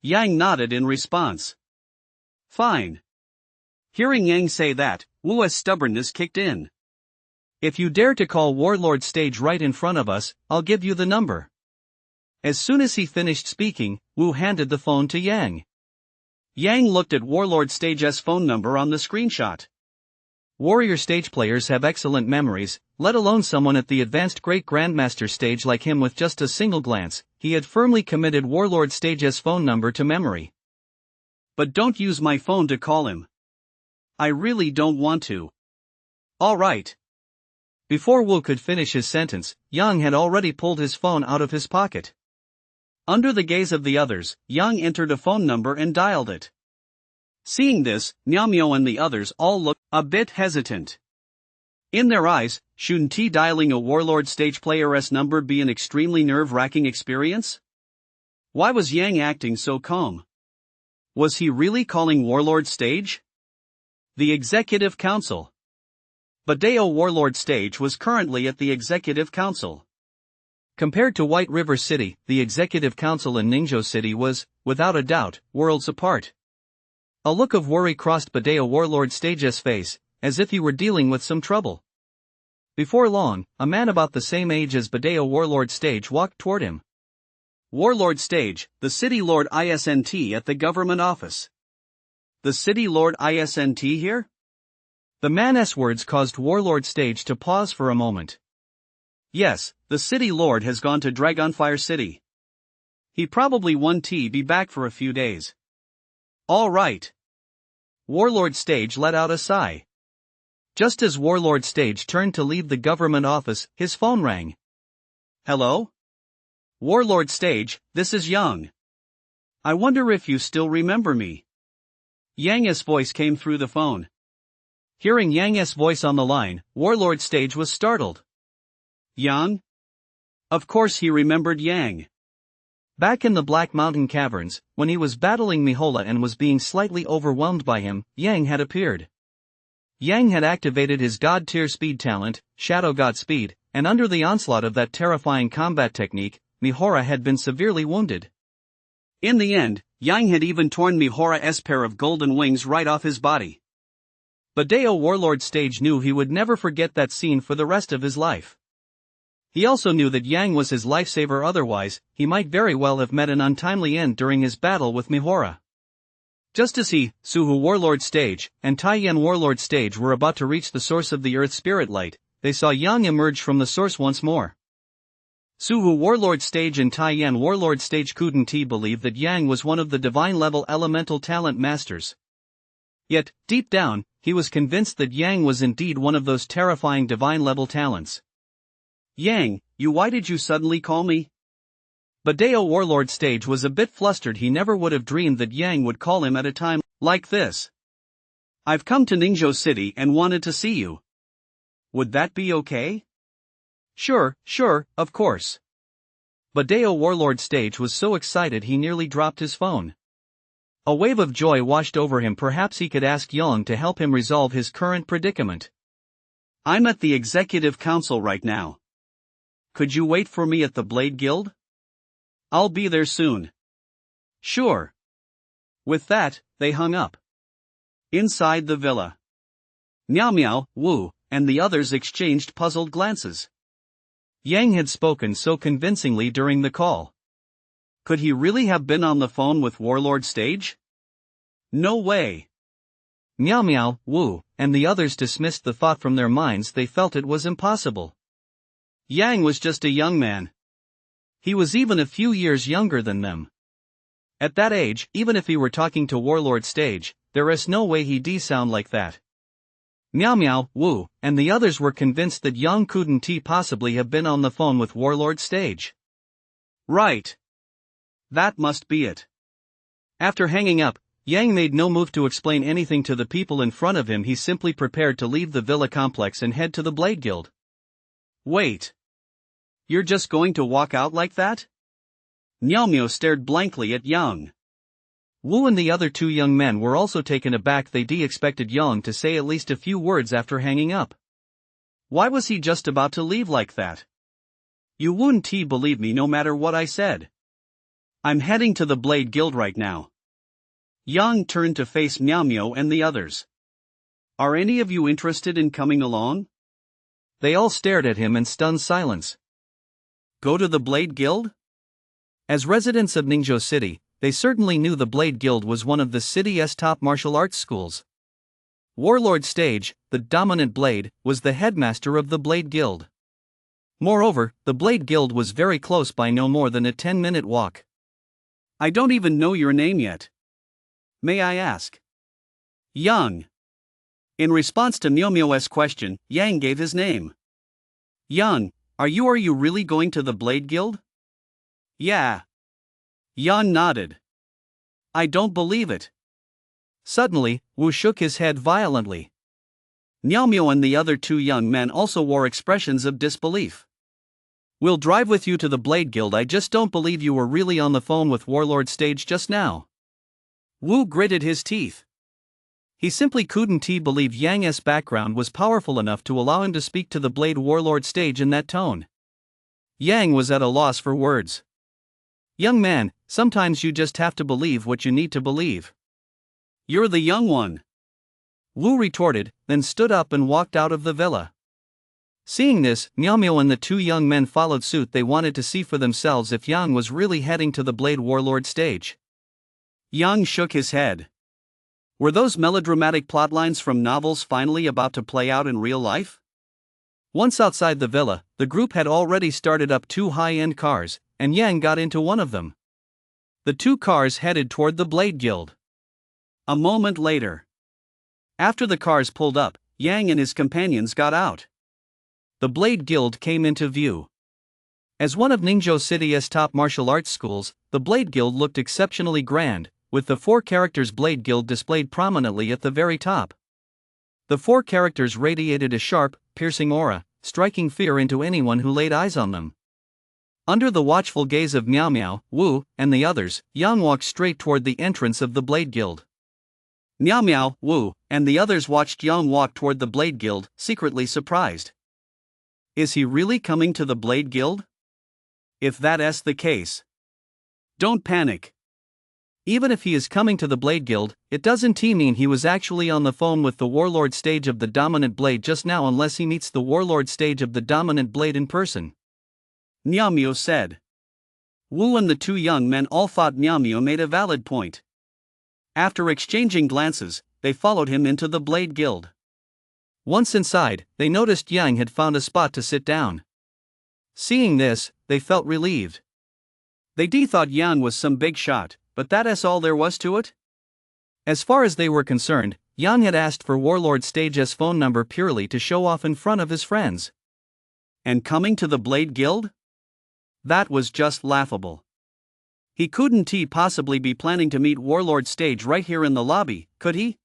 Speaker 2: Yang nodded in response. Fine. Hearing Yang say that, Wu's stubbornness kicked in. If you dare to call Warlord Stage right in front of us, I'll give you the number. As soon as he finished speaking, Wu handed the phone to Yang. Yang looked at Warlord Stage's phone number on the screenshot.
Speaker 1: Warrior stage players have excellent memories, let alone someone at the advanced Great Grandmaster stage like him. With just a single glance, he had firmly committed Warlord Stage's phone number to memory.
Speaker 2: But don't use my phone to call him. I really don't want to. All right.
Speaker 1: Before Wu could finish his sentence, Yang had already pulled his phone out of his pocket.
Speaker 2: Under the gaze of the others, Yang entered a phone number and dialed it. Seeing this, Miao and the others all looked a bit hesitant. In their eyes, shouldn't dialing a Warlord Stage player's number be an extremely nerve-wracking experience? Why was Yang acting so calm? Was he really calling Warlord Stage? The Executive Council. Badeo Warlord Stage was currently at the Executive Council.
Speaker 1: Compared to White River City, the Executive Council in Ningzhou City was, without a doubt, worlds apart. A look of worry crossed Badeo Warlord Stage's face, as if he were dealing with some trouble. Before long, a man about the same age as Badeo Warlord Stage walked toward him.
Speaker 2: Warlord Stage, the City Lord Isnt at the government office. The City Lord Isnt here?
Speaker 1: The man's words caused Warlord Stage to pause for a moment.
Speaker 2: Yes, the City Lord has gone to Dragonfire City. He probably won't be back for a few days. All right.
Speaker 1: Warlord Stage let out a sigh. Just as Warlord Stage turned to leave the government office, his phone rang.
Speaker 2: Hello? Warlord Stage, this is Yang. I wonder if you still remember me. Yang's voice came through the phone.
Speaker 1: Hearing Yang's voice on the line, Warlord Stage was startled.
Speaker 2: Yang? Of course he remembered Yang.
Speaker 1: Back in the Black Mountain Caverns, when he was battling Mihola and was being slightly overwhelmed by him, Yang had appeared. Yang had activated his God-tier speed talent, Shadow God Speed, and under the onslaught of that terrifying combat technique, Mihora had been severely wounded.
Speaker 2: In the end, Yang had even torn Mihora's pair of golden wings right off his body.
Speaker 1: Badeo Warlord Stage knew he would never forget that scene for the rest of his life. He also knew that Yang was his lifesaver, otherwise, he might very well have met an untimely end during his battle with Mihora. Just as he, Suhu Warlord Stage, and Taiyan Warlord Stage were about to reach the source of the Earth Spirit Light, they saw Yang emerge from the source once more. Suhu Warlord Stage and Taiyan Warlord Stage couldn't believe that Yang was one of the divine-level elemental talent masters. Yet, deep down, he was convinced that Yang was indeed one of those terrifying divine-level talents.
Speaker 2: Yang, why did you suddenly call me?
Speaker 1: Badeo Warlord Stage was a bit flustered. He never would have dreamed that Yang would call him at a time like this.
Speaker 2: I've come to Ningzhou City and wanted to see you. Would that be okay?
Speaker 1: Sure, of course. Badeo Warlord Stage was so excited he nearly dropped his phone. A wave of joy washed over him. Perhaps he could ask Yang to help him resolve his current predicament.
Speaker 2: I'm at the Executive Council right now. Could you wait for me at the Blade Guild? I'll be there soon.
Speaker 1: Sure.
Speaker 2: With that, they hung up. Inside the villa, Miao, Wu, and the others exchanged puzzled glances.
Speaker 1: Yang had spoken so convincingly during the call.
Speaker 2: Could he really have been on the phone with Warlord Stage? No way.
Speaker 1: Miao, Wu, and the others dismissed the thought from their minds. They felt it was impossible.
Speaker 2: Yang was just a young man.
Speaker 1: He was even a few years younger than them. At that age, even if he were talking to Warlord Stage, there is no way he'd sound like that. Miao, Wu, and the others were convinced that Yang couldn't possibly have been on the phone with Warlord Stage.
Speaker 2: Right. That must be it.
Speaker 1: After hanging up, Yang made no move to explain anything to the people in front of him. He simply prepared to leave the villa complex and head to the Blade Guild.
Speaker 2: Wait. You're just going to walk out like that? Miao stared blankly at Yang.
Speaker 1: Wu and the other two young men were also taken aback. They expected Yang to say at least a few words after hanging up.
Speaker 2: Why was he just about to leave like that? You wouldn't believe me no matter what I said. I'm heading to the Blade Guild right now. Yang turned to face Miao and the others. Are any of you interested in coming along?
Speaker 1: They all stared at him in stunned silence.
Speaker 2: Go to the Blade Guild?
Speaker 1: As residents of Ningzhou City, they certainly knew the Blade Guild was one of the city's top martial arts schools. Warlord Stage, the dominant blade, was the headmaster of the Blade Guild. Moreover, the Blade Guild was very close by, no more than a 10-minute walk.
Speaker 2: I don't even know your name yet. May I ask? Yang. In response to Miomio's question, Yang gave his name. Yang, are you really going to the Blade Guild? Yeah. Yang nodded. I don't believe it.
Speaker 1: Suddenly, Wu shook his head violently.
Speaker 2: Miaomio and the other two young men also wore expressions of disbelief.
Speaker 1: We'll drive with you to the Blade Guild. I just don't believe you were really on the phone with Warlord Stage just now.
Speaker 2: Wu gritted his teeth.
Speaker 1: He simply couldn't believe Yang's background was powerful enough to allow him to speak to the Blade Warlord Stage in that tone. Yang was at a loss for words. Young man, sometimes you just have to believe what you need to believe.
Speaker 2: You're the young one.
Speaker 1: Wu retorted, then stood up and walked out of the villa. Seeing this, Miaomio and the two young men followed suit. They wanted to see for themselves if Yang was really heading to the Blade Warlord Stage.
Speaker 2: Yang shook his head. Were those melodramatic plotlines from novels finally about to play out in real life?
Speaker 1: Once outside the villa, the group had already started up two high-end cars, and Yang got into one of them. The two cars headed toward the Blade Guild.
Speaker 2: A moment later, after the cars pulled up, Yang and his companions got out.
Speaker 1: The Blade Guild came into view. As one of Ningzhou City's top martial arts schools, the Blade Guild looked exceptionally grand, with the four characters Blade Guild displayed prominently at the very top. The four characters radiated a sharp, piercing aura, striking fear into anyone who laid eyes on them. Under the watchful gaze of Miaomio, Wu, and the others, Yang walked straight toward the entrance of the Blade Guild.
Speaker 2: Miaomio, Wu, and the others watched Yang walk toward the Blade Guild, secretly surprised. Is he really coming to the Blade Guild? If that's the case, don't panic.
Speaker 1: Even if he is coming to the Blade Guild, it doesn't mean he was actually on the phone with the Warlord Stage of the dominant blade just now, unless he meets the Warlord Stage of the dominant blade in person.
Speaker 2: Miaomio said. Wu and the two young men all thought Miaomio made a valid point. After exchanging glances, they followed him into the Blade Guild.
Speaker 1: Once inside, they noticed Yang had found a spot to sit down. Seeing this, they felt relieved.
Speaker 2: They thought Yang was some big shot, but that's all there was to it?
Speaker 1: As far as they were concerned, Yang had asked for Warlord Stage's phone number purely to show off in front of his friends.
Speaker 2: And coming to the Blade Guild? That was just laughable. He couldn't possibly be planning to meet Warlord Stage right here in the lobby, could he?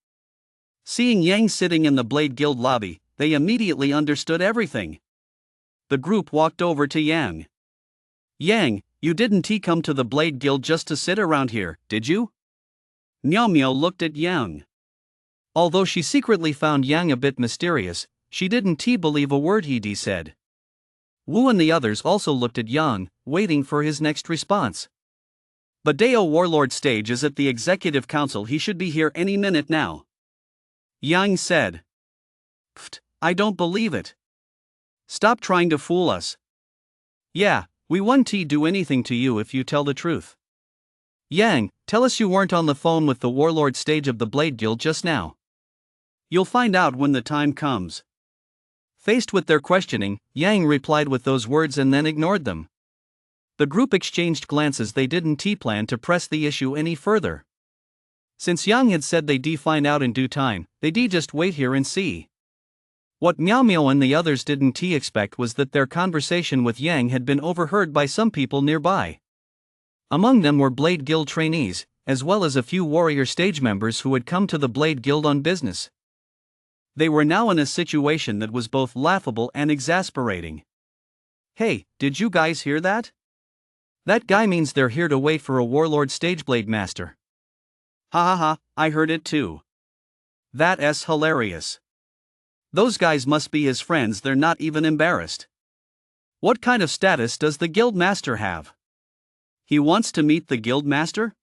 Speaker 2: Seeing Yang sitting in the Blade Guild lobby, they immediately understood everything. The group walked over to Yang. Yang, you didn't come to the Blade Guild just to sit around here, did you? Miaomio looked at Yang.
Speaker 1: Although she secretly found Yang a bit mysterious, she didn't believe a word he said. Wu and the others also looked at Yang, waiting for his next response.
Speaker 2: But Dao Warlord Stage is at the Executive Council. He should be here any minute now. Yang said. Pfft, I don't believe it. Stop trying to fool us.
Speaker 1: Yeah, we won't do anything to you if you tell the truth. Yang, tell us you weren't on the phone with the Warlord Stage of the Blade Guild just now.
Speaker 2: You'll find out when the time comes.
Speaker 1: Faced with their questioning, Yang replied with those words and then ignored them. The group exchanged glances. They didn't plan to press the issue any further. Since Yang had said they'd find out in due time, they'd just wait here and see. What Miaomio and the others didn't expect was that their conversation with Yang had been overheard by some people nearby. Among them were Blade Guild trainees, as well as a few Warrior Stage members who had come to the Blade Guild on business. They were now in a situation that was both laughable and exasperating. Hey, did you guys hear that? That guy means they're here to wait for a Warlord Stage Blade Master.
Speaker 2: Ha ha ha, I heard it too. That's hilarious. Those guys must be his friends. They're not even embarrassed. What kind of status does the guild master have? He wants to meet the guild master?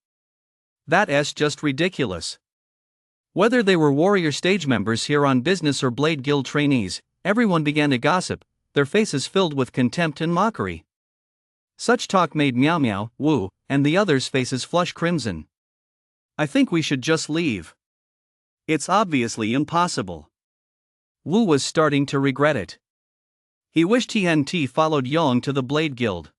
Speaker 1: That's just ridiculous. Whether they were Warrior Stage members here on business or Blade Guild trainees, everyone began to gossip, their faces filled with contempt and mockery. Such talk made Meow Meow, Wu, and the others' faces flush crimson.
Speaker 2: I think we should just leave. It's obviously impossible.
Speaker 1: Wu was starting to regret it. He wished TNT followed Yong to the Blade Guild.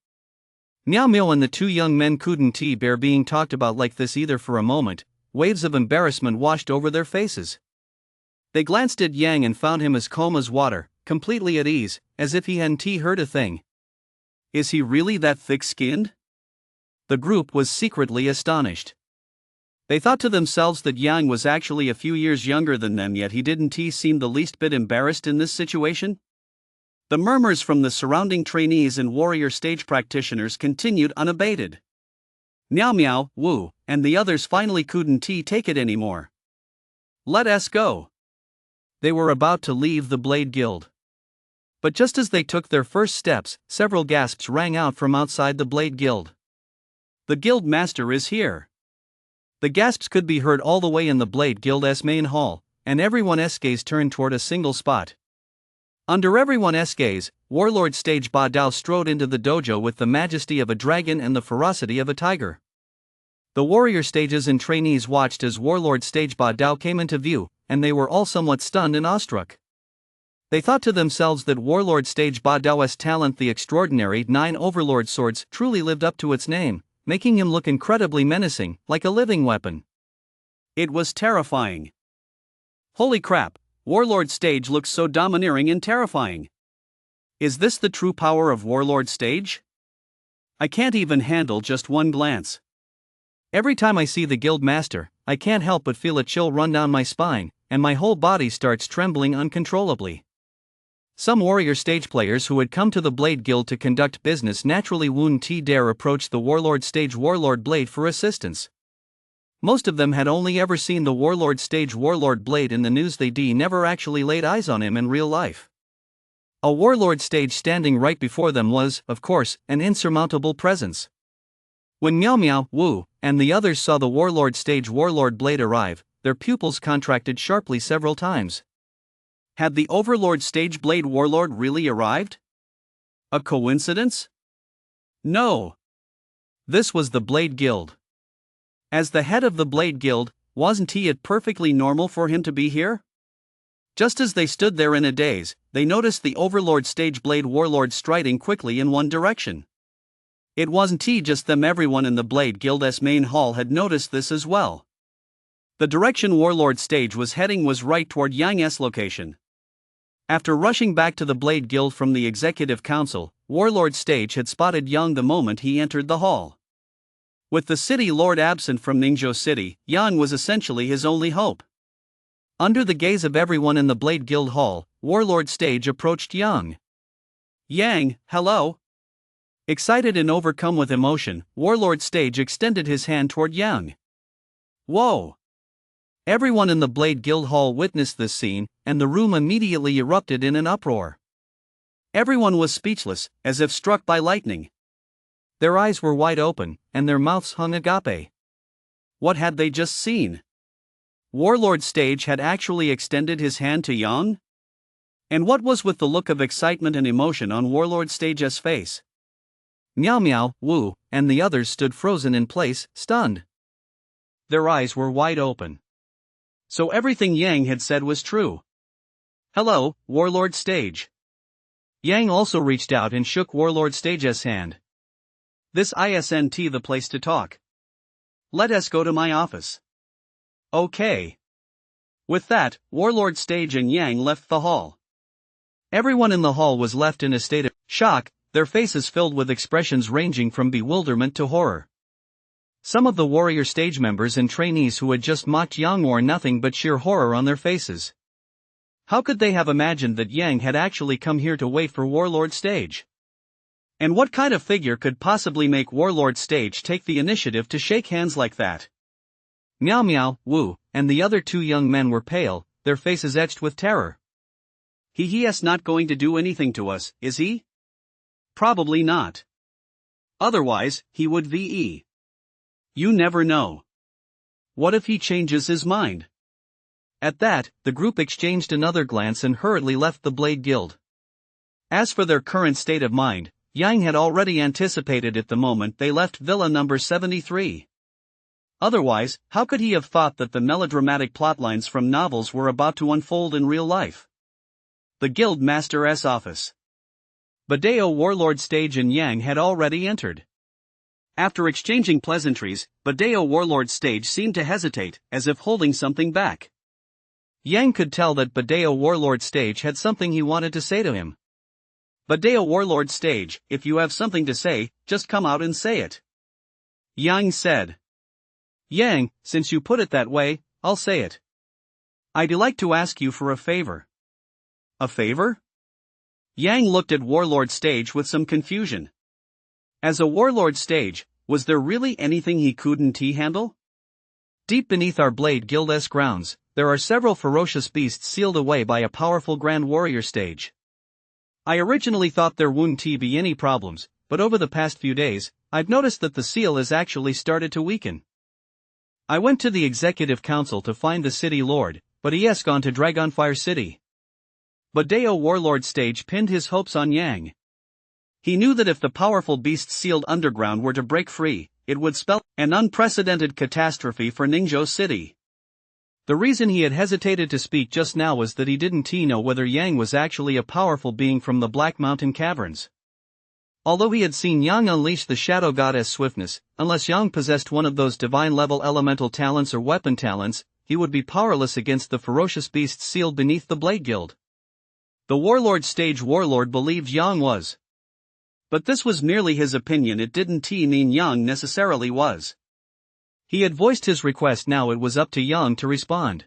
Speaker 1: Meow Meow and the two young men couldn't bear being talked about like this either for a moment. Waves of embarrassment washed over their faces. They glanced at Yang and found him as calm as water, completely at ease, as if he hadn't heard a thing.
Speaker 2: Is he really that thick-skinned?
Speaker 1: The group was secretly astonished.
Speaker 2: They thought to themselves that Yang was actually a few years younger than them, yet he didn't seem the least bit embarrassed in this situation. The murmurs from the surrounding trainees and warrior stage practitioners continued unabated. Meow Meow, Wu, and the others finally couldn't take it anymore. Let us go.
Speaker 1: They were about to leave the Blade Guild. But just as they took their first steps, several gasps rang out from outside the Blade Guild.
Speaker 2: The guild master is here.
Speaker 1: The gasps could be heard all the way in the Blade Guild's main hall, and everyone's gaze turned toward a single spot. Under everyone's gaze, Warlord Stage Ba Dao strode into the dojo with the majesty of a dragon and the ferocity of a tiger. The warrior stages and trainees watched as Warlord Stage Ba Dao came into view, and they were all somewhat stunned and awestruck. They thought to themselves that Warlord Stage Ba Dao's talent, the extraordinary 9 Overlord Swords, truly lived up to its name, making him look incredibly menacing, like a living weapon.
Speaker 2: It was terrifying. Holy crap, Warlord Stage looks so domineering and terrifying. Is this the true power of Warlord Stage? I can't even handle just one glance.
Speaker 1: Every time I see the guild master, I can't help but feel a chill run down my spine, and my whole body starts trembling uncontrollably. Some warrior stage players who had come to the Blade Guild to conduct business naturally wouldn't dare approach the Warlord Stage Warlord Blade for assistance. Most of them had only ever seen the Warlord Stage Warlord Blade in the news. They never actually laid eyes on him in real life. A Warlord Stage standing right before them was, of course, an insurmountable presence. When Meow Meow, Wu, and the others saw the Warlord Stage Warlord Blade arrive, their pupils contracted sharply several times.
Speaker 2: Had the Overlord Stage Blade Warlord really arrived? A coincidence? No.
Speaker 1: This was the Blade Guild. As the head of the Blade Guild, wasn't it perfectly normal for him to be here? Just as they stood there in a daze, they noticed the Overlord Stage Blade Warlord striding quickly in one direction. It wasn't just them, everyone in the Blade Guild's main hall had noticed this as well. The direction Warlord Stage was heading was right toward Yang's location. After rushing back to the Blade Guild from the Executive Council, Warlord Stage had spotted Yang the moment he entered the hall. With the city lord absent from Ningzhou City, Yang was essentially his only hope. Under the gaze of everyone in the Blade Guild hall, Warlord Stage approached Yang.
Speaker 2: Yang, hello.
Speaker 1: Excited and overcome with emotion, Warlord Stage extended his hand toward Yang.
Speaker 2: Whoa!
Speaker 1: Everyone in the Blade Guild hall witnessed this scene, and the room immediately erupted in an uproar. Everyone was speechless, as if struck by lightning. Their eyes were wide open, and their mouths hung agape. What had they just seen? Warlord Stage had actually extended his hand to Yang? And what was with the look of excitement and emotion on Warlord Stage's face? Meow Meow, Wu, and the others stood frozen in place, stunned. Their eyes were wide open. So everything Yang had said was true. Hello, Warlord Stage. Yang also reached out and shook Warlord Stage's hand.
Speaker 2: This isn't the place to talk. Let us go to my office. Okay. With that, Warlord Stage and Yang left the hall.
Speaker 1: Everyone in the hall was left in a state of shock, their faces filled with expressions ranging from bewilderment to horror. Some of the warrior stage members and trainees who had just mocked Yang wore nothing but sheer horror on their faces. How could they have imagined that Yang had actually come here to wait for Warlord Stage? And what kind of figure could possibly make Warlord Stage take the initiative to shake hands like that? Meow Meow, Wu, and the other two young men were pale, their faces etched with terror.
Speaker 2: He's not going to do anything to us, is he? Probably not. Otherwise, he would VE. You never know. What if he changes his mind?
Speaker 1: At that, the group exchanged another glance and hurriedly left the Blade Guild. As for their current state of mind,
Speaker 2: Yang had already anticipated it the moment they left Villa number 73. Otherwise, how could he have thought that the melodramatic plotlines from novels were about to unfold in real life? The Guild Master's office. Badeo Warlord Stage and Yang had already entered. After exchanging pleasantries, Badeo Warlord Stage seemed to hesitate, as if holding something back. Yang could tell that Badeo Warlord Stage had something he wanted to say to him. Badeo Warlord Stage, if you have something to say, just come out and say it. Yang said. Yang, since you put it that way, I'll say it. I'd like to ask you for a favor. A favor? Yang looked at Warlord Stage with some confusion. As a Warlord Stage, was there really anything he couldn't handle?
Speaker 1: Deep beneath our Blade Guild's grounds, there are several ferocious beasts sealed away by a powerful Grand Warrior Stage. I originally thought there wouldn't be any problems, but over the past few days, I've noticed that the seal has actually started to weaken. I went to the Executive Council to find the City Lord, but he has gone to Dragonfire City. Badeo Warlord Stage pinned his hopes on Yang. He knew that if the powerful beasts sealed underground were to break free, it would spell an unprecedented catastrophe for Ningzhou City. The reason he had hesitated to speak just now was that he didn't know whether Yang was actually a powerful being from the Black Mountain Caverns. Although he had seen Yang unleash the Shadow Goddess Swiftness, unless Yang possessed one of those divine-level elemental talents or weapon talents, he would be powerless against the ferocious beasts sealed beneath the Blade Guild. The Warlord Stage Warlord believed Yang was. But this was merely his opinion, it didn't mean Yang necessarily was. He had voiced his request, now it was up to Yang to respond.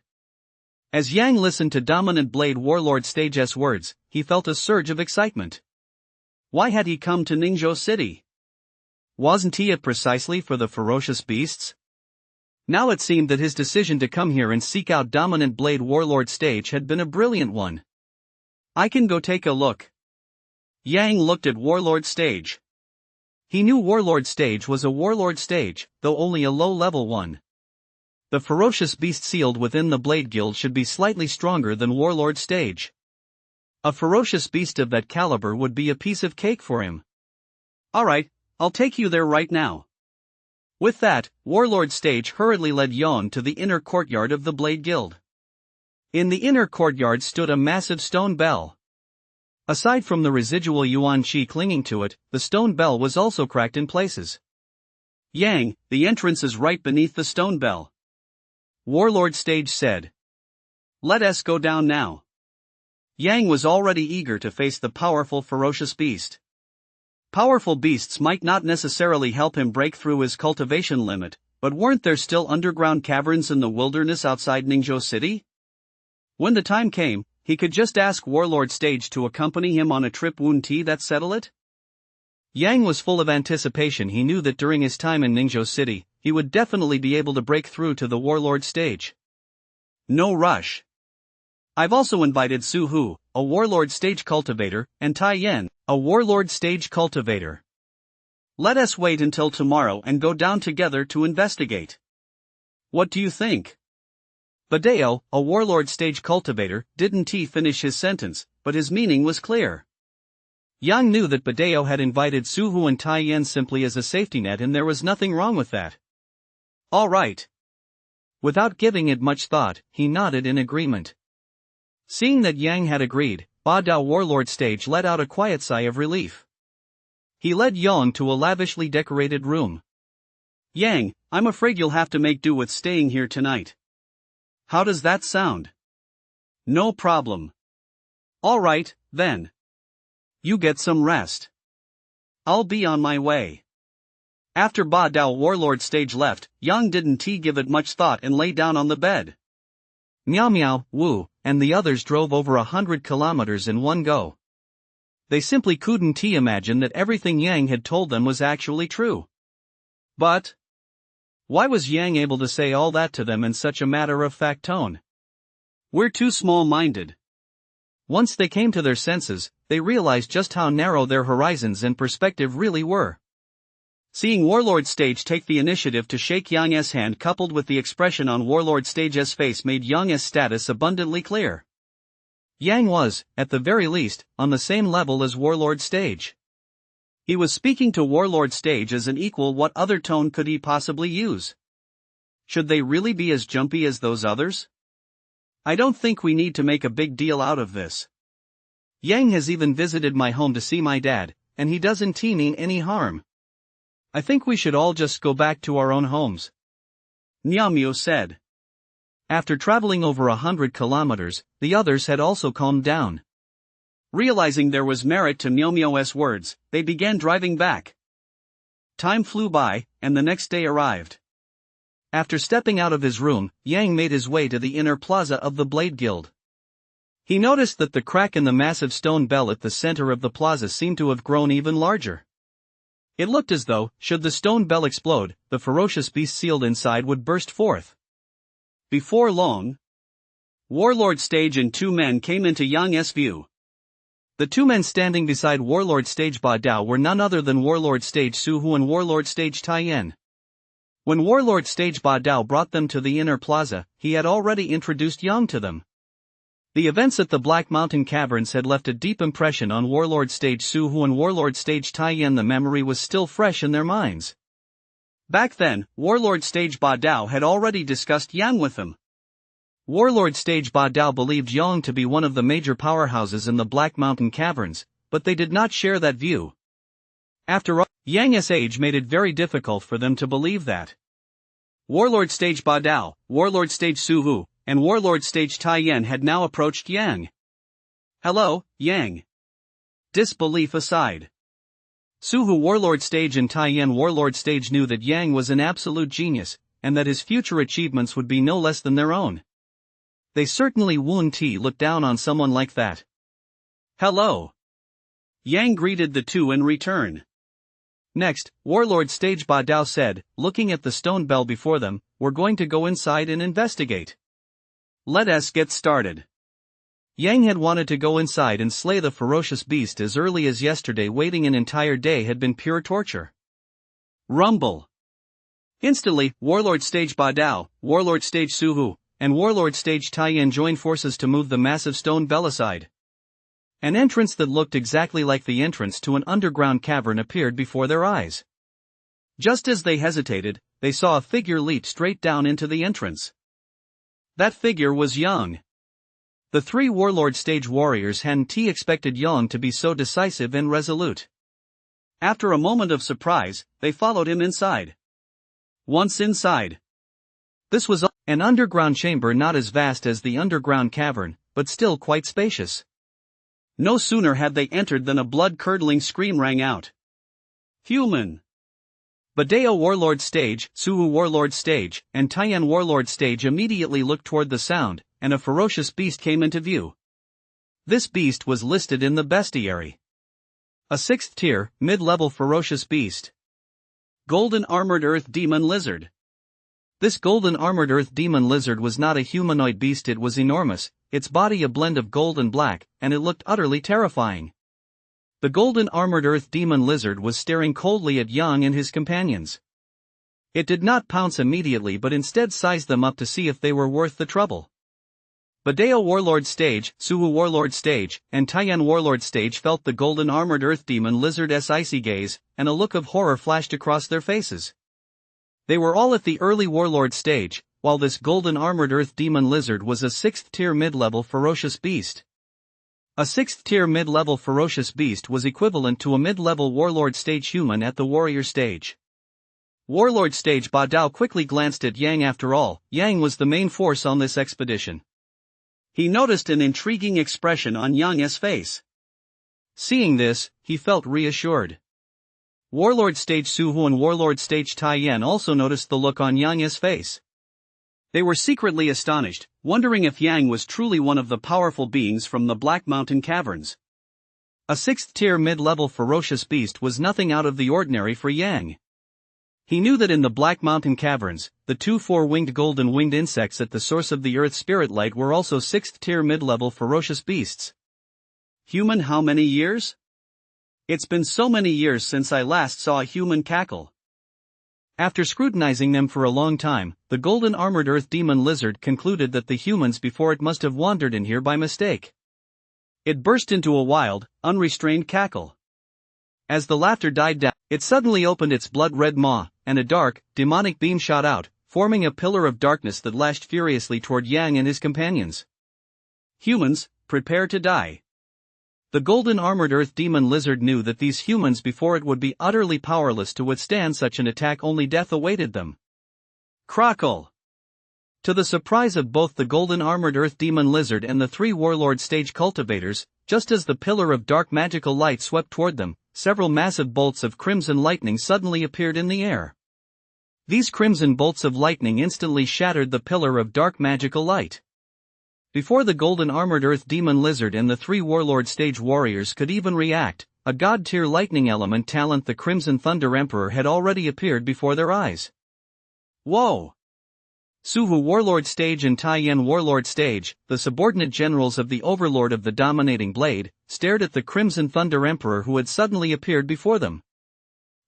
Speaker 1: As Yang listened to Dominant Blade Warlord Stage's words, he felt a surge of excitement. Why had he come to Ningzhou City? Wasn't he it precisely for the ferocious beasts? Now it seemed that his decision to come here and seek out Dominant Blade Warlord Stage had been a brilliant one. I can go take a look. Yang looked at Warlord Stage. He knew Warlord Stage was a Warlord Stage, though only a low-level one. The ferocious beast sealed within the Blade Guild should be slightly stronger than Warlord Stage. A ferocious beast of that caliber would be a piece of cake for him. Alright, I'll take you there right now. With that, Warlord Stage hurriedly led Yang to the inner courtyard of the Blade Guild. In the inner courtyard stood a massive stone bell. Aside from the residual yuan qi clinging to it, the stone bell was also cracked in places. Yang, the entrance is right beneath the stone bell. Warlord Stage said. Let us go down now. Yang was already eager to face the powerful ferocious beast. Powerful beasts might not necessarily help him break through his cultivation limit, but weren't there still underground caverns in the wilderness outside Ningzhou City? When the time came, he could just ask Warlord Stage to accompany him on a trip, wouldn't that settle it? Yang was full of anticipation. He knew that during his time in Ningzhou City, he would definitely be able to break through to the Warlord Stage. No rush. I've also invited Su Hu, a Warlord Stage cultivator, and Tai Yan, a Warlord Stage cultivator. Let us wait until tomorrow and go down together to investigate. What do you think? Badeo, a Warlord Stage cultivator, didn't finish his sentence, but his meaning was clear. Yang knew that Badeo had invited Su Hu and Tai Yan simply as a safety net, and there was nothing wrong with that. All right. Without giving it much thought, he nodded in agreement. Seeing that Yang had agreed, Badeo Warlord Stage let out a quiet sigh of relief. He led Yang to a lavishly decorated room. Yang, I'm afraid you'll have to make do with staying here tonight. How does that sound? No problem. All right, then. You get some rest. I'll be on my way. After Badeo Warlord Stage left, Yang didn't give it much thought and lay down on the bed. Miao Miao, Wu, and the others drove over 100 kilometers in one go. They simply couldn't imagine that everything Yang had told them was actually true. But why was Yang able to say all that to them in such a matter-of-fact tone? We're too small-minded. Once they came to their senses, they realized just how narrow their horizons and perspective really were. Seeing Warlord Stage take the initiative to shake Yang's hand, coupled with the expression on Warlord Stage's face, made Yang's status abundantly clear. Yang was, at the very least, on the same level as Warlord Stage.
Speaker 2: He was speaking to Warlord Stage as an equal. What other tone could he possibly use? Should they really be as jumpy as those others? I don't think we need to make a big deal out of this. Yang has even visited my home to see my dad, and he doesn't mean any harm. I think we should all just go back to our own homes. Niamyo said. After traveling over 100 kilometers, the others had also calmed down. Realizing there was merit to Niamyo's words, they began driving back. Time flew by, and the next day arrived. After stepping out of his room, Yang made his way to the inner plaza of the Blade Guild. He noticed that the crack in the massive stone bell at the center of the plaza seemed to have grown even larger. It looked as though, should the stone bell explode, the ferocious beast sealed inside would burst forth. Before long, Warlord Stage and two men came into Yang's view. The two men standing beside Warlord Stage Ba Dao were none other than Warlord Stage Su Hu and Warlord Stage Taiyan. When Warlord Stage Ba Dao brought them to the inner plaza, he had already introduced Yang to them. The events at the Black Mountain Caverns had left a deep impression on Warlord Stage Su Hu and Warlord Stage Taiyan. The memory was still fresh in their minds. Back then, Warlord Stage Ba Dao had already discussed Yang with him. Warlord Stage Ba Dao believed Yang to be one of the major powerhouses in the Black Mountain Caverns, but they did not share that view. After all, Yang's age made it very difficult for them to believe that. Warlord Stage Ba Dao, Warlord Stage Su Hu, and Warlord Stage Taiyan had now approached Yang. Hello, Yang. Disbelief aside. Su Hu Warlord Stage and Taiyan Warlord Stage knew that Yang was an absolute genius, and that his future achievements would be no less than their own. They certainly wouldn't look down on someone like that. Hello. Yang greeted the two in return. Next, Warlord Stage Ba Dao said, looking at the stone bell before them, "We're going to go inside and investigate. Let us get started." Yang had wanted to go inside and slay the ferocious beast as early as yesterday. Waiting an entire day had been pure torture. Rumble. Instantly, Warlord Stage Ba Dao, Warlord Stage Su Hu, and Warlord Stage Taiyan joined forces to move the massive stone bell aside. An entrance that looked exactly like the entrance to an underground cavern appeared before their eyes. Just as they hesitated, they saw a figure leap straight down into the entrance. That figure was Yang. The three Warlord Stage warriors hadn't expected Yang to be so decisive and resolute. After a moment of surprise, they followed him inside. Once inside, this was an underground chamber not as vast as the underground cavern, but still quite spacious. No sooner had they entered than a blood-curdling scream rang out. Human! Badeo Warlord Stage, Su Hu Warlord Stage, and Taiyan Warlord Stage immediately looked toward the sound, and a ferocious beast came into view. This beast was listed in the bestiary. A 6th tier, mid-level ferocious beast. Golden Armored Earth Demon Lizard. This golden armored earth demon lizard was not a humanoid beast. It was enormous, its body a blend of gold and black, and it looked utterly terrifying. The golden armored earth demon lizard was staring coldly at Yang and his companions. It did not pounce immediately but instead sized them up to see if they were worth the trouble. Badeo Warlord Stage, Su Hu Warlord Stage, and Taiyan Warlord Stage felt the golden armored earth demon lizard's icy gaze, and a look of horror flashed across their faces. They were all at the early Warlord Stage, while this golden armored earth demon lizard was a 6th tier mid-level ferocious beast. A 6th tier mid-level ferocious beast was equivalent to a mid-level Warlord Stage human at the warrior stage. Warlord Stage Ba Dao quickly glanced at Yang. After all, Yang was the main force on this expedition. He noticed an intriguing expression on Yang's face. Seeing this, he felt reassured. Warlord Stage Su Hu and Warlord Stage Taiyan also noticed the look on Yang's face. They were secretly astonished, wondering if Yang was truly one of the powerful beings from the Black Mountain Caverns. A 6th tier mid-level ferocious beast was nothing out of the ordinary for Yang. He knew that in the Black Mountain Caverns, the two four-winged golden winged insects at the source of the Earth Spirit Light were also 6th tier mid-level ferocious beasts. Human, how many years? It's been so many years since I last saw a human cackle. After scrutinizing them for a long time, the golden armored earth demon lizard concluded that the humans before it must have wandered in here by mistake. It burst into a wild, unrestrained cackle.
Speaker 1: As the laughter died down, it suddenly opened its blood-red maw, and a dark, demonic beam shot out, forming a pillar of darkness that lashed furiously toward Yang and his companions. Humans, prepare to die. The golden armored earth demon lizard knew that these humans before it would be utterly powerless to withstand such an attack. Only death awaited them. Crackle! To the surprise of both the golden armored earth demon lizard and the three warlord stage cultivators, just as the pillar of dark magical light swept toward them, several massive bolts of crimson lightning suddenly appeared in the air. These crimson bolts of lightning instantly shattered the pillar of dark magical light. Before the golden armored earth demon lizard and the three warlord stage warriors could even react, a god-tier lightning element talent, the Crimson Thunder Emperor, had already appeared before their eyes. Whoa! Suhu Warlord Stage and Taiyan Warlord Stage, the subordinate generals of the Overlord of the Dominating Blade, stared at the Crimson Thunder Emperor who had suddenly appeared before them.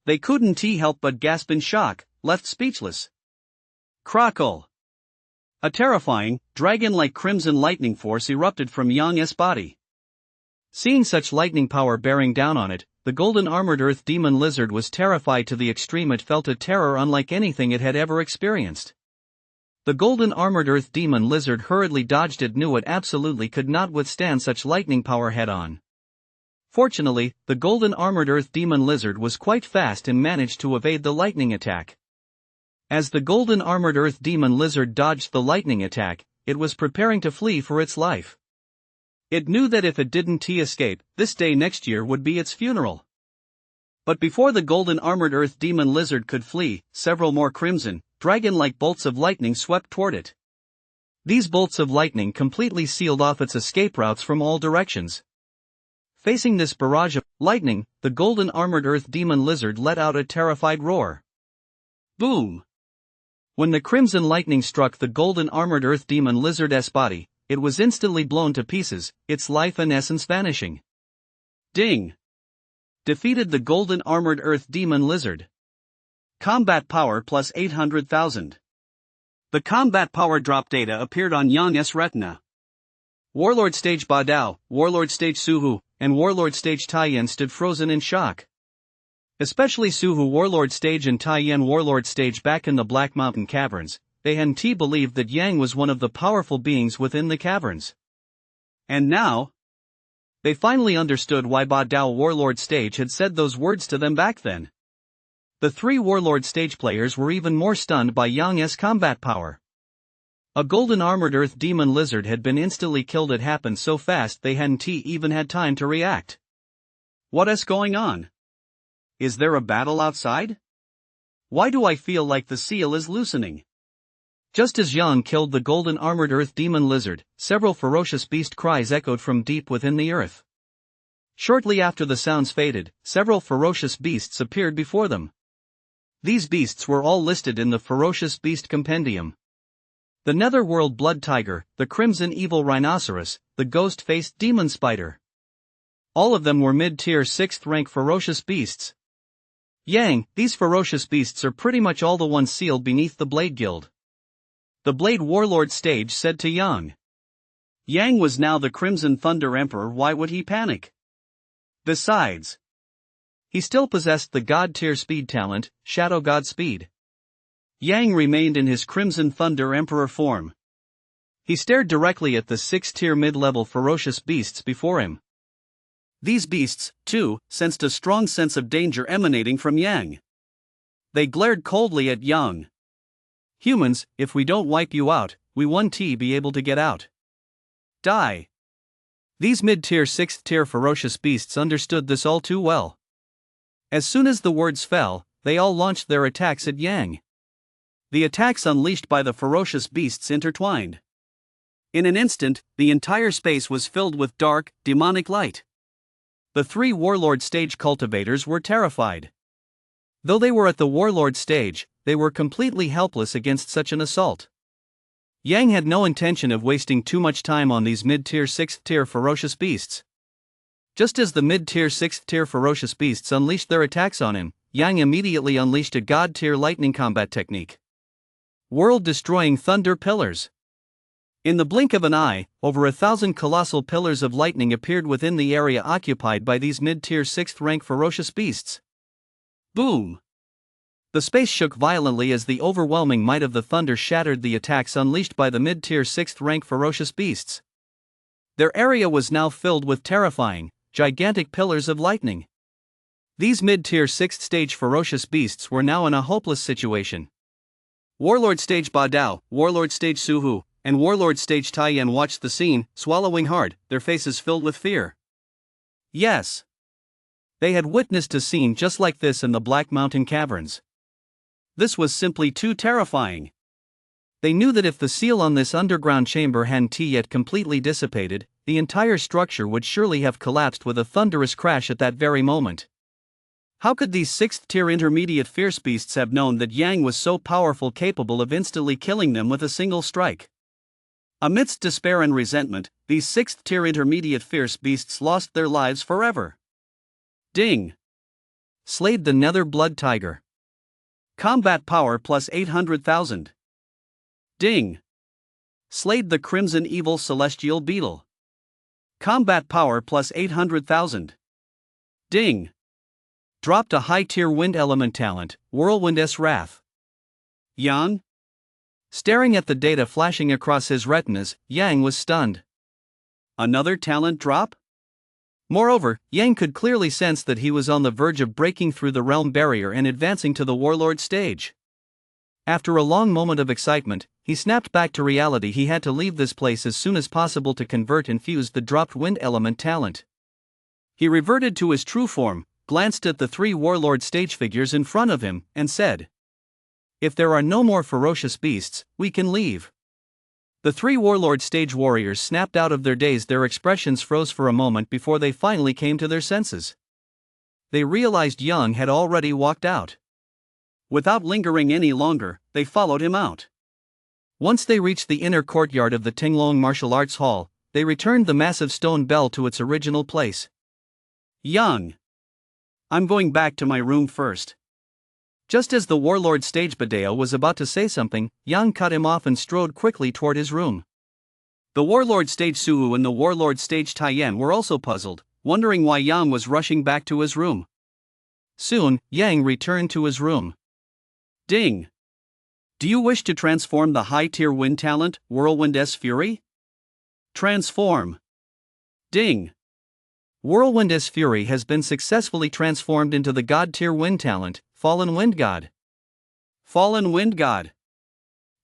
Speaker 1: They couldn't help but gasp in shock, left speechless. Crackle! A terrifying, dragon-like crimson lightning force erupted from Yang's body. Seeing such lightning power bearing down on it, the golden armored earth demon lizard was terrified to the extreme. It felt a terror unlike anything it had ever experienced. The golden armored earth demon lizard hurriedly dodged. It knew it absolutely could not withstand such lightning power head-on. Fortunately, the golden armored earth demon lizard was quite fast and managed to evade the lightning attack. As the golden armored earth demon lizard dodged the lightning attack, it was preparing to flee for its life. It knew that if it didn't escape, this day next year would be its funeral. But before the golden armored earth demon lizard could flee, several more crimson, dragon-like bolts of lightning swept toward it. These bolts of lightning completely sealed off its escape routes from all directions. Facing this barrage of lightning, the golden armored earth demon lizard let out a terrified roar. Boom! When the crimson lightning struck the golden armored earth demon lizard's body, it was instantly blown to pieces, its life and essence vanishing. Ding! Defeated the golden armored earth demon lizard. Combat power plus 800,000. The combat power drop data appeared on Yang's retina. Warlord Stage Badao, Warlord Stage Suhu, and Warlord Stage Taiyan stood frozen in shock. Especially Suhu Warlord Stage and Taiyan Warlord Stage. Back in the Black Mountain Caverns, they hadn't believed that Yang was one of the powerful beings within the caverns. And now, they finally understood why Badao Warlord Stage had said those words to them back then. The three Warlord Stage players were even more stunned by Yang's combat power. A golden armored earth demon lizard had been instantly killed. It happened so fast they hadn't even had time to react. What is going on? Is there a battle outside? Why do I feel like the seal is loosening? Just as Yang killed the golden armored earth demon lizard, several ferocious beast cries echoed from deep within the earth. Shortly after the sounds faded, several ferocious beasts appeared before them. These beasts were all listed in the Ferocious Beast Compendium. The Netherworld Blood Tiger, the Crimson Evil Rhinoceros, the Ghost-Faced Demon Spider. All of them were mid-tier 6th rank ferocious beasts. Yang, these ferocious beasts are pretty much all the ones sealed beneath the Blade Guild. The Blade Warlord Stage said to Yang. Yang was now the Crimson Thunder Emperor. Why would he panic? Besides, he still possessed the God-tier speed talent, Shadow God Speed. Yang remained in his Crimson Thunder Emperor form. He stared directly at the 6th-tier mid-level ferocious beasts before him. These beasts, too, sensed a strong sense of danger emanating from Yang. They glared coldly at Yang. Humans, if we don't wipe you out, we won't be able to get out. Die. These mid-tier 6th-tier ferocious beasts understood this all too well. As soon as the words fell, they all launched their attacks at Yang. The attacks unleashed by the ferocious beasts intertwined. In an instant, the entire space was filled with dark, demonic light. The three Warlord Stage cultivators were terrified. Though they were at the Warlord Stage, they were completely helpless against such an assault. Yang had no intention of wasting too much time on these mid-tier 6th-tier ferocious beasts. Just as the mid-tier 6th-tier ferocious beasts unleashed their attacks on him, Yang immediately unleashed a God-tier lightning combat technique. World-destroying thunder pillars. In the blink of an eye, over 1,000 colossal pillars of lightning appeared within the area occupied by these mid-tier 6th rank ferocious beasts. Boom! The space shook violently as the overwhelming might of the thunder shattered the attacks unleashed by the mid-tier 6th rank ferocious beasts. Their area was now filled with terrifying, gigantic pillars of lightning. These mid-tier 6th stage ferocious beasts were now in a hopeless situation. Warlord Stage Ba Dao, Warlord Stage Su Hu, and Warlord Stage Tai Yan watched the scene, swallowing hard, their faces filled with fear. Yes. They had witnessed a scene just like this in the Black Mountain Caverns. This was simply too terrifying. They knew that if the seal on this underground chamber hadn't yet completely dissipated, the entire structure would surely have collapsed with a thunderous crash at that very moment. How could these 6th-tier intermediate fierce beasts have known that Yang was so powerful, capable of instantly killing them with a single strike? Amidst despair and resentment, these 6th-tier intermediate fierce beasts lost their lives forever. Ding! Slayed the Nether Blood Tiger. Combat power plus 800,000. Ding! Slayed the Crimson Evil Celestial Beetle. Combat power plus 800,000. Ding! Dropped a high-tier wind element talent, Whirlwind's Wrath. Yang? Staring at the data flashing across his retinas, Yang was stunned. Another talent drop? Moreover, Yang could clearly sense that he was on the verge of breaking through the realm barrier and advancing to the Warlord stage. After a long moment of excitement, he snapped back to reality. He had to leave this place as soon as possible to convert and fuse the dropped wind element talent. He reverted to his true form, glanced at the 3 Warlord stage figures in front of him, and said, "If there are no more ferocious beasts, we can leave." The 3 Warlord stage warriors snapped out of their daze. Their expressions froze for a moment before they finally came to their senses. They realized Yang had already walked out. Without lingering any longer, they followed him out. Once they reached the inner courtyard of the Tinglong Martial Arts Hall, they returned the massive stone bell to its original place. Yang! I'm going back to my room first. Just as the Warlord stage Badeo was about to say something, Yang cut him off and strode quickly toward his room. The Warlord stage Suwu and the Warlord stage Taiyan were also puzzled, wondering why Yang was rushing back to his room. Soon, Yang returned to his room. Ding! Do you wish to transform the high-tier wind talent, Whirlwind's Fury? Transform. Ding! Whirlwind's Fury has been successfully transformed into the God-tier wind talent, Fallen Wind God. Fallen Wind God.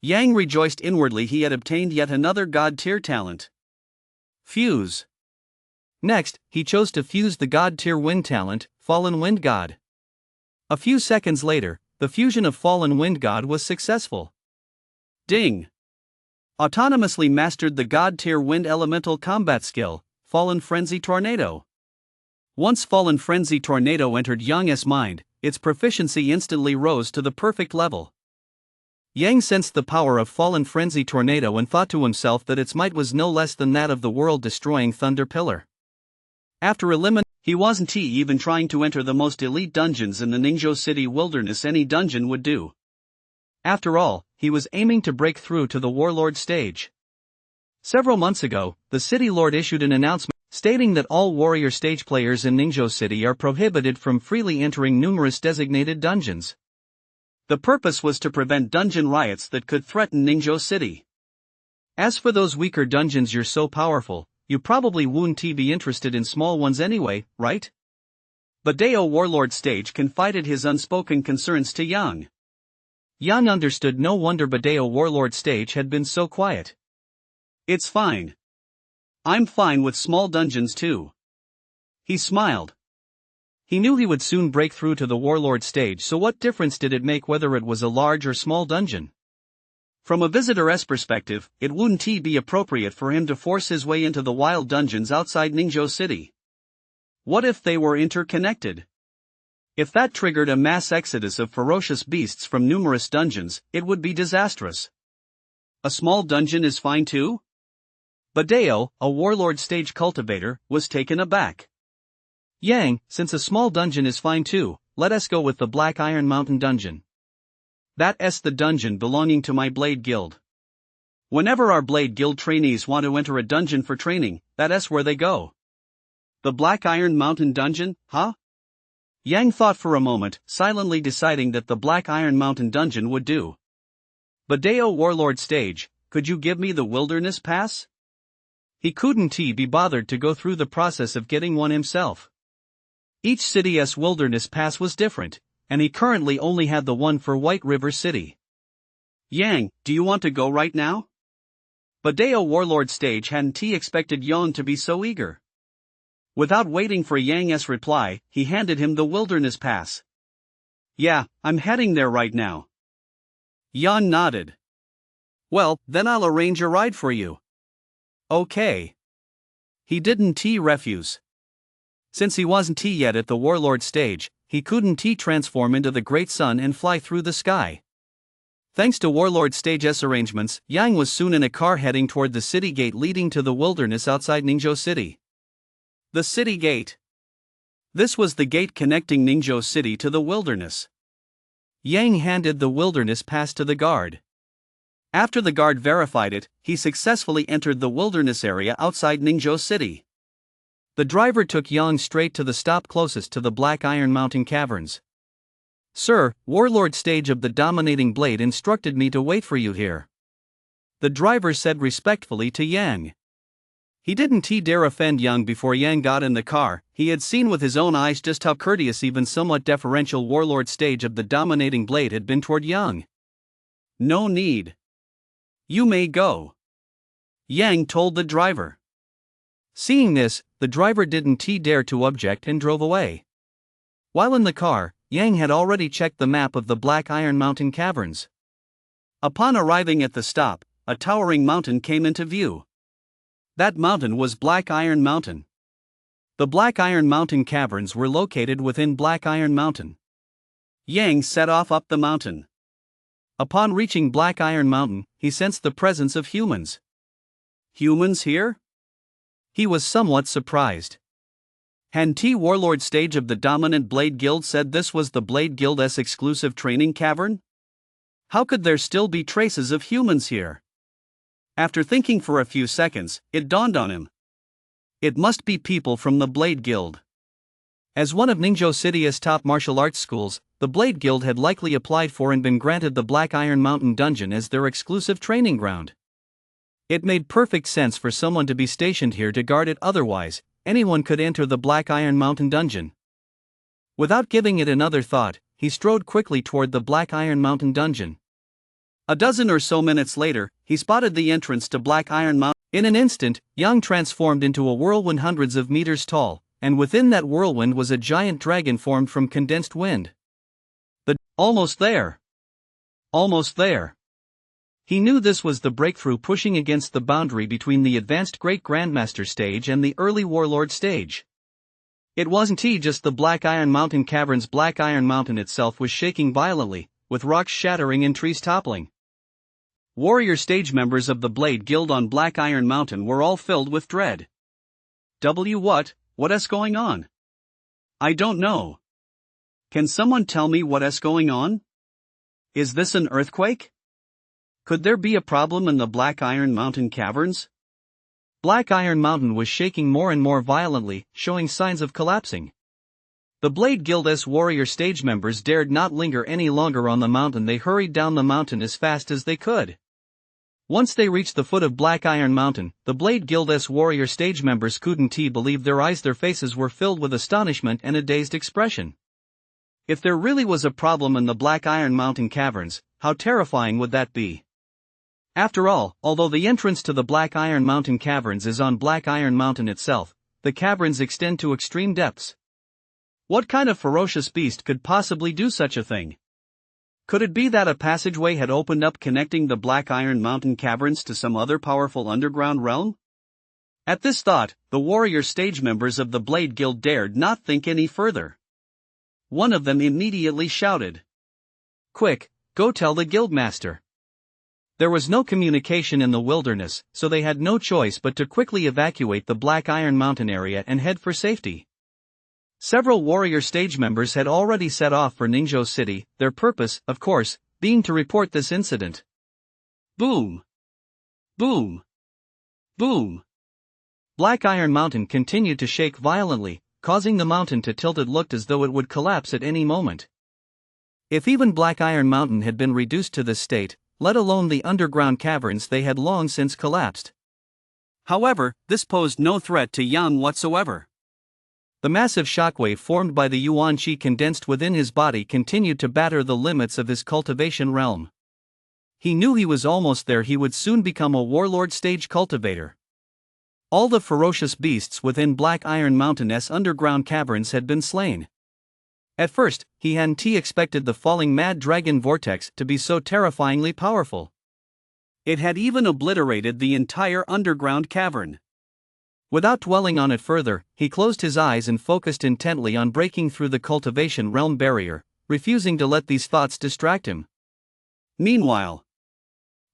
Speaker 1: Yang rejoiced inwardly. He had obtained yet another God-tier talent. Fuse. Next, he chose to fuse the God-tier wind talent, Fallen Wind God. A few seconds later, the fusion of Fallen Wind God was successful. Ding! Autonomously mastered the God-tier wind elemental combat skill, Fallen Frenzy Tornado. Once Fallen Frenzy Tornado entered Yang's mind, its proficiency instantly rose to the perfect level. Yang sensed the power of Fallen Frenzy Tornado and thought to himself that its might was no less than that of the world-destroying Thunder Pillar. After eliminating, he wasn't even trying to enter the most elite dungeons in the Ningzhou City wilderness. Any dungeon would do. After all, he was aiming to break through to the Warlord stage. Several months ago, the City Lord issued an announcement stating that all warrior stage players in Ningzhou City are prohibited from freely entering numerous designated dungeons. The purpose was to prevent dungeon riots that could threaten Ningzhou City. As for those weaker dungeons, you're so powerful, you probably wouldn't be interested in small ones anyway, right? Badeo Warlord stage confided his unspoken concerns to Yang. Yang understood. No wonder Badeo Warlord stage had been so quiet. It's fine. I'm fine with small dungeons too. He smiled. He knew he would soon break through to the Warlord stage, so what difference did it make whether it was a large or small dungeon? From a visitor's perspective, it wouldn't be appropriate for him to force his way into the wild dungeons outside Ningzhou City. What if they were interconnected? If that triggered a mass exodus of ferocious beasts from numerous dungeons, it would be disastrous. A small dungeon is fine too? Badeo, a Warlord stage cultivator, was taken aback. Yang, since a small dungeon is fine too, let us go with the Black Iron Mountain dungeon. That's the dungeon belonging to my Blade Guild.
Speaker 2: Whenever our Blade Guild trainees want to enter a dungeon for training, that's where they go. The Black Iron Mountain dungeon, huh? Yang thought for a moment, silently deciding that the Black Iron Mountain dungeon would do. Badeo Warlord Stage, could you give me the wilderness pass? He couldn't be bothered to go through the process of getting one himself. Each city's wilderness pass was different, and he currently only had the one for White River City. Yang, do you want to go right now? Badeo Warlord Stage hadn't expected Yang to be so eager. Without waiting for Yang's reply, he handed him the wilderness pass. Yeah, I'm heading there right now. Yan nodded. Well, then I'll arrange a ride for you. Okay. He didn't refuse. Since he wasn't yet at the Warlord Stage, he couldn't transform into the Great Sun and fly through the sky. Thanks to Warlord Stage's arrangements, Yang was soon in a car heading toward the city gate leading to the wilderness outside Ningzhou City. The city gate. This was the gate connecting Ningzhou City to the wilderness. Yang handed the wilderness pass to the guard. After the guard verified it, he successfully entered the wilderness area outside Ningzhou City. The driver took Yang straight to the stop closest to the Black Iron Mountain Caverns. Sir, Warlord Stage of the Dominating Blade instructed me to wait for you here. The driver said respectfully to Yang. He didn't dare offend Yang before Yang got in the car. He had seen with his own eyes just how courteous, even somewhat deferential Warlord Stage of the Dominating Blade had been toward Yang. No need. You may go, Yang told the driver. Seeing this, the driver didn't dare to object and drove away. While in the car, Yang had already checked the map of the Black Iron Mountain Caverns. Upon arriving at the stop, a towering mountain came into view. That mountain was Black Iron Mountain. The Black Iron Mountain Caverns were located within Black Iron Mountain. Yang set off up the mountain. Upon reaching Black Iron Mountain, he sensed the presence of humans. Humans here? He was somewhat surprised. Hadn't Warlord Stage of the Dominant Blade Guild said this was the Blade Guild's exclusive training cavern? How could there still be traces of humans here? After thinking for a few seconds, it dawned on him. It must be people from the Blade Guild. As one of Ningzhou City's top martial arts schools, the Blade Guild had likely applied for and been granted the Black Iron Mountain Dungeon as their exclusive training ground. It made perfect sense for someone to be stationed here to guard it, otherwise, anyone could enter the Black Iron Mountain Dungeon. Without giving it another thought, he strode quickly toward the Black Iron Mountain Dungeon. A dozen or so minutes later, he spotted the entrance to Black Iron Mountain. In an instant, Yang transformed into a whirlwind hundreds of meters tall, and within that whirlwind was a giant dragon formed from condensed wind. Almost there. Almost there. He knew this was the breakthrough pushing against the boundary between the advanced Great Grandmaster stage and the early Warlord stage. It wasn't just the Black Iron Mountain Caverns. Black Iron Mountain itself was shaking violently, with rocks shattering and trees toppling. Warrior stage members of the Blade Guild on Black Iron Mountain were all filled with dread. What's going on? I don't know. Can someone tell me what's going on? Is this an earthquake? Could there be a problem in the Black Iron Mountain Caverns? Black Iron Mountain was shaking more and more violently, showing signs of collapsing. The Blade Guild's warrior stage members dared not linger any longer on the mountain. They hurried down the mountain as fast as they could. Once they reached the foot of Black Iron Mountain, the Blade Guild's warrior stage members couldn't believe their eyes. Their faces were filled with astonishment and a dazed expression. If there really was a problem in the Black Iron Mountain Caverns, how terrifying would that be? After all, although the entrance to the Black Iron Mountain Caverns is on Black Iron Mountain itself, the caverns extend to extreme depths. What kind of ferocious beast could possibly do such a thing? Could it be that a passageway had opened up connecting the Black Iron Mountain Caverns to some other powerful underground realm? At this thought, the warrior stage members of the Blade Guild dared not think any further. One of them immediately shouted, "Quick, go tell the guildmaster." There was no communication in the wilderness, so they had no choice but to quickly evacuate the Black Iron Mountain area and head for safety. Several warrior stage members had already set off for Ningzhou City, their purpose, of course, being to report this incident. Boom! Boom! Boom!
Speaker 1: Black Iron Mountain continued to shake violently, causing the mountain to tilt. It looked as though it would collapse at any moment. If even Black Iron Mountain had been reduced to this state, let alone the underground caverns, they had long since collapsed.
Speaker 2: However, this posed no threat to Yang whatsoever.
Speaker 1: The massive shockwave formed by the yuan qi condensed within his body continued to batter the limits of his cultivation realm. He knew he was almost there. He would soon become a warlord stage cultivator. All the ferocious beasts within Black Iron Mountain's underground caverns had been slain. At first, he hadn't expected the falling mad dragon vortex to be so terrifyingly powerful.
Speaker 2: It had even obliterated the entire underground cavern.
Speaker 1: Without dwelling on it further, he closed his eyes and focused intently on breaking through the cultivation realm barrier, refusing to let these thoughts distract him.
Speaker 2: Meanwhile,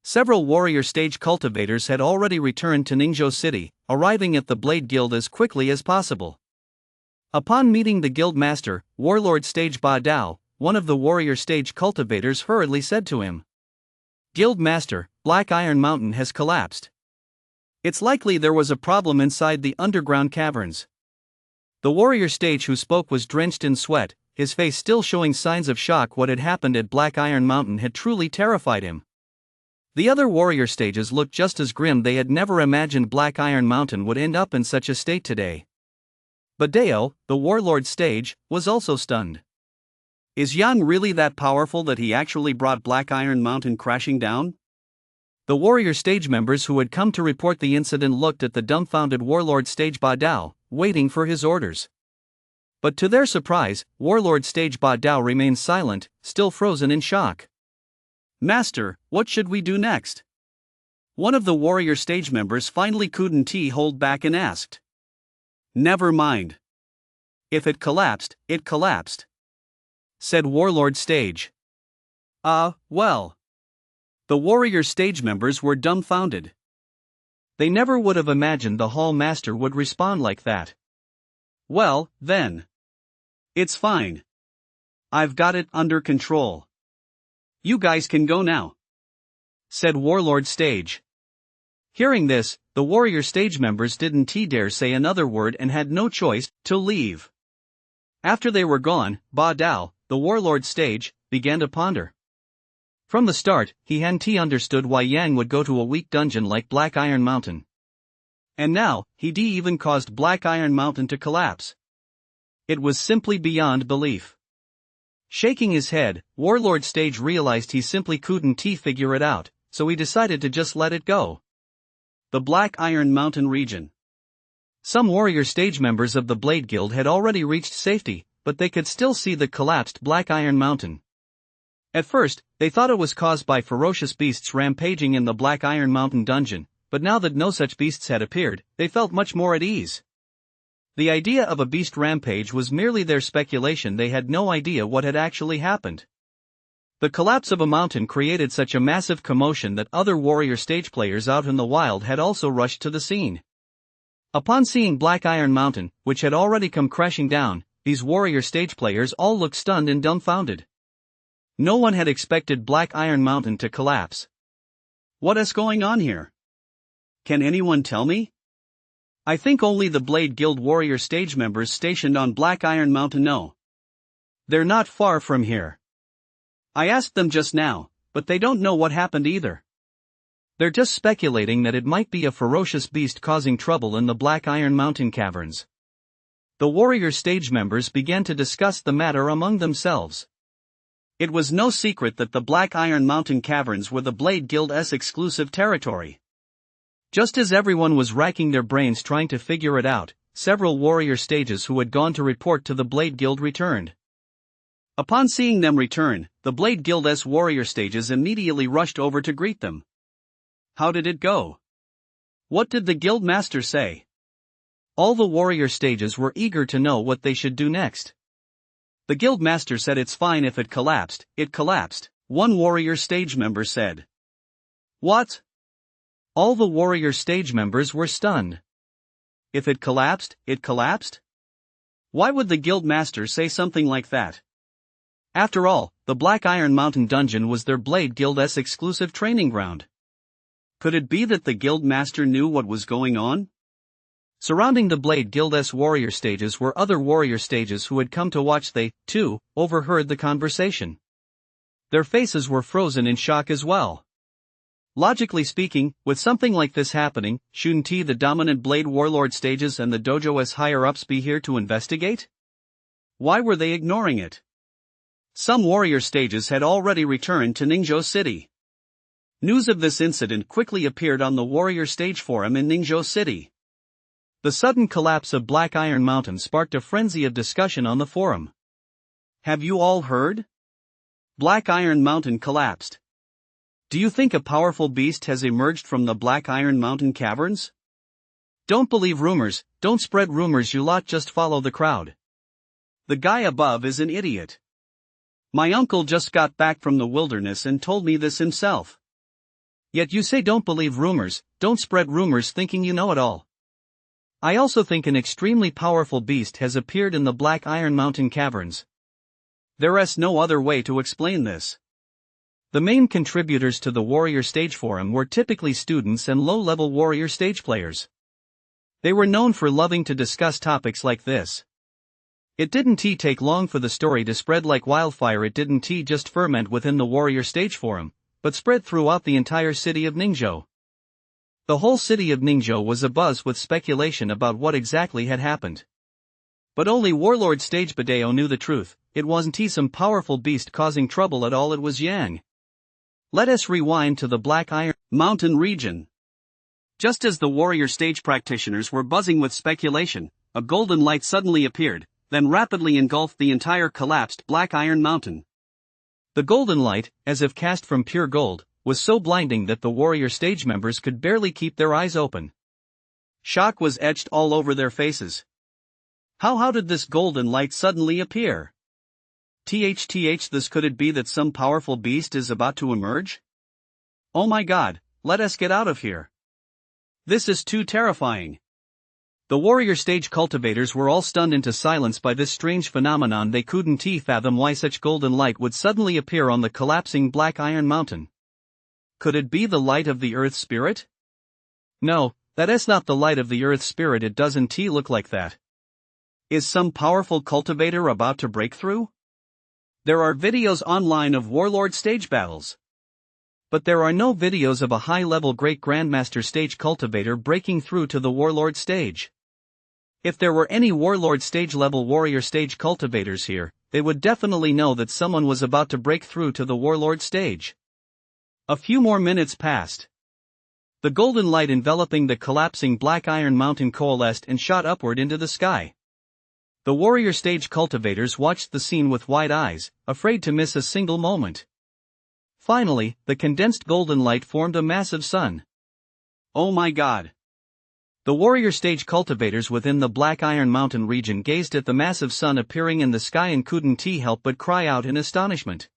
Speaker 1: several warrior stage cultivators had already returned to Ningzhou City, arriving at the Blade Guild as quickly as possible. Upon meeting the guild master, Warlord Stage Ba Dao, one of the warrior stage cultivators hurriedly said to him, "Guild Master, Black Iron Mountain has collapsed. It's likely there was a problem inside the underground caverns." The warrior stage who spoke was drenched in sweat, his face still showing signs of shock. What had happened at Black Iron Mountain had truly terrified him. The other warrior stages looked just as grim. They had never imagined Black Iron Mountain would end up in such a state today. But Dao, the warlord stage, was also stunned.
Speaker 2: Is Yang really that powerful that he actually brought Black Iron Mountain crashing down?
Speaker 1: The warrior stage members who had come to report the incident looked at the dumbfounded warlord stage Ba Dao, waiting for his orders. But to their surprise, warlord stage Ba Dao remained silent, still frozen in shock.
Speaker 2: "Master, what should we do next?" One of the warrior stage members finally couldn't hold back and asked. "Never mind. If it collapsed, it collapsed,"
Speaker 1: said warlord stage.
Speaker 2: Well. The warrior stage members were dumbfounded.
Speaker 1: They never would have imagined the hall master would respond like that.
Speaker 2: "Well, then. It's fine. I've got it under control. You guys can go now,"
Speaker 1: said warlord stage. Hearing this, the warrior stage members didn't dare say another word and had no choice to leave. After they were gone, Ba Dao, the warlord stage, began to ponder. From the start, he hadn't understood why Yang would go to a weak dungeon like Black Iron Mountain. And now, he'd even caused Black Iron Mountain to collapse. It was simply beyond belief. Shaking his head, Warlord Stage realized he simply couldn't figure it out, so he decided to just let it go.
Speaker 2: The Black Iron Mountain region.
Speaker 1: Some warrior stage members of the Blade Guild had already reached safety, but they could still see the collapsed Black Iron Mountain. At first, they thought it was caused by ferocious beasts rampaging in the Black Iron Mountain dungeon, but now that no such beasts had appeared, they felt much more at ease. The idea of a beast rampage was merely their speculation. They had no idea what had actually happened. The collapse of a mountain created such a massive commotion that other warrior stage players out in the wild had also rushed to the scene. Upon seeing Black Iron Mountain, which had already come crashing down, these warrior stage players all looked stunned and dumbfounded. No one had expected Black Iron Mountain to collapse.
Speaker 2: What is going on here? Can anyone tell me? I think only the Blade Guild warrior stage members stationed on Black Iron Mountain know. They're not far from here. I asked them just now, but they don't know what happened either.
Speaker 1: They're just speculating that it might be a ferocious beast causing trouble in the Black Iron Mountain caverns. The warrior stage members began to discuss the matter among themselves.
Speaker 2: It was no secret that the Black Iron Mountain caverns were the Blade Guild's exclusive territory.
Speaker 1: Just as everyone was racking their brains trying to figure it out, several warrior stages who had gone to report to the Blade Guild returned.
Speaker 2: Upon seeing them return, the Blade Guild's warrior stages immediately rushed over to greet them. How did it go? What did the guild master say?
Speaker 1: All the warrior stages were eager to know what they should do next.
Speaker 2: The guild master said it's fine if it collapsed, one warrior stage member said. What?
Speaker 1: All the warrior stage members were stunned.
Speaker 2: If it collapsed, it collapsed? Why would the guild master say something like that?
Speaker 1: After all, the Black Iron Mountain dungeon was their Blade Guild's exclusive training ground.
Speaker 2: Could it be that the guild master knew what was going on?
Speaker 1: Surrounding the Blade Guild's warrior stages were other warrior stages who had come to watch. They, too, overheard the conversation. Their faces were frozen in shock as well. Logically speaking, with something like this happening, shouldn't the dominant Blade Warlord stages and the dojo's higher-ups be here to investigate? Why were they ignoring it? Some warrior stages had already returned to Ningzhou City. News of this incident quickly appeared on the warrior stage forum in Ningzhou City. The sudden collapse of Black Iron Mountain sparked a frenzy of discussion on the forum.
Speaker 2: Have you all heard? Black Iron Mountain collapsed. Do you think a powerful beast has emerged from the Black Iron Mountain caverns?
Speaker 1: Don't believe rumors, don't spread rumors, you lot, just follow the crowd.
Speaker 2: The guy above is an idiot. My uncle just got back from the wilderness and told me this himself.
Speaker 1: Yet you say don't believe rumors, don't spread rumors, thinking you know it all. I also think an extremely powerful beast has appeared in the Black Iron Mountain caverns.
Speaker 2: There's no other way to explain this.
Speaker 1: The main contributors to the Warrior Stage Forum were typically students and low-level Warrior Stage players. They were known for loving to discuss topics like this. It didn't take long for the story to spread like wildfire. It didn't just ferment within the Warrior Stage Forum, but spread throughout the entire city of Ningzhou. The whole city of Ningzhou was abuzz with speculation about what exactly had happened. But only Warlord Stage Badeo knew the truth. It wasn't some powerful beast causing trouble at all, it was Yang. Let us rewind to the Black Iron
Speaker 2: Mountain region. Just as the warrior stage practitioners were buzzing with speculation, a golden light suddenly appeared, then rapidly engulfed the entire collapsed Black Iron Mountain.
Speaker 1: The golden light, as if cast from pure gold, was so blinding that the warrior stage members could barely keep their eyes open.
Speaker 2: Shock was etched all over their faces. How did this golden light suddenly appear? This could it be that some powerful beast is about to emerge? Oh my god, let us get out of here. This is too terrifying.
Speaker 1: The warrior stage cultivators were all stunned into silence by this strange phenomenon. They couldn't fathom why such golden light would suddenly appear on the collapsing Black Iron Mountain.
Speaker 2: Could it be the light of the Earth Spirit?
Speaker 1: No, that is not the light of the Earth Spirit. It doesn't look like that.
Speaker 2: Is some powerful cultivator about to break through? There are videos online of warlord stage battles.
Speaker 1: But there are no videos of a high-level Great Grandmaster stage cultivator breaking through to the warlord stage. If there were any warlord stage-level warrior stage cultivators here, they would definitely know that someone was about to break through to the warlord stage.
Speaker 2: A few more minutes passed.
Speaker 1: The golden light enveloping the collapsing Black Iron Mountain coalesced and shot upward into the sky. The warrior stage cultivators watched the scene with wide eyes, afraid to miss a single moment. Finally, the condensed golden light formed a massive sun.
Speaker 2: Oh my god!
Speaker 1: The warrior stage cultivators within the Black Iron Mountain region gazed at the massive sun appearing in the sky and couldn't help but cry out in astonishment.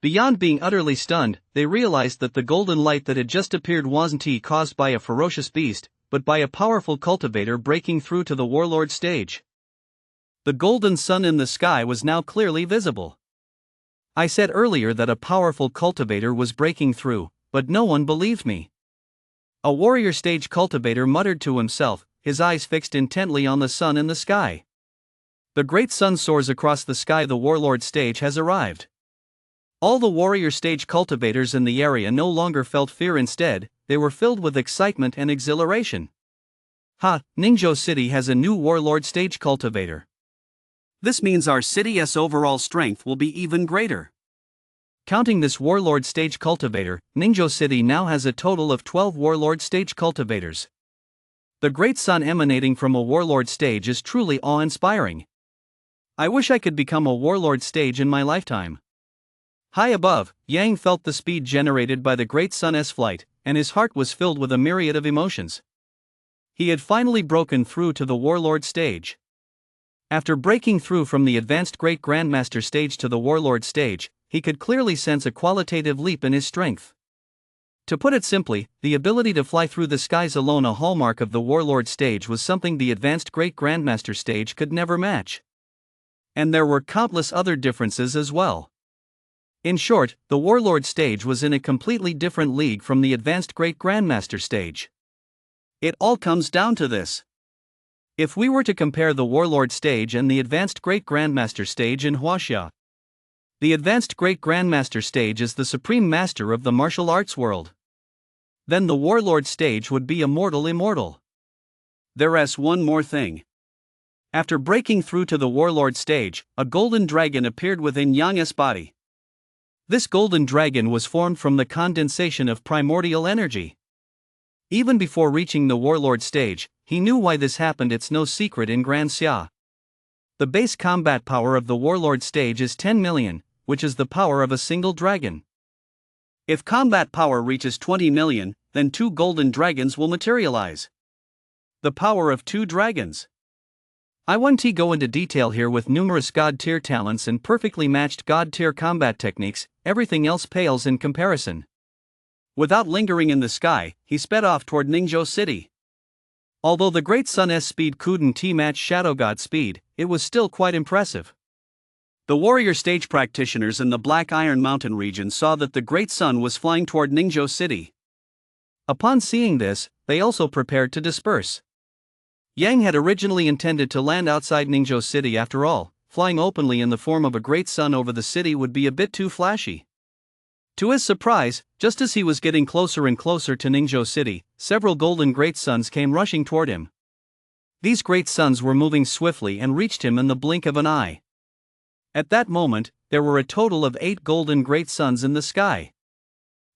Speaker 1: Beyond being utterly stunned, they realized that the golden light that had just appeared wasn't caused by a ferocious beast, but by a powerful cultivator breaking through to the warlord stage. The golden sun in the sky was now clearly visible. I said earlier that a powerful cultivator was breaking through, but no one believed me. A warrior stage cultivator muttered to himself, his eyes fixed intently on the sun in the sky. The great sun soars across the sky. The warlord stage has arrived. All the warrior stage cultivators in the area no longer felt fear. Instead, they were filled with excitement and exhilaration. Ningzhou City has a new warlord stage cultivator.
Speaker 2: This means our city's overall strength will be even greater.
Speaker 1: Counting this warlord stage cultivator, Ningzhou City now has a total of 12 warlord stage cultivators. The great sun emanating from a warlord stage is truly awe-inspiring. I wish I could become a warlord stage in my lifetime. High above, Yang felt the speed generated by the great sun's flight, and his heart was filled with a myriad of emotions. He had finally broken through to the warlord stage. After breaking through from the advanced Great Grandmaster stage to the Warlord stage, he could clearly sense a qualitative leap in his strength. To put it simply, the ability to fly through the skies alone, a hallmark of the Warlord stage, was something the advanced Great Grandmaster stage could never match. And there were countless other differences as well. In short, the Warlord stage was in a completely different league from the advanced Great Grandmaster stage.
Speaker 2: It all comes down to this.
Speaker 1: If we were to compare the Warlord stage and the advanced Great Grandmaster stage in Huaxia, the advanced Great Grandmaster stage is the supreme master of the martial arts world. Then the Warlord stage would be immortal.
Speaker 2: There's one more thing. After breaking through to the Warlord stage, a golden dragon appeared within Yang's body.
Speaker 1: This golden dragon was formed from the condensation of primordial energy. Even before reaching the Warlord stage, he knew why this happened. It's no secret in Grand Xia. The base combat power of the Warlord stage is 10 million, which is the power of a single dragon.
Speaker 2: If combat power reaches 20 million, then 2 golden dragons will materialize. The power of 2 dragons.
Speaker 1: I won't go into detail here with numerous God tier talents and perfectly matched God tier combat techniques, everything else pales in comparison.
Speaker 2: Without lingering in the sky, he sped off toward Ningzhou City.
Speaker 1: Although the Great Sun's speed couldn't match Shadow God's speed, it was still quite impressive.
Speaker 2: The warrior stage practitioners in the Black Iron Mountain region saw that the Great Sun was flying toward Ningzhou City.
Speaker 1: Upon seeing this, they also prepared to disperse. Yang had originally intended to land outside Ningzhou City after all. Flying openly in the form of a great sun over the city would be a bit too flashy. To his surprise, just as he was getting closer and closer to Ningzhou City, several golden great suns came rushing toward him. These great suns were moving swiftly and reached him in the blink of an eye. At that moment, there were a total of 8 golden great suns in the sky.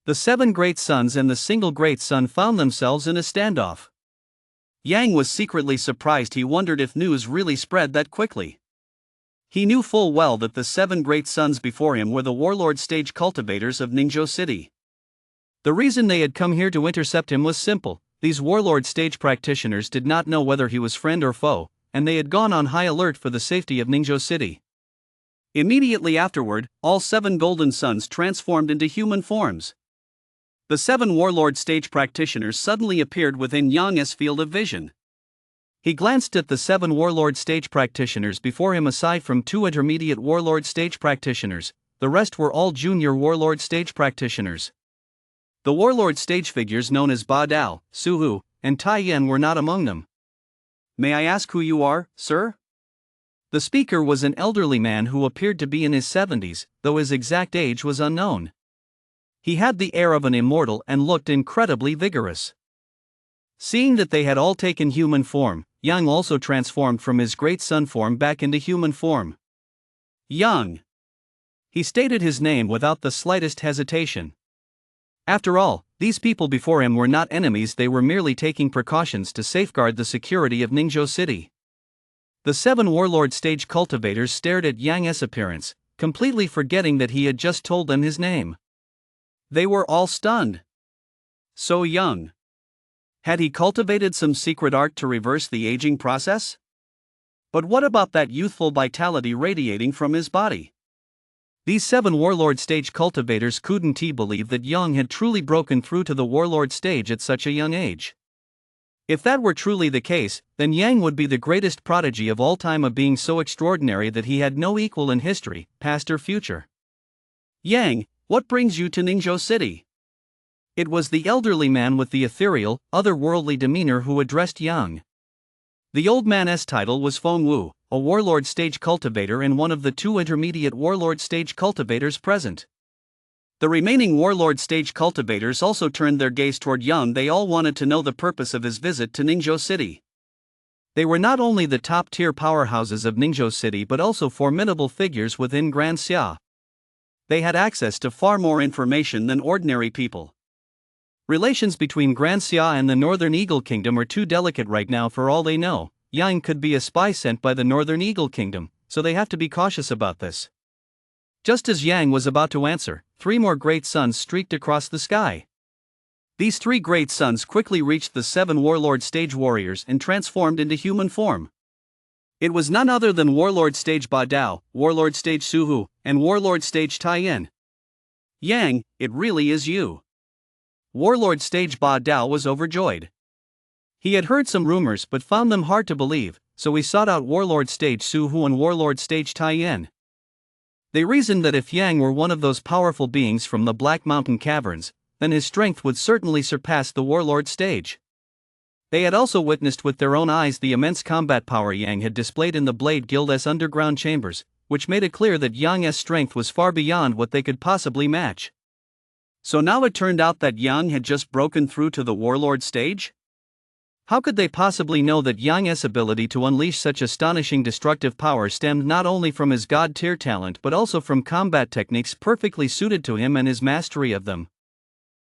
Speaker 1: The 7 great suns and the single great sun found themselves in a standoff.
Speaker 2: Yang was secretly surprised. He wondered if news really spread that quickly. He knew full well that the 7 great suns before him were the Warlord stage cultivators of Ningzhou City.
Speaker 1: The reason they had come here to intercept him was simple. These Warlord stage practitioners did not know whether he was friend or foe, and they had gone on high alert for the safety of Ningzhou City.
Speaker 2: Immediately afterward, all 7 golden suns transformed into human forms. The 7 Warlord stage practitioners suddenly appeared within Yang's field of vision.
Speaker 1: He glanced at the 7 Warlord stage practitioners before him. Aside from 2 intermediate Warlord stage practitioners, the rest were all junior Warlord stage practitioners. The Warlord stage figures known as Ba Dao, Su Hu, and Tai Yan were not among them.
Speaker 2: "May I ask who you are, sir?"
Speaker 1: The speaker was an elderly man who appeared to be in his 70s, though his exact age was unknown. He had the air of an immortal and looked incredibly vigorous. Seeing that they had all taken human form, Yang also transformed from his great sun form back into human form.
Speaker 2: Yang.
Speaker 1: He stated his name without the slightest hesitation. After all, these people before him were not enemies. They were merely taking precautions to safeguard the security of Ningzhou City. The 7 Warlord stage cultivators stared at Yang's appearance, completely forgetting that he had just told them his name.
Speaker 2: They were all stunned. So young. Had he cultivated some secret art to reverse the aging process? But what about that youthful vitality radiating from his body?
Speaker 1: These 7 Warlord stage cultivators couldn't believe that Yang had truly broken through to the Warlord stage at such a young age. If that were truly the case, then Yang would be the greatest prodigy of all time, a being so extraordinary that he had no equal in history, past or future.
Speaker 2: "Yang, what brings you to Ningzhou City?"
Speaker 1: It was the elderly man with the ethereal, otherworldly demeanor who addressed Yang. The old man's title was Feng Wu, a Warlord stage cultivator and one of the 2 intermediate Warlord stage cultivators present.
Speaker 2: The remaining Warlord stage cultivators also turned their gaze toward Yang. They all wanted to know the purpose of his visit to Ningzhou City.
Speaker 1: They were not only the top-tier powerhouses of Ningzhou City but also formidable figures within Grand Xia.
Speaker 2: They had access to far more information than ordinary people.
Speaker 1: Relations between Grand Xia and the Northern Eagle Kingdom are too delicate right now. For all they know, Yang could be a spy sent by the Northern Eagle Kingdom, so they have to be cautious about this. Just as Yang was about to answer, 3 more great suns streaked across the sky. These 3 great suns quickly reached the 7 Warlord stage warriors and transformed into human form. It was none other than Warlord stage Ba Dao, Warlord stage Su Hu, and Warlord stage Tai Yan.
Speaker 2: "Yang, it really is you."
Speaker 1: Warlord stage Ba Dao was overjoyed. He had heard some rumors but found them hard to believe, so he sought out Warlord stage Su Hu and Warlord stage Tai Yan. They reasoned that if Yang were one of those powerful beings from the Black Mountain Caverns, then his strength would certainly surpass the warlord stage. They had also witnessed with their own eyes the immense combat power Yang had displayed in the Blade Guild's underground chambers, which made it clear that Yang's strength was far beyond what they could possibly match.
Speaker 2: So now it turned out that Yang had just broken through to the warlord stage?
Speaker 1: How could they possibly know that Yang's ability to unleash such astonishing destructive power stemmed not only from his god-tier talent but also from combat techniques perfectly suited to him and his mastery of them?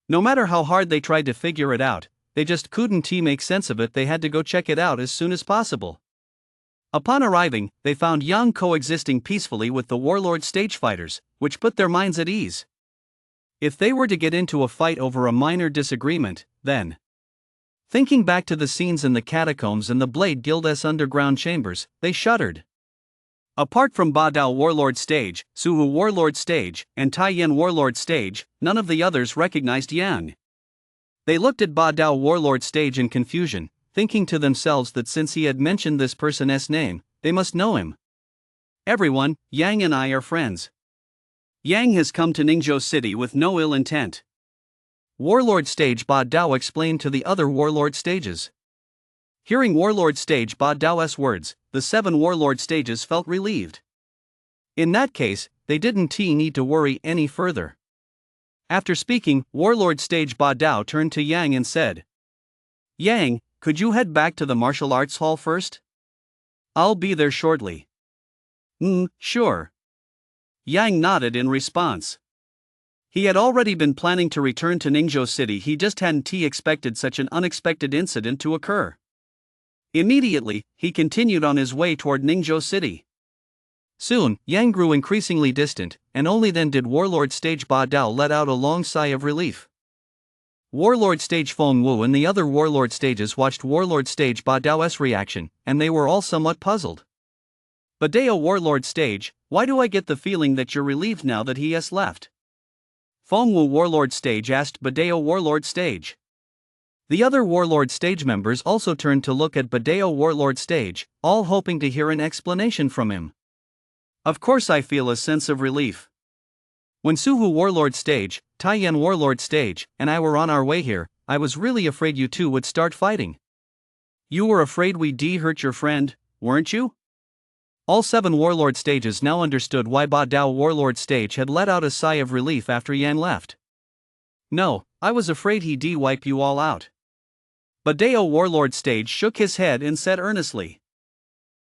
Speaker 1: No matter how hard they tried to figure it out, they just couldn't make sense of it. They had to go check it out as soon as possible. Upon arriving, they found Yang coexisting peacefully with the warlord stage fighters, which put their minds at ease. If they were to get into a fight over a minor disagreement, then... Thinking back to the scenes in the catacombs and the Blade Guild's underground chambers, they shuddered. Apart from Ba Dao Warlord Stage, Suhu Warlord Stage, and Tai Yan Warlord Stage, none of the others recognized Yang. They looked at Ba Dao Warlord Stage in confusion, thinking to themselves that since he had mentioned this person's name, they must know him.
Speaker 2: Everyone, Yang and I are friends. Yang has come to Ningzhou City with no ill intent.
Speaker 1: Warlord Stage Ba Dao explained to the other Warlord Stages. Hearing Warlord Stage Ba Dao's words, the 7 Warlord Stages felt relieved. In that case, they didn't need to worry any further. After speaking, Warlord Stage Ba Dao turned to Yang and said, "Yang, could you head back to the martial arts hall first? I'll be there shortly."
Speaker 2: Sure." Yang nodded in response. He had already been planning to return to Ningzhou City, he just hadn't expected such an unexpected incident to occur. Immediately, he continued on his way toward Ningzhou City.
Speaker 1: Soon, Yang grew increasingly distant, and only then did Warlord Stage Ba Dao let out a long sigh of relief. Warlord Stage Feng Wu and the other Warlord Stages watched Warlord Stage Ba Dao's reaction, and they were all somewhat puzzled.
Speaker 2: "Ba Dao Warlord Stage, why do I get the feeling that you're relieved now that he has left?" Feng Wu Warlord Stage asked Ba Dao Warlord Stage.
Speaker 1: The other Warlord Stage members also turned to look at Ba Dao Warlord Stage, all hoping to hear an explanation from him.
Speaker 2: "Of course I feel a sense of relief.
Speaker 1: When Suhu Warlord Stage, Tai Yan Warlord Stage, and I were on our way here, I was really afraid you two would start fighting."
Speaker 2: "You were afraid we'd hurt your friend, weren't you?"
Speaker 1: All 7 Warlord Stages now understood why Ba Dao Warlord Stage had let out a sigh of relief after Yan left.
Speaker 2: "No, I was afraid he'd wipe you all out."
Speaker 1: Ba Dao Warlord Stage shook his head and said earnestly.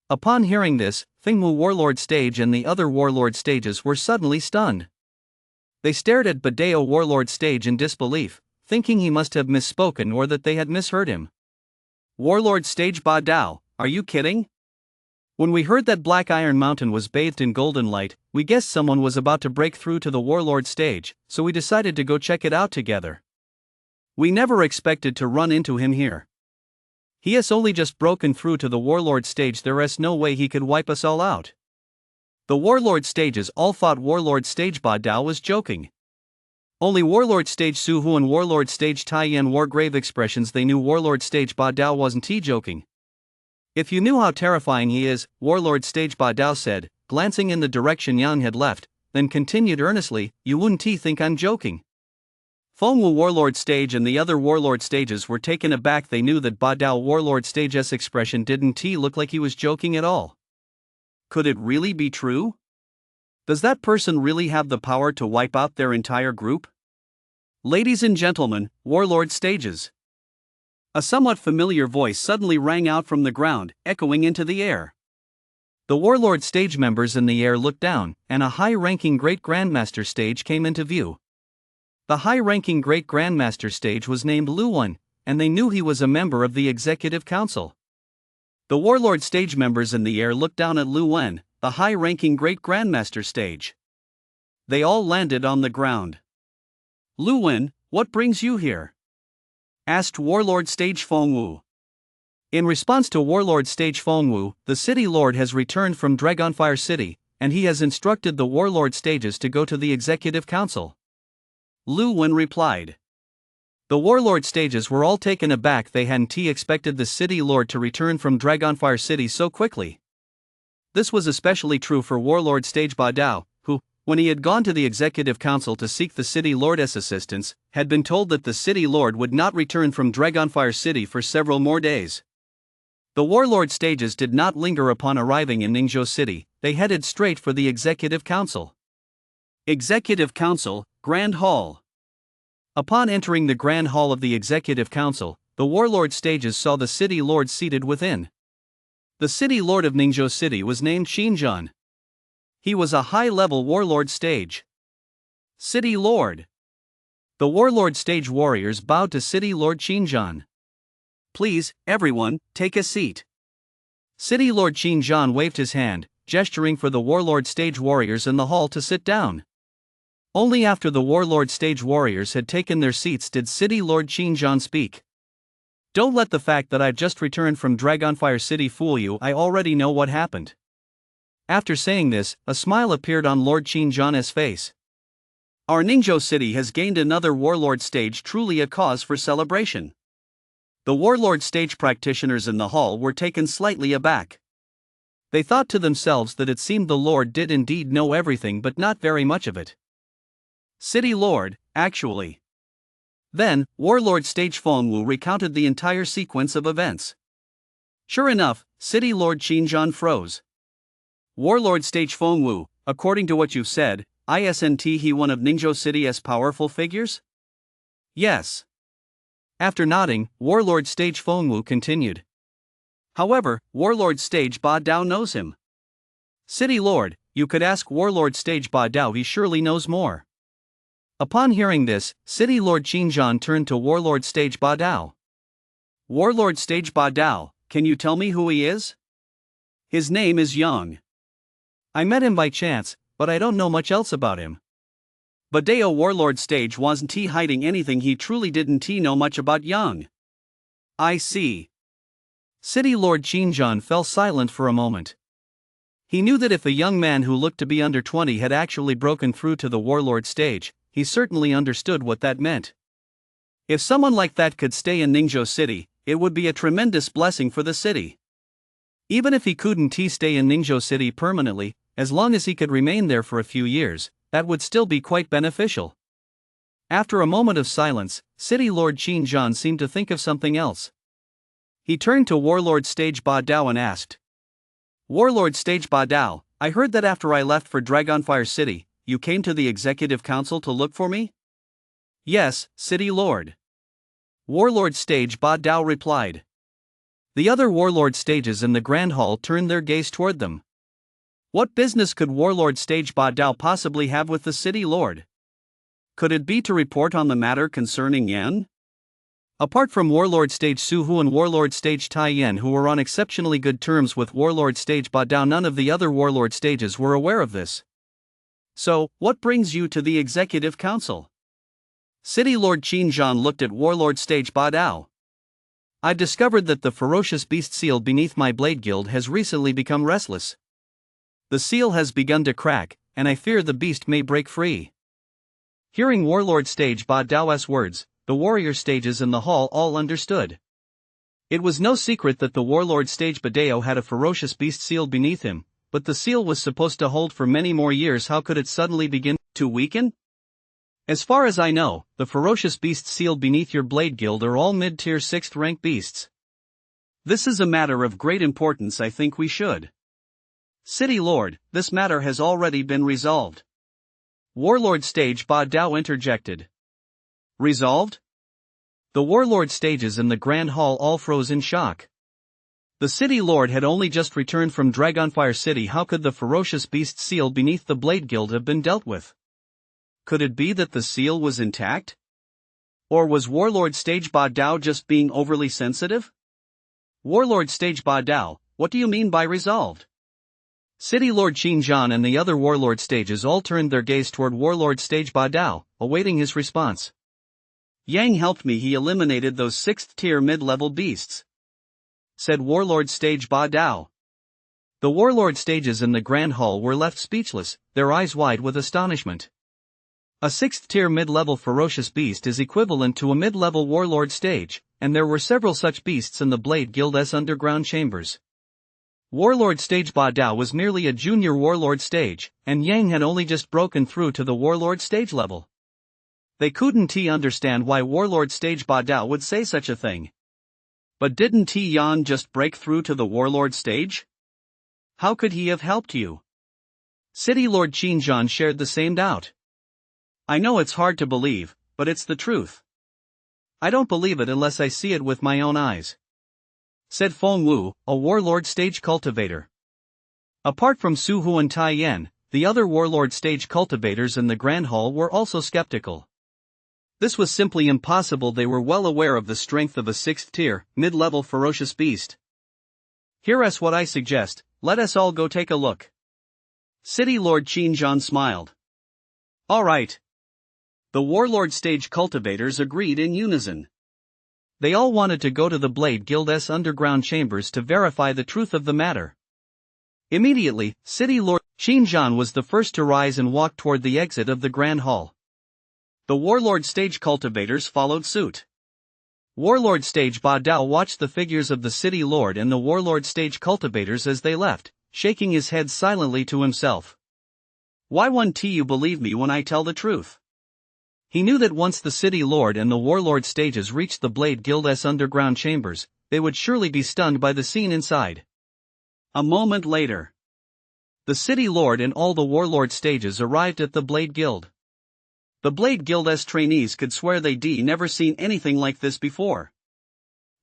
Speaker 1: Upon hearing this, Fengmu Warlord Stage and the other Warlord Stages were suddenly stunned. They stared at Ba Dao Warlord Stage in disbelief, thinking he must have misspoken or that they had misheard him.
Speaker 2: "Warlord Stage Ba Dao, are you kidding?
Speaker 1: When we heard that Black Iron Mountain was bathed in golden light, we guessed someone was about to break through to the Warlord Stage, so we decided to go check it out together. We never expected to run into him here. He has only just broken through to the Warlord Stage, there is no way he could wipe us all out." The Warlord Stages all thought Warlord Stage Ba Dao was joking. Only Warlord Stage Suhu and Warlord Stage Tai Yan wore grave expressions. They knew Warlord Stage Ba Dao wasn't joking. "If you knew how terrifying he is," Warlord Stage Ba Dao said, glancing in the direction Yang had left, then continued earnestly, "you wouldn't think I'm joking." Feng Wu Warlord Stage and the other Warlord Stages were taken aback. They knew that Ba Dao Warlord Stage's expression didn't look like he was joking at all.
Speaker 2: Could it really be true? Does that person really have the power to wipe out their entire group? "Ladies and gentlemen, Warlord Stages." A somewhat familiar voice suddenly rang out from the ground, echoing into the air.
Speaker 1: The Warlord Stage members in the air looked down, and a high-ranking Great Grandmaster Stage came into view. The high-ranking Great Grandmaster Stage was named Lu Wen, and they knew he was a member of the Executive Council. The Warlord Stage members in the air looked down at Lu Wen, the high-ranking Great Grandmaster Stage.
Speaker 2: They all landed on the ground. "Lu Wen, what brings you here?" asked Warlord Stage Feng Wu.
Speaker 1: In response to Warlord Stage Feng Wu, the City Lord has returned from Dragonfire City, and he has instructed the Warlord Stages to go to the Executive Council.
Speaker 2: Lu Wen replied.
Speaker 1: The Warlord Stages were all taken aback. They hadn't expected the City Lord to return from Dragonfire City so quickly. This was especially true for Warlord Stage Ba Dao, who, when he had gone to the executive council to seek the city lord's assistance, had been told that the city lord would not return from Dragonfire City for several more days. The warlord stages did not linger upon arriving in Ningzhou City, they headed straight for the executive council. Executive Council, Grand Hall. Upon entering the Grand Hall of the Executive Council, the warlord stages saw the city lord seated within. The city lord of Ningzhou City was named Xinjiang. He was a high-level warlord stage. City Lord. The warlord stage warriors bowed to City Lord Xinjiang. Please, everyone, take a seat. City Lord Xinjiang waved his hand, gesturing for the warlord stage warriors in the hall to sit down. Only after the warlord stage warriors had taken their seats did City Lord Xinjiang speak. Don't let the fact that I've just returned from Dragonfire City fool you, I already know what happened. After saying this, a smile appeared on Lord Xinjiang's face. Our Ningzhou City has gained another warlord stage, truly a cause for celebration. The warlord stage practitioners in the hall were taken slightly aback. They thought to themselves that it seemed the lord did indeed know everything but not very much of it. City Lord, actually. Then, Warlord Stage Fengwu recounted the entire sequence of events. Sure enough, City Lord Xinjiang froze. Warlord Stage Fengwu, according to what you've said, isn't he one of Ningzhou City's powerful figures? Yes. After nodding, Warlord Stage Fengwu continued. However, Warlord Stage Ba Dao knows him. City Lord, you could ask Warlord Stage Ba Dao, he surely knows more. Upon hearing this, City Lord Xinjiang turned to Warlord Stage Ba Dao. Warlord Stage Ba Dao, can you tell me who he is? His name is Yang. I met him by chance, but I don't know much else about him. But Dao Warlord Stage wasn't he hiding anything, he truly didn't he know much about Yang. I see. City Lord Xinjiang fell silent for a moment. He knew that if a young man who looked to be under 20 had actually broken through to the warlord stage, he certainly understood what that meant. If someone like that could stay in Ningzhou City, it would be a tremendous blessing for the city. Even if he couldn't stay in Ningzhou City permanently, as long as he could remain there for a few years, that would still be quite beneficial. After a moment of silence, City Lord Xinjiang seemed to think of something else. He turned to Warlord Stage Ba Dao and asked, Warlord Stage Ba Dao, I heard that after I left for Dragonfire City, you came to the Executive Council to look for me? Yes, City Lord. Warlord Stage Ba Dao replied. The other warlord stages in the Grand Hall turned their gaze toward them. What business could Warlord Stage Ba Dao possibly have with the City Lord? Could it be to report on the matter concerning Yan? Apart from Warlord Stage Su Hu and Warlord Stage Tai Yan, who were on exceptionally good terms with Warlord Stage Ba Dao, none of the other warlord stages were aware of this. So, what brings you to the Executive Council? City Lord Xinjiang looked at Warlord Stage Ba Dao. I discovered that the ferocious beast seal beneath my blade guild has recently become restless. The seal has begun to crack, and I fear the beast may break free. Hearing Warlord Stage Ba Dao's words, the warrior stages in the hall all understood. It was no secret that the Warlord Stage Ba Dao had a ferocious beast seal beneath him, but the seal was supposed to hold for many more years. How could it suddenly begin to weaken? As far as I know, the ferocious beasts sealed beneath your blade guild are all mid-tier 6th rank beasts. This is a matter of great importance. I think we should. City Lord, this matter has already been resolved. Warlord Stage Ba Dao interjected. Resolved? The warlord stages in the Grand Hall all froze in shock. The City Lord had only just returned from Dragonfire City. How could the ferocious beast seal beneath the Blade Guild have been dealt with? Could it be that the seal was intact? Or was Warlord Stage Ba Dao just being overly sensitive? Warlord Stage Ba Dao, what do you mean by resolved? City Lord Xinjiang and the other warlord stages all turned their gaze toward Warlord Stage Ba Dao, awaiting his response. Yang helped me, he eliminated those 6th tier mid-level beasts, said Warlord Stage Ba Dao. The warlord stages in the Grand Hall were left speechless, their eyes wide with astonishment. A 6th tier mid-level ferocious beast is equivalent to a mid-level warlord stage, and there were several such beasts in the Blade Guild's underground chambers. Warlord stage Ba Dao was merely a junior warlord stage, and Yang had only just broken through to the warlord stage level. They couldn't understand why warlord stage Ba Dao would say such a thing. But didn't Yan just break through to the warlord stage? How could he have helped you? City Lord Qinzhan shared the same doubt. I know it's hard to believe, but it's the truth. I don't believe it unless I see it with my own eyes, said Feng Wu, a warlord stage cultivator. Apart from Su Hu and Tai Yan, the other warlord stage cultivators in the Grand Hall were also skeptical. This was simply impossible. They were well aware of the strength of a 6th tier, mid-level ferocious beast. Hear us what I suggest, let us all go take a look. City Lord Qinzhan smiled. Alright. The warlord stage cultivators agreed in unison. They all wanted to go to the Blade Guild's underground chambers to verify the truth of the matter. Immediately, City Lord Qinzhan was the first to rise and walk toward the exit of the Grand Hall. The warlord stage cultivators followed suit. Warlord stage Ba Dao watched the figures of the City Lord and the warlord stage cultivators as they left, shaking his head silently to himself. Why won't you believe me when I tell the truth? He knew that once the City Lord and the warlord stages reached the Blade Guild's underground chambers, they would surely be stunned by the scene inside. A moment later, the City Lord and all the warlord stages arrived at the Blade Guild. The Blade Guild's trainees could swear they'd never seen anything like this before.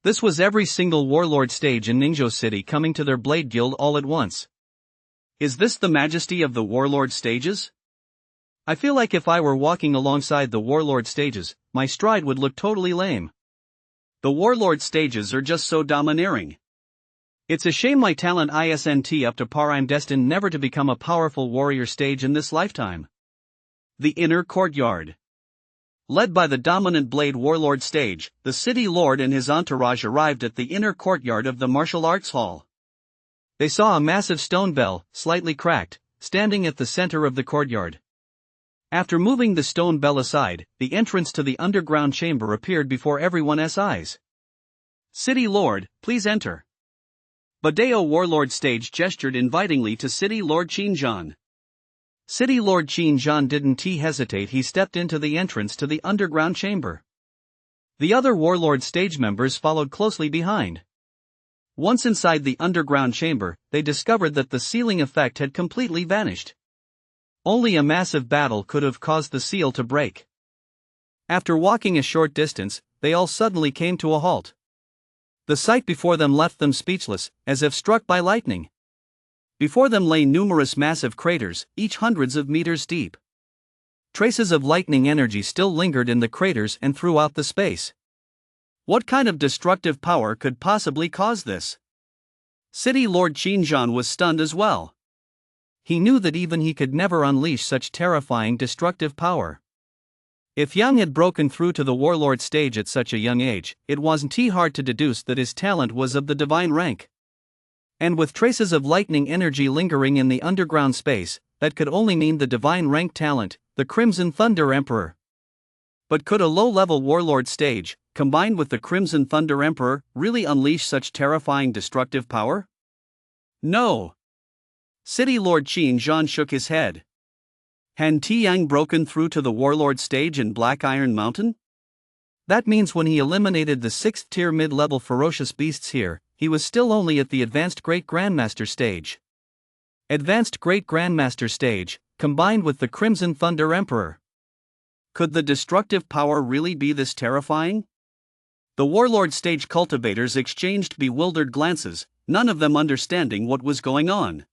Speaker 1: This was every single warlord stage in Ningzhou City coming to their Blade Guild all at once. Is this the majesty of the warlord stages? I feel like if I were walking alongside the warlord stages, my stride would look totally lame. The warlord stages are just so domineering. It's a shame my talent isn't up to par. I'm destined never to become a powerful warrior stage in this lifetime. The inner courtyard. Led by the dominant Blade Warlord stage, the City Lord and his entourage arrived at the inner courtyard of the martial arts hall. They saw a massive stone bell, slightly cracked, standing at the center of the courtyard. After moving the stone bell aside, the entrance to the underground chamber appeared before everyone's eyes. City Lord, please enter. Ba Dao Warlord stage gestured invitingly to City Lord Qinzhan. City Lord Qinzhan didn't hesitate. He stepped into the entrance to the underground chamber. The other warlord stage members followed closely behind. Once inside the underground chamber, they discovered that the ceiling effect had completely vanished. Only a massive battle could have caused the seal to break. After walking a short distance, they all suddenly came to a halt. The sight before them left them speechless, as if struck by lightning. Before them lay numerous massive craters, each hundreds of meters deep. Traces of lightning energy still lingered in the craters and throughout the space. What kind of destructive power could possibly cause this? City Lord Qinzhan was stunned as well. He knew that even he could never unleash such terrifying destructive power. If Yang had broken through to the warlord stage at such a young age, it wasn't hard to deduce that his talent was of the divine rank. And with traces of lightning energy lingering in the underground space, that could only mean the divine rank talent, the Crimson Thunder Emperor. But could a low-level warlord stage, combined with the Crimson Thunder Emperor, really unleash such terrifying destructive power? No. City Lord Qinzhan shook his head. Had Tiang broken through to the warlord stage in Black Iron Mountain? That means when he eliminated the 6th tier mid-level ferocious beasts here, he was still only at the Advanced Great Grandmaster stage. Advanced Great Grandmaster stage, combined with the Crimson Thunder Emperor. Could the destructive power really be this terrifying? The warlord stage cultivators exchanged bewildered glances, none of them understanding what was going on.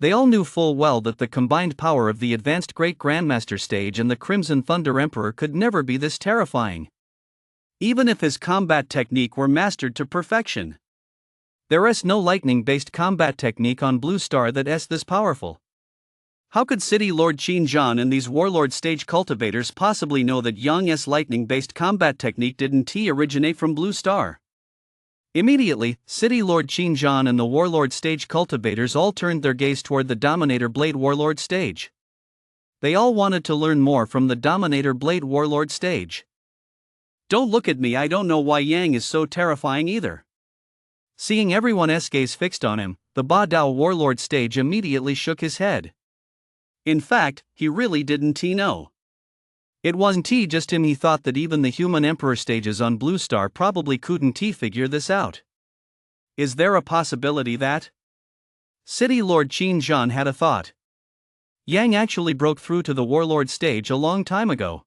Speaker 1: They all knew full well that the combined power of the Advanced Great Grandmaster stage and the Crimson Thunder Emperor could never be this terrifying. Even if his combat technique were mastered to perfection. There is no lightning-based combat technique on Blue Star that is this powerful. How could City Lord Qinzhan and these warlord stage cultivators possibly know that Yang's lightning-based combat technique didn't originate from Blue Star? Immediately, City Lord Qinzhan and the warlord stage cultivators all turned their gaze toward the Dominator Blade Warlord stage. They all wanted to learn more from the Dominator Blade Warlord stage. Don't look at me, I don't know why Yang is so terrifying either. Seeing everyone's gaze fixed on him, the Ba Dao warlord stage immediately shook his head.
Speaker 2: In fact, he really didn't know.
Speaker 1: It wasn't just him, he thought that even the human emperor stages on Blue Star probably couldn't figure this out.
Speaker 2: Is there a possibility that?
Speaker 1: City Lord Qin Zhan had a thought. Yang actually broke through to the warlord stage a long time ago.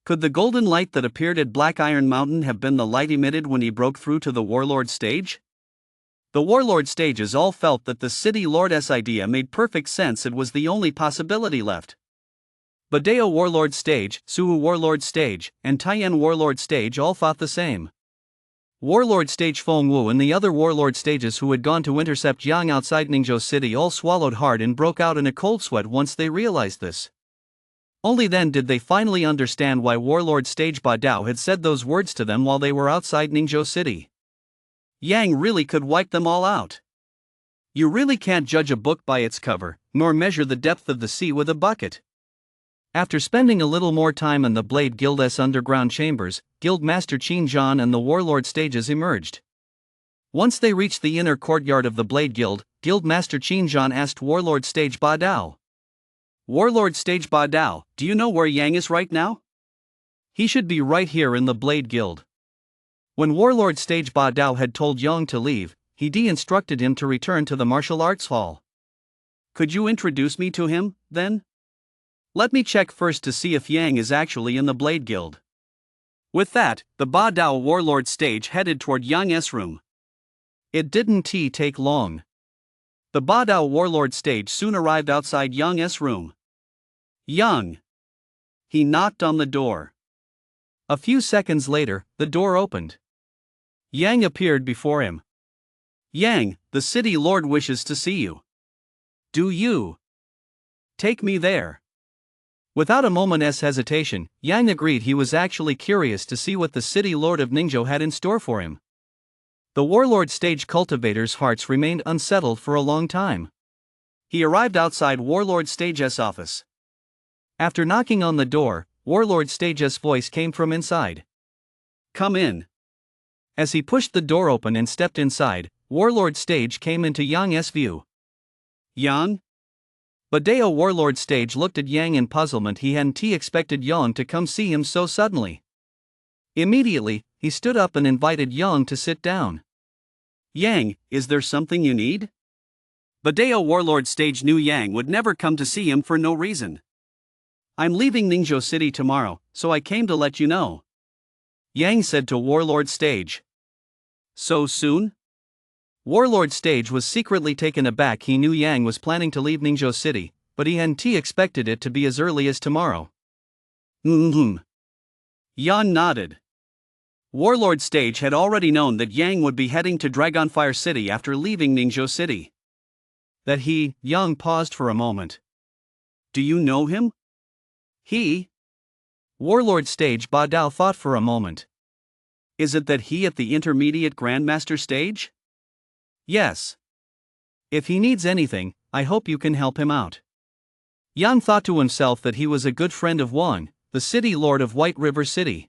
Speaker 2: Could the golden light that appeared at Black Iron Mountain have been the light emitted when he broke through to the warlord stage? The warlord stages all felt that the city lord's idea made perfect sense. It was the only possibility left.
Speaker 1: Badeo warlord stage, Suhu warlord stage, and Taiyan warlord stage all thought the same. Warlord stage Feng Wu and the other warlord stages who had gone to intercept Yang outside Ningzhou City all swallowed hard and broke out in a cold sweat once they realized this. Only then did they finally understand why warlord stage Ba Dao had said those words to them while they were outside Ningzhou City.
Speaker 2: Yang really could wipe them all out.
Speaker 1: You really can't judge a book by its cover, nor measure the depth of the sea with a bucket. After spending a little more time in the Blade Guild's underground chambers, Guild Master Qin Zhan and the warlord stages emerged. Once they reached the inner courtyard of the Blade Guild, Guild Master Qin Zhan asked warlord stage Ba Dao.
Speaker 2: Warlord stage Ba Dao, do you know where Yang is right now?
Speaker 1: He should be right here in the Blade Guild. When warlord stage Ba Dao had told Yang to leave, he instructed him to return to the martial arts hall.
Speaker 2: Could you introduce me to him, then? Let me check first to see if Yang is actually in the Blade Guild. With that, the Ba Dao warlord stage headed toward Yang's room.
Speaker 1: It didn't take long. The Ba Dao warlord stage soon arrived outside Yang's room.
Speaker 2: Yang. He knocked on the door.
Speaker 1: A few seconds later, the door opened. Yang appeared before him.
Speaker 2: Yang, the city lord wishes to see you.
Speaker 1: Do you?
Speaker 2: Take me there.
Speaker 1: Without a moment's hesitation, Yang agreed. He was actually curious to see what the city lord of Ningzhou had in store for him. The warlord stage cultivator's hearts remained unsettled for a long time.
Speaker 2: He arrived outside warlord stage's office.
Speaker 1: After knocking on the door, warlord stage's voice came from inside.
Speaker 2: Come in.
Speaker 1: As he pushed the door open and stepped inside, warlord stage came into Yang's view.
Speaker 2: Yang?
Speaker 1: Badeo warlord stage looked at Yang in puzzlement. He hadn't expected Yang to come see him so suddenly. Immediately, he stood up and invited Yang to sit down.
Speaker 2: Yang, is there something you need? Badeo warlord stage knew Yang would never come to see him for no reason. I'm leaving Ningzhou City tomorrow, so I came to let you know.
Speaker 1: Yang said to warlord stage.
Speaker 2: So soon?
Speaker 1: Warlord stage was secretly taken aback. He knew Yang was planning to leave Ningzhou City, but he hadn't expected it to be as early as tomorrow.
Speaker 2: Yan nodded. Warlord stage had already known that Yang would be heading to Dragonfire City after leaving Ningzhou City.
Speaker 1: Yang paused for a moment.
Speaker 2: Do you know him?
Speaker 1: Warlord stage Ba Dao thought for a moment.
Speaker 2: Is it that he at the intermediate Grandmaster stage?
Speaker 1: Yes. If he needs anything, I hope you can help him out. Yang thought to himself that he was a good friend of Wang, the city lord of White River City.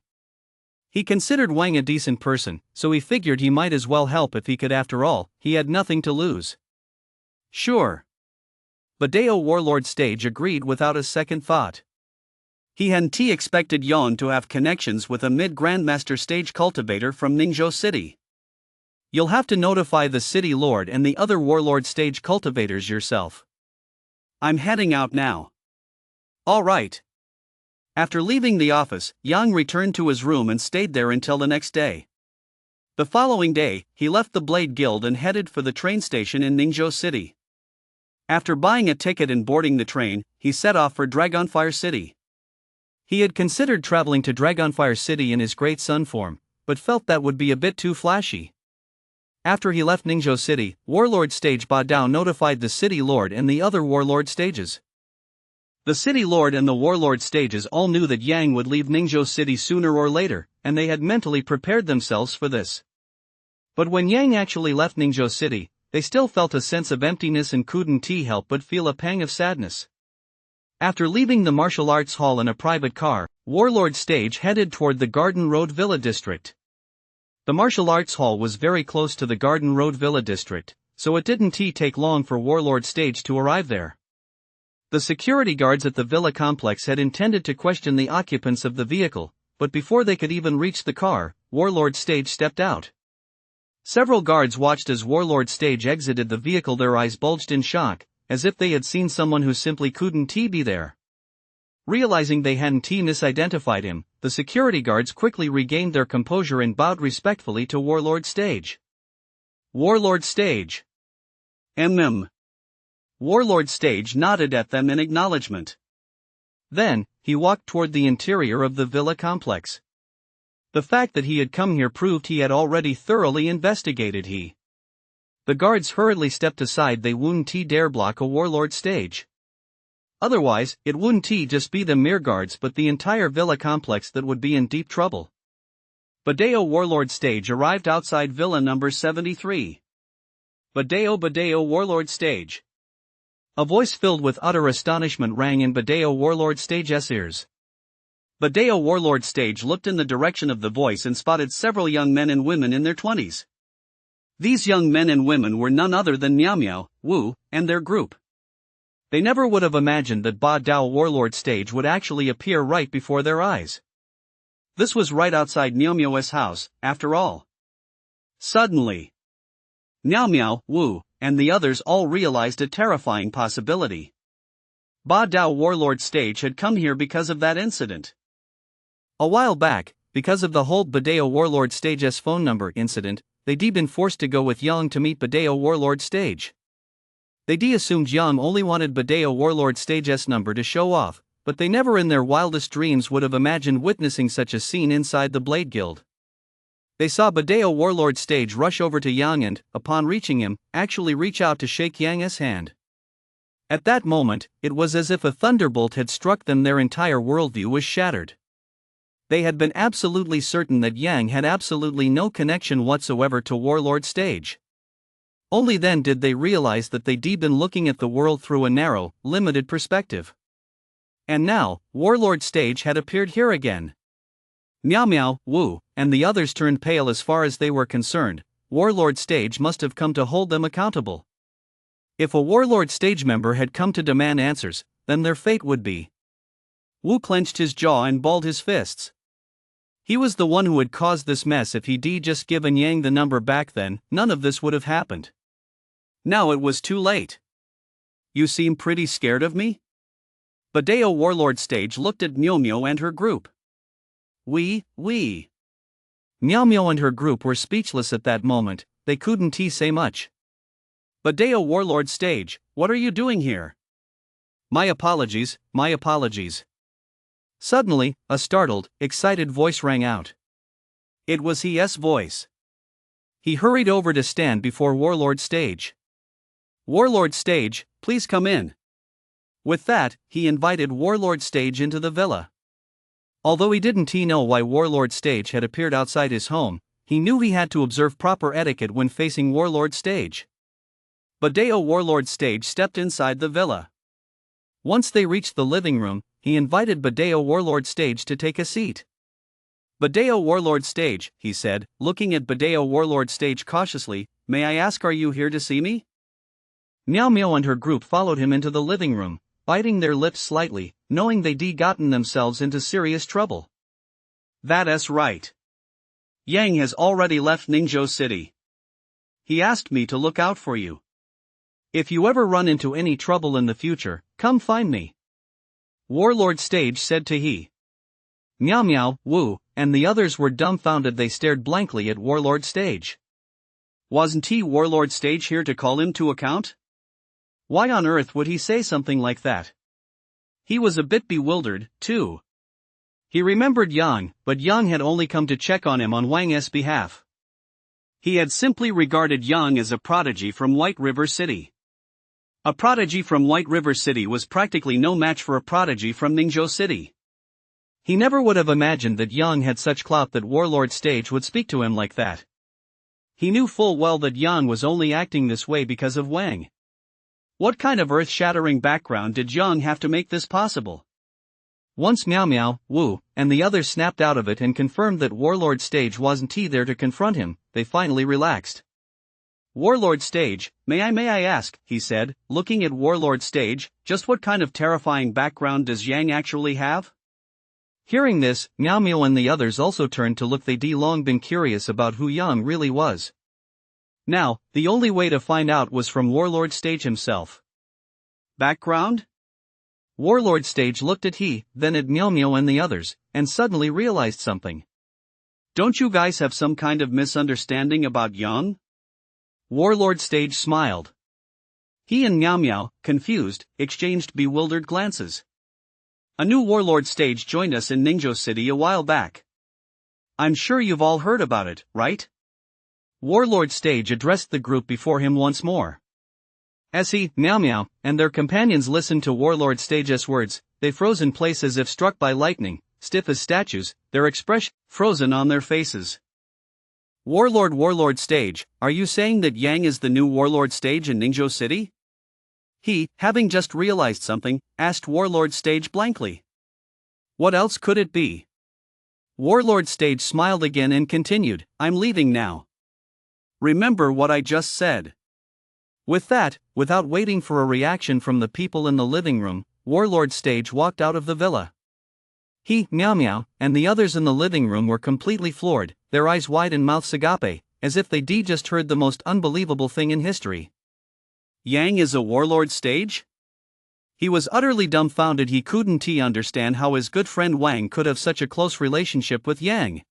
Speaker 1: He considered Wang a decent person, so he figured he might as well help if he could. After all, he had nothing to lose.
Speaker 2: Sure.
Speaker 1: Badeo warlord stage agreed without a second thought.
Speaker 2: He hadn't expected Yang to have connections with a mid-Grandmaster stage cultivator from Ningzhou City.
Speaker 1: You'll have to notify the city lord and the other warlord stage cultivators yourself.
Speaker 2: I'm heading out now.
Speaker 1: All right.
Speaker 2: After leaving the office, Yang returned to his room and stayed there until the next day. The following day, he left the Blade Guild and headed for the train station in Ningzhou City. After buying a ticket and boarding the train, he set off for Dragonfire City.
Speaker 1: He had considered traveling to Dragonfire City in his Great Sun form, but felt that would be a bit too flashy. After he left Ningzhou City, warlord stage Ba Dao notified the city lord and the other warlord stages. The city lord and the warlord stages all knew that Yang would leave Ningzhou City sooner or later, and they had mentally prepared themselves for this. But when Yang actually left Ningzhou City, they still felt a sense of emptiness and couldn't help but feel a pang of sadness. After leaving the martial arts hall in a private car, warlord stage headed toward the Garden Road Villa district. The martial arts hall was very close to the Garden Road Villa district, so it didn't take long for Warlord Stage to arrive there. The security guards at the villa complex had intended to question the occupants of the vehicle, but before they could even reach the car, Warlord Stage stepped out. Several guards watched as Warlord Stage exited the vehicle, their eyes bulged in shock, as if they had seen someone who simply couldn't be there. Realizing they hadn't misidentified him, the security guards quickly regained their composure and bowed respectfully to Warlord Stage. Warlord Stage. Warlord Stage nodded at them in acknowledgement. Then, he walked toward the interior of the villa complex. The fact that he had come here proved he had already thoroughly investigated. The guards hurriedly stepped aside, they wouldn't dare block a Warlord Stage. Otherwise, it wouldn't just be the mere guards but the entire villa complex that would be in deep trouble. Badeo Warlord Stage arrived outside villa number 73. Badeo Warlord Stage. A voice filled with utter astonishment rang in Badeo Warlord Stage's ears. Badeo Warlord Stage looked in the direction of the voice and spotted several young men and women in their 20s. These young men and women were none other than Miao Miao, Wu, and their group. They never would have imagined that Badeo Warlord Stage would actually appear right before their eyes. This was right outside Miao Miao's house, after all. Suddenly, Miao Miao, Wu, and the others all realized a terrifying possibility. Badeo Warlord Stage had come here because of that incident. A while back, because of the whole Badeo Warlord Stage's phone number incident, they'd been forced to go with Yang to meet Badeo Warlord Stage. They'd assumed Yang only wanted Badeo Warlord Stage's number to show off, but they never in their wildest dreams would have imagined witnessing such a scene inside the Blade Guild. They saw Badeo Warlord Stage rush over to Yang and, upon reaching him, actually reach out to shake Yang's hand. At that moment, it was as if a thunderbolt had struck them, their entire worldview was shattered. They had been absolutely certain that Yang had absolutely no connection whatsoever to Warlord Stage. Only then did they realize that they'd been looking at the world through a narrow, limited perspective. And now, Warlord Stage had appeared here again. Miao Miao, Wu, and the others turned pale. As far as they were concerned, Warlord Stage must have come to hold them accountable. If a Warlord Stage member had come to demand answers, then their fate would be. Wu clenched his jaw and balled his fists. He was the one who had caused this mess. If he'd just given Yang the number back then, none of this would have happened. Now it was too late. You seem pretty scared of me? Badeo Warlord Stage looked at Miao Miao and her group. We. Miao Miao and her group were speechless at that moment, they couldn't say much. Badeo Warlord Stage, what are you doing here? My apologies. Suddenly, a startled, excited voice rang out. It was his voice. He hurried over to stand before Warlord Stage. Warlord Stage, please come in. With that, he invited Warlord Stage into the villa. Although he didn't know why Warlord Stage had appeared outside his home, he knew he had to observe proper etiquette when facing Warlord Stage. Badeo Warlord Stage stepped inside the villa. Once they reached the living room, he invited Badeo Warlord Stage to take a seat. Badeo Warlord Stage, he said, looking at Badeo Warlord Stage cautiously, may I ask, are you here to see me? Miao Miao and her group followed him into the living room, biting their lips slightly, knowing they'd gotten themselves into serious trouble. That's right. Yang has already left Ningzhou City. He asked me to look out for you. If you ever run into any trouble in the future, come find me. Warlord Stage said to he. Miao Miao, Wu, and the others were dumbfounded. They stared blankly at Warlord Stage. Wasn't Warlord Stage here to call him to account? Why on earth would he say something like that? He was a bit bewildered, too. He remembered Yang, but Yang had only come to check on him on Wang's behalf. He had simply regarded Yang as a prodigy from White River City. A prodigy from White River City was practically no match for a prodigy from Ningzhou City. He never would have imagined that Yang had such clout that Warlord Stage would speak to him like that. He knew full well that Yang was only acting this way because of Wang. What kind of earth-shattering background did Yang have to make this possible? Once Meow Meow, Woo, and the others snapped out of it and confirmed that Warlord Stage wasn't there to confront him, they finally relaxed.
Speaker 2: Warlord Stage, may I ask, he said, looking at Warlord Stage, just what kind of terrifying background does Yang actually have?
Speaker 1: Hearing this, Meow Meow and the others also turned to look. They'd long been curious about who Yang really was. Now, the only way to find out was from Warlord Stage himself.
Speaker 2: Background?
Speaker 1: Warlord Stage looked at then at Meow Meow and the others, and suddenly realized something.
Speaker 2: Don't you guys have some kind of misunderstanding about Yang?
Speaker 1: Warlord Stage smiled.
Speaker 2: He and Meow Meow, confused, exchanged bewildered glances. A new Warlord Stage joined us in Ningzhou City a while back. I'm sure you've all heard about it, right?
Speaker 1: Warlord Stage addressed the group before him once more. As he, Meow Meow, and their companions listened to Warlord Stage's words, they froze in place as if struck by lightning, stiff as statues, their expression frozen on their faces.
Speaker 2: Warlord Stage, are you saying that Yang is the new Warlord Stage in Ningzhou City? He, having just realized something, asked Warlord Stage blankly.
Speaker 1: What else could it be? Warlord Stage smiled again and continued, I'm leaving now.
Speaker 2: Remember what I just said.
Speaker 1: With that, without waiting for a reaction from the people in the living room, Warlord Stage walked out of the villa. He, Meow Meow, and the others in the living room were completely floored, their eyes wide and mouths agape, as if they'd just heard the most unbelievable thing in history.
Speaker 2: Yang is a Warlord Stage?
Speaker 1: He was utterly dumbfounded. He couldn't understand how his good friend Wang could have such a close relationship with Yang.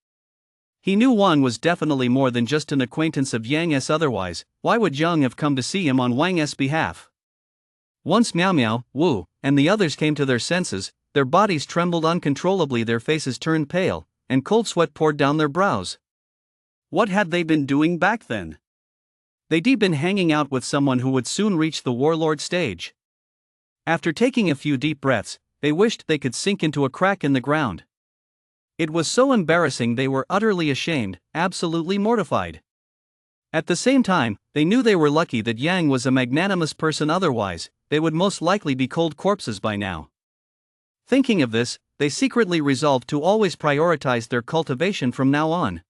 Speaker 1: He knew Wang was definitely more than just an acquaintance of Yang's, otherwise, why would Yang have come to see him on Wang's behalf? Once Meow Meow, Woo, and the others came to their senses, their bodies trembled uncontrollably, their faces turned pale, and cold sweat poured down their brows.
Speaker 2: What had they been doing back then?
Speaker 1: They'd been hanging out with someone who would soon reach the Warlord Stage. After taking a few deep breaths, they wished they could sink into a crack in the ground. It was so embarrassing. They were utterly ashamed, absolutely mortified. At the same time, they knew they were lucky that Yang was a magnanimous person, otherwise, they would most likely be cold corpses by now. Thinking of this, they secretly resolved to always prioritize their cultivation from now on.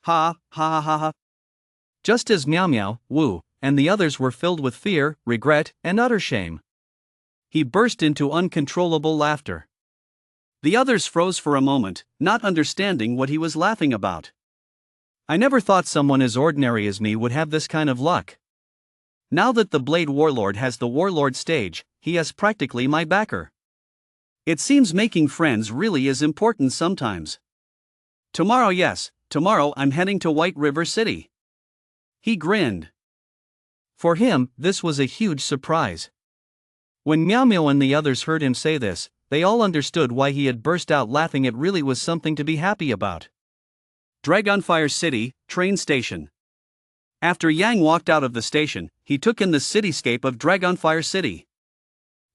Speaker 2: Ha ha ha ha.
Speaker 1: Just as Meow Meow, Woo, and the others were filled with fear, regret, and utter shame, he burst into uncontrollable laughter.
Speaker 2: The others froze for a moment, not understanding what he was laughing about.
Speaker 1: I never thought someone as ordinary as me would have this kind of luck. Now that the Blade Warlord has the Warlord Stage, he is practically my backer.
Speaker 2: It seems making friends really is important sometimes. Tomorrow I'm heading to White River City. He grinned.
Speaker 1: For him, this was a huge surprise. When Meow Meow and the others heard him say this, they all understood why he had burst out laughing. It really was something to be happy about.
Speaker 2: Dragonfire City, train station. After Yang walked out of the station, he took in the cityscape of Dragonfire City.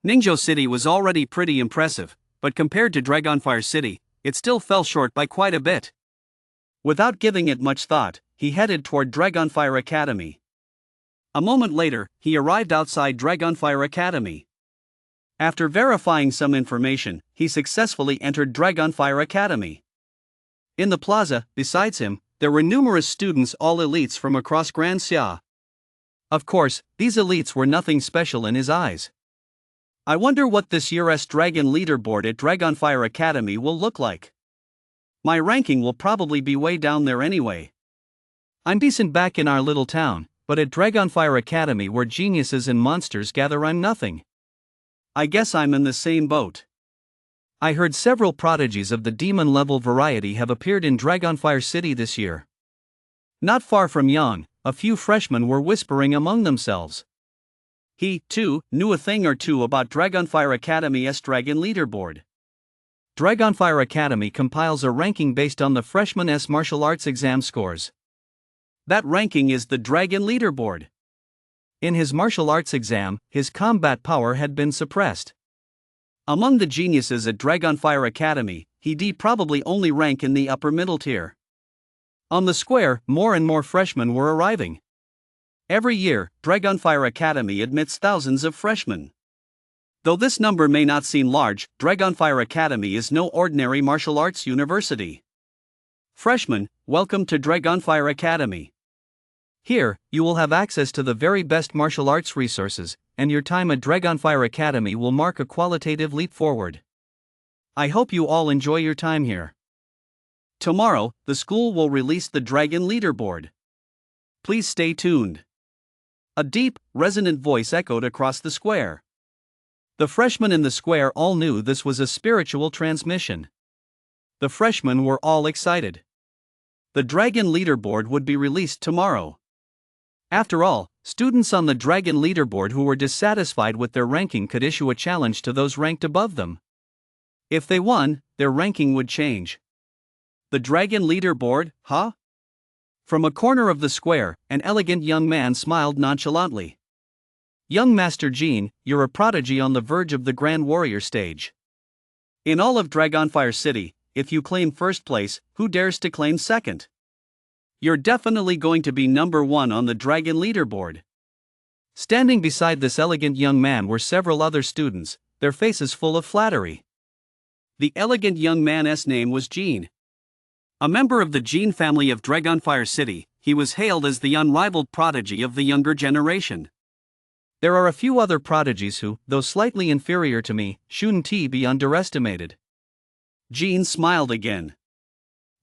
Speaker 2: Ningzhou City was already pretty impressive, but compared to Dragonfire City, it still fell short by quite a bit. Without giving it much thought, he headed toward Dragonfire Academy. A moment later, he arrived outside Dragonfire Academy. After verifying some information, he successfully entered Dragonfire Academy. In the plaza, besides him, there were numerous students, all elites from across Grand Xia. Of course, these elites were nothing special in his eyes. I wonder what this year's Dragon leaderboard at Dragonfire Academy will look like. My ranking will probably be way down there anyway. I'm decent back in our little town, but at Dragonfire Academy where geniuses and monsters gather, I'm nothing. I guess I'm in the same boat.
Speaker 1: I heard several prodigies of the demon-level variety have appeared in Dragonfire City this year. Not far from Yang, a few freshmen were whispering among themselves.
Speaker 2: He, too, knew a thing or two about Dragonfire Academy's Dragon leaderboard.
Speaker 1: Dragonfire Academy compiles a ranking based on the freshman's martial arts exam scores.
Speaker 2: That ranking is the Dragon leaderboard.
Speaker 1: In his martial arts exam, his combat power had been suppressed.
Speaker 2: Among the geniuses at Dragonfire Academy, he'd probably only rank in the upper middle tier.
Speaker 1: On the square, more and more freshmen were arriving.
Speaker 2: Every year, Dragonfire Academy admits thousands of freshmen. Though this number may not seem large, Dragonfire Academy is no ordinary martial arts university. Freshmen, welcome to Dragonfire Academy.
Speaker 1: Here, you will have access to the very best martial arts resources, and your time at Dragonfire Academy will mark a qualitative leap forward. I hope you all enjoy your time here.
Speaker 2: Tomorrow, the school will release the Dragon Leaderboard. Please stay tuned. A deep, resonant voice echoed across the square. The freshmen in the square all knew this was a spiritual transmission. The freshmen were all excited. The Dragon Leaderboard would be released tomorrow. After all, students on the Dragon Leaderboard who were dissatisfied with their ranking could issue a challenge to those ranked above them. If they won, their ranking would change. The Dragon Leaderboard, huh? From a corner of the square, an elegant young man smiled nonchalantly. Young Master Jean, you're a prodigy on the verge of the Grand Warrior stage. In all of Dragonfire City, if you claim first place, who dares to claim second? You're definitely going to be number 1 on the Dragon Leaderboard. Standing beside this elegant young man were several other students, their faces full of flattery. The elegant young man's name was Jean. A member of the Jean family of Dragonfire City, he was hailed as the unrivaled prodigy of the younger generation. There are a few other prodigies who, though slightly inferior to me, shouldn't be underestimated. Jean smiled again.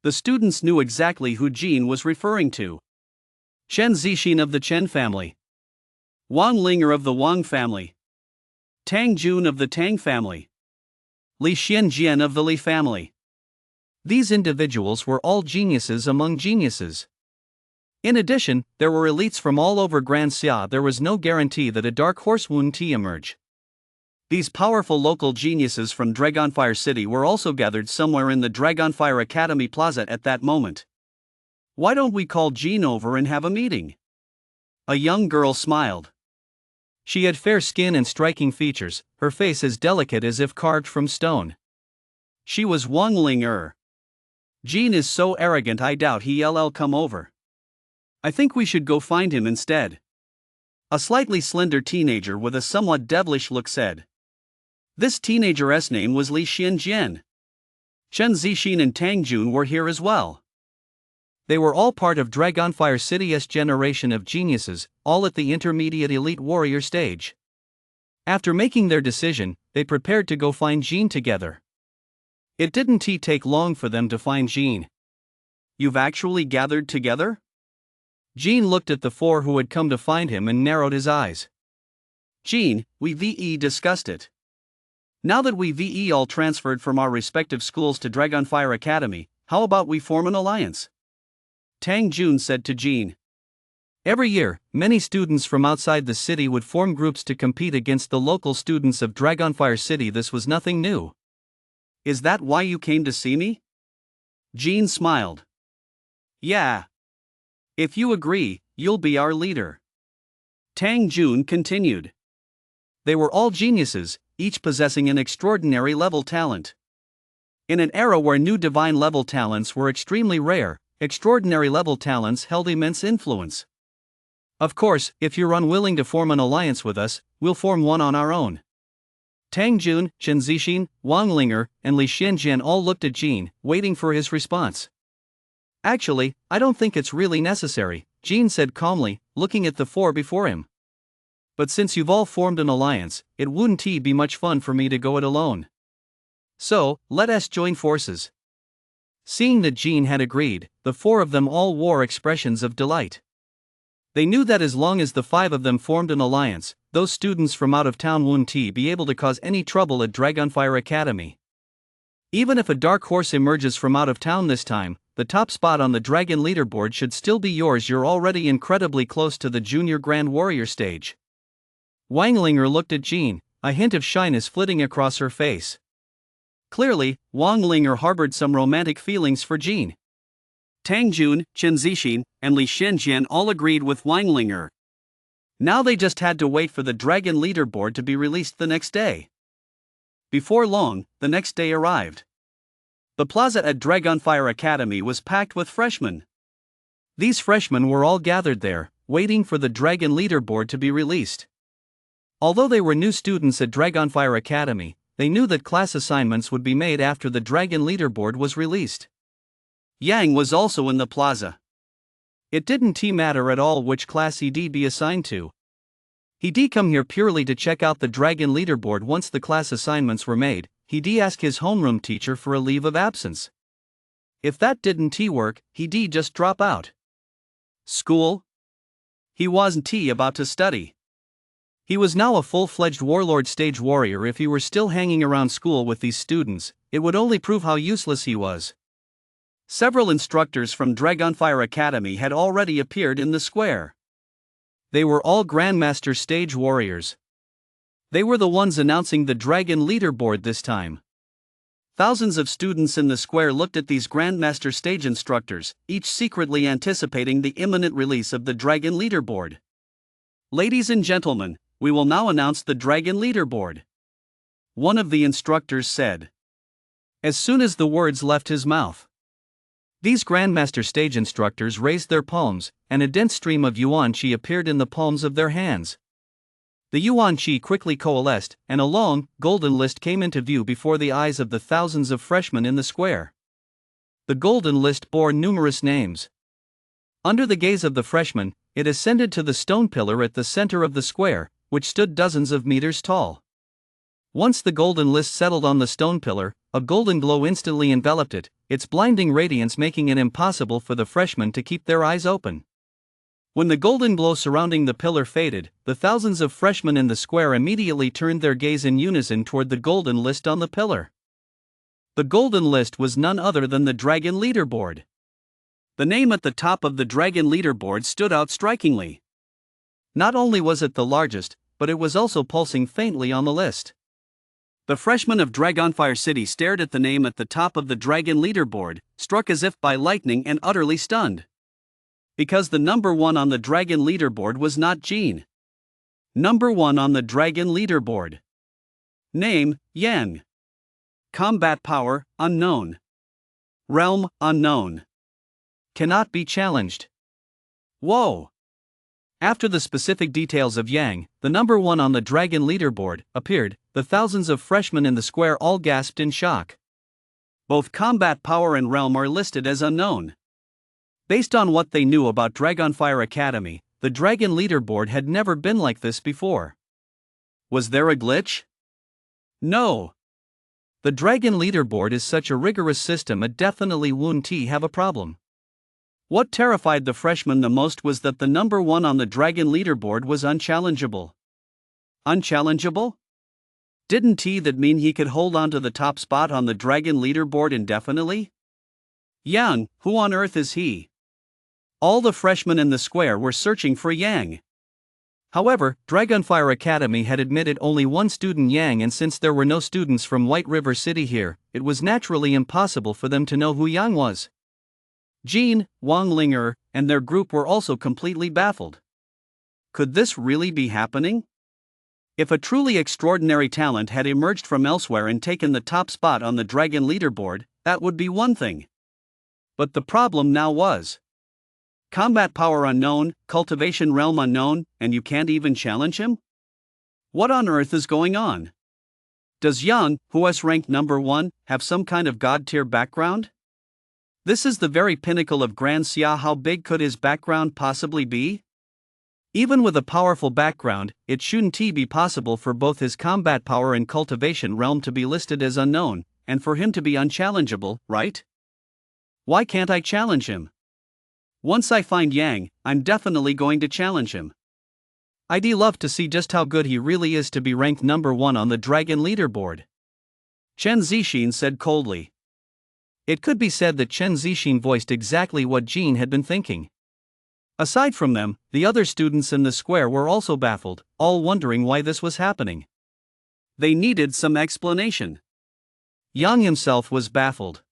Speaker 2: The students knew exactly who Jean was referring to. Chen Zixin of the Chen family. Wang Linger of the Wang family. Tang Jun of the Tang family. Li Xianjian of the Li family. These individuals were all geniuses among geniuses. In addition, there were elites from all over Grand Xia. There was no guarantee that a dark horse wouldn't emerge. These powerful local geniuses from Dragonfire City were also gathered somewhere in the Dragonfire Academy Plaza at that moment. Why don't we call Jean over and have a meeting? A young girl smiled. She had fair skin and striking features, her face as delicate as if carved from stone. She was Wang Linger. Jean is so arrogant I doubt he'll come over. I think we should go find him instead. A slightly slender teenager with a somewhat devilish look said. This teenager's name was Li Xianjian. Chen Zixin and Tang Jun were here as well. They were all part of Dragonfire City's generation of geniuses, all at the intermediate elite warrior stage. After making their decision, they prepared to go find Jean together. It didn't take long for them to find Jean. You've actually gathered together? Jean looked at the 4 who had come to find him and narrowed his eyes. Jean, we discussed it. Now that we all transferred from our respective schools to Dragonfire Academy, how about we form an alliance? Tang Jun said to Jean. Every year, many students from outside the city would form groups to compete against the local students of Dragonfire City. This was nothing new. Is that why you came to see me? Jean smiled. Yeah. If you agree, you'll be our leader. Tang Jun continued. They were all geniuses, each possessing an extraordinary level talent. In an era where new divine level talents were extremely rare, extraordinary level talents held immense influence. Of course, if you're unwilling to form an alliance with us, we'll form one on our own. Tang Jun, Chen Zixin, Wang Linger, and Li Xianjian all looked at Jean, waiting for his response. Actually, I don't think it's really necessary, Jean said calmly, looking at the 4 before him. But since you've all formed an alliance, it wouldn't be much fun for me to go it alone. So, let us join forces. Seeing that Jean had agreed, the 4 of them all wore expressions of delight. They knew that as long as the 5 of them formed an alliance, those students from out of town wouldn't be able to cause any trouble at Dragonfire Academy. Even if a dark horse emerges from out of town this time, the top spot on the Dragon Leaderboard should still be yours. You're already incredibly close to the Junior Grand Warrior stage. Wang Linger looked at Jean, a hint of shyness flitting across her face. Clearly, Wang Linger harbored some romantic feelings for Jean. Tang Jun, Chen Zixin, and Li Xianjian all agreed with Wang Linger. Now they just had to wait for the Dragon Leaderboard to be released the next day. Before long, the next day arrived. The plaza at Dragonfire Academy was packed with freshmen. These freshmen were all gathered there, waiting for the Dragon Leaderboard to be released.
Speaker 1: Although they were new students at Dragonfire Academy, they knew that class assignments would be made after the Dragon Leaderboard was released.
Speaker 2: Yang was also in the plaza.
Speaker 1: It didn't matter at all which class he'd be assigned to. He'd come here purely to check out the Dragon Leaderboard. Once the class assignments were made, he'd ask his homeroom teacher for a leave of absence. If that didn't work, he'd just drop out.
Speaker 2: School? He wasn't about to study.
Speaker 1: He was now a full-fledged warlord stage warrior. If he were still hanging around school with these students, it would only prove how useless he was.
Speaker 2: Several instructors from Dragonfire Academy had already appeared in the square.
Speaker 1: They were all Grandmaster stage warriors. They were the ones announcing the Dragon Leaderboard this time.
Speaker 2: Thousands of students in the square looked at these Grandmaster stage instructors, each secretly anticipating the imminent release of the Dragon Leaderboard. Ladies and gentlemen, we will now announce the Dragon Leaderboard, one of the instructors said.
Speaker 1: As soon as the words left his mouth, these Grandmaster stage instructors raised their palms, and a dense stream of yuan qi appeared in the palms of their hands. The yuan qi quickly coalesced, and a long, golden list came into view before the eyes of the thousands of freshmen in the square. The golden list bore numerous names. Under the gaze of the freshmen, it ascended to the stone pillar at the center of the square, which stood dozens of meters tall. Once the golden list settled on the stone pillar, a golden glow instantly enveloped it, its blinding radiance making it impossible for the freshmen to keep their eyes open. When the golden glow surrounding the pillar faded, the thousands of freshmen in the square immediately turned their gaze in unison toward the golden list on the pillar. The golden list was none other than the Dragon Leaderboard.
Speaker 2: The name at the top of the Dragon Leaderboard stood out strikingly.
Speaker 1: Not only was it the largest, but it was also pulsing faintly on the list.
Speaker 2: The freshmen of Dragonfire City stared at the name at the top of the Dragon Leaderboard, struck as if by lightning and utterly stunned. Because the number one on the Dragon Leaderboard was not Jean. Number one on the Dragon Leaderboard. Name, Yang. Combat power, unknown. Realm, unknown.
Speaker 1: Cannot be challenged.
Speaker 2: Whoa!
Speaker 1: After the specific details of Yang, the number one on the Dragon Leaderboard, appeared, the thousands of freshmen in the square all gasped in shock.
Speaker 2: Both combat power and realm are listed as unknown. Based on what they knew about Dragonfire Academy, the Dragon Leaderboard had never been like this before. Was there a glitch? No.
Speaker 1: The Dragon Leaderboard is such a rigorous system, it definitely wouldn't have a problem.
Speaker 2: What terrified the freshmen the most was that the number one on the Dragon Leaderboard was unchallengeable. Unchallengeable? Didn't that mean he could hold on to the top spot on the Dragon Leaderboard indefinitely? Yang, who on earth is he? All the freshmen in the square were searching for Yang.
Speaker 1: However, Dragonfire Academy had admitted only one student, Yang, and since there were no students from White River City here, it was naturally impossible for them to know who Yang was. Jean, Wang Linger, and their group were also completely baffled.
Speaker 2: Could this really be happening? If a truly extraordinary talent had emerged from elsewhere and taken the top spot on the Dragon Leaderboard, that would be one thing. But the problem now was combat power unknown, cultivation realm unknown, and you can't even challenge him? What on earth is going on? Does Yang, who was ranked number one, have some kind of god-tier background? This is the very pinnacle of Grand Xia. How big could his background possibly be?
Speaker 1: Even with a powerful background, it shouldn't be possible for both his combat power and cultivation realm to be listed as unknown, and for him to be unchallengeable, right? Why can't I challenge him? Once I find Yang, I'm definitely going to challenge him. I'd love to see just how good he really is to be ranked number one on the Dragon Leaderboard.
Speaker 2: Chen Zixin said coldly.
Speaker 1: It could be said that Chen Zixin voiced exactly what Jean had been thinking. Aside from them, the other students in the square were also baffled, all wondering why this was happening.
Speaker 2: They needed some explanation.
Speaker 1: Yang himself was baffled.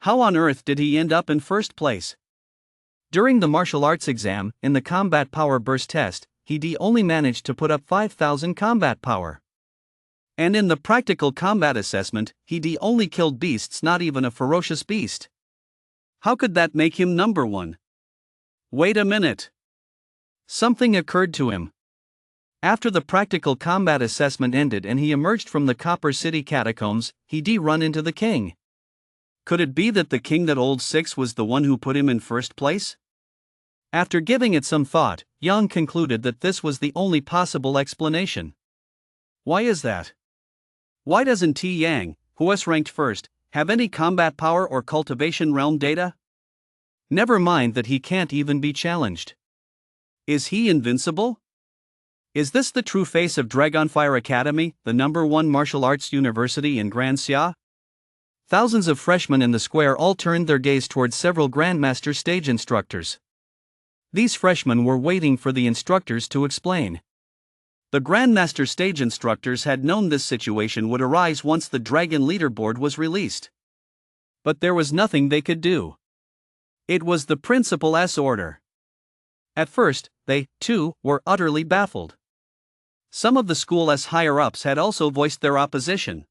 Speaker 1: How on earth did he end up in first place? During the martial arts exam, in the combat power burst test, he only managed to put up 5,000 combat power. And in the practical combat assessment, he only killed beasts, not even a ferocious beast.
Speaker 2: How could that make him number one? Wait a minute.
Speaker 1: Something occurred to him. After the practical combat assessment ended and he emerged from the Copper City catacombs, he'd run into the king.
Speaker 2: Could it be that the king that old six was the one who put him in first place?
Speaker 1: After giving it some thought, Yang concluded that this was the only possible explanation.
Speaker 2: Why is that? Why doesn't T Yang, who was ranked first, have any combat power or cultivation realm data?
Speaker 1: Never mind that he can't even be challenged.
Speaker 2: Is he invincible? Is this the true face of Dragonfire Academy, the #1 martial arts university in Grand Xia?
Speaker 1: Thousands of freshmen in the square all turned their gaze towards several Grandmaster stage instructors. These freshmen were waiting for the instructors to explain.
Speaker 2: The Grandmaster stage instructors had known this situation would arise once the Dragon leaderboard was released.
Speaker 1: But there was nothing they could do.
Speaker 2: It was the principal's order.
Speaker 1: At first, they, too, were utterly baffled.
Speaker 2: Some of the school's higher-ups had also voiced their opposition.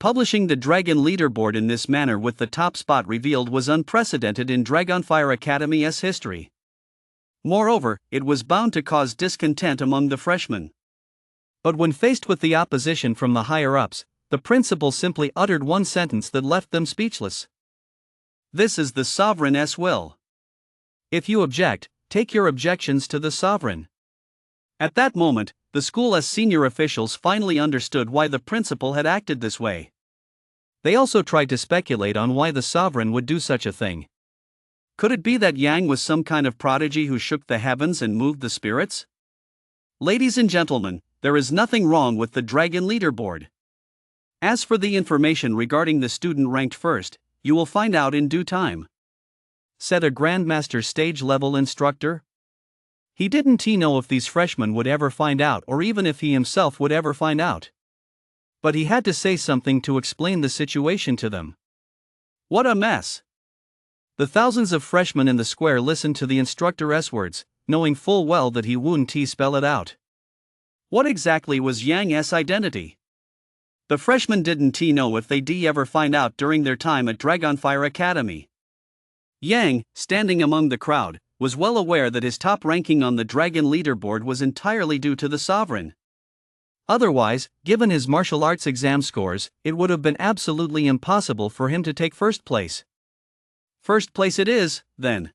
Speaker 2: Publishing the Dragon leaderboard in this manner with the top spot revealed was unprecedented in Dragonfire Academy's history. Moreover, it was bound to cause discontent among the freshmen.
Speaker 1: But when faced with the opposition from the higher-ups, the principal simply uttered one sentence that left them speechless.
Speaker 2: This is the sovereign's will.
Speaker 1: If you object, take your objections to the sovereign.
Speaker 2: At that moment, the school's senior officials finally understood why the principal had acted this way.
Speaker 1: They also tried to speculate on why the sovereign would do such a thing.
Speaker 2: Could it be that Yang was some kind of prodigy who shook the heavens and moved the spirits? Ladies and gentlemen, there is nothing wrong with the Dragon leaderboard. As for the information regarding the student ranked first, you will find out in due time,"
Speaker 1: said a Grandmaster stage-level instructor. He didn't know if these freshmen would ever find out or even if he himself would ever find out. But he had to say something to explain the situation to them.
Speaker 2: What a mess!
Speaker 1: The thousands of freshmen in the square listened to the instructor's words, knowing full well that he wouldn't spell it out.
Speaker 2: What exactly was Yang's identity? The freshmen didn't know if they'd ever find out during their time at Dragonfire Academy. Yang, standing among the crowd, was well aware that his top ranking on the Dragon leaderboard was entirely due to the sovereign.
Speaker 1: Otherwise, given his martial arts exam scores, it would have been absolutely impossible for him to take first place.
Speaker 2: First place it is, then.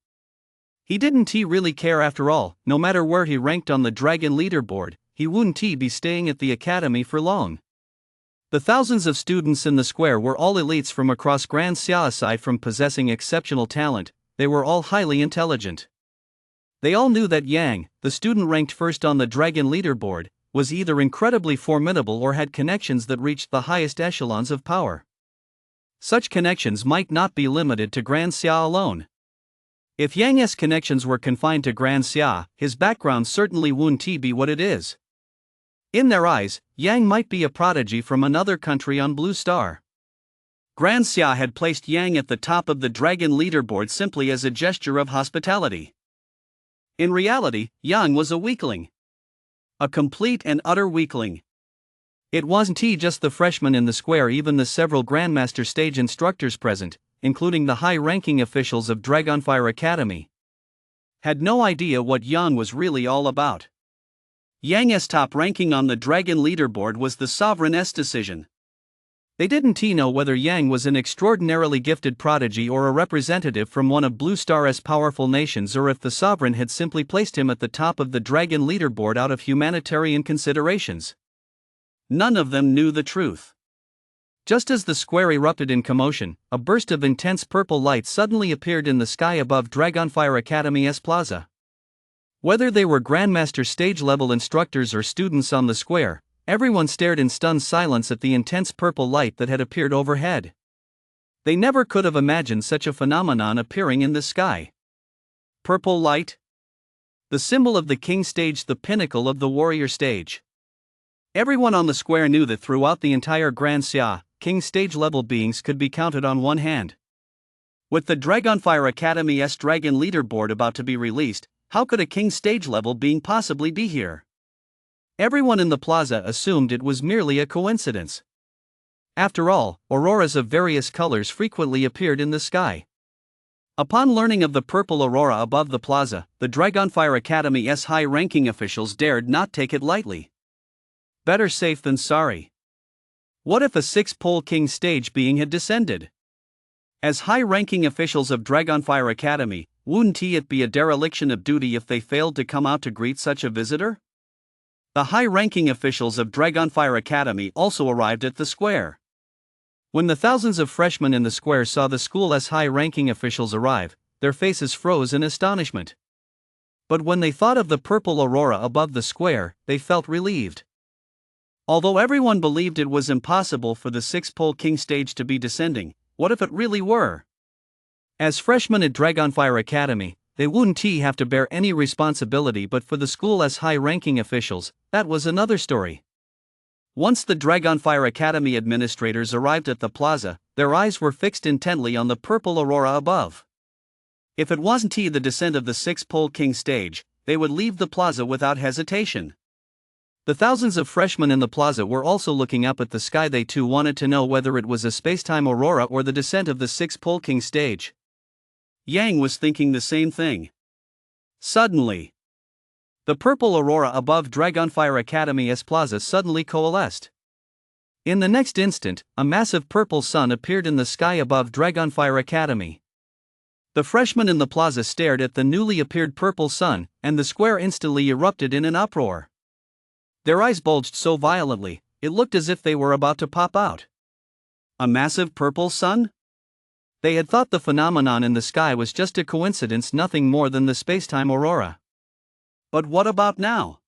Speaker 1: He didn't really care after all. No matter where he ranked on the Dragon leaderboard, he wouldn't be staying at the academy for long. The thousands of students in the square were all elites from across Grand Xia. Aside from possessing exceptional talent, they were all highly intelligent. They all knew that Yang, the student ranked first on the Dragon leaderboard, was either incredibly formidable or had connections that reached the highest echelons of power. Such connections might not be limited to Grand Xia alone. If Yang's connections were confined to Grand Xia, his background certainly wouldn't be what it is. In their eyes, Yang might be a prodigy from another country on Blue Star.
Speaker 2: Grand Xia had placed Yang at the top of the Dragon leaderboard simply as a gesture of hospitality. In reality, Yang was a weakling. A complete and utter weakling.
Speaker 1: It wasn't just the freshmen in the square, even the several Grandmaster stage instructors present, including the high-ranking officials of Dragonfire Academy,
Speaker 2: had no idea what Yang was really all about. Yang's top ranking on the Dragon leaderboard was the sovereign's decision.
Speaker 1: They didn't know whether Yang was an extraordinarily gifted prodigy or a representative from one of Blue Star's powerful nations, or if the sovereign had simply placed him at the top of the Dragon leaderboard out of humanitarian considerations.
Speaker 2: None of them knew the truth.
Speaker 1: Just as the square erupted in commotion, a burst of intense purple light suddenly appeared in the sky above Dragonfire Academy's plaza. Whether they were Grandmaster stage-level instructors or students on the square, everyone stared in stunned silence at the intense purple light that had appeared overhead. They never could have imagined such a phenomenon appearing in the sky.
Speaker 2: Purple light?
Speaker 1: The symbol of the king stage, the pinnacle of the warrior stage. Everyone on the square knew that throughout the entire Grand Xia, king stage-level beings could be counted on one hand.
Speaker 2: With the Dragonfire Academy's Dragon leaderboard about to be released, how could a king stage-level being possibly be here?
Speaker 1: Everyone in the plaza assumed it was merely a coincidence. After all, auroras of various colors frequently appeared in the sky.
Speaker 2: Upon learning of the purple aurora above the plaza, the Dragonfire Academy's high-ranking officials dared not take it lightly. Better safe than sorry. What if a six-pole king stage being had descended? As high-ranking officials of Dragonfire Academy, wouldn't it be a dereliction of duty if they failed to come out to greet such a visitor? The high-ranking officials of Dragonfire Academy also arrived at the square. When the thousands of freshmen in the square saw the school's high-ranking officials arrive, their faces froze in astonishment. But when they thought of the purple aurora above the square, they felt relieved. Although everyone believed it was impossible for the six-pole king stage to be descending, what if it really were? As freshmen at Dragonfire Academy, they wouldn't have to bear any responsibility, but for the school's high-ranking officials, that was another story. Once the Dragonfire Academy administrators arrived at the plaza, their eyes were fixed intently on the purple aurora above. If it wasn't the descent of the six-pole king stage, they would leave the plaza without hesitation. The thousands of freshmen in the plaza were also looking up at the sky. They too wanted to know whether it was a spacetime aurora or the descent of the six-pole king stage. Yang was thinking the same thing. Suddenly, the purple aurora above Dragonfire Academy's plaza suddenly coalesced. In the next instant, a massive purple sun appeared in the sky above Dragonfire Academy. The freshmen in the plaza stared at the newly appeared purple sun, and the square instantly erupted in an uproar. Their eyes bulged so violently, it looked as if they were about to pop out. A massive purple sun? They had thought the phenomenon in the sky was just a coincidence, nothing more than the spacetime aurora. But what about now?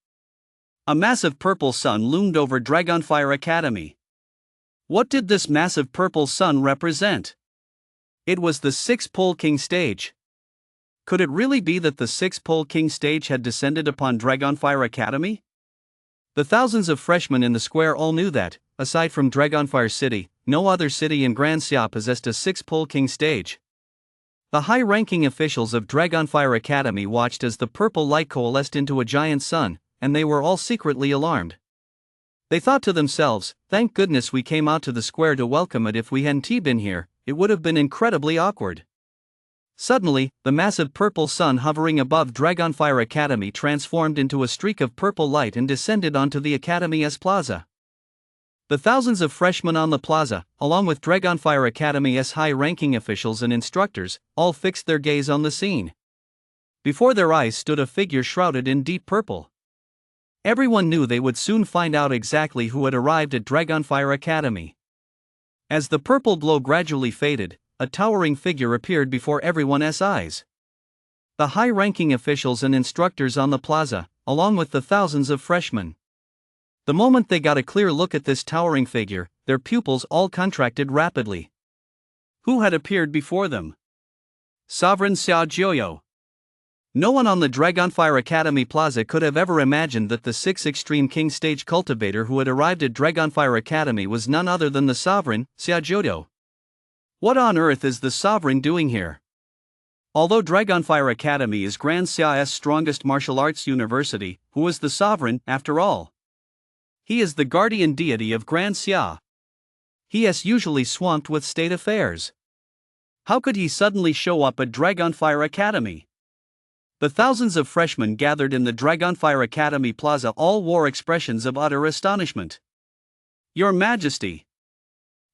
Speaker 2: A massive purple sun loomed over Dragonfire Academy. What did this massive purple sun represent? It was the six-pole king stage. Could it really be that the six-pole king stage had descended upon Dragonfire Academy? The thousands of freshmen in the square all knew that, aside from Dragonfire City, no other city in Grand Xia possessed a six-pole king stage. The high-ranking officials of Dragonfire Academy watched as the purple light coalesced into a giant sun, and they were all secretly alarmed. They thought to themselves, thank goodness we came out to the square to welcome it. If we hadn't been here, it would have been incredibly awkward. Suddenly, the massive purple sun hovering above Dragonfire Academy transformed into a streak of purple light and descended onto the Academy's plaza. The thousands of freshmen on the plaza, along with Dragonfire Academy's high-ranking officials and instructors, all fixed their gaze on the scene. Before their eyes stood a figure shrouded in deep purple. Everyone knew they would soon find out exactly who had arrived at Dragonfire Academy. As the purple glow gradually faded, a towering figure appeared before everyone's eyes. The high-ranking officials and instructors on the plaza, along with the thousands of freshmen. The moment they got a clear look at this towering figure, their pupils all contracted rapidly. Who had appeared before them? Sovereign Xia Jiuyo. No one on the Dragonfire Academy plaza could have ever imagined that the six extreme king stage cultivator who had arrived at Dragonfire Academy was none other than the sovereign, Xia Jiuyo. What on earth is the sovereign doing here? Although Dragonfire Academy is Grand Xia's strongest martial arts university, who is the sovereign, after all? He is the guardian deity of Grand Xia. He is usually swamped with state affairs. How could he suddenly show up at Dragonfire Academy? The thousands of freshmen gathered in the Dragonfire Academy plaza all wore expressions of utter astonishment. Your Majesty!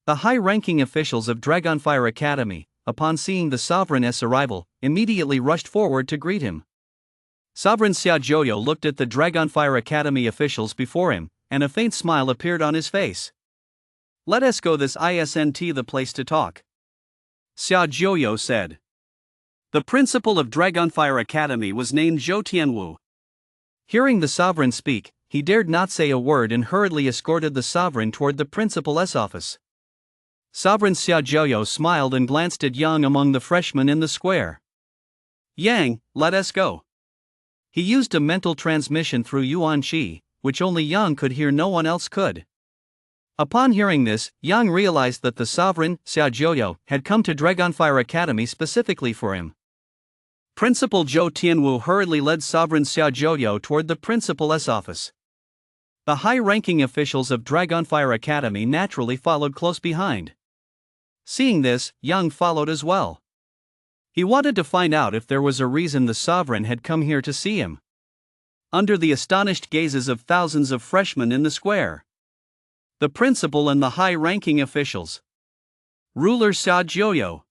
Speaker 2: The high-ranking officials of Dragonfire Academy, upon seeing the sovereign's arrival, immediately rushed forward to greet him. Sovereign Xia Jiuyo looked at the Dragonfire Academy officials before him, and a faint smile appeared on his face. Let us go, this isn't the place to talk. Xia Jiuyo said. The principal of Dragonfire Academy was named Zhou Tianwu. Hearing the sovereign speak, he dared not say a word and hurriedly escorted the sovereign toward the principal's office. Sovereign Xia Jiuyo smiled and glanced at Yang among the freshmen in the square. Yang, let us go. He used a mental transmission through Yuan Shi, which only Yang could hear, no one else could. Upon hearing this, Yang realized that the sovereign, Xia Jiuyo, had come to Dragonfire Academy specifically for him. Principal Zhou Tianwu hurriedly led Sovereign Xia Jiuyo toward the principal's office. The high-ranking officials of Dragonfire Academy naturally followed close behind. Seeing this, Yang followed as well.
Speaker 1: He wanted to find out if there was a reason the sovereign had come here to see him.
Speaker 2: Under the astonished gazes of thousands of freshmen in the square, the principal and the high-ranking officials, ruler Xia Jiuyo,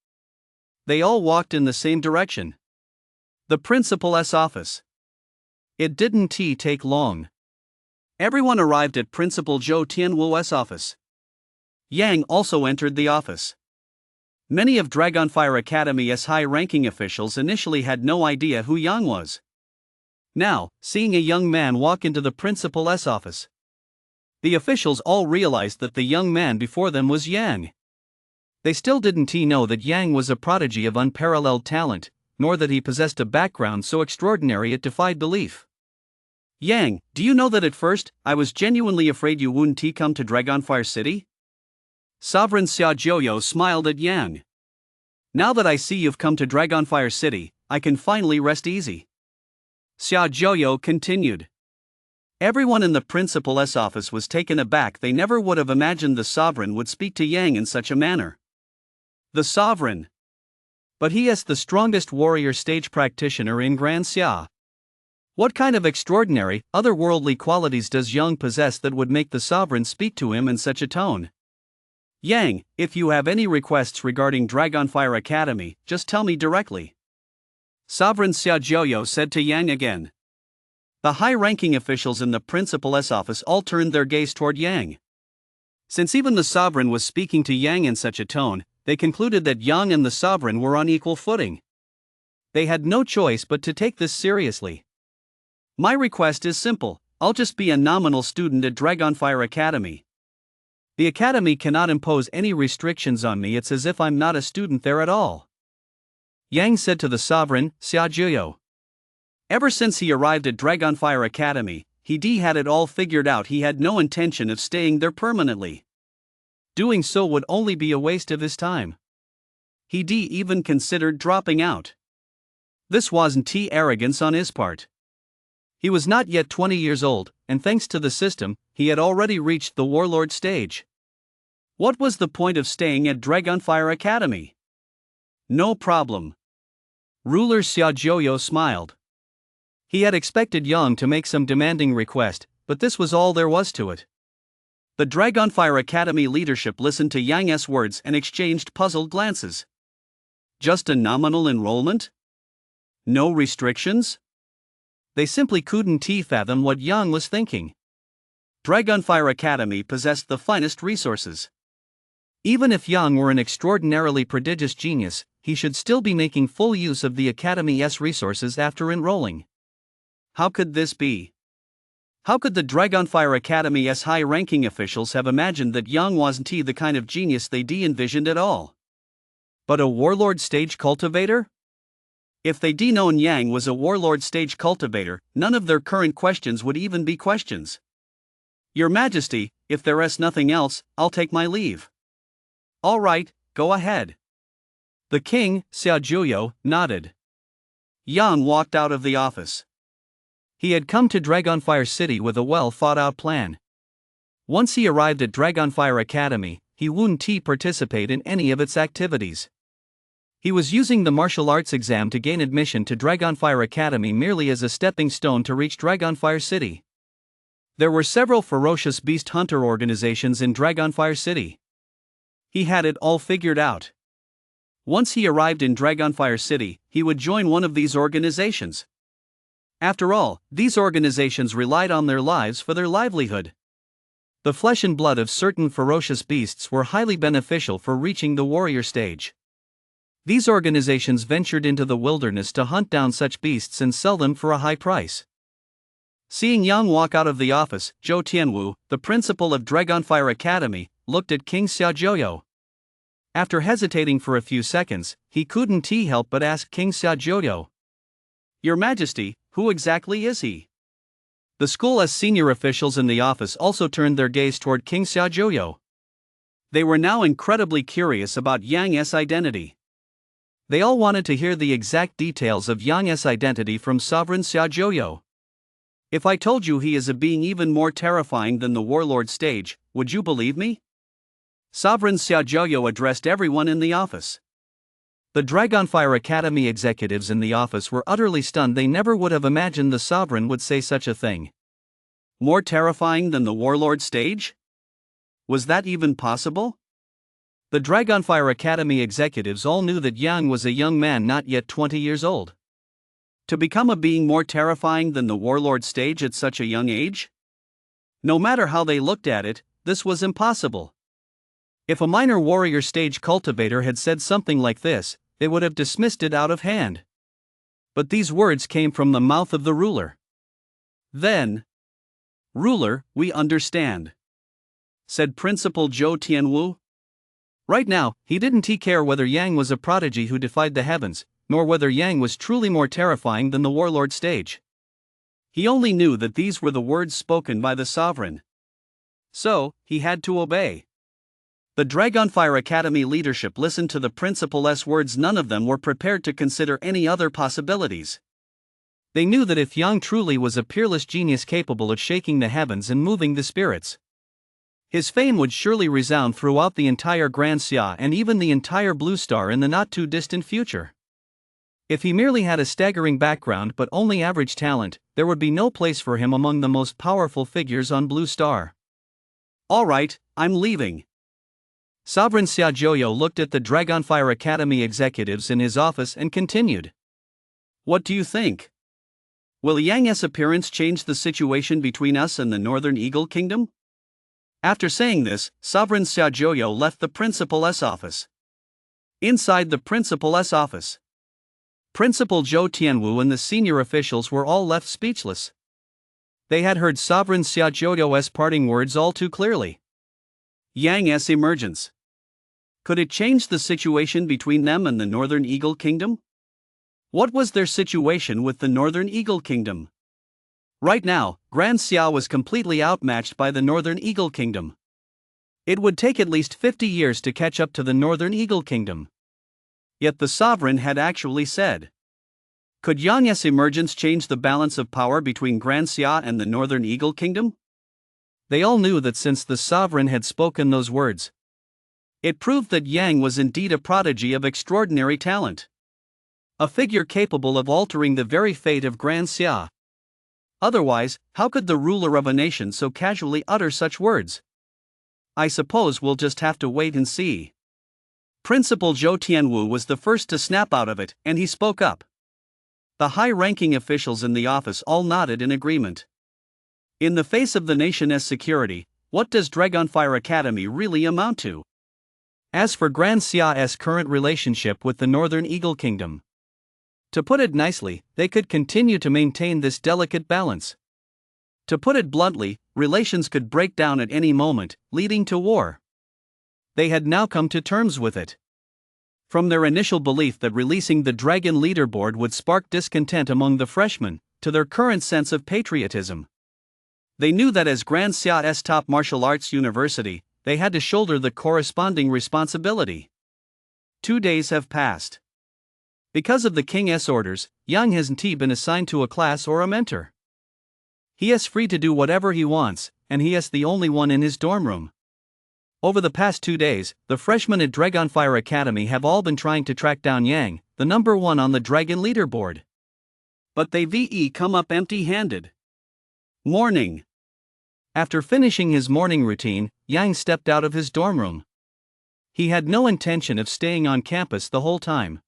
Speaker 2: they all walked in the same direction. The principal's office. It didn't take long. Everyone arrived at Principal Zhou Tianwu's office. Yang also entered the office. Many of Dragonfire Academy's high-ranking officials initially had no idea who Yang was. Now, seeing a young man walk into the principal's office, the officials all realized that the young man before them was Yang. They still didn't know that Yang was a prodigy of unparalleled talent, nor that he possessed a background so extraordinary it defied belief. Yang, do you know that at first, I was genuinely afraid you wouldn't come to Dragonfire City? Sovereign Xia Jiuyo smiled at Yang. Now that I see you've come to Dragonfire City, I can finally rest easy. Xia Jiuyo continued. Everyone in the principal's office was taken aback. They never would have imagined the sovereign would speak to Yang in such a manner. The sovereign. But he is the strongest warrior stage practitioner in Grand Xia. What kind of extraordinary, otherworldly qualities does Yang possess that would make the sovereign speak to him in such a tone? Yang, if you have any requests regarding Dragonfire Academy, just tell me directly. Sovereign Xia Jiuyo said to Yang again. The high-ranking officials in the principal's office all turned their gaze toward Yang. Since even the sovereign was speaking to Yang in such a tone, they concluded that Yang and the sovereign were on equal footing. They had no choice but to take this seriously. My request is simple, I'll just be a nominal student at Dragonfire Academy. The academy cannot impose any restrictions on me. It's as if I'm not a student there at all. Yang said to the sovereign, Xia Jiuyo. Ever since he arrived at Dragonfire Academy, he had it all figured out. He had no intention of staying there permanently. Doing so would only be a waste of his time. He even considered dropping out. This wasn't arrogance on his part. He was not yet 20 years old, and thanks to the system, he had already reached the warlord stage. What was the point of staying at Dragonfire Academy? No problem. Ruler Xia Jiuyo smiled. He had expected Yang to make some demanding request, but this was all there was to it. The Dragonfire Academy leadership listened to Yang's words and exchanged puzzled glances. Just a nominal enrollment? No restrictions? They simply couldn't fathom what Yang was thinking. Dragonfire Academy possessed the finest resources. Even if Yang were an extraordinarily prodigious genius, he should still be making full use of the Academy's resources after enrolling. How could this be? How could the Dragonfire Academy's high-ranking officials have imagined that Yang wasn't the kind of genius they envisioned at all? But a warlord stage cultivator? If they known Yang was a warlord stage cultivator, none of their current questions would even be questions. Your Majesty, if there is nothing else, I'll take my leave. All right, go ahead. The king, Xia Jiuyo, nodded. Yang walked out of the office. He had come to Dragonfire City with a well-thought-out plan. Once he arrived at Dragonfire Academy, he wouldn't participate in any of its activities. He was using the martial arts exam to gain admission to Dragonfire Academy merely as a stepping stone to reach Dragonfire City. There were several ferocious beast hunter organizations in Dragonfire City. He had it all figured out. Once he arrived in Dragonfire City, he would join one of these organizations. After all, these organizations relied on their lives for their livelihood. The flesh and blood of certain ferocious beasts were highly beneficial for reaching the warrior stage. These organizations ventured into the wilderness to hunt down such beasts and sell them for a high price. Seeing Yang walk out of the office, Zhou Tianwu, the principal of Dragonfire Academy, looked at King Xia Jiuyo. After hesitating for a few seconds, he couldn't help but ask King Xia Jiuyo. Your Majesty, who exactly is he? The school's senior officials in the office also turned their gaze toward King Xia Jiuyo. They were now incredibly curious about Yang's identity. They all wanted to hear the exact details of Yang's identity from Sovereign Xia Jiuyo. If I told you he is a being even more terrifying than the warlord stage, would you believe me? Sovereign Xia Jiuyo addressed everyone in the office.
Speaker 1: The Dragonfire Academy executives in the office were utterly stunned. They never would have imagined the sovereign would say such a thing.
Speaker 2: More terrifying than the warlord stage? Was that even possible?
Speaker 1: The Dragonfire Academy executives all knew that Yang was a young man not yet 20 years old.
Speaker 2: To become a being more terrifying than the warlord stage at such a young age? No matter how they looked at it, this was impossible.
Speaker 1: If a minor warrior stage cultivator had said something like this, they would have dismissed it out of hand. But these words came from the mouth of the ruler.
Speaker 2: Then, "Ruler, we understand," said Principal Zhou Tianwu.
Speaker 1: Right now, he didn't care whether Yang was a prodigy who defied the heavens, nor whether Yang was truly more terrifying than the warlord stage.
Speaker 2: He only knew that these were the words spoken by the sovereign. So, he had to obey. The Dragonfire Academy leadership listened to the principal's words. None of them were prepared to consider any other possibilities.
Speaker 1: They knew that if Yang truly was a peerless genius capable of shaking the heavens and moving the spirits, his fame would surely resound throughout the entire Grand Xia and even the entire Blue Star in the not-too-distant future. If he merely had a staggering background but only average talent, there would be no place for him among the most powerful figures on Blue Star.
Speaker 2: "All right, I'm leaving."
Speaker 1: Sovereign Xia Zhouyo looked at the Dragonfire Academy executives in his office and continued.
Speaker 2: "What do you think? Will Yang's appearance change the situation between us and the Northern Eagle Kingdom?" After saying this, Sovereign Xia Zhouyo left the principal's office. Inside the principal's office, Principal Zhou Tianwu and the senior officials were all left speechless. They had heard Sovereign Xia Zhouyo's parting words all too clearly. Yang's emergence. Could it change the situation between them and the Northern Eagle Kingdom? What was their situation with the Northern Eagle Kingdom? Right now, Grand Xia was completely outmatched by the Northern Eagle Kingdom. It would take at least 50 years to catch up to the Northern Eagle Kingdom. Yet the sovereign had actually said. Could Yang's emergence change the balance of power between Grand Xia and the Northern Eagle Kingdom? They all knew that since the sovereign had spoken those words, it proved that Yang was indeed a prodigy of extraordinary talent. A figure capable of altering the very fate of Grand Xia. Otherwise, how could the ruler of a nation so casually utter such words? I suppose we'll just have to wait and see. Principal Zhou Tianwu was the first to snap out of it, and he spoke up. The high-ranking officials in the office all nodded in agreement. In the face of the nation's security, what does Dragonfire Academy really amount to? As for Grand Xia's current relationship with the Northern Eagle Kingdom, to put it nicely, they could continue to maintain this delicate balance. To put it bluntly, relations could break down at any moment, leading to war. They had now come to terms with it. From their initial belief that releasing the Dragon Leaderboard would spark discontent among the freshmen, to their current sense of patriotism. They knew that as Grand Xia's top martial arts university, they had to shoulder the corresponding responsibility. 2 days have passed. Because of the king's orders, Yang hasn't been assigned to a class or a mentor. He is free to do whatever he wants, and he is the only one in his dorm room. Over the past 2 days, the freshmen at Dragonfire Academy have all been trying to track down Yang, the number 1 on the Dragon Leaderboard. But they've come up empty-handed. Morning. After finishing his morning routine, Yang stepped out of his dorm room. He had no intention of staying on campus the whole time.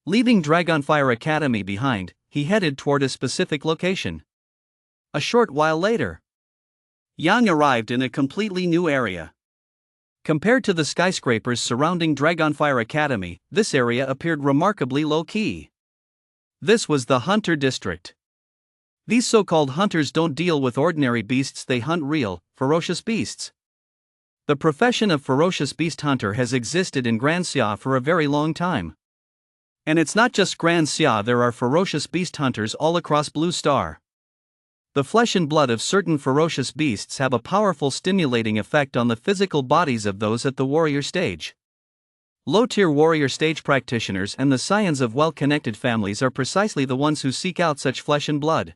Speaker 2: Leaving Dragonfire Academy behind, he headed toward a specific location. A short while later, Yang arrived in a completely new area. Compared to the skyscrapers surrounding Dragonfire Academy, this area appeared remarkably low-key. This was the Hunter District. These so-called hunters don't deal with ordinary beasts, they hunt real, ferocious beasts. The profession of ferocious beast hunter has existed in Grand Xia for a very long time. And it's not just Grand Xia, there are ferocious beast hunters all across Blue Star. The flesh and blood of certain ferocious beasts have a powerful stimulating effect on the physical bodies of those at the warrior stage. Low-tier warrior stage practitioners and the scions of well-connected families are precisely the ones who seek out such flesh and blood.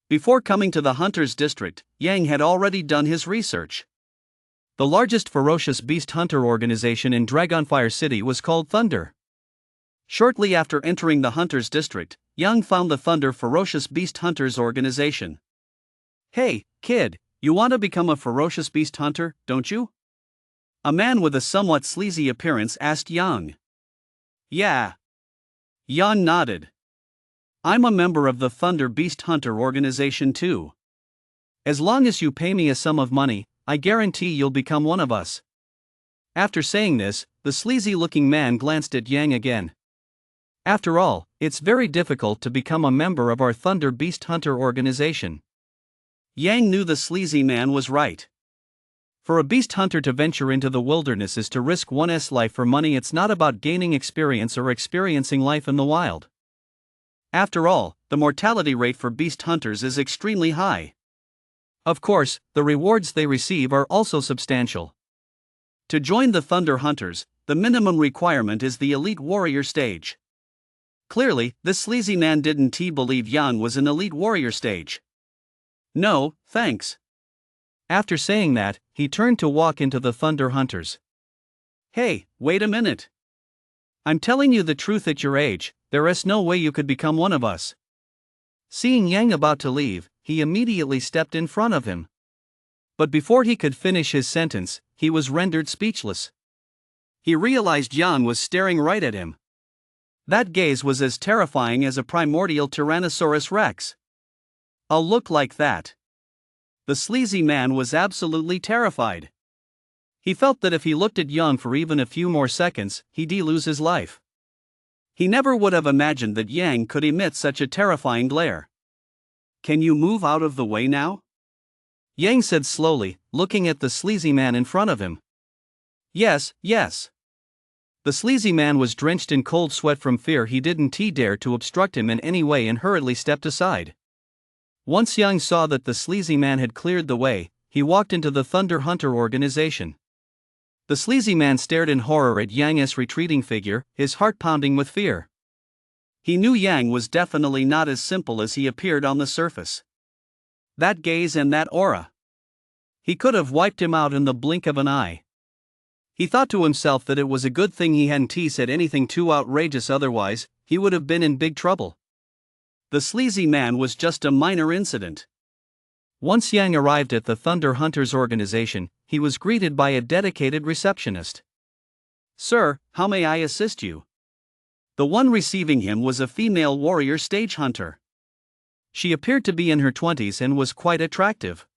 Speaker 2: Before coming to the Hunter's District, Yang had already done his research. The largest ferocious beast hunter organization in Dragonfire City was called Thunder. Shortly after entering the Hunters District, Yang found the Thunder Ferocious Beast Hunters organization. Hey, kid, you want to become a ferocious beast hunter, don't you? A man with a somewhat sleazy appearance asked Yang. Yeah. Yang nodded. I'm a member of the Thunder Beast Hunter organization too. As long as you pay me a sum of money, I guarantee you'll become one of us. After saying this, the sleazy-looking man glanced at Yang again. After all, it's very difficult to become a member of our Thunder Beast Hunter organization. Yang knew the sleazy man was right. For a beast hunter to venture into the wilderness is to risk one's life for money. It's not about gaining experience or experiencing life in the wild. After all, the mortality rate for beast hunters is extremely high. Of course, the rewards they receive are also substantial. To join the Thunder Hunters, the minimum requirement is the Elite Warrior stage. Clearly, this sleazy man didn't believe Yang was an Elite Warrior stage. No, thanks. After saying that, he turned to walk into the Thunder Hunters. Hey, wait a minute. I'm telling you the truth, at your age, there is no way you could become one of us. Seeing Yang about to leave, he immediately stepped in front of him. But before he could finish his sentence, he was rendered speechless. He realized Yang was staring right at him. That gaze was as terrifying as a primordial Tyrannosaurus Rex. A look like that. The sleazy man was absolutely terrified. He felt that if he looked at Yang for even a few more seconds, he'd lose his life. He never would have imagined that Yang could emit such a terrifying glare. Can you move out of the way now? Yang said slowly, looking at the sleazy man in front of him. Yes. The sleazy man was drenched in cold sweat from fear. He didn't dare to obstruct him in any way and hurriedly stepped aside. Once Yang saw that the sleazy man had cleared the way, he walked into the Thunder Hunter organization. The sleazy man stared in horror at Yang's retreating figure, his heart pounding with fear. He knew Yang was definitely not as simple as he appeared on the surface. That gaze and that aura. He could have wiped him out in the blink of an eye. He thought to himself that it was a good thing he hadn't said anything too outrageous, otherwise, he would have been in big trouble. The sleazy man was just a minor incident. Once Yang arrived at the Thunder Hunters organization, he was greeted by a dedicated receptionist. Sir, how may I assist you? The one receiving him was a female warrior stage hunter. She appeared to be in her 20s and was quite attractive.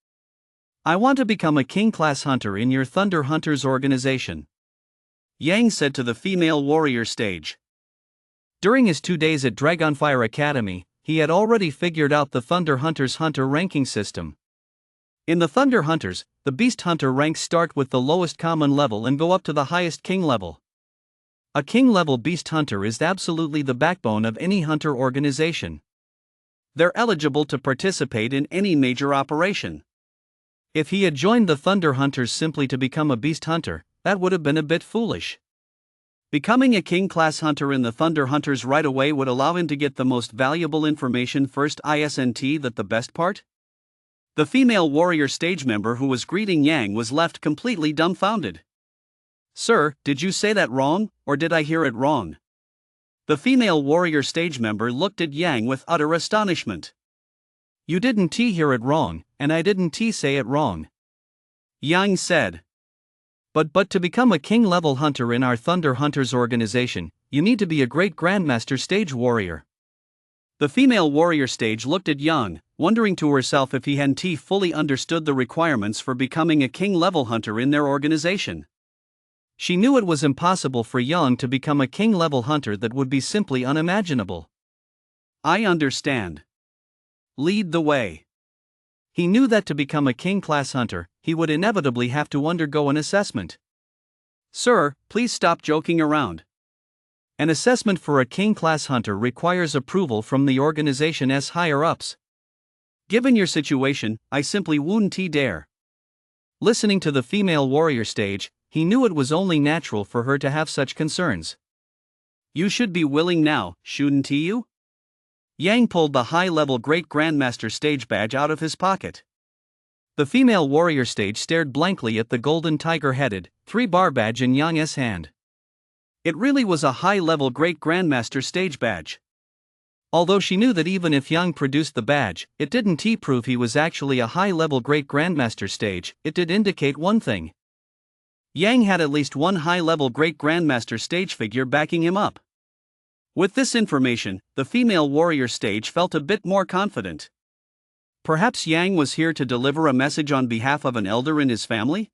Speaker 2: I want to become a king-class hunter in your Thunder Hunters organization, Yang said to the female warrior stage. During his 2 days at Dragonfire Academy, he had already figured out the Thunder Hunters hunter ranking system. In the Thunder Hunters, the Beast Hunter ranks start with the lowest common level and go up to the highest king level. A king-level Beast Hunter is absolutely the backbone of any hunter organization. They're eligible to participate in any major operation. If he had joined the Thunder Hunters simply to become a Beast Hunter, that would have been a bit foolish. Becoming a king-class hunter in the Thunder Hunters right away would allow him to get the most valuable information first. Isn't that the best part? The female warrior stage member who was greeting Yang was left completely dumbfounded. Sir, did you say that wrong, or did I hear it wrong? The female warrior stage member looked at Yang with utter astonishment. You didn't hear it wrong, and I didn't say it wrong, Yang said. But to become a king-level hunter in our Thunder Hunters organization, you need to be a great Grandmaster stage warrior. The female warrior stage looked at Yang, wondering to herself if he hadn't fully understood the requirements for becoming a king-level hunter in their organization. She knew it was impossible for Yang to become a king-level hunter. That would be simply unimaginable. I understand. Lead the way. He knew that to become a king-class hunter, he would inevitably have to undergo an assessment. Sir, please stop joking around. An assessment for a king-class hunter requires approval from the organization's higher-ups. Given your situation, I simply wouldn't dare. Listening to the female warrior stage, he knew it was only natural for her to have such concerns. You should be willing now, shouldn't you? Yang pulled the high-level Great Grandmaster stage badge out of his pocket. The female warrior stage stared blankly at the golden tiger-headed, 3-bar badge in Yang's hand. It really was a high-level Great Grandmaster stage badge.
Speaker 1: Although she knew that even if Yang produced the badge, it didn't prove he was actually a high-level Great Grandmaster stage, it did indicate one thing.
Speaker 2: Yang had at least one high-level Great Grandmaster stage figure backing him up. With this information, the female warrior stage felt a bit more confident. Perhaps Yang was here to deliver a message on behalf of an elder in his family?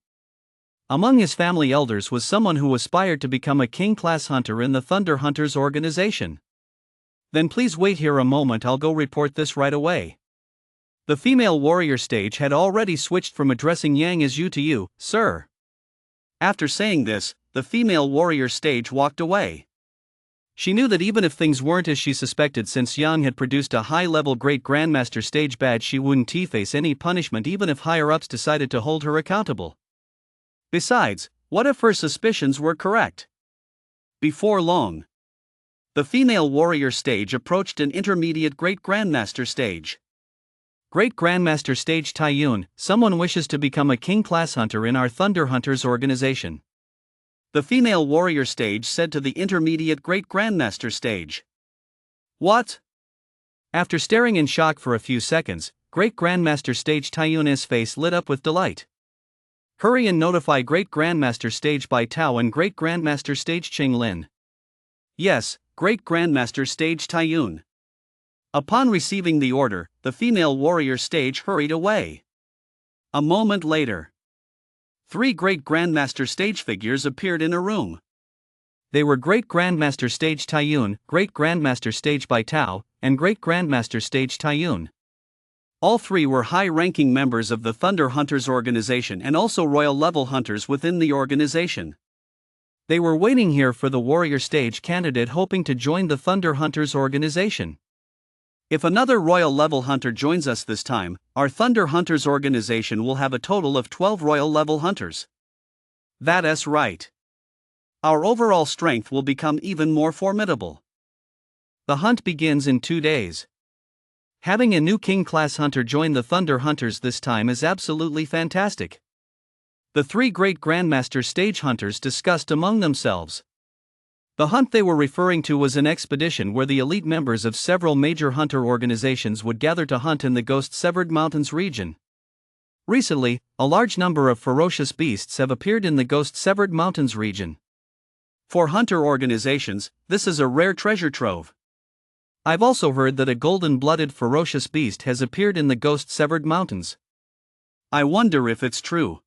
Speaker 1: Among his family elders was someone who aspired to become a king-class hunter in the Thunder Hunters organization. Then please wait here a moment, I'll go report this right away. The female warrior stage had already switched from addressing Yang as you to you, sir.
Speaker 2: After saying this, the female warrior stage walked away.
Speaker 1: She knew that even if things weren't as she suspected, since Yang had produced a high-level Great Grandmaster stage badge, she wouldn't face any punishment even if higher-ups decided to hold her accountable.
Speaker 2: Besides, what if her suspicions were correct? Before long, the female warrior stage approached an intermediate Great Grandmaster stage.
Speaker 1: Great Grandmaster Stage Taiyun, someone wishes to become a king-class hunter in our Thunder Hunters organization.
Speaker 2: The female warrior stage said to the intermediate Great Grandmaster stage. What?
Speaker 1: After staring in shock for a few seconds, Great Grandmaster Stage Taiyun's face lit up with delight. Hurry and notify Great Grandmaster Stage Bai Tao and Great Grandmaster Stage Qing Lin.
Speaker 2: Yes, Great Grandmaster Stage Taiyun. Upon receiving the order, the female warrior stage hurried away. A moment later, 3 Great Grandmaster stage figures appeared in a room.
Speaker 1: They were Great Grandmaster Stage Taiyun, Great Grandmaster Stage Bai Tao, and Great Grandmaster Stage Taiyun.
Speaker 2: All 3 were high-ranking members of the Thunder Hunters organization and also royal-level hunters within the organization.
Speaker 1: They were waiting here for the warrior stage candidate hoping to join the Thunder Hunters organization.
Speaker 2: If another royal-level hunter joins us this time, our Thunder Hunters organization will have a total of 12 royal-level hunters. That's right. Our overall strength will become even more formidable.
Speaker 1: The hunt begins in 2 days. Having a new king-class hunter join the Thunder Hunters this time is absolutely fantastic. The 3 Great Grandmaster Stage Hunters discussed among themselves. The hunt they were referring to was an expedition where the elite members of several major hunter organizations would gather to hunt in the Ghost-Severed Mountains region. Recently, a large number of ferocious beasts have appeared in the Ghost-Severed Mountains region.
Speaker 2: For hunter organizations, this is a rare treasure trove.
Speaker 1: I've also heard that a golden-blooded ferocious beast has appeared in the Ghost-Severed Mountains.
Speaker 2: I wonder if it's true.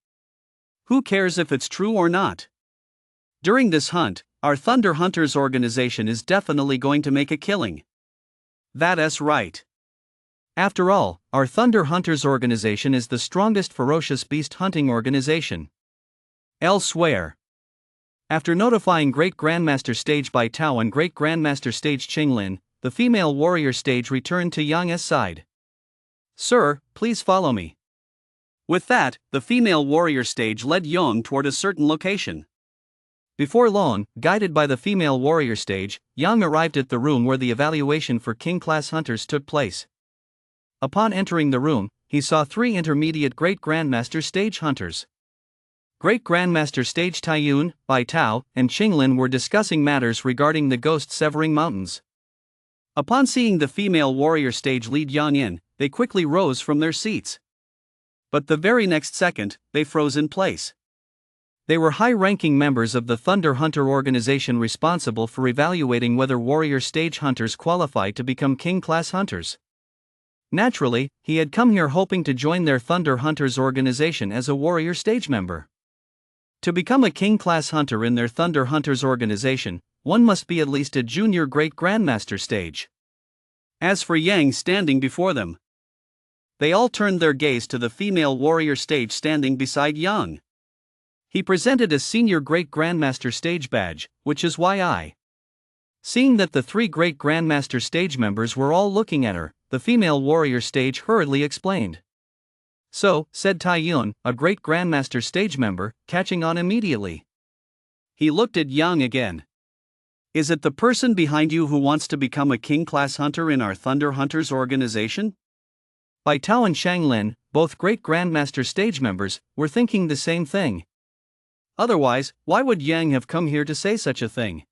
Speaker 2: Who cares if it's true or not? During this hunt, our Thunder Hunters organization is definitely going to make a killing. That's right.
Speaker 1: After all, our Thunder Hunters organization is the strongest ferocious beast hunting organization.
Speaker 2: Elsewhere.
Speaker 1: After notifying Great Grandmaster Stage Bai Tao and Great Grandmaster Stage Qing Lin, the female warrior stage returned to Yang's side.
Speaker 2: Sir, please follow me. With that, the female warrior stage led Yang toward a certain location.
Speaker 1: Before long, guided by the female warrior stage, Yang arrived at the room where the evaluation for king-class hunters took place. Upon entering the room, he saw 3 intermediate Great Grandmaster Stage Hunters. Great Grandmaster Stage Taiyun, Bai Tao, and Qing Lin were discussing matters regarding the Ghost-Severing Mountains.
Speaker 2: Upon seeing the female warrior stage lead Yang in, they quickly rose from their seats. But the very next second, they froze in place.
Speaker 1: They were high-ranking members of the Thunder Hunter organization responsible for evaluating whether warrior stage hunters qualify to become king-class hunters. Naturally, he had come here hoping to join their Thunder Hunters organization as a warrior stage member. To become a king-class hunter in their Thunder Hunters organization, one must be at least a junior Great Grandmaster stage.
Speaker 2: As for Yang standing before them, they all turned their gaze to the female warrior stage standing beside Yang.
Speaker 1: He presented a senior Great Grandmaster stage badge, which is why Seeing that the 3 Great Grandmaster stage members were all looking at her, the female warrior stage hurriedly explained. So, said Taiyun, a Great Grandmaster stage member, catching on immediately.
Speaker 2: He looked at Yang again. Is it the person behind you who wants to become a king-class hunter in our Thunder Hunters organization?
Speaker 1: Bai Tao and Shang Lin, both Great Grandmaster stage members, were thinking the same thing.
Speaker 2: Otherwise, why would Yang have come here to say such a thing?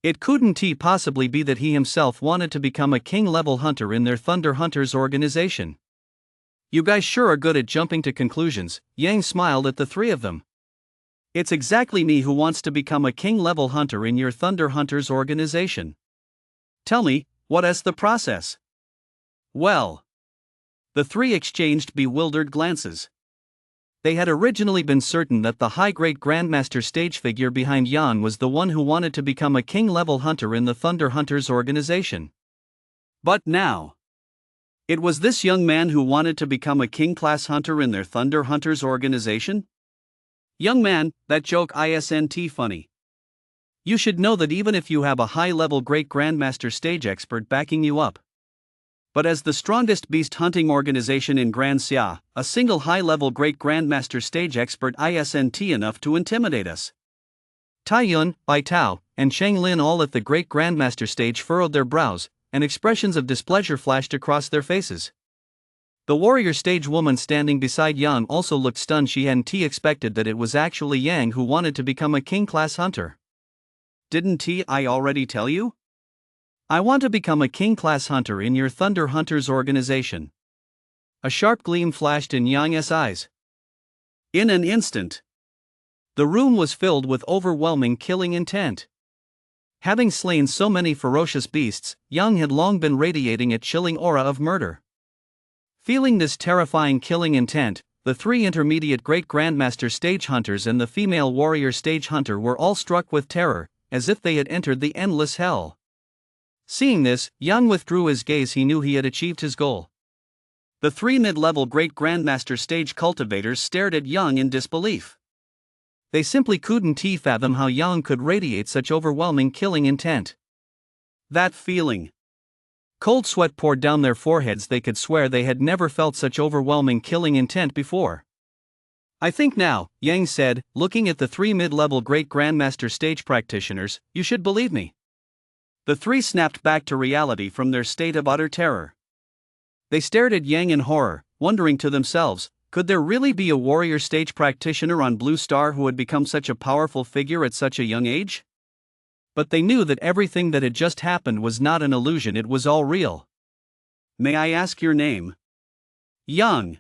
Speaker 1: It couldn't possibly be that he himself wanted to become a king-level hunter in their Thunder Hunters organization. You guys sure are good at jumping to conclusions, Yang smiled at the three of them. It's exactly me who wants to become a king-level hunter in your Thunder Hunters organization. Tell me, what is the process? Well. The three exchanged bewildered glances. They had originally been certain that the high-grade Grandmaster stage figure behind Yang was the one who wanted to become a king-level hunter in the Thunder Hunters organization. But now, it was this young man who wanted to become a king-class hunter in their Thunder Hunters organization? Young man, that joke isn't funny. You should know that even if you have a high-level Great Grandmaster stage expert backing you up. But as the strongest beast hunting organization in Grand Xia, a single high-level Great Grandmaster stage expert isn't enough to intimidate us. Tai Yun, Bai Tao, and Sheng Lin all at the Great Grandmaster stage furrowed their brows, and expressions of displeasure flashed across their faces. The warrior stage woman standing beside Yang also looked stunned. She hadn't expected that it was actually Yang who wanted to become a king-class hunter. Didn't I already tell you? I want to become a king-class hunter in your Thunder Hunters organization. A sharp gleam flashed in Yang's eyes. In an instant, the room was filled with overwhelming killing intent. Having slain so many ferocious beasts, Yang had long been radiating a chilling aura of murder. Feeling this terrifying killing intent, the three intermediate Great Grandmaster stage hunters and the female warrior stage hunter were all struck with terror, as if they had entered the endless hell. Seeing this, Yang withdrew his gaze. He knew he had achieved his goal. The three mid-level Great Grandmaster stage cultivators stared at Yang in disbelief. They simply couldn't fathom how Yang could radiate such overwhelming killing intent. That feeling. Cold sweat poured down their foreheads. They could swear they had never felt such overwhelming killing intent before. I think now, Yang said, looking at the three mid-level Great Grandmaster stage practitioners, you should believe me. The three snapped back to reality from their state of utter terror. They stared at Yang in horror, wondering to themselves, could there really be a warrior stage practitioner on Blue Star who had become such a powerful figure at such a young age? But they knew that everything that had just happened was not an illusion, it was all real. May I ask your name? Yang.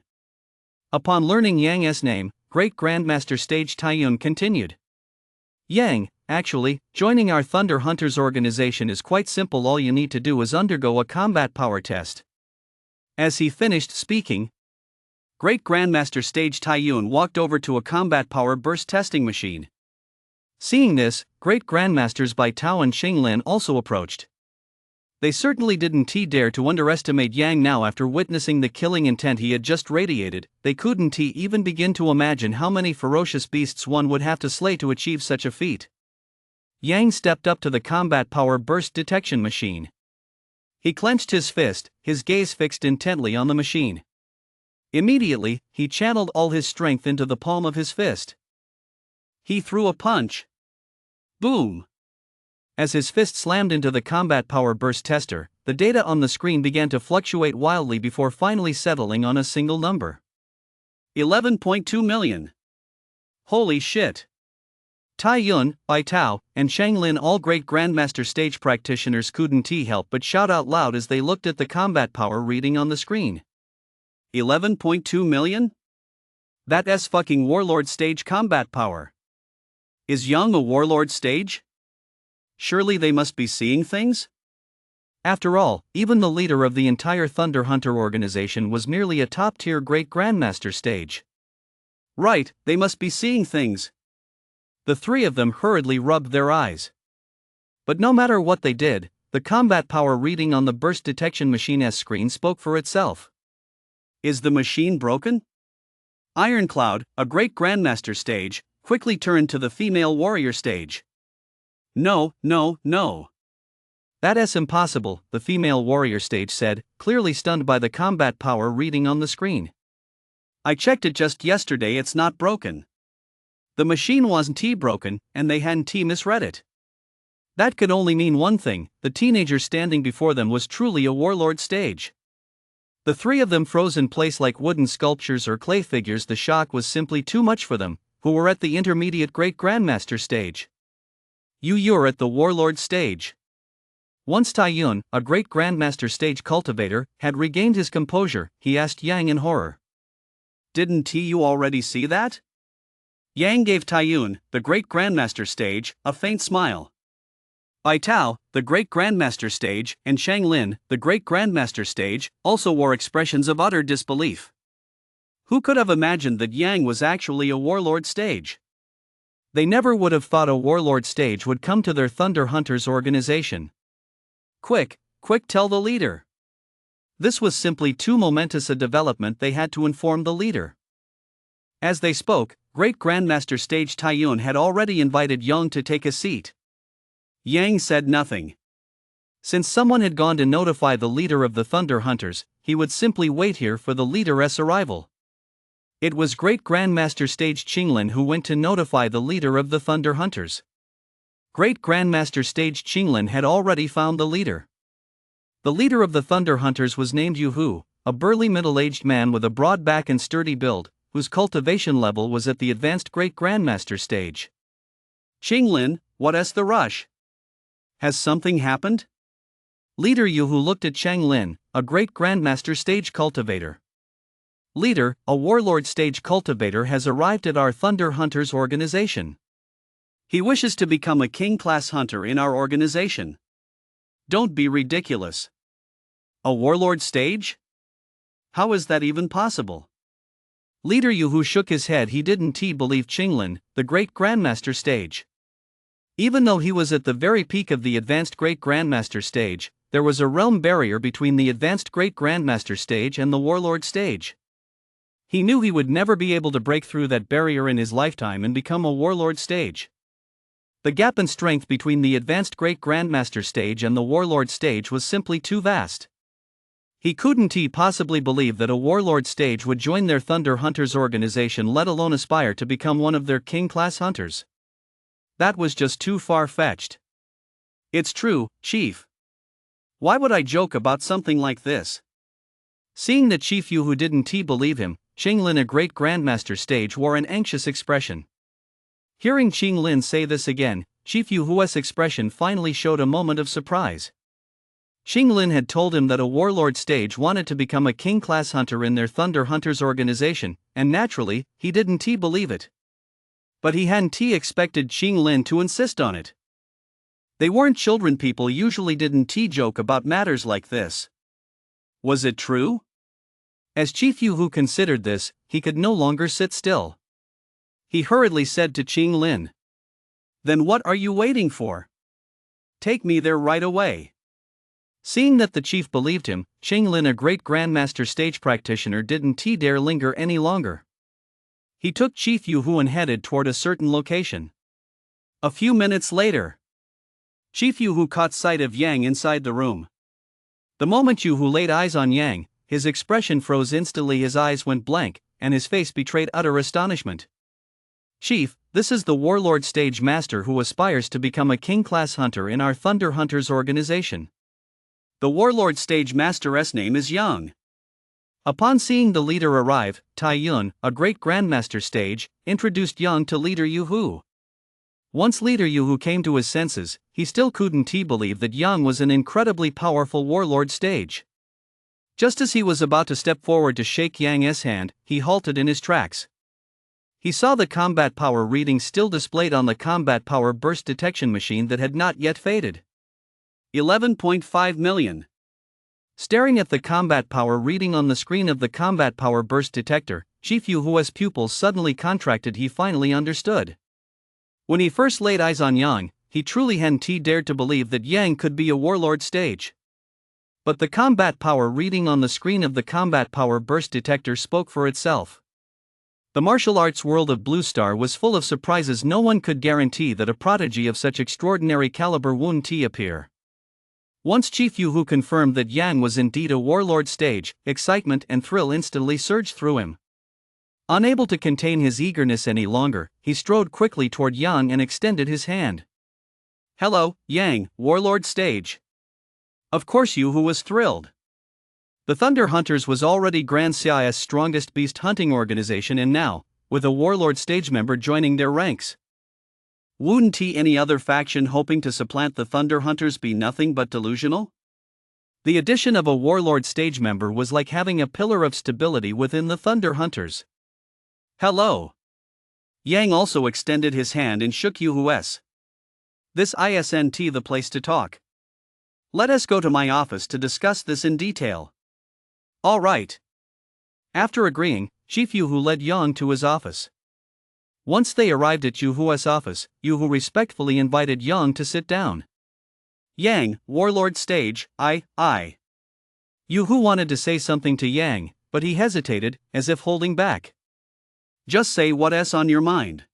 Speaker 1: Upon learning Yang's name, Great Grandmaster Stage Tai Yun continued. Yang, actually, joining our Thunder Hunters organization is quite simple. All you need to do is undergo a combat power test. As he finished speaking, Great Grandmaster Stage Tai Yun walked over to a combat power burst testing machine. Seeing this, Great Grandmasters Bai Tao and Sheng Lin also approached. They certainly didn't dare to underestimate Yang now. After witnessing the killing intent he had just radiated, they couldn't even begin to imagine how many ferocious beasts one would have to slay to achieve such a feat. Yang stepped up to the combat power burst detection machine. He clenched his fist, his gaze fixed intently on the machine. Immediately, he channeled all his strength into the palm of his fist. He threw a punch. Boom! As his fist slammed into the combat power burst tester, the data on the screen began to fluctuate wildly before finally settling on a single number. 11.2 million. Holy shit! Tai Yun, Bai Tao, and Sheng Lin, all Great Grandmaster stage practitioners, couldn't help but shout out loud as they looked at the combat power reading on the screen. 11.2 million? That's fucking Warlord stage combat power. Is Yang a Warlord stage? Surely they must be seeing things? After all, even the leader of the entire Thunder Hunter organization was merely a top-tier Great Grandmaster stage. Right, they must be seeing things. The three of them hurriedly rubbed their eyes. But no matter what they did, the combat power reading on the burst detection machine's screen spoke for itself. Is the machine broken? Ironcloud, a Great Grandmaster stage, quickly turned to the female warrior stage. No. That's impossible, the female warrior stage said, clearly stunned by the combat power reading on the screen. I checked it just yesterday, it's not broken. The machine wasn't broken, and they hadn't misread it. That could only mean one thing: the teenager standing before them was truly a warlord stage. The three of them froze in place like wooden sculptures or clay figures. The shock was simply too much for them, who were at the intermediate Great Grandmaster stage. You're at the warlord stage. Once Taiyun, a great grandmaster stage cultivator, had regained his composure, he asked Yang in horror.
Speaker 2: Didn't you already see that? Yang gave Taiyun, the great grandmaster stage, a faint smile. Bai Tao, the great grandmaster stage, and Shang Lin, the great grandmaster stage, also wore expressions of utter disbelief. Who could have imagined that Yang was actually a warlord stage?
Speaker 1: They never would have thought a warlord stage would come to their Thunder Hunters organization. Quick, tell the leader. This was simply too momentous a development, they had to inform the leader. As they spoke, Great Grandmaster Stage Taiyun had already invited Yang to take a seat. Yang said nothing. Since someone had gone to notify the leader of the Thunder Hunters, he would simply wait here for the leader's arrival. It was Great Grandmaster Stage Qinglin who went to notify the leader of the Thunder Hunters. Great Grandmaster Stage Qinglin had already found the leader. The leader of the Thunder Hunters was named Yu Hu, a burly middle-aged man with a broad back and sturdy build, whose cultivation level was at the advanced Great Grandmaster stage.
Speaker 2: Qinglin, what's the rush? Has something happened?
Speaker 1: Leader Yu Hu looked at Chang Lin, a Great Grandmaster stage cultivator. Leader, a warlord stage cultivator has arrived at our Thunder Hunters organization.
Speaker 2: He wishes to become a king-class hunter in our organization. Don't be ridiculous. A warlord stage? How is that even possible?
Speaker 1: Leader Yu Hu shook his head. He didn't believe Qinglin, the Great Grandmaster stage. Even though he was at the very peak of the advanced Great Grandmaster stage, there was a realm barrier between the advanced Great Grandmaster stage and the warlord stage. He knew he would never be able to break through that barrier in his lifetime and become a warlord stage. The gap in strength between the advanced Great Grandmaster stage and the warlord stage was simply too vast. He couldn't possibly believe that a warlord stage would join their Thunder Hunters organization, let alone aspire to become one of their king-class hunters. That was just too far-fetched.
Speaker 2: It's true, Chief. Why would I joke about something like this?
Speaker 1: Seeing that Chief Yu Hu didn't believe him, Qinglin, a Great Grandmaster stage, wore an anxious expression. Hearing Qinglin say this again, Chief Yu Hu's expression finally showed a moment of surprise. Qinglin had told him that a warlord stage wanted to become a king-class hunter in their Thunder Hunters organization, and naturally, he didn't believe it. But he hadn't expected Qinglin to insist on it. They weren't children. People usually didn't joke about matters like this.
Speaker 2: Was it true?
Speaker 1: As Chief Yu Hu considered this, he could no longer sit still. He hurriedly said to Qinglin,
Speaker 2: "Then what are you waiting for? Take me there right away."
Speaker 1: Seeing that the chief believed him, Qinglin, a Great Grandmaster stage practitioner, didn't dare linger any longer. He took Chief Yu Hu and headed toward a certain location.
Speaker 2: A few minutes later, Chief Yu Hu caught sight of Yang inside the room.
Speaker 1: The moment Yu Hu laid eyes on Yang, his expression froze instantly, his eyes went blank, and his face betrayed utter astonishment. "Chief, this is the warlord stage master who aspires to become a king-class hunter in our Thunder Hunters organization."
Speaker 2: The warlord stage master's name is Yang.
Speaker 1: Upon seeing the leader arrive, Taiyun, a Great Grandmaster stage, introduced Yang to Leader Yu Hu. Once Leader Yu Hu came to his senses, he still couldn't believe that Yang was an incredibly powerful warlord stage. Just as he was about to step forward to shake Yang's hand, he halted in his tracks. He saw the combat power reading still displayed on the combat power burst detection machine that had not yet faded.
Speaker 2: 11.5 million.
Speaker 1: Staring at the combat power reading on the screen of the combat power burst detector, Chief Yu Hu's pupils suddenly contracted. He finally understood. When he first laid eyes on Yang, he truly hadn't dared to believe that Yang could be a warlord stage. But the combat power reading on the screen of the combat power burst detector spoke for itself. The martial arts world of Blue Star was full of surprises. No one could guarantee that a prodigy of such extraordinary caliber wouldn't appear. Once Chief Yu Hu confirmed that Yang was indeed a warlord stage, excitement and thrill instantly surged through him. Unable to contain his eagerness any longer, he strode quickly toward Yang and extended his hand.
Speaker 2: "Hello, Yang, warlord stage." Of course Yu Hu was thrilled.
Speaker 1: The Thunder Hunters was already Grand Xia's strongest beast hunting organization, and now, with a warlord stage member joining their ranks,
Speaker 2: Wouldn't any other faction hoping to supplant the Thunder Hunters be nothing but delusional?
Speaker 1: The addition of a warlord stage member was like having a pillar of stability within the Thunder Hunters.
Speaker 2: Hello. Yang also extended his hand and shook Yuhu's. This isn't the place to talk. Let us go to my office to discuss this in detail.
Speaker 1: All right. After agreeing, Chief Yuhu led Yang to his office. Once they arrived at Yuhu's office, Yuhu respectfully invited Yang to sit down.
Speaker 2: Yang, warlord stage, I.
Speaker 1: Yuhu wanted to say something to Yang, but he hesitated, as if holding back.
Speaker 2: Just say what's on your mind.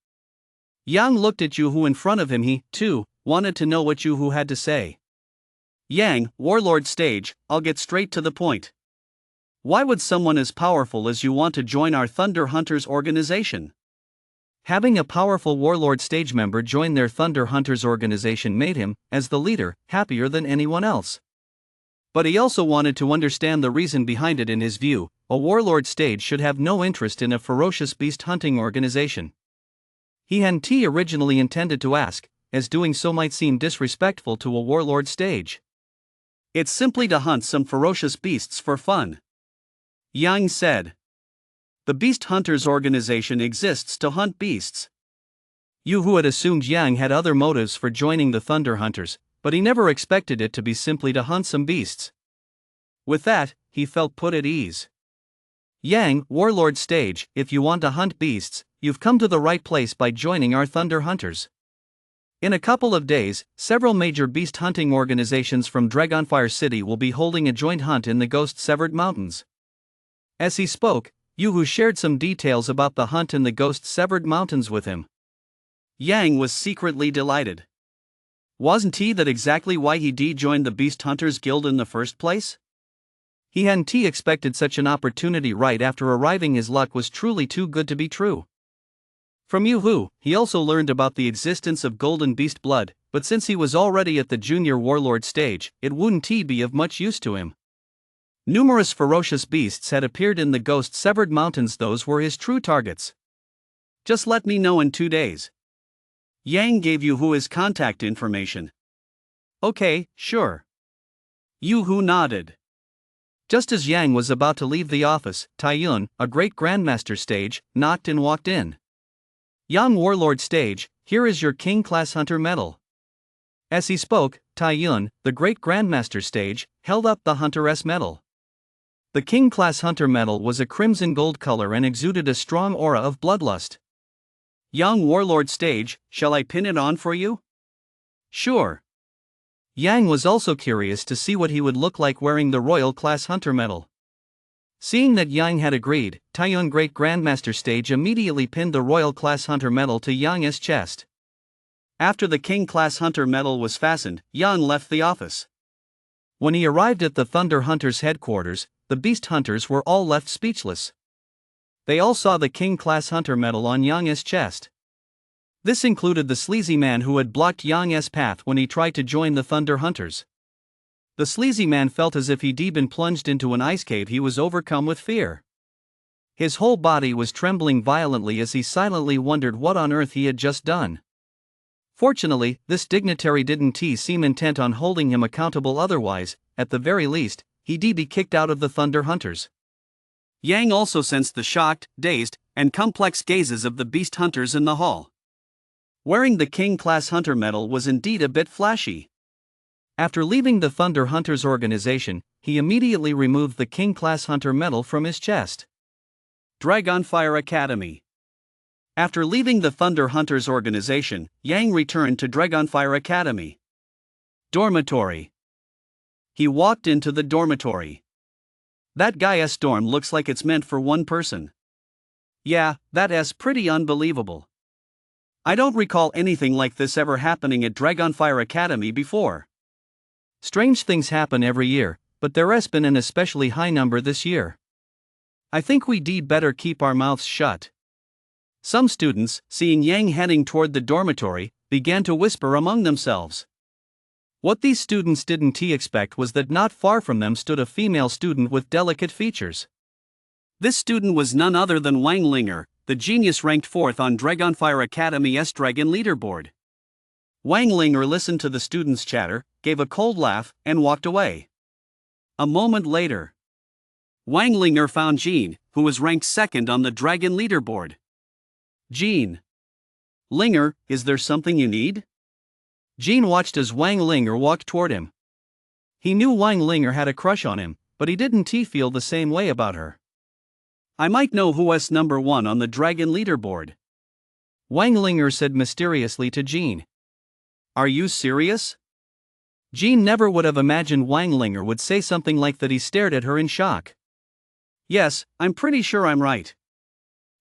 Speaker 1: Yang looked at Yuhu in front of him. He, too, wanted to know what Yuhu had to say.
Speaker 2: Yang, warlord stage, I'll get straight to the point. Why would someone as powerful as you want to join our Thunder Hunters organization?
Speaker 1: Having a powerful warlord stage member join their Thunder Hunters organization made him, as the leader, happier than anyone else. But he also wanted to understand the reason behind it. In his view, a warlord stage should have no interest in a ferocious beast hunting organization. He hadn't originally intended to ask, as doing so might seem disrespectful to a warlord stage.
Speaker 2: It's simply to hunt some ferocious beasts for fun. Yang said. The Beast Hunters organization exists to hunt beasts.
Speaker 1: Yuhu had assumed Yang had other motives for joining the Thunder Hunters, but he never expected it to be simply to hunt some beasts. With that, he felt put at ease. Yang, warlord stage, if you want to hunt beasts, you've come to the right place by joining our Thunder Hunters. In a couple of days, several major beast hunting organizations from Dragonfire City will be holding a joint hunt in the Ghost-Severed Mountains. As he spoke, Yuhu shared some details about the hunt in the Ghost-Severed Mountains with him.
Speaker 2: Yang was secretly delighted. Wasn't that exactly why he joined the Beast Hunters Guild in the first place?
Speaker 1: He hadn't expected such an opportunity right after arriving. His luck was truly too good to be true. From Yuhu, he also learned about the existence of golden beast blood, but since he was already at the junior warlord stage, it wouldn't be of much use to him. Numerous ferocious beasts had appeared in the Ghost-Severed Mountains. Those were his true targets.
Speaker 2: Just let me know in 2 days. Yang gave Yuhu his contact information.
Speaker 1: Okay, sure.
Speaker 2: Yuhu nodded.
Speaker 1: Just as Yang was about to leave the office, Taiyun, a great grandmaster stage, knocked and walked in. Young warlord stage, here is your King Class Hunter medal. As he spoke, Taiyun, the great grandmaster stage, held up the Hunter-S medal. The King Class Hunter medal was a crimson gold color and exuded a strong aura of bloodlust.
Speaker 2: Young warlord stage, shall I pin it on for you?
Speaker 1: Sure. Yang was also curious to see what he would look like wearing the Royal Class Hunter medal. Seeing that Yang had agreed, Taiyun Great Grandmaster Stage immediately pinned the Royal Class Hunter medal to Yang's chest.
Speaker 2: After the King Class Hunter medal was fastened, Yang left the office.
Speaker 1: When he arrived at the Thunder Hunters headquarters, the Beast Hunters were all left speechless. They all saw the King Class Hunter medal on Yang's chest. This included the sleazy man who had blocked Yang's path when he tried to join the Thunder Hunters. The sleazy man felt as if he'd been plunged into an ice cave. He was overcome with fear. His whole body was trembling violently as he silently wondered what on earth he had just done. Fortunately, this dignitary didn't seem intent on holding him accountable. Otherwise, at the very least, he'd be kicked out of the Thunder Hunters.
Speaker 2: Yang also sensed the shocked, dazed, and complex gazes of the Beast Hunters in the hall. Wearing the King Class Hunter medal was indeed a bit flashy.
Speaker 1: After leaving the Thunder Hunters organization, he immediately removed the King Class Hunter medal from his chest.
Speaker 2: Dragonfire Academy. After leaving the Thunder Hunters organization, Yang returned to Dragonfire Academy. Dormitory. He walked into the dormitory. That guy's dorm looks like it's meant for one person. Yeah, that's pretty unbelievable. I don't recall anything like this ever happening at Dragonfire Academy before.
Speaker 1: Strange things happen every year, but there's been an especially high number this year. I think we'd better keep our mouths shut. Some students, seeing Yang heading toward the dormitory, began to whisper among themselves. What these students didn't expect was that not far from them stood a female student with delicate features.
Speaker 2: This student was none other than Wang Linger, the genius ranked 4th on Dragonfire Academy's Dragon leaderboard. Wang Linger listened to the students' chatter, gave a cold laugh, and walked away. A moment later, Wang Linger found Jean, who was ranked second on the dragon leaderboard. Jean. Linger, is there something you need?
Speaker 1: Jean watched as Wang Linger walked toward him. He knew Wang Linger had a crush on him, but he didn't feel the same way about her.
Speaker 2: I might know who's number one on the dragon leaderboard,
Speaker 1: Wang Linger said mysteriously to Jean.
Speaker 2: Are you serious?
Speaker 1: Jean never would have imagined Wang Linger would say something like that. He stared at her in shock.
Speaker 2: Yes, I'm pretty sure I'm right.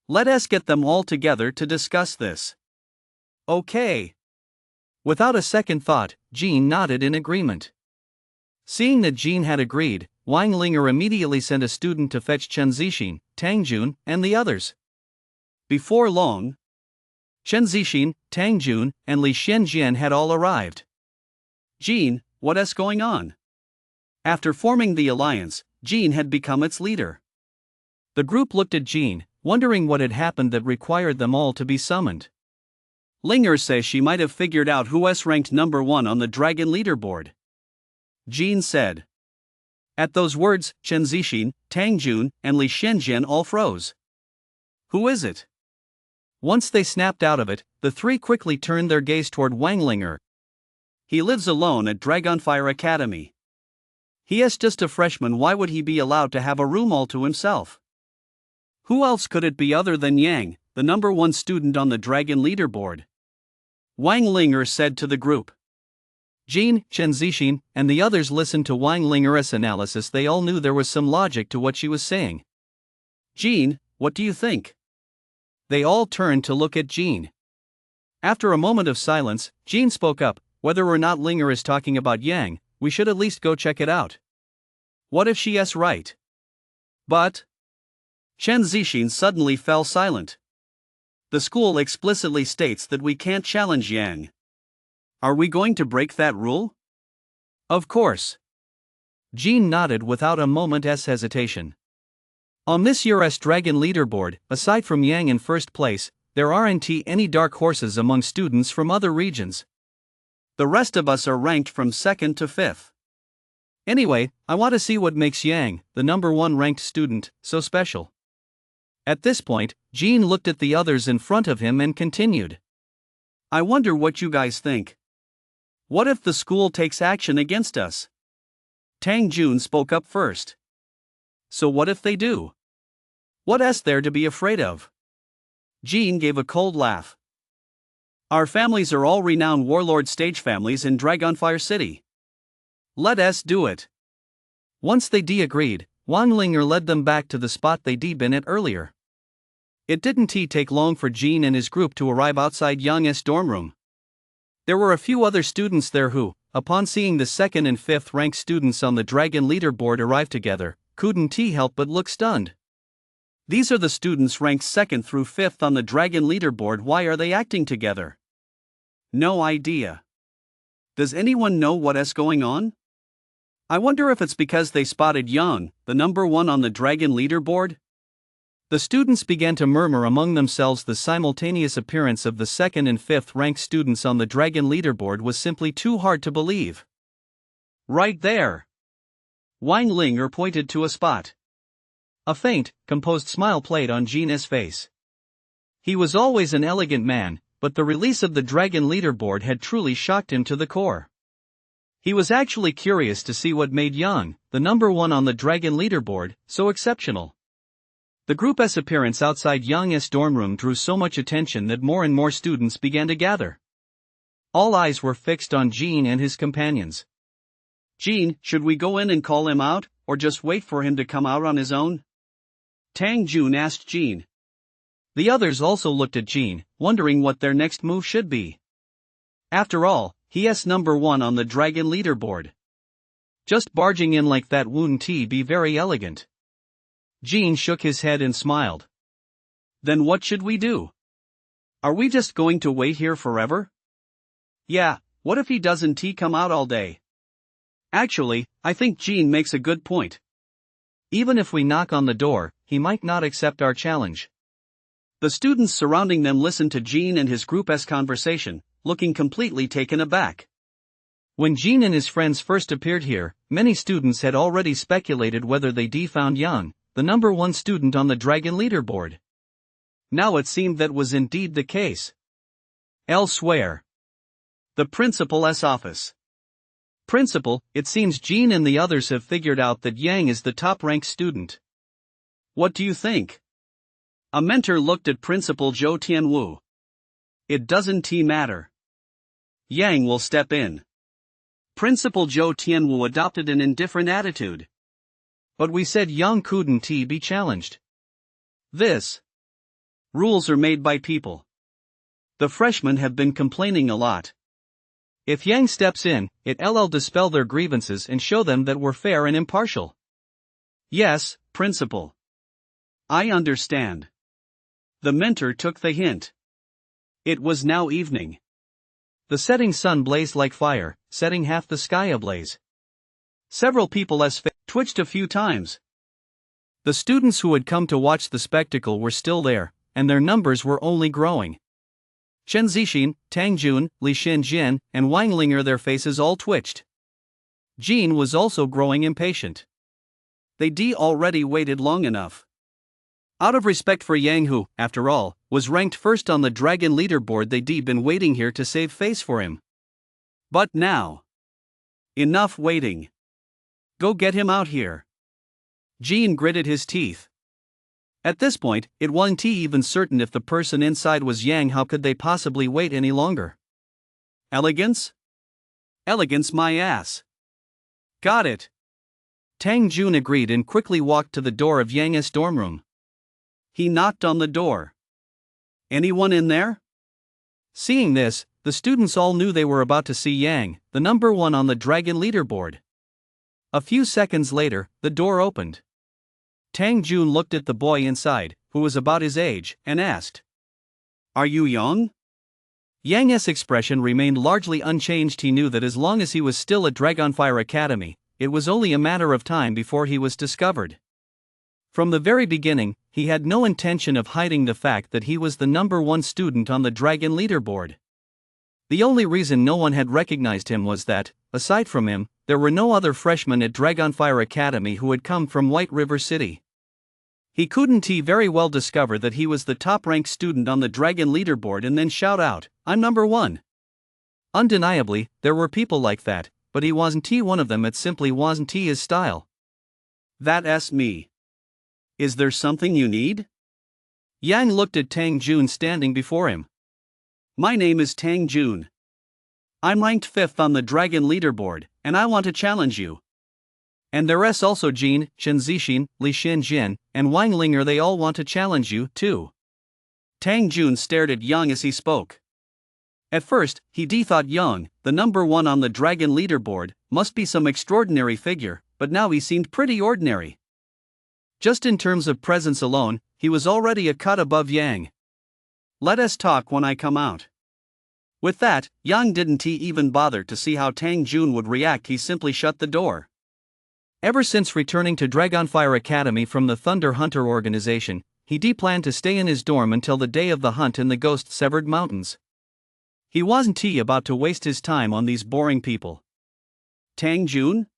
Speaker 2: Let us get them all together to discuss this.
Speaker 1: Okay. Without a second thought, Jean nodded in agreement. Seeing that Jean had agreed, Wang Linger immediately sent a student to fetch Chen Zixin, Tang Jun, and the others.
Speaker 2: Before long,
Speaker 1: Chen Zixin, Tang Jun, and Li Xianjian had all arrived.
Speaker 2: Jean, what's going on? After forming the alliance, Jean had become its leader.
Speaker 1: The group looked at Jean, wondering what had happened that required them all to be summoned.
Speaker 2: Linger says she might have figured out who's ranked number one on the dragon leaderboard, Jean said.
Speaker 1: At those words, Chen Zixin, Tang Jun, and Li Xianjian all froze.
Speaker 2: Who is it?
Speaker 1: Once they snapped out of it, the three quickly turned their gaze toward Wang Linger.
Speaker 2: He lives alone at Dragonfire Academy. He is just a freshman. Why would he be allowed to have a room all to himself? Who else could it be other than Yang, the number one student on the dragon leaderboard? Wang Linger said to the group.
Speaker 1: Jean, Chen Zixin, and the others listened to Wang Linger's analysis. They all knew there was some logic to what she was saying.
Speaker 2: Jean, what do you think?
Speaker 1: They all turned to look at Jean. After a moment of silence, Jean spoke up. Whether or not Linger is talking about Yang, we should at least go check it out.
Speaker 2: What if she is right? But Chen Zixin suddenly fell silent. The school explicitly states that we can't challenge Yang. Are we going to break that rule?
Speaker 1: Of course. Jean nodded without a moment's hesitation. On this year's dragon leaderboard, aside from Yang in first place, there aren't any dark horses among students from other regions.
Speaker 2: The rest of us are ranked from second to fifth.
Speaker 1: Anyway, I want to see what makes Yang, the number one ranked student, so special. At this point, Jean looked at the others in front of him and continued.
Speaker 2: I wonder what you guys think. What if the school takes action against us? Tang Jun spoke up first. So what if they do? What is there to be afraid of? Jean gave a cold laugh. Our families are all renowned warlord stage families in Dragonfire City. Let us do it.
Speaker 1: Once they agreed, Wang Linger led them back to the spot they'd been at earlier. It didn't take long for Jean and his group to arrive outside Yang's dorm room. There were a few other students there who, upon seeing the second and fifth ranked students on the dragon leaderboard arrive together, couldn't help but look stunned. These are the students ranked second through fifth on the dragon leaderboard. Why are they acting together?
Speaker 2: No idea. Does anyone know what is going on? I wonder if it's because they spotted Yang, the number one on the dragon leaderboard?
Speaker 1: The students began to murmur among themselves. The simultaneous appearance of the second and fifth ranked students on the dragon leaderboard was simply too hard to believe.
Speaker 2: Right there. Wang Linger pointed to a spot.
Speaker 1: A faint, composed smile played on Jean's face. He was always an elegant man, but the release of the dragon leaderboard had truly shocked him to the core. He was actually curious to see what made Yang, the number one on the dragon leaderboard, so exceptional. The group's appearance outside Yang's dorm room drew so much attention that more and more students began to gather. All eyes were fixed on Jean and his companions.
Speaker 2: Jean, should we go in and call him out, or just wait for him to come out on his own? Tang Jun asked Jean.
Speaker 1: The others also looked at Jean, wondering what their next move should be. After all, he is number one on the dragon leaderboard. Just barging in like that wouldn't be very elegant. Jean shook his head and smiled.
Speaker 2: Then what should we do? Are we just going to wait here forever? Yeah, what if he doesn't come out all day? Actually, I think Jean makes a good point.
Speaker 1: Even if we knock on the door, he might not accept our challenge.
Speaker 2: The students surrounding them listened to Jean and his group's conversation, looking completely taken aback.
Speaker 1: When Jean and his friends first appeared here, many students had already speculated whether they'd found Yang, the number one student on the Dragon leaderboard.
Speaker 2: Now it seemed that was indeed the case. Elsewhere. The principal's office.
Speaker 1: Principal, it seems Jean and the others have figured out that Yang is the top-ranked student.
Speaker 2: What do you think? A mentor looked at Principal Zhou Tianwu. It doesn't matter. Yang will step in. Principal Zhou Tianwu adopted an indifferent attitude.
Speaker 1: But we said Yang couldn't be challenged.
Speaker 2: Rules are made by people. The freshmen have been complaining a lot.
Speaker 1: If Yang steps in, it'll dispel their grievances and show them that we're fair and impartial.
Speaker 2: Yes, Principal. I understand. The mentor took the hint. It was now evening.
Speaker 1: The setting sun blazed like fire, setting half the sky ablaze.
Speaker 2: Several people's faces twitched a few times.
Speaker 1: The students who had come to watch the spectacle were still there, and their numbers were only growing. Chen Zixin, Tang Jun, Li Shenjian, and Wang Linger, their faces all twitched. Jean was also growing impatient.
Speaker 2: They'd already waited long enough.
Speaker 1: Out of respect for Yang, who, after all, was ranked first on the Dragon leaderboard, they'd been waiting here to save face for him.
Speaker 2: But now. Enough waiting. Go get him out here.
Speaker 1: Jean gritted his teeth. At this point, it wasn't even certain if the person inside was Yang. How could they possibly wait any longer?
Speaker 2: Elegance? Elegance my ass. Got it.
Speaker 1: Tang Jun agreed and quickly walked to the door of Yang's dorm room.
Speaker 2: He knocked on the door. Anyone in there?
Speaker 1: Seeing this, the students all knew they were about to see Yang, the number one on the Dragon leaderboard. A few seconds later, the door opened. Tang Jun looked at the boy inside, who was about his age, and asked,
Speaker 2: "Are you young?"
Speaker 1: Yang's expression remained largely unchanged. He knew that as long as he was still at Dragonfire Academy, it was only a matter of time before he was discovered. From the very beginning, he had no intention of hiding the fact that he was the number one student on the Dragon leaderboard. The only reason no one had recognized him was that, aside from him, there were no other freshmen at Dragonfire Academy who had come from White River City. He couldn't very well discover that he was the top-ranked student on the Dragon leaderboard and then shout out, "I'm number one." Undeniably, there were people like that, but he wasn't one of them. It simply wasn't his style.
Speaker 2: That's me. Is there something you need?
Speaker 1: Yang looked at Tang Jun standing before him.
Speaker 2: My name is Tang Jun. I'm ranked 5th on the Dragon leaderboard, and I want to challenge you.
Speaker 1: And the rest also, Jean, Chen Zixin, Li Shenjian, and Wang Linger, they all want to challenge you, too.
Speaker 2: Tang Jun stared at Yang as he spoke.
Speaker 1: At first, he thought Yang, the number one on the Dragon leaderboard, must be some extraordinary figure, but now he seemed pretty ordinary. Just in terms of presence alone, he was already a cut above Yang.
Speaker 2: Let us talk when I come out. With that, Yang didn't even bother to see how Tang Jun would react. He simply shut the door.
Speaker 1: Ever since returning to Dragonfire Academy from the Thunder Hunter organization, he planned to stay in his dorm until the day of the hunt in the ghost-severed mountains. He wasn't about to waste his time on these boring people.
Speaker 2: Tang Jun?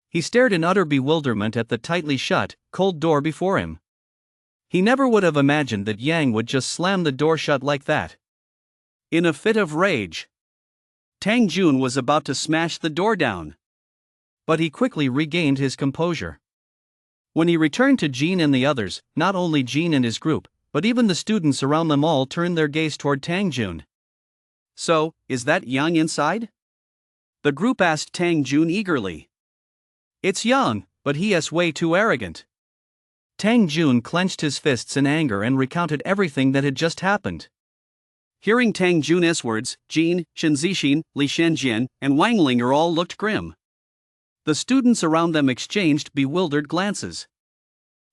Speaker 1: He stared in utter bewilderment at the tightly shut, cold door before him. He never would have imagined that Yang would just slam the door shut like that.
Speaker 2: In a fit of rage, Tang Jun was about to smash the door down.
Speaker 1: But he quickly regained his composure. When he returned to Jean and the others, not only Jean and his group, but even the students around them all turned their gaze toward Tang Jun.
Speaker 2: "So, is that Yang inside?" The group asked Tang Jun eagerly.
Speaker 1: "It's Yang, but he's way too arrogant." Tang Jun clenched his fists in anger and recounted everything that had just happened.
Speaker 2: Hearing Tang Jun's words, Jean, Chen Zixin, Li Shenjian, and Wang Linger all looked grim. The students around them exchanged bewildered glances.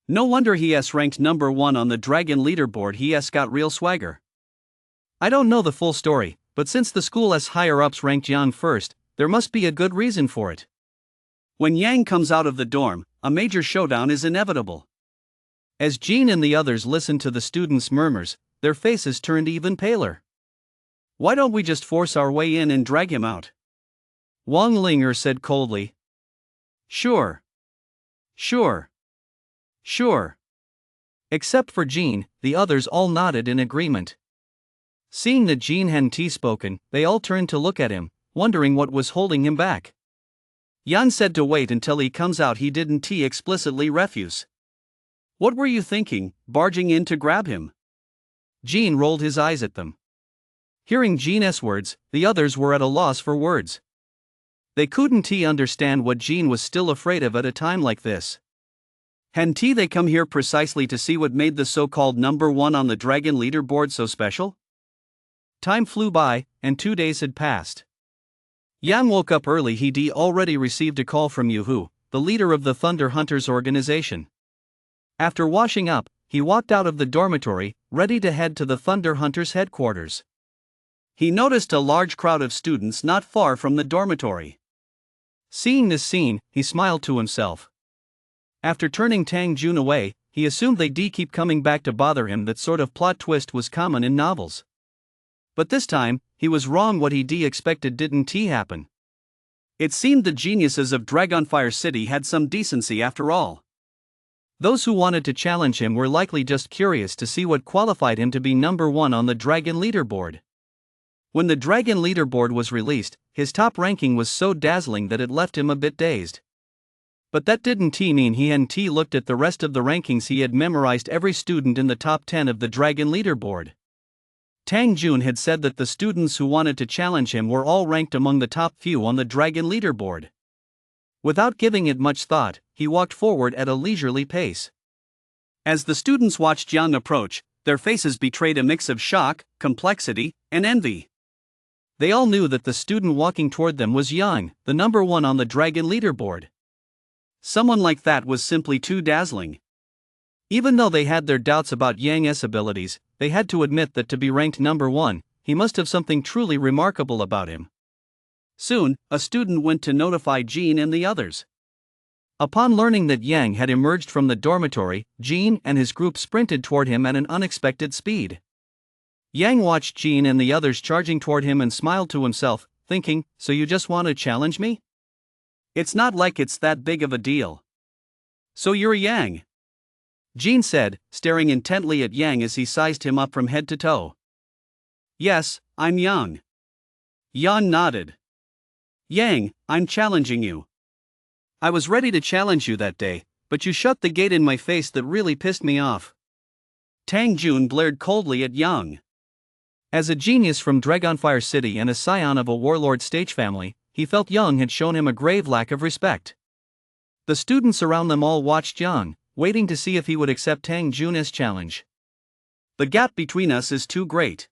Speaker 2: No wonder he's ranked number one on the Dragon leaderboard. He's got real swagger.
Speaker 1: I don't know the full story, but since the school's higher-ups ranked Yang first, there must be a good reason for it.
Speaker 2: When Yang comes out of the dorm, a major showdown is inevitable.
Speaker 1: As Jean and the others listened to the students' murmurs, their faces turned even paler.
Speaker 2: Why don't we just force our way in and drag him out?
Speaker 1: Wang Linger said coldly.
Speaker 2: Sure. Sure. Sure.
Speaker 1: Except for Jean, the others all nodded in agreement. Seeing that Jean hadn't spoken, they all turned to look at him, wondering what was holding him back.
Speaker 2: Yan said to wait until he comes out. He didn't explicitly refuse. What were you thinking, barging in to grab him?
Speaker 1: Jean rolled his eyes at them. Hearing Jean's words, the others were at a loss for words. They couldn't understand what Jean was still afraid of at a time like this.
Speaker 2: Hadn't they come here precisely to see what made the so-called number one on the dragon leaderboard so special?
Speaker 1: Time flew by, and 2 days had passed. Yang woke up early. He'd already received a call from Yuhu, the leader of the Thunder Hunters organization. After washing up, he walked out of the dormitory, ready to head to the Thunder Hunters headquarters.
Speaker 2: He noticed a large crowd of students not far from the dormitory.
Speaker 1: Seeing this scene, he smiled to himself. After turning Tang Jun away, he assumed they'd keep coming back to bother him. That sort of plot twist was common in novels. But this time, he was wrong. What he expected didn't happen.
Speaker 2: It seemed the geniuses of Dragonfire City had some decency after all.
Speaker 1: Those who wanted to challenge him were likely just curious to see what qualified him to be number one on the Dragon leaderboard. When the Dragon leaderboard was released, his top ranking was so dazzling that it left him a bit dazed. But that didn't mean he hadn't looked at the rest of the rankings. He had memorized every student in the top 10 of the Dragon leaderboard. Tang Jun had said that the students who wanted to challenge him were all ranked among the top few on the Dragon leaderboard. Without giving it much thought, he walked forward at a leisurely pace.
Speaker 2: As the students watched Yang approach, their faces betrayed a mix of shock, complexity, and envy.
Speaker 1: They all knew that the student walking toward them was Yang, the number one on the Dragon leaderboard.
Speaker 2: Someone like that was simply too dazzling.
Speaker 1: Even though they had their doubts about Yang's abilities, they had to admit that to be ranked number one, he must have something truly remarkable about him.
Speaker 2: Soon, a student went to notify Jean and the others.
Speaker 1: Upon learning that Yang had emerged from the dormitory, Jean and his group sprinted toward him at an unexpected speed. Yang watched Jean and the others charging toward him and smiled to himself, thinking, "So you just want to challenge me?
Speaker 2: It's not like it's that big of a deal." "So you're Yang?"
Speaker 1: Jean said, staring intently at Yang as he sized him up from head to toe.
Speaker 2: "Yes, I'm Yang." Yan nodded. "Yang, I'm challenging you. I was ready to challenge you that day, but you shut the gate in my face. That really pissed me off." Tang Jun glared coldly at Yang.
Speaker 1: As a genius from Dragonfire City and a scion of a warlord stage family, he felt Yang had shown him a grave lack of respect. The students around them all watched Yang, waiting to see if he would accept Tang Jun's challenge.
Speaker 2: "The gap between us is too great.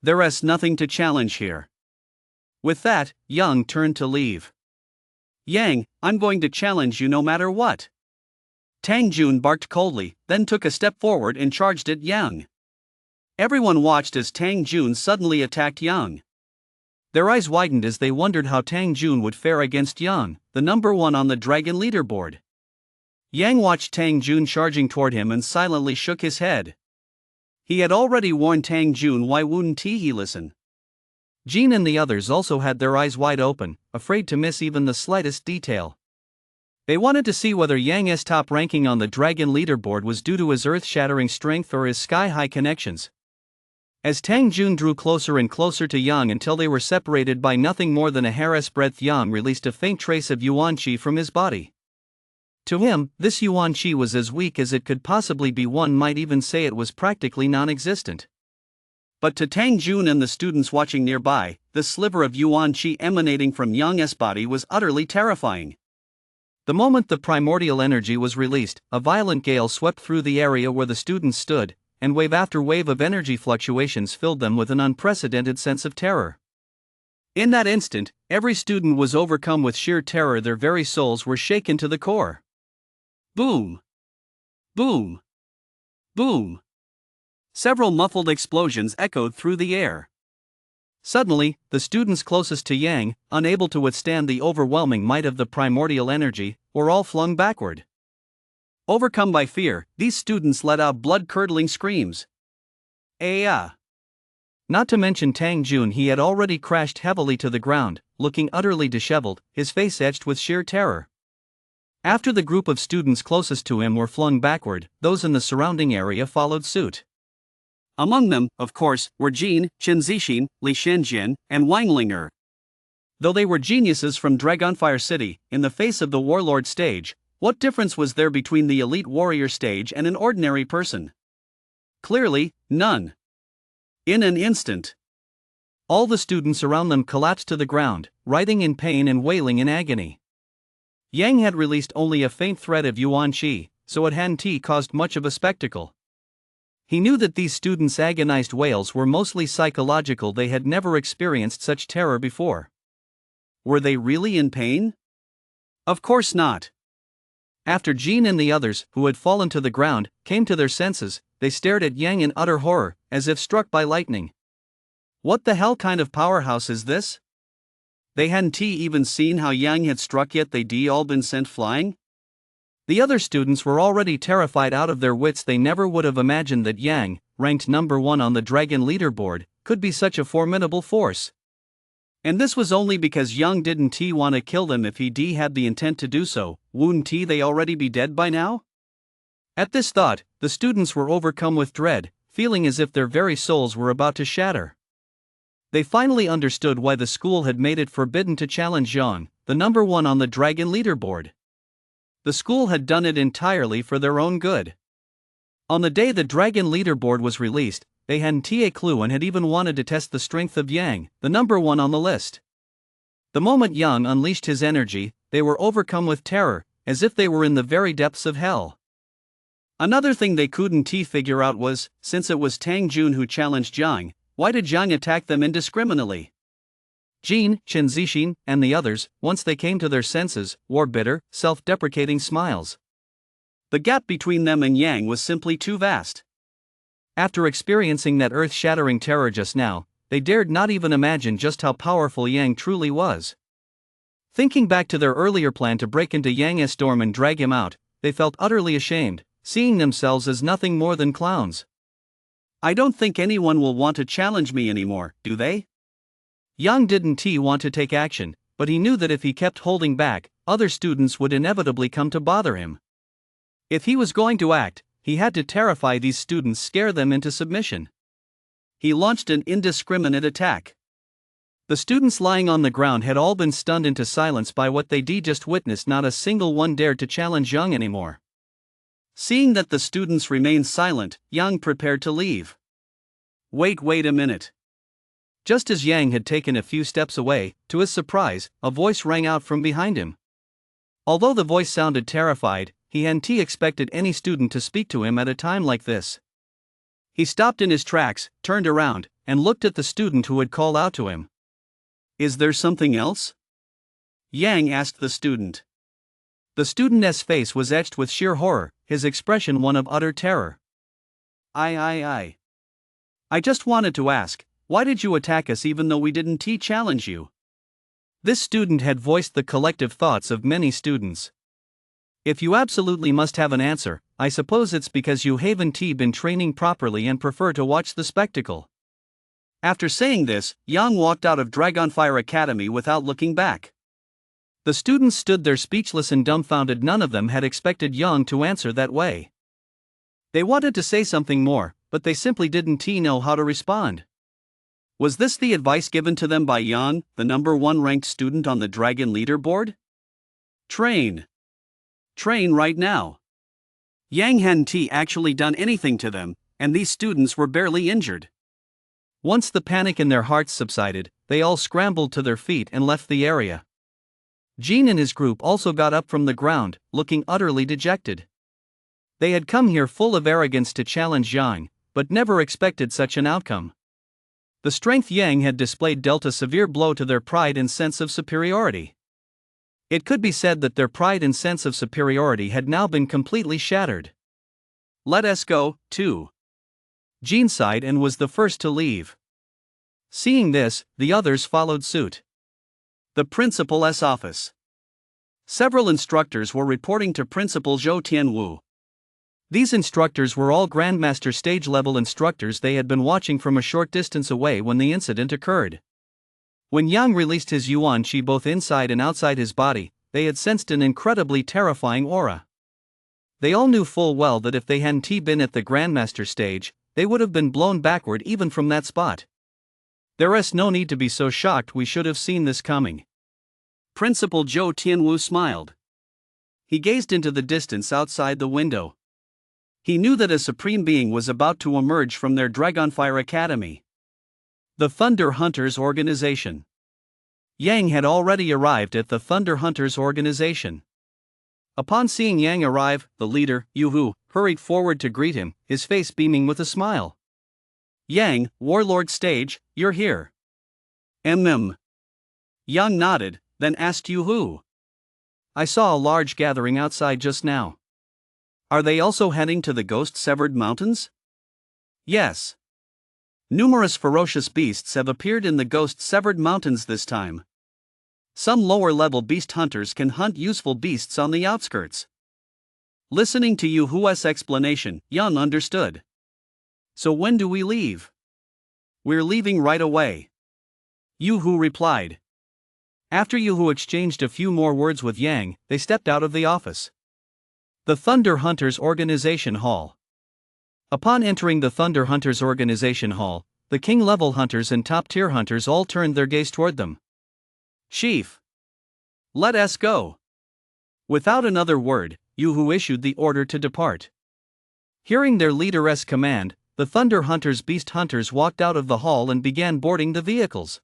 Speaker 2: There's nothing to challenge here." With that, Yang turned to leave. "Yang, I'm going to challenge you no matter what." Tang Jun barked coldly, then took a step forward and charged at Yang. Everyone watched as Tang Jun suddenly attacked Yang.
Speaker 1: Their eyes widened as they wondered how Tang Jun would fare against Yang, the number one on the Dragon leaderboard. Yang watched Tang Jun charging toward him and silently shook his head. He had already warned Tang Jun, why wouldn't he listen? Jean and the others also had their eyes wide open, afraid to miss even the slightest detail. They wanted to see whether Yang's top ranking on the Dragon leaderboard was due to his earth-shattering strength or his sky-high connections. As Tang Jun drew closer and closer to Yang until they were separated by nothing more than a hair's breadth, Yang released a faint trace of Yuan Qi from his body. To him, this Yuan Qi was as weak as it could possibly be. One might even say it was practically non-existent. But to Tang Jun and the students watching nearby, the sliver of Yuan Qi emanating from Yang's body was utterly terrifying. The moment the primordial energy was released, a violent gale swept through the area where the students stood, and wave after wave of energy fluctuations filled them with an unprecedented sense of terror. In that instant, every student was overcome with sheer terror. Their very souls were shaken to the core. Boom! Boom! Boom! Several muffled explosions echoed through the air. Suddenly, the students closest to Yang, unable to withstand the overwhelming might of the primordial energy, were all flung backward. Overcome by fear, these students let out blood-curdling screams. "Ah!" Not to mention Tang Jun, he had already crashed heavily to the ground, looking utterly disheveled, his face etched with sheer terror. After the group of students closest to him were flung backward, those in the surrounding area followed suit.
Speaker 2: Among them, of course, were Jin, Chen Zixin, Li Shenjian, and Wang Linger. Though they were geniuses from Dragonfire City, in the face of the warlord stage, what difference was there between the elite warrior stage and an ordinary person? Clearly, none. In an instant,
Speaker 1: all the students around them collapsed to the ground, writhing in pain and wailing in agony. Yang had released only a faint threat of yuan qi, so it hadn't caused much of a spectacle. He knew that these students' agonized wails were mostly psychological. They had never experienced such terror before.
Speaker 2: Were they really in pain? Of course not.
Speaker 1: After Jean and the others, who had fallen to the ground, came to their senses, they stared at Yang in utter horror, as if struck by lightning. What the hell kind of powerhouse is this? They hadn't even seen how Yang had struck yet they'd all been sent flying? The other students were already terrified out of their wits. They never would have imagined that Yang, ranked number 1 on the dragon leaderboard, could be such a formidable force. And this was only because Yang didn't want to kill them. If he had the intent to do so, wouldn't they already be dead by now? At this thought, the students were overcome with dread, feeling as if their very souls were about to shatter. They finally understood why the school had made it forbidden to challenge Yang, the number 1 on the dragon leaderboard. The school had done it entirely for their own good. On the day the dragon leaderboard was released, they hadn't a clue and had even wanted to test the strength of Yang, the number 1 on the list. The moment Yang unleashed his energy, they were overcome with terror, as if they were in the very depths of hell. Another thing they couldn't figure out was, since it was Tang Jun who challenged Yang, why did Yang attack them indiscriminately? Jin, Chen Zixin, and the others, once they came to their senses, wore bitter, self-deprecating smiles.
Speaker 2: The gap between them and Yang was simply too vast.
Speaker 1: After experiencing that earth-shattering terror just now, they dared not even imagine just how powerful Yang truly was. Thinking back to their earlier plan to break into Yang's dorm and drag him out, they felt utterly ashamed, seeing themselves as nothing more than clowns.
Speaker 2: I don't think anyone will want to challenge me anymore, do they?
Speaker 1: Yang didn't want to take action, but he knew that if he kept holding back, other students would inevitably come to bother him. If he was going to act, he had to terrify these students, scare them into submission. He launched an indiscriminate attack. The students lying on the ground had all been stunned into silence by what they'd just witnessed. Not a single one dared to challenge Yang anymore. Seeing that the students remained silent, Yang prepared to leave. Wait a minute. Just as Yang had taken a few steps away, to his surprise, a voice rang out from behind him. Although the voice sounded terrified, he hadn't expected any student to speak to him at a time like this. He stopped in his tracks, turned around, and looked at the student who had called out to him.
Speaker 2: Is there something else?
Speaker 1: Yang asked the student. The student's face was etched with sheer horror, his expression one of utter terror.
Speaker 2: I just wanted to ask, why did you attack us even though we didn't challenge you?
Speaker 1: This student had voiced the collective thoughts of many students. If you absolutely must have an answer, I suppose it's because you haven't been training properly and prefer to watch the spectacle. After saying this, Yang walked out of Dragonfire Academy without looking back. The students stood there speechless and dumbfounded. None of them had expected Yang to answer that way. They wanted to say something more, but they simply didn't know how to respond. Was this the advice given to them by Yang, the number 1 ranked student on the dragon leaderboard?
Speaker 2: Train. Train right now. Yang hadn't actually done anything to them, and these students were barely injured.
Speaker 1: Once the panic in their hearts subsided, they all scrambled to their feet and left the area. Jean and his group also got up from the ground, looking utterly dejected. They had come here full of arrogance to challenge Yang, but never expected such an outcome. The strength Yang had displayed dealt a severe blow to their pride and sense of superiority. It could be said that their pride and sense of superiority had now been completely shattered.
Speaker 2: Let us go, too.
Speaker 1: Jean sighed and was the first to leave. Seeing this, the others followed suit.
Speaker 2: The principal's office. Several instructors were reporting to Principal Zhou Tianwu.
Speaker 1: These instructors were all Grandmaster stage level instructors. They had been watching from a short distance away when the incident occurred. When Yang released his yuan qi both inside and outside his body, they had sensed an incredibly terrifying aura. They all knew full well that if they hadn't been at the Grandmaster stage, they would have been blown backward even from that spot. There's no need to be so shocked, we should have seen this coming.
Speaker 2: Principal Zhou Tianwu smiled. He gazed into the distance outside the window. He knew that a supreme being was about to emerge from their Dragonfire Academy. The Thunder Hunters Organization. Yang had already arrived at the Thunder Hunters Organization. Upon seeing Yang arrive, the leader, Yu Hu, hurried forward to greet him, his face beaming with a smile.
Speaker 1: Yang, Warlord Stage, you're here.
Speaker 2: Yang nodded, then asked Yu Hu.
Speaker 1: I saw a large gathering outside just now.
Speaker 2: Are they also heading to the Ghost-Severed Mountains?
Speaker 1: Yes.
Speaker 2: Numerous ferocious beasts have appeared in the Ghost-Severed Mountains this time. Some lower-level beast hunters can hunt useful beasts on the outskirts. Listening to Yu Hu's explanation, Yang understood. So when do we leave?
Speaker 1: We're leaving right away.
Speaker 2: Yu Hu replied.
Speaker 1: After Yu Hu exchanged a few more words with Yang, they stepped out of the office. The Thunder Hunters Organization Hall. Upon entering the Thunder Hunters Organization Hall, the king-level hunters and top-tier hunters all turned their gaze toward them.
Speaker 2: Chief, let us go.
Speaker 1: Without another word, Yu Hu issued the order to depart. Hearing their leader's command, the Thunder Hunters beast hunters walked out of the hall and began boarding the vehicles.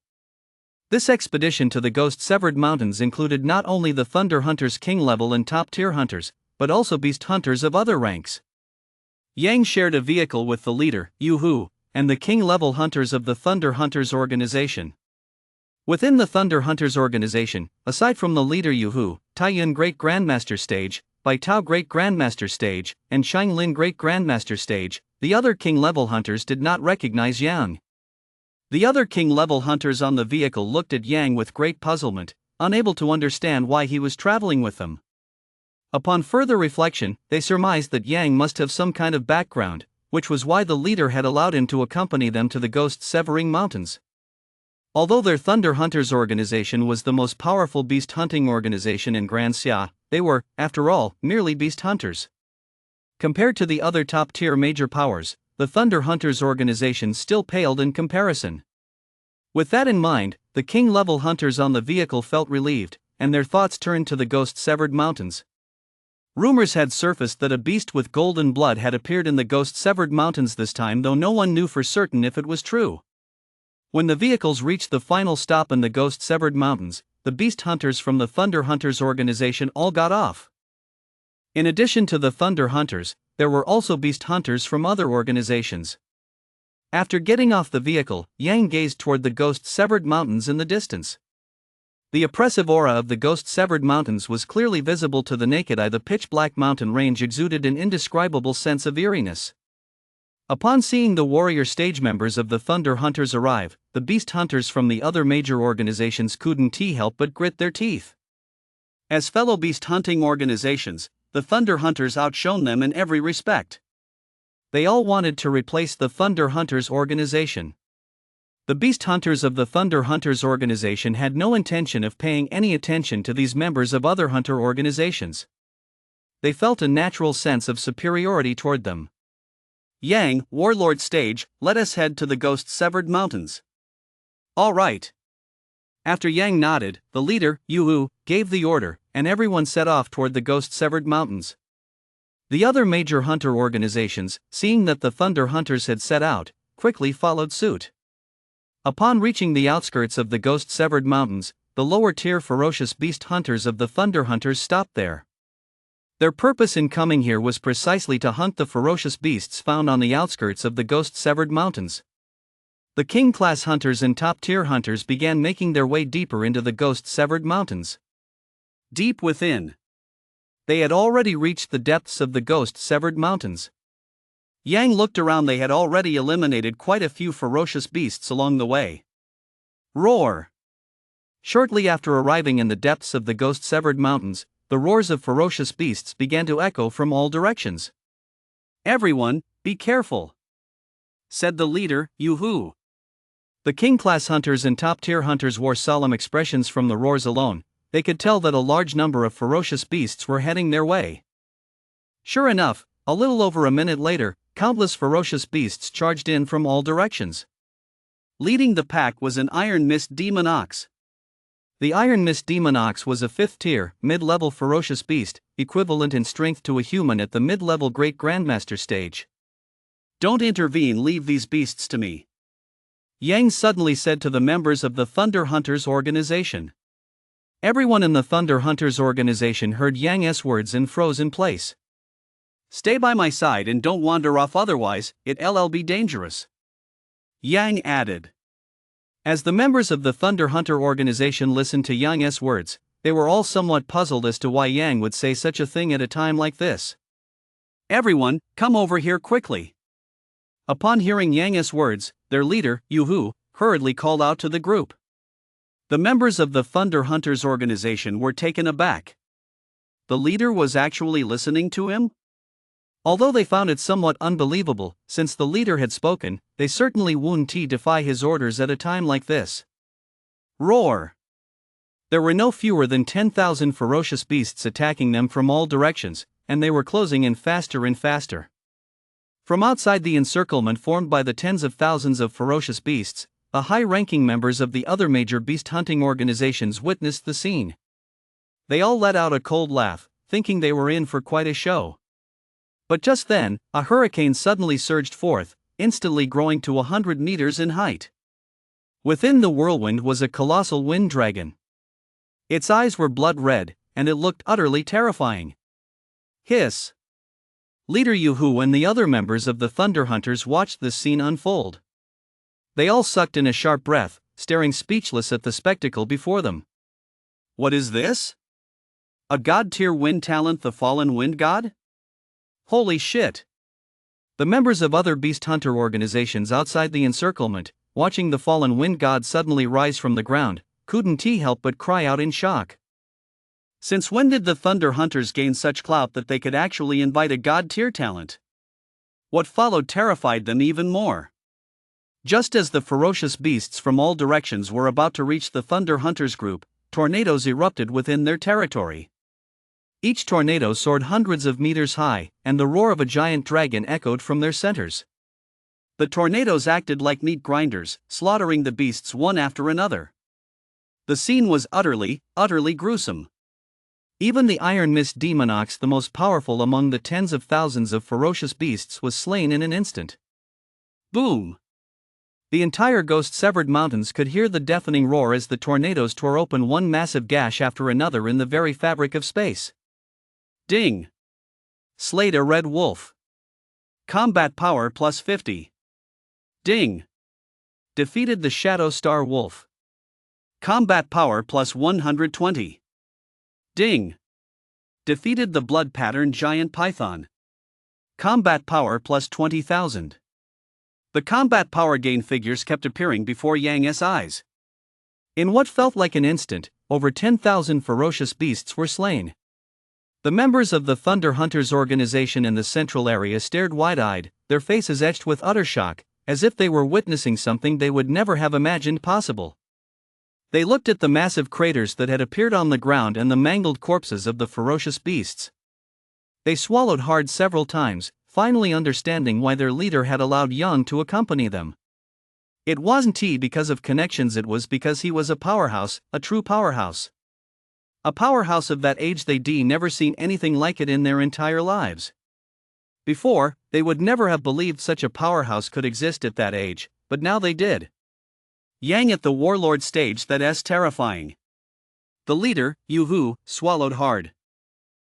Speaker 1: This expedition to the Ghost-Severed Mountains included not only the Thunder Hunters king-level and top-tier hunters, but also beast hunters of other ranks. Yang shared a vehicle with the leader, Yu Hu, and the king-level hunters of the Thunder Hunters Organization. Within the Thunder Hunters Organization, aside from the leader Yu Hu, Taiyun Great Grandmaster Stage, Bai Tao Great Grandmaster Stage, and Shang Lin Great Grandmaster Stage, the other king-level hunters did not recognize Yang. The other king-level hunters on the vehicle looked at Yang with great puzzlement, unable to understand why he was traveling with them. Upon further reflection, they surmised that Yang must have some kind of background, which was why the leader had allowed him to accompany them to the Ghost-Severing Mountains. Although their Thunder Hunters organization was the most powerful beast hunting organization in Grand Xia, they were, after all, merely beast hunters. Compared to the other top-tier major powers, the Thunder Hunters organization still paled in comparison. With that in mind, the king-level hunters on the vehicle felt relieved, and their thoughts turned to the Ghost-Severed Mountains. Rumors had surfaced that a beast with golden blood had appeared in the Ghost-Severed Mountains this time, though no one knew for certain if it was true. When the vehicles reached the final stop in the Ghost-Severed Mountains, the beast hunters from the Thunder Hunters organization all got off. In addition to the Thunder Hunters, there were also beast hunters from other organizations. After getting off the vehicle, Yang gazed toward the Ghost-Severed Mountains in the distance. The oppressive aura of the Ghost-Severed Mountains was clearly visible to the naked eye. The pitch-black mountain range exuded an indescribable sense of eeriness. Upon seeing the warrior stage members of the Thunder Hunters arrive, the beast hunters from the other major organizations couldn't help but grit their teeth. As fellow beast hunting organizations, the Thunder Hunters outshone them in every respect. They all wanted to replace the Thunder Hunters organization. The beast hunters of the Thunder Hunters organization had no intention of paying any attention to these members of other hunter organizations. They felt a natural sense of superiority toward them.
Speaker 2: Yang, Warlord Stage, let us head to the Ghost-Severed Mountains.
Speaker 1: All right.
Speaker 2: After Yang nodded, the leader, Yu Hu, gave the order, and everyone set off toward the Ghost-Severed Mountains.
Speaker 1: The other major hunter organizations, seeing that the Thunder Hunters had set out, quickly followed suit. Upon reaching the outskirts of the Ghost-Severed Mountains, the lower-tier ferocious beast hunters of the Thunder Hunters stopped there. Their purpose in coming here was precisely to hunt the ferocious beasts found on the outskirts of the Ghost-Severed Mountains. The king-class hunters and top-tier hunters began making their way deeper into the Ghost-Severed Mountains.
Speaker 2: Deep within,
Speaker 1: they had already reached the depths of the Ghost-Severed Mountains.
Speaker 2: Yang looked around. They had already eliminated quite a few ferocious beasts along the way.
Speaker 1: Roar! Shortly after arriving in the depths of the Ghost-Severed Mountains, the roars of ferocious beasts began to echo from all directions.
Speaker 2: Everyone, be careful, said the leader, Yoo-hoo.
Speaker 1: The king-class hunters and top-tier hunters wore solemn expressions. From the roars alone, they could tell that a large number of ferocious beasts were heading their way. Sure enough, a little over a minute later, countless ferocious beasts charged in from all directions.
Speaker 2: Leading the pack was an Iron Mist demon ox.
Speaker 1: The Iron Mist demon ox was a 5th-tier, mid-level ferocious beast, equivalent in strength to a human at the mid-level Great Grandmaster stage.
Speaker 2: Don't intervene, leave these beasts to me,
Speaker 1: Yang suddenly said to the members of the Thunder Hunters organization. Everyone in the Thunder Hunters organization heard Yang's words and froze in place.
Speaker 2: Stay by my side and don't wander off, otherwise it'll be dangerous, Yang added.
Speaker 1: As the members of the Thunder Hunter organization listened to Yang's words, they were all somewhat puzzled as to why Yang would say such a thing at a time like this.
Speaker 2: Everyone, come over here quickly.
Speaker 1: Upon hearing Yang's words, their leader, Yoo-hoo, hurriedly called out to the group.
Speaker 2: The members of the Thunder Hunters organization were taken aback. The leader was actually listening to him?
Speaker 1: Although they found it somewhat unbelievable, since the leader had spoken, they certainly wouldn't defy his orders at a time like this.
Speaker 2: Roar!
Speaker 1: There were no fewer than 10,000 ferocious beasts attacking them from all directions, and they were closing in faster and faster. From outside the encirclement formed by the tens of thousands of ferocious beasts, the high-ranking members of the other major beast-hunting organizations witnessed the scene. They all let out a cold laugh, thinking they were in for quite a show. But just then, a hurricane suddenly surged forth, instantly growing to 100 meters in height. Within the whirlwind was a colossal wind dragon. Its eyes were blood red, and it looked utterly terrifying.
Speaker 2: Hiss!
Speaker 1: Leader Yoo-hoo and the other members of the Thunder Hunters watched this scene unfold. They all sucked in a sharp breath, staring speechless at the spectacle before them.
Speaker 2: What is this? A god-tier wind talent, the fallen wind god? Holy shit!
Speaker 1: The members of other beast hunter organizations outside the encirclement, watching the fallen wind god suddenly rise from the ground, couldn't help but cry out in shock.
Speaker 2: Since when did the Thunder Hunters gain such clout that they could actually invite a god-tier talent? What followed terrified them even more.
Speaker 1: Just as the ferocious beasts from all directions were about to reach the Thunder Hunters group, tornadoes erupted within their territory. Each tornado soared hundreds of meters high, and the roar of a giant dragon echoed from their centers.
Speaker 2: The tornadoes acted like meat grinders, slaughtering the beasts one after another. The scene was utterly gruesome.
Speaker 1: Even the Iron Mist demon ox, the most powerful among the tens of thousands of ferocious beasts, was slain in an instant.
Speaker 2: Boom!
Speaker 1: The entire ghost-severed mountains could hear the deafening roar as the tornadoes tore open one massive gash after another in the very fabric of space.
Speaker 2: Ding!
Speaker 1: Slayed a red wolf.
Speaker 2: Combat power plus 50. Ding!
Speaker 1: Defeated the Shadow Star wolf.
Speaker 2: Combat power plus 120. Ding!
Speaker 1: Defeated the blood pattern giant python. Combat power plus 20,000.
Speaker 2: The combat power gain figures kept appearing before Yang's eyes.
Speaker 1: In what felt like an instant, over 10,000 ferocious beasts were slain. The members of the Thunder Hunters organization in the central area stared wide-eyed, their faces etched with utter shock, as if they were witnessing something they would never have imagined possible. They looked at the massive craters that had appeared on the ground and the mangled corpses of the ferocious beasts. They swallowed hard several times, finally understanding why their leader had allowed Yang to accompany them. It wasn't because of connections, it was because he was a powerhouse, a true powerhouse. A powerhouse of that age they'd never seen anything like it in their entire lives. Before, they would never have believed such a powerhouse could exist at that age, but now they did.
Speaker 2: Yang at the warlord stage, that's terrifying.
Speaker 1: The leader, Yoo-hoo, swallowed hard.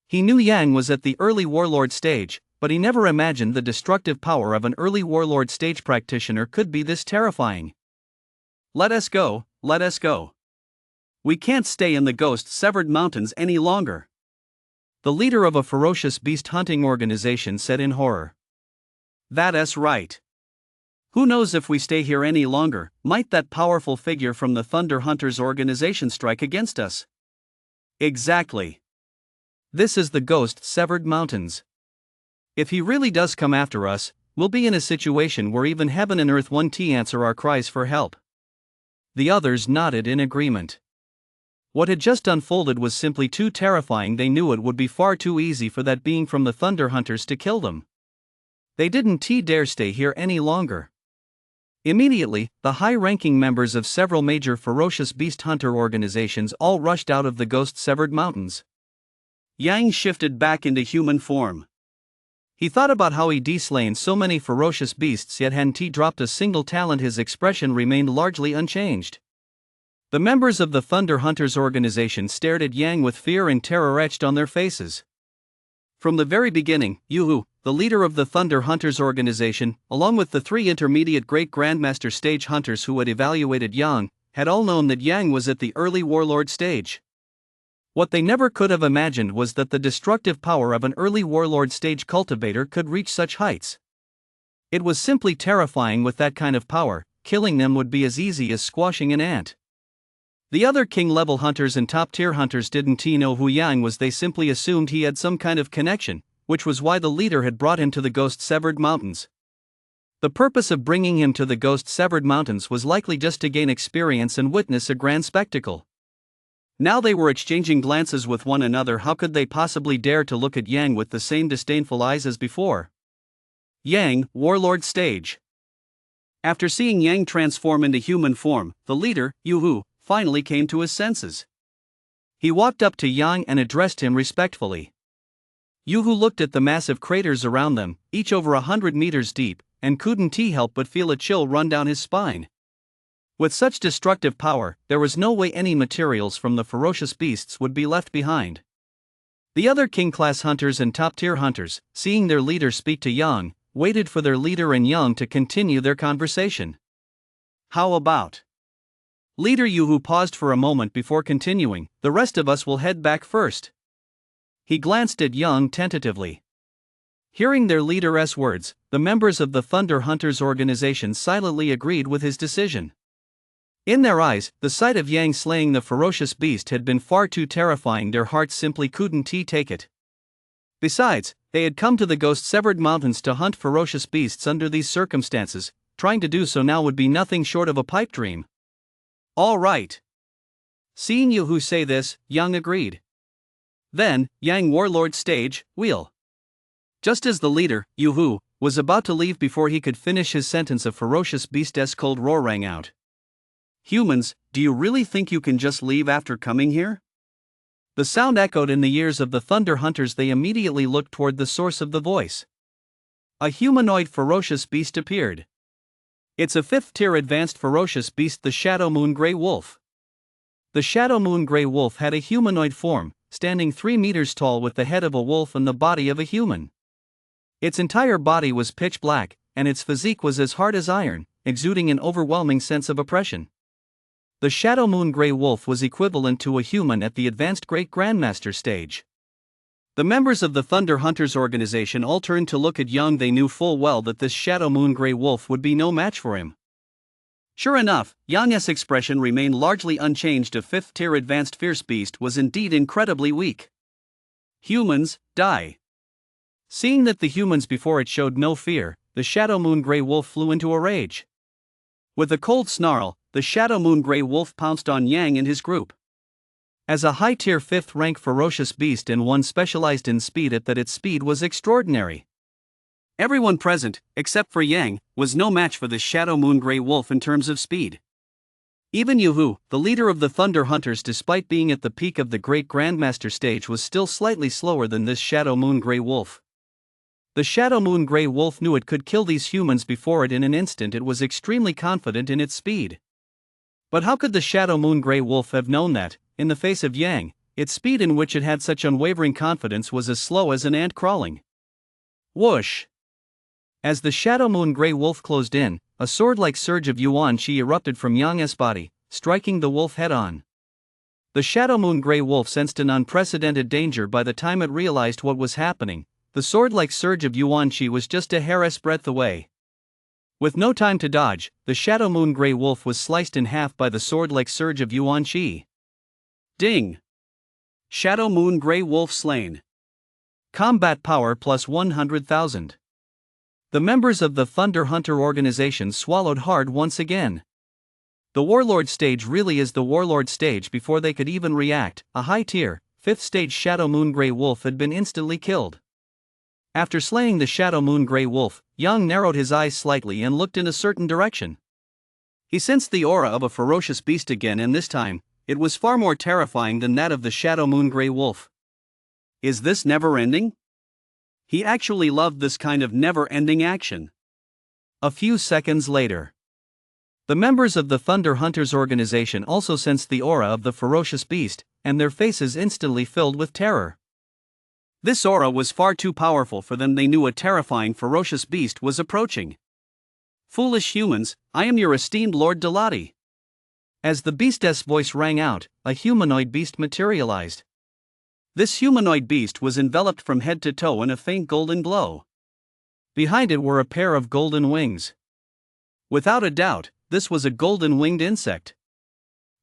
Speaker 1: He knew Yang was at the early warlord stage, but he never imagined the destructive power of an early warlord stage practitioner could be this terrifying.
Speaker 2: Let us go, let us go. We can't stay in the ghost-severed mountains any longer,
Speaker 1: the leader of a ferocious beast hunting organization said in horror.
Speaker 2: That's right. Who knows if we stay here any longer, might that powerful figure from the Thunder Hunters organization strike against us?
Speaker 1: Exactly. This is the ghost-severed mountains. If he really does come after us, we'll be in a situation where even heaven and earth won't answer our cries for help." The others nodded in agreement. What had just unfolded was simply too terrifying. They knew it would be far too easy for that being from the Thunder Hunters to kill them. They didn't dare stay here any longer. Immediately, the high-ranking members of several major ferocious beast hunter organizations all rushed out of the ghost-severed mountains.
Speaker 2: Yang shifted back into human form.
Speaker 1: He thought about how he'd slain so many ferocious beasts, yet hadn't dropped a single talent. His expression remained largely unchanged. The members of the Thunder Hunters organization stared at Yang with fear and terror etched on their faces. From the very beginning, Yu, the leader of the Thunder Hunters organization, along with the 3 intermediate Great Grandmaster stage hunters who had evaluated Yang, had all known that Yang was at the early warlord stage. What they never could have imagined was that the destructive power of an early warlord stage cultivator could reach such heights. It was simply terrifying. With that kind of power, killing them would be as easy as squashing an ant. The other king-level hunters and top-tier hunters didn't know who Yang was. They simply assumed he had some kind of connection, which was why the leader had brought him to the Ghost-Severed Mountains. The purpose of bringing him to the Ghost-Severed Mountains was likely just to gain experience and witness a grand spectacle. Now they were exchanging glances with one another. How could they possibly dare to look at Yang with the same disdainful eyes as before? Yang, warlord stage. After seeing Yang transform into human form, the leader, Yu, finally came to his senses. He walked up to Yang and addressed him respectfully. Yu looked at the massive craters around them, each over 100 meters deep, and couldn't help but feel a chill run down his spine. With such destructive power, there was no way any materials from the ferocious beasts would be left behind. The other king-class hunters and top-tier hunters, seeing their leader speak to Yang, waited for their leader and Yang to continue their conversation. "How about?" Leader Yu paused for a moment before continuing, "The rest of us will head back first." He glanced at Yang tentatively. Hearing their leader's words, the members of the Thunder Hunters organization silently agreed with his decision. In their eyes, the sight of Yang slaying the ferocious beast had been far too terrifying. Their hearts simply couldn't take it. Besides, they had come to the Ghost-Severed Mountains to hunt ferocious beasts under these circumstances. Trying to do so now would be nothing short of a pipe dream. "All right." Seeing Yu say this, Yang agreed. Then, Yang warlord stage, wheel. Just as the leader, Yu, was about to leave, before he could finish his sentence, a ferocious beast's cold roar rang out. "Humans, do you really think you can just leave after coming here?" The sound echoed in the ears of the Thunder Hunters. They immediately looked toward the source of the voice. A humanoid ferocious beast appeared. It's a 5th-tier advanced ferocious beast, the Shadow Moon Grey Wolf. The Shadow Moon Grey Wolf had a humanoid form, standing 3 meters tall with the head of a wolf and the body of a human. Its entire body was pitch black, and its physique was as hard as iron, exuding an overwhelming sense of oppression. The Shadow Moon Grey Wolf was equivalent to a human at the advanced Great Grandmaster stage. The members of the Thunder Hunters organization all turned to look at Yang. They knew full well that this Shadow Moon Grey Wolf would be no match for him. Sure enough, Yang's expression remained largely unchanged. A 5th-tier advanced fierce beast was indeed incredibly weak. "Humans, die." Seeing that the humans before it showed no fear, the Shadow Moon Grey Wolf flew into a rage. With a cold snarl, the Shadow Moon Grey Wolf pounced on Yang and his group. As a high-tier 5th-rank ferocious beast and one specialized in speed, its speed was extraordinary. Everyone present, except for Yang, was no match for the Shadow Moon Grey Wolf in terms of speed. Even Yu, the leader of the Thunder Hunters, despite being at the peak of the Great Grandmaster stage, was still slightly slower than this Shadow Moon Grey Wolf. The Shadow Moon Grey Wolf knew it could kill these humans before it in an instant. It was extremely confident in its speed. But how could the Shadow Moon Grey Wolf have known that, in the face of Yang, its speed, in which it had such unwavering confidence, was as slow as an ant crawling? Whoosh! As the Shadow Moon Grey Wolf closed in, a sword-like surge of yuan qi erupted from Yang's body, striking the wolf head-on. The Shadow Moon Grey Wolf sensed an unprecedented danger. By the time it realized what was happening, the sword-like surge of yuan qi was just a hair's breadth away. With no time to dodge, the Shadow Moon Grey Wolf was sliced in half by the sword-like surge of yuan qi. Ding! Shadow Moon Grey Wolf slain. Combat power plus 100,000. The members of the Thunder Hunter organization swallowed hard once again. The Warlord stage really is the Warlord stage before they could even react. A high-tier, 5th stage Shadow Moon Grey Wolf had been instantly killed. After slaying the Shadow Moon Grey Wolf, Yang narrowed his eyes slightly and looked in a certain direction. He sensed the aura of a ferocious beast again, and this time, it was far more terrifying than that of the Shadow Moon Grey Wolf. Is this never-ending? He actually loved this kind of never-ending action. A few seconds later, the members of the Thunder Hunters organization also sensed the aura of the ferocious beast, and their faces instantly filled with terror. This aura was far too powerful for them. They knew a terrifying ferocious beast was approaching. Foolish humans, I am your esteemed Lord Delati. As the beast's voice rang out, a humanoid beast materialized. This humanoid beast was enveloped from head to toe in a faint golden glow. Behind it were a pair of golden wings. Without a doubt, this was a golden-winged insect.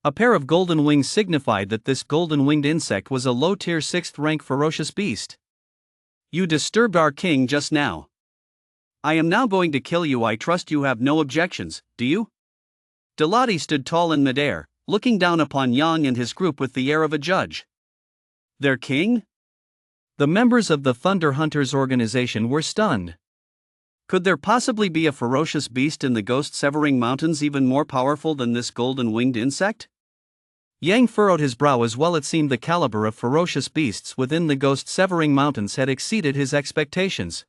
Speaker 1: A pair of golden wings signified that this golden-winged insect was a low-tier 6th-rank ferocious beast. You disturbed our king just now. I am now going to kill you. I trust you have no objections, do you? Delati stood tall in midair, looking down upon Yang and his group with the air of a judge. Their king? The members of the Thunder Hunters organization were stunned. Could there possibly be a ferocious beast in the Ghost-Severing Mountains even more powerful than this golden-winged insect? Yang furrowed his brow as well. It seemed the caliber of ferocious beasts within the Ghost-Severing Mountains had exceeded his expectations.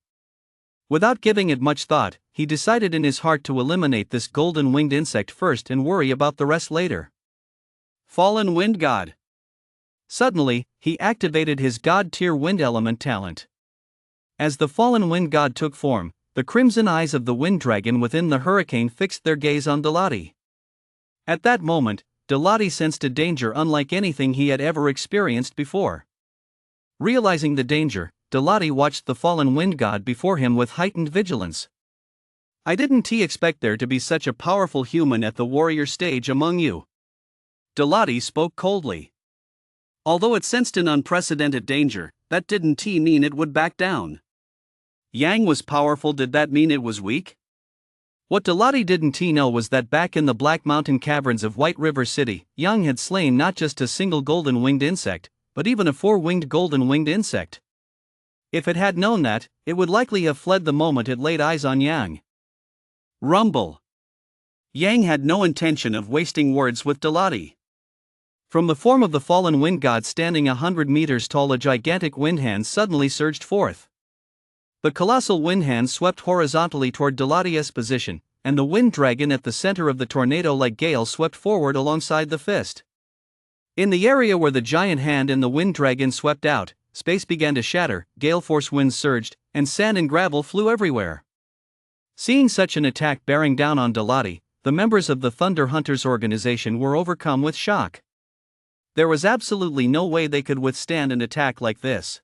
Speaker 1: Without giving it much thought, he decided in his heart to eliminate this golden-winged insect first and worry about the rest later. Fallen Wind God. Suddenly, he activated his God-tier wind element talent. As the Fallen Wind God took form, the crimson eyes of the wind dragon within the hurricane fixed their gaze on Delati. At that moment, Delati sensed a danger unlike anything he had ever experienced before. Realizing the danger, Delati watched the fallen wind god before him with heightened vigilance. I didn't expect there to be such a powerful human at the warrior stage among you. Delati spoke coldly. Although it sensed an unprecedented danger, that didn't mean it would back down. Yang was powerful. Did that mean it was weak? What Delati didn't know was that back in the Black Mountain caverns of White River City, Yang had slain not just a single golden-winged insect, but even a 4-winged golden-winged insect. If it had known that, it would likely have fled the moment it laid eyes on Yang. Rumble. Yang had no intention of wasting words with Delati. From the form of the fallen wind god standing 100 meters tall, a gigantic wind hand suddenly surged forth. The colossal wind hand swept horizontally toward Delati's position, and the wind dragon at the center of the tornado-like gale swept forward alongside the fist. In the area where the giant hand and the wind dragon swept out, space began to shatter, gale force winds surged, and sand and gravel flew everywhere. Seeing such an attack bearing down on Delati, the members of the Thunder Hunters organization were overcome with shock. There was absolutely no way they could withstand an attack like this.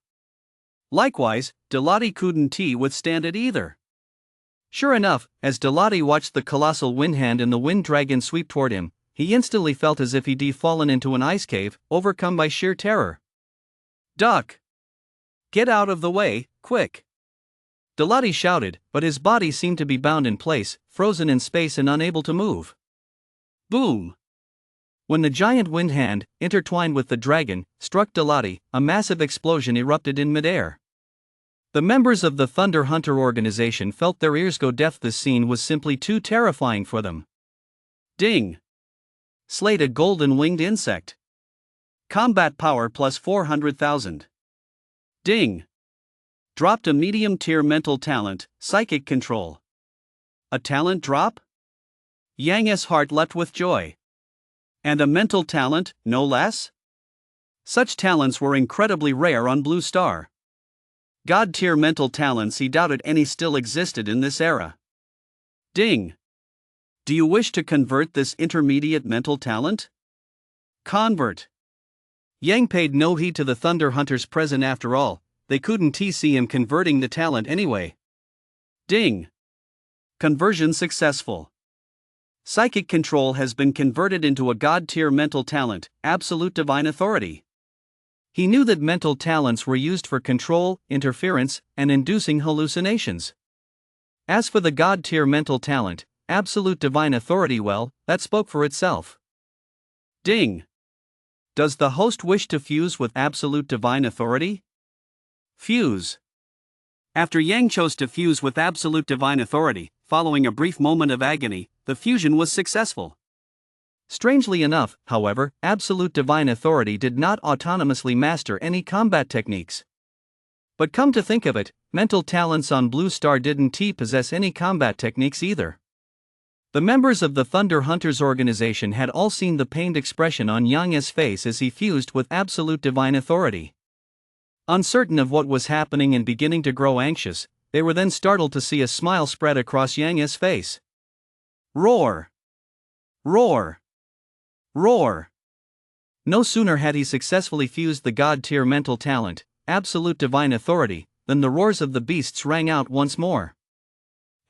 Speaker 1: Likewise, Delati couldn't withstand it either. Sure enough, as Delati watched the colossal wind hand and the wind dragon sweep toward him, he instantly felt as if he'd fallen into an ice cave, overcome by sheer terror. Duck! Get out of the way, quick! Delati shouted, but his body seemed to be bound in place, frozen in space and unable to move. Boom! When the giant wind hand, intertwined with the dragon, struck Delati, a massive explosion erupted in midair. The members of the Thunder Hunter organization felt their ears go deaf. This scene was simply too terrifying for them. Ding! Slayed a golden-winged insect. Combat power plus 400,000. Ding! Dropped a medium-tier mental talent, psychic control. A talent drop? Yang's heart leapt with joy. And a mental talent, no less? Such talents were incredibly rare on Blue Star. God-tier mental talents, he doubted any still existed in this era. Ding! Do you wish to convert this intermediate mental talent? Convert. Yang paid no heed to the Thunder Hunters present. After all, they couldn't see him converting the talent anyway. Ding! Conversion successful. Psychic control has been converted into a God-tier mental talent, absolute divine authority. He knew that mental talents were used for control, interference, and inducing hallucinations. As for the God-tier mental talent, absolute divine authority, well, that spoke for itself.
Speaker 2: Ding! Does the host wish to fuse with absolute divine authority? Fuse. After Yang chose to fuse with absolute divine authority, following a brief moment of agony, the fusion was successful.
Speaker 1: Strangely enough, however, absolute divine authority did not autonomously master any combat techniques. But come to think of it, mental talents on Blue Star didn't possess any combat techniques either. The members of the Thunder Hunters organization had all seen the pained expression on Yang's face as he fused with absolute divine authority. Uncertain of what was happening and beginning to grow anxious, they were then startled to see a smile spread across Yang's face. Roar! Roar! Roar! No sooner had he successfully fused the God-tier mental talent, absolute divine authority, than the roars of the beasts rang out once more.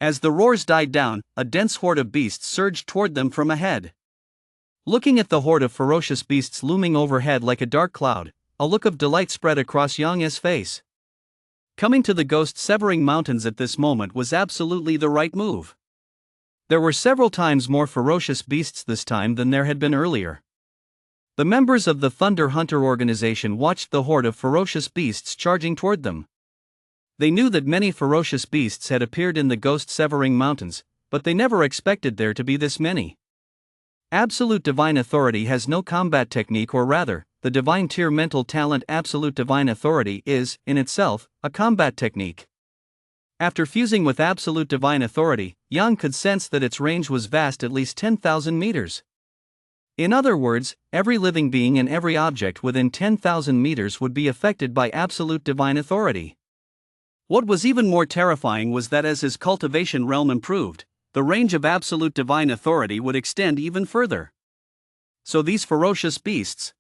Speaker 1: As the roars died down, a dense horde of beasts surged toward them from ahead. Looking at the horde of ferocious beasts looming overhead like a dark cloud, a look of delight spread across Yang's face. Coming to the ghost-severing mountains at this moment was absolutely the right move. There were several times more ferocious beasts this time than there had been earlier. The members of the Thunder Hunter organization watched the horde of ferocious beasts charging toward them. They knew that many ferocious beasts had appeared in the ghost-severing mountains, but they never expected there to be this many. Absolute divine authority has no combat technique, or rather, the divine tier mental talent absolute divine authority is, in itself, a combat technique. After fusing with absolute divine authority, Yang could sense that its range was vast, at least 10,000 meters. In other words, every living being and every object within 10,000 meters would be affected by absolute divine authority. What was even more terrifying was that as his cultivation realm improved, the range of absolute divine authority would extend even further. So these ferocious beasts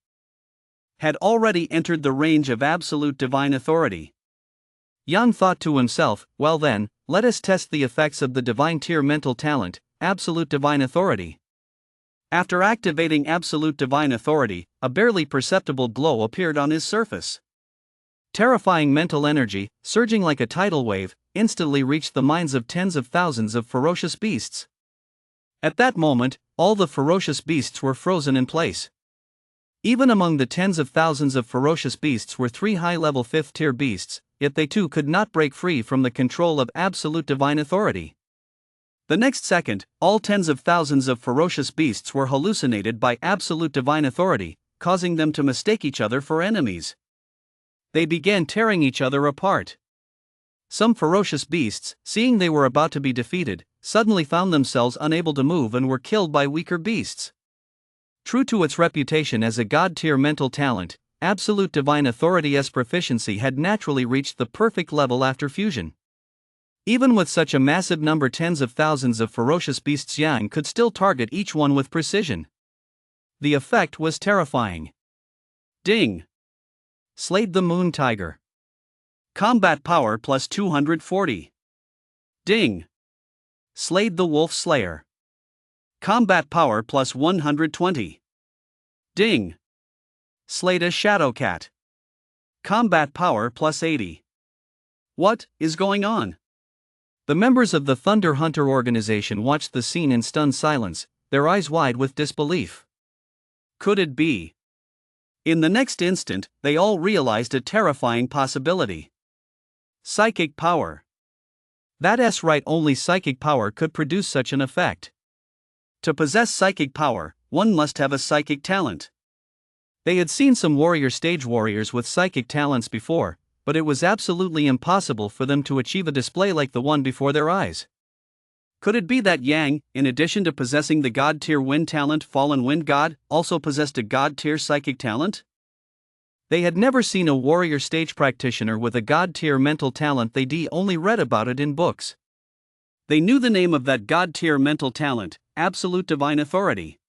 Speaker 1: had already entered the range of absolute divine authority. Yang thought to himself, well then, let us test the effects of the divine tier mental talent, absolute divine authority. After activating absolute divine authority, a barely perceptible glow appeared on his surface. Terrifying mental energy, surging like a tidal wave, instantly reached the minds of tens of thousands of ferocious beasts. At that moment, all the ferocious beasts were frozen in place. Even among the tens of thousands of ferocious beasts were 3 high-level 5th-tier beasts, yet they too could not break free from the control of absolute divine authority. The next second, all tens of thousands of ferocious beasts were hallucinated by absolute divine authority, causing them to mistake each other for enemies. They began tearing each other apart. Some ferocious beasts, seeing they were about to be defeated, suddenly found themselves unable to move and were killed by weaker beasts. True to its reputation as a god-tier mental talent, absolute divine authority's proficiency had naturally reached the perfect level after fusion. Even with such a massive number, tens of thousands of ferocious beasts, Yang could still target each one with precision. The effect was terrifying. Ding! Slayed the Moon Tiger. Combat power plus 240. Ding! Slayed the Wolf Slayer. Combat power plus 120. Ding! Slayed a Shadow Cat. Combat power plus 80. What is going on? The members of the Thunder Hunter organization watched the scene in stunned silence, their eyes wide with disbelief. Could it be? In the next instant, they all realized a terrifying possibility. Psychic power. That's right, only psychic power could produce such an effect. To possess psychic power, one must have a psychic talent. They had seen some stage warriors with psychic talents before, but it was absolutely impossible for them to achieve a display like the one before their eyes. Could it be that Yang, in addition to possessing the god-tier wind talent Fallen Wind God, also possessed a god-tier psychic talent? They had never seen a warrior stage practitioner with a god-tier mental talent, they only read about it in books. They knew the name of that god-tier mental talent, absolute divine authority.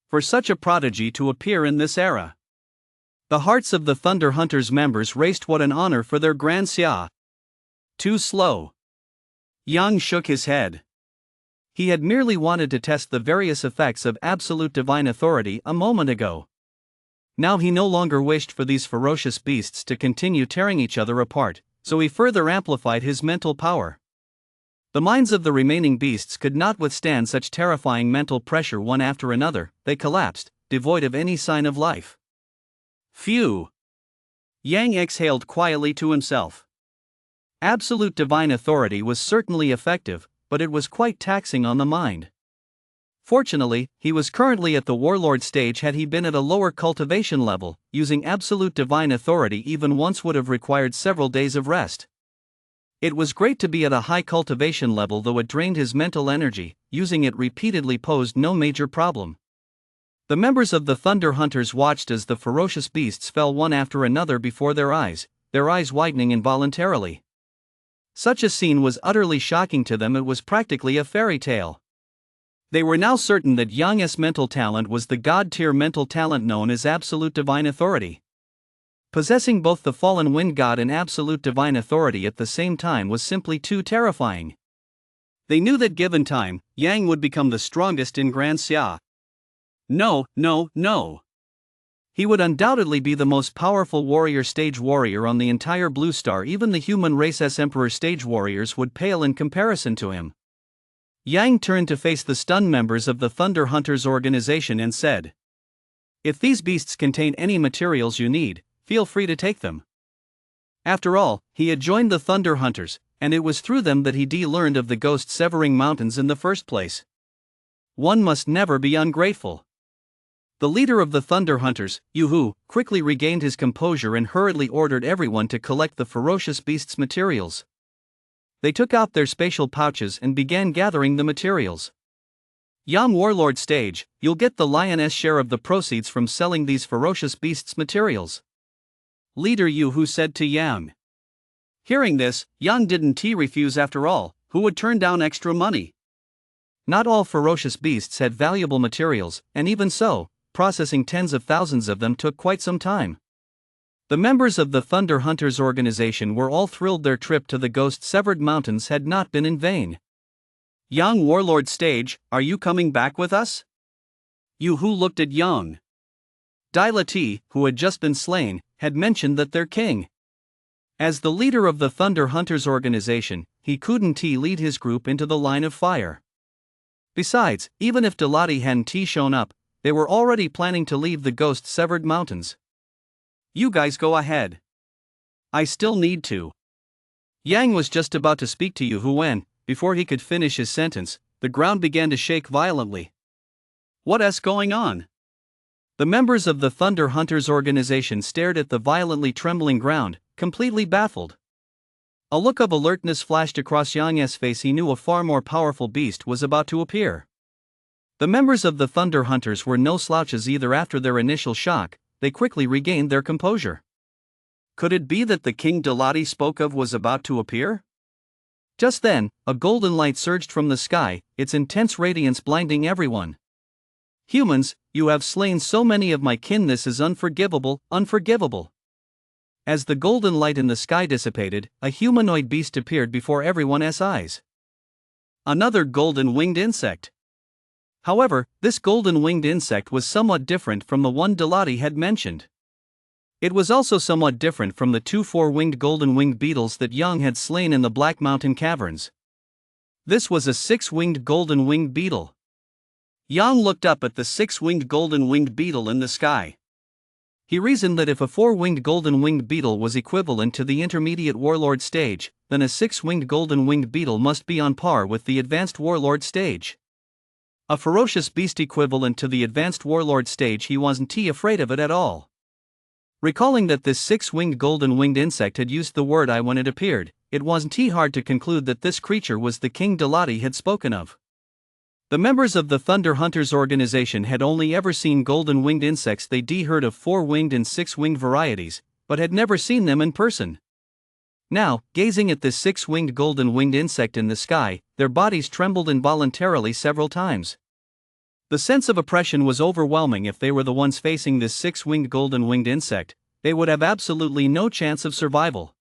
Speaker 1: For such a prodigy to appear in this era, the hearts of the Thunder Hunters members raced. What an honor for their Grand Xia. Too slow. Yang shook his head. He had merely wanted to test the various effects of absolute divine authority a moment ago. Now he no longer wished for these ferocious beasts to continue tearing each other apart, so he further amplified his mental power. The minds of the remaining beasts could not withstand such terrifying mental pressure. One after another, they collapsed, devoid of any sign of life.
Speaker 2: Phew! Yang exhaled quietly to himself.
Speaker 1: Absolute divine authority was certainly effective, but it was quite taxing on the mind. Fortunately, he was currently at the warlord stage. Had he been at a lower cultivation level, using absolute divine authority even once would have required several days of rest. It was great to be at a high cultivation level, though it drained his mental energy. Using it repeatedly posed no major problem. The members of the Thunder Hunters watched as the ferocious beasts fell one after another before their eyes widening involuntarily. Such a scene was utterly shocking to them. It was practically a fairy tale. They were now certain that Yang's mental talent was the god-tier mental talent known as absolute divine authority. Possessing both the fallen wind god and absolute divine authority at the same time was simply too terrifying.
Speaker 2: They knew that given time, Yang would become the strongest in Grand Xia. No.
Speaker 1: He would undoubtedly be the most powerful warrior stage warrior on the entire Blue Star. Even the human race's emperor stage warriors would pale in comparison to him. Yang turned to face the stunned members of the Thunder Hunters organization and said, "If these beasts contain any materials you need, feel free to take them." After all, he had joined the Thunder Hunters, and it was through them that he learned of the ghost-severing mountains in the first place. One must never be ungrateful. The leader of the Thunder Hunters, Yu, quickly regained his composure and hurriedly ordered everyone to collect the ferocious beasts' materials. They took out their spatial pouches and began gathering the materials. "Young warlord stage, you'll get the lioness share of the proceeds from selling these ferocious beasts' materials," Leader Yu said to Yang. Hearing this, Yang didn't refuse. After all, who would turn down extra money? Not all ferocious beasts had valuable materials, and even so, processing tens of thousands of them took quite some time. The members of the Thunder Hunters organization were all thrilled. Their trip to the ghost-severed mountains had not been in vain. "Young warlord stage, are you coming back with us?" Yu looked at Yang. Dai Lati, who had just been slain, had mentioned that their king. As the leader of the Thunder Hunters organization, he couldn't lead his group into the line of fire. Besides, even if Dalati hadn't shown up, they were already planning to leave the ghost-severed mountains. "You guys go ahead. I still need to." Yang was just about to speak to Yu when, before he could finish his sentence, the ground began to shake violently. "What's going on?" The members of the Thunder Hunters organization stared at the violently trembling ground, completely baffled. A look of alertness flashed across Yang's face. He knew a far more powerful beast was about to appear. The members of the Thunder Hunters were no slouches either. After their initial shock, they quickly regained their composure. Could it be that the King Dalati spoke of was about to appear? Just then, a golden light surged from the sky, its intense radiance blinding everyone. "Humans, you have slain so many of my kin. This is unforgivable, unforgivable." As the golden light in the sky dissipated, a humanoid beast appeared before everyone's eyes. Another golden-winged insect. However, this golden-winged insect was somewhat different from the one Dalati had mentioned. It was also somewhat different from the two four-winged golden-winged beetles that Yang had slain in the Black Mountain Caverns. This was a six-winged golden-winged beetle. Yang looked up at the six-winged golden-winged beetle in the sky. He reasoned that if a four-winged golden-winged beetle was equivalent to the intermediate warlord stage, then a six-winged golden-winged beetle must be on par with the advanced warlord stage. A ferocious beast equivalent to the advanced warlord stage. He wasn't afraid of it at all. Recalling that this six-winged golden-winged insect had used the word "I" when it appeared, it wasn't hard to conclude that this creature was the King Dalati had spoken of. The members of the Thunder Hunters organization had only ever seen golden-winged insects. They'd heard of four-winged and six-winged varieties, but had never seen them in person. Now, gazing at this six-winged golden-winged insect in the sky, their bodies trembled involuntarily several times. The sense of oppression was overwhelming. If they were the ones facing this six-winged golden-winged insect, they would have absolutely no chance of survival.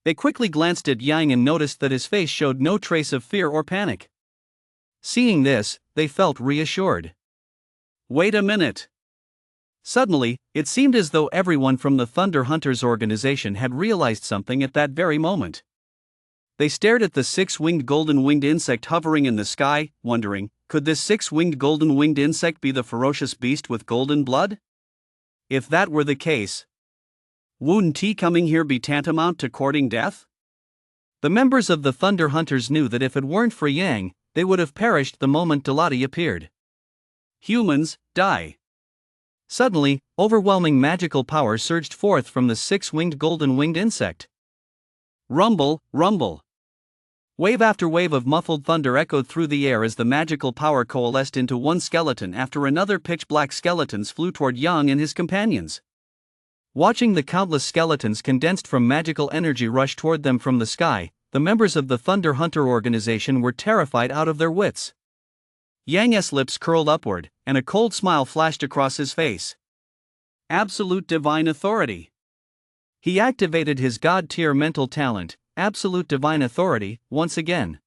Speaker 1: They quickly glanced at Yang and noticed that his face showed no trace of fear or panic. Seeing this, they felt reassured. "Wait a minute.
Speaker 2: Suddenly, it seemed as though everyone from the Thunder Hunters organization had realized something at that very moment. They stared at the six-winged golden-winged insect hovering in the sky, wondering, could this six-winged golden-winged insect be the ferocious beast with golden blood? If that were the case, wouldn't he coming here be tantamount to courting death? The members of the Thunder Hunters knew that if it weren't for Yang, they would have perished the moment Delati appeared. Humans, die. Suddenly, overwhelming magical power surged forth from the six-winged golden-winged insect. Rumble, rumble. Wave after wave of muffled thunder echoed through the air as the magical power coalesced into one skeleton after another. Pitch-black skeletons flew toward Yang and his companions. Watching the countless skeletons condensed from magical energy rush toward them from the sky, the members of the Thunder Hunter organization were terrified out of their wits. Yang's lips curled upward, and a cold smile flashed across his face. Absolute divine authority. He activated his god-tier mental talent, Absolute Divine Authority, once again.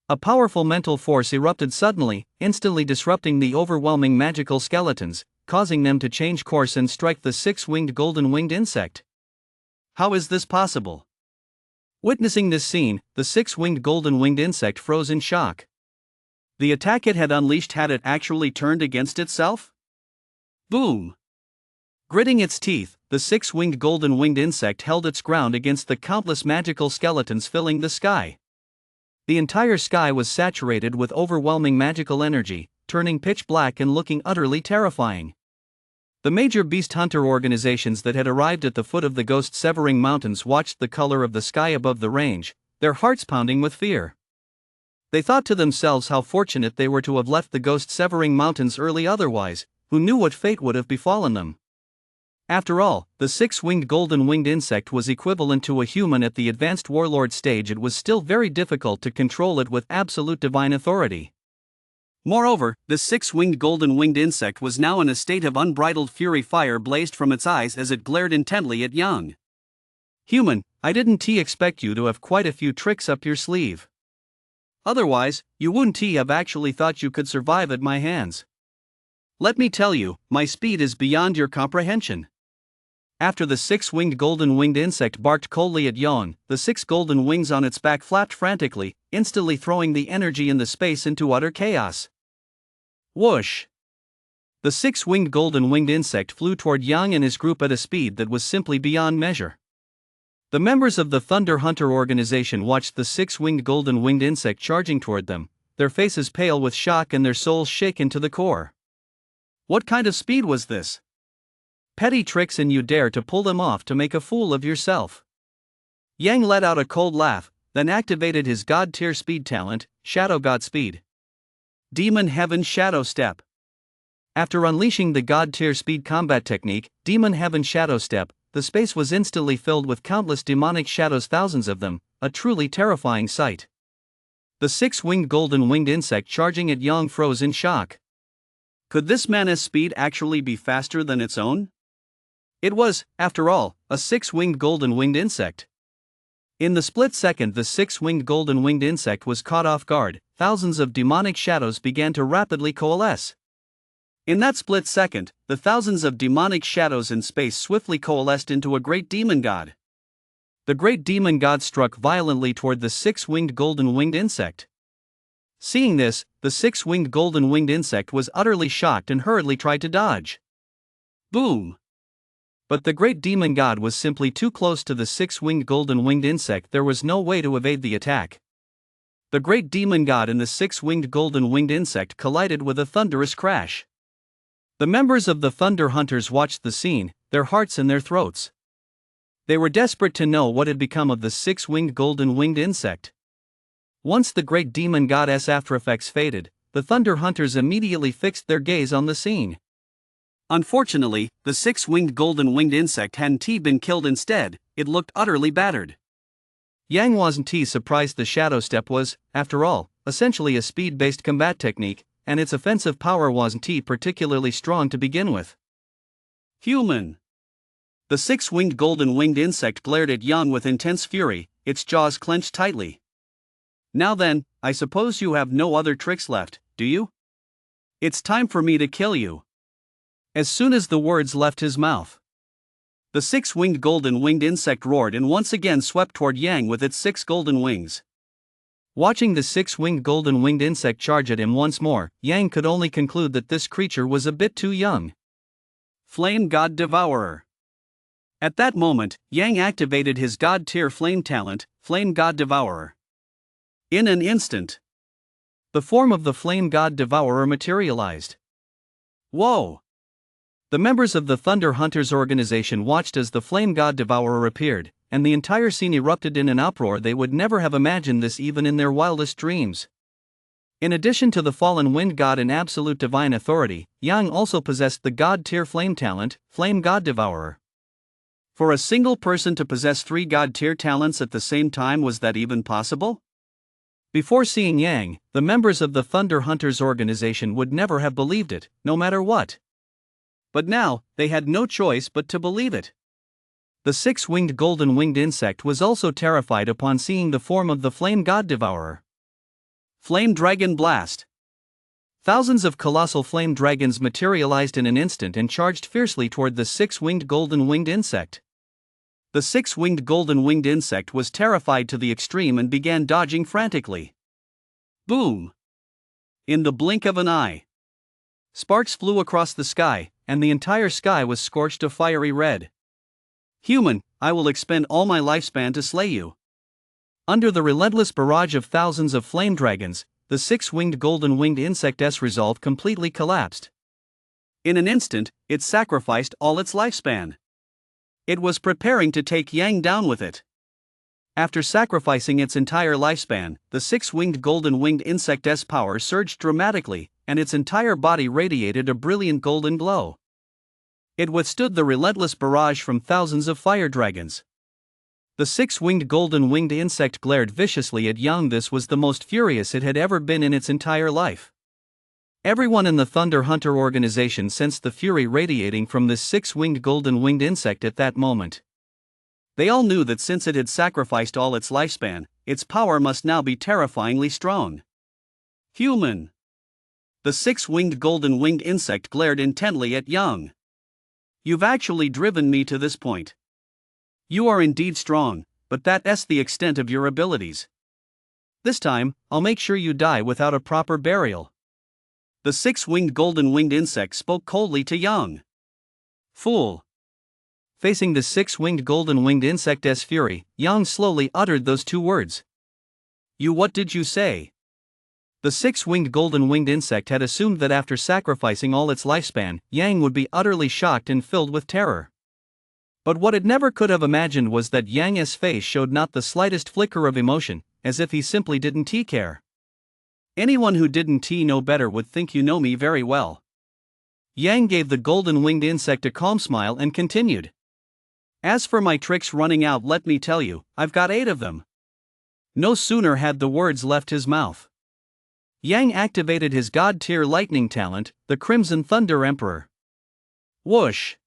Speaker 2: A powerful mental force erupted suddenly, instantly disrupting the overwhelming magical skeletons, causing them to change course and strike the six-winged golden-winged insect. How is this possible? Witnessing this scene, the six-winged golden-winged insect froze in shock. The attack it had unleashed, had it actually turned against itself? Boom! Gritting its teeth, the six-winged golden-winged insect held its ground against the countless magical skeletons filling the sky. The entire sky was saturated with overwhelming magical energy, turning pitch black and looking utterly terrifying. The major beast hunter organizations that had arrived at the foot of the ghost-severing mountains watched the color of the sky above the range, their hearts pounding with fear. They thought to themselves how fortunate they were to have left the ghost-severing mountains early, otherwise, who knew what fate would have befallen them. After all, the six-winged golden-winged insect was equivalent to a human at the advanced warlord stage. It was still very difficult to control it with absolute divine authority. Moreover, the six-winged golden-winged insect was now in a state of unbridled fury. Fire blazed from its eyes as it glared intently at Yang. Human, I didn't expect you to have quite a few tricks up your sleeve. Otherwise, you wouldn't have actually thought you could survive at my hands. Let me tell you, my speed is beyond your comprehension. After the six-winged golden-winged insect barked coldly at Yang, the six golden wings on its back flapped frantically, instantly throwing the energy in the space into utter chaos. Whoosh! The six-winged golden-winged insect flew toward Yang and his group at a speed that was simply beyond measure. The members of the Thunder Hunter organization watched the six-winged golden-winged insect charging toward them, their faces pale with shock and their souls shaken to the core. What kind of speed was this? Petty tricks, and you dare to pull them off to make a fool of yourself. Yang let out a cold laugh, then activated his god-tier speed talent, Shadow God Speed. Demon Heaven Shadow Step. After unleashing the god-tier speed combat technique, Demon Heaven Shadow Step, the space was instantly filled with countless demonic shadows, thousands of them, a truly terrifying sight. The six-winged golden-winged insect charging at Yang froze in shock. Could this man's speed actually be faster than its own? It was, after all, a six-winged golden-winged insect. In the split second the six-winged golden-winged insect was caught off guard, thousands of demonic shadows began to rapidly coalesce. In that split second, the thousands of demonic shadows in space swiftly coalesced into a great demon god. The great demon god struck violently toward the six-winged golden-winged insect. Seeing this, the six-winged golden-winged insect was utterly shocked and hurriedly tried to dodge. Boom! But the great demon god was simply too close to the six-winged golden-winged insect. There was no way to evade the attack. The great demon god and the six-winged golden-winged insect collided with a thunderous crash. The members of the Thunder Hunters watched the scene, their hearts in their throats. They were desperate to know what had become of the six-winged golden-winged insect. Once the great demon god's aftereffects faded, the Thunder Hunters immediately fixed their gaze on the scene. Unfortunately, the six-winged golden-winged insect hadn't been killed. Instead, it looked utterly battered. Yang wasn't surprised. The Shadow Step was, after all, essentially a speed-based combat technique, and its offensive power wasn't particularly strong to begin with. Human! The six-winged golden-winged insect glared at Yang with intense fury, its jaws clenched tightly. Now then, I suppose you have no other tricks left, do you? It's time for me to kill you. As soon as the words left his mouth, the six-winged golden-winged insect roared and once again swept toward Yang with its six golden wings.
Speaker 1: Watching the six-winged golden-winged insect charge at him once more, Yang could only conclude that this creature was a bit too young.
Speaker 2: Flame God Devourer. At that moment, Yang activated his God-tier flame talent, Flame God Devourer. In an instant,
Speaker 1: the form of the Flame God Devourer materialized.
Speaker 2: Whoa!
Speaker 1: The members of the Thunder Hunters organization watched as the Flame God Devourer appeared, and the entire scene erupted in an uproar. They would never have imagined this even in their wildest dreams. In addition to the fallen wind god and absolute divine authority, Yang also possessed the god-tier flame talent, Flame God Devourer.
Speaker 2: For a single person to possess three god-tier talents at the same time, was that even possible?
Speaker 1: Before seeing Yang, the members of the Thunder Hunters organization would never have believed it, no matter what.
Speaker 2: But now, they had no choice but to believe it.
Speaker 1: The six-winged golden-winged insect was also terrified upon seeing the form of the Flame God Devourer.
Speaker 2: Flame Dragon Blast.
Speaker 1: Thousands of colossal flame dragons materialized in an instant and charged fiercely toward the six-winged golden-winged insect.
Speaker 2: The six-winged golden-winged insect was terrified to the extreme and began dodging frantically. Boom! In the blink of an eye, sparks flew across the sky, and the entire sky was scorched a fiery red. Human, I will expend all my lifespan to slay you.
Speaker 1: Under the relentless barrage of thousands of flame dragons, the six-winged golden-winged insect's resolve completely collapsed.
Speaker 2: In an instant, it sacrificed all its lifespan. It was preparing to take Yang down with it. After sacrificing its entire lifespan, the six-winged golden-winged insect's power surged dramatically, and its entire body radiated a brilliant golden glow. It withstood the relentless barrage from thousands of fire dragons. The six-winged golden-winged insect glared viciously at Yang. This was the most furious it had ever been in its entire life. Everyone in the Thunder Hunter organization sensed the fury radiating from this six-winged golden-winged insect at that moment. They all knew that since it had sacrificed all its lifespan, its power must now be terrifyingly strong. Human! The six-winged golden-winged insect glared intently at Yang. You've actually driven me to this point. You are indeed strong, but that's the extent of your abilities. This time, I'll make sure you die without a proper burial. The six-winged golden-winged insect spoke coldly to Yang.
Speaker 1: Fool! Facing the six-winged golden-winged insect's fury, Yang slowly uttered those two words.
Speaker 2: What did you say?
Speaker 1: The six-winged golden-winged insect had assumed that after sacrificing all its lifespan, Yang would be utterly shocked and filled with terror. But what it never could have imagined was that Yang's face showed not the slightest flicker of emotion, as if he simply didn't care.
Speaker 2: Anyone who didn't know better would think you know me very well.
Speaker 1: Yang gave the golden-winged insect a calm smile and continued.
Speaker 2: As for my tricks running out, let me tell you, I've got 8 of them.
Speaker 1: No sooner had the words left his mouth, Yang activated his god-tier lightning talent, the Crimson Thunder Emperor.
Speaker 2: Whoosh!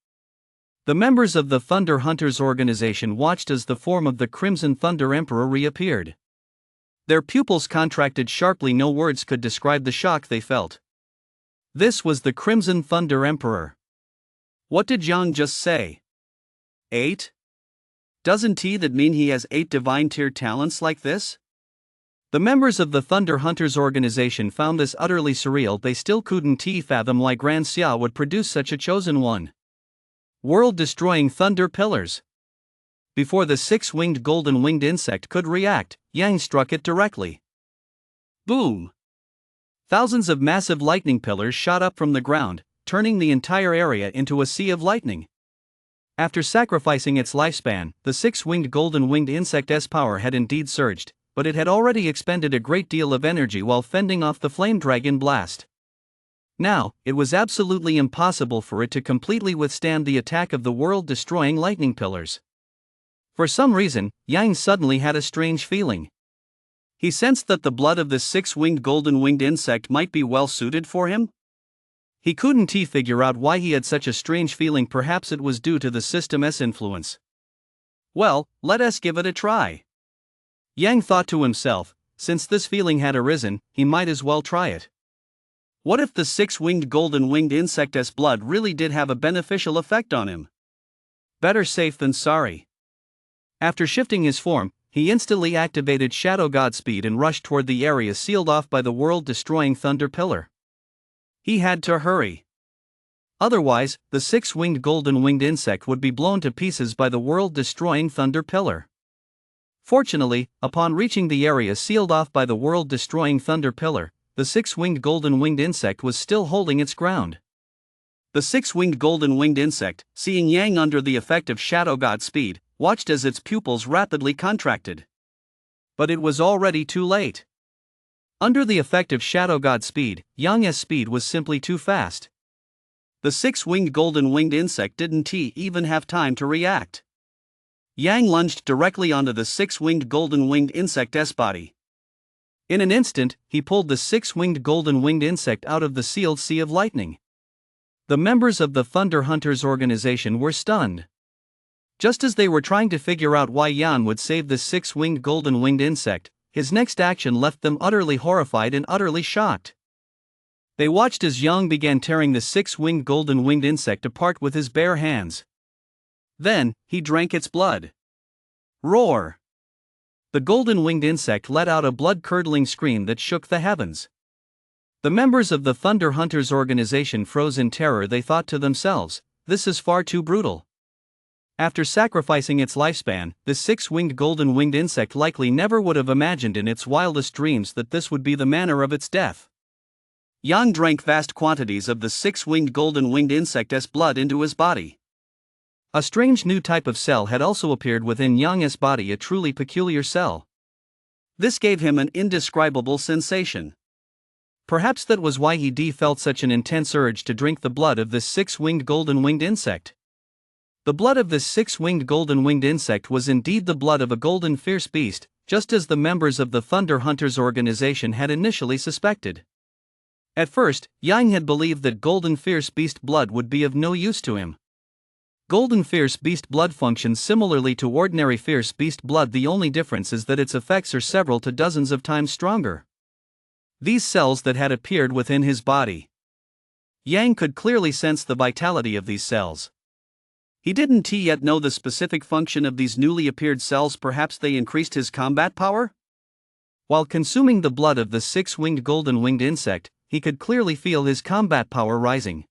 Speaker 1: The members of the Thunder Hunters organization watched as the form of the Crimson Thunder Emperor reappeared. Their pupils contracted sharply. No words could describe the shock they felt. This was the Crimson Thunder Emperor.
Speaker 2: What did Yang just say? 8? Doesn't that mean he has 8 divine tier talents like this?
Speaker 1: The members of the Thunder Hunters organization found this utterly surreal. They still couldn't fathom why Grand Xia would produce such a chosen one. World-destroying thunder pillars. Before the six-winged golden-winged insect could react, Yang struck it directly.
Speaker 2: Boom!
Speaker 1: Thousands of massive lightning pillars shot up from the ground, turning the entire area into a sea of lightning. After sacrificing its lifespan, the six-winged golden-winged insect's power had indeed surged, but it had already expended a great deal of energy while fending off the flame dragon blast. Now, it was absolutely impossible for it to completely withstand the attack of the world-destroying lightning pillars. For some reason, Yang suddenly had a strange feeling.
Speaker 2: He sensed that the blood of this six-winged golden-winged insect might be well suited for him.
Speaker 1: He couldn't figure out why he had such a strange feeling. Perhaps it was due to the system's influence.
Speaker 2: Well, let us give it a try.
Speaker 1: Yang thought to himself, since this feeling had arisen, he might as well try it.
Speaker 2: What if the six-winged golden-winged insect's blood really did have a beneficial effect on him? Better safe than sorry.
Speaker 1: After shifting his form, he instantly activated Shadow God speed and rushed toward the area sealed off by the world-destroying Thunder Pillar. He had to hurry. Otherwise, the six-winged golden-winged insect would be blown to pieces by the world-destroying Thunder Pillar. Fortunately, upon reaching the area sealed off by the world-destroying Thunder Pillar, the six-winged golden-winged insect was still holding its ground.
Speaker 2: The six-winged golden-winged insect, seeing Yang under the effect of Shadow God speed, watched as its pupils rapidly contracted.
Speaker 1: But it was already too late. Under the effect of Shadow God speed, Yang's speed was simply too fast.
Speaker 2: The six-winged golden-winged insect didn't even have time to react. Yang lunged directly onto the six-winged golden-winged insect's body.
Speaker 1: In an instant, he pulled the six-winged golden-winged insect out of the sealed sea of lightning. The members of the Thunder Hunters organization were stunned. Just as they were trying to figure out why Yang would save the six-winged golden-winged insect, his next action left them utterly horrified and utterly shocked. They watched as Yang began tearing the six-winged golden-winged insect apart with his bare hands.
Speaker 2: Then, he drank its blood.
Speaker 1: Roar! The golden-winged insect let out a blood-curdling scream that shook the heavens. The members of the Thunder Hunters organization froze in terror. They thought to themselves, "This is far too brutal." After sacrificing its lifespan, the six-winged golden-winged insect likely never would have imagined in its wildest dreams that this would be the manner of its death.
Speaker 2: Yang drank vast quantities of the six-winged golden-winged insect's blood into his body.
Speaker 1: A strange new type of cell had also appeared within Yang's body, a truly peculiar cell.
Speaker 2: This gave him an indescribable sensation.
Speaker 1: Perhaps that was why he felt such an intense urge to drink the blood of this six-winged golden-winged insect. The blood of this six-winged golden-winged insect was indeed the blood of a golden fierce beast, just as the members of the Thunder Hunters organization had initially suspected. At first, Yang had believed that golden fierce beast blood would be of no use to him. Golden fierce beast blood functions similarly to ordinary fierce beast blood. The only difference is that its effects are several to dozens of times stronger. These cells that had appeared within his body. Yang could clearly sense the vitality of these cells. He didn't yet know the specific function of these newly appeared cells. Perhaps they increased his combat power? While consuming the blood of the six-winged golden-winged insect, he could clearly feel his combat power rising.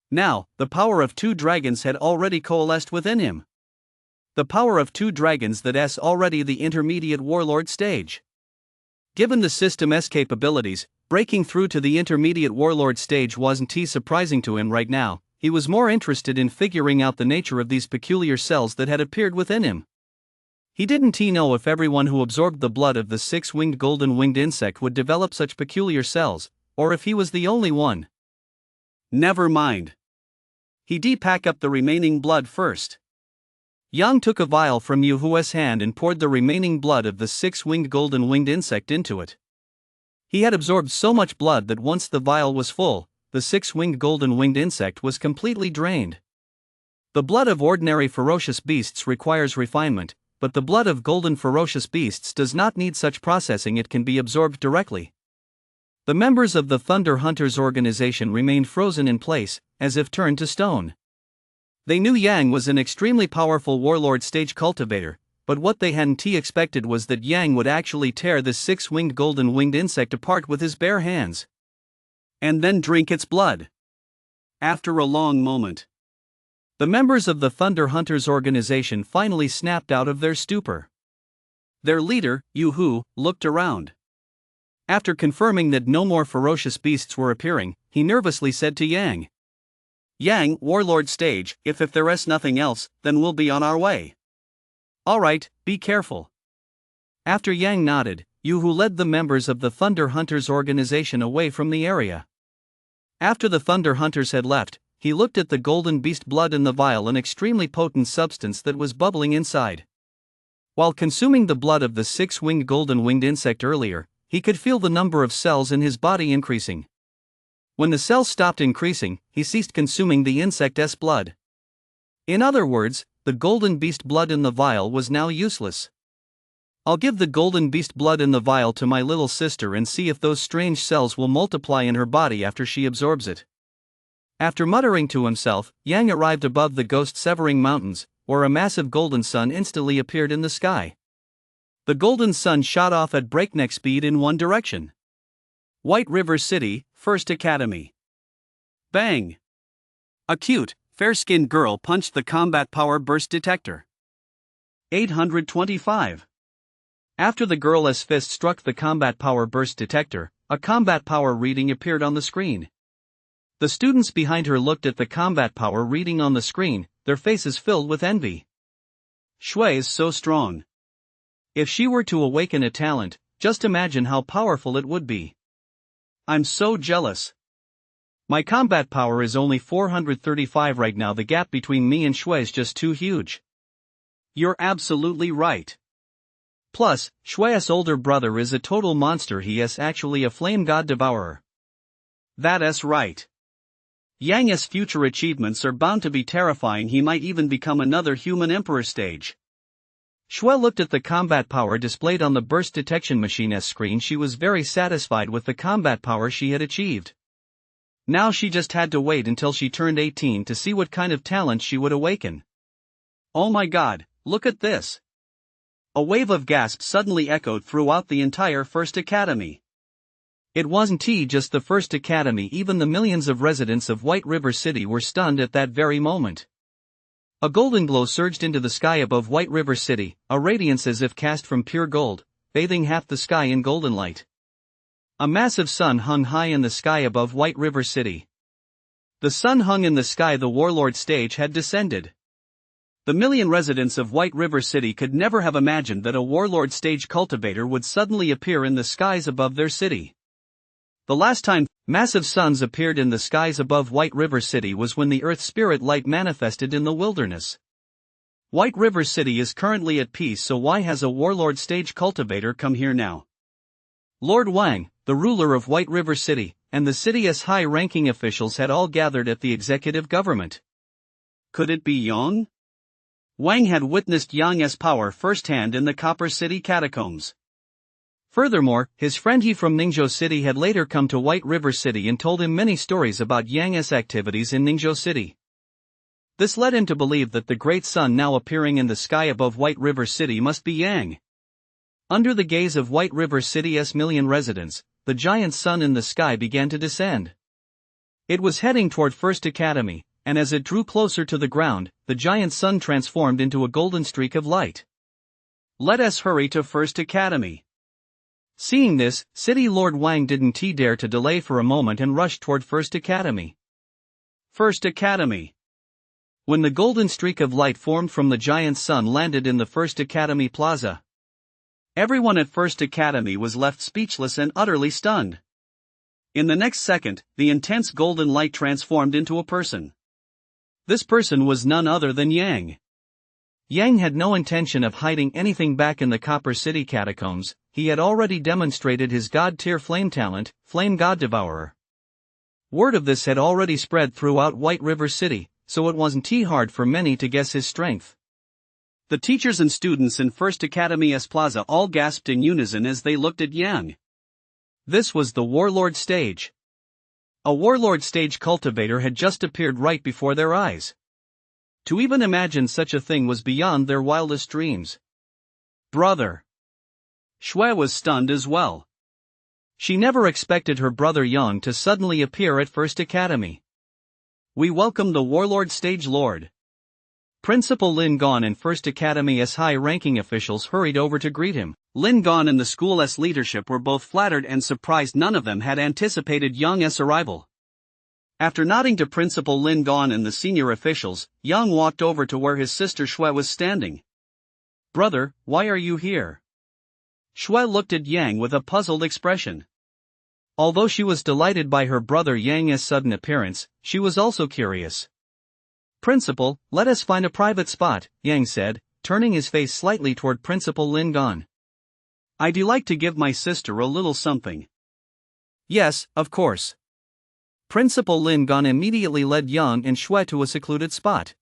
Speaker 2: Now, the power of two dragons had already coalesced within him.
Speaker 1: The power of two dragons that's already the intermediate warlord stage. Given the system's capabilities, breaking through to the intermediate warlord stage wasn't surprising to him right now. He was more interested in figuring out the nature of these peculiar cells that had appeared within him. He didn't know if everyone who absorbed the blood of the six-winged golden-winged insect would develop such peculiar cells, or if he was the only one.
Speaker 2: Never mind. He pack up the remaining blood first.
Speaker 1: Yang took a vial from Yu Hua's hand and poured the remaining blood of the six-winged golden-winged insect into it. He had absorbed so much blood that once the vial was full, the six-winged golden-winged insect was completely drained. The blood of ordinary ferocious beasts requires refinement, but the blood of golden ferocious beasts does not need such processing. It can be absorbed directly. The members of the Thunder Hunters organization remained frozen in place, as if turned to stone. They knew Yang was an extremely powerful warlord stage cultivator, but what they hadn't expected was that Yang would actually tear the six-winged golden-winged insect apart with his bare hands.
Speaker 2: And then drink its blood. After a long moment,
Speaker 1: the members of the Thunder Hunters organization finally snapped out of their stupor.
Speaker 2: Their leader, Yu Hu, looked around.
Speaker 1: After confirming that no more ferocious beasts were appearing, he nervously said to Yang,
Speaker 2: "Yang, warlord stage, if there's nothing else, then we'll be on our way."
Speaker 1: "All right, be careful." After Yang nodded, Yu Hu led the members of the Thunder Hunters organization away from the area. After the Thunder Hunters had left, he looked at the golden beast blood in the vial, an extremely potent substance that was bubbling inside. While consuming the blood of the six-winged golden-winged insect earlier, he could feel the number of cells in his body increasing. When the cells stopped increasing, he ceased consuming the insect's blood. In other words, the golden beast blood in the vial was now useless. I'll give the golden beast blood in the vial to my little sister and see if those strange cells will multiply in her body after she absorbs it. After muttering to himself, Yang arrived above the ghost-severing mountains, where a massive golden sun instantly appeared in the sky. The golden sun shot off at breakneck speed in one direction.
Speaker 2: White River City, First Academy. Bang! A cute, fair-skinned girl punched the combat power burst detector. 825. After the girl's fist struck the combat power burst detector, a combat power reading appeared on the screen. The students behind her looked at the combat power reading on the screen, their faces filled with envy. Shui is so strong. If she were to awaken a talent, just imagine how powerful it would be. I'm so jealous. My combat power is only 435 right now. The gap between me and Shui is just too huge. You're absolutely right. Plus, Shui's older brother is a total monster. He is actually a flame god devourer. That's right. Yang's future achievements are bound to be terrifying. He might even become another human emperor stage. Shui looked at the combat power displayed on the burst detection machine's screen. She was very satisfied with the combat power she had achieved. Now she just had to wait until she turned 18 to see what kind of talent she would awaken. Oh my god, look at this! A wave of gasps suddenly echoed throughout the entire First Academy. It wasn't just the First Academy, even the millions of residents of White River City were stunned at that very moment. A golden glow surged into the sky above White River City, a radiance as if cast from pure gold, bathing half the sky in golden light. A massive sun hung high in the sky above White River City. The sun hung in the sky. The warlord stage had descended. The million residents of White River City could never have imagined that a warlord stage cultivator would suddenly appear in the skies above their city. The last time massive suns appeared in the skies above White River City was when the Earth Spirit Light manifested in the wilderness. White River City is currently at peace, so why has a warlord stage cultivator come here now? Lord Wang, the ruler of White River City, and the city's high-ranking officials had all gathered at the executive government. Could it be Yang? Wang had witnessed Yang's power firsthand in the Copper City catacombs. Furthermore, his friend He from Ningzhou City had later come to White River City and told him many stories about Yang's activities in Ningzhou City. This led him to believe that the great sun now appearing in the sky above White River City must be Yang. Under the gaze of White River City's million residents, the giant sun in the sky began to descend. It was heading toward First Academy, and as it drew closer to the ground, the giant sun transformed into a golden streak of light. Let us hurry to First Academy. Seeing this, City Lord Wang didn't dare to delay for a moment and rushed toward First Academy. First Academy. When the golden streak of light formed from the giant sun landed in the First Academy Plaza, everyone at First Academy was left speechless and utterly stunned. In the next second, the intense golden light transformed into a person. This person was none other than Yang. Yang had no intention of hiding anything back in the Copper City catacombs. He had already demonstrated his god-tier flame talent, Flame God Devourer. Word of this had already spread throughout White River City, so it wasn't hard for many to guess his strength. The teachers and students in First Academy's plaza all gasped in unison as they looked at Yang. This was the warlord stage. A warlord stage cultivator had just appeared right before their eyes. To even imagine such a thing was beyond their wildest dreams. Brother. Shui was stunned as well. She never expected her brother Yang to suddenly appear at First Academy. We welcome the warlord stage lord. Principal Lin Gon and First Academy's high-ranking officials hurried over to greet him. Lin Gon and the school's leadership were both flattered and surprised. None of them had anticipated Yang's arrival. After nodding to Principal Lin Gon and the senior officials, Yang walked over to where his sister Shui was standing. Brother, why are you here? Shui looked at Yang with a puzzled expression. Although she was delighted by her brother Yang's sudden appearance, she was also curious. Principal, let us find a private spot, Yang said, turning his face slightly toward Principal Lin Gon. I'd like to give my sister a little something. Yes, of course. Principal Lin Gon immediately led Yang and Shui to a secluded spot.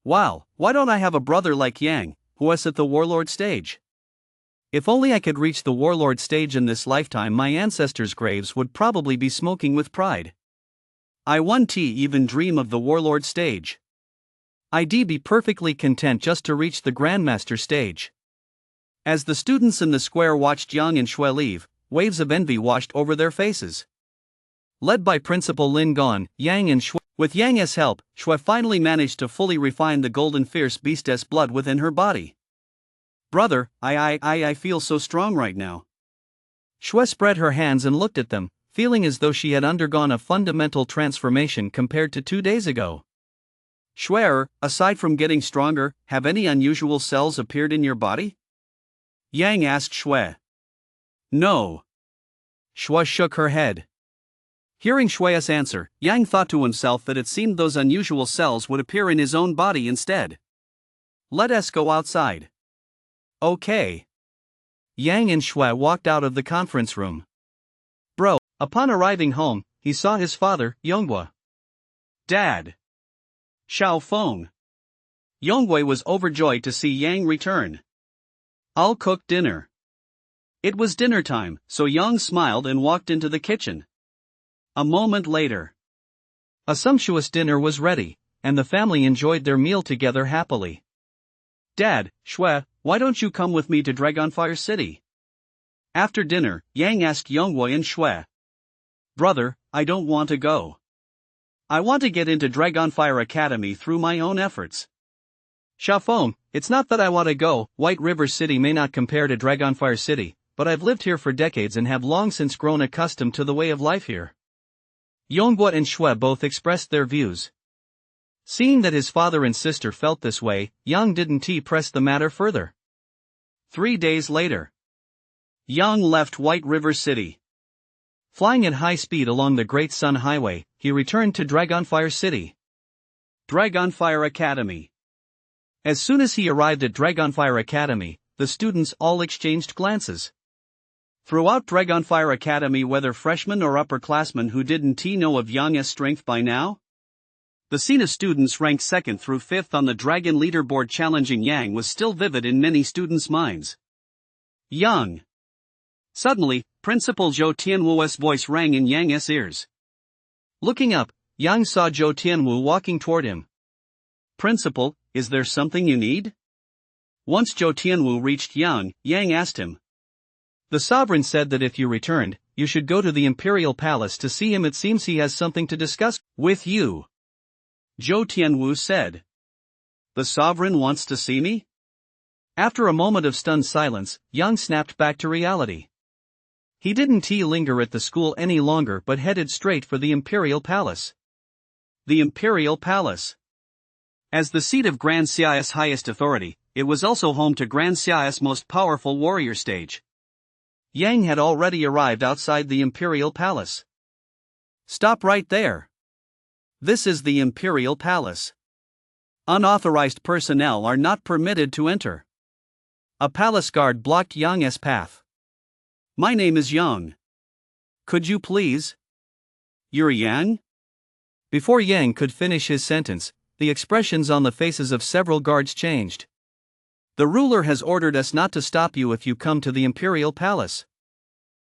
Speaker 2: Wow, why don't I have a brother like Yang, who is at the warlord stage?
Speaker 1: If only I could reach the warlord stage in this lifetime, my ancestors' graves would probably be smoking with pride. I won't even dream of the warlord stage. I'd be perfectly content just to reach the grandmaster stage. As the students in the square watched Yang and Shui leave, waves of envy washed over their faces. Led by Principal Lin Gon, Yang and Shui, with Yang's help, Shui finally managed to fully refine the golden fierce beastess blood within her body. Brother, I feel so strong right now. Shui spread her hands and looked at them, feeling as though she had undergone a fundamental transformation compared to 2 days ago. Shui, aside from getting stronger, have any unusual cells appeared in your body? Yang asked Shui. No. Shui shook her head. Hearing Shui's answer, Yang thought to himself that it seemed those unusual cells would appear in his own body instead. Let us go outside. Okay. Yang and Shui walked out of the conference room. Bro, upon arriving home, he saw his father, Yonggui. Dad. Xiao Feng. Yonggui was overjoyed to see Yang return. I'll cook dinner. It was dinner time, so Yang smiled and walked into the kitchen. A moment later, a sumptuous dinner was ready, and the family enjoyed their meal together happily. Dad, Shui, why don't you come with me to Dragonfire City? After dinner, Yang asked Yonggui and Shui. Brother, I don't want to go. I want to get into Dragonfire Academy through my own efforts. Xiaofeng, it's not that I want to go. White River City may not compare to Dragonfire City, but I've lived here for decades and have long since grown accustomed to the way of life here. Yonggui and Shui both expressed their views. Seeing that his father and sister felt this way, Yang didn't press the matter further. 3 days later, Yang left White River City. Flying at high speed along the Great Sun Highway, he returned to Dragonfire City. Dragonfire Academy. As soon as he arrived at Dragonfire Academy, the students all exchanged glances. Throughout Dragonfire Academy, whether freshmen or upperclassmen who didn't know of Yang's strength by now? The scene of students ranked 2nd through 5th on the Dragon leaderboard challenging Yang was still vivid in many students' minds. Yang. Suddenly, Principal Zhou Tianwu's voice rang in Yang's ears. Looking up, Yang saw Zhou Tianwu walking toward him. Principal, is there something you need? Once Zhou Tianwu reached Yang asked him. The sovereign said that if you returned, you should go to the Imperial Palace to see him. It seems he has something to discuss with you. Zhou Tianwu said. The sovereign wants to see me? After a moment of stunned silence, Yang snapped back to reality. He didn't linger at the school any longer but headed straight for the Imperial Palace. The Imperial Palace. As the seat of Grand Xiao's highest authority, it was also home to Grand Xiao's most powerful warrior stage. Yang had already arrived outside the Imperial Palace. Stop right there. This is the Imperial Palace. Unauthorized personnel are not permitted to enter. A palace guard blocked Yang's path. My name is Yang. Could you please? You're Yang? Before Yang could finish his sentence, the expressions on the faces of several guards changed. The ruler has ordered us not to stop you if you come to the Imperial Palace.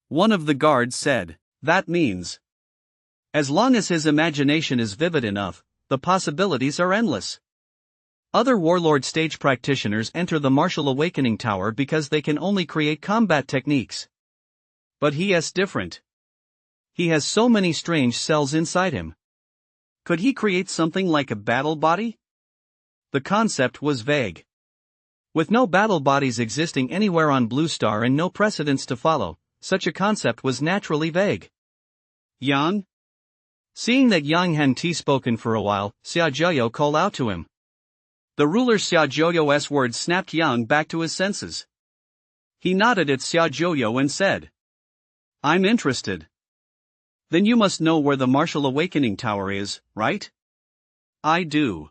Speaker 1: One of the guards said. That means, as long as his imagination is vivid enough, the possibilities are endless. Other warlord stage practitioners enter the martial awakening tower because they can only create combat techniques. But he is different. He has so many strange cells inside him. Could he create something like a battle body? The concept was vague. With no battle bodies existing anywhere on Blue Star and no precedents to follow, such a concept was naturally vague. Yang? Seeing that Yang hadn't spoken for a while, Xia Zheyo called out to him. The ruler Xia Zheyo's words snapped Yang back to his senses. He nodded at Xia Zheyo and said, I'm interested. Then you must know where the Martial Awakening Tower is, right? I do.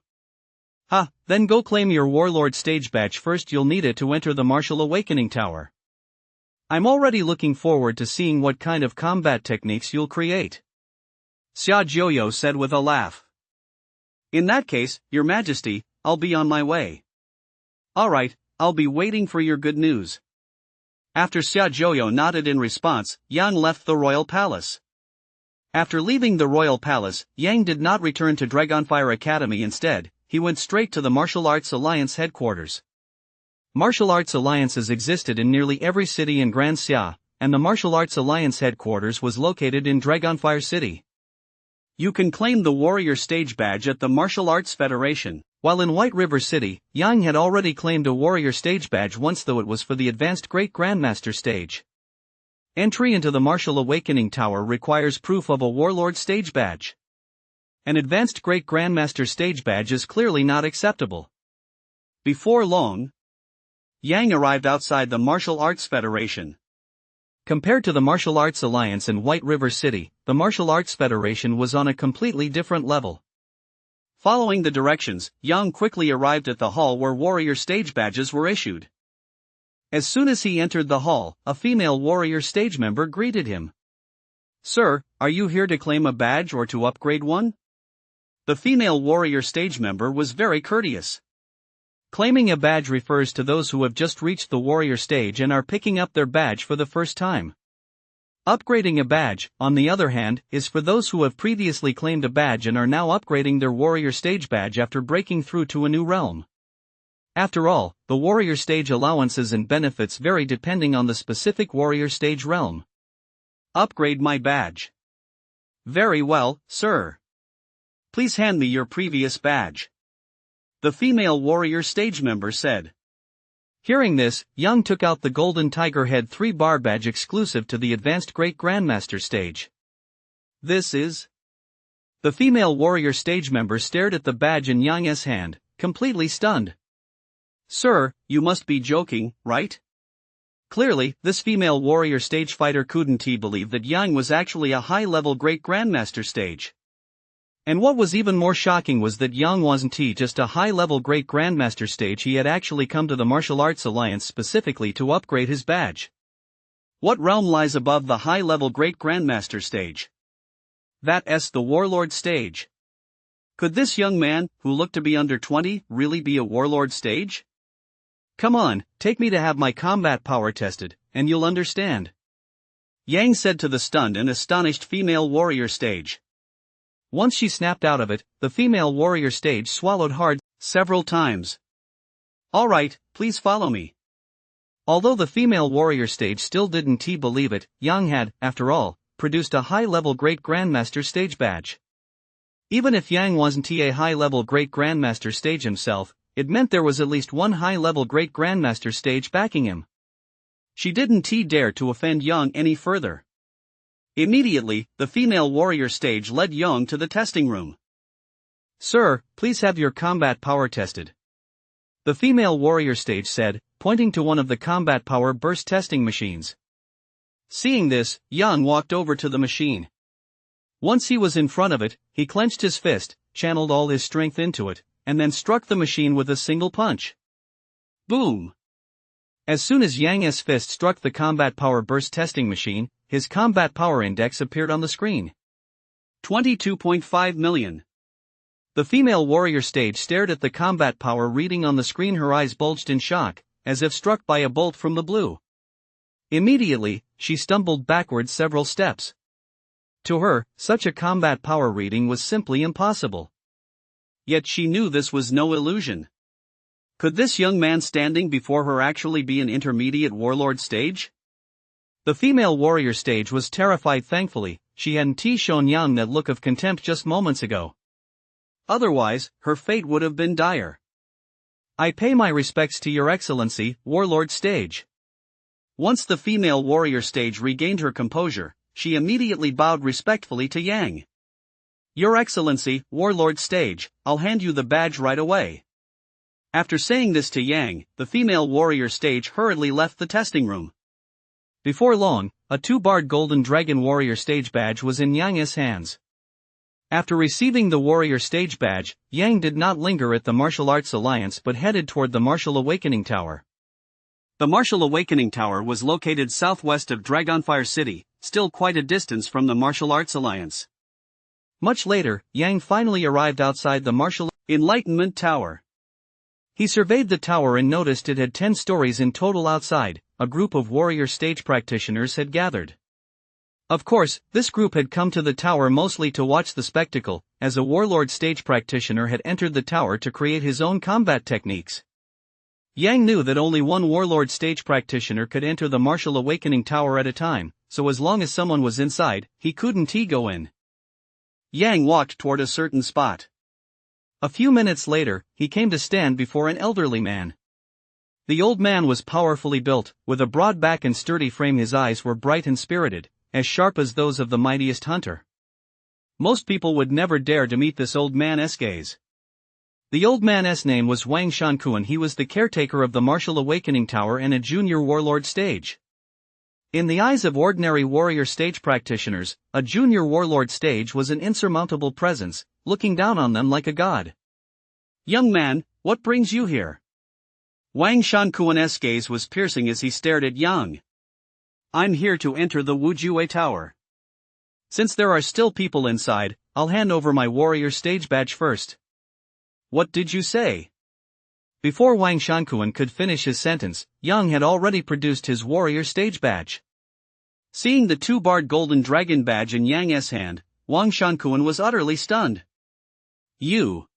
Speaker 1: Then go claim your Warlord stage badge first. You'll need it to enter the Martial Awakening Tower. I'm already looking forward to seeing what kind of combat techniques you'll create. Xia Zheyo said with a laugh. In that case, Your Majesty, I'll be on my way. Alright, I'll be waiting for your good news.
Speaker 2: After Xia Zhouyo nodded in response, Yang left the royal palace. After leaving the royal palace, Yang did not return to Dragonfire Academy. Instead, he went straight to the Martial Arts Alliance headquarters. Martial Arts Alliances existed in nearly every city in Grand Xia, and the Martial Arts Alliance headquarters was located in Dragonfire City. You can claim the Warrior Stage badge at the Martial Arts Federation. While in White River City, Yang had already claimed a Warrior Stage badge once, though it was for the Advanced Great Grandmaster stage. Entry into the Martial Awakening Tower requires proof of a Warlord Stage badge. An Advanced Great Grandmaster stage badge is clearly not acceptable. Before long, Yang arrived outside the Martial Arts Federation. Compared to the Martial Arts Alliance in White River City, the Martial Arts Federation was on a completely different level. Following the directions, Yang quickly arrived at the hall where warrior stage badges were issued. As soon as he entered the hall, a female warrior stage member greeted him. "Sir, are you here to claim a badge or to upgrade one?" The female warrior stage member was very courteous. Claiming a badge refers to those who have just reached the warrior stage and are picking up their badge for the first time. Upgrading a badge, on the other hand, is for those who have previously claimed a badge and are now upgrading their warrior stage badge after breaking through to a new realm. After all, the warrior stage allowances and benefits vary depending on the specific warrior stage realm. Upgrade my badge. Very well, sir. Please hand me your previous badge, the female warrior stage member said. Hearing this, Yang took out the Golden Tiger Head 3-bar badge exclusive to the Advanced Great Grandmaster stage. This is... The female warrior stage member stared at the badge in Yang's hand, completely stunned. "Sir, you must be joking, right?" Clearly, this female warrior stage fighter couldn't believe that Yang was actually a high-level Great Grandmaster stage. And what was even more shocking was that Yang wasn't just a high-level Great Grandmaster stage, he had actually come to the Martial Arts Alliance specifically to upgrade his badge. What realm lies above the high-level Great Grandmaster stage? That's the Warlord stage. Could this young man, who looked to be under 20, really be a Warlord stage? Come on, take me to have my combat power tested, and you'll understand, Yang said to the stunned and astonished female warrior stage. Once she snapped out of it, the female warrior stage swallowed hard several times. "All right, please follow me." Although the female warrior stage still didn't believe it, Yang had, after all, produced a high-level Great Grandmaster stage badge. Even if Yang wasn't a high-level Great Grandmaster stage himself, it meant there was at least one high-level Great Grandmaster stage backing him. She didn't dare to offend Yang any further. Immediately, the female warrior stage led Yang to the testing room. "Sir, please have your combat power tested," the female warrior stage said, pointing to one of the combat power burst testing machines. Seeing this, Yang walked over to the machine. Once he was in front of it, he clenched his fist, channeled all his strength into it, and then struck the machine with a single punch. Boom! As soon as Yang's fist struck the combat power burst testing machine, his combat power index appeared on the screen. 22.5 million. The female warrior stage stared at the combat power reading on the screen, her eyes bulged in shock, as if struck by a bolt from the blue. Immediately, she stumbled backwards several steps. To her, such a combat power reading was simply impossible. Yet she knew this was no illusion. Could this young man standing before her actually be an intermediate warlord stage? The female warrior stage was terrified. Thankfully, she hadn't shown Yang that look of contempt just moments ago. Otherwise, her fate would have been dire. "I pay my respects to your excellency, warlord stage." Once the female warrior stage regained her composure, she immediately bowed respectfully to Yang. "Your excellency, warlord stage, I'll hand you the badge right away." After saying this to Yang, the female warrior stage hurriedly left the testing room. Before long, a 2-barred Golden Dragon Warrior Stage badge was in Yang's hands. After receiving the Warrior Stage badge, Yang did not linger at the Martial Arts Alliance but headed toward the Martial Awakening Tower. The Martial Awakening Tower was located southwest of Dragonfire City, still quite a distance from the Martial Arts Alliance. Much later, Yang finally arrived outside the Martial Enlightenment Tower. He surveyed the tower and noticed it had 10 stories in total outside,
Speaker 1: a group of warrior stage practitioners had gathered. Of course, this group had come to the tower mostly to watch the spectacle, as a warlord stage practitioner had entered the tower to create his own combat techniques. Yang knew that only one warlord stage practitioner could enter the martial awakening tower at a time, so as long as someone was inside, he couldn't go in. Yang walked toward a certain spot. A few minutes later, he came to stand before an elderly man. The old man was powerfully built, with a broad back and sturdy frame. His eyes were bright and spirited, as sharp as those of the mightiest hunter. Most people would never dare to meet this old man's gaze. The old man's name was Wang Shankuan. He was the caretaker of the martial awakening tower and a junior warlord stage. In the eyes of ordinary warrior stage practitioners, a junior warlord stage was an insurmountable presence, looking down on them like a god. "Young man, what brings you here?" Wang Shankuan's gaze was piercing as he stared at Yang. "I'm here to enter the Wujue Tower. Since there are still people inside, I'll hand over my warrior stage badge first." "What did you say?" Before Wang Shankuan could finish his sentence, Yang had already produced his warrior stage badge. Seeing the two-barred golden dragon badge in Yang's hand, Wang Shankuan was utterly stunned. "You."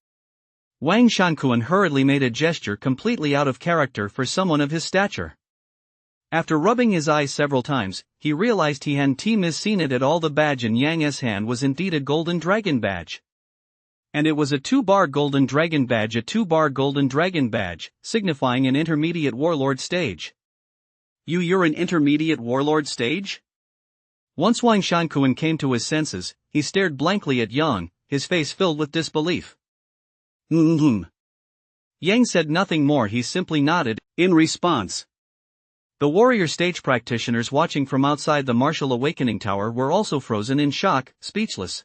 Speaker 1: Wang Shankuan hurriedly made a gesture completely out of character for someone of his stature. After rubbing his eyes several times, he realized he hadn't misseen it at all. The badge in Yang's hand was indeed a golden dragon badge. And it was a two-bar golden dragon badge, signifying an intermediate warlord stage. You're an intermediate warlord stage?" Once Wang Shankuan came to his senses, he stared blankly at Yang, his face filled with disbelief. Yang said nothing more. He simply nodded in response. The warrior stage practitioners watching from outside the martial awakening tower were also frozen in shock, speechless.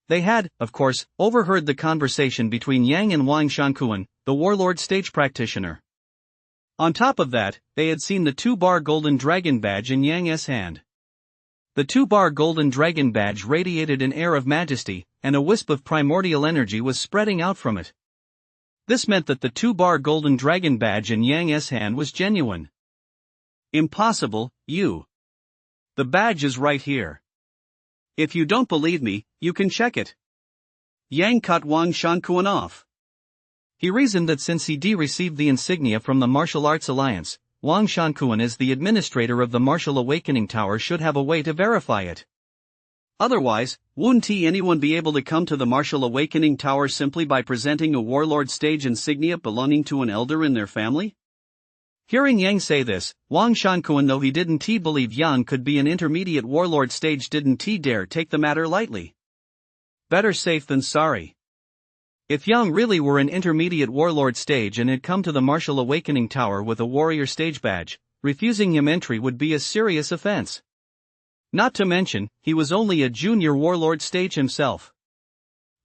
Speaker 1: They had, of course, overheard the conversation between Yang and Wang Shankuan, the warlord stage practitioner. On top of that, they had seen the two-bar golden dragon badge in Yang's hand. The two-bar golden dragon badge radiated an air of majesty, and a wisp of primordial energy was spreading out from it. This meant that the two-bar golden dragon badge in Yang's hand was genuine. "Impossible, you. The badge is right here. If you don't believe me, you can check it." Yang cut Wang Shankuan off. He reasoned that since he received the insignia from the Martial Arts Alliance, Wang Shankuan as the administrator of the Martial Awakening Tower should have a way to verify it. Otherwise, wouldn't anyone be able to come to the Martial Awakening Tower simply by presenting a warlord stage insignia belonging to an elder in their family? Hearing Yang say this, Wang Shankuan, though he didn't believe Yang could be an intermediate warlord stage, didn't dare take the matter lightly. Better safe than sorry. If Yang really were an intermediate warlord stage and had come to the Martial Awakening Tower with a warrior stage badge, refusing him entry would be a serious offense. Not to mention, he was only a junior warlord stage himself.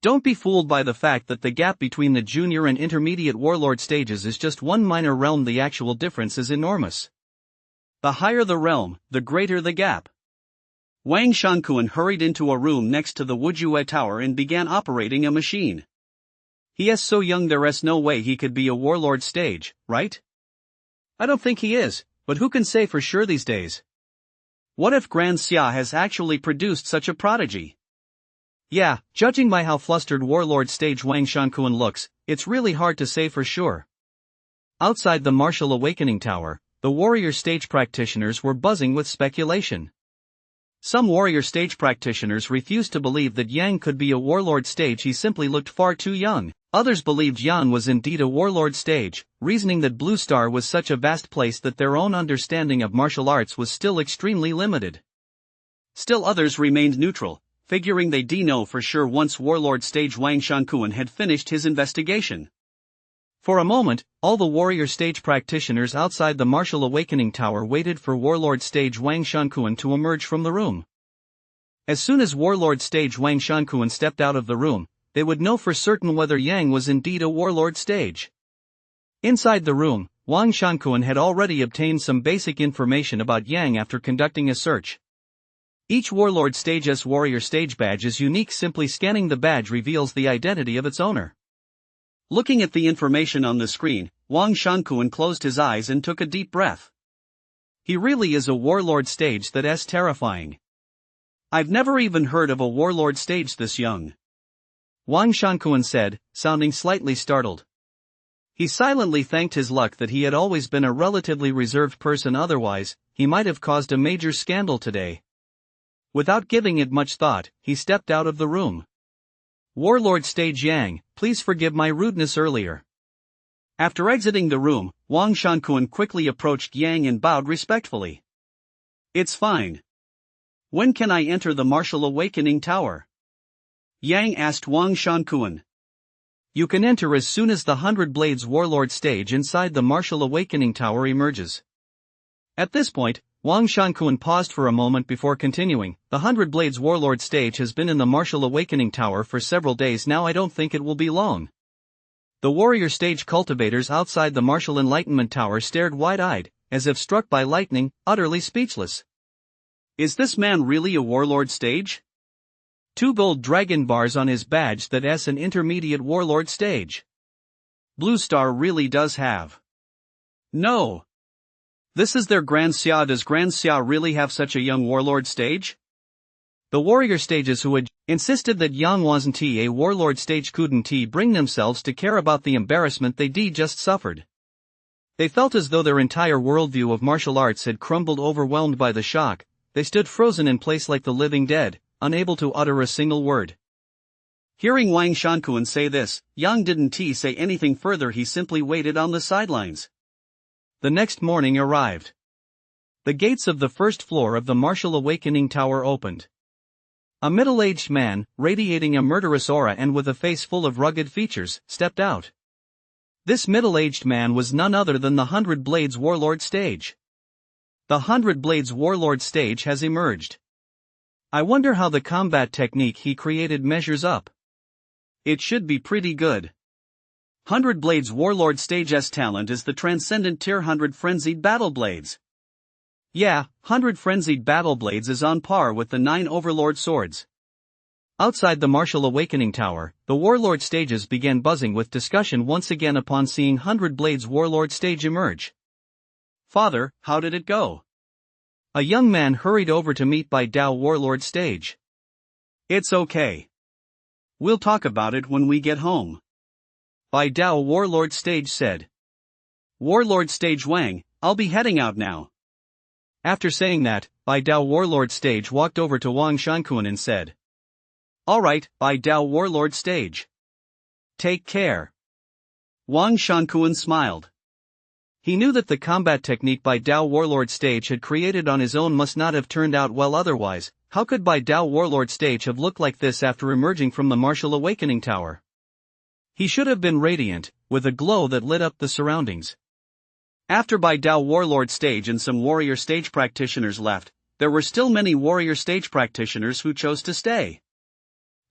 Speaker 1: Don't be fooled by the fact that the gap between the junior and intermediate warlord stages is just one minor realm. The actual difference is enormous. The higher the realm, the greater the gap. Wang Shankuan hurried into a room next to the Wujue Tower and began operating a machine. He is so young, there's no way he could be a warlord stage, right? I don't think he is, but who can say for sure these days? What if Grand Xia has actually produced such a prodigy? Yeah, judging by how flustered warlord stage Wang Shankuan looks, it's really hard to say for sure. Outside the Martial Awakening Tower, the warrior stage practitioners were buzzing with speculation. Some warrior stage practitioners refused to believe that Yang could be a warlord stage. He simply looked far too young. Others believed Yang was indeed a warlord stage, reasoning that Blue Star was such a vast place that their own understanding of martial arts was still extremely limited. Still others remained neutral, figuring they'd know for sure once warlord stage Wang Shankuan had finished his investigation. For a moment, all the warrior stage practitioners outside the Martial Awakening Tower waited for warlord stage Wang Shankuan to emerge from the room. As soon as warlord stage Wang Shankuan stepped out of the room, they would know for certain whether Yang was indeed a warlord stage. Inside the room, Wang Shankuan had already obtained some basic information about Yang after conducting a search. Each warlord stage's warrior stage badge is unique. Simply scanning the badge reveals the identity of its owner. Looking at the information on the screen, Wang Shankuan closed his eyes and took a deep breath.
Speaker 2: He really is a warlord stage that's terrifying. I've never even heard of a warlord stage this young.
Speaker 1: Wang Shankuan said, sounding slightly startled. He silently thanked his luck that he had always been a relatively reserved person, otherwise, he might have caused a major scandal today. Without giving it much thought, he stepped out of the room. Warlord Stage Yang, please forgive my rudeness earlier.
Speaker 2: After exiting the room, Wang Shankuan quickly approached Yang and bowed respectfully. It's fine. When can I enter the Martial Awakening Tower? Yang asked Wang Shankuan.
Speaker 1: You can enter as soon as the 100 Blades Warlord stage inside the Martial Awakening Tower emerges. At this point, Wang Shankuan paused for a moment before continuing. The 100 Blades Warlord stage has been in the Martial Awakening Tower for several days now. I don't think it will be long. The warrior stage cultivators outside the Martial Enlightenment Tower stared wide-eyed, as if struck by lightning, utterly speechless.
Speaker 2: Is this man really a warlord stage?
Speaker 1: 2 gold dragon bars on his badge, that's an intermediate warlord stage.
Speaker 2: Blue Star really does have. No. This is their Grand Xia. Does Grand Xia really have such a young warlord stage?
Speaker 1: The warrior stages who had insisted that Yang wasn't a warlord stage couldn't bring themselves to care about the embarrassment they just suffered. They felt as though their entire worldview of martial arts had crumbled, overwhelmed by the shock. They stood frozen in place like the living dead, unable to utter a single word.
Speaker 2: Hearing Wang Shankuan say this, Yang didn't say anything further. He simply waited on the sidelines.
Speaker 1: The next morning arrived. The gates of the first floor of the Martial Awakening Tower opened. A middle-aged man, radiating a murderous aura and with a face full of rugged features, stepped out. This middle-aged man was none other than the 100 Blades Warlord stage. The 100 Blades Warlord stage has emerged. I wonder how the combat technique he created measures up.
Speaker 2: It should be pretty good. 100 Blades Warlord Stage's talent is the Transcendent Tier 100 Frenzied Battle Blades. Yeah, 100 Frenzied Battle Blades is on par with the 9 Overlord Swords.
Speaker 1: Outside the Martial Awakening Tower, the Warlord stages began buzzing with discussion once again upon seeing 100 Blades Warlord stage emerge.
Speaker 2: Father, how did it go?
Speaker 1: A young man hurried over to meet Bai Dao Warlord stage.
Speaker 2: It's okay. We'll talk about it when we get home.
Speaker 1: Bai Dao Warlord stage said.
Speaker 2: Warlord stage Wang, I'll be heading out now.
Speaker 1: After saying that, Bai Dao Warlord stage walked over to Wang Shankuan and said.
Speaker 2: Alright, Bai Dao Warlord stage. Take care. Wang Shankuan smiled.
Speaker 1: He knew that the combat technique Bai Dao Warlord stage had created on his own must not have turned out well otherwise. How could Bai Dao Warlord stage have looked like this after emerging from the Martial Awakening Tower? He should have been radiant, with a glow that lit up the surroundings.
Speaker 2: After Bai Dao Warlord stage and some warrior stage practitioners left, there were still many warrior stage practitioners who chose to stay.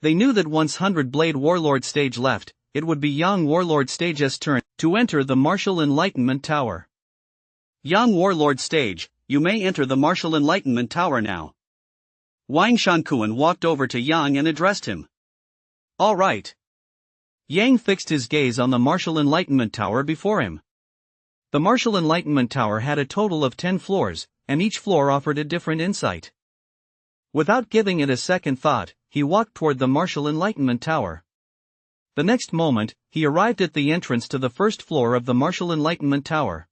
Speaker 1: They knew that once 100 Blade Warlord stage left, it would be Yang Warlord stage's turn to enter the Martial Enlightenment Tower.
Speaker 2: Yang Warlord stage, you may enter the Martial Enlightenment Tower now. Wang Shankuan walked over to Yang and addressed him.
Speaker 1: All right. Yang fixed his gaze on the Martial Enlightenment Tower before him. The Martial Enlightenment Tower had a total of 10 floors, and each floor offered a different insight. Without giving it a second thought, he walked toward the Martial Enlightenment Tower. The next moment, he arrived at the entrance to the first floor of the Martial Enlightenment Tower.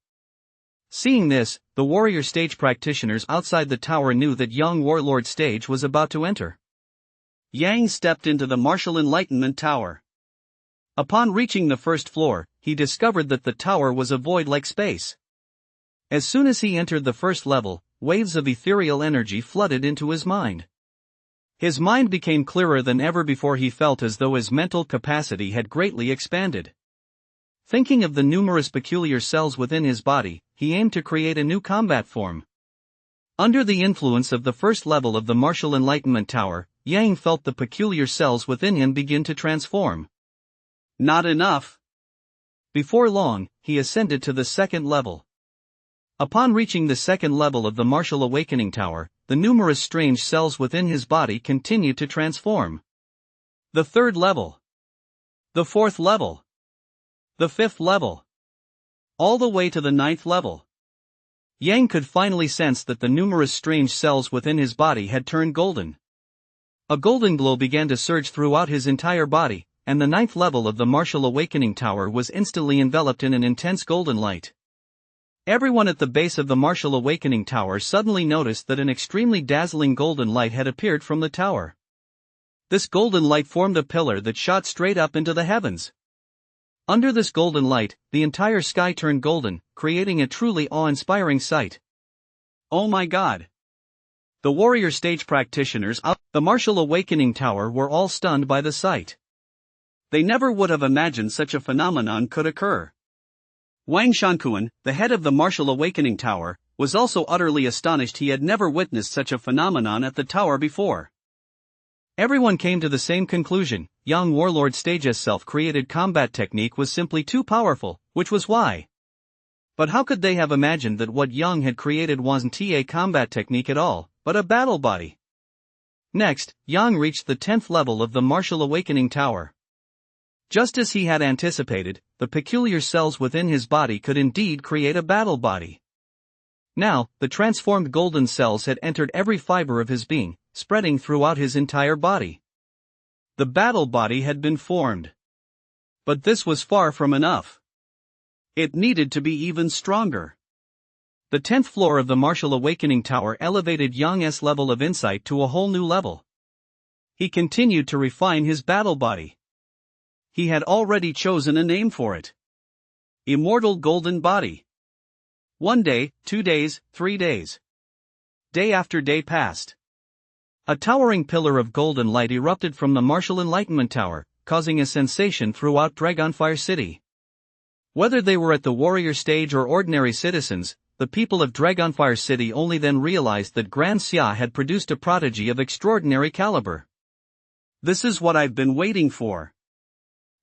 Speaker 1: Seeing this, the warrior stage practitioners outside the tower knew that Yang Warlord stage was about to enter.
Speaker 2: Yang stepped into the Martial Enlightenment Tower.
Speaker 1: Upon reaching the first floor, he discovered that the tower was a void like space. As soon as he entered the first level, waves of ethereal energy flooded into his mind. His mind became clearer than ever before. He felt as though his mental capacity had greatly expanded. Thinking of the numerous peculiar cells within his body, he aimed to create a new combat form. Under the influence of the first level of the Martial Enlightenment Tower, Yang felt the peculiar cells within him begin to transform.
Speaker 2: Not enough.
Speaker 1: Before long, he ascended to the second level. Upon reaching the second level of the Martial Awakening Tower, the numerous strange cells within his body continued to transform. The third level. The fourth level. The fifth level. All the way to the ninth level. Yang could finally sense that the numerous strange cells within his body had turned golden. A golden glow began to surge throughout his entire body, and the 9th level of the Martial Awakening Tower was instantly enveloped in an intense golden light. Everyone at the base of the Martial Awakening Tower suddenly noticed that an extremely dazzling golden light had appeared from the tower. This golden light formed a pillar that shot straight up into the heavens. Under this golden light, the entire sky turned golden, creating a truly awe-inspiring sight.
Speaker 2: Oh my God! The warrior stage practitioners of the Martial Awakening Tower were all stunned by the sight. They never would have imagined such a phenomenon could occur. Wang Shankuan, the head of the Martial Awakening Tower, was also utterly astonished. He had never witnessed such a phenomenon at the tower before.
Speaker 1: Everyone came to the same conclusion: Young Warlord Stage's self-created combat technique was simply too powerful, which was why. But how could they have imagined that what Young had created wasn't a combat technique at all, but a battle body? Next, Yang reached the 10th level of the Martial Awakening Tower. Just as he had anticipated, the peculiar cells within his body could indeed create a battle body. Now, the transformed golden cells had entered every fiber of his being, spreading throughout his entire body. The battle body had been formed. But this was far from enough. It needed to be even stronger. The 10th floor of the Martial Awakening Tower elevated Yang's level of insight to a whole new level. He continued to refine his battle body. He had already chosen a name for it. Immortal Golden Body. 1 day, 2 days, 3 days. Day after day passed. A towering pillar of golden light erupted from the Martial Enlightenment Tower, causing a sensation throughout Dragonfire City. Whether they were at the warrior stage or ordinary citizens, the people of Dragonfire City only then realized that Grand Xia had produced a prodigy of extraordinary caliber.
Speaker 2: This is what I've been waiting for.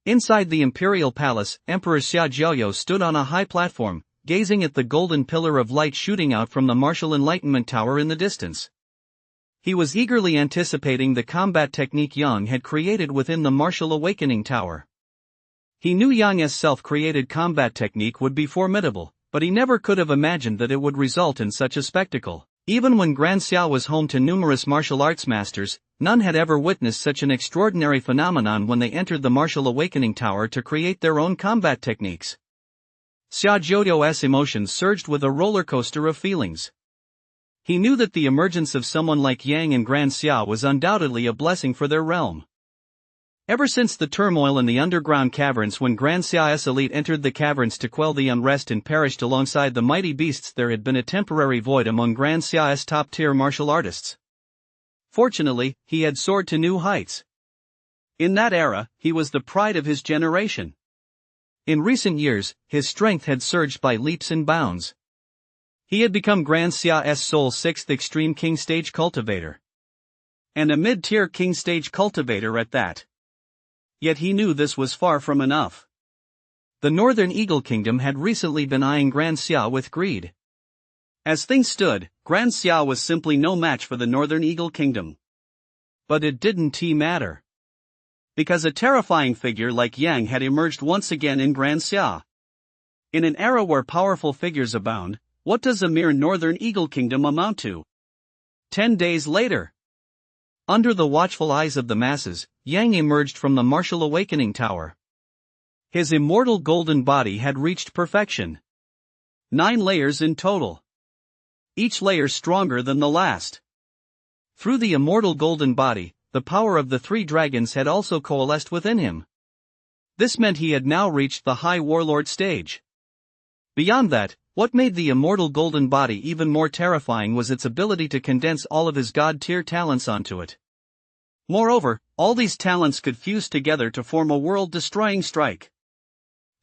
Speaker 1: Inside the Imperial Palace, Emperor Xia Jiaoyou stood on a high platform, gazing at the golden pillar of light shooting out from the Martial Enlightenment Tower in the distance. He was eagerly anticipating the combat technique Yang had created within the Martial Awakening Tower. He knew Yang's self-created combat technique would be formidable, but he never could have imagined that it would result in such a spectacle. Even when Grand Xia was home to numerous martial arts masters, none had ever witnessed such an extraordinary phenomenon when they entered the Martial Awakening Tower to create their own combat techniques. Xia Jiaoyou's emotions surged with a roller coaster of feelings. He knew that the emergence of someone like Yang and Grand Xia was undoubtedly a blessing for their realm. Ever since the turmoil in the underground caverns when Grand Xia's elite entered the caverns to quell the unrest and perished alongside the mighty beasts, there had been a temporary void among Grand Xia's top-tier martial artists. Fortunately, he had soared to new heights. In that era, he was the pride of his generation. In recent years, his strength had surged by leaps and bounds. He had become Grand Xia's sole 6th Extreme King Stage cultivator. And a mid-tier King Stage cultivator at that. Yet he knew this was far from enough. The Northern Eagle Kingdom had recently been eyeing Grand Xia with greed. As things stood, Grand Xia was simply no match for the Northern Eagle Kingdom. But it didn't matter. Because a terrifying figure like Yang had emerged once again in Grand Xia. In an era where powerful figures abound, what does a mere Northern Eagle Kingdom amount to? 10 days later. Under the watchful eyes of the masses, Yang emerged from the Martial Awakening Tower. His immortal golden body had reached perfection. 9 layers in total. Each layer stronger than the last. Through the immortal golden body, the power of the 3 dragons had also coalesced within him. This meant he had now reached the high warlord stage. Beyond that, what made the immortal golden body even more terrifying was its ability to condense all of his god-tier talents onto it. Moreover, all these talents could fuse together to form a world-destroying strike.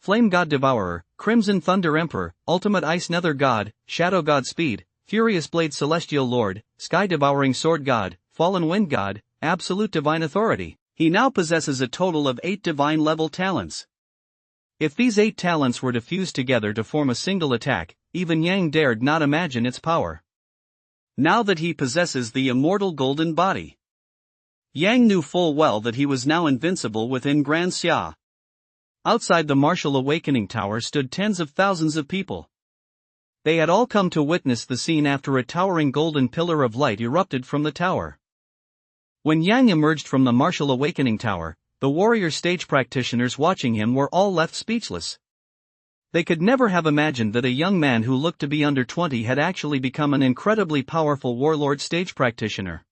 Speaker 1: Flame God Devourer, Crimson Thunder Emperor, Ultimate Ice Nether God, Shadow God Speed, Furious Blade Celestial Lord, Sky Devouring Sword God, Fallen Wind God, Absolute Divine Authority. He now possesses a total of 8 divine-level talents. If these 8 talents were to fuse together to form a single attack, even Yang dared not imagine its power. Now that he possesses the immortal golden body, Yang knew full well that he was now invincible within Grand Xia. Outside the Martial Awakening Tower stood tens of thousands of people. They had all come to witness the scene after a towering golden pillar of light erupted from the tower. When Yang emerged from the martial awakening tower, the warrior stage practitioners watching him were all left speechless. They could never have imagined that a young man who looked to be under 20 had actually become an incredibly powerful warlord stage practitioner.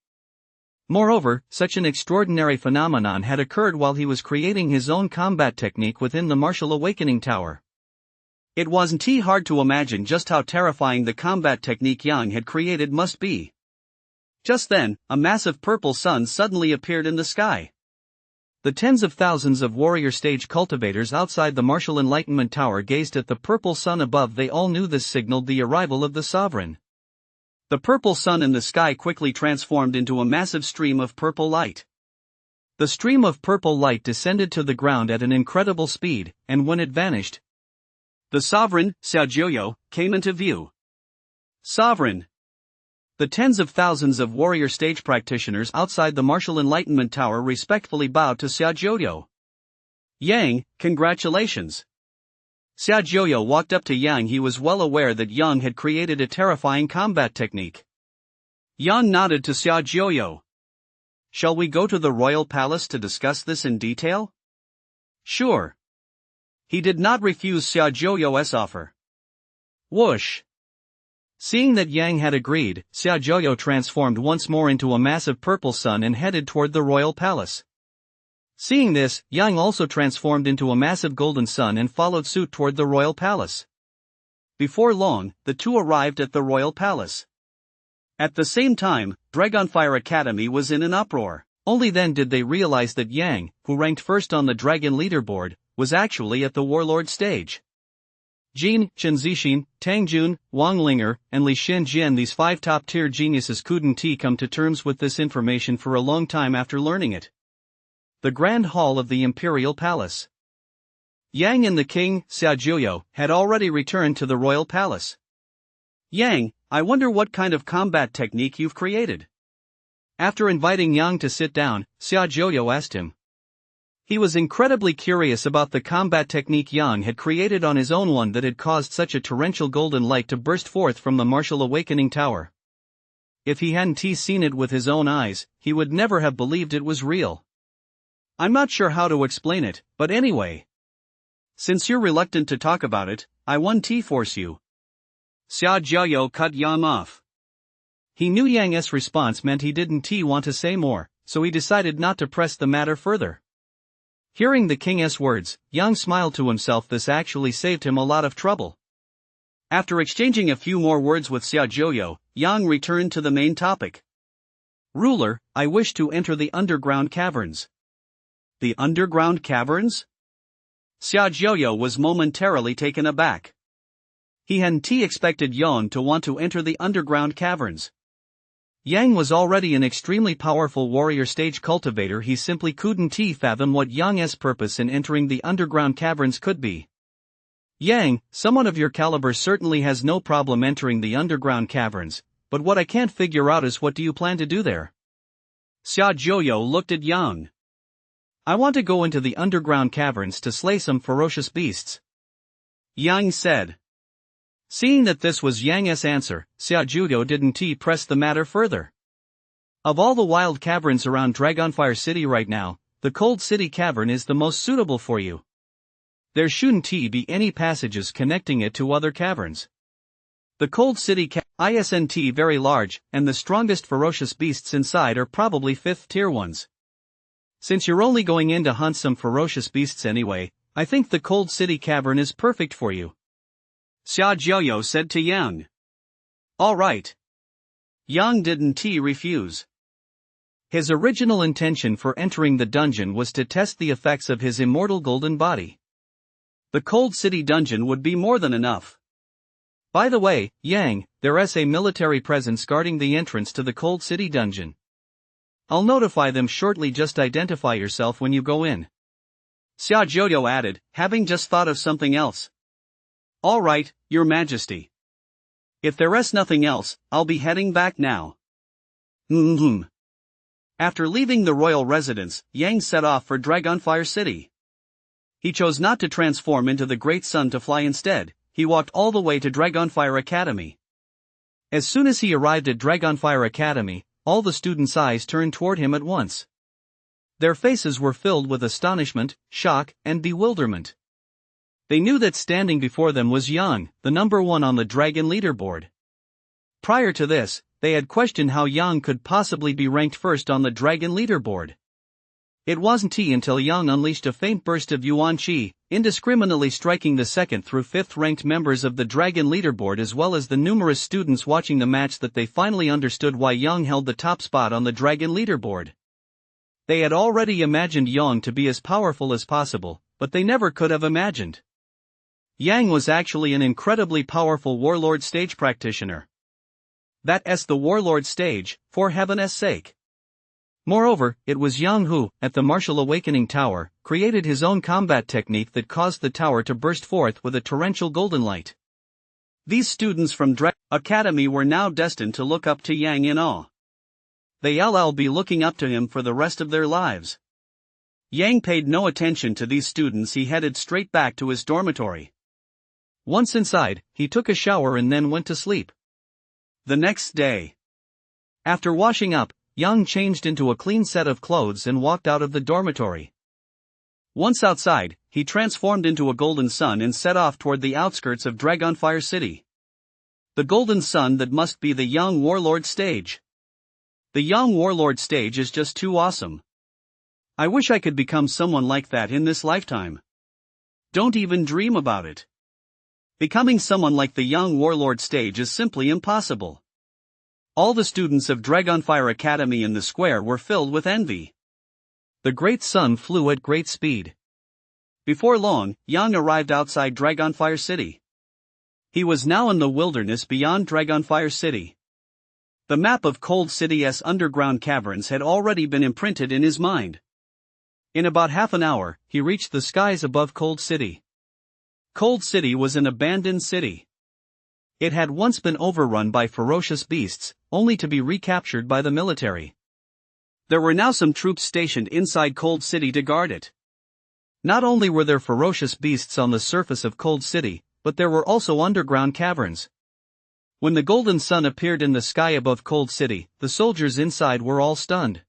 Speaker 1: Moreover, such an extraordinary phenomenon had occurred while he was creating his own combat technique within the martial awakening tower. It wasn't hard to imagine just how terrifying the combat technique Yang had created must be. Just then, a massive purple sun suddenly appeared in the sky. The tens of thousands of warrior stage cultivators outside the martial enlightenment tower gazed at the purple sun above. They all knew this signaled the arrival of the sovereign. The purple sun in the sky quickly transformed into a massive stream of purple light. The stream of purple light descended to the ground at an incredible speed, and when it vanished, the sovereign, Xiaojiuyo, came into view. Sovereign! The tens of thousands of warrior stage practitioners outside the martial enlightenment tower respectfully bowed to Xiaojiuyo. Yang, congratulations! Xiaojiuyo walked up to Yang. He was well aware that Yang had created a terrifying combat technique. Yang nodded to Xiaojiuyo. Shall we go to the royal palace to discuss this in detail? Sure. He did not refuse Xiaojiuyo's offer. Whoosh! Seeing that Yang had agreed, Xiaojiuyo transformed once more into a massive purple sun and headed toward the royal palace. Seeing this, Yang also transformed into a massive golden sun and followed suit toward the royal palace. Before long, the two arrived at the royal palace. At the same time, Dragonfire Academy was in an uproar. Only then did they realize that Yang, who ranked first on the dragon leaderboard, was actually at the warlord stage. Jin, Chen Zixin, Tang Jun, Wang Linger, and Li Shenjian, these five top-tier geniuses, couldn't come to terms with this information for a long time after learning it. The Grand Hall of the Imperial Palace. Yang and the king, Xiaojiuyo, had already returned to the royal palace. Yang, I wonder what kind of combat technique you've created. After inviting Yang to sit down, Xiaojiuyo asked him. He was incredibly curious about the combat technique Yang had created on his own, one that had caused such a torrential golden light to burst forth from the martial awakening tower. If he hadn't seen it with his own eyes, he would never have believed it was real. I'm not sure how to explain it, but anyway. Since you're reluctant to talk about it, I won't force you. Xiaojiuyo cut Yang off. He knew Yang's response meant he didn't want to say more, so he decided not to press the matter further. Hearing the king's words, Yang smiled to himself. This actually saved him a lot of trouble. After exchanging a few more words with Xiaojiuyo, Yang returned to the main topic. Ruler, I wish to enter the underground caverns. The underground caverns? Xiaojiuyo was momentarily taken aback. He hadn't expected Yang to want to enter the underground caverns. Yang was already an extremely powerful warrior stage cultivator. He simply couldn't fathom what Yang's purpose in entering the underground caverns could be. Yang, someone of your caliber certainly has no problem entering the underground caverns, but what I can't figure out is what do you plan to do there? Xiaojiuyo looked at Yang. I want to go into the underground caverns to slay some ferocious beasts. Yang said. Seeing that this was Yang's answer, Xiaojiuyo didn't press the matter further. Of all the wild caverns around Dragonfire City right now, the Cold City Cavern is the most suitable for you. There shouldn't be any passages connecting it to other caverns. The Cold City Cavern isn't very large, and the strongest ferocious beasts inside are probably 5th tier ones. Since you're only going in to hunt some ferocious beasts anyway, I think the Cold City Cavern is perfect for you. Xiaojiuyo said to Yang. All right. Yang didn't refuse. His original intention for entering the dungeon was to test the effects of his immortal golden body. The Cold City dungeon would be more than enough. By the way, Yang, there's a military presence guarding the entrance to the Cold City dungeon. I'll notify them shortly. Just identify yourself when you go in. Xiaojiuyo added, having just thought of something else. All right, Your Majesty. If there's nothing else, I'll be heading back now. After leaving the royal residence, Yang set off for Dragonfire City. He chose not to transform into the Great Sun to fly instead.
Speaker 2: he walked all the way to Dragonfire Academy. As soon as he arrived at Dragonfire Academy, all the students' eyes turned toward him at once. Their faces were filled with astonishment, shock, and bewilderment. They knew that standing before them was Yang, the number one on the dragon leaderboard. Prior to this, they had questioned how Yang could possibly be ranked first on the dragon leaderboard. It wasn't until Yang unleashed a faint burst of Yuan Qi, indiscriminately striking the second through fifth ranked members of the dragon leaderboard as well as the numerous students watching the match that they finally understood why Yang held the top spot on the dragon leaderboard. They had already imagined Yang to be as powerful as possible, but they never could have imagined Yang was actually an incredibly powerful warlord stage practitioner. That's the warlord stage, for heaven's sake. Moreover, it was Yang who, at the Martial Awakening Tower, created his own combat technique that caused the tower to burst forth with a torrential golden light. These students from Dragon Academy were now destined to look up to Yang in awe. They'll be looking up to him for the rest of their lives. Yang paid no attention to these students. He headed straight back to his dormitory. Once inside, he took a shower and then went to sleep. The next day, after washing up, Yang changed into a clean set of clothes and walked out of the dormitory. Once outside, he transformed into a golden sun and set off toward the outskirts of Dragonfire City. The golden sun that must be the Yang Warlord stage. The Yang Warlord stage is just too awesome. I wish I could become someone like that in this lifetime. Don't even dream about it. Becoming someone like the Yang Warlord stage is simply impossible. All the students of Dragonfire Academy in the square were filled with envy. The great sun flew at great speed. Before long, Yang arrived outside Dragonfire City. He was now in the wilderness beyond Dragonfire City. The map of Cold City's underground caverns had already been imprinted in his mind. In about half an hour, he reached the skies above Cold City. Cold City was an abandoned city. It had once been overrun by ferocious beasts, only to be recaptured by the military. There were now some troops stationed inside Cold City to guard it. Not only were there ferocious beasts on the surface of Cold City, but there were also underground caverns. When the golden sun appeared in the sky above Cold City, the soldiers inside were all stunned.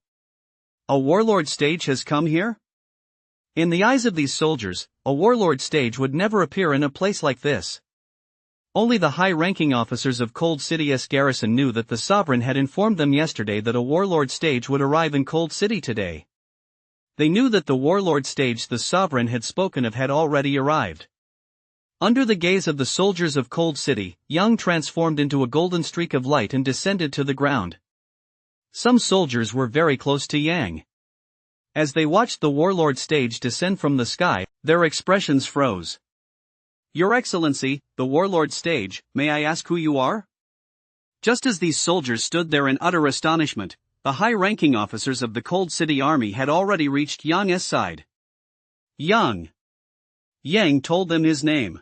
Speaker 2: A warlord stage has come here? In the eyes of these soldiers, a warlord stage would never appear in a place like this. Only the high-ranking officers of Cold City's garrison knew that the sovereign had informed them yesterday that a warlord stage would arrive in Cold City today. They knew that the warlord stage the sovereign had spoken of had already arrived. Under the gaze of the soldiers of Cold City, Yang transformed into a golden streak of light and descended to the ground. Some soldiers were very close to Yang. As they watched the warlord stage descend from the sky, their expressions froze. Your Excellency, the warlord stage, may I ask who you are? Just as these soldiers stood there in utter astonishment, the high-ranking officers of the Cold City Army had already reached Yang's side. Yang. Yang told them his name.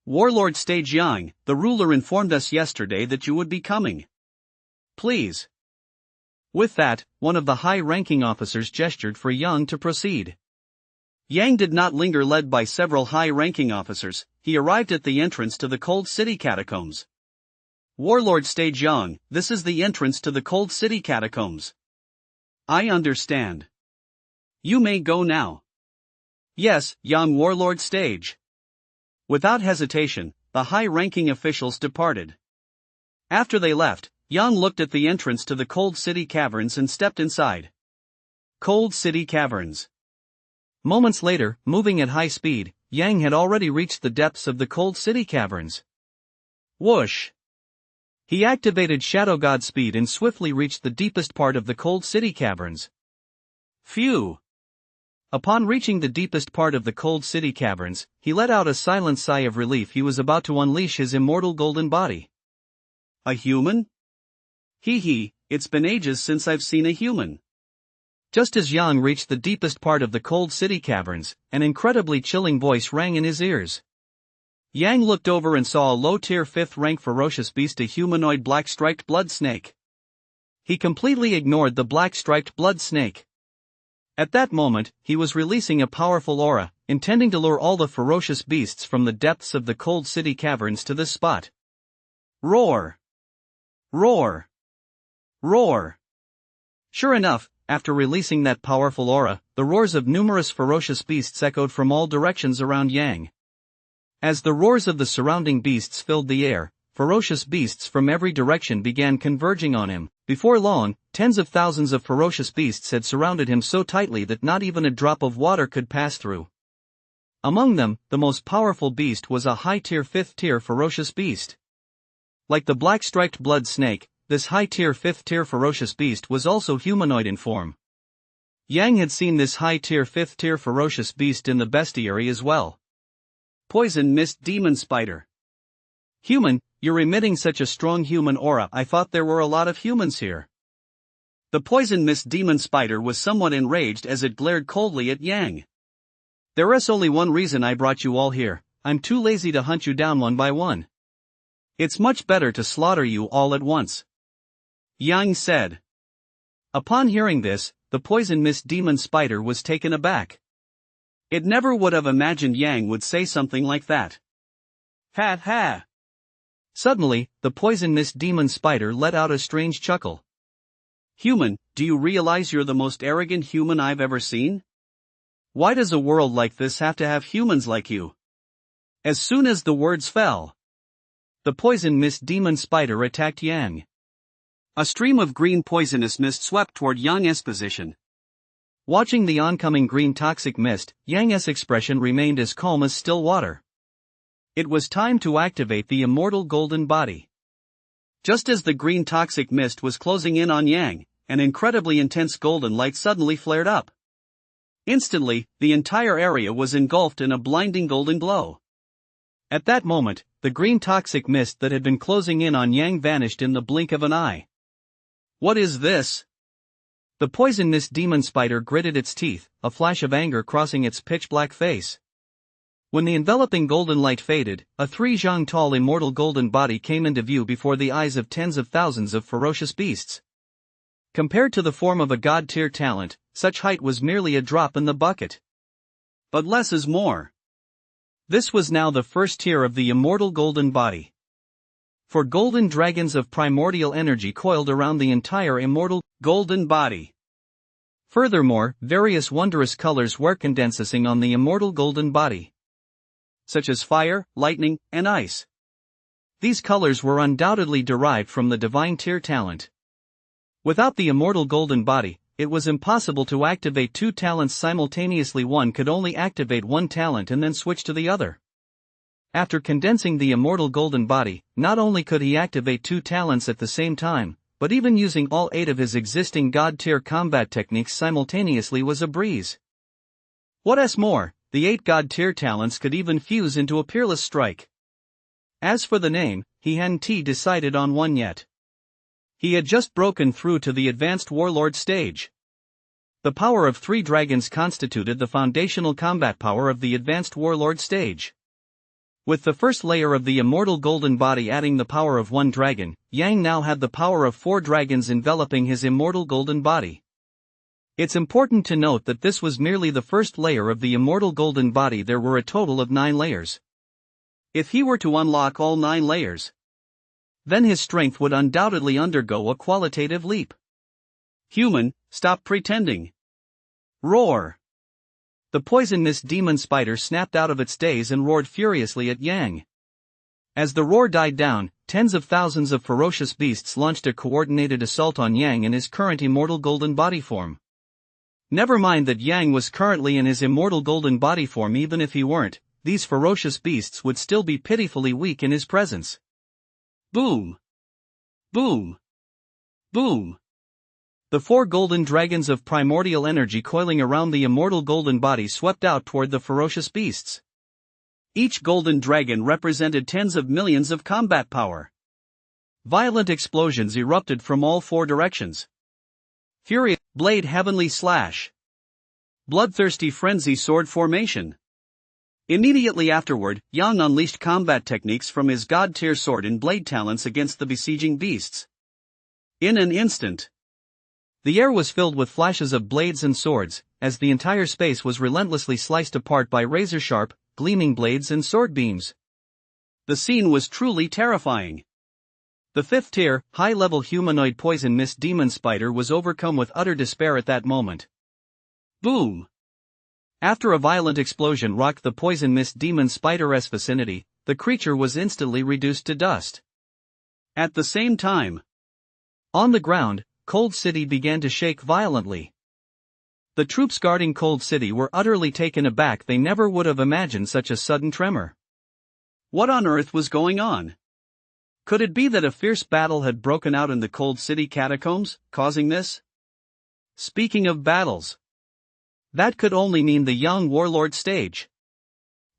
Speaker 2: Warlord stage Yang, the ruler informed us yesterday that you would be coming. Please. With that, one of the high-ranking officers gestured for Yang to proceed. Yang did not linger. Led by several high-ranking officers, he arrived at the entrance to the Cold City catacombs. Warlord stage Yang, this is the entrance to the Cold City catacombs. I understand. You may go now. Yes, Yang Warlord stage. Without hesitation, the high-ranking officials departed. After they left, Yang looked at the entrance to the Cold City caverns and stepped inside. Cold City caverns. Moments later, moving at high speed, Yang had already reached the depths of the Cold City caverns. Whoosh! He activated Shadow God speed and swiftly reached the deepest part of the Cold City caverns. Phew! Upon reaching the deepest part of the Cold City caverns, he let out a silent sigh of relief. He was about to unleash his immortal golden body. A human? Hee, it's been ages since I've seen a human. Just as Yang reached the deepest part of the Cold City caverns, an incredibly chilling voice rang in his ears. Yang looked over and saw a low-tier 5th-rank ferocious beast, a humanoid black-striped blood snake. He completely ignored the black-striped blood snake. At that moment, he was releasing a powerful aura,
Speaker 1: intending to lure all the ferocious beasts from the depths of the cold city caverns to this spot.
Speaker 2: Roar! Roar! Roar!
Speaker 1: Sure enough, after releasing that powerful aura, the roars of numerous ferocious beasts echoed from all directions around Yang. As the roars of the surrounding beasts filled the air, ferocious beasts from every direction began converging on him. Before long, tens of thousands of ferocious beasts had surrounded him so tightly that not even a drop of water could pass through. Among them, the most powerful beast was a high-tier 5th-tier ferocious beast. Like the black-striped blood snake, this high-tier 5th-tier ferocious beast was also humanoid in form. Yang had seen this high-tier 5th-tier ferocious beast in the bestiary as well.
Speaker 2: Poison mist demon spider.
Speaker 1: Human, you're emitting such a strong human aura. I thought there were a lot of humans here.
Speaker 2: The poison mist demon spider was somewhat enraged as it glared coldly at Yang.
Speaker 1: There is only one reason I brought you all here. I'm too lazy to hunt you down one by one. It's much better to slaughter you all at once,
Speaker 2: Yang said.
Speaker 1: Upon hearing this, the poison mist demon spider was taken aback.
Speaker 2: It never would have imagined Yang would say something like that. Ha ha!
Speaker 1: Suddenly, the poison mist demon spider let out a strange chuckle.
Speaker 2: Human, do you realize you're the most arrogant human I've ever seen?
Speaker 1: Why does a world like this have to have humans like you?
Speaker 2: As soon as the words fell,
Speaker 1: the poison mist demon spider attacked Yang.
Speaker 2: A stream of green poisonous mist swept toward Yang's position.
Speaker 1: Watching the oncoming green toxic mist, Yang's expression remained as calm as still water. It was time to activate the immortal golden body.
Speaker 2: Just as the green toxic mist was closing in on Yang, an incredibly intense golden light suddenly flared up. Instantly, the entire area was engulfed in a blinding golden glow.
Speaker 1: At that moment, the green toxic mist that had been closing in on Yang vanished in the blink of an eye.
Speaker 2: What is this?
Speaker 1: The poison mist demon spider gritted its teeth, a flash of anger crossing its pitch-black face. When the enveloping golden light faded, a 3 zhang tall immortal golden body came into view before the eyes of tens of thousands of ferocious beasts. Compared to the form of a god-tier talent, such height was merely a drop in the bucket.
Speaker 2: But less is more.
Speaker 1: This was now the first tier of the immortal golden body. For golden dragons of primordial energy coiled around the entire immortal golden body. Furthermore, various wondrous colors were condensing on the immortal golden body, such as fire, lightning, and ice. These colors were undoubtedly derived from the divine tier talent. Without the immortal golden body, it was impossible to activate 2 talents simultaneously. One could only activate 1 talent and then switch to the other. After condensing the immortal golden body, not only could he activate 2 talents at the same time, but even using all 8 of his existing god-tier combat techniques simultaneously was a breeze. What's more, the 8 god-tier talents could even fuse into a peerless strike. As for the name, he hadn't decided on one yet. He had just broken through to the advanced warlord stage. The power of 3 dragons constituted the foundational combat power of the advanced warlord stage. With the first layer of the immortal golden body adding the power of 1 dragon, Yang now had the power of 4 dragons enveloping his immortal golden body. It's important to note that this was merely the first layer of the immortal golden body. There were a total of 9 layers. If he were to unlock all 9 layers, then his strength would undoubtedly undergo a qualitative leap.
Speaker 2: Human, stop pretending.
Speaker 1: Roar! The poison mist demon spider snapped out of its daze and roared furiously at Yang. As the roar died down, tens of thousands of ferocious beasts launched a coordinated assault on Yang in his current immortal golden body form. Never mind that Yang was currently in his immortal golden body form. Even if he weren't, these ferocious beasts would still be pitifully weak in his presence.
Speaker 2: Boom! Boom! Boom!
Speaker 1: The 4 golden dragons of primordial energy coiling around the immortal golden body swept out toward the ferocious beasts.
Speaker 2: Each golden dragon represented tens of millions of combat power.
Speaker 1: Violent explosions erupted from all 4 directions.
Speaker 2: Fury, blade heavenly slash. Bloodthirsty frenzy sword formation. Immediately afterward, Yang unleashed combat techniques from his god-tier sword and blade talents against the besieging beasts. In an instant,
Speaker 1: the air was filled with flashes of blades and swords, as the entire space was relentlessly sliced apart by razor-sharp, gleaming blades and sword beams.
Speaker 2: The scene was truly terrifying. The fifth-tier, high-level humanoid poison mist demon spider was overcome with utter despair at that moment. Boom! After a violent explosion rocked the poison mist demon spider's vicinity, the creature was instantly reduced to dust. At the same time,
Speaker 1: on the ground, Cold City began to shake violently. The troops guarding Cold City were utterly taken aback. They never would have imagined such a sudden tremor.
Speaker 2: What on earth was going on? Could it be that a fierce battle had broken out in the Cold City catacombs, causing this? Speaking of battles, that could only mean the young warlord stage.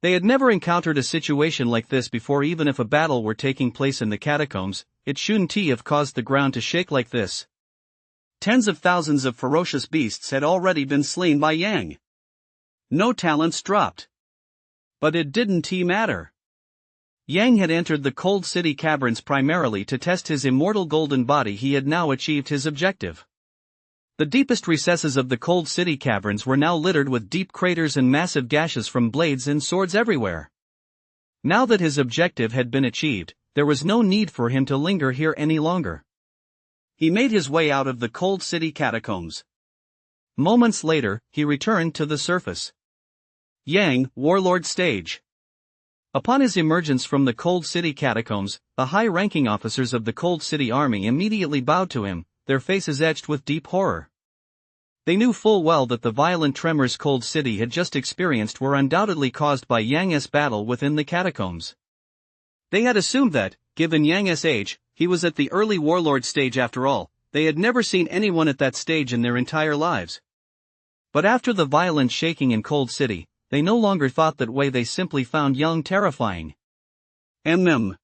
Speaker 2: They had never encountered a situation like this before. Even if a battle were taking place in the catacombs, it shouldn't have caused the ground to shake like this. Tens of thousands of ferocious beasts had already been slain by Yang. No talents dropped. But it didn't matter. Yang had entered the Cold City caverns primarily to test his immortal golden body. He had now achieved his objective. The deepest recesses of the Cold City caverns were now littered with deep craters and massive gashes from blades and swords everywhere. Now that his objective had been achieved, there was no need for him to linger here any longer. He made his way out of the Cold City catacombs. Moments later, he returned to the surface. Yang, Warlord Stage. Upon his emergence from the Cold City catacombs, the high-ranking officers of the Cold City army immediately bowed to him, their faces etched with deep horror. They knew full well that the violent tremors Cold City had just experienced were undoubtedly caused by Yang's battle within the catacombs. They had assumed that, given Yang's age, he was at the early warlord stage after all. They had never seen anyone at that stage in their entire lives. But after the violent shaking in Cold City, they no longer thought that way. They simply found Yang terrifying. Yang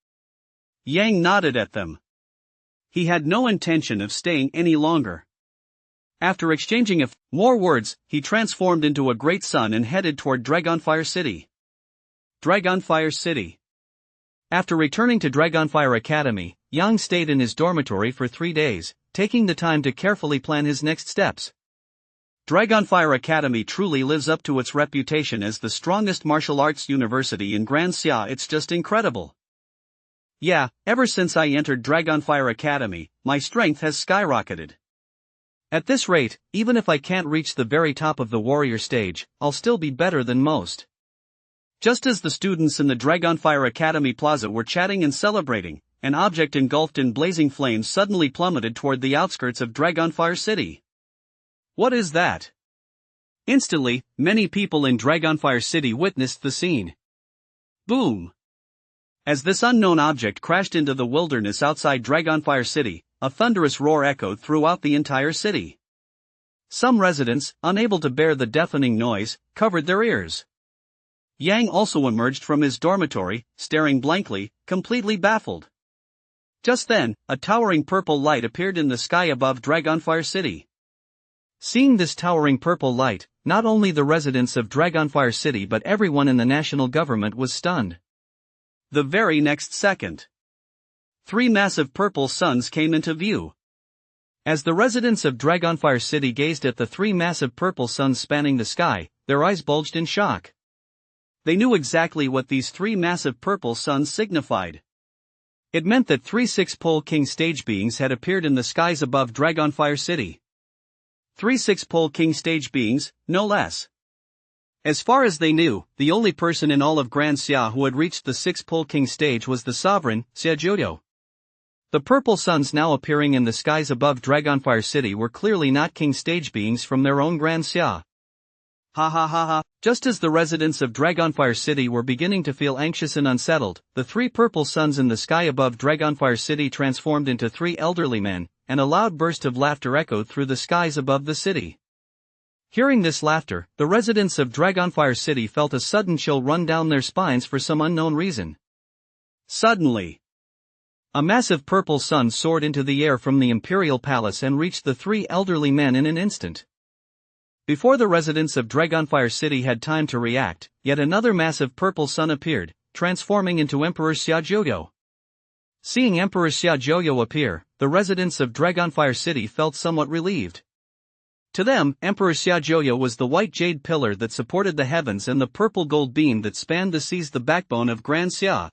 Speaker 2: nodded at them. He had no intention of staying any longer. After exchanging a more words, he transformed into a great sun and headed toward Dragonfire City. Dragonfire City. After returning to Dragonfire Academy, Yang stayed in his dormitory for 3 days, taking the time to carefully plan his next steps. Dragonfire Academy truly lives up to its reputation as the strongest martial arts university in Grand Xia. It's just incredible. Yeah, ever since I entered Dragonfire Academy, my strength has skyrocketed. At this rate, even if I can't reach the very top of the warrior stage, I'll still be better than most. Just as the students in the Dragonfire Academy plaza were chatting and celebrating, an object engulfed in blazing flames suddenly plummeted toward the outskirts of Dragonfire City. What is that? Instantly, many people in Dragonfire City witnessed the scene. Boom! As this unknown object crashed into the wilderness outside Dragonfire City, a thunderous roar echoed throughout the entire city. Some residents, unable to bear the deafening noise, covered their ears. Yang also emerged from his dormitory, staring blankly, completely baffled. Just then, a towering purple light appeared in the sky above Dragonfire City. Seeing this towering purple light, not only the residents of Dragonfire City but everyone in the national government was stunned. The very next second, 3 massive purple suns came into view. As the residents of Dragonfire City gazed at the 3 massive purple suns spanning the sky, their eyes bulged in shock. They knew exactly what these 3 massive purple suns signified. It meant that 3 six-pole king stage beings had appeared in the skies above Dragonfire City. 3 six-pole king stage beings, no less. As far as they knew, the only person in all of Grand Xia who had reached the six-pole king stage was the sovereign, Xiaojiu. The purple suns now appearing in the skies above Dragonfire City were clearly not king stage beings from their own Grand Xia. Ha ha ha ha. Just as the residents of Dragonfire City were beginning to feel anxious and unsettled, the 3 purple suns in the sky above Dragonfire City transformed into 3 elderly men, and a loud burst of laughter echoed through the skies above the city. Hearing this laughter, the residents of Dragonfire City felt a sudden chill run down their spines for some unknown reason. Suddenly, a massive purple sun soared into the air from the Imperial Palace and reached the 3 elderly men in an instant. Before the residents of Dragonfire City had time to react, yet another massive purple sun appeared, transforming into Emperor Xiaojiu. Seeing Emperor Xiaojiu appear, the residents of Dragonfire City felt somewhat relieved.
Speaker 1: To them, Emperor Xiaojuo was the white jade pillar that supported the heavens and the purple gold beam that spanned the seas, the backbone of Grand Xia.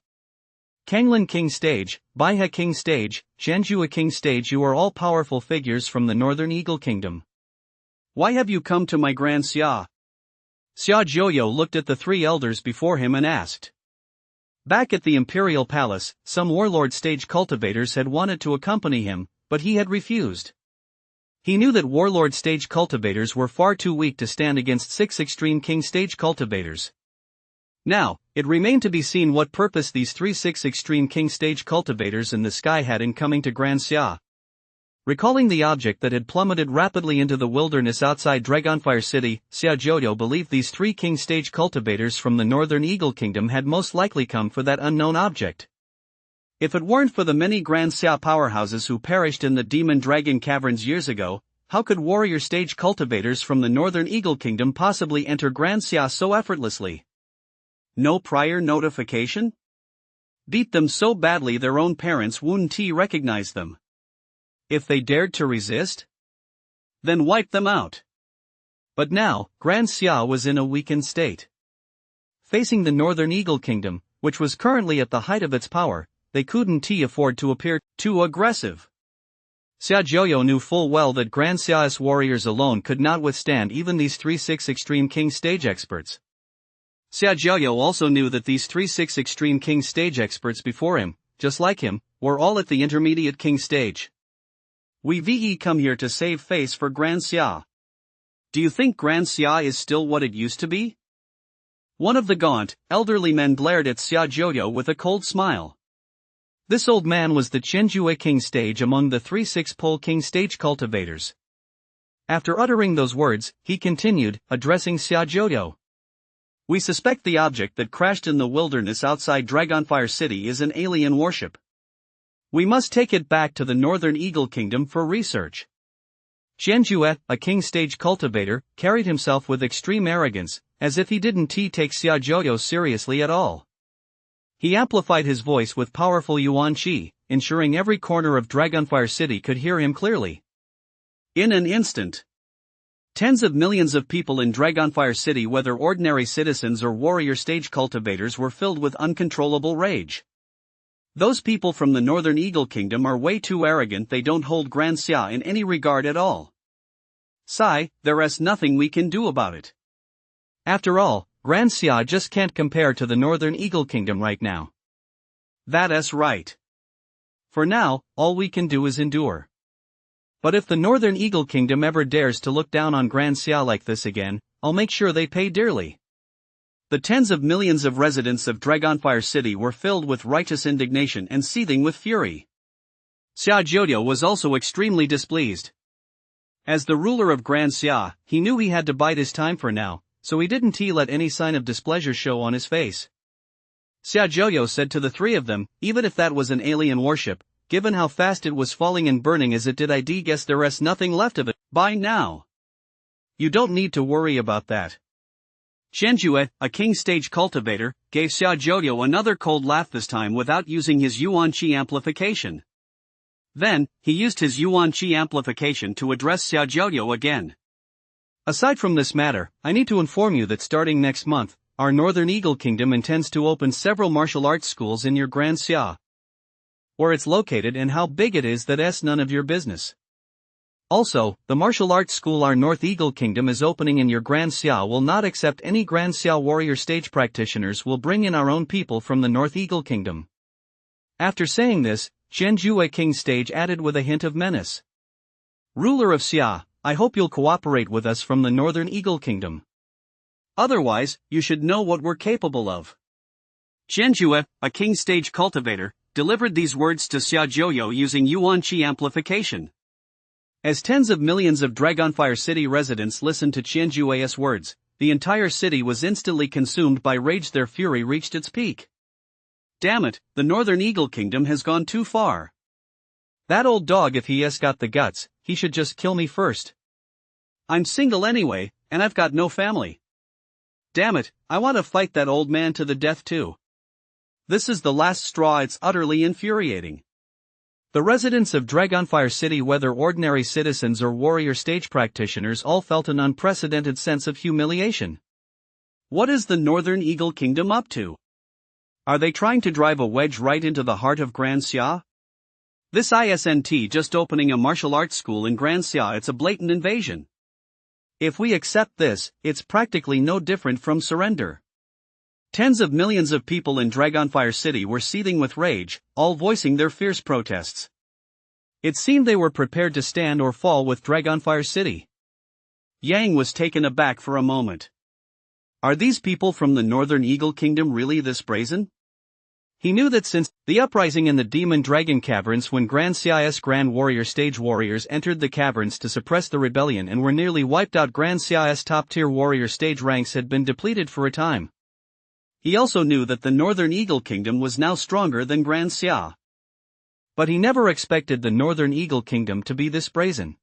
Speaker 1: Kanglin King Stage, Baihe King Stage, Zhenjue King Stage, you are all powerful figures from the Northern Eagle Kingdom.
Speaker 2: Why have you come to my Grand Xia?
Speaker 1: Xiaojuo looked at the three elders before him and asked. Back at the Imperial Palace, some warlord stage cultivators had wanted to accompany him, but he had refused. He knew that warlord stage cultivators were far too weak to stand against 6 extreme king stage cultivators. Now, it remained to be seen what purpose these 6 extreme king stage cultivators in the sky had in coming to Grand Xia. Recalling the object that had plummeted rapidly into the wilderness outside Dragonfire City, Xiaojuo believed these 3 king stage cultivators from the Northern Eagle Kingdom had most likely come for that unknown object. If it weren't for the many Grand Xia powerhouses who perished in the Demon Dragon Caverns years ago, how could warrior stage cultivators from the Northern Eagle Kingdom possibly enter Grand Xia so effortlessly?
Speaker 2: No prior notification? Beat them so badly their own parents wouldn't recognize them.
Speaker 1: If they dared to resist?
Speaker 2: Then wipe them out.
Speaker 1: But now, Grand Xia was in a weakened state. Facing the Northern Eagle Kingdom, which was currently at the height of its power, they couldn't afford to appear too aggressive. Xiaojuo knew full well that Grand Xia's warriors alone could not withstand even these 6 extreme king stage experts. Xiaojuo also knew that these 6 extreme king stage experts before him, just like him, were all at the intermediate king stage.
Speaker 2: We've come here to save face for Grand Xia. Do you think Grand Xia is still what it used to be? One of the gaunt, elderly men glared at Xiaojuo with a cold smile.
Speaker 1: This old man was the Zhenjue King Stage among the 6 Pole King Stage cultivators. After uttering those words, he continued, addressing Xiaojuo.
Speaker 2: We suspect the object that crashed in the wilderness outside Dragonfire City is an alien warship. We must take it back to the Northern Eagle Kingdom for research.
Speaker 1: Zhenjue, a King Stage cultivator, carried himself with extreme arrogance, as if he didn't take Xiaojuo seriously at all. He amplified his voice with powerful yuan qi, ensuring every corner of Dragonfire City could hear him clearly.
Speaker 2: In an instant, tens of millions of people in Dragonfire City, whether ordinary citizens or warrior stage cultivators, were filled with uncontrollable rage. Those people from the Northern Eagle Kingdom are way too arrogant, they don't hold Grand Xia in any regard at all. There's nothing we can do about it.
Speaker 1: After all, Grand Xia just can't compare to the Northern Eagle Kingdom right now.
Speaker 2: That's right.
Speaker 1: For now, all we can do is endure. But if the Northern Eagle Kingdom ever dares to look down on Grand Xia like this again, I'll make sure they pay dearly.
Speaker 2: The tens of millions of residents of Dragonfire City were filled with righteous indignation and seething with fury.
Speaker 1: Xiaojuo was also extremely displeased. As the ruler of Grand Xia, he knew he had to bide his time for now, so he didn't let any sign of displeasure show on his face. Xiaojuo said to the 3 of them, even if that was an alien warship, given how fast it was falling and burning as it did, I guess there's nothing left of it by now. You don't need to worry about that.
Speaker 2: Zhenjue, a king stage cultivator, gave Xiaojuo another cold laugh, this time without using his yuan qi amplification. Then, he used his yuan qi amplification to address Xiaojuo again.
Speaker 1: Aside from this matter, I need to inform you that starting next month, our Northern Eagle Kingdom intends to open several martial arts schools in your Grand Xia. Where it's located and how big it is, that's none of your business. Also, the martial arts school our North Eagle Kingdom is opening in your Grand Xia will not accept any Grand Xia warrior stage practitioners. We'll bring in our own people from the North Eagle Kingdom. After saying this, Zhenjue King Stage added with a hint of menace. Ruler of Xia, I hope you'll cooperate with us from the Northern Eagle Kingdom.
Speaker 2: Otherwise, you should know what we're capable of. Zhenjue, a king stage cultivator, delivered these words to Xiaojuo using yuan qi amplification.
Speaker 1: As tens of millions of Dragonfire City residents listened to Zhenjue's words, the entire city was instantly consumed by rage. Their fury reached its peak.
Speaker 2: Damn it, the Northern Eagle Kingdom has gone too far.
Speaker 1: That old dog, if he has got the guts, he should just kill me first.
Speaker 2: I'm single anyway, and I've got no family. Damn it, I want to fight that old man to the death too. This is the last straw, it's utterly infuriating.
Speaker 1: The residents of Dragonfire City, whether ordinary citizens or warrior stage practitioners, all felt an unprecedented sense of humiliation.
Speaker 2: What is the Northern Eagle Kingdom up to? Are they trying to drive a wedge right into the heart of Grand Xia? This isn't just opening a martial arts school in Grand Xia, it's a blatant invasion. If we accept this, it's practically no different from surrender. Tens of millions of people in Dragonfire City were seething with rage, all voicing their fierce protests. It seemed they were prepared to stand or fall with Dragonfire City. Yang was taken aback for a moment. Are these people from the Northern Eagle Kingdom really this brazen? He knew that since the uprising in the Demon Dragon Caverns, when Grand Xia's Grand Warrior Stage warriors entered the caverns to suppress the rebellion and were nearly wiped out, Grand Xia's top-tier warrior stage ranks had been depleted for a time. He also knew that the Northern Eagle Kingdom was now stronger than Grand Xia. But he never expected the Northern Eagle Kingdom to be this brazen.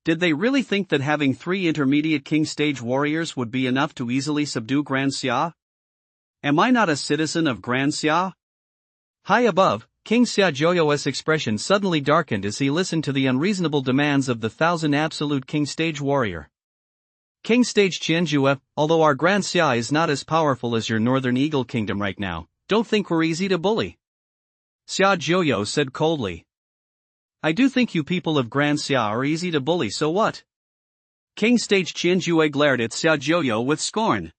Speaker 2: Did they really think that having 3 intermediate king stage warriors would be enough to easily subdue Grand Xia? Am I not a citizen of Grand Xia?
Speaker 1: High above, King Xia Joyo's expression suddenly darkened as he listened to the unreasonable demands of the 1,000 absolute king stage warrior. King stage Qianjue, although our Grand Xia is not as powerful as your Northern Eagle Kingdom right now, don't think we're easy to bully. Xia Joyo said coldly. I do think you people of Grand Xia are easy to bully, so what?
Speaker 2: King stage Qianjue glared at Xia Joyo with scorn.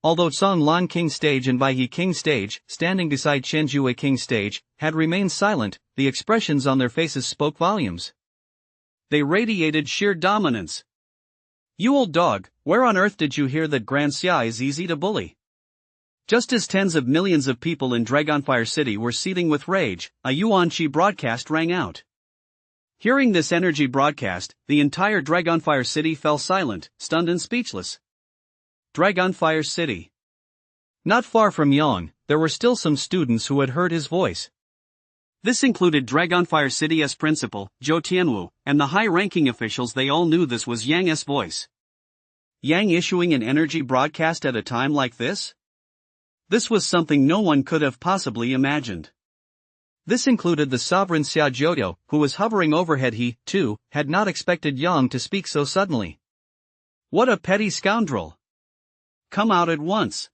Speaker 1: Although Song Lan King Stage and Baihe King Stage, standing beside Qianjue King Stage, had remained silent, the expressions on their faces spoke volumes.
Speaker 2: They radiated sheer dominance. You old dog, where on earth did you hear that Grand Xia is easy to bully? Just as tens of millions of people in Dragonfire City were seething with rage, a Yuanqi broadcast rang out. Hearing this energy broadcast, the entire Dragonfire City fell silent, stunned and speechless. Dragonfire City.
Speaker 1: Not far from Yang, there were still some students who had heard his voice.
Speaker 2: This included Dragonfire City's principal, Zhou Tianwu, and the high-ranking officials. They all knew this was Yang's voice. Yang issuing an energy broadcast at a time like this? This was something no one could have possibly imagined.
Speaker 1: This included the sovereign Xia Joyo, who was hovering overhead. He, too, had not expected Yang to speak so suddenly.
Speaker 2: What a petty scoundrel! Come out at once.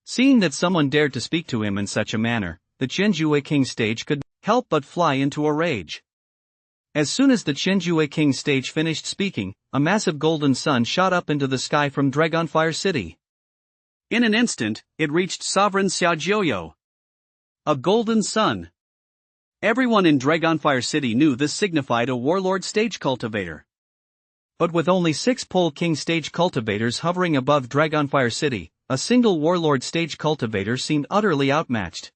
Speaker 1: Seeing that someone dared to speak to him in such a manner, the Qianjue King Stage could help but fly into a rage. As soon as the Qianjue King Stage finished speaking, a massive golden sun shot up into the sky from Dragonfire City.
Speaker 2: In an instant, it reached Sovereign Xia Joyo. A golden sun. Everyone in Dragonfire City knew this signified a warlord stage cultivator.
Speaker 1: But with only 6 pole king stage cultivators hovering above Dragonfire City, a single warlord stage cultivator seemed utterly outmatched.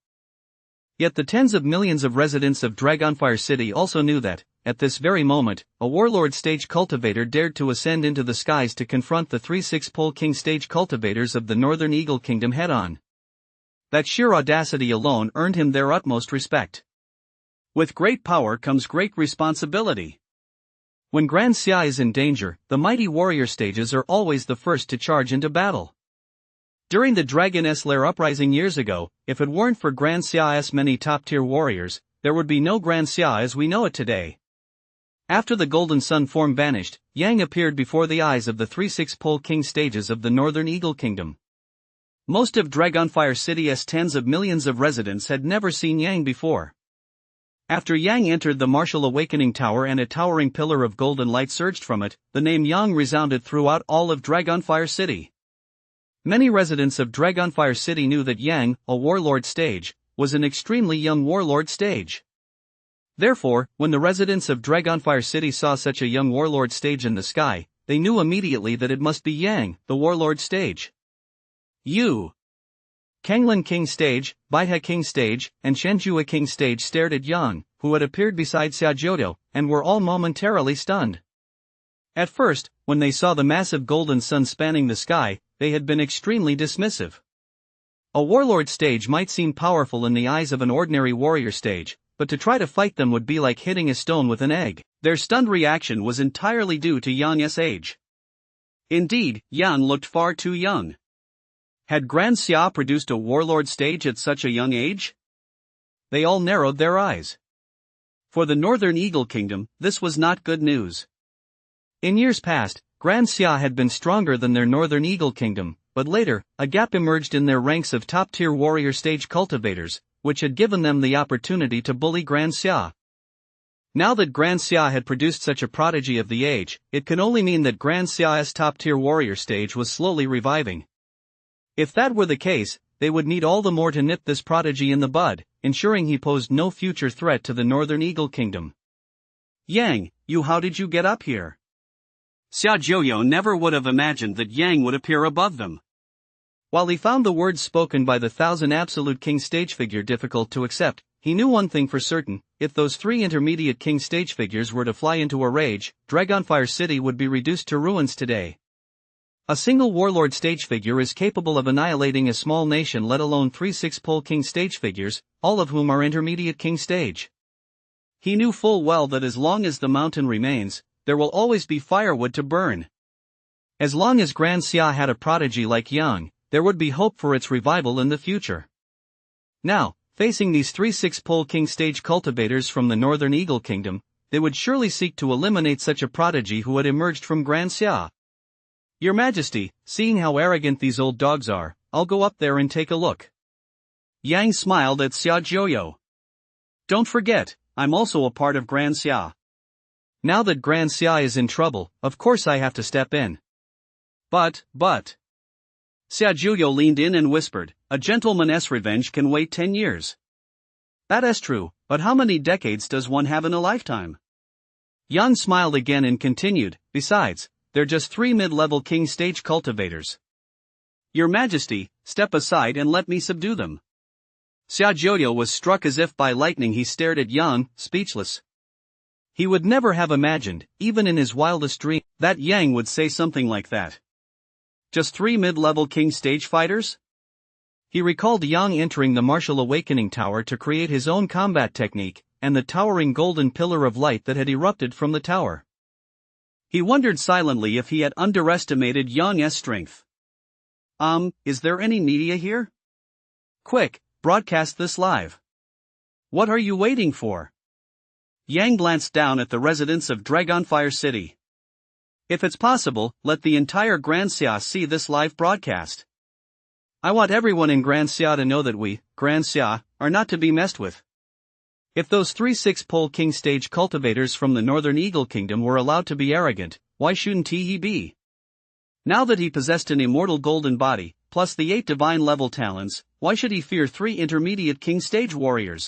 Speaker 1: Yet the tens of millions of residents of Dragonfire City also knew that, at this very moment, a warlord stage cultivator dared to ascend into the skies to confront the 3 6-pole king stage cultivators of the Northern Eagle Kingdom head-on. That sheer audacity alone earned him their utmost respect.
Speaker 2: With great power comes great responsibility.
Speaker 1: When Grand Xia is in danger, the mighty warrior stages are always the first to charge into battle. During the Dragon's Lair uprising years ago, if it weren't for Grand Xia's many top-tier warriors, there would be no Grand Xia as we know it today. After the Golden Sun form vanished, Yang appeared before the eyes of the 3 6-pole king stages of the Northern Eagle Kingdom. Most of Dragonfire City's tens of millions of residents had never seen Yang before. After Yang entered the Martial Awakening Tower and a towering pillar of golden light surged from it, the name Yang resounded throughout all of Dragonfire City. Many residents of Dragonfire City knew that Yang, a warlord stage, was an extremely young warlord stage. Therefore, when the residents of Dragonfire City saw such a young warlord stage in the sky, they knew immediately that it must be Yang, the warlord stage. Kanglan King Stage, Baihe King Stage, and Qianjue King Stage stared at Yang, who had appeared beside Xia Joyo, and were all momentarily stunned. At first, when they saw the massive golden sun spanning the sky, they had been extremely dismissive. A warlord stage might seem powerful in the eyes of an ordinary warrior stage, but to try to fight them would be like hitting a stone with an egg.
Speaker 2: Their stunned reaction was entirely due to Yang's age. Indeed, Yang looked far too young. Had Grand Xia produced a warlord stage at such a young age?
Speaker 1: They all narrowed their eyes.
Speaker 2: For the Northern Eagle Kingdom, this was not good news.
Speaker 1: In years past, Grand Xia had been stronger than their Northern Eagle Kingdom, but later, a gap emerged in their ranks of top-tier warrior stage cultivators, which had given them the opportunity to bully Grand Xia. Now that Grand Xia had produced such a prodigy of the age, it can only mean that Grand Xia's top-tier warrior stage was slowly reviving. If that were the case, they would need all the more to nip this prodigy in the bud, ensuring he posed no future threat to the Northern Eagle Kingdom.
Speaker 2: Yang, how did you get up here? Xia Jiuyo never would have imagined that Yang would appear above them.
Speaker 1: While he found the words spoken by the Thousand Absolute King stage figure difficult to accept, he knew one thing for certain: if those three intermediate king stage figures were to fly into a rage, Dragonfire City would be reduced to ruins today. A single warlord stage figure is capable of annihilating a small nation, let alone 3 6-pole king stage figures, all of whom are intermediate king stage. He knew full well that as long as the mountain remains, there will always be firewood to burn. As long as Grand Xia had a prodigy like Yang, there would be hope for its revival in the future. Now, facing these 3 6-pole king stage cultivators from the Northern Eagle Kingdom, they would surely seek to eliminate such a prodigy who had emerged from Grand Xia. Your Majesty, seeing how arrogant these old dogs are, I'll go up there and take a look.
Speaker 2: Yang smiled at Xia Jiuyo. Don't forget, I'm also a part of Grand Xia.
Speaker 1: Now that Grand Xia is in trouble, of course I have to step in.
Speaker 2: But. Xia Jiuyo leaned in and whispered, a gentleman's revenge can wait 10 years.
Speaker 1: That is true, but how many decades does one have in a lifetime? Yang smiled again and continued, besides, they're just 3 mid-level king stage cultivators.
Speaker 2: Your Majesty, step aside and let me subdue them. Xia Jiuyo was struck as if by lightning. He stared at Yang, speechless.
Speaker 1: He would never have imagined, even in his wildest dream,
Speaker 2: that Yang would say something like that. Just 3 mid-level king stage fighters?
Speaker 1: He recalled Yang entering the Martial Awakening Tower to create his own combat technique, and the towering golden pillar of light that had erupted from the tower.
Speaker 2: He wondered silently if he had underestimated Yang's strength. Is there any media here?
Speaker 1: Quick, broadcast this live.
Speaker 2: What are you waiting for? Yang glanced down at the residents of Dragonfire City. If it's possible, let the entire Grand Xia see this live broadcast.
Speaker 1: I want everyone in Grand Xia to know that we, Grand Xia, are not to be messed with. If those 3 6-pole king stage cultivators from the Northern Eagle Kingdom were allowed to be arrogant, why shouldn't he be? Now that he possessed an immortal golden body, plus the 8 divine level talents, why should he fear 3 intermediate king stage warriors?